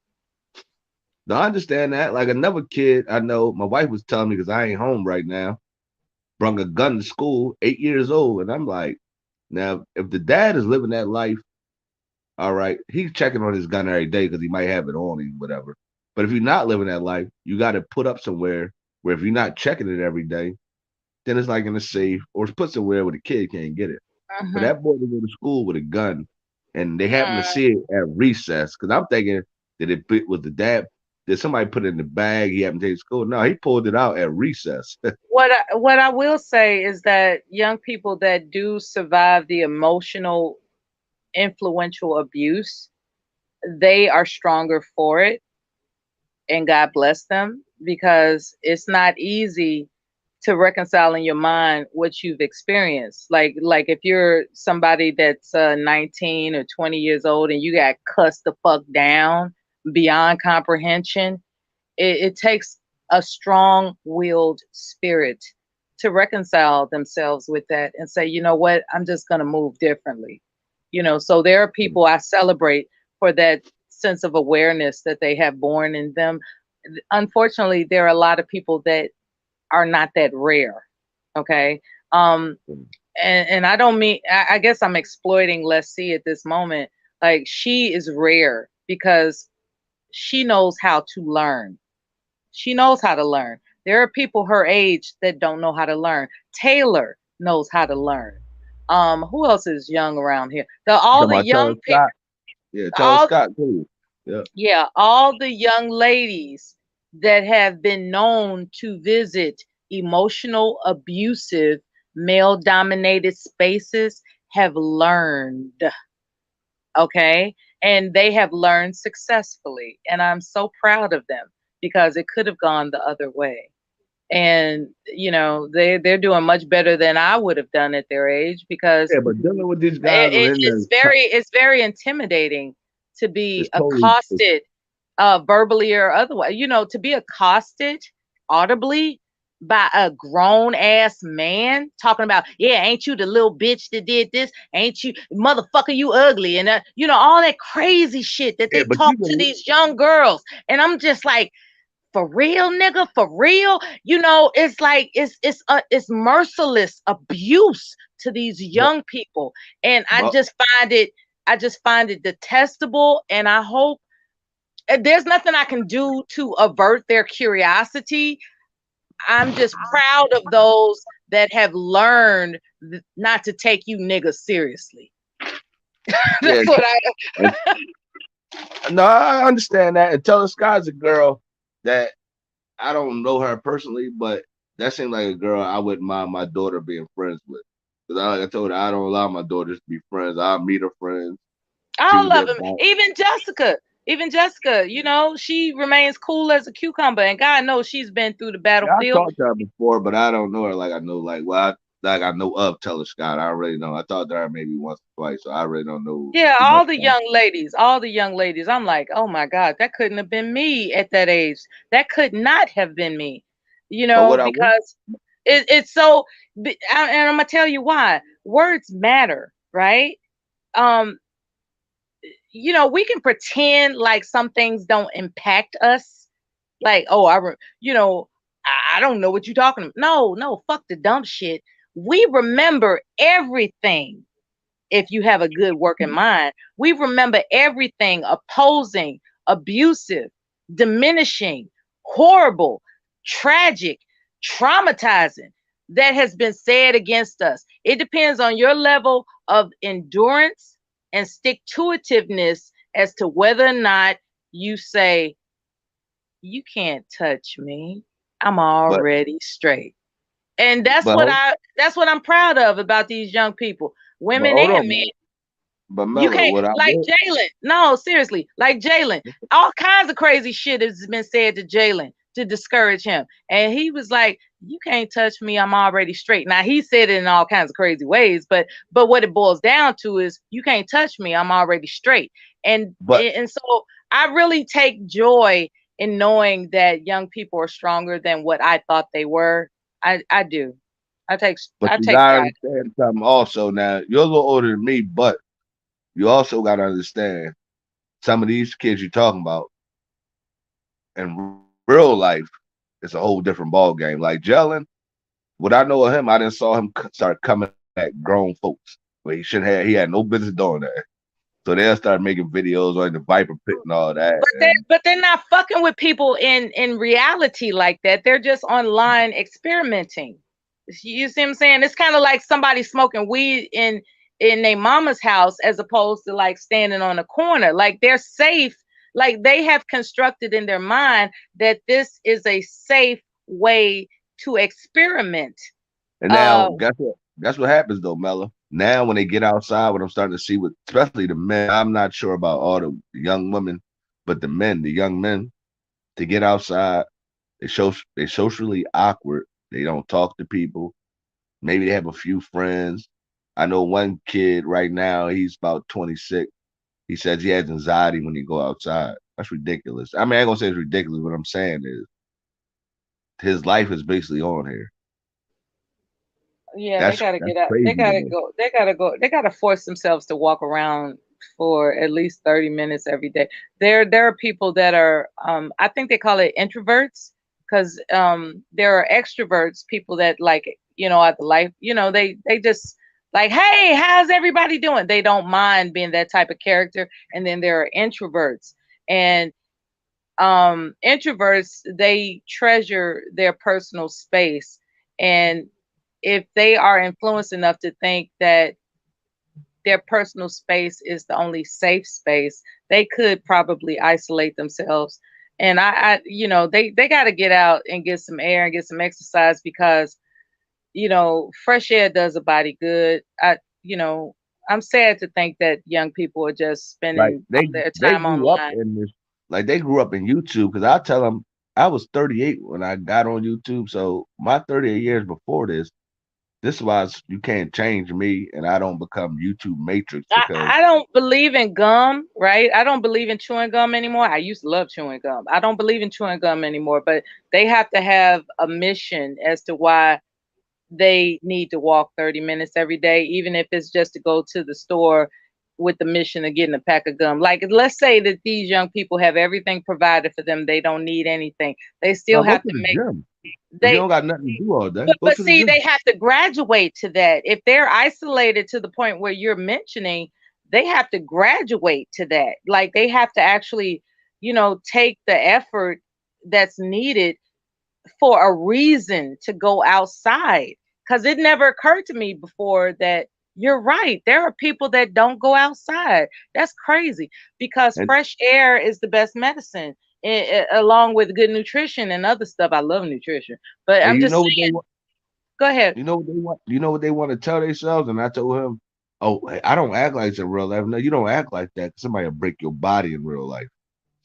No, I understand that. Like another kid I know, my wife was telling me, because I ain't home right now, brung a gun to school, 8 years old. And I'm like, now, if the dad is living that life, all right, he's checking on his gun every day because he might have it on him, whatever. But if you're not living that life, you got to put up somewhere where if you're not checking it every day, then it's like in a safe, or it's put somewhere where the kid can't get it. But that boy would go to school with a gun, and they happen to see it at recess. Because I'm thinking that it was the dad. Did somebody put it in the bag? He happened to take it to school. No, he pulled it out at recess. What I will say is that young people that do survive the emotional, influential abuse, they are stronger for it, and God bless them, because it's not easy to reconcile in your mind what you've experienced. Like if you're somebody that's 19 or 20 years old and you got cussed the fuck down beyond comprehension, it takes a strong-willed spirit to reconcile themselves with that and say, you know what, I'm just going to move differently. So there are people I celebrate for that sense of awareness that they have born in them. Unfortunately, there are a lot of people that are not that rare. Okay. And I don't mean, I guess I'm exploiting Leslie at this moment. Like, she is rare because she knows how to learn. She knows how to learn. There are people her age that don't know how to learn. Taylor knows how to learn. Who else is young around here? All the young people. Yeah, Taylor Scott too. Yeah. Yeah, all the young ladies that have been known to visit emotional, abusive, male-dominated spaces have learned. Okay? And they have learned successfully. And I'm so proud of them, because it could have gone the other way. And they're doing much better than I would have done at their age, because but dealing with these guys it's very intimidating to be accosted verbally or otherwise. To be accosted audibly by a grown ass man talking about, yeah, ain't you the little bitch that did this? Ain't you, motherfucker, you ugly, and all that crazy shit that they talk to these young girls. And I'm just like, for real, nigga, for real. It's like it's merciless abuse to these young people, and I just find it detestable. And I hope there's nothing I can do to avert their curiosity. I'm just proud of those that have learned not to take you niggas seriously. That's what No, I understand that. And Taylor Scott's a girl that I don't know her personally, but that seems like a girl I wouldn't mind my daughter being friends with. Because like I told her, I don't allow my daughters to be friends. I'll meet her friends. I love them. Even Jessica, she remains cool as a cucumber, and God knows she's been through the battlefield. I talked to her before, but I don't know her like I know, I know of Taylor Scott. I already know. I talked to her maybe once or twice, so I really don't know. Yeah, all the young ladies. I'm like, oh my God, that couldn't have been me at that age. That could not have been me, because it's so. And I'm gonna tell you why. Words matter, right? We can pretend like some things don't impact us. Like, oh, I don't know what you're talking about. No, fuck the dumb shit. We remember everything. If you have a good working mind, we remember everything opposing, abusive, diminishing, horrible, tragic, traumatizing that has been said against us. It depends on your level of endurance and stick-to-itiveness as to whether or not you say, you can't touch me, I'm already straight. And that's what I'm proud of about these young people, women and men. But you can't, like Jalen. No, seriously, like Jalen. All kinds of crazy shit has been said to Jalen to discourage him, and he was like, "You can't touch me. I'm already straight." Now he said it in all kinds of crazy ways, but what it boils down to is, you can't touch me. I'm already straight. And so I really take joy in knowing that young people are stronger than what I thought they were. I do. But you gotta understand something also. Now you're a little older than me, but you also gotta understand some of these kids you're talking about in real life, it's a whole different ball game. Like Jalen, what I know of him, I didn't saw him start coming at grown folks where he had no business doing that. So they'll start making videos on the Viper Pit and all that. But they're not fucking with people in reality like that. They're just online experimenting. You see what I'm saying? It's kind of like somebody smoking weed in their mama's house as opposed to like standing on a corner. Like, they're safe. Like, they have constructed in their mind that this is a safe way to experiment. And now guess what happens though, Mella? Now when they get outside, what I'm starting to see with especially the men, I'm not sure about all the young women, but the men, the young men, to get outside, they socially awkward. They don't talk to people. Maybe they have a few friends. I know one kid right now, he's about 26. He says he has anxiety when he go outside. That's ridiculous. I mean, I ain't gonna say it's ridiculous. What I'm saying is his life is basically on here. Yeah, they gotta That's get out. They crazy to gotta me. go. They gotta go. They gotta force themselves to walk around for at least 30 minutes every day. There are people that are I think they call it introverts because there are extroverts, people that like, you know, at the life, you know, they just like, hey, how's everybody doing? They don't mind being that type of character. And then there are introverts. And introverts, they treasure their personal space. And if they are influenced enough to think that their personal space is the only safe space, they could probably isolate themselves. And I you know, they got to get out and get some air and get some exercise because, you know, fresh air does a body good. You know, I'm sad to think that young people are just Like spending all their they time grew up online. in this, like they grew up in YouTube. Because I tell them I was 38 when I got on YouTube, so my 38 years before this is why you can't change me, and I don't become YouTube matrix because I don't believe in gum, right? I don't believe in chewing gum anymore. I used to love chewing gum. I don't believe in chewing gum anymore, but they have to have a mission as to why they need to walk 30 minutes every day, even if it's just to go to the store with the mission of getting a pack of gum. Like, let's say that these young people have everything provided for them. They don't need anything. They still no, go have to to the make gym. If you they don't got nothing to do all day, go but to the see, gym. they have to graduate to that. If they're isolated to the point where you're mentioning, they have to graduate to that. Like they have to actually, you know, take the effort that's needed for a reason to go outside. Because it never occurred to me before that you're right. There are people that don't go outside. That's crazy because And fresh air is the best medicine, along with good nutrition and other stuff. I love nutrition, but and I'm you just know what they saying, want. go ahead. You know what they want. You know what they want to tell themselves. And I told him, "Oh, hey, I don't act like it's in real life. No, you don't act like that. 'Cause somebody will break your body in real life.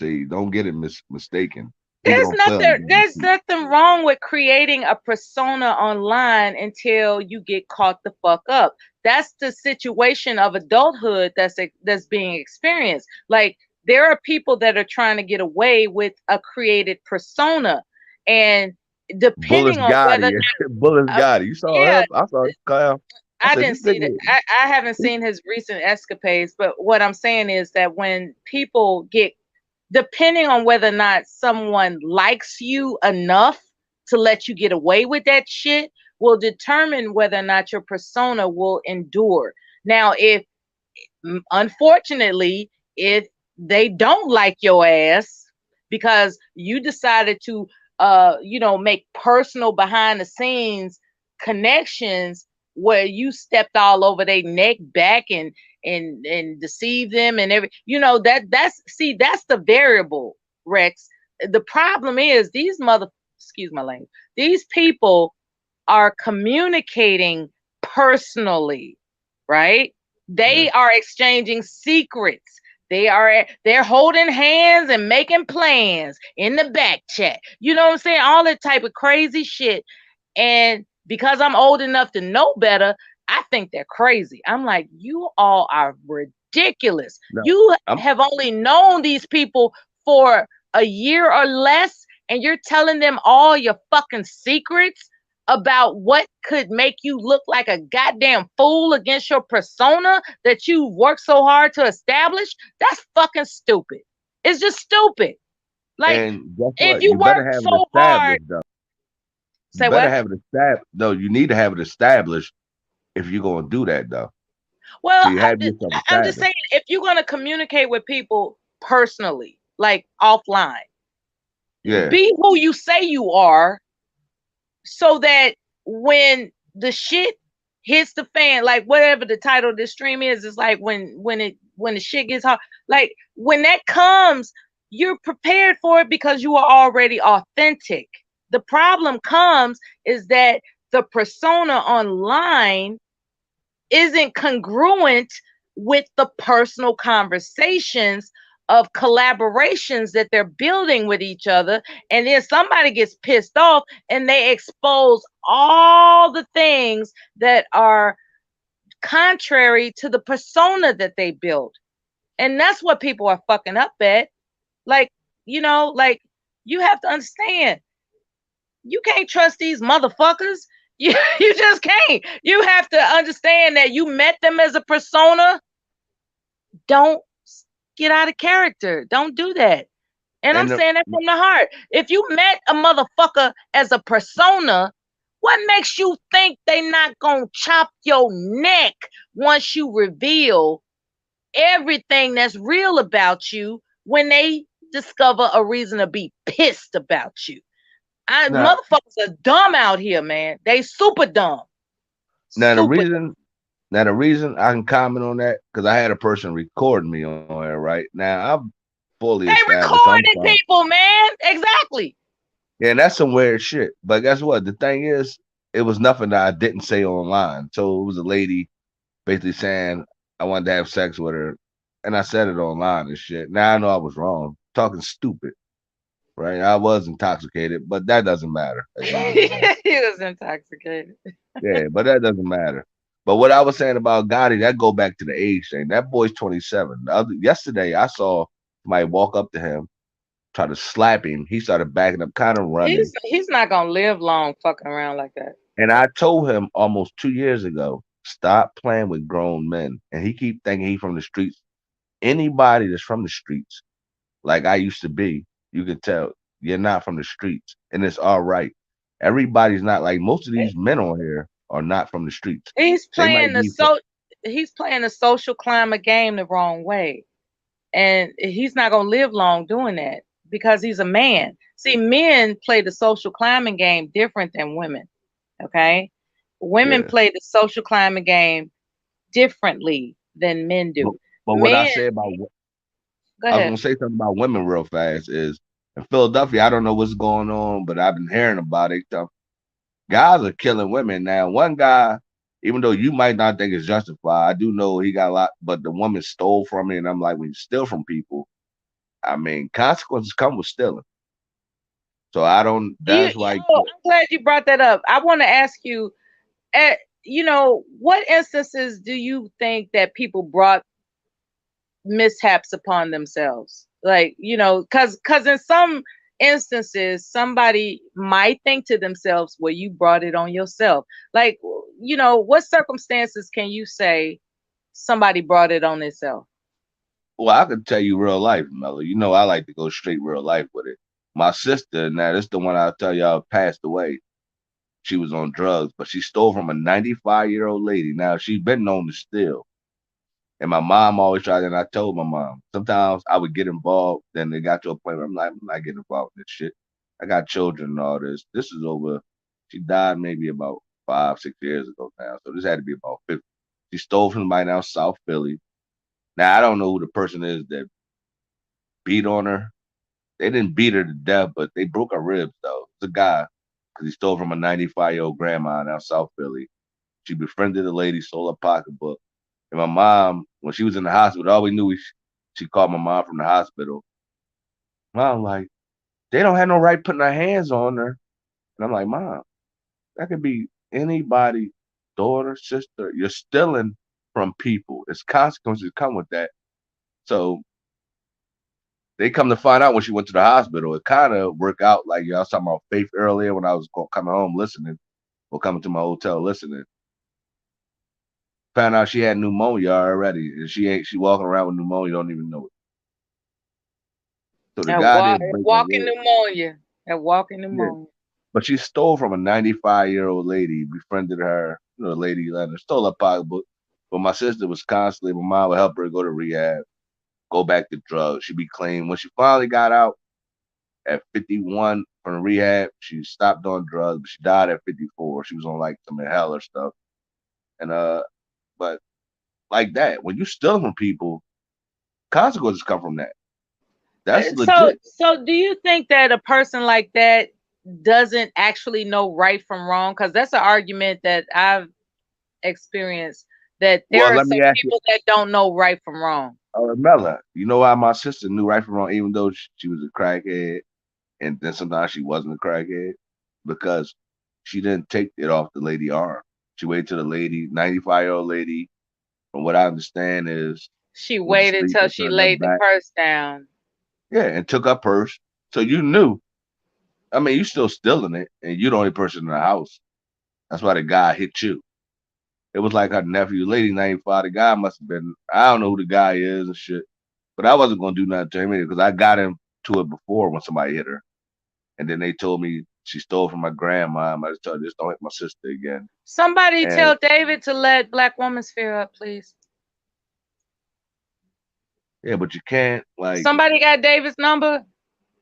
See, don't get it mistaken. People don't feel like that. There's nothing wrong with creating a persona online until you get caught the fuck up. That's the situation of adulthood that's being experienced. Like there are people that are trying to get away with a created persona, and Bullets depending on got whether it. Bullets got it. You saw yeah, him? I saw it, Kyle. I I said, didn't this see that. nigga. I haven't seen his recent escapades, but what I'm saying is that when people get, depending on whether or not someone likes you enough to let you get away with that shit, will determine whether or not your persona will endure. Now, if unfortunately, if they don't like your ass because you decided to you know, make personal behind the scenes connections where you stepped all over their neck, back, and deceive them and every, you know, that's see, that's the variable, Rex. The problem is these excuse my language, these people are communicating personally, right? They are exchanging secrets. They're holding hands and making plans in the back chat. You know what I'm saying? All that type of crazy shit. And because I'm old enough to know better, I think they're crazy. I'm like, you all are ridiculous. No, You I'm have only known these people for a year or less, and you're telling them all your fucking secrets about what could make you look like a goddamn fool against your persona that you worked so hard to establish. That's fucking stupid. It's just stupid. Like, and guess if what? you You better work have it so hard, established though. You say better what? have it established. No, you need to have it established if you're gonna do that though. Well, So you have yourself I'm just established. saying, if you're going to communicate with people personally, like offline, Yeah. be who you say you are so that when the shit hits the fan, like whatever the title of this stream is, it's like when the shit gets hard, like when that comes, you're prepared for it because you are already authentic. The problem comes is that the persona online isn't congruent with the personal conversations of collaborations that they're building with each other. And then somebody gets pissed off and they expose all the things that are contrary to the persona that they built. And that's what people are fucking up at. Like, you know, like, you have to understand, you can't trust these motherfuckers. You just can't. You have to understand that you met them as a persona. Don't get out of character. Don't do that. And I'm saying that from the heart. If you met a motherfucker as a persona, what makes you think they not gonna chop your neck once you reveal everything that's real about you when they discover a reason to be pissed about you? Motherfuckers are dumb out here, man. They super dumb. Now the reason I can comment on that, because I had a person recording me on it right now. I'm fully established. Recording people, man. Exactly. Yeah, and that's some weird shit. But guess what? The thing is, it was nothing that I didn't say online. So it was a lady basically saying I wanted to have sex with her, and I said it online and shit. Now I know I was wrong, talking stupid. Right? I was intoxicated, but that doesn't matter. He was intoxicated. Yeah, but that doesn't matter. But what I was saying about Gotti, that go back to the age thing. That boy's 27. Yesterday, I saw somebody walk up to him, try to slap him. He started backing up, kind of running. He's not gonna live long fucking around like that. And I told him almost 2 years ago, stop playing with grown men. And he keep thinking he from the streets. Anybody that's from the streets, like I used to be, you can tell you're not from the streets, and it's all right. Everybody's not like most of these men on here are not from the streets. He's playing he's playing the social climber game the wrong way, and he's not gonna live long doing that because he's a man. See, men play the social climbing game different than women. Okay, women play the social climbing game differently than men do. But what I say about Go I was ahead. gonna say something about women real fast is in Philadelphia. I don't know what's going on, but I've been hearing about it. Guys are killing women now. One guy, even though you might not think it's justified, I do know he got a lot, but the woman stole from me, and I'm like, when you steal from people, I mean, consequences come with stealing. So I don't. That's like. I'm glad you brought that up. I want to ask you, you know, what instances do you think that people brought mishaps upon themselves? Like, you know, because in some instances somebody might think to themselves, well, you brought it on yourself. Like, you know, what circumstances can you say somebody brought it on themselves? Well, I could tell you real life, Mello. You know, I like to go straight real life with it. My sister, now this the one I'll tell y'all passed away. She was on drugs, but she stole from a 95-year-old lady. Now she's been known to steal. And my mom always tried, and I told my mom, sometimes I would get involved, then it got to a point where I'm like, I'm not getting involved in this shit. I got children and all this. This is over. She died maybe about 5-6 years ago now. So this had to be about 50. She stole from somebody down South Philly. Now I don't know who the person is that beat on her. They didn't beat her to death, but they broke her ribs though. It's a guy, because he stole from a 95-year-old grandma down South Philly. She befriended the lady, stole her pocketbook. And my mom, when she was in the hospital, all we knew she called my mom from the hospital. Mom, like, they don't have no right putting their hands on her. And I'm like, Mom, that could be anybody, daughter, sister. You're stealing from people. There's consequences come with that. So they come to find out when she went to the hospital, it kind of worked out like y'all was talking about Faith earlier when I was coming home listening or coming to my hotel listening. Found out she had pneumonia already, and she walking around with pneumonia, don't even know it. So the guy did walking pneumonia. That walking pneumonia. Yeah. But she stole from a 95-year-old lady, befriended her, you know, lady Leonard, stole her pocketbook. But my sister was constantly, my mom would help her go to rehab, go back to drugs. She'd be clean. When she finally got out at 51 from rehab, she stopped on drugs, but she died at 54. She was on like some inhaler stuff. And but like that, when you steal from people, consequences come from that. That's legit. So do you think that a person like that doesn't actually know right from wrong? Because that's an argument that I've experienced that there Well, are let some me ask you, people that don't know right from wrong. Mella, you know why my sister knew right from wrong, even though she was a crackhead, and then sometimes she wasn't a crackhead, because she didn't take it off the lady arm. She waited till the lady, 95-year-old lady, from what I understand, is She went to waited sleep till and she turned her laid the back. purse down. Yeah, and took her purse. So you knew. I mean, you still stealing it, and you're the only person in the house. That's why the guy hit you. It was like her nephew, lady 95. The guy must have been, I don't know who the guy is and shit. But I wasn't gonna do nothing to him because I got him to it before when somebody hit her. And then they told me she stole from my grandma. I just told her, just don't hit my sister again. Somebody And tell David to let Black Woman Sphere up, please. yeah, but you can't like Somebody got David's number?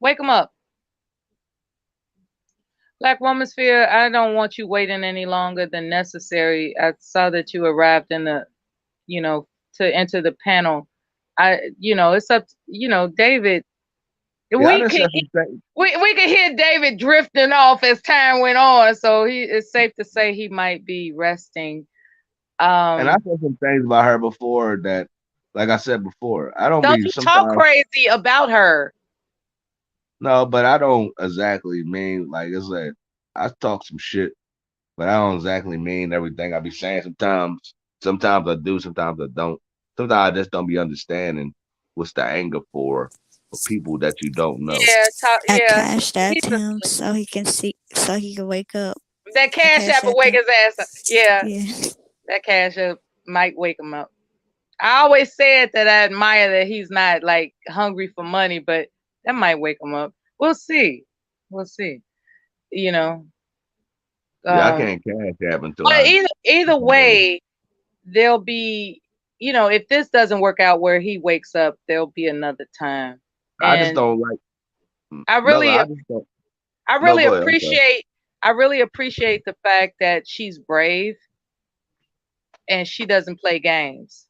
Wake him up. Black Woman Sphere, I don't want you waiting any longer than necessary. I saw that you arrived in the, to enter the panel. It's up, David. yeah, I We done can said some things. we can hear David drifting off as time went on, so it's safe to say he might be resting. And I said some things about her before that, like I said before, I don't Don't be you talk sometimes crazy about her. no, but I don't exactly mean like I said, I talk some shit, but I don't exactly mean everything I be saying. Sometimes I do, sometimes I don't. Sometimes I just don't be understanding what's the anger for people that you don't know. I Yeah. cashed that to him so he can see, so he can wake up. That cash app will wake his ass up. Yeah. Yeah. That cash app might wake him up. I always said that I admire that he's not like hungry for money, but that might wake him up. We'll see. We'll see. You know. Yeah, I can't cash app until But I. either way, there'll be, if this doesn't work out where he wakes up, there'll be another time. I just And don't like. I Mella, really I just don't. I No, really go ahead. I'm sorry. appreciate the fact that she's brave and she doesn't play games.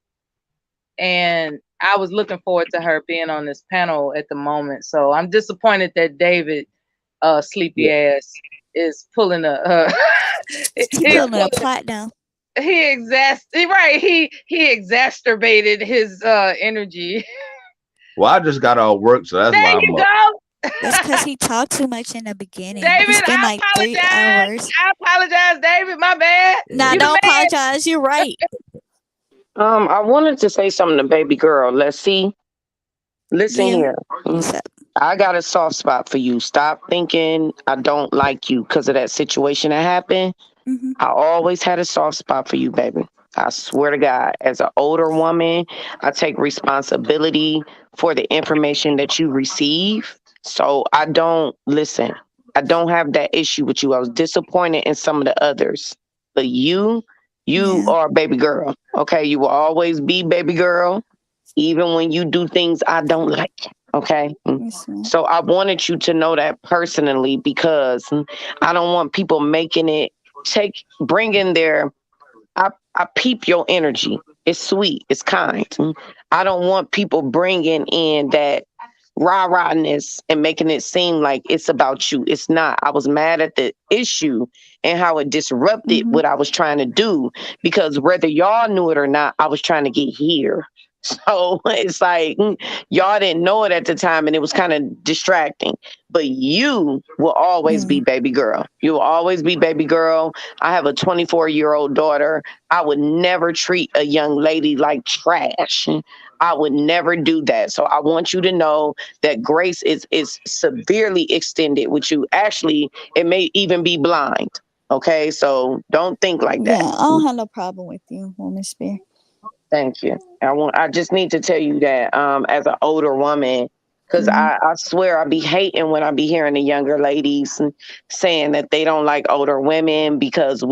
And I was looking forward to her being on this panel at the moment. So I'm disappointed that David, sleepy ass, is pulling a. He pulling a plot down. He exacerbated his energy. Well, I just got all work, so that's why There I'm you up. go. That's because he talked too much in the beginning. David, He spent I like 3 apologize. hours. I apologize, David. My bad. Nah, You the don't man. apologize. You're right. I wanted to say something to baby girl. Let's see. Listen Yeah. here. What's up? I got a soft spot for you. Stop thinking I don't like you because of that situation that happened. Mm-hmm. I always had a soft spot for you, baby. I swear to God, as an older woman, I take responsibility for the information that you receive. So I don't have that issue with you. I was disappointed in some of the others, but you are baby girl. Okay. You will always be baby girl, even when you do things I don't like. Okay. Yes, ma'am. So I wanted you to know that personally because I don't want people making it bringing their, I peep your energy. It's sweet. It's kind. I don't want people bringing in that rah-rahness and making it seem like it's about you. It's not. I was mad at the issue and how it disrupted what I was trying to do because whether y'all knew it or not, I was trying to get here. So it's like y'all didn't know it at the time and it was kind of distracting. But you will always be baby girl. You will always be baby girl. I have a 24-year-old daughter. I would never treat a young lady like trash. I would never do that. So I want you to know that grace is severely extended with you. Actually, it may even be blind. Okay, so don't think like that. Yeah, I don't have no problem with you, Woman Spear. Thank you. I just need to tell you that as an older woman, because I swear I be hating when I be hearing the younger ladies saying that they don't like older women because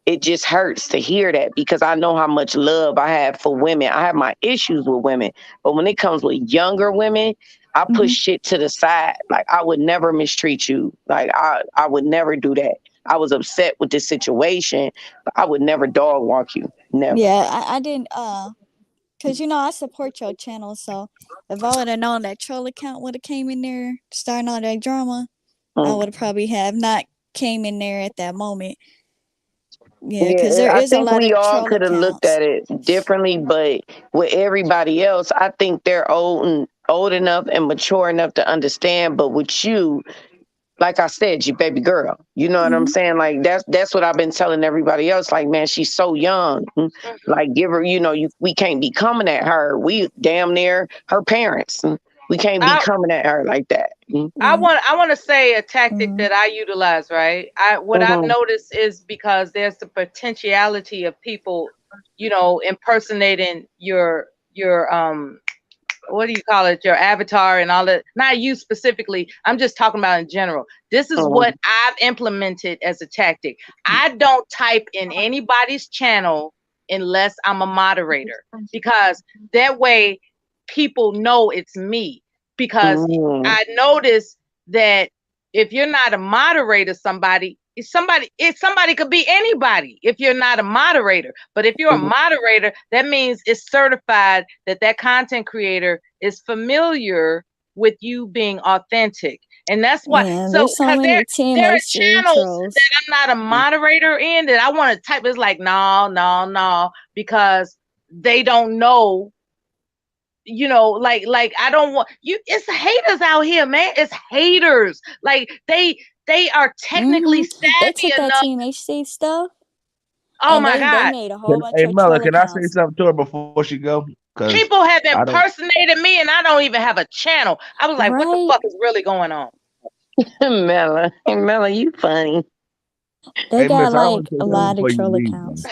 it just hurts to hear that because I know how much love I have for women. I have my issues with women, but when it comes with younger women, I push shit to the side. Like I would never mistreat you. Like I would never do that. I was upset with this situation, but I would never dog walk you. Never. Yeah, I didn't because I support your channel, so if I would have known that troll account would have came in there starting all that drama, I would have probably have not came in there at that moment. Yeah, because there I is a think lot we of all troll could have looked accounts. at it differently, but with everybody else, I think they're old enough and mature enough to understand. But with you, like I said, you baby girl, you know what I'm saying? Like that's what I've been telling everybody else. Like, man, she's so young. Like, give her, we can't be coming at her. We damn near her parents. We can't be coming at her like that. I want to say a tactic that I utilize, right? What I've noticed is because there's the potentiality of people, impersonating your what do you call it, your avatar and all that. Not you specifically, I'm just talking about in general. This is what I've implemented as a tactic. I don't type in anybody's channel unless I'm a moderator, because that way people know it's me. Because I noticed that if you're not a moderator, somebody could be anybody if you're not a moderator. But if you're a moderator, that means it's certified that content creator is familiar with you being authentic. And that's why, Yeah, so there's so because many there are TMH channels trolls. that I'm not a moderator in that I want to type. It's like, no, because they don't know, like I don't want you. It's haters out here, man. It's haters. Like they are technically They savvy took that enough. Team HC stuff. Oh And my they God. made a whole bunch Hey of Mella, troll can I say accounts. something to her before she go? Because People have I don't. impersonated me and I don't even have a channel. I was like, what the fuck is really going on? Mella, you funny. They Hey got Miss, I like want to say a something lot of before you troll leave, man. accounts.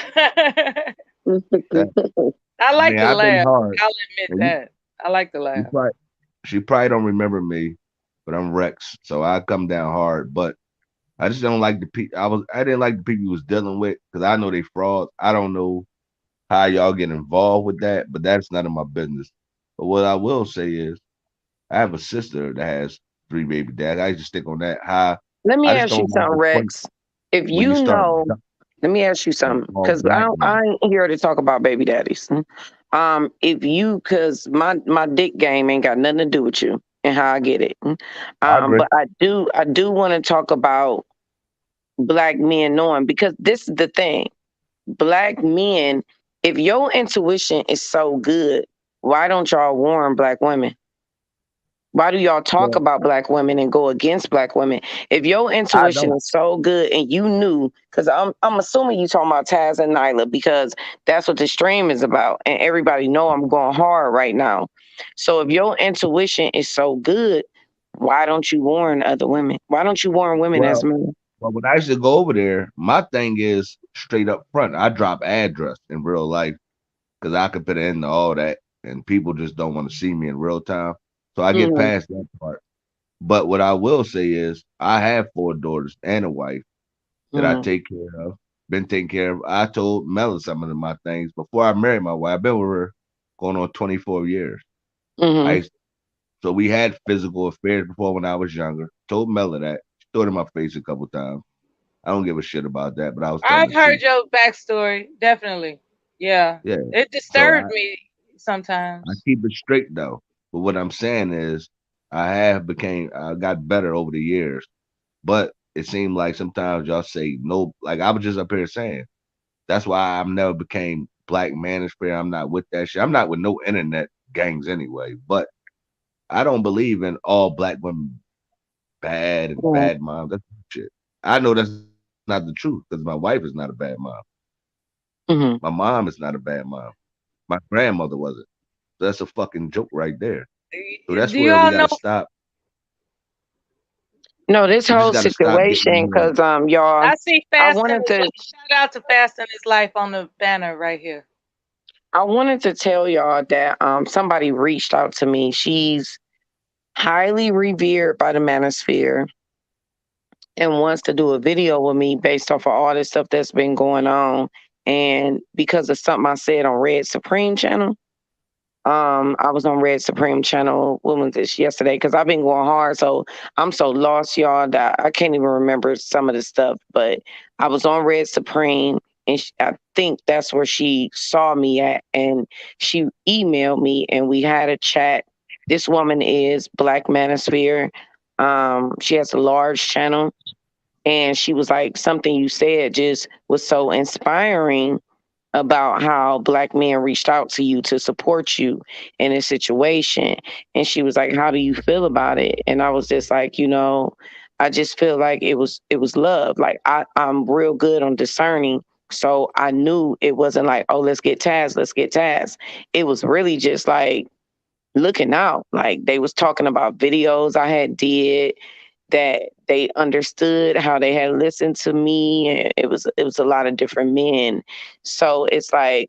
I like to I've been laugh. hard. I'll admit And that. I like to you laugh. she probably don't remember me, but I'm Rex, so I come down hard. But I just don't like the people. I didn't like the people you was dealing with because I know they frauds. I don't know how y'all get involved with that, but that's none of my business. But what I will say is, I have a sister that has 3 baby dads. I just stick on that. Let me I just ask you don't like something, the point Rex. If when you you start know, let me ask you something, all because black I men. ain't here to talk about baby daddies. Because my dick game ain't got nothing to do with you and how I get it. I agree. But I do want to talk about black men knowing, because this is the thing. Black men, if your intuition is so good, why don't y'all warn black women? Why do y'all talk about black women and go against black women? If your I intuition don't. is so good and you knew, because I'm assuming you talking about Taz and Nyla, because that's what the stream is about, and everybody know I'm going hard right now. So if your intuition is so good, why don't you warn other women? Why don't you warn women as Well, men? well, when I used to go over there, my thing is straight up front. I drop address in real life because I could put an end to all that, and people just don't want to see me in real time. So I get past that part. But what I will say is, I have 4 daughters and a wife that I take care of, been taking care of. I told Mela some of my things before I married my wife. I've been with her going on 24 years. So we had physical affairs before when I was younger. Told Mela that. She threw it in my face a couple times. I don't give a shit about that, but I was telling I've the heard truth. your backstory. Definitely. Yeah. Yeah. It So disturbed me I sometimes. keep it straight though. But what I'm saying is I got better over the years. But it seemed like sometimes y'all say no, like I was just up here saying. That's why I've never became black manosphere. I'm not with that shit. I'm not with no internet gangs anyway. But I don't believe in all black women bad and bad moms. That's shit. I know that's not the truth because my wife is not a bad mom. My mom is not a bad mom. My grandmother wasn't. So that's a fucking joke right there. So that's Do you where we all gotta know? stop. No, this We just whole gotta stop situation, getting because y'all, I see I Fast in wanted his to life. Shout out to Fast in his life on the banner right here. tell y'all that somebody reached out to me. She's highly revered by the manosphere and wants to do a video with me based off of all this stuff that's been going on. And because of something I said on Red Supreme channel, I was on Red Supreme channel. When was this? Yesterday, because I've been going hard. So I'm so lost, y'all, that I can't even remember some of the stuff. But I was on Red Supreme, and I think that's where she saw me at, and she emailed me, and we had a chat. This woman is Black Manosphere. She has a large channel. And she was like, something you said just was so inspiring about how Black men reached out to you to support you in a situation. And she was like, how do you feel about it? And I was just like, I just feel like it was love. Like I'm real good on discerning. So I knew it wasn't like, oh, let's get Taz. It was really just like looking out. Like they was talking about videos I had did, that they understood how they had listened to me, and it was a lot of different men. So it's like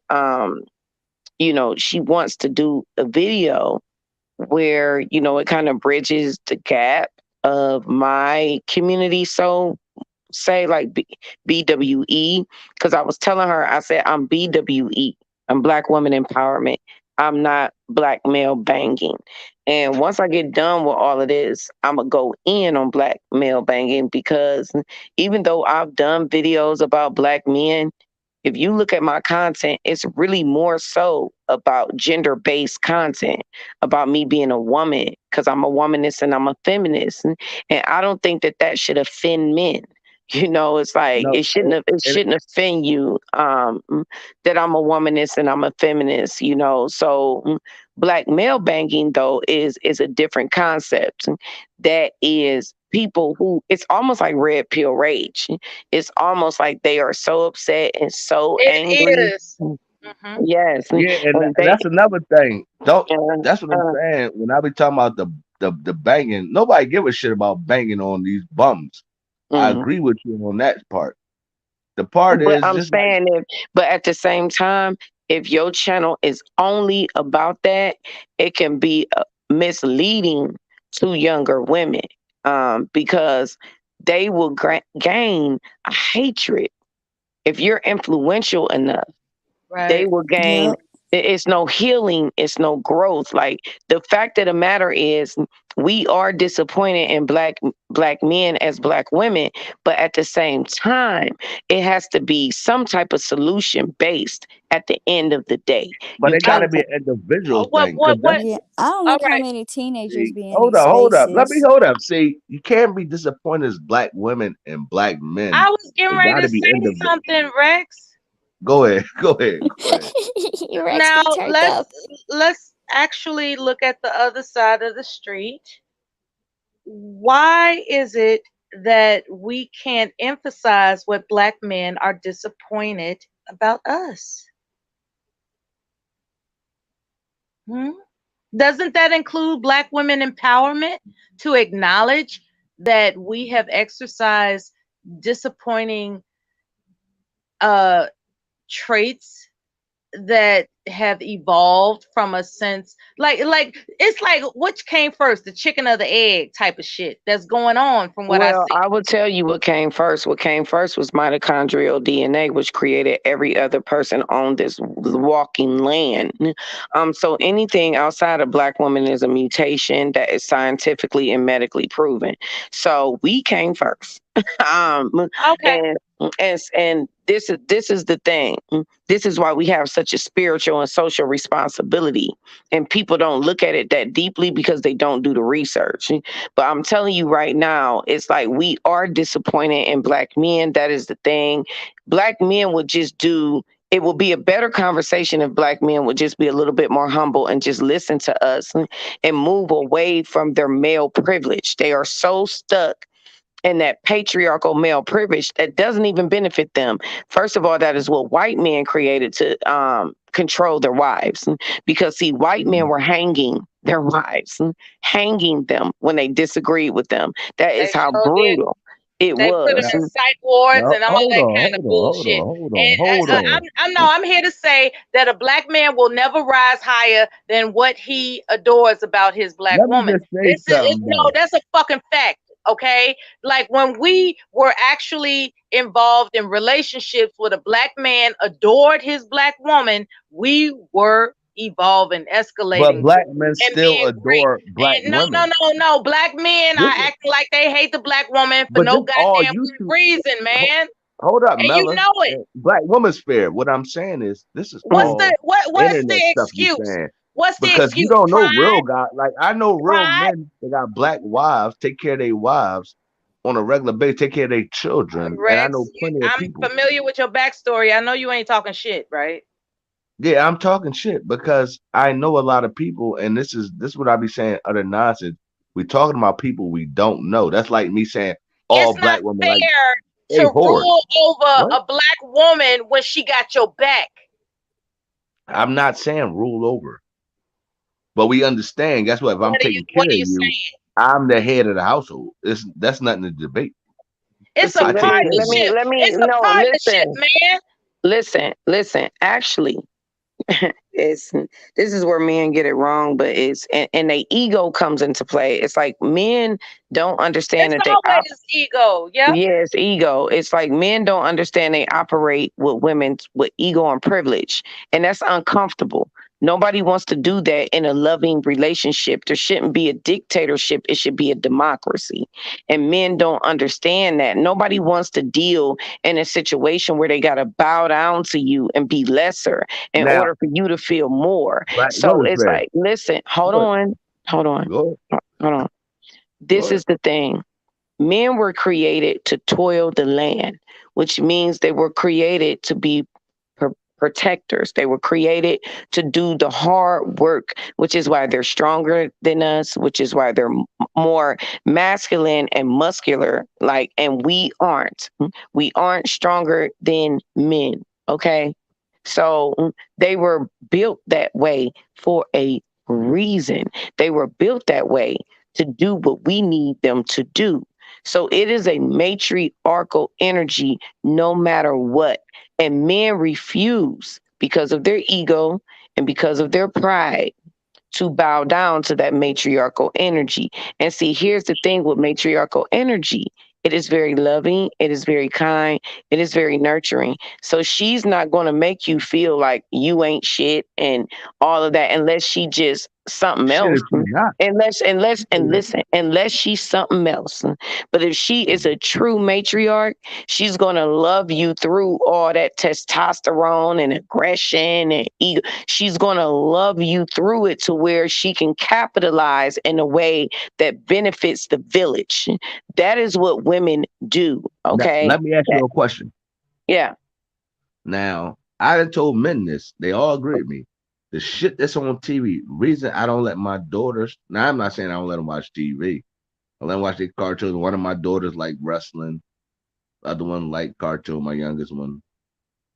she wants to do a video where it kind of bridges the gap of my community. So say like BWE, because I was telling her, I said, I'm BWE. I'm Black Woman Empowerment. I'm not black male banging. And once I get done with all of this, I'm going to go in on black male banging, because even though I've done videos about Black men, if you look at my content, it's really more so about gender-based content, about me being a woman, because I'm a womanist and I'm a feminist. And I don't think that should offend men. It's like No, it shouldn't offend you that I'm a womanist and I'm a feminist. So black male banging though is a different concept. That is people who, it's almost like red pill rage. It's almost like they are so upset and so angry. It is. Mm-hmm. Yes, yeah, and that's another thing. That's what I'm saying. When I be talking about the banging, nobody give a shit about banging on these bums. I agree with you on that part. The part But is I'm just saying, but at the same time, if your channel is only about that, it can be misleading to younger women, because they will gain a hatred. If you're influential enough, they Right. will gain. Yep. It's no healing. It's no growth. Like the fact of the matter is, we are disappointed in black men as Black women, but at the same time, it has to be some type of solution based at the end of the day. but You it got can't. to be an individual What? thing. Because that's Yeah, I don't All like how right. many teenagers see, be in hold these up, hold up. Let me spaces. hold up. See, you can't be disappointed as Black women and Black men. I was getting It ready got to to be say individual. something, Rex. Go ahead, go ahead, go ahead. Rex Now be turned up. let's actually look at the other side of the street. Why is it that we can't emphasize what Black men are disappointed about us? Doesn't that include Black women empowerment, to acknowledge that we have exercised disappointing traits that have evolved from a sense, like it's like which came first, the chicken or the egg type of shit that's going on from what I Well, see. I will tell you what came first. What came first was mitochondrial DNA, which created every other person on this walking land. So anything outside of Black woman is a mutation that is scientifically and medically proven. So we came first. Okay. And this is the thing. This is why we have such a spiritual and social responsibility, and people don't look at it that deeply because they don't do the research. But I'm telling you right now, it's like we are disappointed in Black men. That is the thing. Black men would just do. It will be a better conversation if Black men would just be a little bit more humble and just listen to us and move away from their male privilege. They are so stuck in that patriarchal male privilege that doesn't even benefit them. First of all, that is what white men created to control their wives. Because see, white men were hanging their wives, hanging them when they disagreed with them. That They is how sure did. brutal it They put them was. in psych wards No, and all hold that on, kind of hold on, hold bullshit. on, hold on, And hold on. I'm here to say that a Black man will never rise higher than what he adores about his Black Let me woman. just say something No, though. that's a fucking fact. Okay, like when we were actually involved in relationships with a Black man adored his Black woman, we were evolving, But escalating, Black men and still being great. adore Black And no, women. Black men This are is, acting like they hate the Black woman for but no this all goddamn good YouTube. reason, man. Hold up, And you Mella. know it. Black woman's fair. What I'm saying is, this is What's all the what's the internet stuff you excuse? saying. What's the Because you excuse? don't know real Pride, guys. Like I know real pride. men that got Black wives, take care of their wives, on a regular basis take care of their children, and I know Rex, plenty of I'm people. familiar with your backstory. I know you ain't talking shit, right? Yeah, I'm talking shit because I know a lot of people, and this is what I be saying other nonsense. We talking about people we don't know. That's like me saying all It's not black women like fair they to whores. rule over What? a black woman when she got your back. I'm not saying rule over, but we understand. Guess what? If I'm taking care What are of you you, saying? I'm the head of the household. That's nothing to debate. It's See, a I take care of you. partnership. let me, It's a no, partnership, man. listen. Actually, it's this is where men get it wrong, but and the ego comes into play. It's like men don't understand It's that always ego. Yep. yes, ego. It's like men don't understand they operate with women with ego and privilege, and that's uncomfortable. Nobody wants to do that in a loving relationship. There shouldn't be a dictatorship. It should be a democracy. And men don't understand that. Nobody wants to deal in a situation where they got to bow down to you and be lesser in Now, order for you to feel more. right, go So ahead, it's Fred. like, listen, hold Go ahead. on, hold on, Go hold on. Go This ahead. is the thing. Men were created to toil the land, which means they were created to be protectors. They were created to do the hard work, which is why they're stronger than us, which is why they're more masculine and muscular. Like, and we aren't. We aren't stronger than men. Okay. So they were built that way for a reason. They were built that way to do what we need them to do. So it is a matriarchal energy no matter what. And men refuse because of their ego and because of their pride to bow down to that matriarchal energy. And see, here's the thing with matriarchal energy. It is very loving. It is very kind. It is very nurturing. So she's not going to make you feel like you ain't shit and all of that unless she just something Shit, else. if you not. And listen, unless she's something else. But if she is a true matriarch, she's going to love you through all that testosterone and aggression and ego. She's going to love you through it to where she can capitalize in a way that benefits the village. That is what women do. Now, Okay. let me ask you a question. Yeah. Now, I done told men this. They all agree with me. The shit that's on TV, reason I don't let my daughters, now I'm not saying I don't let them watch TV. I let them watch their cartoons. One of my daughters like wrestling. The other one like cartoon, my youngest one.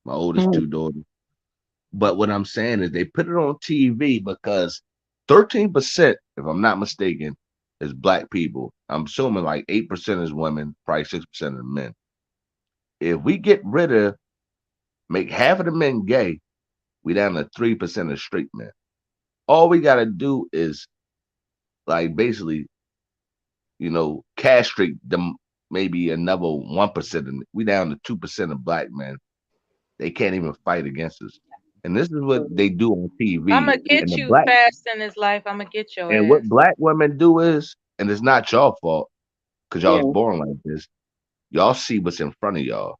My oldest two daughters. But what I'm saying is they put it on TV because 13%, if I'm not mistaken, is black people. I'm assuming like 8% is women, probably 6% of men. If we get rid of, make half of the men gay, we down to 3% of straight men. All we gotta do is like basically, castrate them maybe another 1%. We down to 2% of black men. They can't even fight against us. And this is what they do on I'm TV. gonna And get the you black fast in this life. I'm gonna get your and ass. what black women do is, and it's not y'all fault, because y'all Yeah. was born like this. Y'all see what's in front of y'all.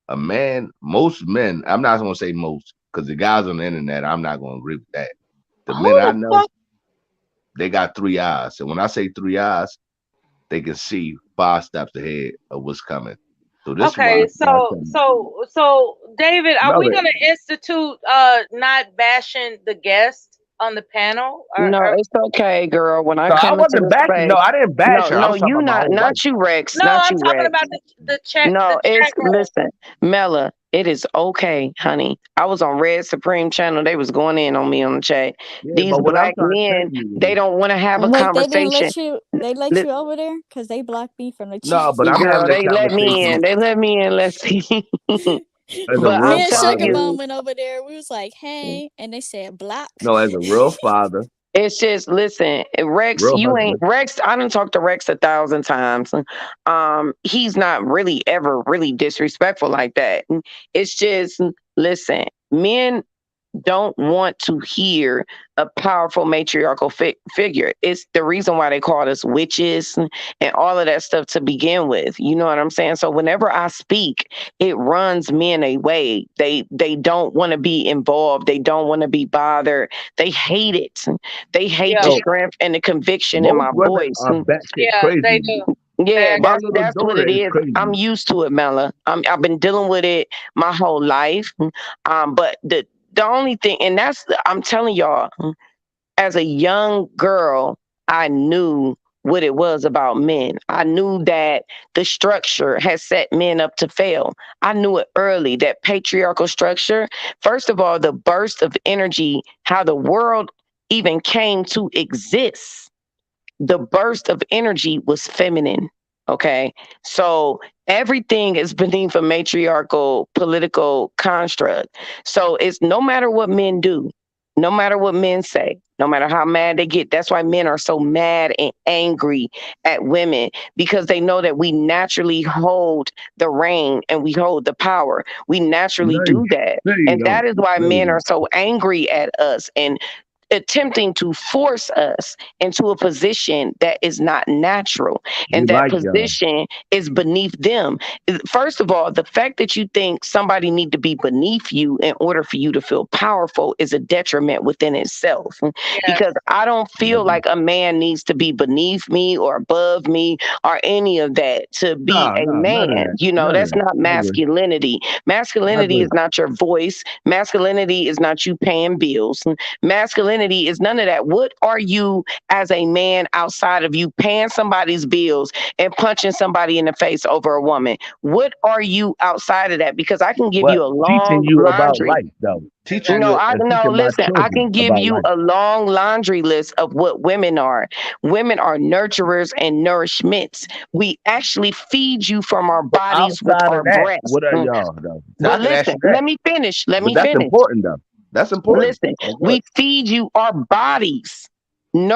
A man, most men, I'm not gonna say most, because the guys on the internet, I'm not gonna agree with that. The men Who I the know, fuck? they got 3 eyes. And when I say 3 eyes, they can see 5 steps ahead of what's coming. So this is why I Okay, try to so tell them, so so David, are we brother, gonna institute not bashing the guest on the panel? No, it's okay, girl. When I no, I come into wasn't the bashing. No, space, I didn't bash no, her. I no, was talking you about my whole wife. not you, Rex, No, not I'm you, talking Rex. about No, the it's chat room. listen, Mela, it is okay, honey. I was on Red Supreme channel. They was going in on me on the chat. Yeah, These but what I'm black trying to tell men, you they is, don't want to have a Wait, they didn't conversation. let you? They let you over there because they blocked me from the chat. no, but I'm Girl, having a they let me in. conversation They let me in. Let's see. as a But Me real I'm and telling Sugar father. you. Mom went over there. We was like, "Hey," and they said, "Block." No, as a real father, It's just listen, Rex, real you ain't husband. Rex. I done talked to Rex 1,000 times. He's not really ever really disrespectful like that. It's just listen, men don't want to hear a powerful matriarchal figure. It's the reason why they call us witches and all of that stuff to begin with. You know what I'm saying? So whenever I speak, it runs men away. They don't want to be involved. They don't want to be bothered. They hate it. They hate Yeah, the No, strength and the conviction in most my women voice. are batshit yeah, they crazy. do. Yeah, My that's little that's what daughter it is is. I'm crazy. used to it, Mela. I've been dealing with it my whole life. But the only thing, and I'm telling y'all, as a young girl, I knew what it was about men. I knew that the structure has set men up to fail. I knew it early, that patriarchal structure. First of all, the burst of energy, how the world even came to exist, the burst of energy was feminine. Okay. So everything is beneath a matriarchal political construct. So it's no matter what men do, no matter what men say, no matter how mad they get. That's why men are so mad and angry at women, because they know that we naturally hold the reign and we hold the power. We naturally No, do that. no, you And that don't. is why No, you men are don't. so angry at us and attempting to force us into a position that is not natural, We and that like y'all. position is beneath them. First of all, the fact that you think somebody need to be beneath you in order for you to feel powerful is a detriment within itself, because I don't feel like a man needs to be beneath me or above me or any of that to be No, a no, none of man. that. You know, None of that's that. not I agree. masculinity. I Masculinity is agree. not your voice. Masculinity is not you paying bills. Masculinity is none of that. What are you as a man outside of you paying somebody's bills and punching somebody in the face over a woman? What are you outside of that? Because I can give But you a teaching long you about laundry. life, though. Teaching No, you I and no teaching my listen, I children can give about you life. a long laundry list of what women are. Women are nurturers and nourishments. We actually feed you from our bodies with Outside of our that, breasts. what are y'all, though? So I But can ask listen, you that. let me finish. Let But me that's finish. important, though. That's important. Listen, Oh, good. we feed you our bodies,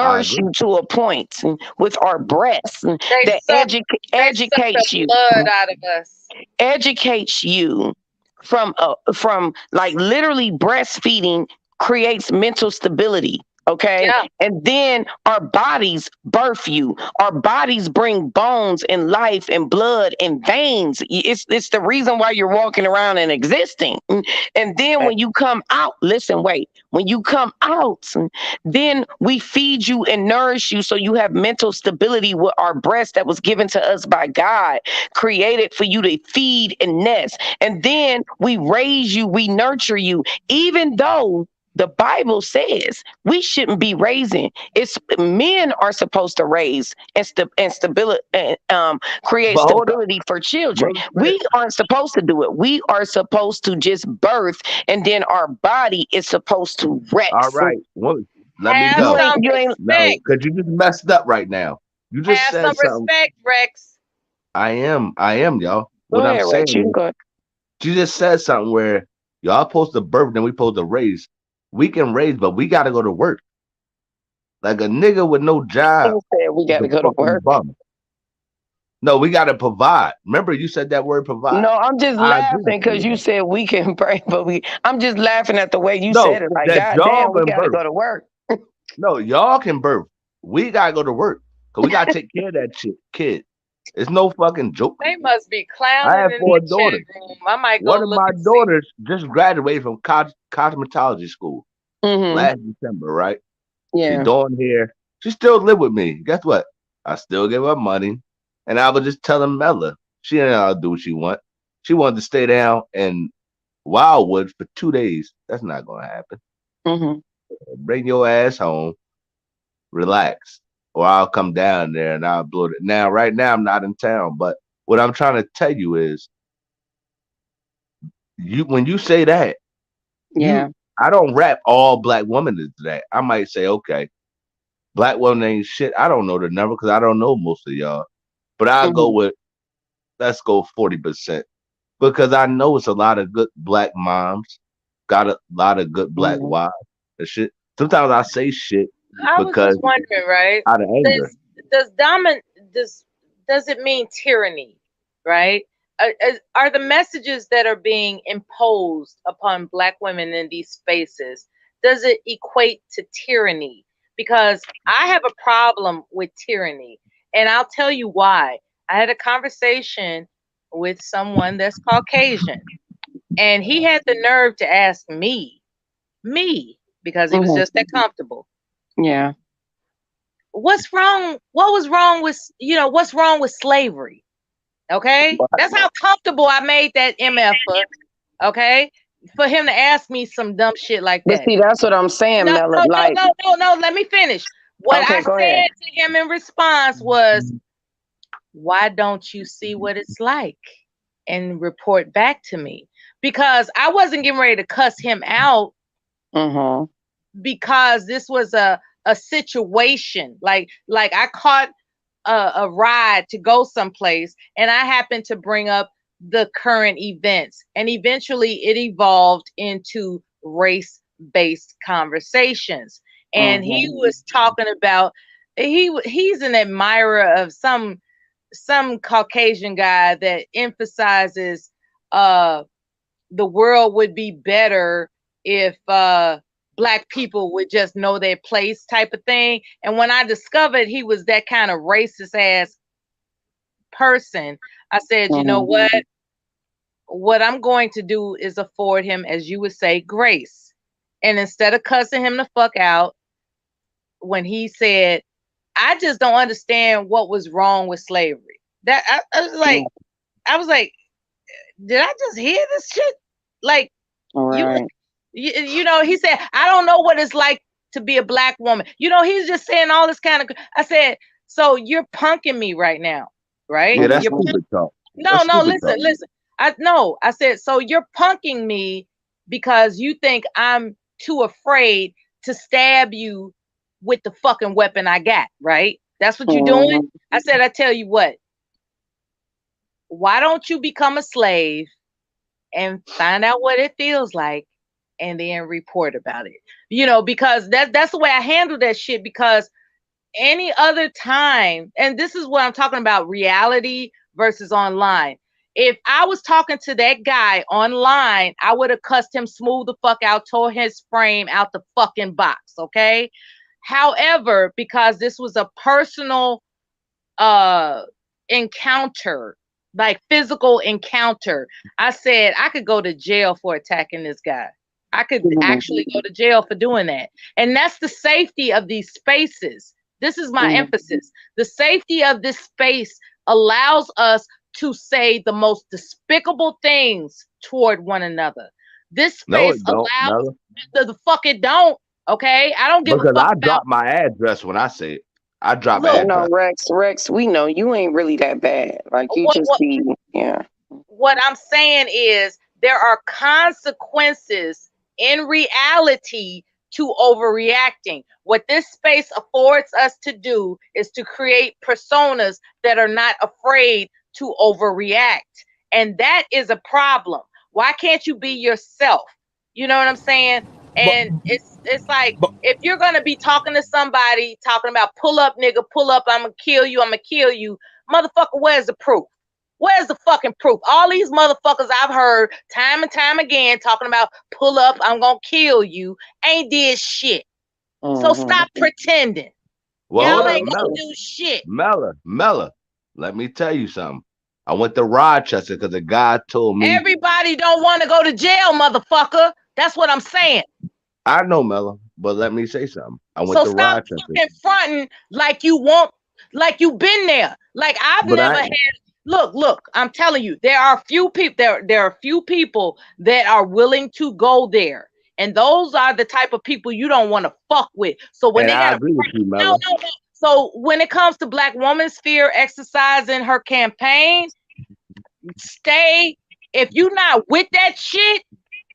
I nourish agree. you to a point with our breasts They that suck. They suck the educates you, blood out of us. educates you from like literally breastfeeding creates mental stability. Okay. Yeah. And then our bodies birth you. Our bodies bring bones and life and blood and veins. It's the reason why you're walking around and existing. And then when you come out, listen, wait, when you come out, then we feed you and nourish you so you have mental stability with our breast that was given to us by God, created for you to feed and nest. And then we raise you, we nurture you, even though the Bible says we shouldn't be raising. It's men are supposed to raise and stability, create But hold on. stability for children. Real quick. We aren't supposed to do it. We are supposed to just birth, and then our body is supposed to rest. All right. Well, let me Have go. some You ain't. No, respect. because you just messed up right now. You just Have said some something. respect, Rex. I am, y'all. Go What I'm ahead, Rex. You saying can is, go. she just said something where y'all supposed to birth, then we supposed to raise. We can raise, but we got to go to work. Like a nigga with no job You said we is got a to go to fucking work. bum. No, we got to provide. Remember, you said that word provide. No, I'm just I agree with laughing you because with you that. said we can pray, but I'm just laughing at the way you No, said it. Like, that God y'all damn, we can got to birth. go to work. No, y'all can birth. We gotta go to work because we gotta take care of that shit, kid. It's no fucking joke. They must be I clowning have in 4 that chat daughters. room. I might go One of look my and see. daughters just graduated from cosmetology school Mm-hmm. last December, right? She Yeah. doing hair. She still live with me. Guess what? I still give her money, and I was just telling Mella she ain't know how to do what she want. She wanted to stay down in Wildwood for 2 days. That's not gonna happen. Mm-hmm. Bring your ass home, relax, or I'll come down there and I'll blow it. Now, right now, I'm not in town, but what I'm trying to tell you is, you when you say that, Yeah. I don't rap all black women into that. I might say, okay, black women ain't shit. I don't know the number because I don't know most of y'all, but I'll go Mm-hmm. with let's go 40% because I know it's a lot of good black moms, got a lot of good black Mm-hmm. wives and shit. Sometimes I say shit I was because just wondering, right? out of anger. Does domin does it mean tyranny, right? Are the messages that are being imposed upon Black women in these spaces, does it equate to tyranny? Because I have a problem with tyranny, and I'll tell you why. I had a conversation with someone that's Caucasian, and he had the nerve to ask me, because he was Mm-hmm. just that comfortable. Yeah. what's wrong? What was wrong with, what's wrong with slavery? Okay. That's how comfortable I made that MF. Okay. For him to ask me some dumb shit like But that. see, that's what I'm saying, No, Mela. Like, no. Let me finish. What okay, I go said ahead. to him in response was, why don't you see what it's like and report back to me? Because I wasn't getting ready to cuss him out because this was a situation. Like I caught a ride to go someplace and I happened to bring up the current events, and eventually it evolved into race-based conversations. And he was talking about he's an admirer of some Caucasian guy that emphasizes the world would be better if Black people would just know their place type of thing. And when I discovered he was that kind of racist ass person, I said, you know what I'm going to do is afford him, as you would say, grace. And instead of cussing him the fuck out when he said, I just don't understand what was wrong with slavery. That I was like, did I just hear this shit? Like, he said, I don't know what it's like to be a Black woman. He's just saying all this kind of. I said, so you're punking me right now, right? Yeah, that's stupid talk. No, listen. I said, so you're punking me because you think I'm too afraid to stab you with the fucking weapon I got, right? That's what you're doing. I said, I tell you what, why don't you become a slave and find out what it feels like and then report about it? Because that's the way I handle that shit. Because any other time, and this is what I'm talking about, reality versus online. If I was talking to that guy online, I would have cussed him smooth the fuck out, tore his frame out the fucking box, okay? However, because this was a personal encounter, like physical encounter, I said I could go to jail for attacking this guy. I could actually go to jail for doing that. And that's the safety of these spaces. This is my emphasis. The safety of this space allows us to say the most despicable things toward one another. This space allows the fuck it don't. Okay, I don't give a fuck because I about. drop my address when I say it. I drop Look, address. no, Rex, we know you ain't really that bad. Like you What I'm saying is there are consequences in reality to overreacting. What this space affords us to do is to create personas that are not afraid to overreact. And that is a problem. Why can't you be yourself? You know what I'm saying? And it's like, if you're gonna be talking to somebody, talking about pull up, nigga, pull up, I'm gonna kill you, motherfucker, where's the proof? Where's the fucking proof? All these motherfuckers I've heard time and time again talking about pull up, I'm gonna kill you, ain't did shit. So stop pretending. Well, Y'all ain't gonna do shit. Mella, let me tell you something. I went to Rochester because a guy told me. Everybody don't want to go to jail, motherfucker. That's what I'm saying. I know, Mella, but let me say something. I went to stop Rochester. Fucking fronting like you want, like you've been there. Like I've never had. Look, I'm telling you, there are few people. There are few people that are willing to go there, and those are the type of people you don't want to fuck with. So when they got agree with you, Mella. no. So when it comes to Black Woman Sphere exercising her campaign, stay. If you're not with that shit,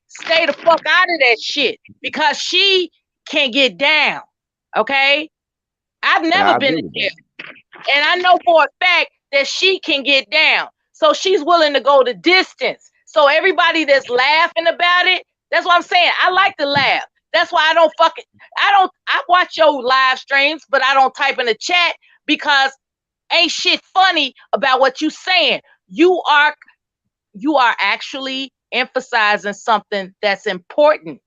stay the fuck out of that shit, because she can get down. Okay, I've never been in jail, and I know for a fact that she can get down. So she's willing to go the distance. So everybody that's laughing about it, that's what I'm saying. I like to laugh. That's why I watch your live streams, but I don't type in the chat because ain't shit funny about what you saying. You are actually emphasizing something that's important.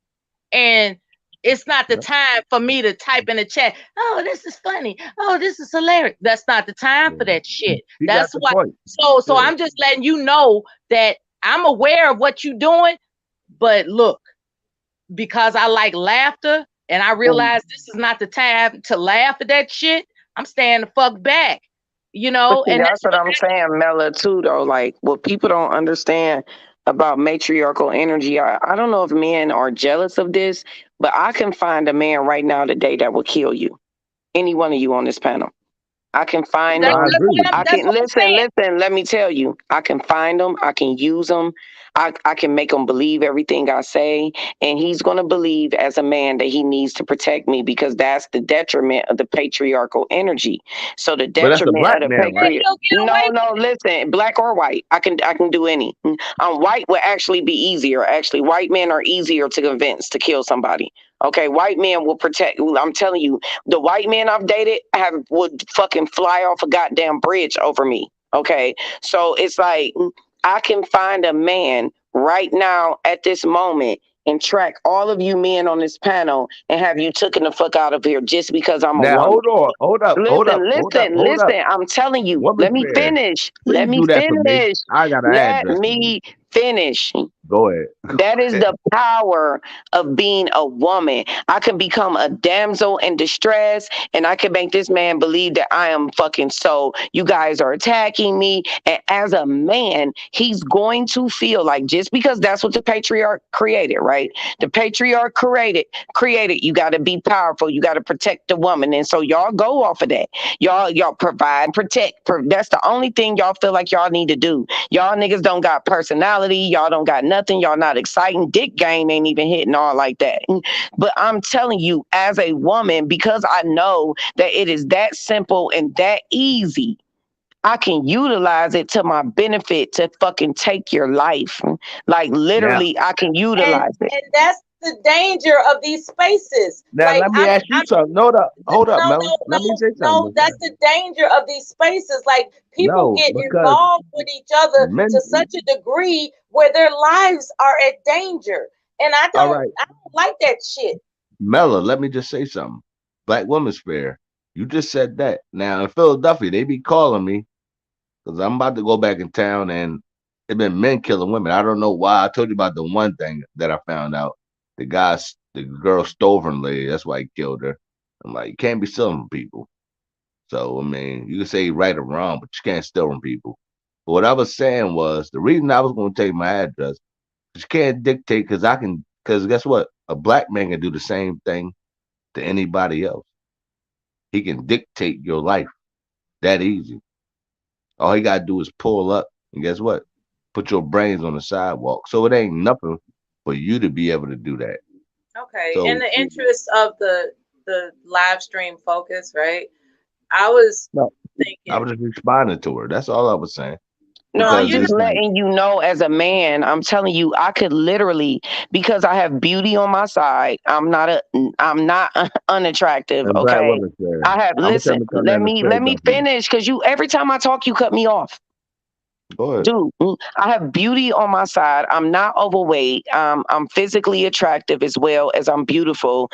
And it's not the time for me to type in the chat, oh, this is funny. Oh, this is hilarious. That's not the time for that shit. That's why. So I'm just letting you know that I'm aware of what you're doing. But look, because I like laughter and I realize this is not the time to laugh at that shit, I'm staying the fuck back. You But know, see, and that's what I'm saying, Mela, too, though. Like, what people don't understand about matriarchal energy, I don't know if men are jealous of this, but I can find a man right now today that will kill you. Any one of you on this panel. I can find That's, them. that's what I'm, I that's can what I'm saying. listen, let me tell you. I can find them. I can use them. I can make him believe everything I say. And he's going to believe as a man that he needs to protect me because that's the detriment of the patriarchal energy. So the But that's a detriment black of the man, right? No, listen, black or white. I can do any. White would actually be easier. Actually, white men are easier to convince to kill somebody. Okay, white men will protect. I'm telling you, the white men I've dated would fucking fly off a goddamn bridge over me. Okay, so it's like I can find a man right now at this moment and track all of you men on this panel and have you taken the fuck out of here just because I'm a Now woman. hold up. Listen. I'm telling you. Woman Let me fair. finish. Please do that for me. I got an Let address. me finish. Go ahead. That is the power of being a woman. I can become a damsel in distress and I can make this man believe that I am fucking so. You guys are attacking me. And as a man, he's going to feel like just because that's what the patriarch created, right? The patriarch created, you got to be powerful. You got to protect the woman. And so y'all go off of that. Y'all provide, protect. That's the only thing y'all feel like y'all need to do. Y'all niggas don't got personality. Y'all don't got nothing. Y'all not exciting. Dick game ain't even hitting all like that. But I'm telling you, as a woman, because I know that it is that simple and that easy, I can utilize it to my benefit to fucking take your life. Like literally, I can utilize it. And that's the danger of these spaces. Now Like let me ask you something. Hold up, Mel. Let me say no, something. that's the danger of these spaces. Like people No, get because involved with each other men. to such a degree where their lives are at danger. And I All don't right, like that shit. Mella, let me just say something. Black Women's Fair. You just said that. Now in Philadelphia, they be calling me because I'm about to go back in town and it's been men killing women. I don't know why. I told you about the one thing that I found out. The girl stole from the lady. That's why he killed her. I'm like, you can't be stealing from people. So I mean, you can say right or wrong, but you can't steal from people. But what I was saying was the reason I was going to take my address. You can't dictate because guess what? A black man can do the same thing to anybody else. He can dictate your life that easy. All he gotta do is pull up, and guess what? Put your brains on the sidewalk. So it ain't nothing for you to be able to do that. Okay. So In the interest of the live stream focus, right? I was no, thinking. I was just responding to her. That's all I was saying. No, I'm Because just it's like, letting you know as a man, I'm telling you, I could literally, because I have beauty on my side, I'm not unattractive, and Black okay? Women's Fair. I have, I'm gonna tell listen, him to come let down and me say something. finish, because every time I talk, you cut me off. Go ahead. Dude, I have beauty on my side. I'm not overweight. I'm physically attractive as well as I'm beautiful.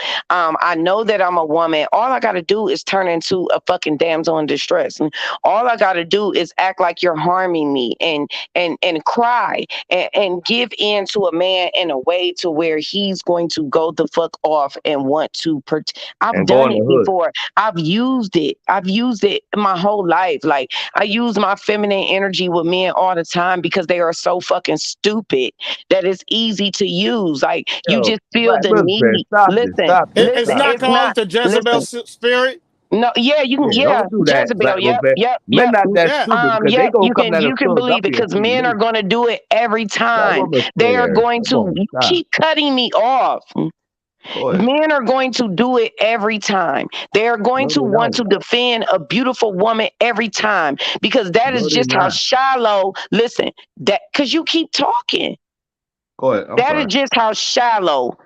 I know that I'm a woman. All I got to do is turn into a fucking damsel in distress. And all I got to do is act like you're harming me and cry and give in to a man in a way to where he's going to go the fuck off and want to I've And go done in the it hood. before. I've used it my whole life. Like I use my feminine energy with men all the time because they are so fucking stupid that it's easy to use. Like you just feel Black the Women's Fair. need. Stop Listen, it. Stop it. It's Stop not it. called the Jezebel spirit. No, yeah, you can, Yeah, don't do that, Jezebel, Black Women's Fair. yep. Men not that stupid because they Yep, gonna you come down to can believe it Philadelphia and because see men are me. going to do it every Black time. Women's They are Fair. going Come on, to stop. keep cutting me off. Go ahead. Men are going to do it every time. They are going No, to they want don't. to defend a beautiful woman every time because that is No, they're just how not. shallow. Listen, that because you keep talking. Go ahead. I'm That sorry. is just how shallow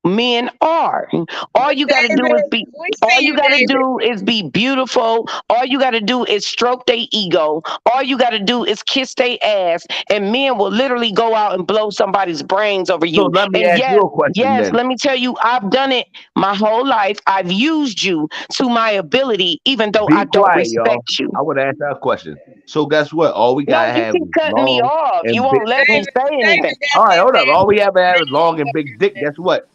men are. All you got to do is be. All you got to do is be beautiful. All you got to do is stroke their ego. All you got to do is kiss their ass, and men will literally go out and blow somebody's brains over So you. let me And ask you a question yes, then. let me tell you, I've done it my whole life. I've used you to my ability, even though I Be don't quiet, y'all. respect you. I would ask that question. So guess what? All we No, gotta you have keep is cutting me long off. You and big. won't let me say anything. All right, hold up. All we have to have is long and big dick. Guess what?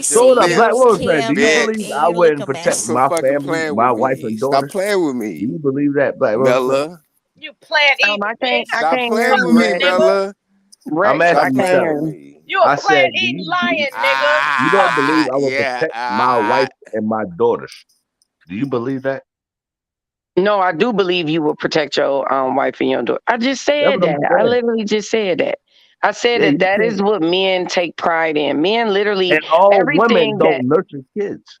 watch your So the black lips, woman saying, do you believe bitch. I wouldn't protect Stop my fucking family, playing my with wife me. and Stop daughters? playing with Do me, you believe that, black woman? Bella. You plant eating bitch. I Stop can't hear playing you, with me, Rex. Bella. I'm Rex, I Stop asking you can't playing hear with something. you. me. You a I plant said, eating lion, nigga. you don't believe I would Yeah. protect my wife and my daughters? Do you believe that? No, I do believe you will protect your wife and your daughter. I just That's said what I'm that. I saying. literally just said that. I said Yeah, that you that can't. is what men take pride in. Men literally And all women everything that don't nurture kids.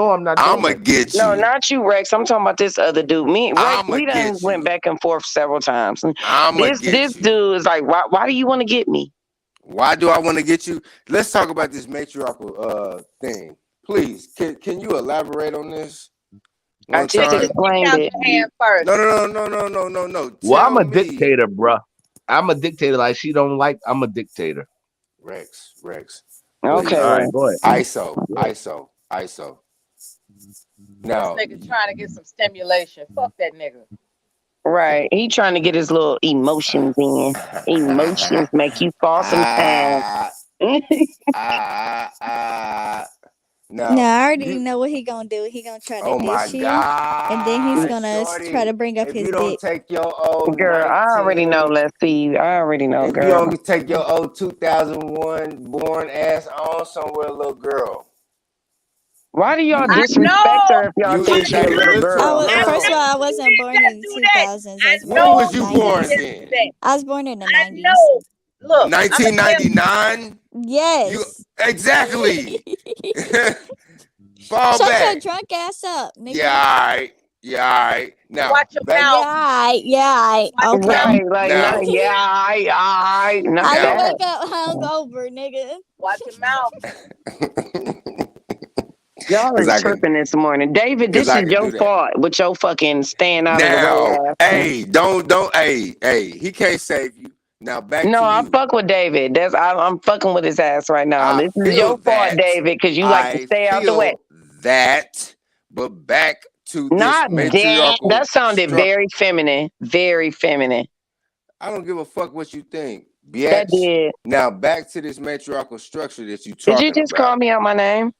know I'm not. I'ma get you. No, not you, Rex. I'm talking about this other dude. Me, Rex, I'ma we done went back and forth several times. I'ma get This you. dude is like, why do you want to get me? Why do I want to get you? Let's talk about this matriarchal thing. Please, can you elaborate on this? I just explained it. No. Well, I'm Tell a me. dictator, bruh. I'm a dictator. Like she don't like. I'm a dictator. Rex. Please. Okay. All right, go ahead. ISO. Now, This nigga trying to get some stimulation. Fuck that nigga. Right. He trying to get his little emotions in. Emotions make you fall sometimes. Now, No, I already know what he gonna do. He gonna try to oh my diss you, and then he's God, gonna shorty, try to bring up if his you don't dick. take your old Girl, I already know. 19, Let's see. I already know, if you girl. don't take your old 2001 born ass on somewhere, little girl. Why do y'all I disrespect her if y'all You think is she a a little little girl? First of girl. all, I wasn't born in the 2000s. I was born When in was the you 90s. born then? I was born in the 90s. know. Look, 1999? Yes. Exactly. Fall Shut back. your drunk ass up, nigga. Yeah, all right. Now, watch your back. mouth. Yeah. Okay. Right, like, Now. not, not I that. wake up hungover, nigga. Watch your mouth. Y'all Cause are I can- tripping this morning. David, this I is can your do that. fault with your fucking staying out of the Now, way ass. hey, don't, hey, he can't save you. Now back No, to I you. fuck with David. I'm fucking with his ass right now. I This is feel your fault, that. David, because you like to I stay out the way. feel that, but back to this Not damn. matriarchal That sounded very feminine. Very feminine. I don't give a fuck what you think, That bitch. did. Now back to this matriarchal structure that you Did talking you just about. call me out my name?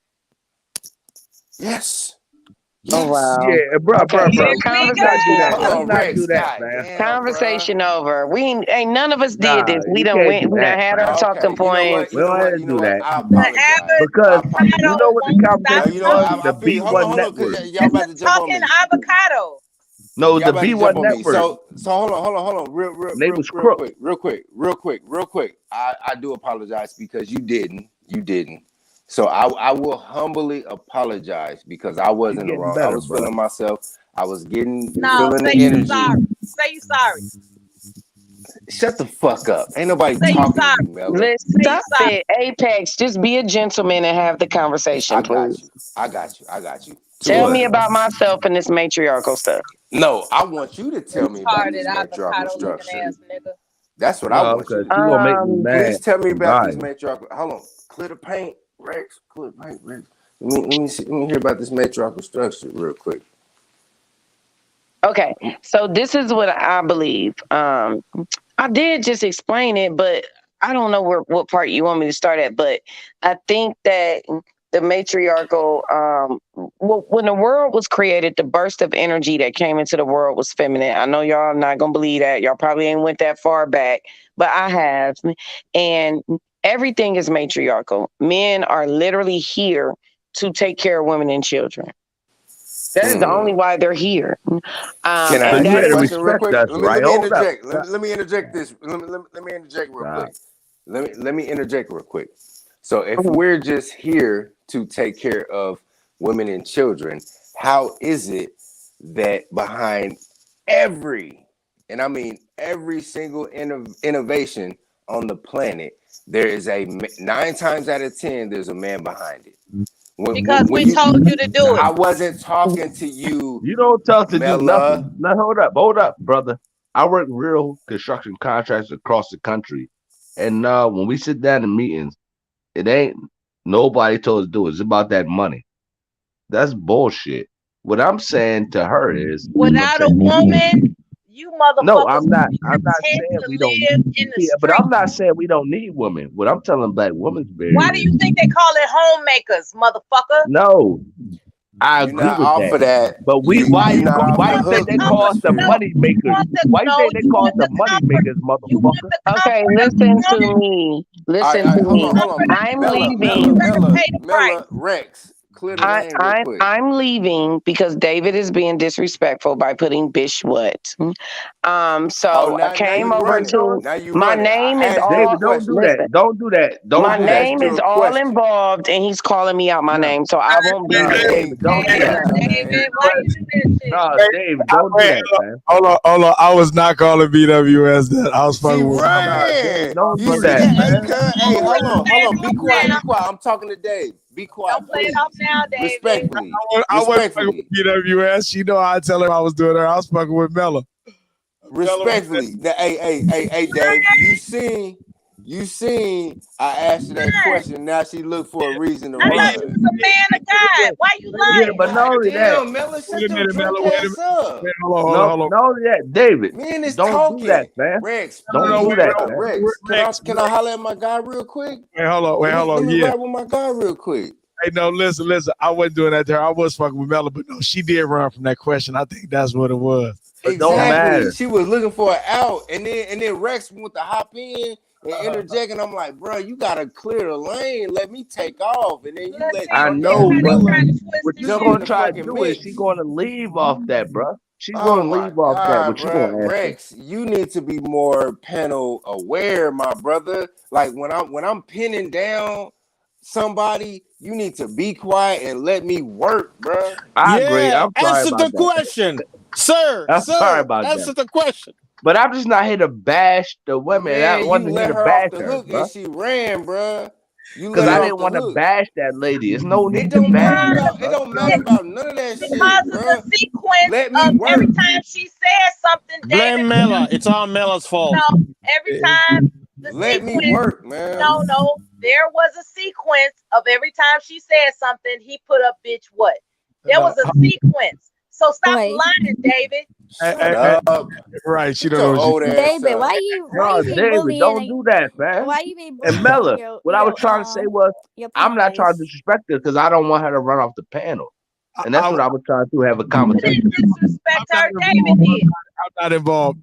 Yes. Oh wow. Yeah, bro. Conversation Hold over. on, Rex. that, God man. damn, Conversation over. We ain't none of us did Nah, this. We you done can't went. do We done that, had man. our talking You know points. what? You know what? You know what? I apologize. Because Avocado you know what the won't conversation You know what? was? The I feel. Hold B1 on, network. because y'all about to jump on me. Talking avocado. No, Y'all the about to B1 jump on me. network. So hold on. They was crook. Real quick. I do apologize because you didn't. So I will humbly apologize because I wasn't getting wrong. I better, was bro. feeling myself. I was feeling No, the say you energy. sorry. Say you sorry. Shut the fuck up. Ain't nobody Say you talking to sorry. you, Mella. Let's stop it. Apex, just be a gentleman and have the conversation, I got please. you. I got you. Tell me about myself and this matriarchal stuff. No, I want you to tell me about Retarded this matriarchal avocado looking structure. ass nigga. That's what I No, want you because to she do. gonna make me mad. Please tell me about these Right. matriarchal. Hold on. Clear the paint, Rex. Clear the paint, Rex. Let me see. Let me hear about this matriarchal structure real quick. Okay, so this is what I believe. I did just explain it, but I don't know what part you want me to start at. But I think that the matriarchal, when the world was created, the burst of energy that came into the world was feminine. I know y'all not gonna believe that. Y'all probably ain't went that far back, but I have, and everything is matriarchal. Men are literally here to take care of women and children. That is the only why they're here. Can I and ask that you a is question real quick? us, right? Let me Hold up. interject. Let me interject this. Let me interject real quick. Let me interject real quick. So if we're just here to take care of women and children, how is it that behind every, and I mean every single innovation on the planet, there is 9 times out of 10 there's a man behind it? Because we told you to do it. I wasn't talking to you. You don't tell us to do Mella. nothing. Now, hold up, brother. I work real construction contracts across the country. And when we sit down in meetings, it ain't nobody told us to do it. It's about that money. That's bullshit. What I'm saying to her is, Without a woman, you motherfuckers. no, I'm not saying we don't live in the but I'm not saying we don't need women. What I'm telling black women is very. Why do you think they call it homemakers, motherfucker? No, I agree not with off that. of that. But why you think they call us the No, money makers? Why you think they call us the money makers, motherfucker? Okay, listen to me. Listen to me. Hold on. I'm Mella, leaving. Rex, clear the lane real quick. I'm leaving because David is being disrespectful by putting bish what. So I came over to my name is all. David, don't do that. Don't do that. Don't My do that. name is all involved, and he's calling me out my name, so I won't be No, there. David, don't do that. David, why you do that shit? No, David, don't do that, man. Hold on. I was not calling BWS that. I was fucking with Ran. Don't You do see that, that? man. Hey, hold on. Be quiet. I'm talking to Dave. Be quiet. Don't play it off now, David. Respectfully. I wasn't fucking with BWS. She know I tell her I was doing her. I was fucking with Mella. Respectfully. Hey, Dave. You seen I asked her that question. Now she looked for a reason to run. I thought you was a man of God. Why you lying? Yeah, but not only that. Damn, Mella, shut your drunk ass up. Hold on. Not only that, David. Man, it's don't talking. do that, man. Rex, Don't do that, man. Rex, can I holler at my guy real quick? Wait, hold on. Let me Yeah. ride with my guy real quick. Hey, no, listen. I wasn't doing that to her. I was fucking with Mella, but no, she did run from that question. I think that's what it was. It don't matter. She was looking for an out, and then Rex went to hop in and interject, and I'm like, bro, you gotta clear the lane. Let me take off, and then you let. I know, but what you you're gonna try to do is she's gonna leave off that, bro. She's gonna leave off that. What you gonna ask? Rex, you need to be more panel aware, my brother. Like when I'm pinning down somebody, you need to be quiet and let me work, bro. I agree. I'm sorry answer about the that. question, sir. I'm sir, sorry about answer that. the question. But I'm just not here to bash the women. Man, I wasn't you here let to her bash off the her, hook bro. and she ran, bro. You Because let I her didn't off want the to hook. bash that lady. It's no It need to don't bash matter her. about. It don't matter about none of that shit, Because of bro. the sequence Let me of work. every time she says something, Blame David. Mella. It's all Mella's fault. No, every time the Let me sequence. work, man. No. There was a sequence of every time she said something, he put up bitch what? There was a sequence. So stop lying, David. Shut up. Right, she don't Your know what old she. ass David, up. why you No, be David, bullying? don't do that, man. Why you be bullying And Mella, your what I was trying to say was, your I'm not trying to panelists? disrespect her because I don't want her to run off the panel. And that's what I was trying to have a conversation. Disrespect her, David did.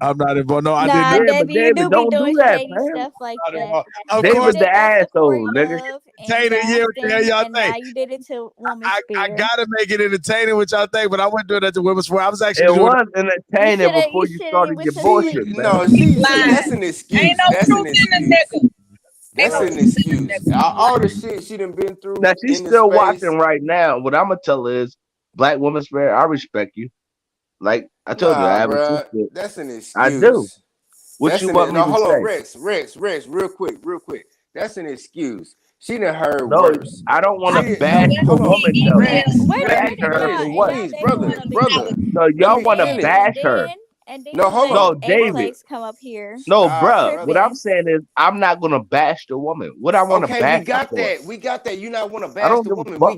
I'm not involved. No, I Nah, didn't. David, you do be don't doing do that, shady man. stuff like that. Of You course, did that to Corey nigga. Love and Entertaining, yeah, Gaston, y'all and now think. you did it to Woman I Spirit. gotta make it entertaining, which y'all think, but I wasn't doing that to Women's Sport. I was actually It doing was entertaining before you started your bullshit, man. No, see, that's an excuse. Ain't no That's an truth in the excuse. nigga. That's an excuse. All the shit she done been through. Now she's in the still space. watching right now. What I'm gonna tell her is, Black Women's Spirit, I respect you. Like I told you, I have a Bruh, sister. that's an excuse. I do. What That's you an, want me no, to hold on, say? Rex, real quick. That's an excuse. She done heard No, worse. I don't want to She- bash the hold on, woman though. Rex, Wait a Bash minute, her y'all, for and what? y'all please, they brother. No, Let y'all me want to finish. bash her. and then No, hold let No, on. David. Aplex come up here. No, Stop, bruh. What I'm tripping. saying is, I'm not gonna bash the woman. What I want to Okay, bash we got her for? that. We got that. You not want to I bash don't the give a woman. fuck.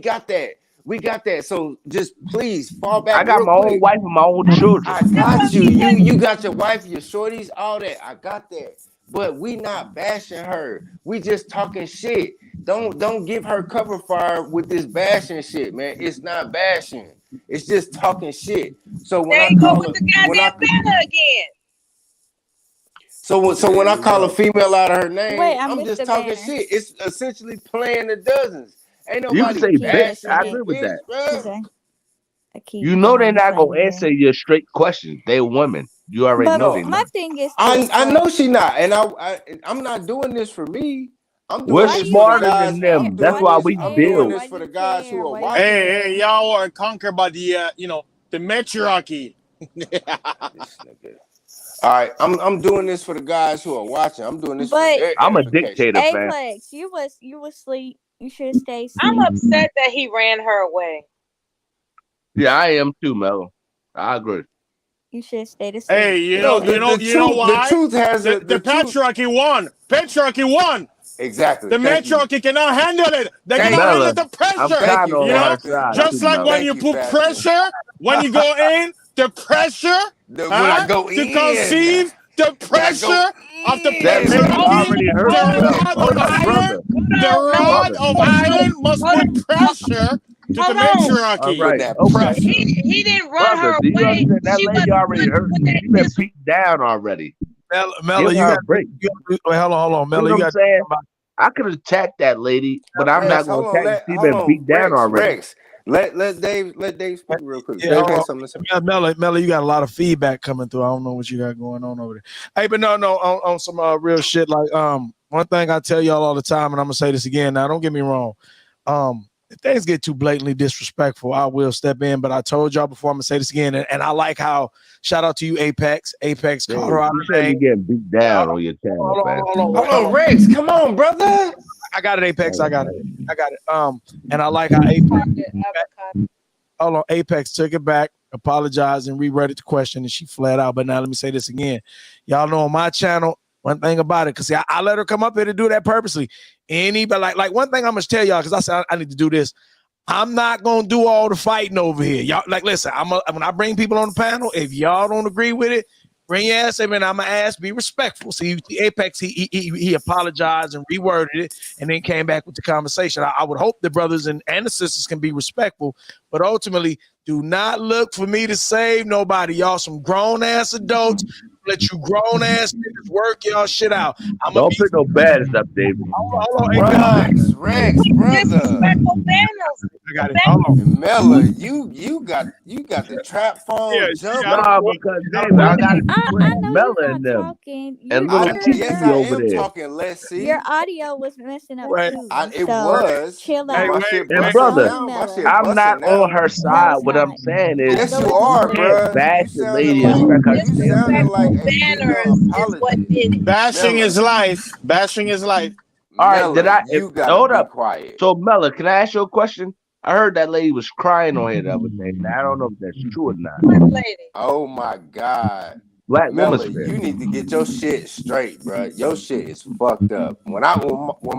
We got that. So just please fall back I got real my own quick. wife and my own children. I got you. You got your wife, your shorties, all that. I got that. But we not bashing her. We just talking shit. Don't give her cover fire with this bashing shit, man. It's not bashing. It's just talking shit. So when There I you go call with her, the goddamn banner again. so when I call a female out of her name, Wait, I I'm missed just the talking banner. shit. It's essentially playing the dozens. Ain't You can nobody say bitch. bashing I this agree with bitch, that. bro. You know they're not gonna answer your straight questions. They women. You already know they But my not. thing is this, I know like, she not, and I'm not doing this for me. I'm We're doing why this you for the trying to be guys. smarter than fair? them. That's why we I'm doing build. this for the guys who are watching. Hey, y'all are conquered by the the matriarchy. This nigga. All right, I'm doing this for the guys who are watching. I'm doing this for but their I'm a edification. dictator, fam. Aplex, you was asleep. You should have stayed I'm asleep. upset that he ran her away. Yeah, I am too, Melo. I agree. You should have stayed asleep. Hey, you No, know why? The truth has the patriarchy won. Patriarchy won. Exactly. The matriarchy cannot handle it. They cannot handle Melo, the I'm pressure. kind of You on know, her side just too, like Melo. when you put pressure, when you go in, the pressure when I go to in, conceive, the pressure of the That lady patriarchy, already heard the herself. rod Hold of up, brother. iron, the rod of iron must put pressure to the Hold on. All matriarchy. right, that okay. pressure. He didn't run Brother, her do you away. understand? That She lady wasn't already running heard with you. that She been beat down already. Mella, Give you her a got break. wait, hold on, See Mella. what You I'm got saying? I could attack that lady, but I'm Rex, not going to attack her. She been beat down already. Rex. Let Dave speak real quick. Yeah, Dave hold has on. something to say. Yeah, Mello, you got a lot of feedback coming through. I don't know what you got going on over there. Hey, but no, on some real shit. Like one thing I tell y'all all the time, and I'm gonna say this again. Now, don't get me wrong. If things get too blatantly disrespectful, I will step in. But I told y'all before, I'm gonna say this again, and I like how shout out to you, Apex called her out You her shouldn't be name. getting beat down on your channel, man. Hold on, Rex. Come on, brother. I got it, Apex. I got it. And I like how Apex took it back, apologized, and reworded the question, and she flat out. But now let me say this again. Y'all know on my channel, one thing about it, because I let her come up here to do that purposely. But like one thing I must tell y'all, because I said I need to do this. I'm not gonna do all the fighting over here. Y'all listen, when I bring people on the panel, if y'all don't agree with it, bring your ass in, and I'm gonna ask, be respectful. See, Apex, he apologized and reworded it, and then came back with the conversation. I would hope the brothers and the sisters can be respectful, but ultimately, do not look for me to save nobody. Y'all some grown ass adults. Let you grown ass niggas work y'all shit out. Don't put no bad stuff, David. Hold on, Rex, brother. I got it. Hold on. Mella, you got the trap phone jumping. Nah, because David, I got to be I with know Mella you're and not them. talking. And I little heard Kiki Yes, y'all. I over am there. talking. Let's see. Your audio was messing up too. It So was. chill And out. my shit And busting brother, now. My shit I'm not busting on now. her side. it's What I'm not. saying is, Yes, Go you back to are, sleep. bruh. bash You the sounded lady like and expect her to stay on sounded you. like a female apologist. Bashing Mella, is life. Bashing is life. All right, did Mella, I? you gotta Hold be up. quiet. So Mella, can I ask you a question? I heard that lady was crying on here the other day. Now, I don't know if that's true or not. Oh my God. Black woman's Mella, fair. you need to get your shit straight, bruh. Your shit is fucked up. When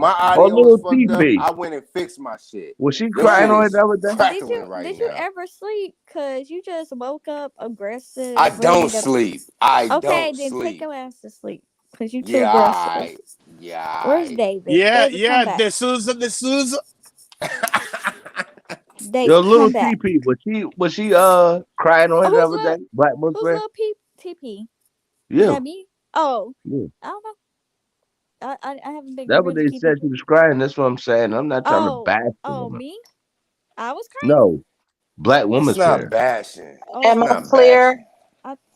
my Oh, audio was little fucked up, TP. I went and fixed my shit. Was she Your crying shit on it is the other day? crackling right Did you now. ever sleep? Cause you just woke up aggressive, I ready don't to. sleep. I Okay, don't then take sleep. your ass to sleep. Cause you too Yeah, aggressive. yeah. Where's David? Yeah, David, come back. this is Yo, David, little come back. TP, was she crying on it the Who's other day? Black woman's who's fair? little TP? Is Yeah. that me? Oh, Yeah. I don't know. I haven't been That's what really they keeping. said she was crying. That's what I'm saying. I'm not trying to bash the woman. Me? I was crying. No. Black It's woman's not fair. bashing. Oh, It's Am I not clear? bashing.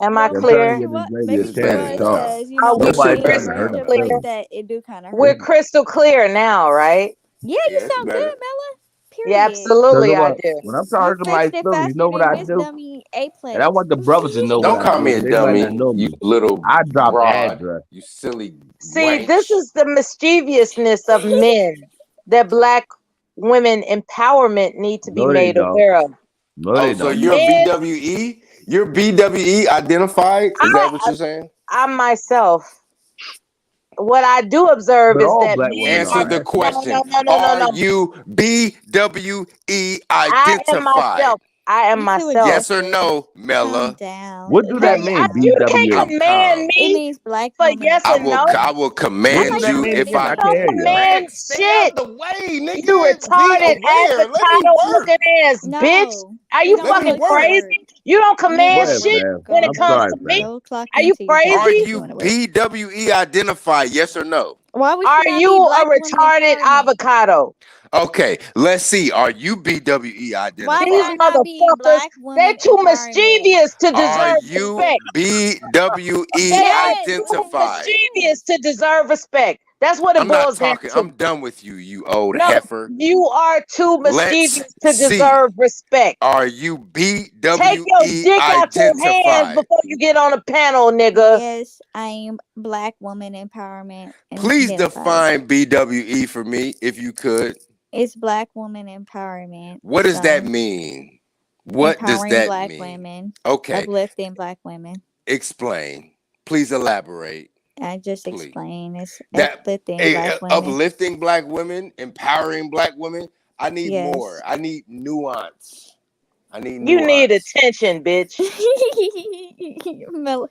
Am I I'm trying to clear? get this lady Maybe a It's she chance better to was, talk. cause you Are know we when Nobody she trying get to crystal hurt ramped her up clear? like feelings. that, it do kind of We're hurt. crystal clear now, right? Yeah, you Yeah, it's sound good, better. Mella. Yeah, Period. Because absolutely, I do. when I'm You talking to fixed my it feelings, you know faster what than I Miss do? Dummy And I Aplex. want the brothers to know what Don't I call do. me a They might not dummy, know you me. little I drop broad, address. you silly See, this wench. is the mischievousness of men that black women empowerment need to be No, they made don't. aware of. No, Oh, they so don't. you're Men, BWE? You're BWE identified? Is that what you're saying? I myself, what I do observe But is all that black men women Answer are are the actually. question. no. Are you BWE I am identified? myself. I am You too myself. Yes or aggressive. no, Calm Mella? down. What do that Calm mean, You down. can't I'm BWE? command calm. It me means black for woman yes or no. I will What command do That's that how you you mean can if get again? I I You black can't don't hear woman. you. command Rex, stay shit. out the way, You nigga. retarded Where? Let me avocado work. looking ass bitch. No, Are it you don't Let me fucking feel like you at work. work. crazy? You don't You need to go command to Whatever, work. shit man. Go when to it I'm work. comes sorry, to me. man. Go clock Are you into your job. Are crazy? you Going to work. BWE identified? Yes or no? Why would Are she not you be a black woman retarded empowerment? Oh, avocado? Okay, let's see. Are you BWE Why would These I identified? not be motherfuckers, black they're woman too empowerment? mischievous to Are deserve you respect. BWE They are Yes. too identified? mischievous to deserve respect. That's what it I'm not boils down talking. to. I'm done with you, you old No, heifer. you are too Let's mischievous to see. deserve respect. Are you Take your BWE dick out your hands identified? before you get on a panel, nigga. Yes, I am black woman empowerment Please identified. define BWE for me, if you could. It's black woman empowerment. What does that So mean? What does empowering that black mean? women, Okay, uplifting black women. explain. Please elaborate. I just Please. explained it's That uplifting black women. uplifting black women, empowering black women. I need more. Yes. I need nuance. I need You need nuance. attention, bitch. Mel-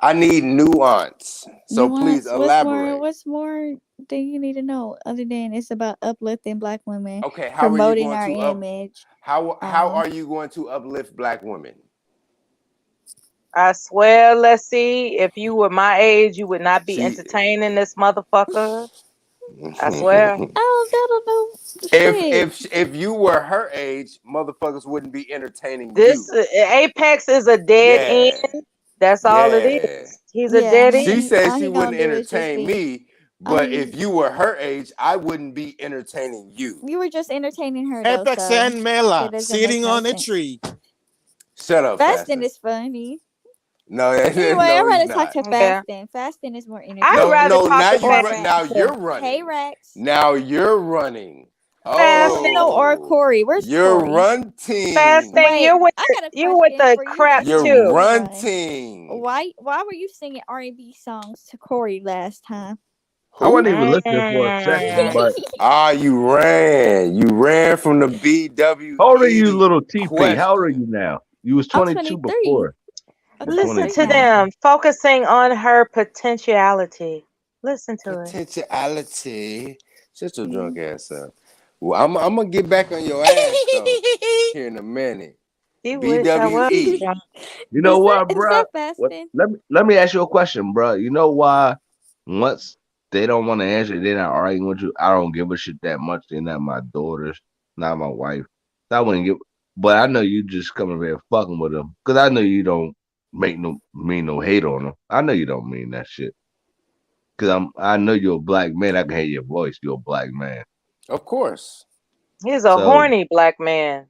I need nuance. So please Nuance. elaborate. What's more do you need to know other than it's about uplifting black women, Okay, how are you promoting going our to image. how are you going to uplift black women? I swear, let's see. If you were my age, you would not be See, entertaining this motherfucker. I swear. Oh, that'll know. If you were her age, motherfuckers wouldn't be entertaining This you. Apex is a dead Yeah. end. That's all it Yeah. is. He's a dead end. She said all she he gonna wouldn't do is just entertain be. me, all but he- if you were her age, I wouldn't be entertaining you. You were just entertaining her though, Apex so and Mela that doesn't make sitting no on a sense. tree. Shut up, Fasting Fasting. is funny. No, Anyway, no, I'm he's gonna talk not. to Fasting. Fasting is more entertaining. I'd rather No, talk now to you Fasting. now you're Hey running. Rex. Now you're running. Fasting. No, or Corey. Where's You're Corey? running. Fasting. Wait, You're with I got a you with question the for you. craps You're too. running. Why were you singing R&B songs to Corey last time? I wasn't even listening for a second, but you ran. You ran from the BWE. how old are you, little TP? question. How old are you now? You was I'm 22 23. before. Listen to 22. them focusing on her potentiality. Listen to it. Potentiality. Shut your drunk ass up. Well, I'm gonna get back on your ass though here in a minute. You wish I was BWE. drunk. You know what, Is bro? that Fasting? Let me ask you a question, bro. You know why once they don't want to answer, they're not arguing with you. I don't give a shit that much. They're not my daughters, not my wife. I wouldn't give. But I know you just coming here fucking with them because I know you don't mean no hate on them. I know you don't mean that shit. Cause I know you're a black man. I can hear your voice. You're a black man. Of course. He's a So horny black man.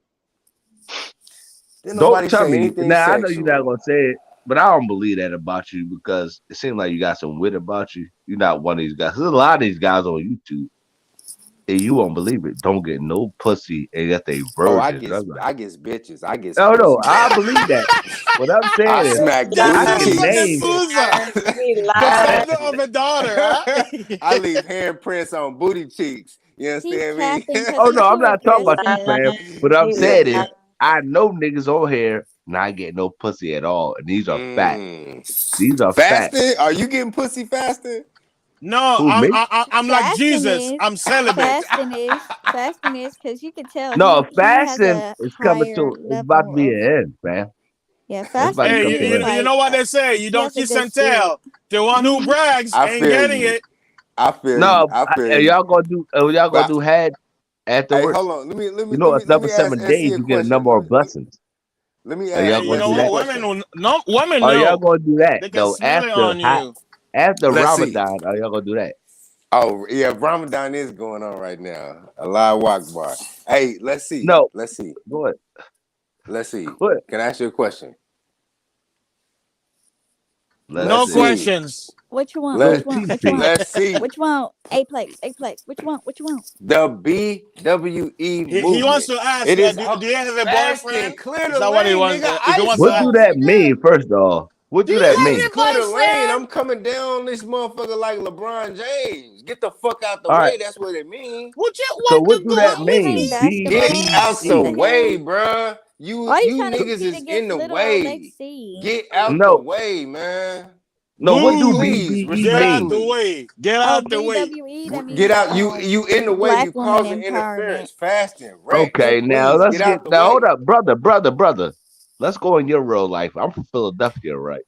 Didn't nobody don't tell say me. anything Now I know you're not sexual. gonna say it, but I don't believe that about you because it seems like you got some wit about you. You're not one of these guys. There's a lot of these guys on YouTube, and you won't believe it. Don't get no pussy, and yet they Oh, I virgins. get I'm like, bitches. I get no, pussy. I believe that. What I'm I saying is, smack I booty can cheeks. name. He The lied. father of a daughter, huh? I leave handprints on booty cheeks. You He's understand capping me? because Oh he's no, I'm too not talking about you, aggressive. fam. What I'm He saying Yeah. is, I know niggas on here not get no pussy at all, and these are facts. These are facts. Fasting? Are you getting pussy fasting? No, Who me? I'm like Fasting Jesus. is I'm celibate. fasting is because you can tell No, he has fasting a is coming higher to. It's about to level be of an end, fam. yeah. It's about to Fasting Hey, come he to is an end. you like know what they say? You he don't has a kiss good and spirit. tell. The one who brags I ain't feel getting you. it. I feel you. No, I feel are you. y'all gonna do? Y'all gonna But do head hey, afterwards? hold on. Let You know, it's me number ask 7 days. SC a You get a question. number of blessings. Let me Are ask y'all Hey, you gonna know do SC a what? that? question. Women Are y'all know. gonna do that They can though? smell it on you. After Let's see. Ramadan, are y'all gonna do that? Oh yeah, Ramadan is going on right now. Allahu Akbar. Hey, let's see. No. Let's see. Go ahead. Let's see. Go ahead. Can I ask you a question? No Let's see. questions. What you want? Let's What see. you want? A place. What you want? The BWE He wants movement. to ask, It is do you have a fasting. boyfriend? Clear Is the that what he lane, wants? nigga. If he I wants to What do ask, that mean? First off, what do that Hey, mean? clear the lane. I'm coming down this motherfucker like LeBron James. Get the fuck out the All way. right. That's what it means. So what do that You playing mean? basketball? Get out What the the way, hell? bruh. You Why are you trying to niggas compete is in against the little way. Alexi? Get out the No, way, man. no. What do Please, BBE get out mean? the respectfully. way. Get Oh, out the way. BWE. That Get means out. You in the way. You Black Woman causing Empowerment. interference. Fasting. Rex. Okay, now Please let's get out get the now. Hold way. up, brother. Let's go in your real life. I'm from Philadelphia, right?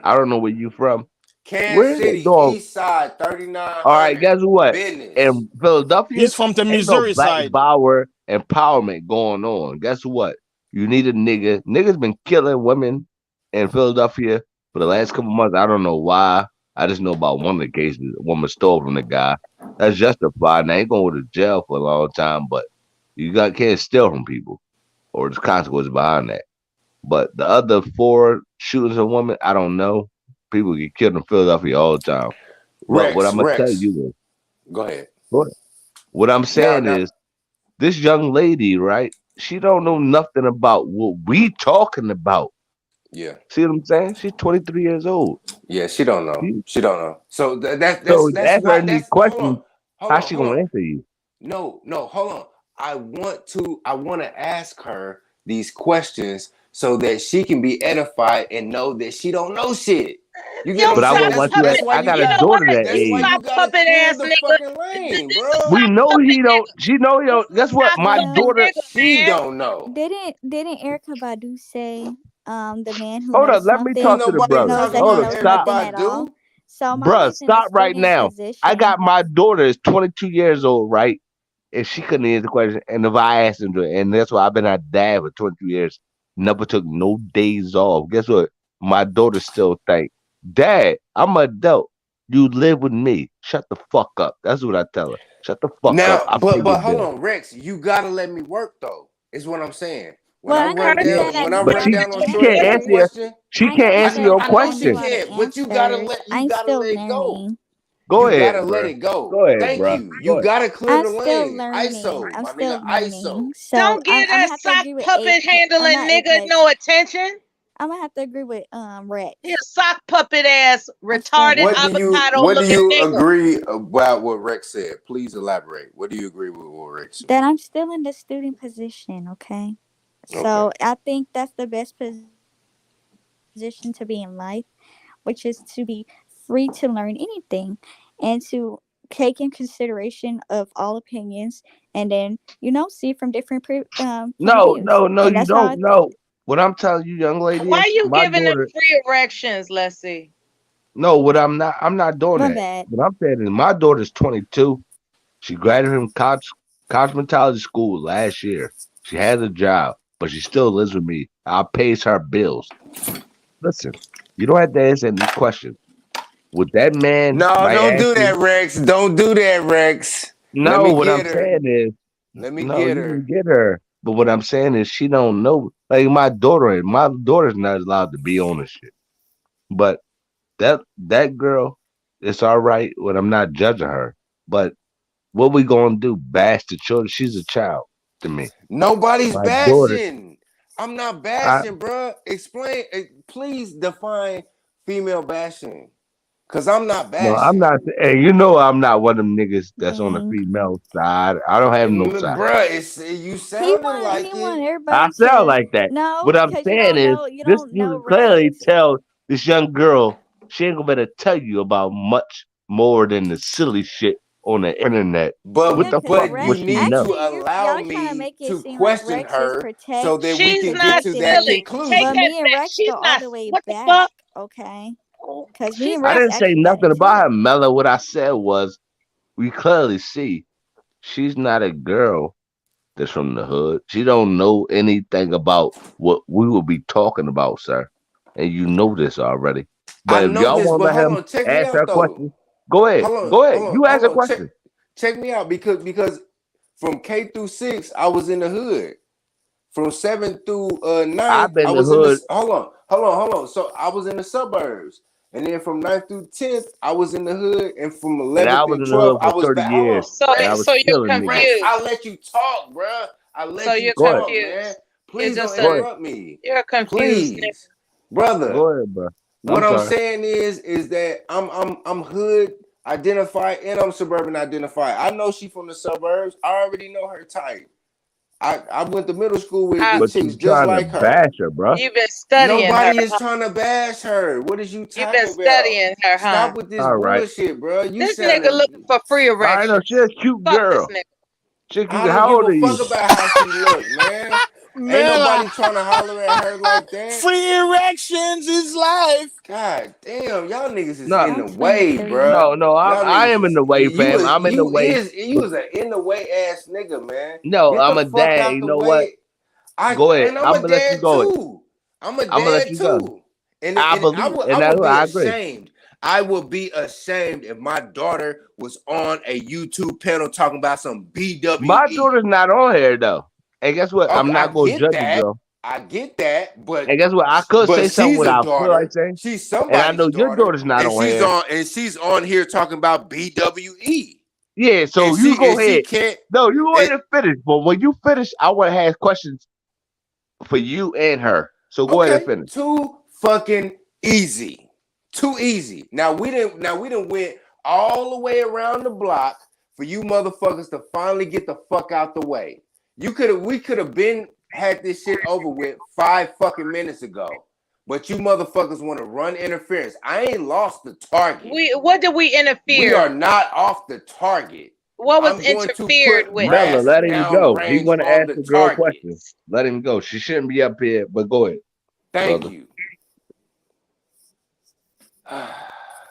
I don't know where you from. Kansas Where they City, going? East Side, All right, 3900. guess what? Business. In Philadelphia, He's from the ain't no Missouri black side. power empowerment going on. Guess what? You need a nigga. Niggas been killing women in Philadelphia for the last couple months. I don't know why. I just know about one of the cases. A woman stole from the guy. That's justified. Now ain't going to jail for a long time, but can't steal from people, or there's consequences behind that. But the other 4 shootings of women, I don't know. People get killed in Philadelphia all the time. But what I'm gonna tell Rex. you is, Go ahead. what I'm saying Now, is, this young lady, right? She don't know nothing about what we talking about. yeah. See what I'm saying? She's 23 years old. Yeah, she don't know. She- She don't know. So So that's ask her why any that's questions. How she hold on. gonna answer you? No, hold on. I want to ask her these questions so that she can be edified and know that she don't know shit. You get Yo, what I'm But I saying? wouldn't stop want you. That's puppet. why I you got a You gotta know what? daughter that that's You why age. you stop gotta puppet clear ass the nigga. fucking lane, You bro. We stop know puppet he don't. nigga. She know he don't. Guess what? Stop My puppet Um, daughter. nigga, She man. don't know. didn't Erica Badu say the man who Hold up. knows Let me Ain't something talk to the nobody brother. knows talking that he Hold about up. knows Stop. nothing Erica at all? Badu. So my Bruh, wife's in a stop right student now. I position. got my daughter is 22 years old, right? And she couldn't answer the question. And if I asked her, and that's why I've been her dad for 22 years, never took no days off. Guess what? My daughter still think, Dad, I'm an adult. You live with me. Shut the fuck up. That's what I tell her. Shut the fuck up. Now, I pay but your hold bill. on, Rex, you gotta let me work though. Is what I'm saying. When Well, I I run never down, said I when I But run never down on she Shorty can't with a answer your, question, she I can't never answer said your I I know couldn't she give question. her the can't, but you gotta answers. let I'm still go. learning. Go You ahead, gotta let bro. it go. Go ahead, Thank bro. you. Go You ahead. gotta clear I'm the still lane. learning. ISO, I'm my nigga, still ISO. learning. So Don't give I'm that gonna have to sock agree with puppet not handling nigga Apex. no attention. I'm gonna have to agree with Rex. You sock puppet ass, I'm still retarded learning. avocado What do looking you nigga. agree about what Rex said? Please elaborate. What do you agree with what Rex said? That I'm still in the student position, okay? Okay. So I think that's the best position to be in life, which is to be free to learn anything and to take in consideration of all opinions and then see from different point of No, views. no, no, And you that's how don't know. What I'm telling you, young lady, Why is you my giving them daughter. free erections, Leslie? No, I'm not doing my that. bad. What I'm saying is my daughter's 22. She graduated from cosmetology school last year. She has a job, but she still lives with me. I pays her bills. Listen, you don't have to answer any questions. What that man No, might don't ask do you. that, Rex. Don't do that, Rex. Let No, me what I'm get her. saying is, Let me no, get you can her. get her. But what I'm saying is, she don't know. Like my daughter's not allowed to be on this shit. But that girl, it's all right when I'm not judging her. But what we gonna do? Bash the children? She's a child to me. Nobody's My daughter, bashing. I'm not I bashing, bruh. Explain. Please define female bashing. Cause I'm not no, I'm bashing. not. And you know, I'm not one of them niggas that's on the Dang. female side. I don't have no side. Bruh, it's you sounding He like want it. I everybody sound to like that. no, What I'm because saying is, you this don't you know can clearly Rex. tell this young girl she ain't gonna better tell you about much more than the silly shit on the internet. What Yeah, the because fuck But would you Rex she need to know? actually allow y'all trying to me make it to seem like question Rex is her so that we She's can get not to protecting that me. silly. Take But conclusion. that me and back. Rex She's go all not. the way What the back, fuck? okay? Because me She's and I Rex didn't say actually got nothing into about her, it. Mella. What I said was we clearly see she's not a girl that's from the hood. She don't know anything about what we will be talking about, sir. And you know this already. I But if know y'all this, want to but let hold him on. Check me ask her out though. question, go ahead. Go ahead. You ask Hold a on. question. Check me out because from K through 6, I was in the hood. From 7 through 9th, I've been I in the was in hood the hold on. So I was in the suburbs. And then from 9th through 10th, I was in the hood. And from and I 11th was and in the 12th, hood I for was 30 back. Hold on, years So, and I Rex. was so you're killing niggas. Rex, confused. I'll let you talk, bruh. I'll So let you you're Go ahead. talk, man. confused. You're Please don't just Go a. ahead. interrupt me. You're confused. Nigga. Please. Brother. Go ahead, bro. What I'm I'm sorry. saying is that I'm hood identified and I'm suburban identified. I know she from the suburbs. I already know her type. I went to middle school with But chicks you just trying to like her. bash her, bro. You've been studying her. Nobody is Huh? trying to bash her. What is you You've been talking about? studying her, huh? Stop with this All right. bullshit, bro. You This nigga sounding. looking for free I know she erections. a cute Fuck this girl. nigga. She cute. I don't How give old a are fuck you? about how she look, man. Ain't Mela, nobody trying to holler at her like that. free erections is life. God damn, y'all niggas is No, in the I'm way, 23. bruh. no. Y'all I niggas am in is the way, fam. I'm in the way. you But was an in the way ass nigga, man. no, Get the I'm a fuck dad. out You the know what? way. Go ahead. I'm I'm a gonna let you dad go. too. I'm a I'm gonna let dad you go. too. And I I believe, would and be I agree. ashamed. I would be ashamed if my daughter was on a YouTube panel talking about some My BWE. daughter's not on here though. And guess what? Okay, I'm I not gonna get judge the that. girl. I get that, And guess what? I could say but something she's a without feel like daughter. saying. She's And I somebody's know your daughter, daughter's not and on here. she's on here talking about BWE, Yeah, so you and go she ahead. can't. No, you go It, ahead and finish. But when you finish, I want to ask questions for you and her. So go ahead and okay, finish. too fucking easy, too easy. Now we didn't went all the way around the block for you motherfuckers to finally get the fuck out the way. We could have been had this shit over with 5 fucking minutes ago. But you motherfuckers want to run interference. I ain't lost the target. What did we We interfere? are not off the target. What was I'm going to interfered put with? Mella, grass let him go. He downrange want to on ask the the girl target. questions. Let him go. She shouldn't be up here, but go ahead, Thank brother. you.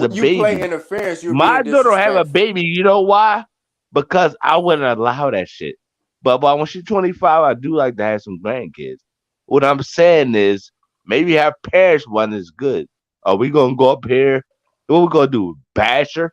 When a you baby. play interference, you're My being daughter have a disrespectful. baby. You know why? Because I wouldn't allow that shit. But when she's 25, I do like to have some grandkids. What I'm saying is, maybe her parents one is good. Are we gonna go up here? What we gonna do? Bash her?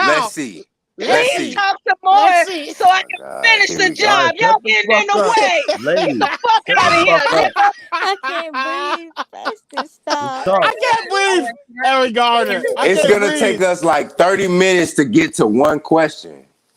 Let's see. Please Let's see. talk some more so I can finish Here the we go. job. Y'all getting in the way. Get the fuck out of here, nigga. I can't breathe. Preston, stop. I can't breathe. Eric Garner. I It's can't gonna breathe. take us like 30 minutes to get to one question.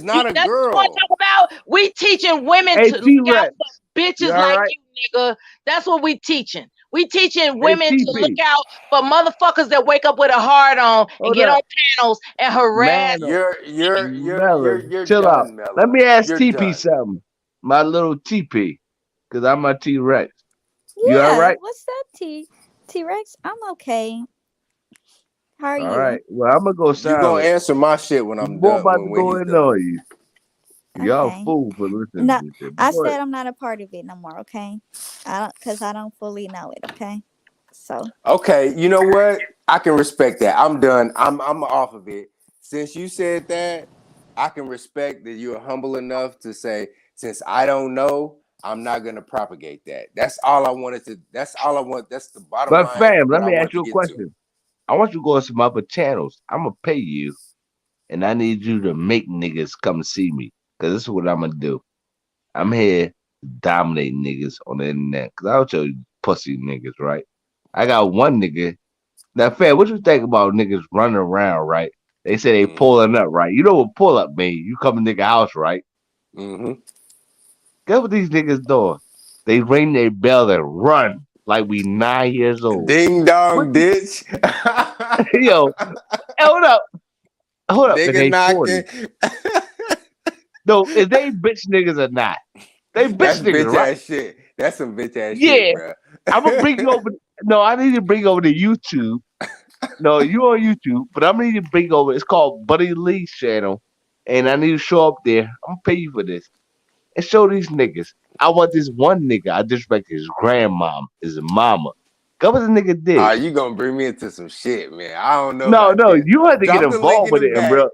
is not a That's what you want girl. to talk about? We teaching women Hey, to look T-Rex, out for you bitches all like right? you, nigga. That's what we teaching. We teaching Hey, women to look TP, out for motherfuckers that wake up with a hard on and hold get on up. panels and harass. Man, You're chill out. done, Let Mela. me ask You're TP done. something. My little TP, because I'm a T-Rex. You all Yeah, right? what's up, T-Rex? I'm okay. How are All you? right. Well, I'm going to go You gonna silent. answer my shit when I'm Boy done. about to When go he's in done. on you. Y'all Okay. fool for listening No, to this shit. I Go ahead. said I'm not a part of it no more. Okay, because I don't fully know it. Okay, so Okay, you know what? I can respect that. I'm done. I'm off of it. Since you said that, I can respect that you're humble enough to say, since I don't know, I'm not gonna propagate that. That's all I wanted to. That's all I want. That's the bottom But line. fam, What let I me ask wanted to you a get to. question. I want you to go to some other channels. I'm going to pay you, and I need you to make niggas come see me. Because this is what I'm gonna do. I'm here to dominate niggas on the internet. Because I'll show you pussy niggas, right? I got one nigga. Now, Fed, what you think about niggas running around, right? They say they pulling up, right? You know what pull up mean? You come to nigga house, right? Mm-hmm. Guess what these niggas doing? They ring their bell and run like we 9 years old. Ding dong ditch. Yo, hold up. Hold up. Nigga And they 40. knocking. No, is they bitch niggas or not? They bitch That's niggas, bitch right? ass shit. That's some bitch ass Yeah. shit, bro. I'm gonna bring you over. No, I need to bring over to YouTube. No, you on YouTube, but I'm gonna need to bring over. It's called Buddy Lee's channel, and I need to show up there. I'm gonna pay you for this and show these niggas. I want this one nigga. I disrespect his grandmom, his mama. Guess what the nigga did? Ah, you gonna bring me into some shit, man. I don't know. No, about no, that. you had to Drop get the link involved in with the it, and back. bro.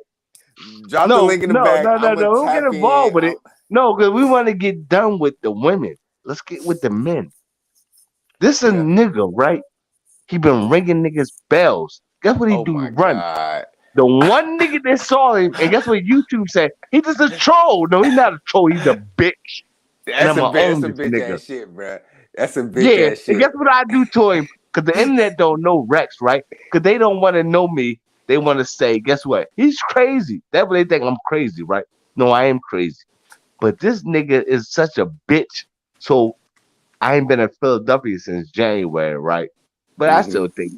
Drop the link in the back. No, I'ma don't get tap involved with in. it. No, because we want to get done with the women. Let's get with the men. This is a nigga, right? He been ringing niggas bells. Guess what he do? my Run. God. The one nigga that saw him, and guess what YouTube said? He just a troll. No, he's not a troll. He's a bitch. And That's I'm some gonna own bitch this nigga. ass shit, bro. That's some bitch Yeah, ass and shit. guess what I do to him? Because the internet don't know Rex, right? Because they don't want to know me. They want to say, guess what? He's crazy. That's what they think. I'm crazy, right? No, I am crazy. But this nigga is such a bitch. So I ain't been in Philadelphia since January, right? But I still think,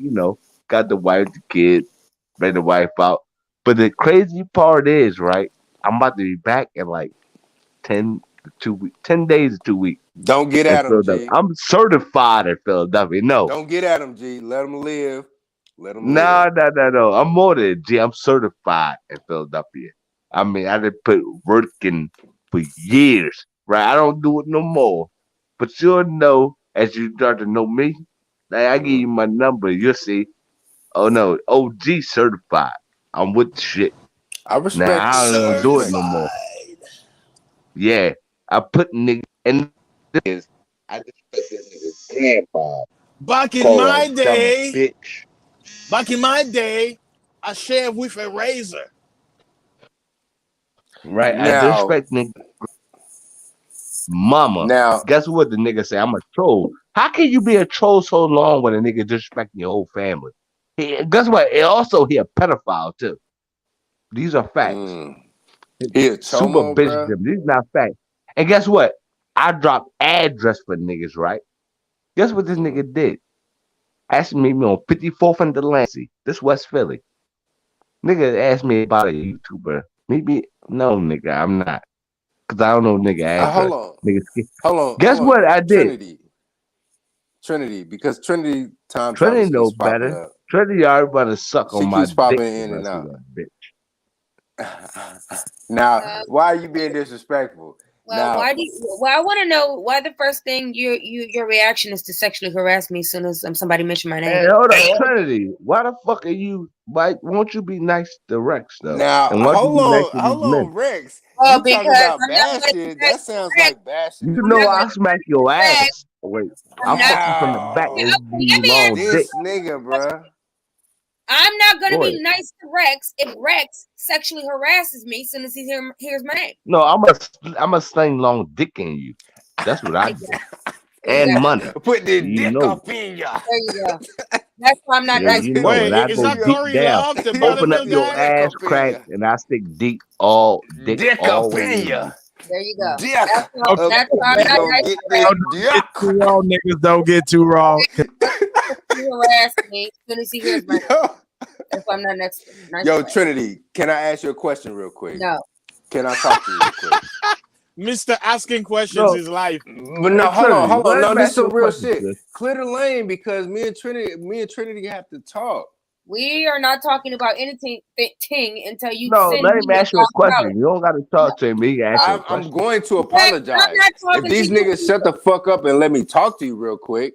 got the wife, the kid, bring the wife out. But the crazy part is, right? I'm about to be back in like 10 days to 2 weeks. Don't get at him, G. I'm certified in Philadelphia. No. Don't get at him, G. Let him live. Let him No. live. I'm more than G. I'm certified in Philadelphia. I mean, I done put work in for years, right? I don't do it no more. But you'll know as you start to know me. Like, I give you my number, you'll see. Oh no, OG certified. I'm with the shit. I respect. Now I don't do it no more. Yeah, I put niggas and niggas. I just put this nigga's grandpa. Back in Call my him day, dumb bitch. back in my day, I shaved with a razor. Right, I Now- disrespect nigga. Mama. Now- guess what the nigga say? I'm a troll. How can you be a troll so long when a nigga disrespecting your whole family? Guess what? He a pedophile too. These are facts. He a Super chomo, bitch. bruh? Them. These not facts. And guess what? I dropped address for niggas, right? Guess what this nigga did? Asked me on 54th and Delancey. This West Philly. Nigga asked me about a YouTuber. Maybe no, nigga, I'm not. Cause I don't know nigga address. Hold on. Nigga, Hold on. guess hold what on. I did? Trinity, because Trinity time Trinity travel know keeps popping better. up. Trinity already about to suck She on my keeps popping dick. in and I see out. that bitch. Now, why are you being disrespectful? Well, now, I want to know why the first thing your reaction is to sexually harass me as soon as somebody mentioned my name. Hey, hold up, Trinity. Why the fuck are you? Why won't you be nice to Rex though? Now, and why don't you hold be nice on, to hold these men? on, Rex. Oh, You because talking about I'm not gonna bashing? That sounds like bashing. You know I'll smack your ass. Wait, I'll fuck you from the back Wow. and give you long dick. This nigga, bruh. I'm not gonna Boy. be nice to Rex if Rex sexually harasses me as soon as he hears my name. No, I'm a sling long dick in you. That's what I do. And money. Put the You dick know. up in ya. There you go. That's why I'm not Yeah, nice you to know, you. and I is go that deep Corey down. Love, the Open Belleville up your guy? ass crack, and I stick dick all Up in in ya. There you go. Dick. That's why I'm not We nice gonna to get Rex. this dick. Too wrong, niggas. Don't get too wrong. He harass me as soon as he hears my name. That's why I'm not nice Yo, to Rex. Trinity, can I ask you a question real quick? No. Can I talk to you real quick? Mr. Asking Questions is life. But no, hold on, hold on. No, this is some real shit. sis. Clear the lane because me and Trinity have to talk. We are not talking about anything until you No, send let me him ask you a $1,000. question. You don't got to talk to him. He can ask you a question. I'm going to I'm apologize. not If talking these to you. niggas shut the fuck up and let me talk to you real quick.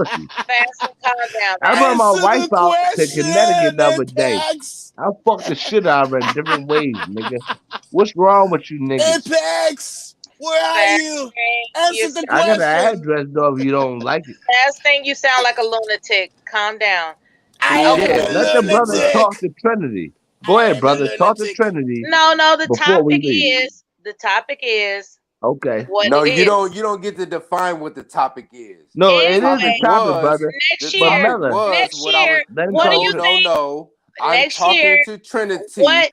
pussy. Fast and calm down. I brought my Answer wife the out to question, Connecticut the other day. Apex. I fucked the shit out of her in different ways, nigga. What's wrong with you niggas? Apex, where are you? Answer the I got an question. address though if you don't like it. Last thing, you sound like a lunatic. Calm down. I Yeah, am a let the brother lunatic. talk to Trinity. Go ahead, brother. Talk to Trinity. No, the before we topic leave. is Okay. what No, it you is. don't get to define what the topic is. No, it is Anyway, a topic, brother. Next The year, topic Mella, was next what I year, was. let him what do talk you to think? No. I'm Next talking year, to Trinity. what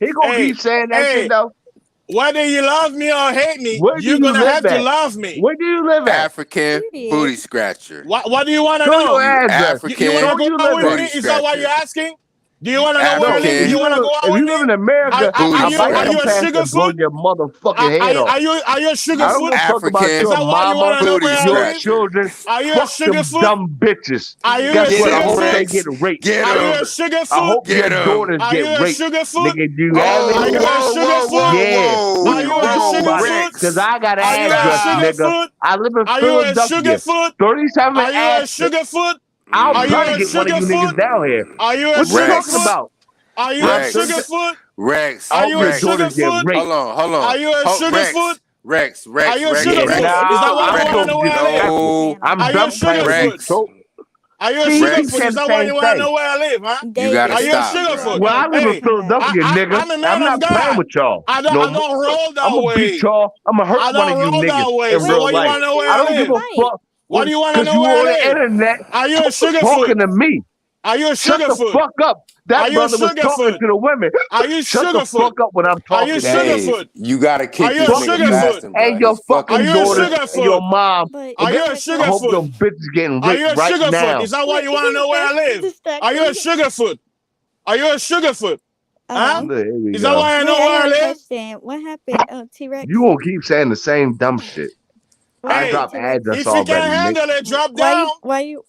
He gonna keep saying that shit though. Whether you love me or hate me, Where do you're you gonna live have to at? love me. Where do you live at? African booty scratcher. What do you want to Show know? your address. African You want Where to you go out live with at? me? booty Is that what scratcher. you're asking? Do you want to know where I African. live? You want to go out If with you me? live in America, Booty I might Are come you a past and blow sugarfoot? your motherfucking head off. Are you a I don't sugarfoot? give a fuck about African Is your that why you mama, want to know booty where I your live? scratcher. children. Are you a Fuck them sugarfoot? dumb bitches. Are you a Guess what? I Get him, hope they sugarfoot? get Rex. raped. Get Are you a him. I sugarfoot? hope your Get him. daughters Are get you a raped. sugarfoot? Nigga, do you have me? Are you a Whoa, sugarfoot? Yeah. What Are you you a gonna do about it? sugarfoot? Cause I got an Are you a address, nigga. sugarfoot? I live in Are you a Philadelphia. sugarfoot? 37 Are you a Aspen. sugarfoot? I'll Are you try to a get one of you sugarfoot? niggas down here. Are you a What you talking sugarfoot? about? Are you a Rex. sugarfoot? Rex. I Are hope you a your Rex. daughters get sugarfoot? raped. Hold on. Are you a Rex. sugarfoot? Rex. Are you a Rex. sugar foot? Is that why you want to know where I live? No, Are you a sugar foot? Are you a sugar foot? Is that why you want to know where I live, huh? You gotta Are you a stop, sugar bro. foot? Well, I live in Philadelphia, nigga. I'm a man I'm of not playing God. with y'all. I don't roll that I'm gonna way. beat y'all. I'm gonna hurt I one of don't you roll niggas that way. in So real why you life. want to know where I I don't live? give a fuck. Why do you want to Because know you where on I the live? internet Are you a sugar talking foot? to me. Are you a Shut sugar the foot? fuck up. Are That you a brother was sugar talking foot? to the women. Are you Shut sugar the foot? fuck up when I'm Are you talking to sugar you. Dave, foot? you gotta Are kick you a this Fuck sugar nigga you foot? fasting, bro. and your He's fucking Are fucking you a daughter sugar and your foot? mom. Are you a I sugar hope foot? them bitches getting Are raped you a right sugar foot? now. Is that why you want to know where I live? Are you a sugar foot? Are you a sugar foot? Huh? There we Is that go. why I know Wait, I where I got a live? question. What happened, T-Rex? You gonna keep saying the same dumb shit. What I Hey, happened, dropped T-Rex? address if you already, can't nigga. handle it, drop Why down. you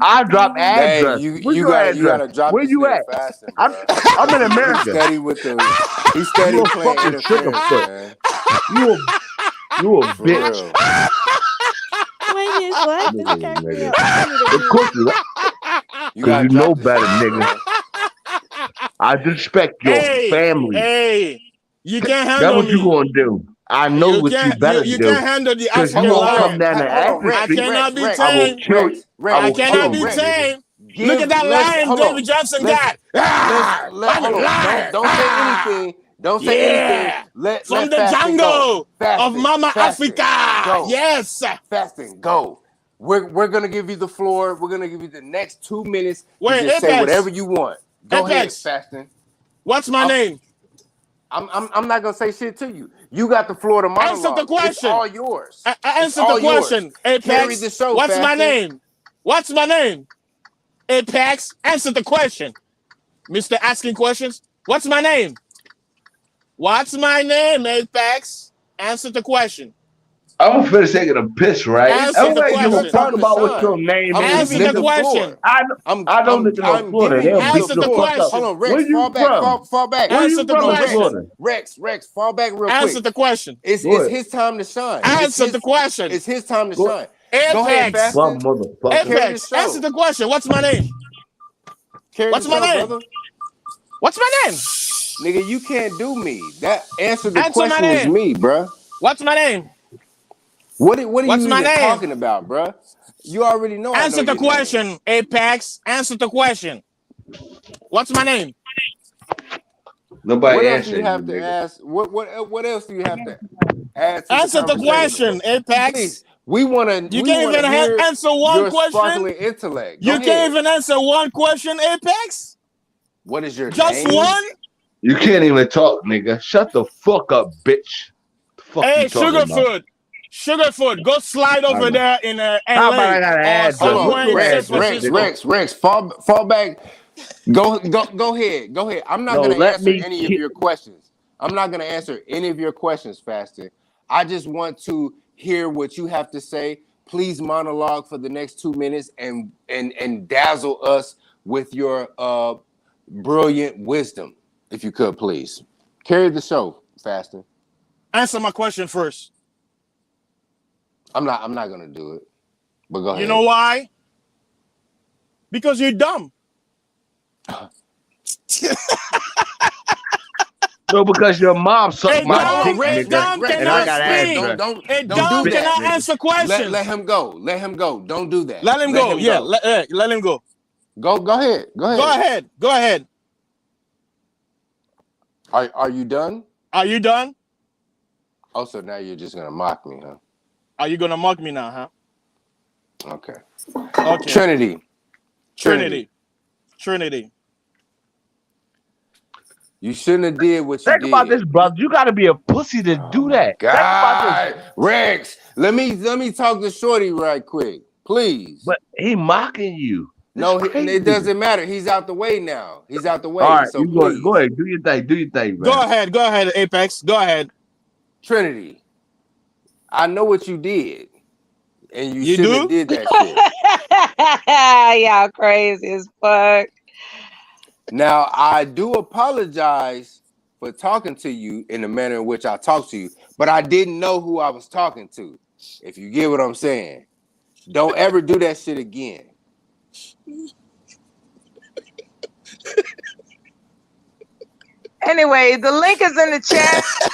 I why dropped you hungry? Dave, address. you Where's your gotta address? drop Where this you nigga at? fasting, bro. I'm in He America. steady with the he You steady a playing fucking sugar interference, foot. man. You a For bitch. real. Why his laughing crack me up? I need to Of mute course it. you You Cause gotta you know drop this better, shit, nigga. bro. I respect your family. Hey, you can't That's handle what you me. gonna do. I know You what you can't. better You do. can't handle the Cause you African gonna lion. come down to Hold on, Ashley I Rex, Street. cannot be Rex, I will tamed. kill you. Rex, I I will hold cannot kill on, be you, Rex. nigga. tamed. Look at that Let's lion hold on. David Johnson Let's got. Ah, I'm a hold on. lion. Don't say anything. Don't say anything. Yeah. Let From the fasting go. jungle of Mama Fasting. Africa. Go. Yes. Fasting. Go. We're gonna give you the floor. We're gonna give you the next 2 minutes to Wait, just say whatever Apex. you want. Go ahead, Apex. fasting. What's my name? I'm not gonna say shit to you. You got the floor to Answer the monologue. It's question. all yours. It's Answer the all yours. question. Carry the Apex. show, What's my fasting. name? What's my name? Apex. Answer the question. Mr. Asking questions. What's my name? What's my name, Apex? Answer the question. I'm finna taking a piss, right? Answer I'm the gonna give a question. fuck about what your name is, Answer the nigga. question. I don't live in no I'm Florida. giving They'll you beat the Answer you the the floor. fuck up. question. Hold on, Where Rex, you fall back, from? fall back. Where Answer you the from in question. Florida? Rex, fall back real Answer quick. the question. It's Go ahead. his time to shine. Answer the question. It's his time to Go shine. Go ahead, Apex. bum fasting. motherfucker. Carry the Apex. Answer show. the question. What's my name? Carry What's the my show, name? brother. What's my name? Nigga, you can't do me. That answer the Answer my question was name. me, bruh. What's my name? What are What's you my even name? talking about, bruh? You already know I know Answer the your name. question, Apex. Answer the question. What's my name? Nobody What else do you answering you, have to nigga. ask? What else do you have to add to the Answer the conversation? question, Apex. Please, we wanna You can't even hear answer one your question. sparkling intellect. Go You ahead. can't even answer one question, Apex. What is your Just name? one. You can't even talk, nigga. Shut the fuck up, bitch. The fuck Hey, you talking about? Sugarfoot, go slide over there in How LA about I got an or address? Hold somewhere on, in San Rex, Francisco. fall back. Go ahead. Go ahead. I'm not No, gonna let answer me any of your questions. I'm not gonna answer any of your questions, Fasting. I just want to hear what you have to say. Please monologue for the next 2 minutes and dazzle us with your brilliant wisdom, if you could, please. Carry the show, Fasting. Answer my question first. I'm not gonna do it. But go ahead. You know why? Because you're dumb. No, because your mom sucked Hey, my dumb, dick, Rex, nigga, dumb and I cannot got speak. address. Hey, Don't dumb do that. cannot nigga. answer questions. Let him go. Let him go. Don't do that. Let him go. Yeah, let him go. Go ahead. Go ahead. Are you done? Are you done? Oh, so now you're just gonna mock me, huh? Are you gonna mock me now, huh? Okay. Okay. Trinity. You shouldn't have did what you Think did. about this, brother. You got to be a pussy to do that. Think about this. Rex, let me talk to Shorty right quick, please. But he mocking you. No, it doesn't matter. He's out the way now. He's out the way. All right, so you please. go ahead. Do your thing, man. Go ahead, Apex. Go ahead. Trinity, I know what you did, and you shouldn't have did that shit. Y'all crazy as fuck. Now, I do apologize for talking to you in the manner in which I talked to you, but I didn't know who I was talking to, if you get what I'm saying. Don't ever do that shit again. Anyway, the link is in the chat.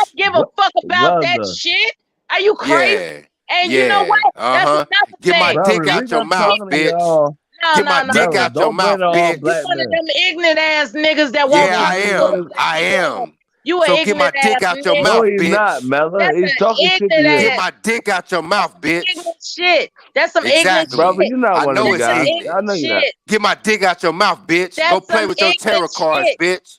Nobody give a fuck about that brother. shit. Are you crazy? Yeah. And you know Yeah. what? That's another Get my thing. dick Brother, we out your not mouth, talking to bitch. y'all. Get my dick Brother, out your don't blame mouth, it all bitch. black One of men. them ignorant ass niggas that won't Yeah, even I am. You an So get my ignorant dick ass out your nigga. No, mouth, he's bitch. not, Mella. That's He's an talking shit to ignorant you. Get ass my dick out your mouth, bitch. ignorant shit. That's some ignorant Exactly. Brother, shit. you're not I one of know them it's That's some guys. ignorant. I ignorant know you're not. shit. Get my dick out your mouth, bitch. Go That's play some with your tarot ignorant cards, shit. bitch.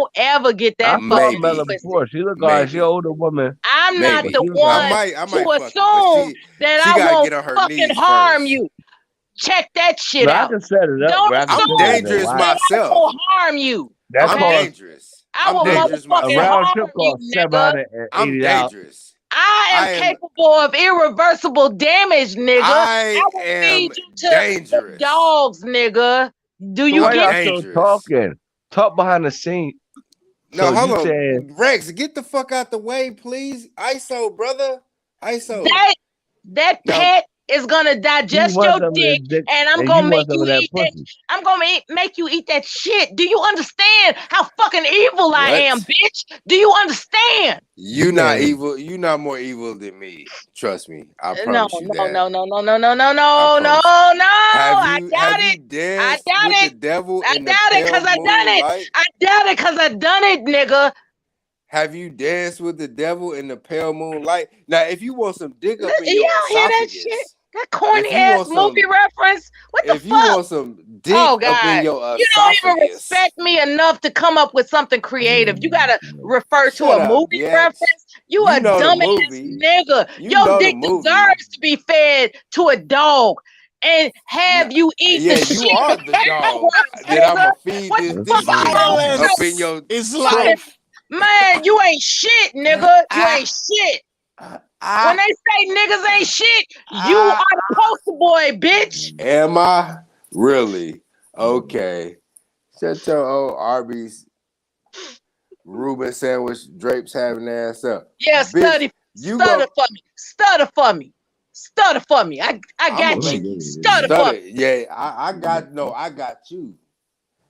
don't ever get I that saw fucking Mela pussy. before. She look like she an older woman. I'm not Maybe. the She look one I might to fuck her, but assume that she I gotta won't get on her fucking knees harm first. you. check that shit No, I out. can set it up, Don't bro. I can assume set it up. dangerous Why? that I myself. will harm you. That's I'm Okay? called dangerous. I I'm will dangerous motherfucking a myself. round harm trip you, cost nigga. I'm $780. dangerous. I am I am capable of irreversible damage, nigga. I I will am feed you to the dangerous. dogs, nigga. Do So you why get y'all it? still Dangerous. talking? Talk behind the scene. No, So hold you on. said Rex, get the fuck out the way, please. ISO, brother. ISO. That Now, pet is gonna you digest want your some of this dick, dick and I'm and you gonna want make some you of that eat that. pussy. I'm gonna make you eat that shit. Do you understand how fucking evil I am, what? bitch? Do you understand? You not Man, evil. You not more evil than me. Trust me. I No, promise you no, that. no, no, no, no, no, no, I no, no, promise you. no. I doubt Have you it. I danced doubt with the it. devil I in the doubt it pale because I done it. moonlight? I doubt it because I done it, nigga. Have you danced with the devil in the pale moonlight? Now, if you want some dick up in your Y'all hear that shit? esophagus, That corny if you ass want movie some, reference? What the if you fuck? want some dick Oh up in God. your You don't even esophagus, respect me enough to come up with something creative. You gotta refer to shut a up, movie bitch. reference. You You a know the dumbass movie. nigga. You Your know the dick movie. deserves to be fed to a dog and have you eat Yeah, the you shit are with the power dog worms, that nigga. I'ma feed What this the dick fuck is wrong with up you? in your It's throat. life. Man, you ain't shit, nigga. You ain't shit. When they say niggas ain't shit, you are the poster boy, bitch. Am I really? Okay. Shut your old Arby's Reuben sandwich drapes having ass up. Yeah, Bitch, you go. stutter for me. Stutter for me. Stutter for me. I I'm got gonna you. make you Stutter for stutter. me. Yeah, I got you.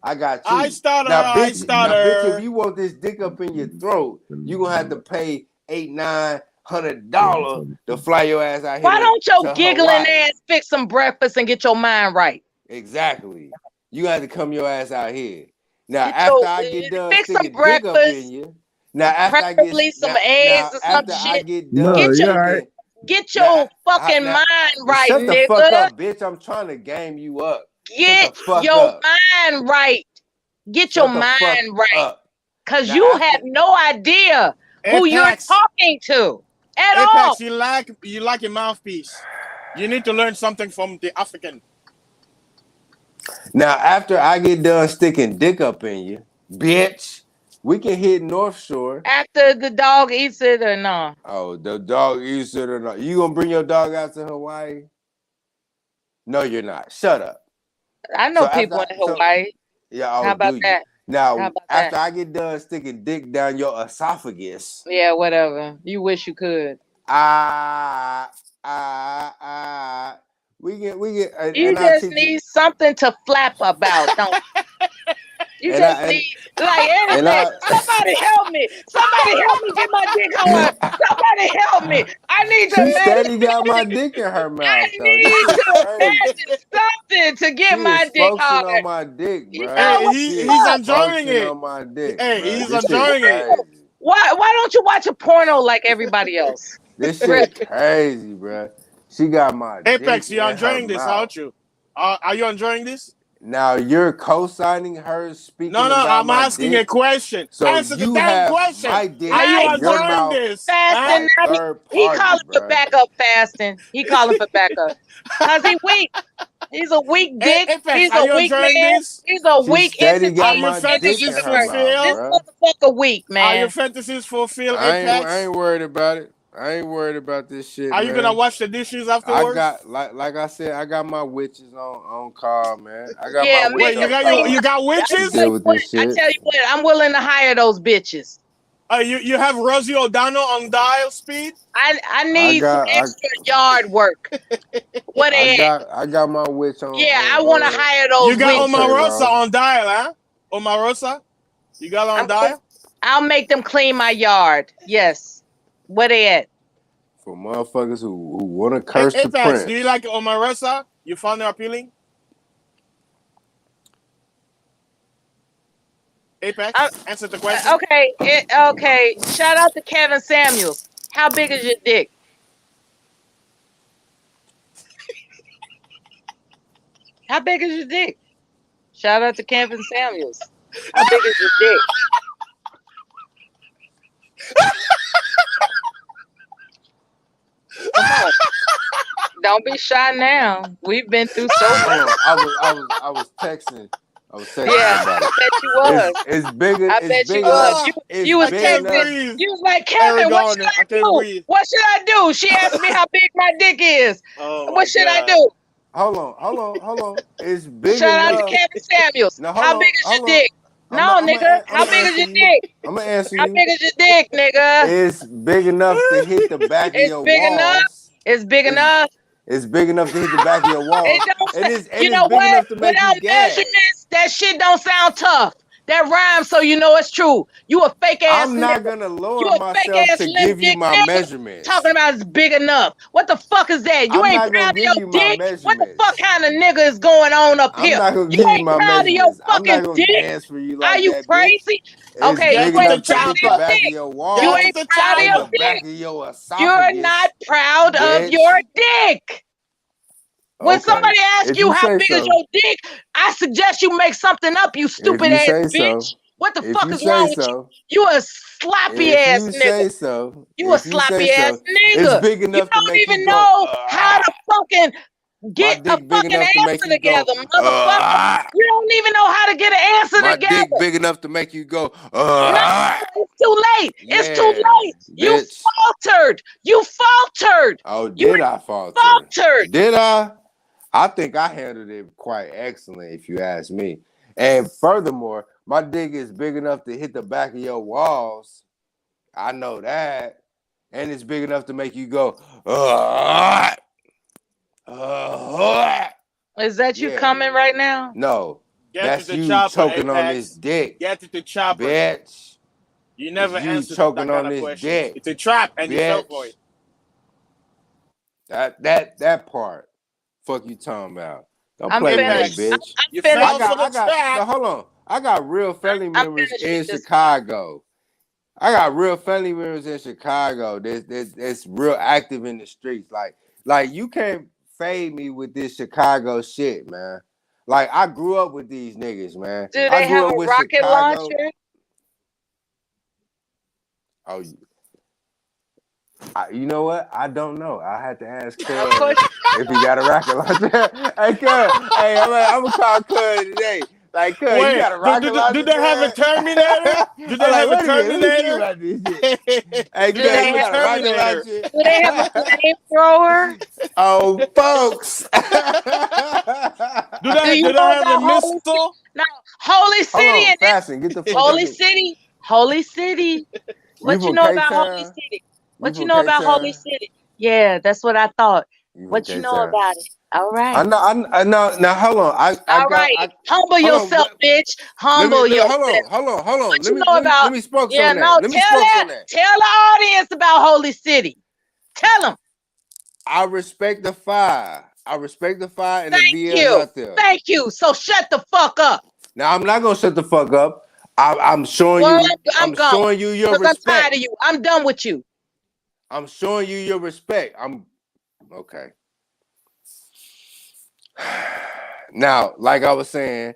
I got you. I stutter. Now, I bitch, if stutter. you want this dick up in your throat, you gonna have to pay $800-900 to fly your ass out here Why don't your to giggling Hawaii. ass fix some breakfast and get your mind right? Exactly. You got to come your ass out here. Now, Get after your I get done fix some sticking dick up in breakfast, you, now after I get preferably some now, eggs now or some after I shit. get no, done Get your you're all right. sticking, get now, your fucking now mind right, shut the fuck nigga. up, bitch. I'm trying to game you up. Get Shut the fuck your up. mind right. Get your Shut the fuck mind right. up. Cause Now you after have no idea who you're Apex. talking to at all. Apex, you like a mouthpiece. You need to learn something from the African. now after I get done sticking dick up in you, bitch, we can hit North Shore. After the dog eats it or no? Oh, the dog eats it or not? You gonna bring your dog out to Hawaii? No, you're not. Shut up. I know people in Hawaii. Yeah, How oh, about do you? that? How Now, about after that? I get done sticking dick down your esophagus, Yeah, whatever. You wish you could. we get, You and I just teach you, need something to flap about, don't you? and Just need like anything. Somebody help me. Somebody help me get my dick hard. Somebody help me. I need to she imagine steady got my something. dick in her I mouth though. This need shit to crazy. imagine something to She get my is dick focusing hard. on my dick, You bro. know Hey, what She the is he's fuck? enjoying focusing it. on my dick, Hey, bro. he's This shit enjoying it. crazy. Why don't you watch a porno like everybody else? This Really? shit crazy, bro. She got my dick Apex, you're in her enjoying this, aren't mouth. you? Are you enjoying this? Now you're co-signing her speaking No, about I'm my asking a dick. question. So Answer the you damn have question. my dick Are you in your enjoying mouth this? Fasting, by now third he party, calling for bro. backup fasting. He calling for backup. Cause he weak. He's a weak dick. Apex, He's are a you weak enjoying man. this? He's a She weak steady entity got Are your my in the dick in fantasies her universe. mouth, This fulfilled? bro. motherfucker weak, Are your man. fantasies fulfilled, I Apex? ain't worried about it. I ain't worried about this shit, Are you gonna man. wash the dishes I afterwards? got like I said, I got my witches on call, man. I got my Yeah, witch man. Wait, on Please. call you got I to witches? tell deal you with what. this shit. I'm willing to hire those bitches. You have Rosie O'Donnell on dial speed? I I need some got extra yard work. What I at? got my witch Yeah, I want to hire You those got witches. Omarosa payroll. on dial, huh? Omarosa? You got her on dial? I'll make them clean my yard. Yes. Where they at? For motherfuckers who want to curse the Apex, do you prince. like Omarosa? You found her appealing? Apex, answer the question. Okay. Shout out to Kevin Samuels. How big is your dick? How big is your dick? Shout out to Kevin Samuels. How big is your dick? Come on. Don't be shy now. We've been through so Hold much. on. I was texting. I was texting Yeah, somebody. I bet you was. It's bigger. I It's bet you big was. enough. You was It's big texting. enough. You was like, Eric Kevin, what should Garner, I I can't do? breathe. What should I do? She asked me how big my dick is. Oh What my should I god. do? Hold on. It's big Shout out to enough. Kevin Samuels. Now How big is your dick? No, I'm nigga. How gonna big is answer your you. dick? I'm gonna answer How you. big is your dick, nigga? It's big enough to hit the back of It's your big enough. walls. It's big enough. It's big enough to hit the back of your walls. It don't. And it's You know big what? enough to make Without you gag. measurements, that shit don't sound tough. That rhymes, so you know it's true. You a fake ass I'm nigga. not gonna You lower a fake myself ass to limp give you dick my nigga. measurements. Talking about it's big enough. What the fuck is that? You I'm ain't not gonna proud of give your you my dick? What the measurements. fuck kind of nigga is going on up I'm here? not gonna You give you ain't my proud of your measurements. I'm fucking not gonna dick? dance for you Are like you that, bitch. crazy? It's Okay, big you ain't enough to proud hit of the your back of dick. your You walls ain't proud of and your the back dick. of your You're esophagus. not proud of bitch. your dick. When Okay. somebody asks If you you how say big is so. your dick, I suggest you make something up, you If stupid you ass say bitch. so. What the If fuck you is say wrong with you? so. You a sloppy If ass you nigga. say so. You a If you say sloppy ass so. It's nigga. big You enough to don't make you even go. know how to fucking My get a dick big fucking enough to make answer you go. together, motherfucker. You don't even know how to get an answer My together. dick big enough to make you go. No, it's too late. It's too Yeah, late. You bitch. faltered. You faltered. Oh, You did I falter? faltered. Did I? I think I handled it quite excellent, if you ask me. And furthermore, my dick is big enough to hit the back of your walls. I know that. And it's big enough to make you go, Is that you yeah. coming right now? No, Get that's to the you chopper, choking on Apex. this dick, Get to the chopper. bitch. You never It's you answered choking that on kind of this question. dick, It's a trap, and you fell for bitch. it. That part. Fuck you talking about? Don't I'm play with me, finished. bitch. You finished. fell for the trap. No, hold on. I got real family I'm members finished in with this. Chicago. I got real family members in Chicago. That's real active in the streets. Like you can't fade me with this Chicago shit, man. Like I grew up with these niggas, man. Do I they grew have up a with rocket Chicago. launcher? Oh, you know what? I don't know. I had to ask Cuz Of course. if he got a rocket launcher. Hey, Cuz. Hey, I'm gonna call Cuz today. Like, Cuz, you Wait, got a rocket launcher? do they have a Cuz? Terminator? Do they I'm like, have a wait a minute. Let me think Terminator? about this shit. Hey, Do Cuz, they you have a got a rocket Terminator? launcher? Do they have a flamethrower? Oh, folks. Do Do they you know have a about Holy missile? City? No, Holy Hold City on, and Fashion. Get the fuck Holy up. City. Holy City. You What you from know about Holy K-Town? City? You What you from know about Holy K-Town? City? Yeah, that's what I thought. You from What you know K-Town? about it? All right. I know. Now, hold on. I All right. Humble hold on. yourself, bitch. Humble yourself. Hold on. What Let you me know about? spokes Yeah, on that. no, Let me spokes on that. tell the audience about Holy City. Tell them. I respect the fire. I respect the fire and the Thank VLs you. out there. Thank you. So shut the fuck up. Now I'm not gonna shut the fuck up. I'm showing Well, you. I'm I'm going showing you your because I'm tired respect. of you. I'm done with you. I'm showing you your respect. I'm okay. Now, like I was saying,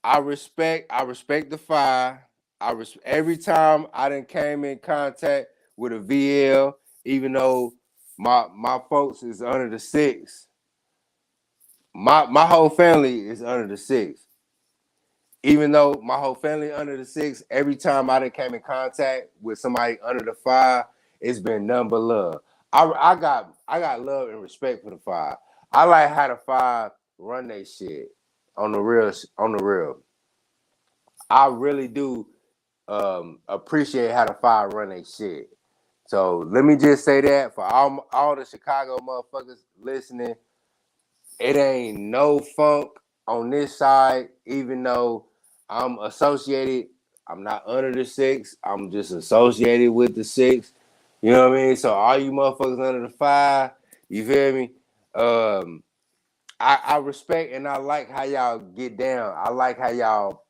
I respect the fire. Every time I done came in contact with a VL, even though my folks is under the 6. My whole family is under the 6. Even though my whole family under the 6, every time I done came in contact with somebody under the 5, it's been nothing but love. I got love and respect for the 5. I like how the 5 run they shit on the real. I really do appreciate how the 5 run they shit. So let me just say that for all the Chicago motherfuckers listening, it ain't no funk on this side, even though I'm associated. I'm not under the 6. I'm just associated with the 6. You know what I mean? So all you motherfuckers under the 5, you feel me? I respect and I like how y'all get down. I like how y'all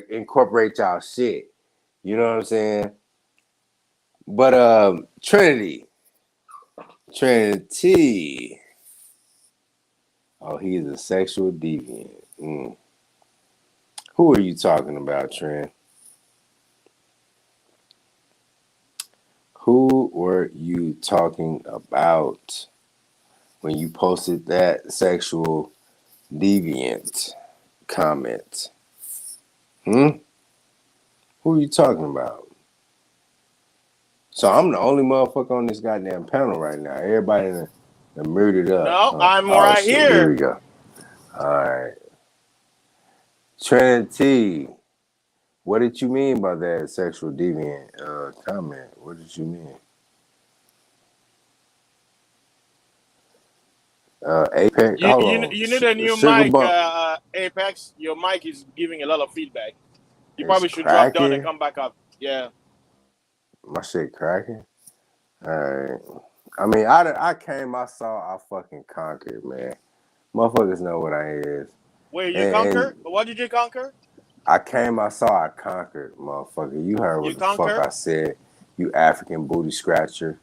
incorporate y'all shit. You know what I'm saying? But Trinity. Oh, he's a sexual deviant. Who are you talking about, Trent? Who were you talking about? when you posted that sexual deviant comment? Who are you talking about? So I'm the only motherfucker on this goddamn panel right now. Everybody done muted up. No, I'm Oh, right shit. Here we go. All right. Trinity, what did you mean by that sexual deviant comment? What did you mean? Apex, hold on. You need a new Sugar mic, Bump Apex. Your mic is giving a lot of feedback. You is probably should drop down and cracking. come back up. Yeah. My shit cracking. All right. I mean, I came, I saw, I fucking conquered, man. Motherfuckers know what I is. Wait, you And conquer? What did you conquer? I came, I saw, I conquered, motherfucker. You heard what You the fuck conquer? I said. You African booty scratcher.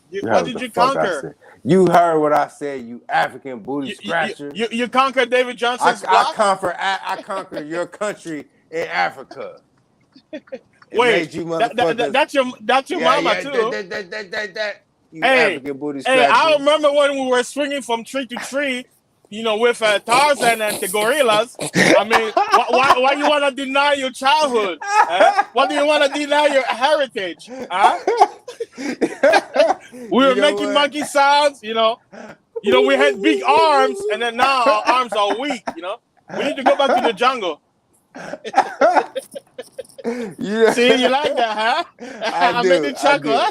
You What heard did what the you fuck I conquer? said. You heard what I said, you African booty scratcher. You conquered David Johnson's block? I conquered your country in Africa. It Wait, made you motherfuckers. that's your mama too. You Hey, African booty hey, I scratcher. remember when we were swinging from tree to tree, with Tarzan and the gorillas. I mean, why you want to deny your childhood? Why do you want to deny your heritage? We were making monkey sounds, we had big arms, and then now our arms are weak, We need to go back to the jungle. See, you like that, huh? I made you chuckle.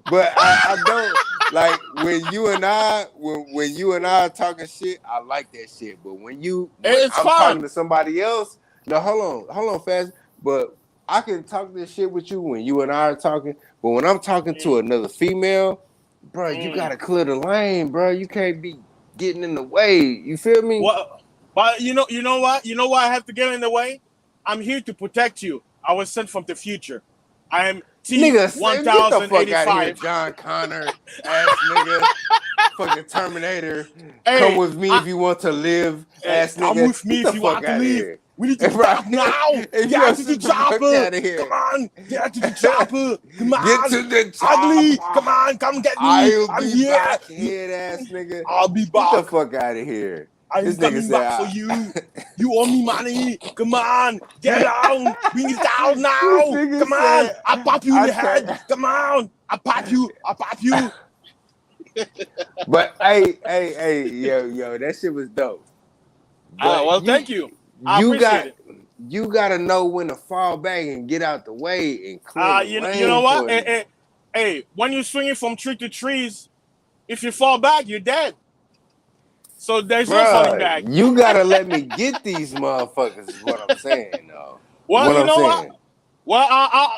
But I don't like when you and I are talking shit. I like that shit. But when it's I'm fun. talking to somebody else, no, hold on, fast. But I can talk this shit with you when you and I are talking. But when I'm talking to another female, bro, you gotta clear the lane, bro. You can't be getting in the way. You feel me? Well, but you know what? You know why I have to get in the way? I'm here to protect you. I was sent from the future. I am Nigga, get the fuck out of here, T-1085. John Connor ass nigga. Fucking Terminator. Hey, come with me if you want to live, ass nigga. Come with me Get if the you fuck want to outta leave. here. We need to stop now. If Get to the chopper. Outta here. Come on, get to the chopper. Come on, Get to the chopper. Ugly. Come on, come get me. I'll I'm be here. back, head ass nigga. I'll be back. Get the fuck out of here. I'm This coming nigga back said, for you. You owe me money. Come on, get down. Bring it down now. Come on, I'll pop you in the head. Come on, I'll pop you. I'll pop you. But hey, yo, that shit was dope. Well, thank you. I appreciate it. You gotta know when to fall back and get out the way and clear the lane. You know what? for me. Hey, when you're swinging from tree to trees, if you fall back, you're dead. So there's no falling back. You gotta let me get these motherfuckers. Is what I'm saying, though. Well, you know what? Well,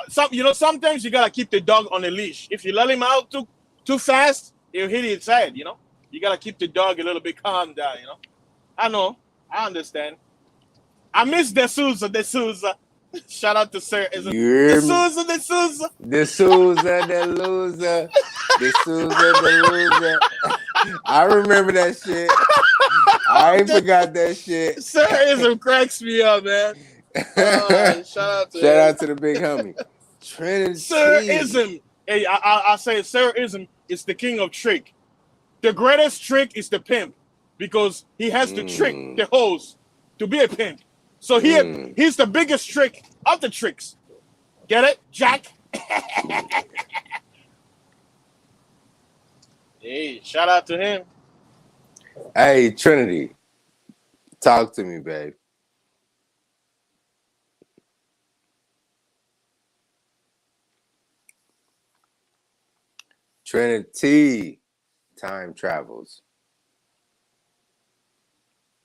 sometimes you gotta keep the dog on a leash. If you let him out too fast, he'll hit his head. You gotta keep the dog a little bit calm down. I know, I understand. I miss the Sousa. Shout out to Sir. The Sousa. The Sousa, the loser. The Sousa, the loser. I remember that shit. I ain't forgot that shit. Sir cracks me up, man. Shout out to the big homie. Trinity. Sir-ism. Hey, I say Sir-ism is the king of trick. The greatest trick is the pimp because he has to trick the hoes to be a pimp. So he's the biggest trick of the tricks. Get it, Jack? Hey, shout out to him. Hey, Trinity. Talk to me, babe. Trinity. Time travels.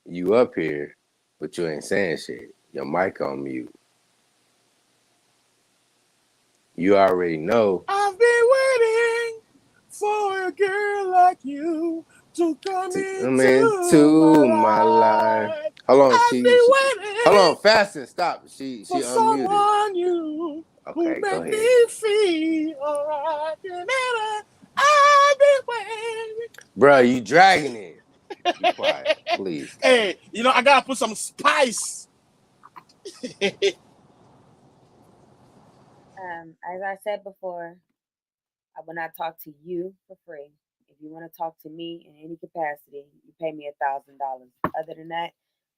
You up here, but you ain't saying shit. Your mic on mute. You already know. I've been waiting for a girl like you to come into my life. Hold on, hold on, fast and stop. She for unmuted. someone new who make me feel alright. I've been waiting. Bro, you dragging it. Be quiet, please. Hey, I gotta put some spice. As I said before, I will not talk to you for free. If you want to talk to me in any capacity, you pay me $1,000. Other than that,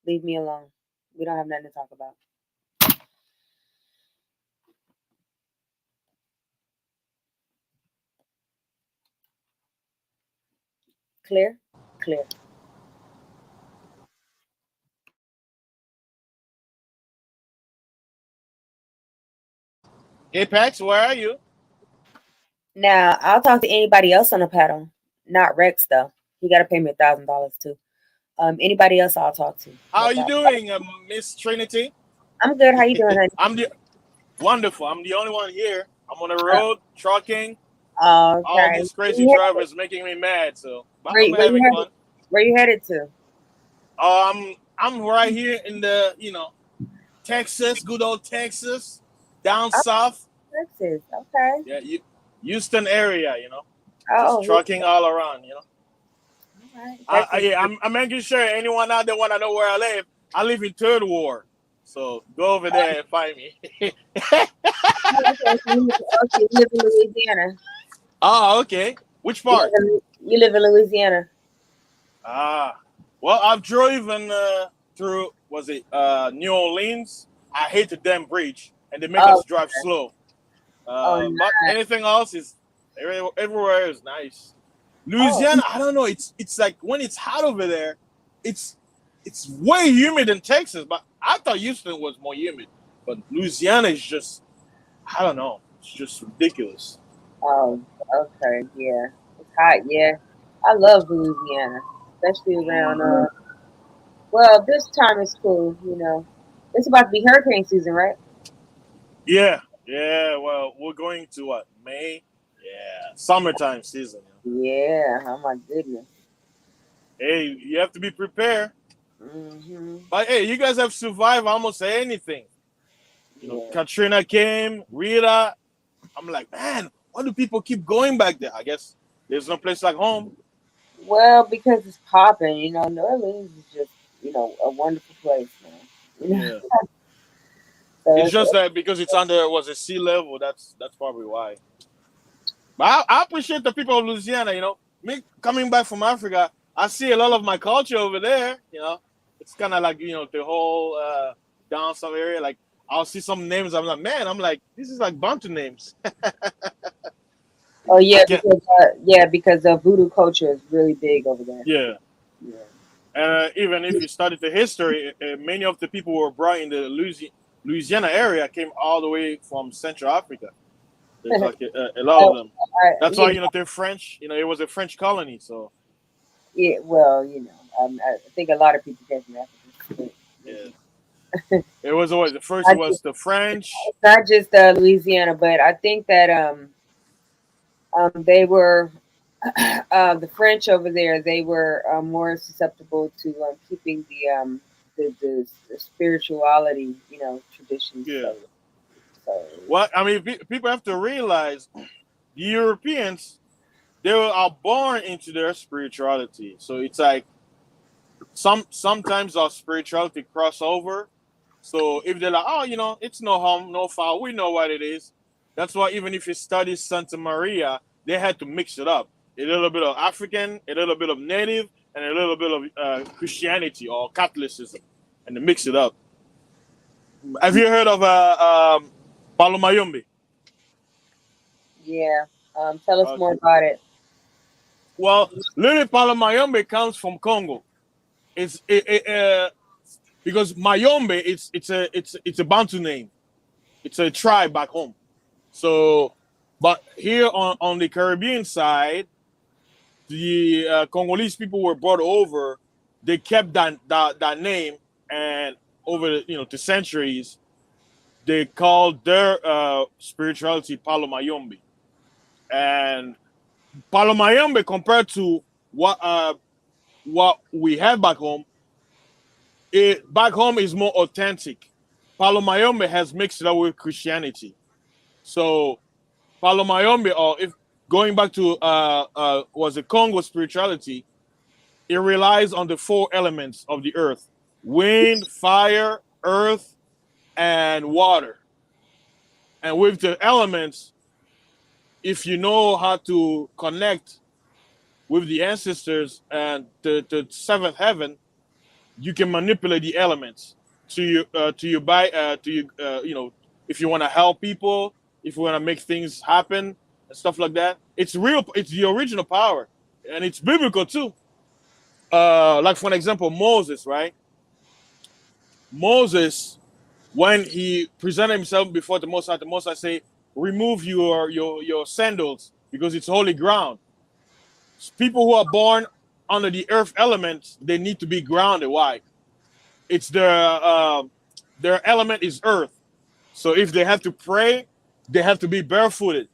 leave me alone. We don't have nothing to talk about. Clear? Clear. Apex, where are you? Now, I'll talk to anybody else on the panel. Not Rex, though. He got to pay me $1,000 too. Anybody else I'll talk to. How No are you problem. doing, Miss Trinity? I'm good. How you doing, honey? I'm the wonderful. I'm the only one here. I'm on the road trucking. Okay. All these crazy drivers making me mad. So, but I'm Where you having headed? fun. Where you headed to? I'm right here in the Texas, good old Texas, down Oh, south. Texas. Okay. Yeah, Houston area. Just Oh, trucking all around. all right. Texas. Yeah, I'm making sure anyone out there want to know where I live. I live in Third Ward, so go over there and find me. Okay, you live in Louisiana. Oh, okay. Which part? You live in Louisiana. Well, I've driven through, was it New Orleans? I hate the damn bridge, and they make Oh, us drive slow. oh, But nice. anything else is everywhere is nice. Oh, Louisiana, I don't know. It's like when it's hot over there, it's way humid in Texas. But I thought Houston was more humid, but Louisiana is just, I don't know. It's just ridiculous. oh, okay. Yeah, it's hot. Yeah, I love Louisiana, especially around. Well, this time is cool. It's about to be hurricane season, right? Yeah, yeah. Well, we're going to what, May? Yeah, summertime season. Yeah. Oh my goodness. Hey, you have to be prepared. Mhm. But hey, you guys have survived almost anything. Yeah. Katrina came, Rita. I'm like, man, why do people keep going back there? I guess there's no place like home. Well, because it's popping. New Orleans is just a wonderful place, man. Yeah. So It's just that because it's under was a sea level. That's probably why. But I appreciate the people of Louisiana. Me coming back from Africa, I see a lot of my culture over there. It's kind of like the whole down south area. Like I'll see some names. I'm like, man, I'm like, this is like Bantu names. Oh I yeah, can't. because voodoo culture is really big over there. Yeah. Yeah. Even if you study the history, many of the people who were brought in the Louisiana area came all the way from Central Africa. There's like a lot of them. That's why they're French. It was a French colony. So Yeah. Well, I think a lot of people came from Africa. yeah, it was always the first. It was the French. It's not just Louisiana, but I think that they were the French over there. They were more susceptible to keeping the spirituality, traditions. Yeah. So What I mean, people have to realize the Europeans, they are born into their spirituality. So it's like sometimes our spirituality cross over. So if they're like, oh, it's no harm, no foul, we know what it is. That's why even if you study Santa Maria, they had to mix it up. A little bit of African, a little bit of native, and a little bit of Christianity or Catholicism, and to mix it up. Have you heard of Palomayombe? yeah, tell us more Okay. about it. Well, literally Palomayombe comes from Congo. It's because Mayombe, it's a Bantu name. It's a tribe back home. So, but here on the Caribbean side, the Congolese people were brought over. They kept that name, and over the centuries, they called their spirituality Palomayombe. And Palomayombe, compared to what we have back home, back home is more authentic. Palomayombe has mixed it up with Christianity. So Palomayombe, or if going back to was a Congo spirituality, it relies on the four elements of the earth: wind, fire, earth, and water. And with the elements, if you know how to connect with the ancestors and the seventh heaven, you can manipulate the elements to you you know, if you want to help people, if you want to make things happen and stuff like that. It's real. It's the original power, and it's biblical too. Like for an example, Moses, right? Moses, when he presented himself before the Most High say, "Remove your sandals because it's holy ground." People who are born under the earth elements, they need to be grounded. Why? It's their element is earth. So if they have to pray, they have to be barefooted.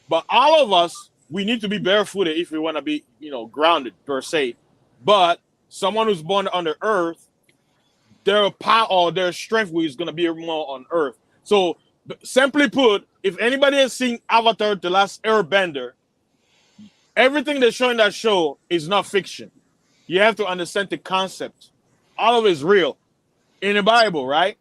But all of us, we need to be barefooted if we want to be, you know, grounded per se. But someone who's born under earth, their power or their strength is going to be more on earth. So simply put, if anybody has seen Avatar: The Last Airbender, everything they show in that show is not fiction. You have to understand the concept. All of it is real. In the Bible, right?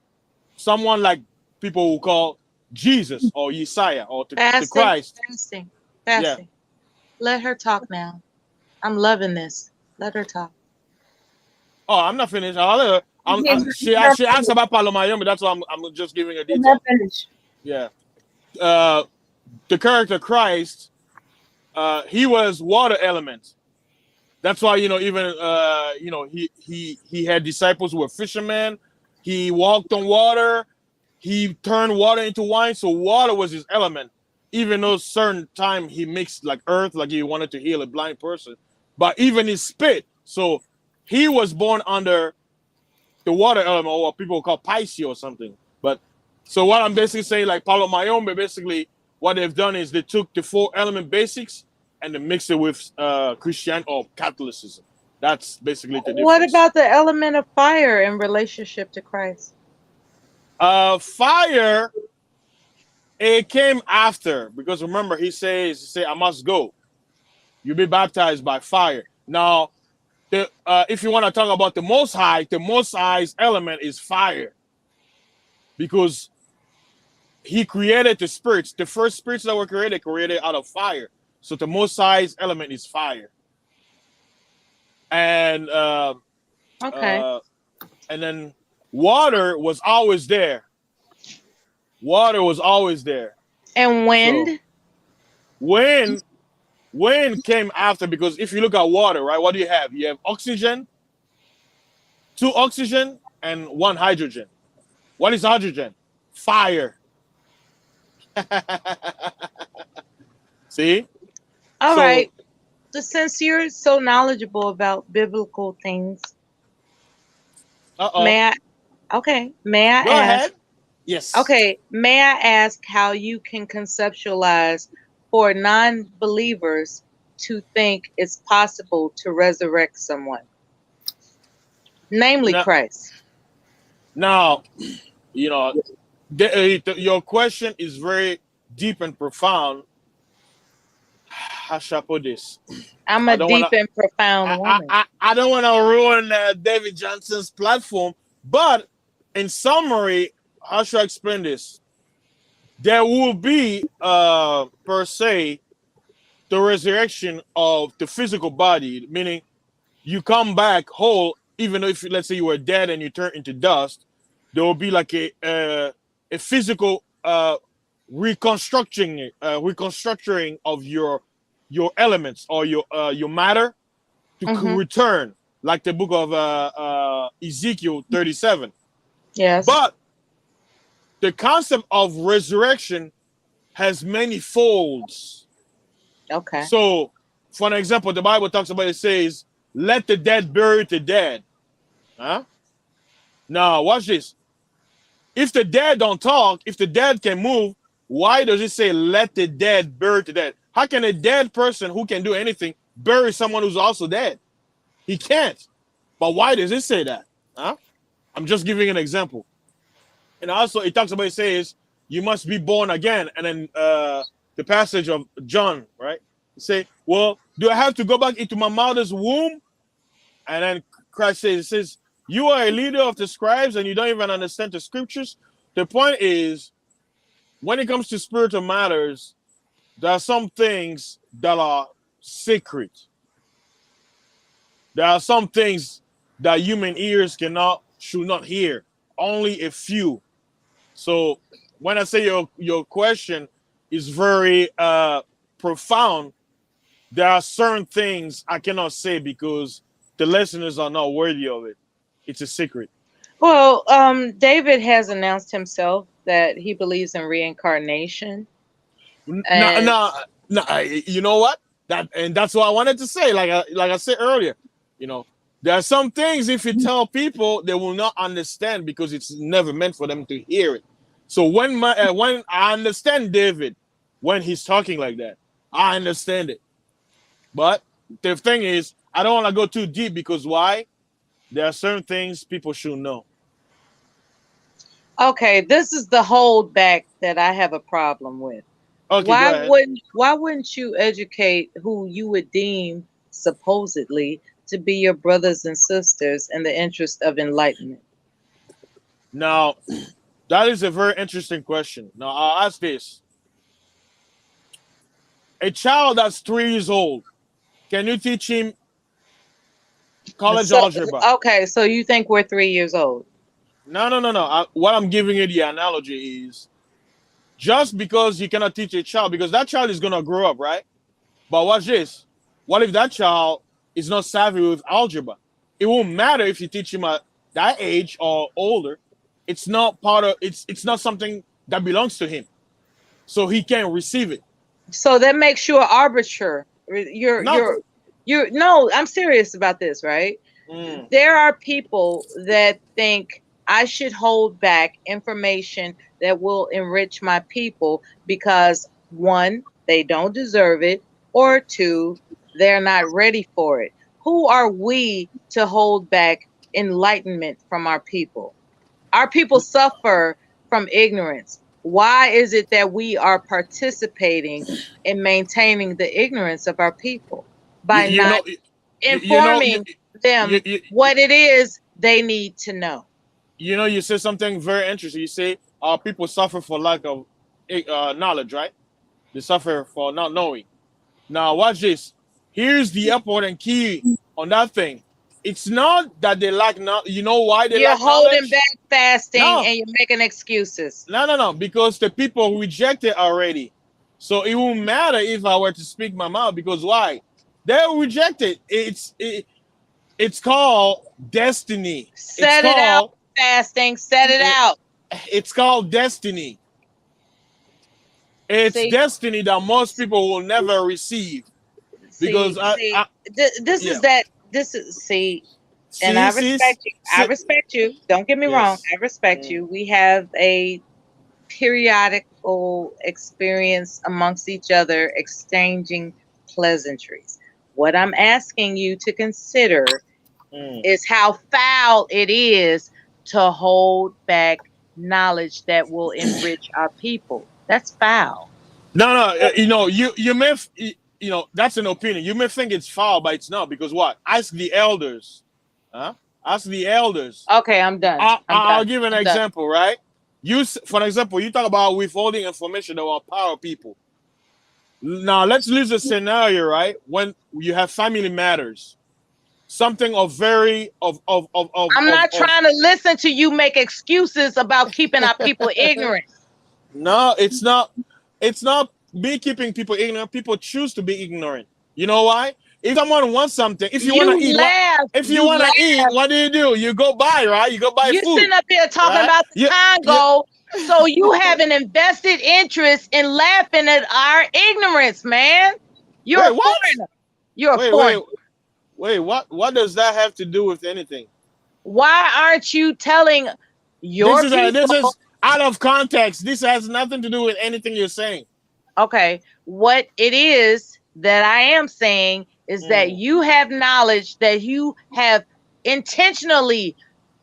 Someone like people who call Jesus or Yesiah or the Christ. Fasting. Yeah. Let her talk now. I'm loving this. Let her talk. Oh, I'm not finished. She asked about Palomayombe. That's why I'm just giving a detail. Yeah. The character Christ, he was water element. That's why, you know, even you know, he had disciples who were fishermen. He walked on water. He turned water into wine. So water was his element. Even though certain time he mixed like earth, like he wanted to heal a blind person. But even his spit. So he was born under the water element, or what people call Pisces or something. But so what I'm basically saying, like Paulo Mayombe, basically what they've done is they took the 4 element basics and they mix it with Christian or Catholicism. That's basically the difference. What about the element of fire in relationship to Christ? Fire, it came after, because remember he says, I must go. You'll be baptized by fire. Now, if you want to talk about the Most High's element is fire, because he created the spirits. The first spirits that were created out of fire. So the Most High's element is fire. And okay. And then water was always there. Water was always there. And wind? So, wind came after, because if you look at water, right, what do you have? You have oxygen, 2 oxygen, and 1 hydrogen. What is hydrogen? Fire. See? All right. So since you're so knowledgeable about biblical things, may I Go ask? ahead. Yes. Okay. May I ask how you can conceptualize for non-believers to think it's possible to resurrect someone, namely Christ? Now, you know, your question is very deep and profound. How shall I put this? I'm a deep and profound woman. I don't want to ruin David Johnson's platform, but in summary, how should I explain this? There will be, per se, the resurrection of the physical body, meaning you come back whole, even though if let's say you were dead and you turn into dust, there will be like a physical reconstructing of your elements or your matter to return, like the book of Ezekiel 37. Yes. But the concept of resurrection has many folds. Okay. So, for an example, the Bible talks about, it says, let the dead bury the dead. Huh? Now, watch this. If the dead don't talk, if the dead can move, why does it say let the dead bury the dead? How can a dead person who can do anything bury someone who's also dead? He can't. But why does it say that? Huh? I'm just giving an example. And also, it talks about, it says, you must be born again. And then the passage of John, right? Say, well, do I have to go back into my mother's womb? And then Christ says, it says, you are a leader of the scribes and you don't even understand the scriptures. The point is, when it comes to spiritual matters, there are some things that are sacred. There are some things that human ears should not hear. Only a few. So when I say your question is very profound, there are certain things I cannot say because the listeners are not worthy of it. It's a secret. Well, David has announced himself that he believes in reincarnation. And No, you know what? That's what I wanted to say. Like I said earlier, there are some things if you tell people they will not understand because it's never meant for them to hear it. So when I understand David when he's talking like that, I understand it. But the thing is, I don't want to go too deep because why? There are certain things people should know. okay, this is the holdback that I have a problem with. Okay, go ahead. Why wouldn't you educate who you would deem supposedly to be your brothers and sisters in the interest of enlightenment? Now, that is a very interesting question. Now, I'll ask this. A child that's 3 years old, can you teach him college algebra? Okay, so you think we're 3 years old? No. What I'm giving you the analogy is just because you cannot teach a child, because that child is going to grow up, right? But watch this. What if that child is not savvy with algebra? It won't matter if you teach him at that age or older. It's not it's not something that belongs to him. So he can't receive it. So that makes you an arbiter. No, I'm serious about this, right? There are people that think I should hold back information that will enrich my people because 1, they don't deserve it, or 2, they're not ready for it. Who are we to hold back enlightenment from our people? Our people suffer from ignorance. Why is it that we are participating in maintaining the ignorance of our people by not informing them what it is they need to know? You said something very interesting. You say our people suffer for lack of knowledge, right? They suffer for not knowing. Now, watch this. Here's the important key on that thing. It's not that they lack knowledge. You know why they lack knowledge? You're holding back fasting and you're making excuses. No. Because the people reject it already. So it won't matter if I were to speak my mouth because why? They'll reject it. It's called destiny. Set it out, fasting. Set it out. It's called destiny. It's destiny that most people will never receive. Because and I respect you. I respect you. Don't get me wrong. I respect you. We have a periodical experience amongst each other, exchanging pleasantries. What I'm asking you to consider is how foul it is to hold back knowledge that will enrich our people. That's foul. No. You may, that's an opinion. You may think it's foul, but it's not because what? Ask the elders. Ask the elders. Okay, I'm done. I'll give an example, right? For example, you talk about withholding information that will empower people. Now, let's use a scenario, right? When you have family matters. Something I'm not trying to listen to you make excuses about keeping our people ignorant. No, it's not. It's not me keeping people ignorant. People choose to be ignorant. You know why? If someone wants something, if you want to eat, what do? You go buy, right? You go buy food. You're sitting up here talking about the Congo. So you have an invested interest in laughing at our ignorance, man. You're a foreigner. You're a foreigner. Wait, what does that have to do with anything? Why aren't you telling your people? This is out of context. This has nothing to do with anything you're saying. Okay. What it is that I am saying is that you have knowledge that you have intentionally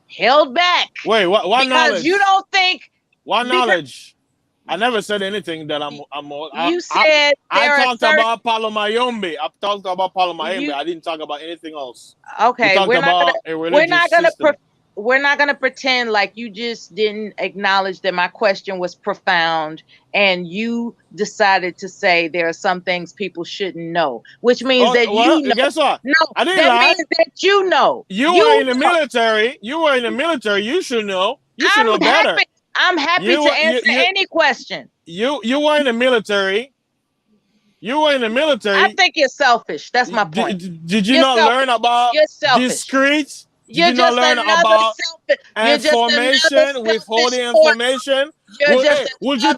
held back. Wait, what knowledge? Because you don't think. What knowledge? I never said anything that I'm. You said I talked about Palomayombe. I talked about Palomayombe. I didn't talk about anything else. Okay, we're not we're not going to pretend like you just didn't acknowledge that my question was profound and you decided to say there are some things people shouldn't know, which means that you know. Guess what? No, I didn't that lie. means that you know. You were in the military. You were in the military. You should know. You should know better. I'm happy to answer any question. You were in the military. You were in the military. I think you're selfish. That's my point. Did you not learn about discreet? You're Did you not learn about information, withholding information? Would you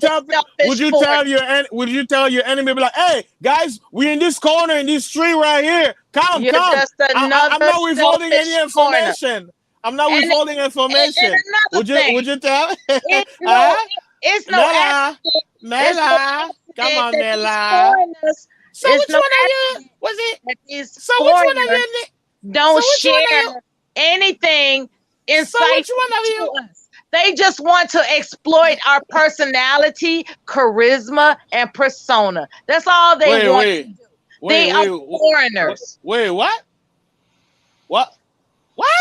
tell your enemy, be like, hey guys, we in this corner in this tree right here. Come. I'm not withholding any information. I'm not withholding information. Would you tell? It's no accident. Nella. Come on, Nella. So which one are you? Was it? So which one are you? Don't share anything inside to us. They just want to exploit our personality, charisma, and persona. That's all they want to do. They are foreigners. Wait, what? What?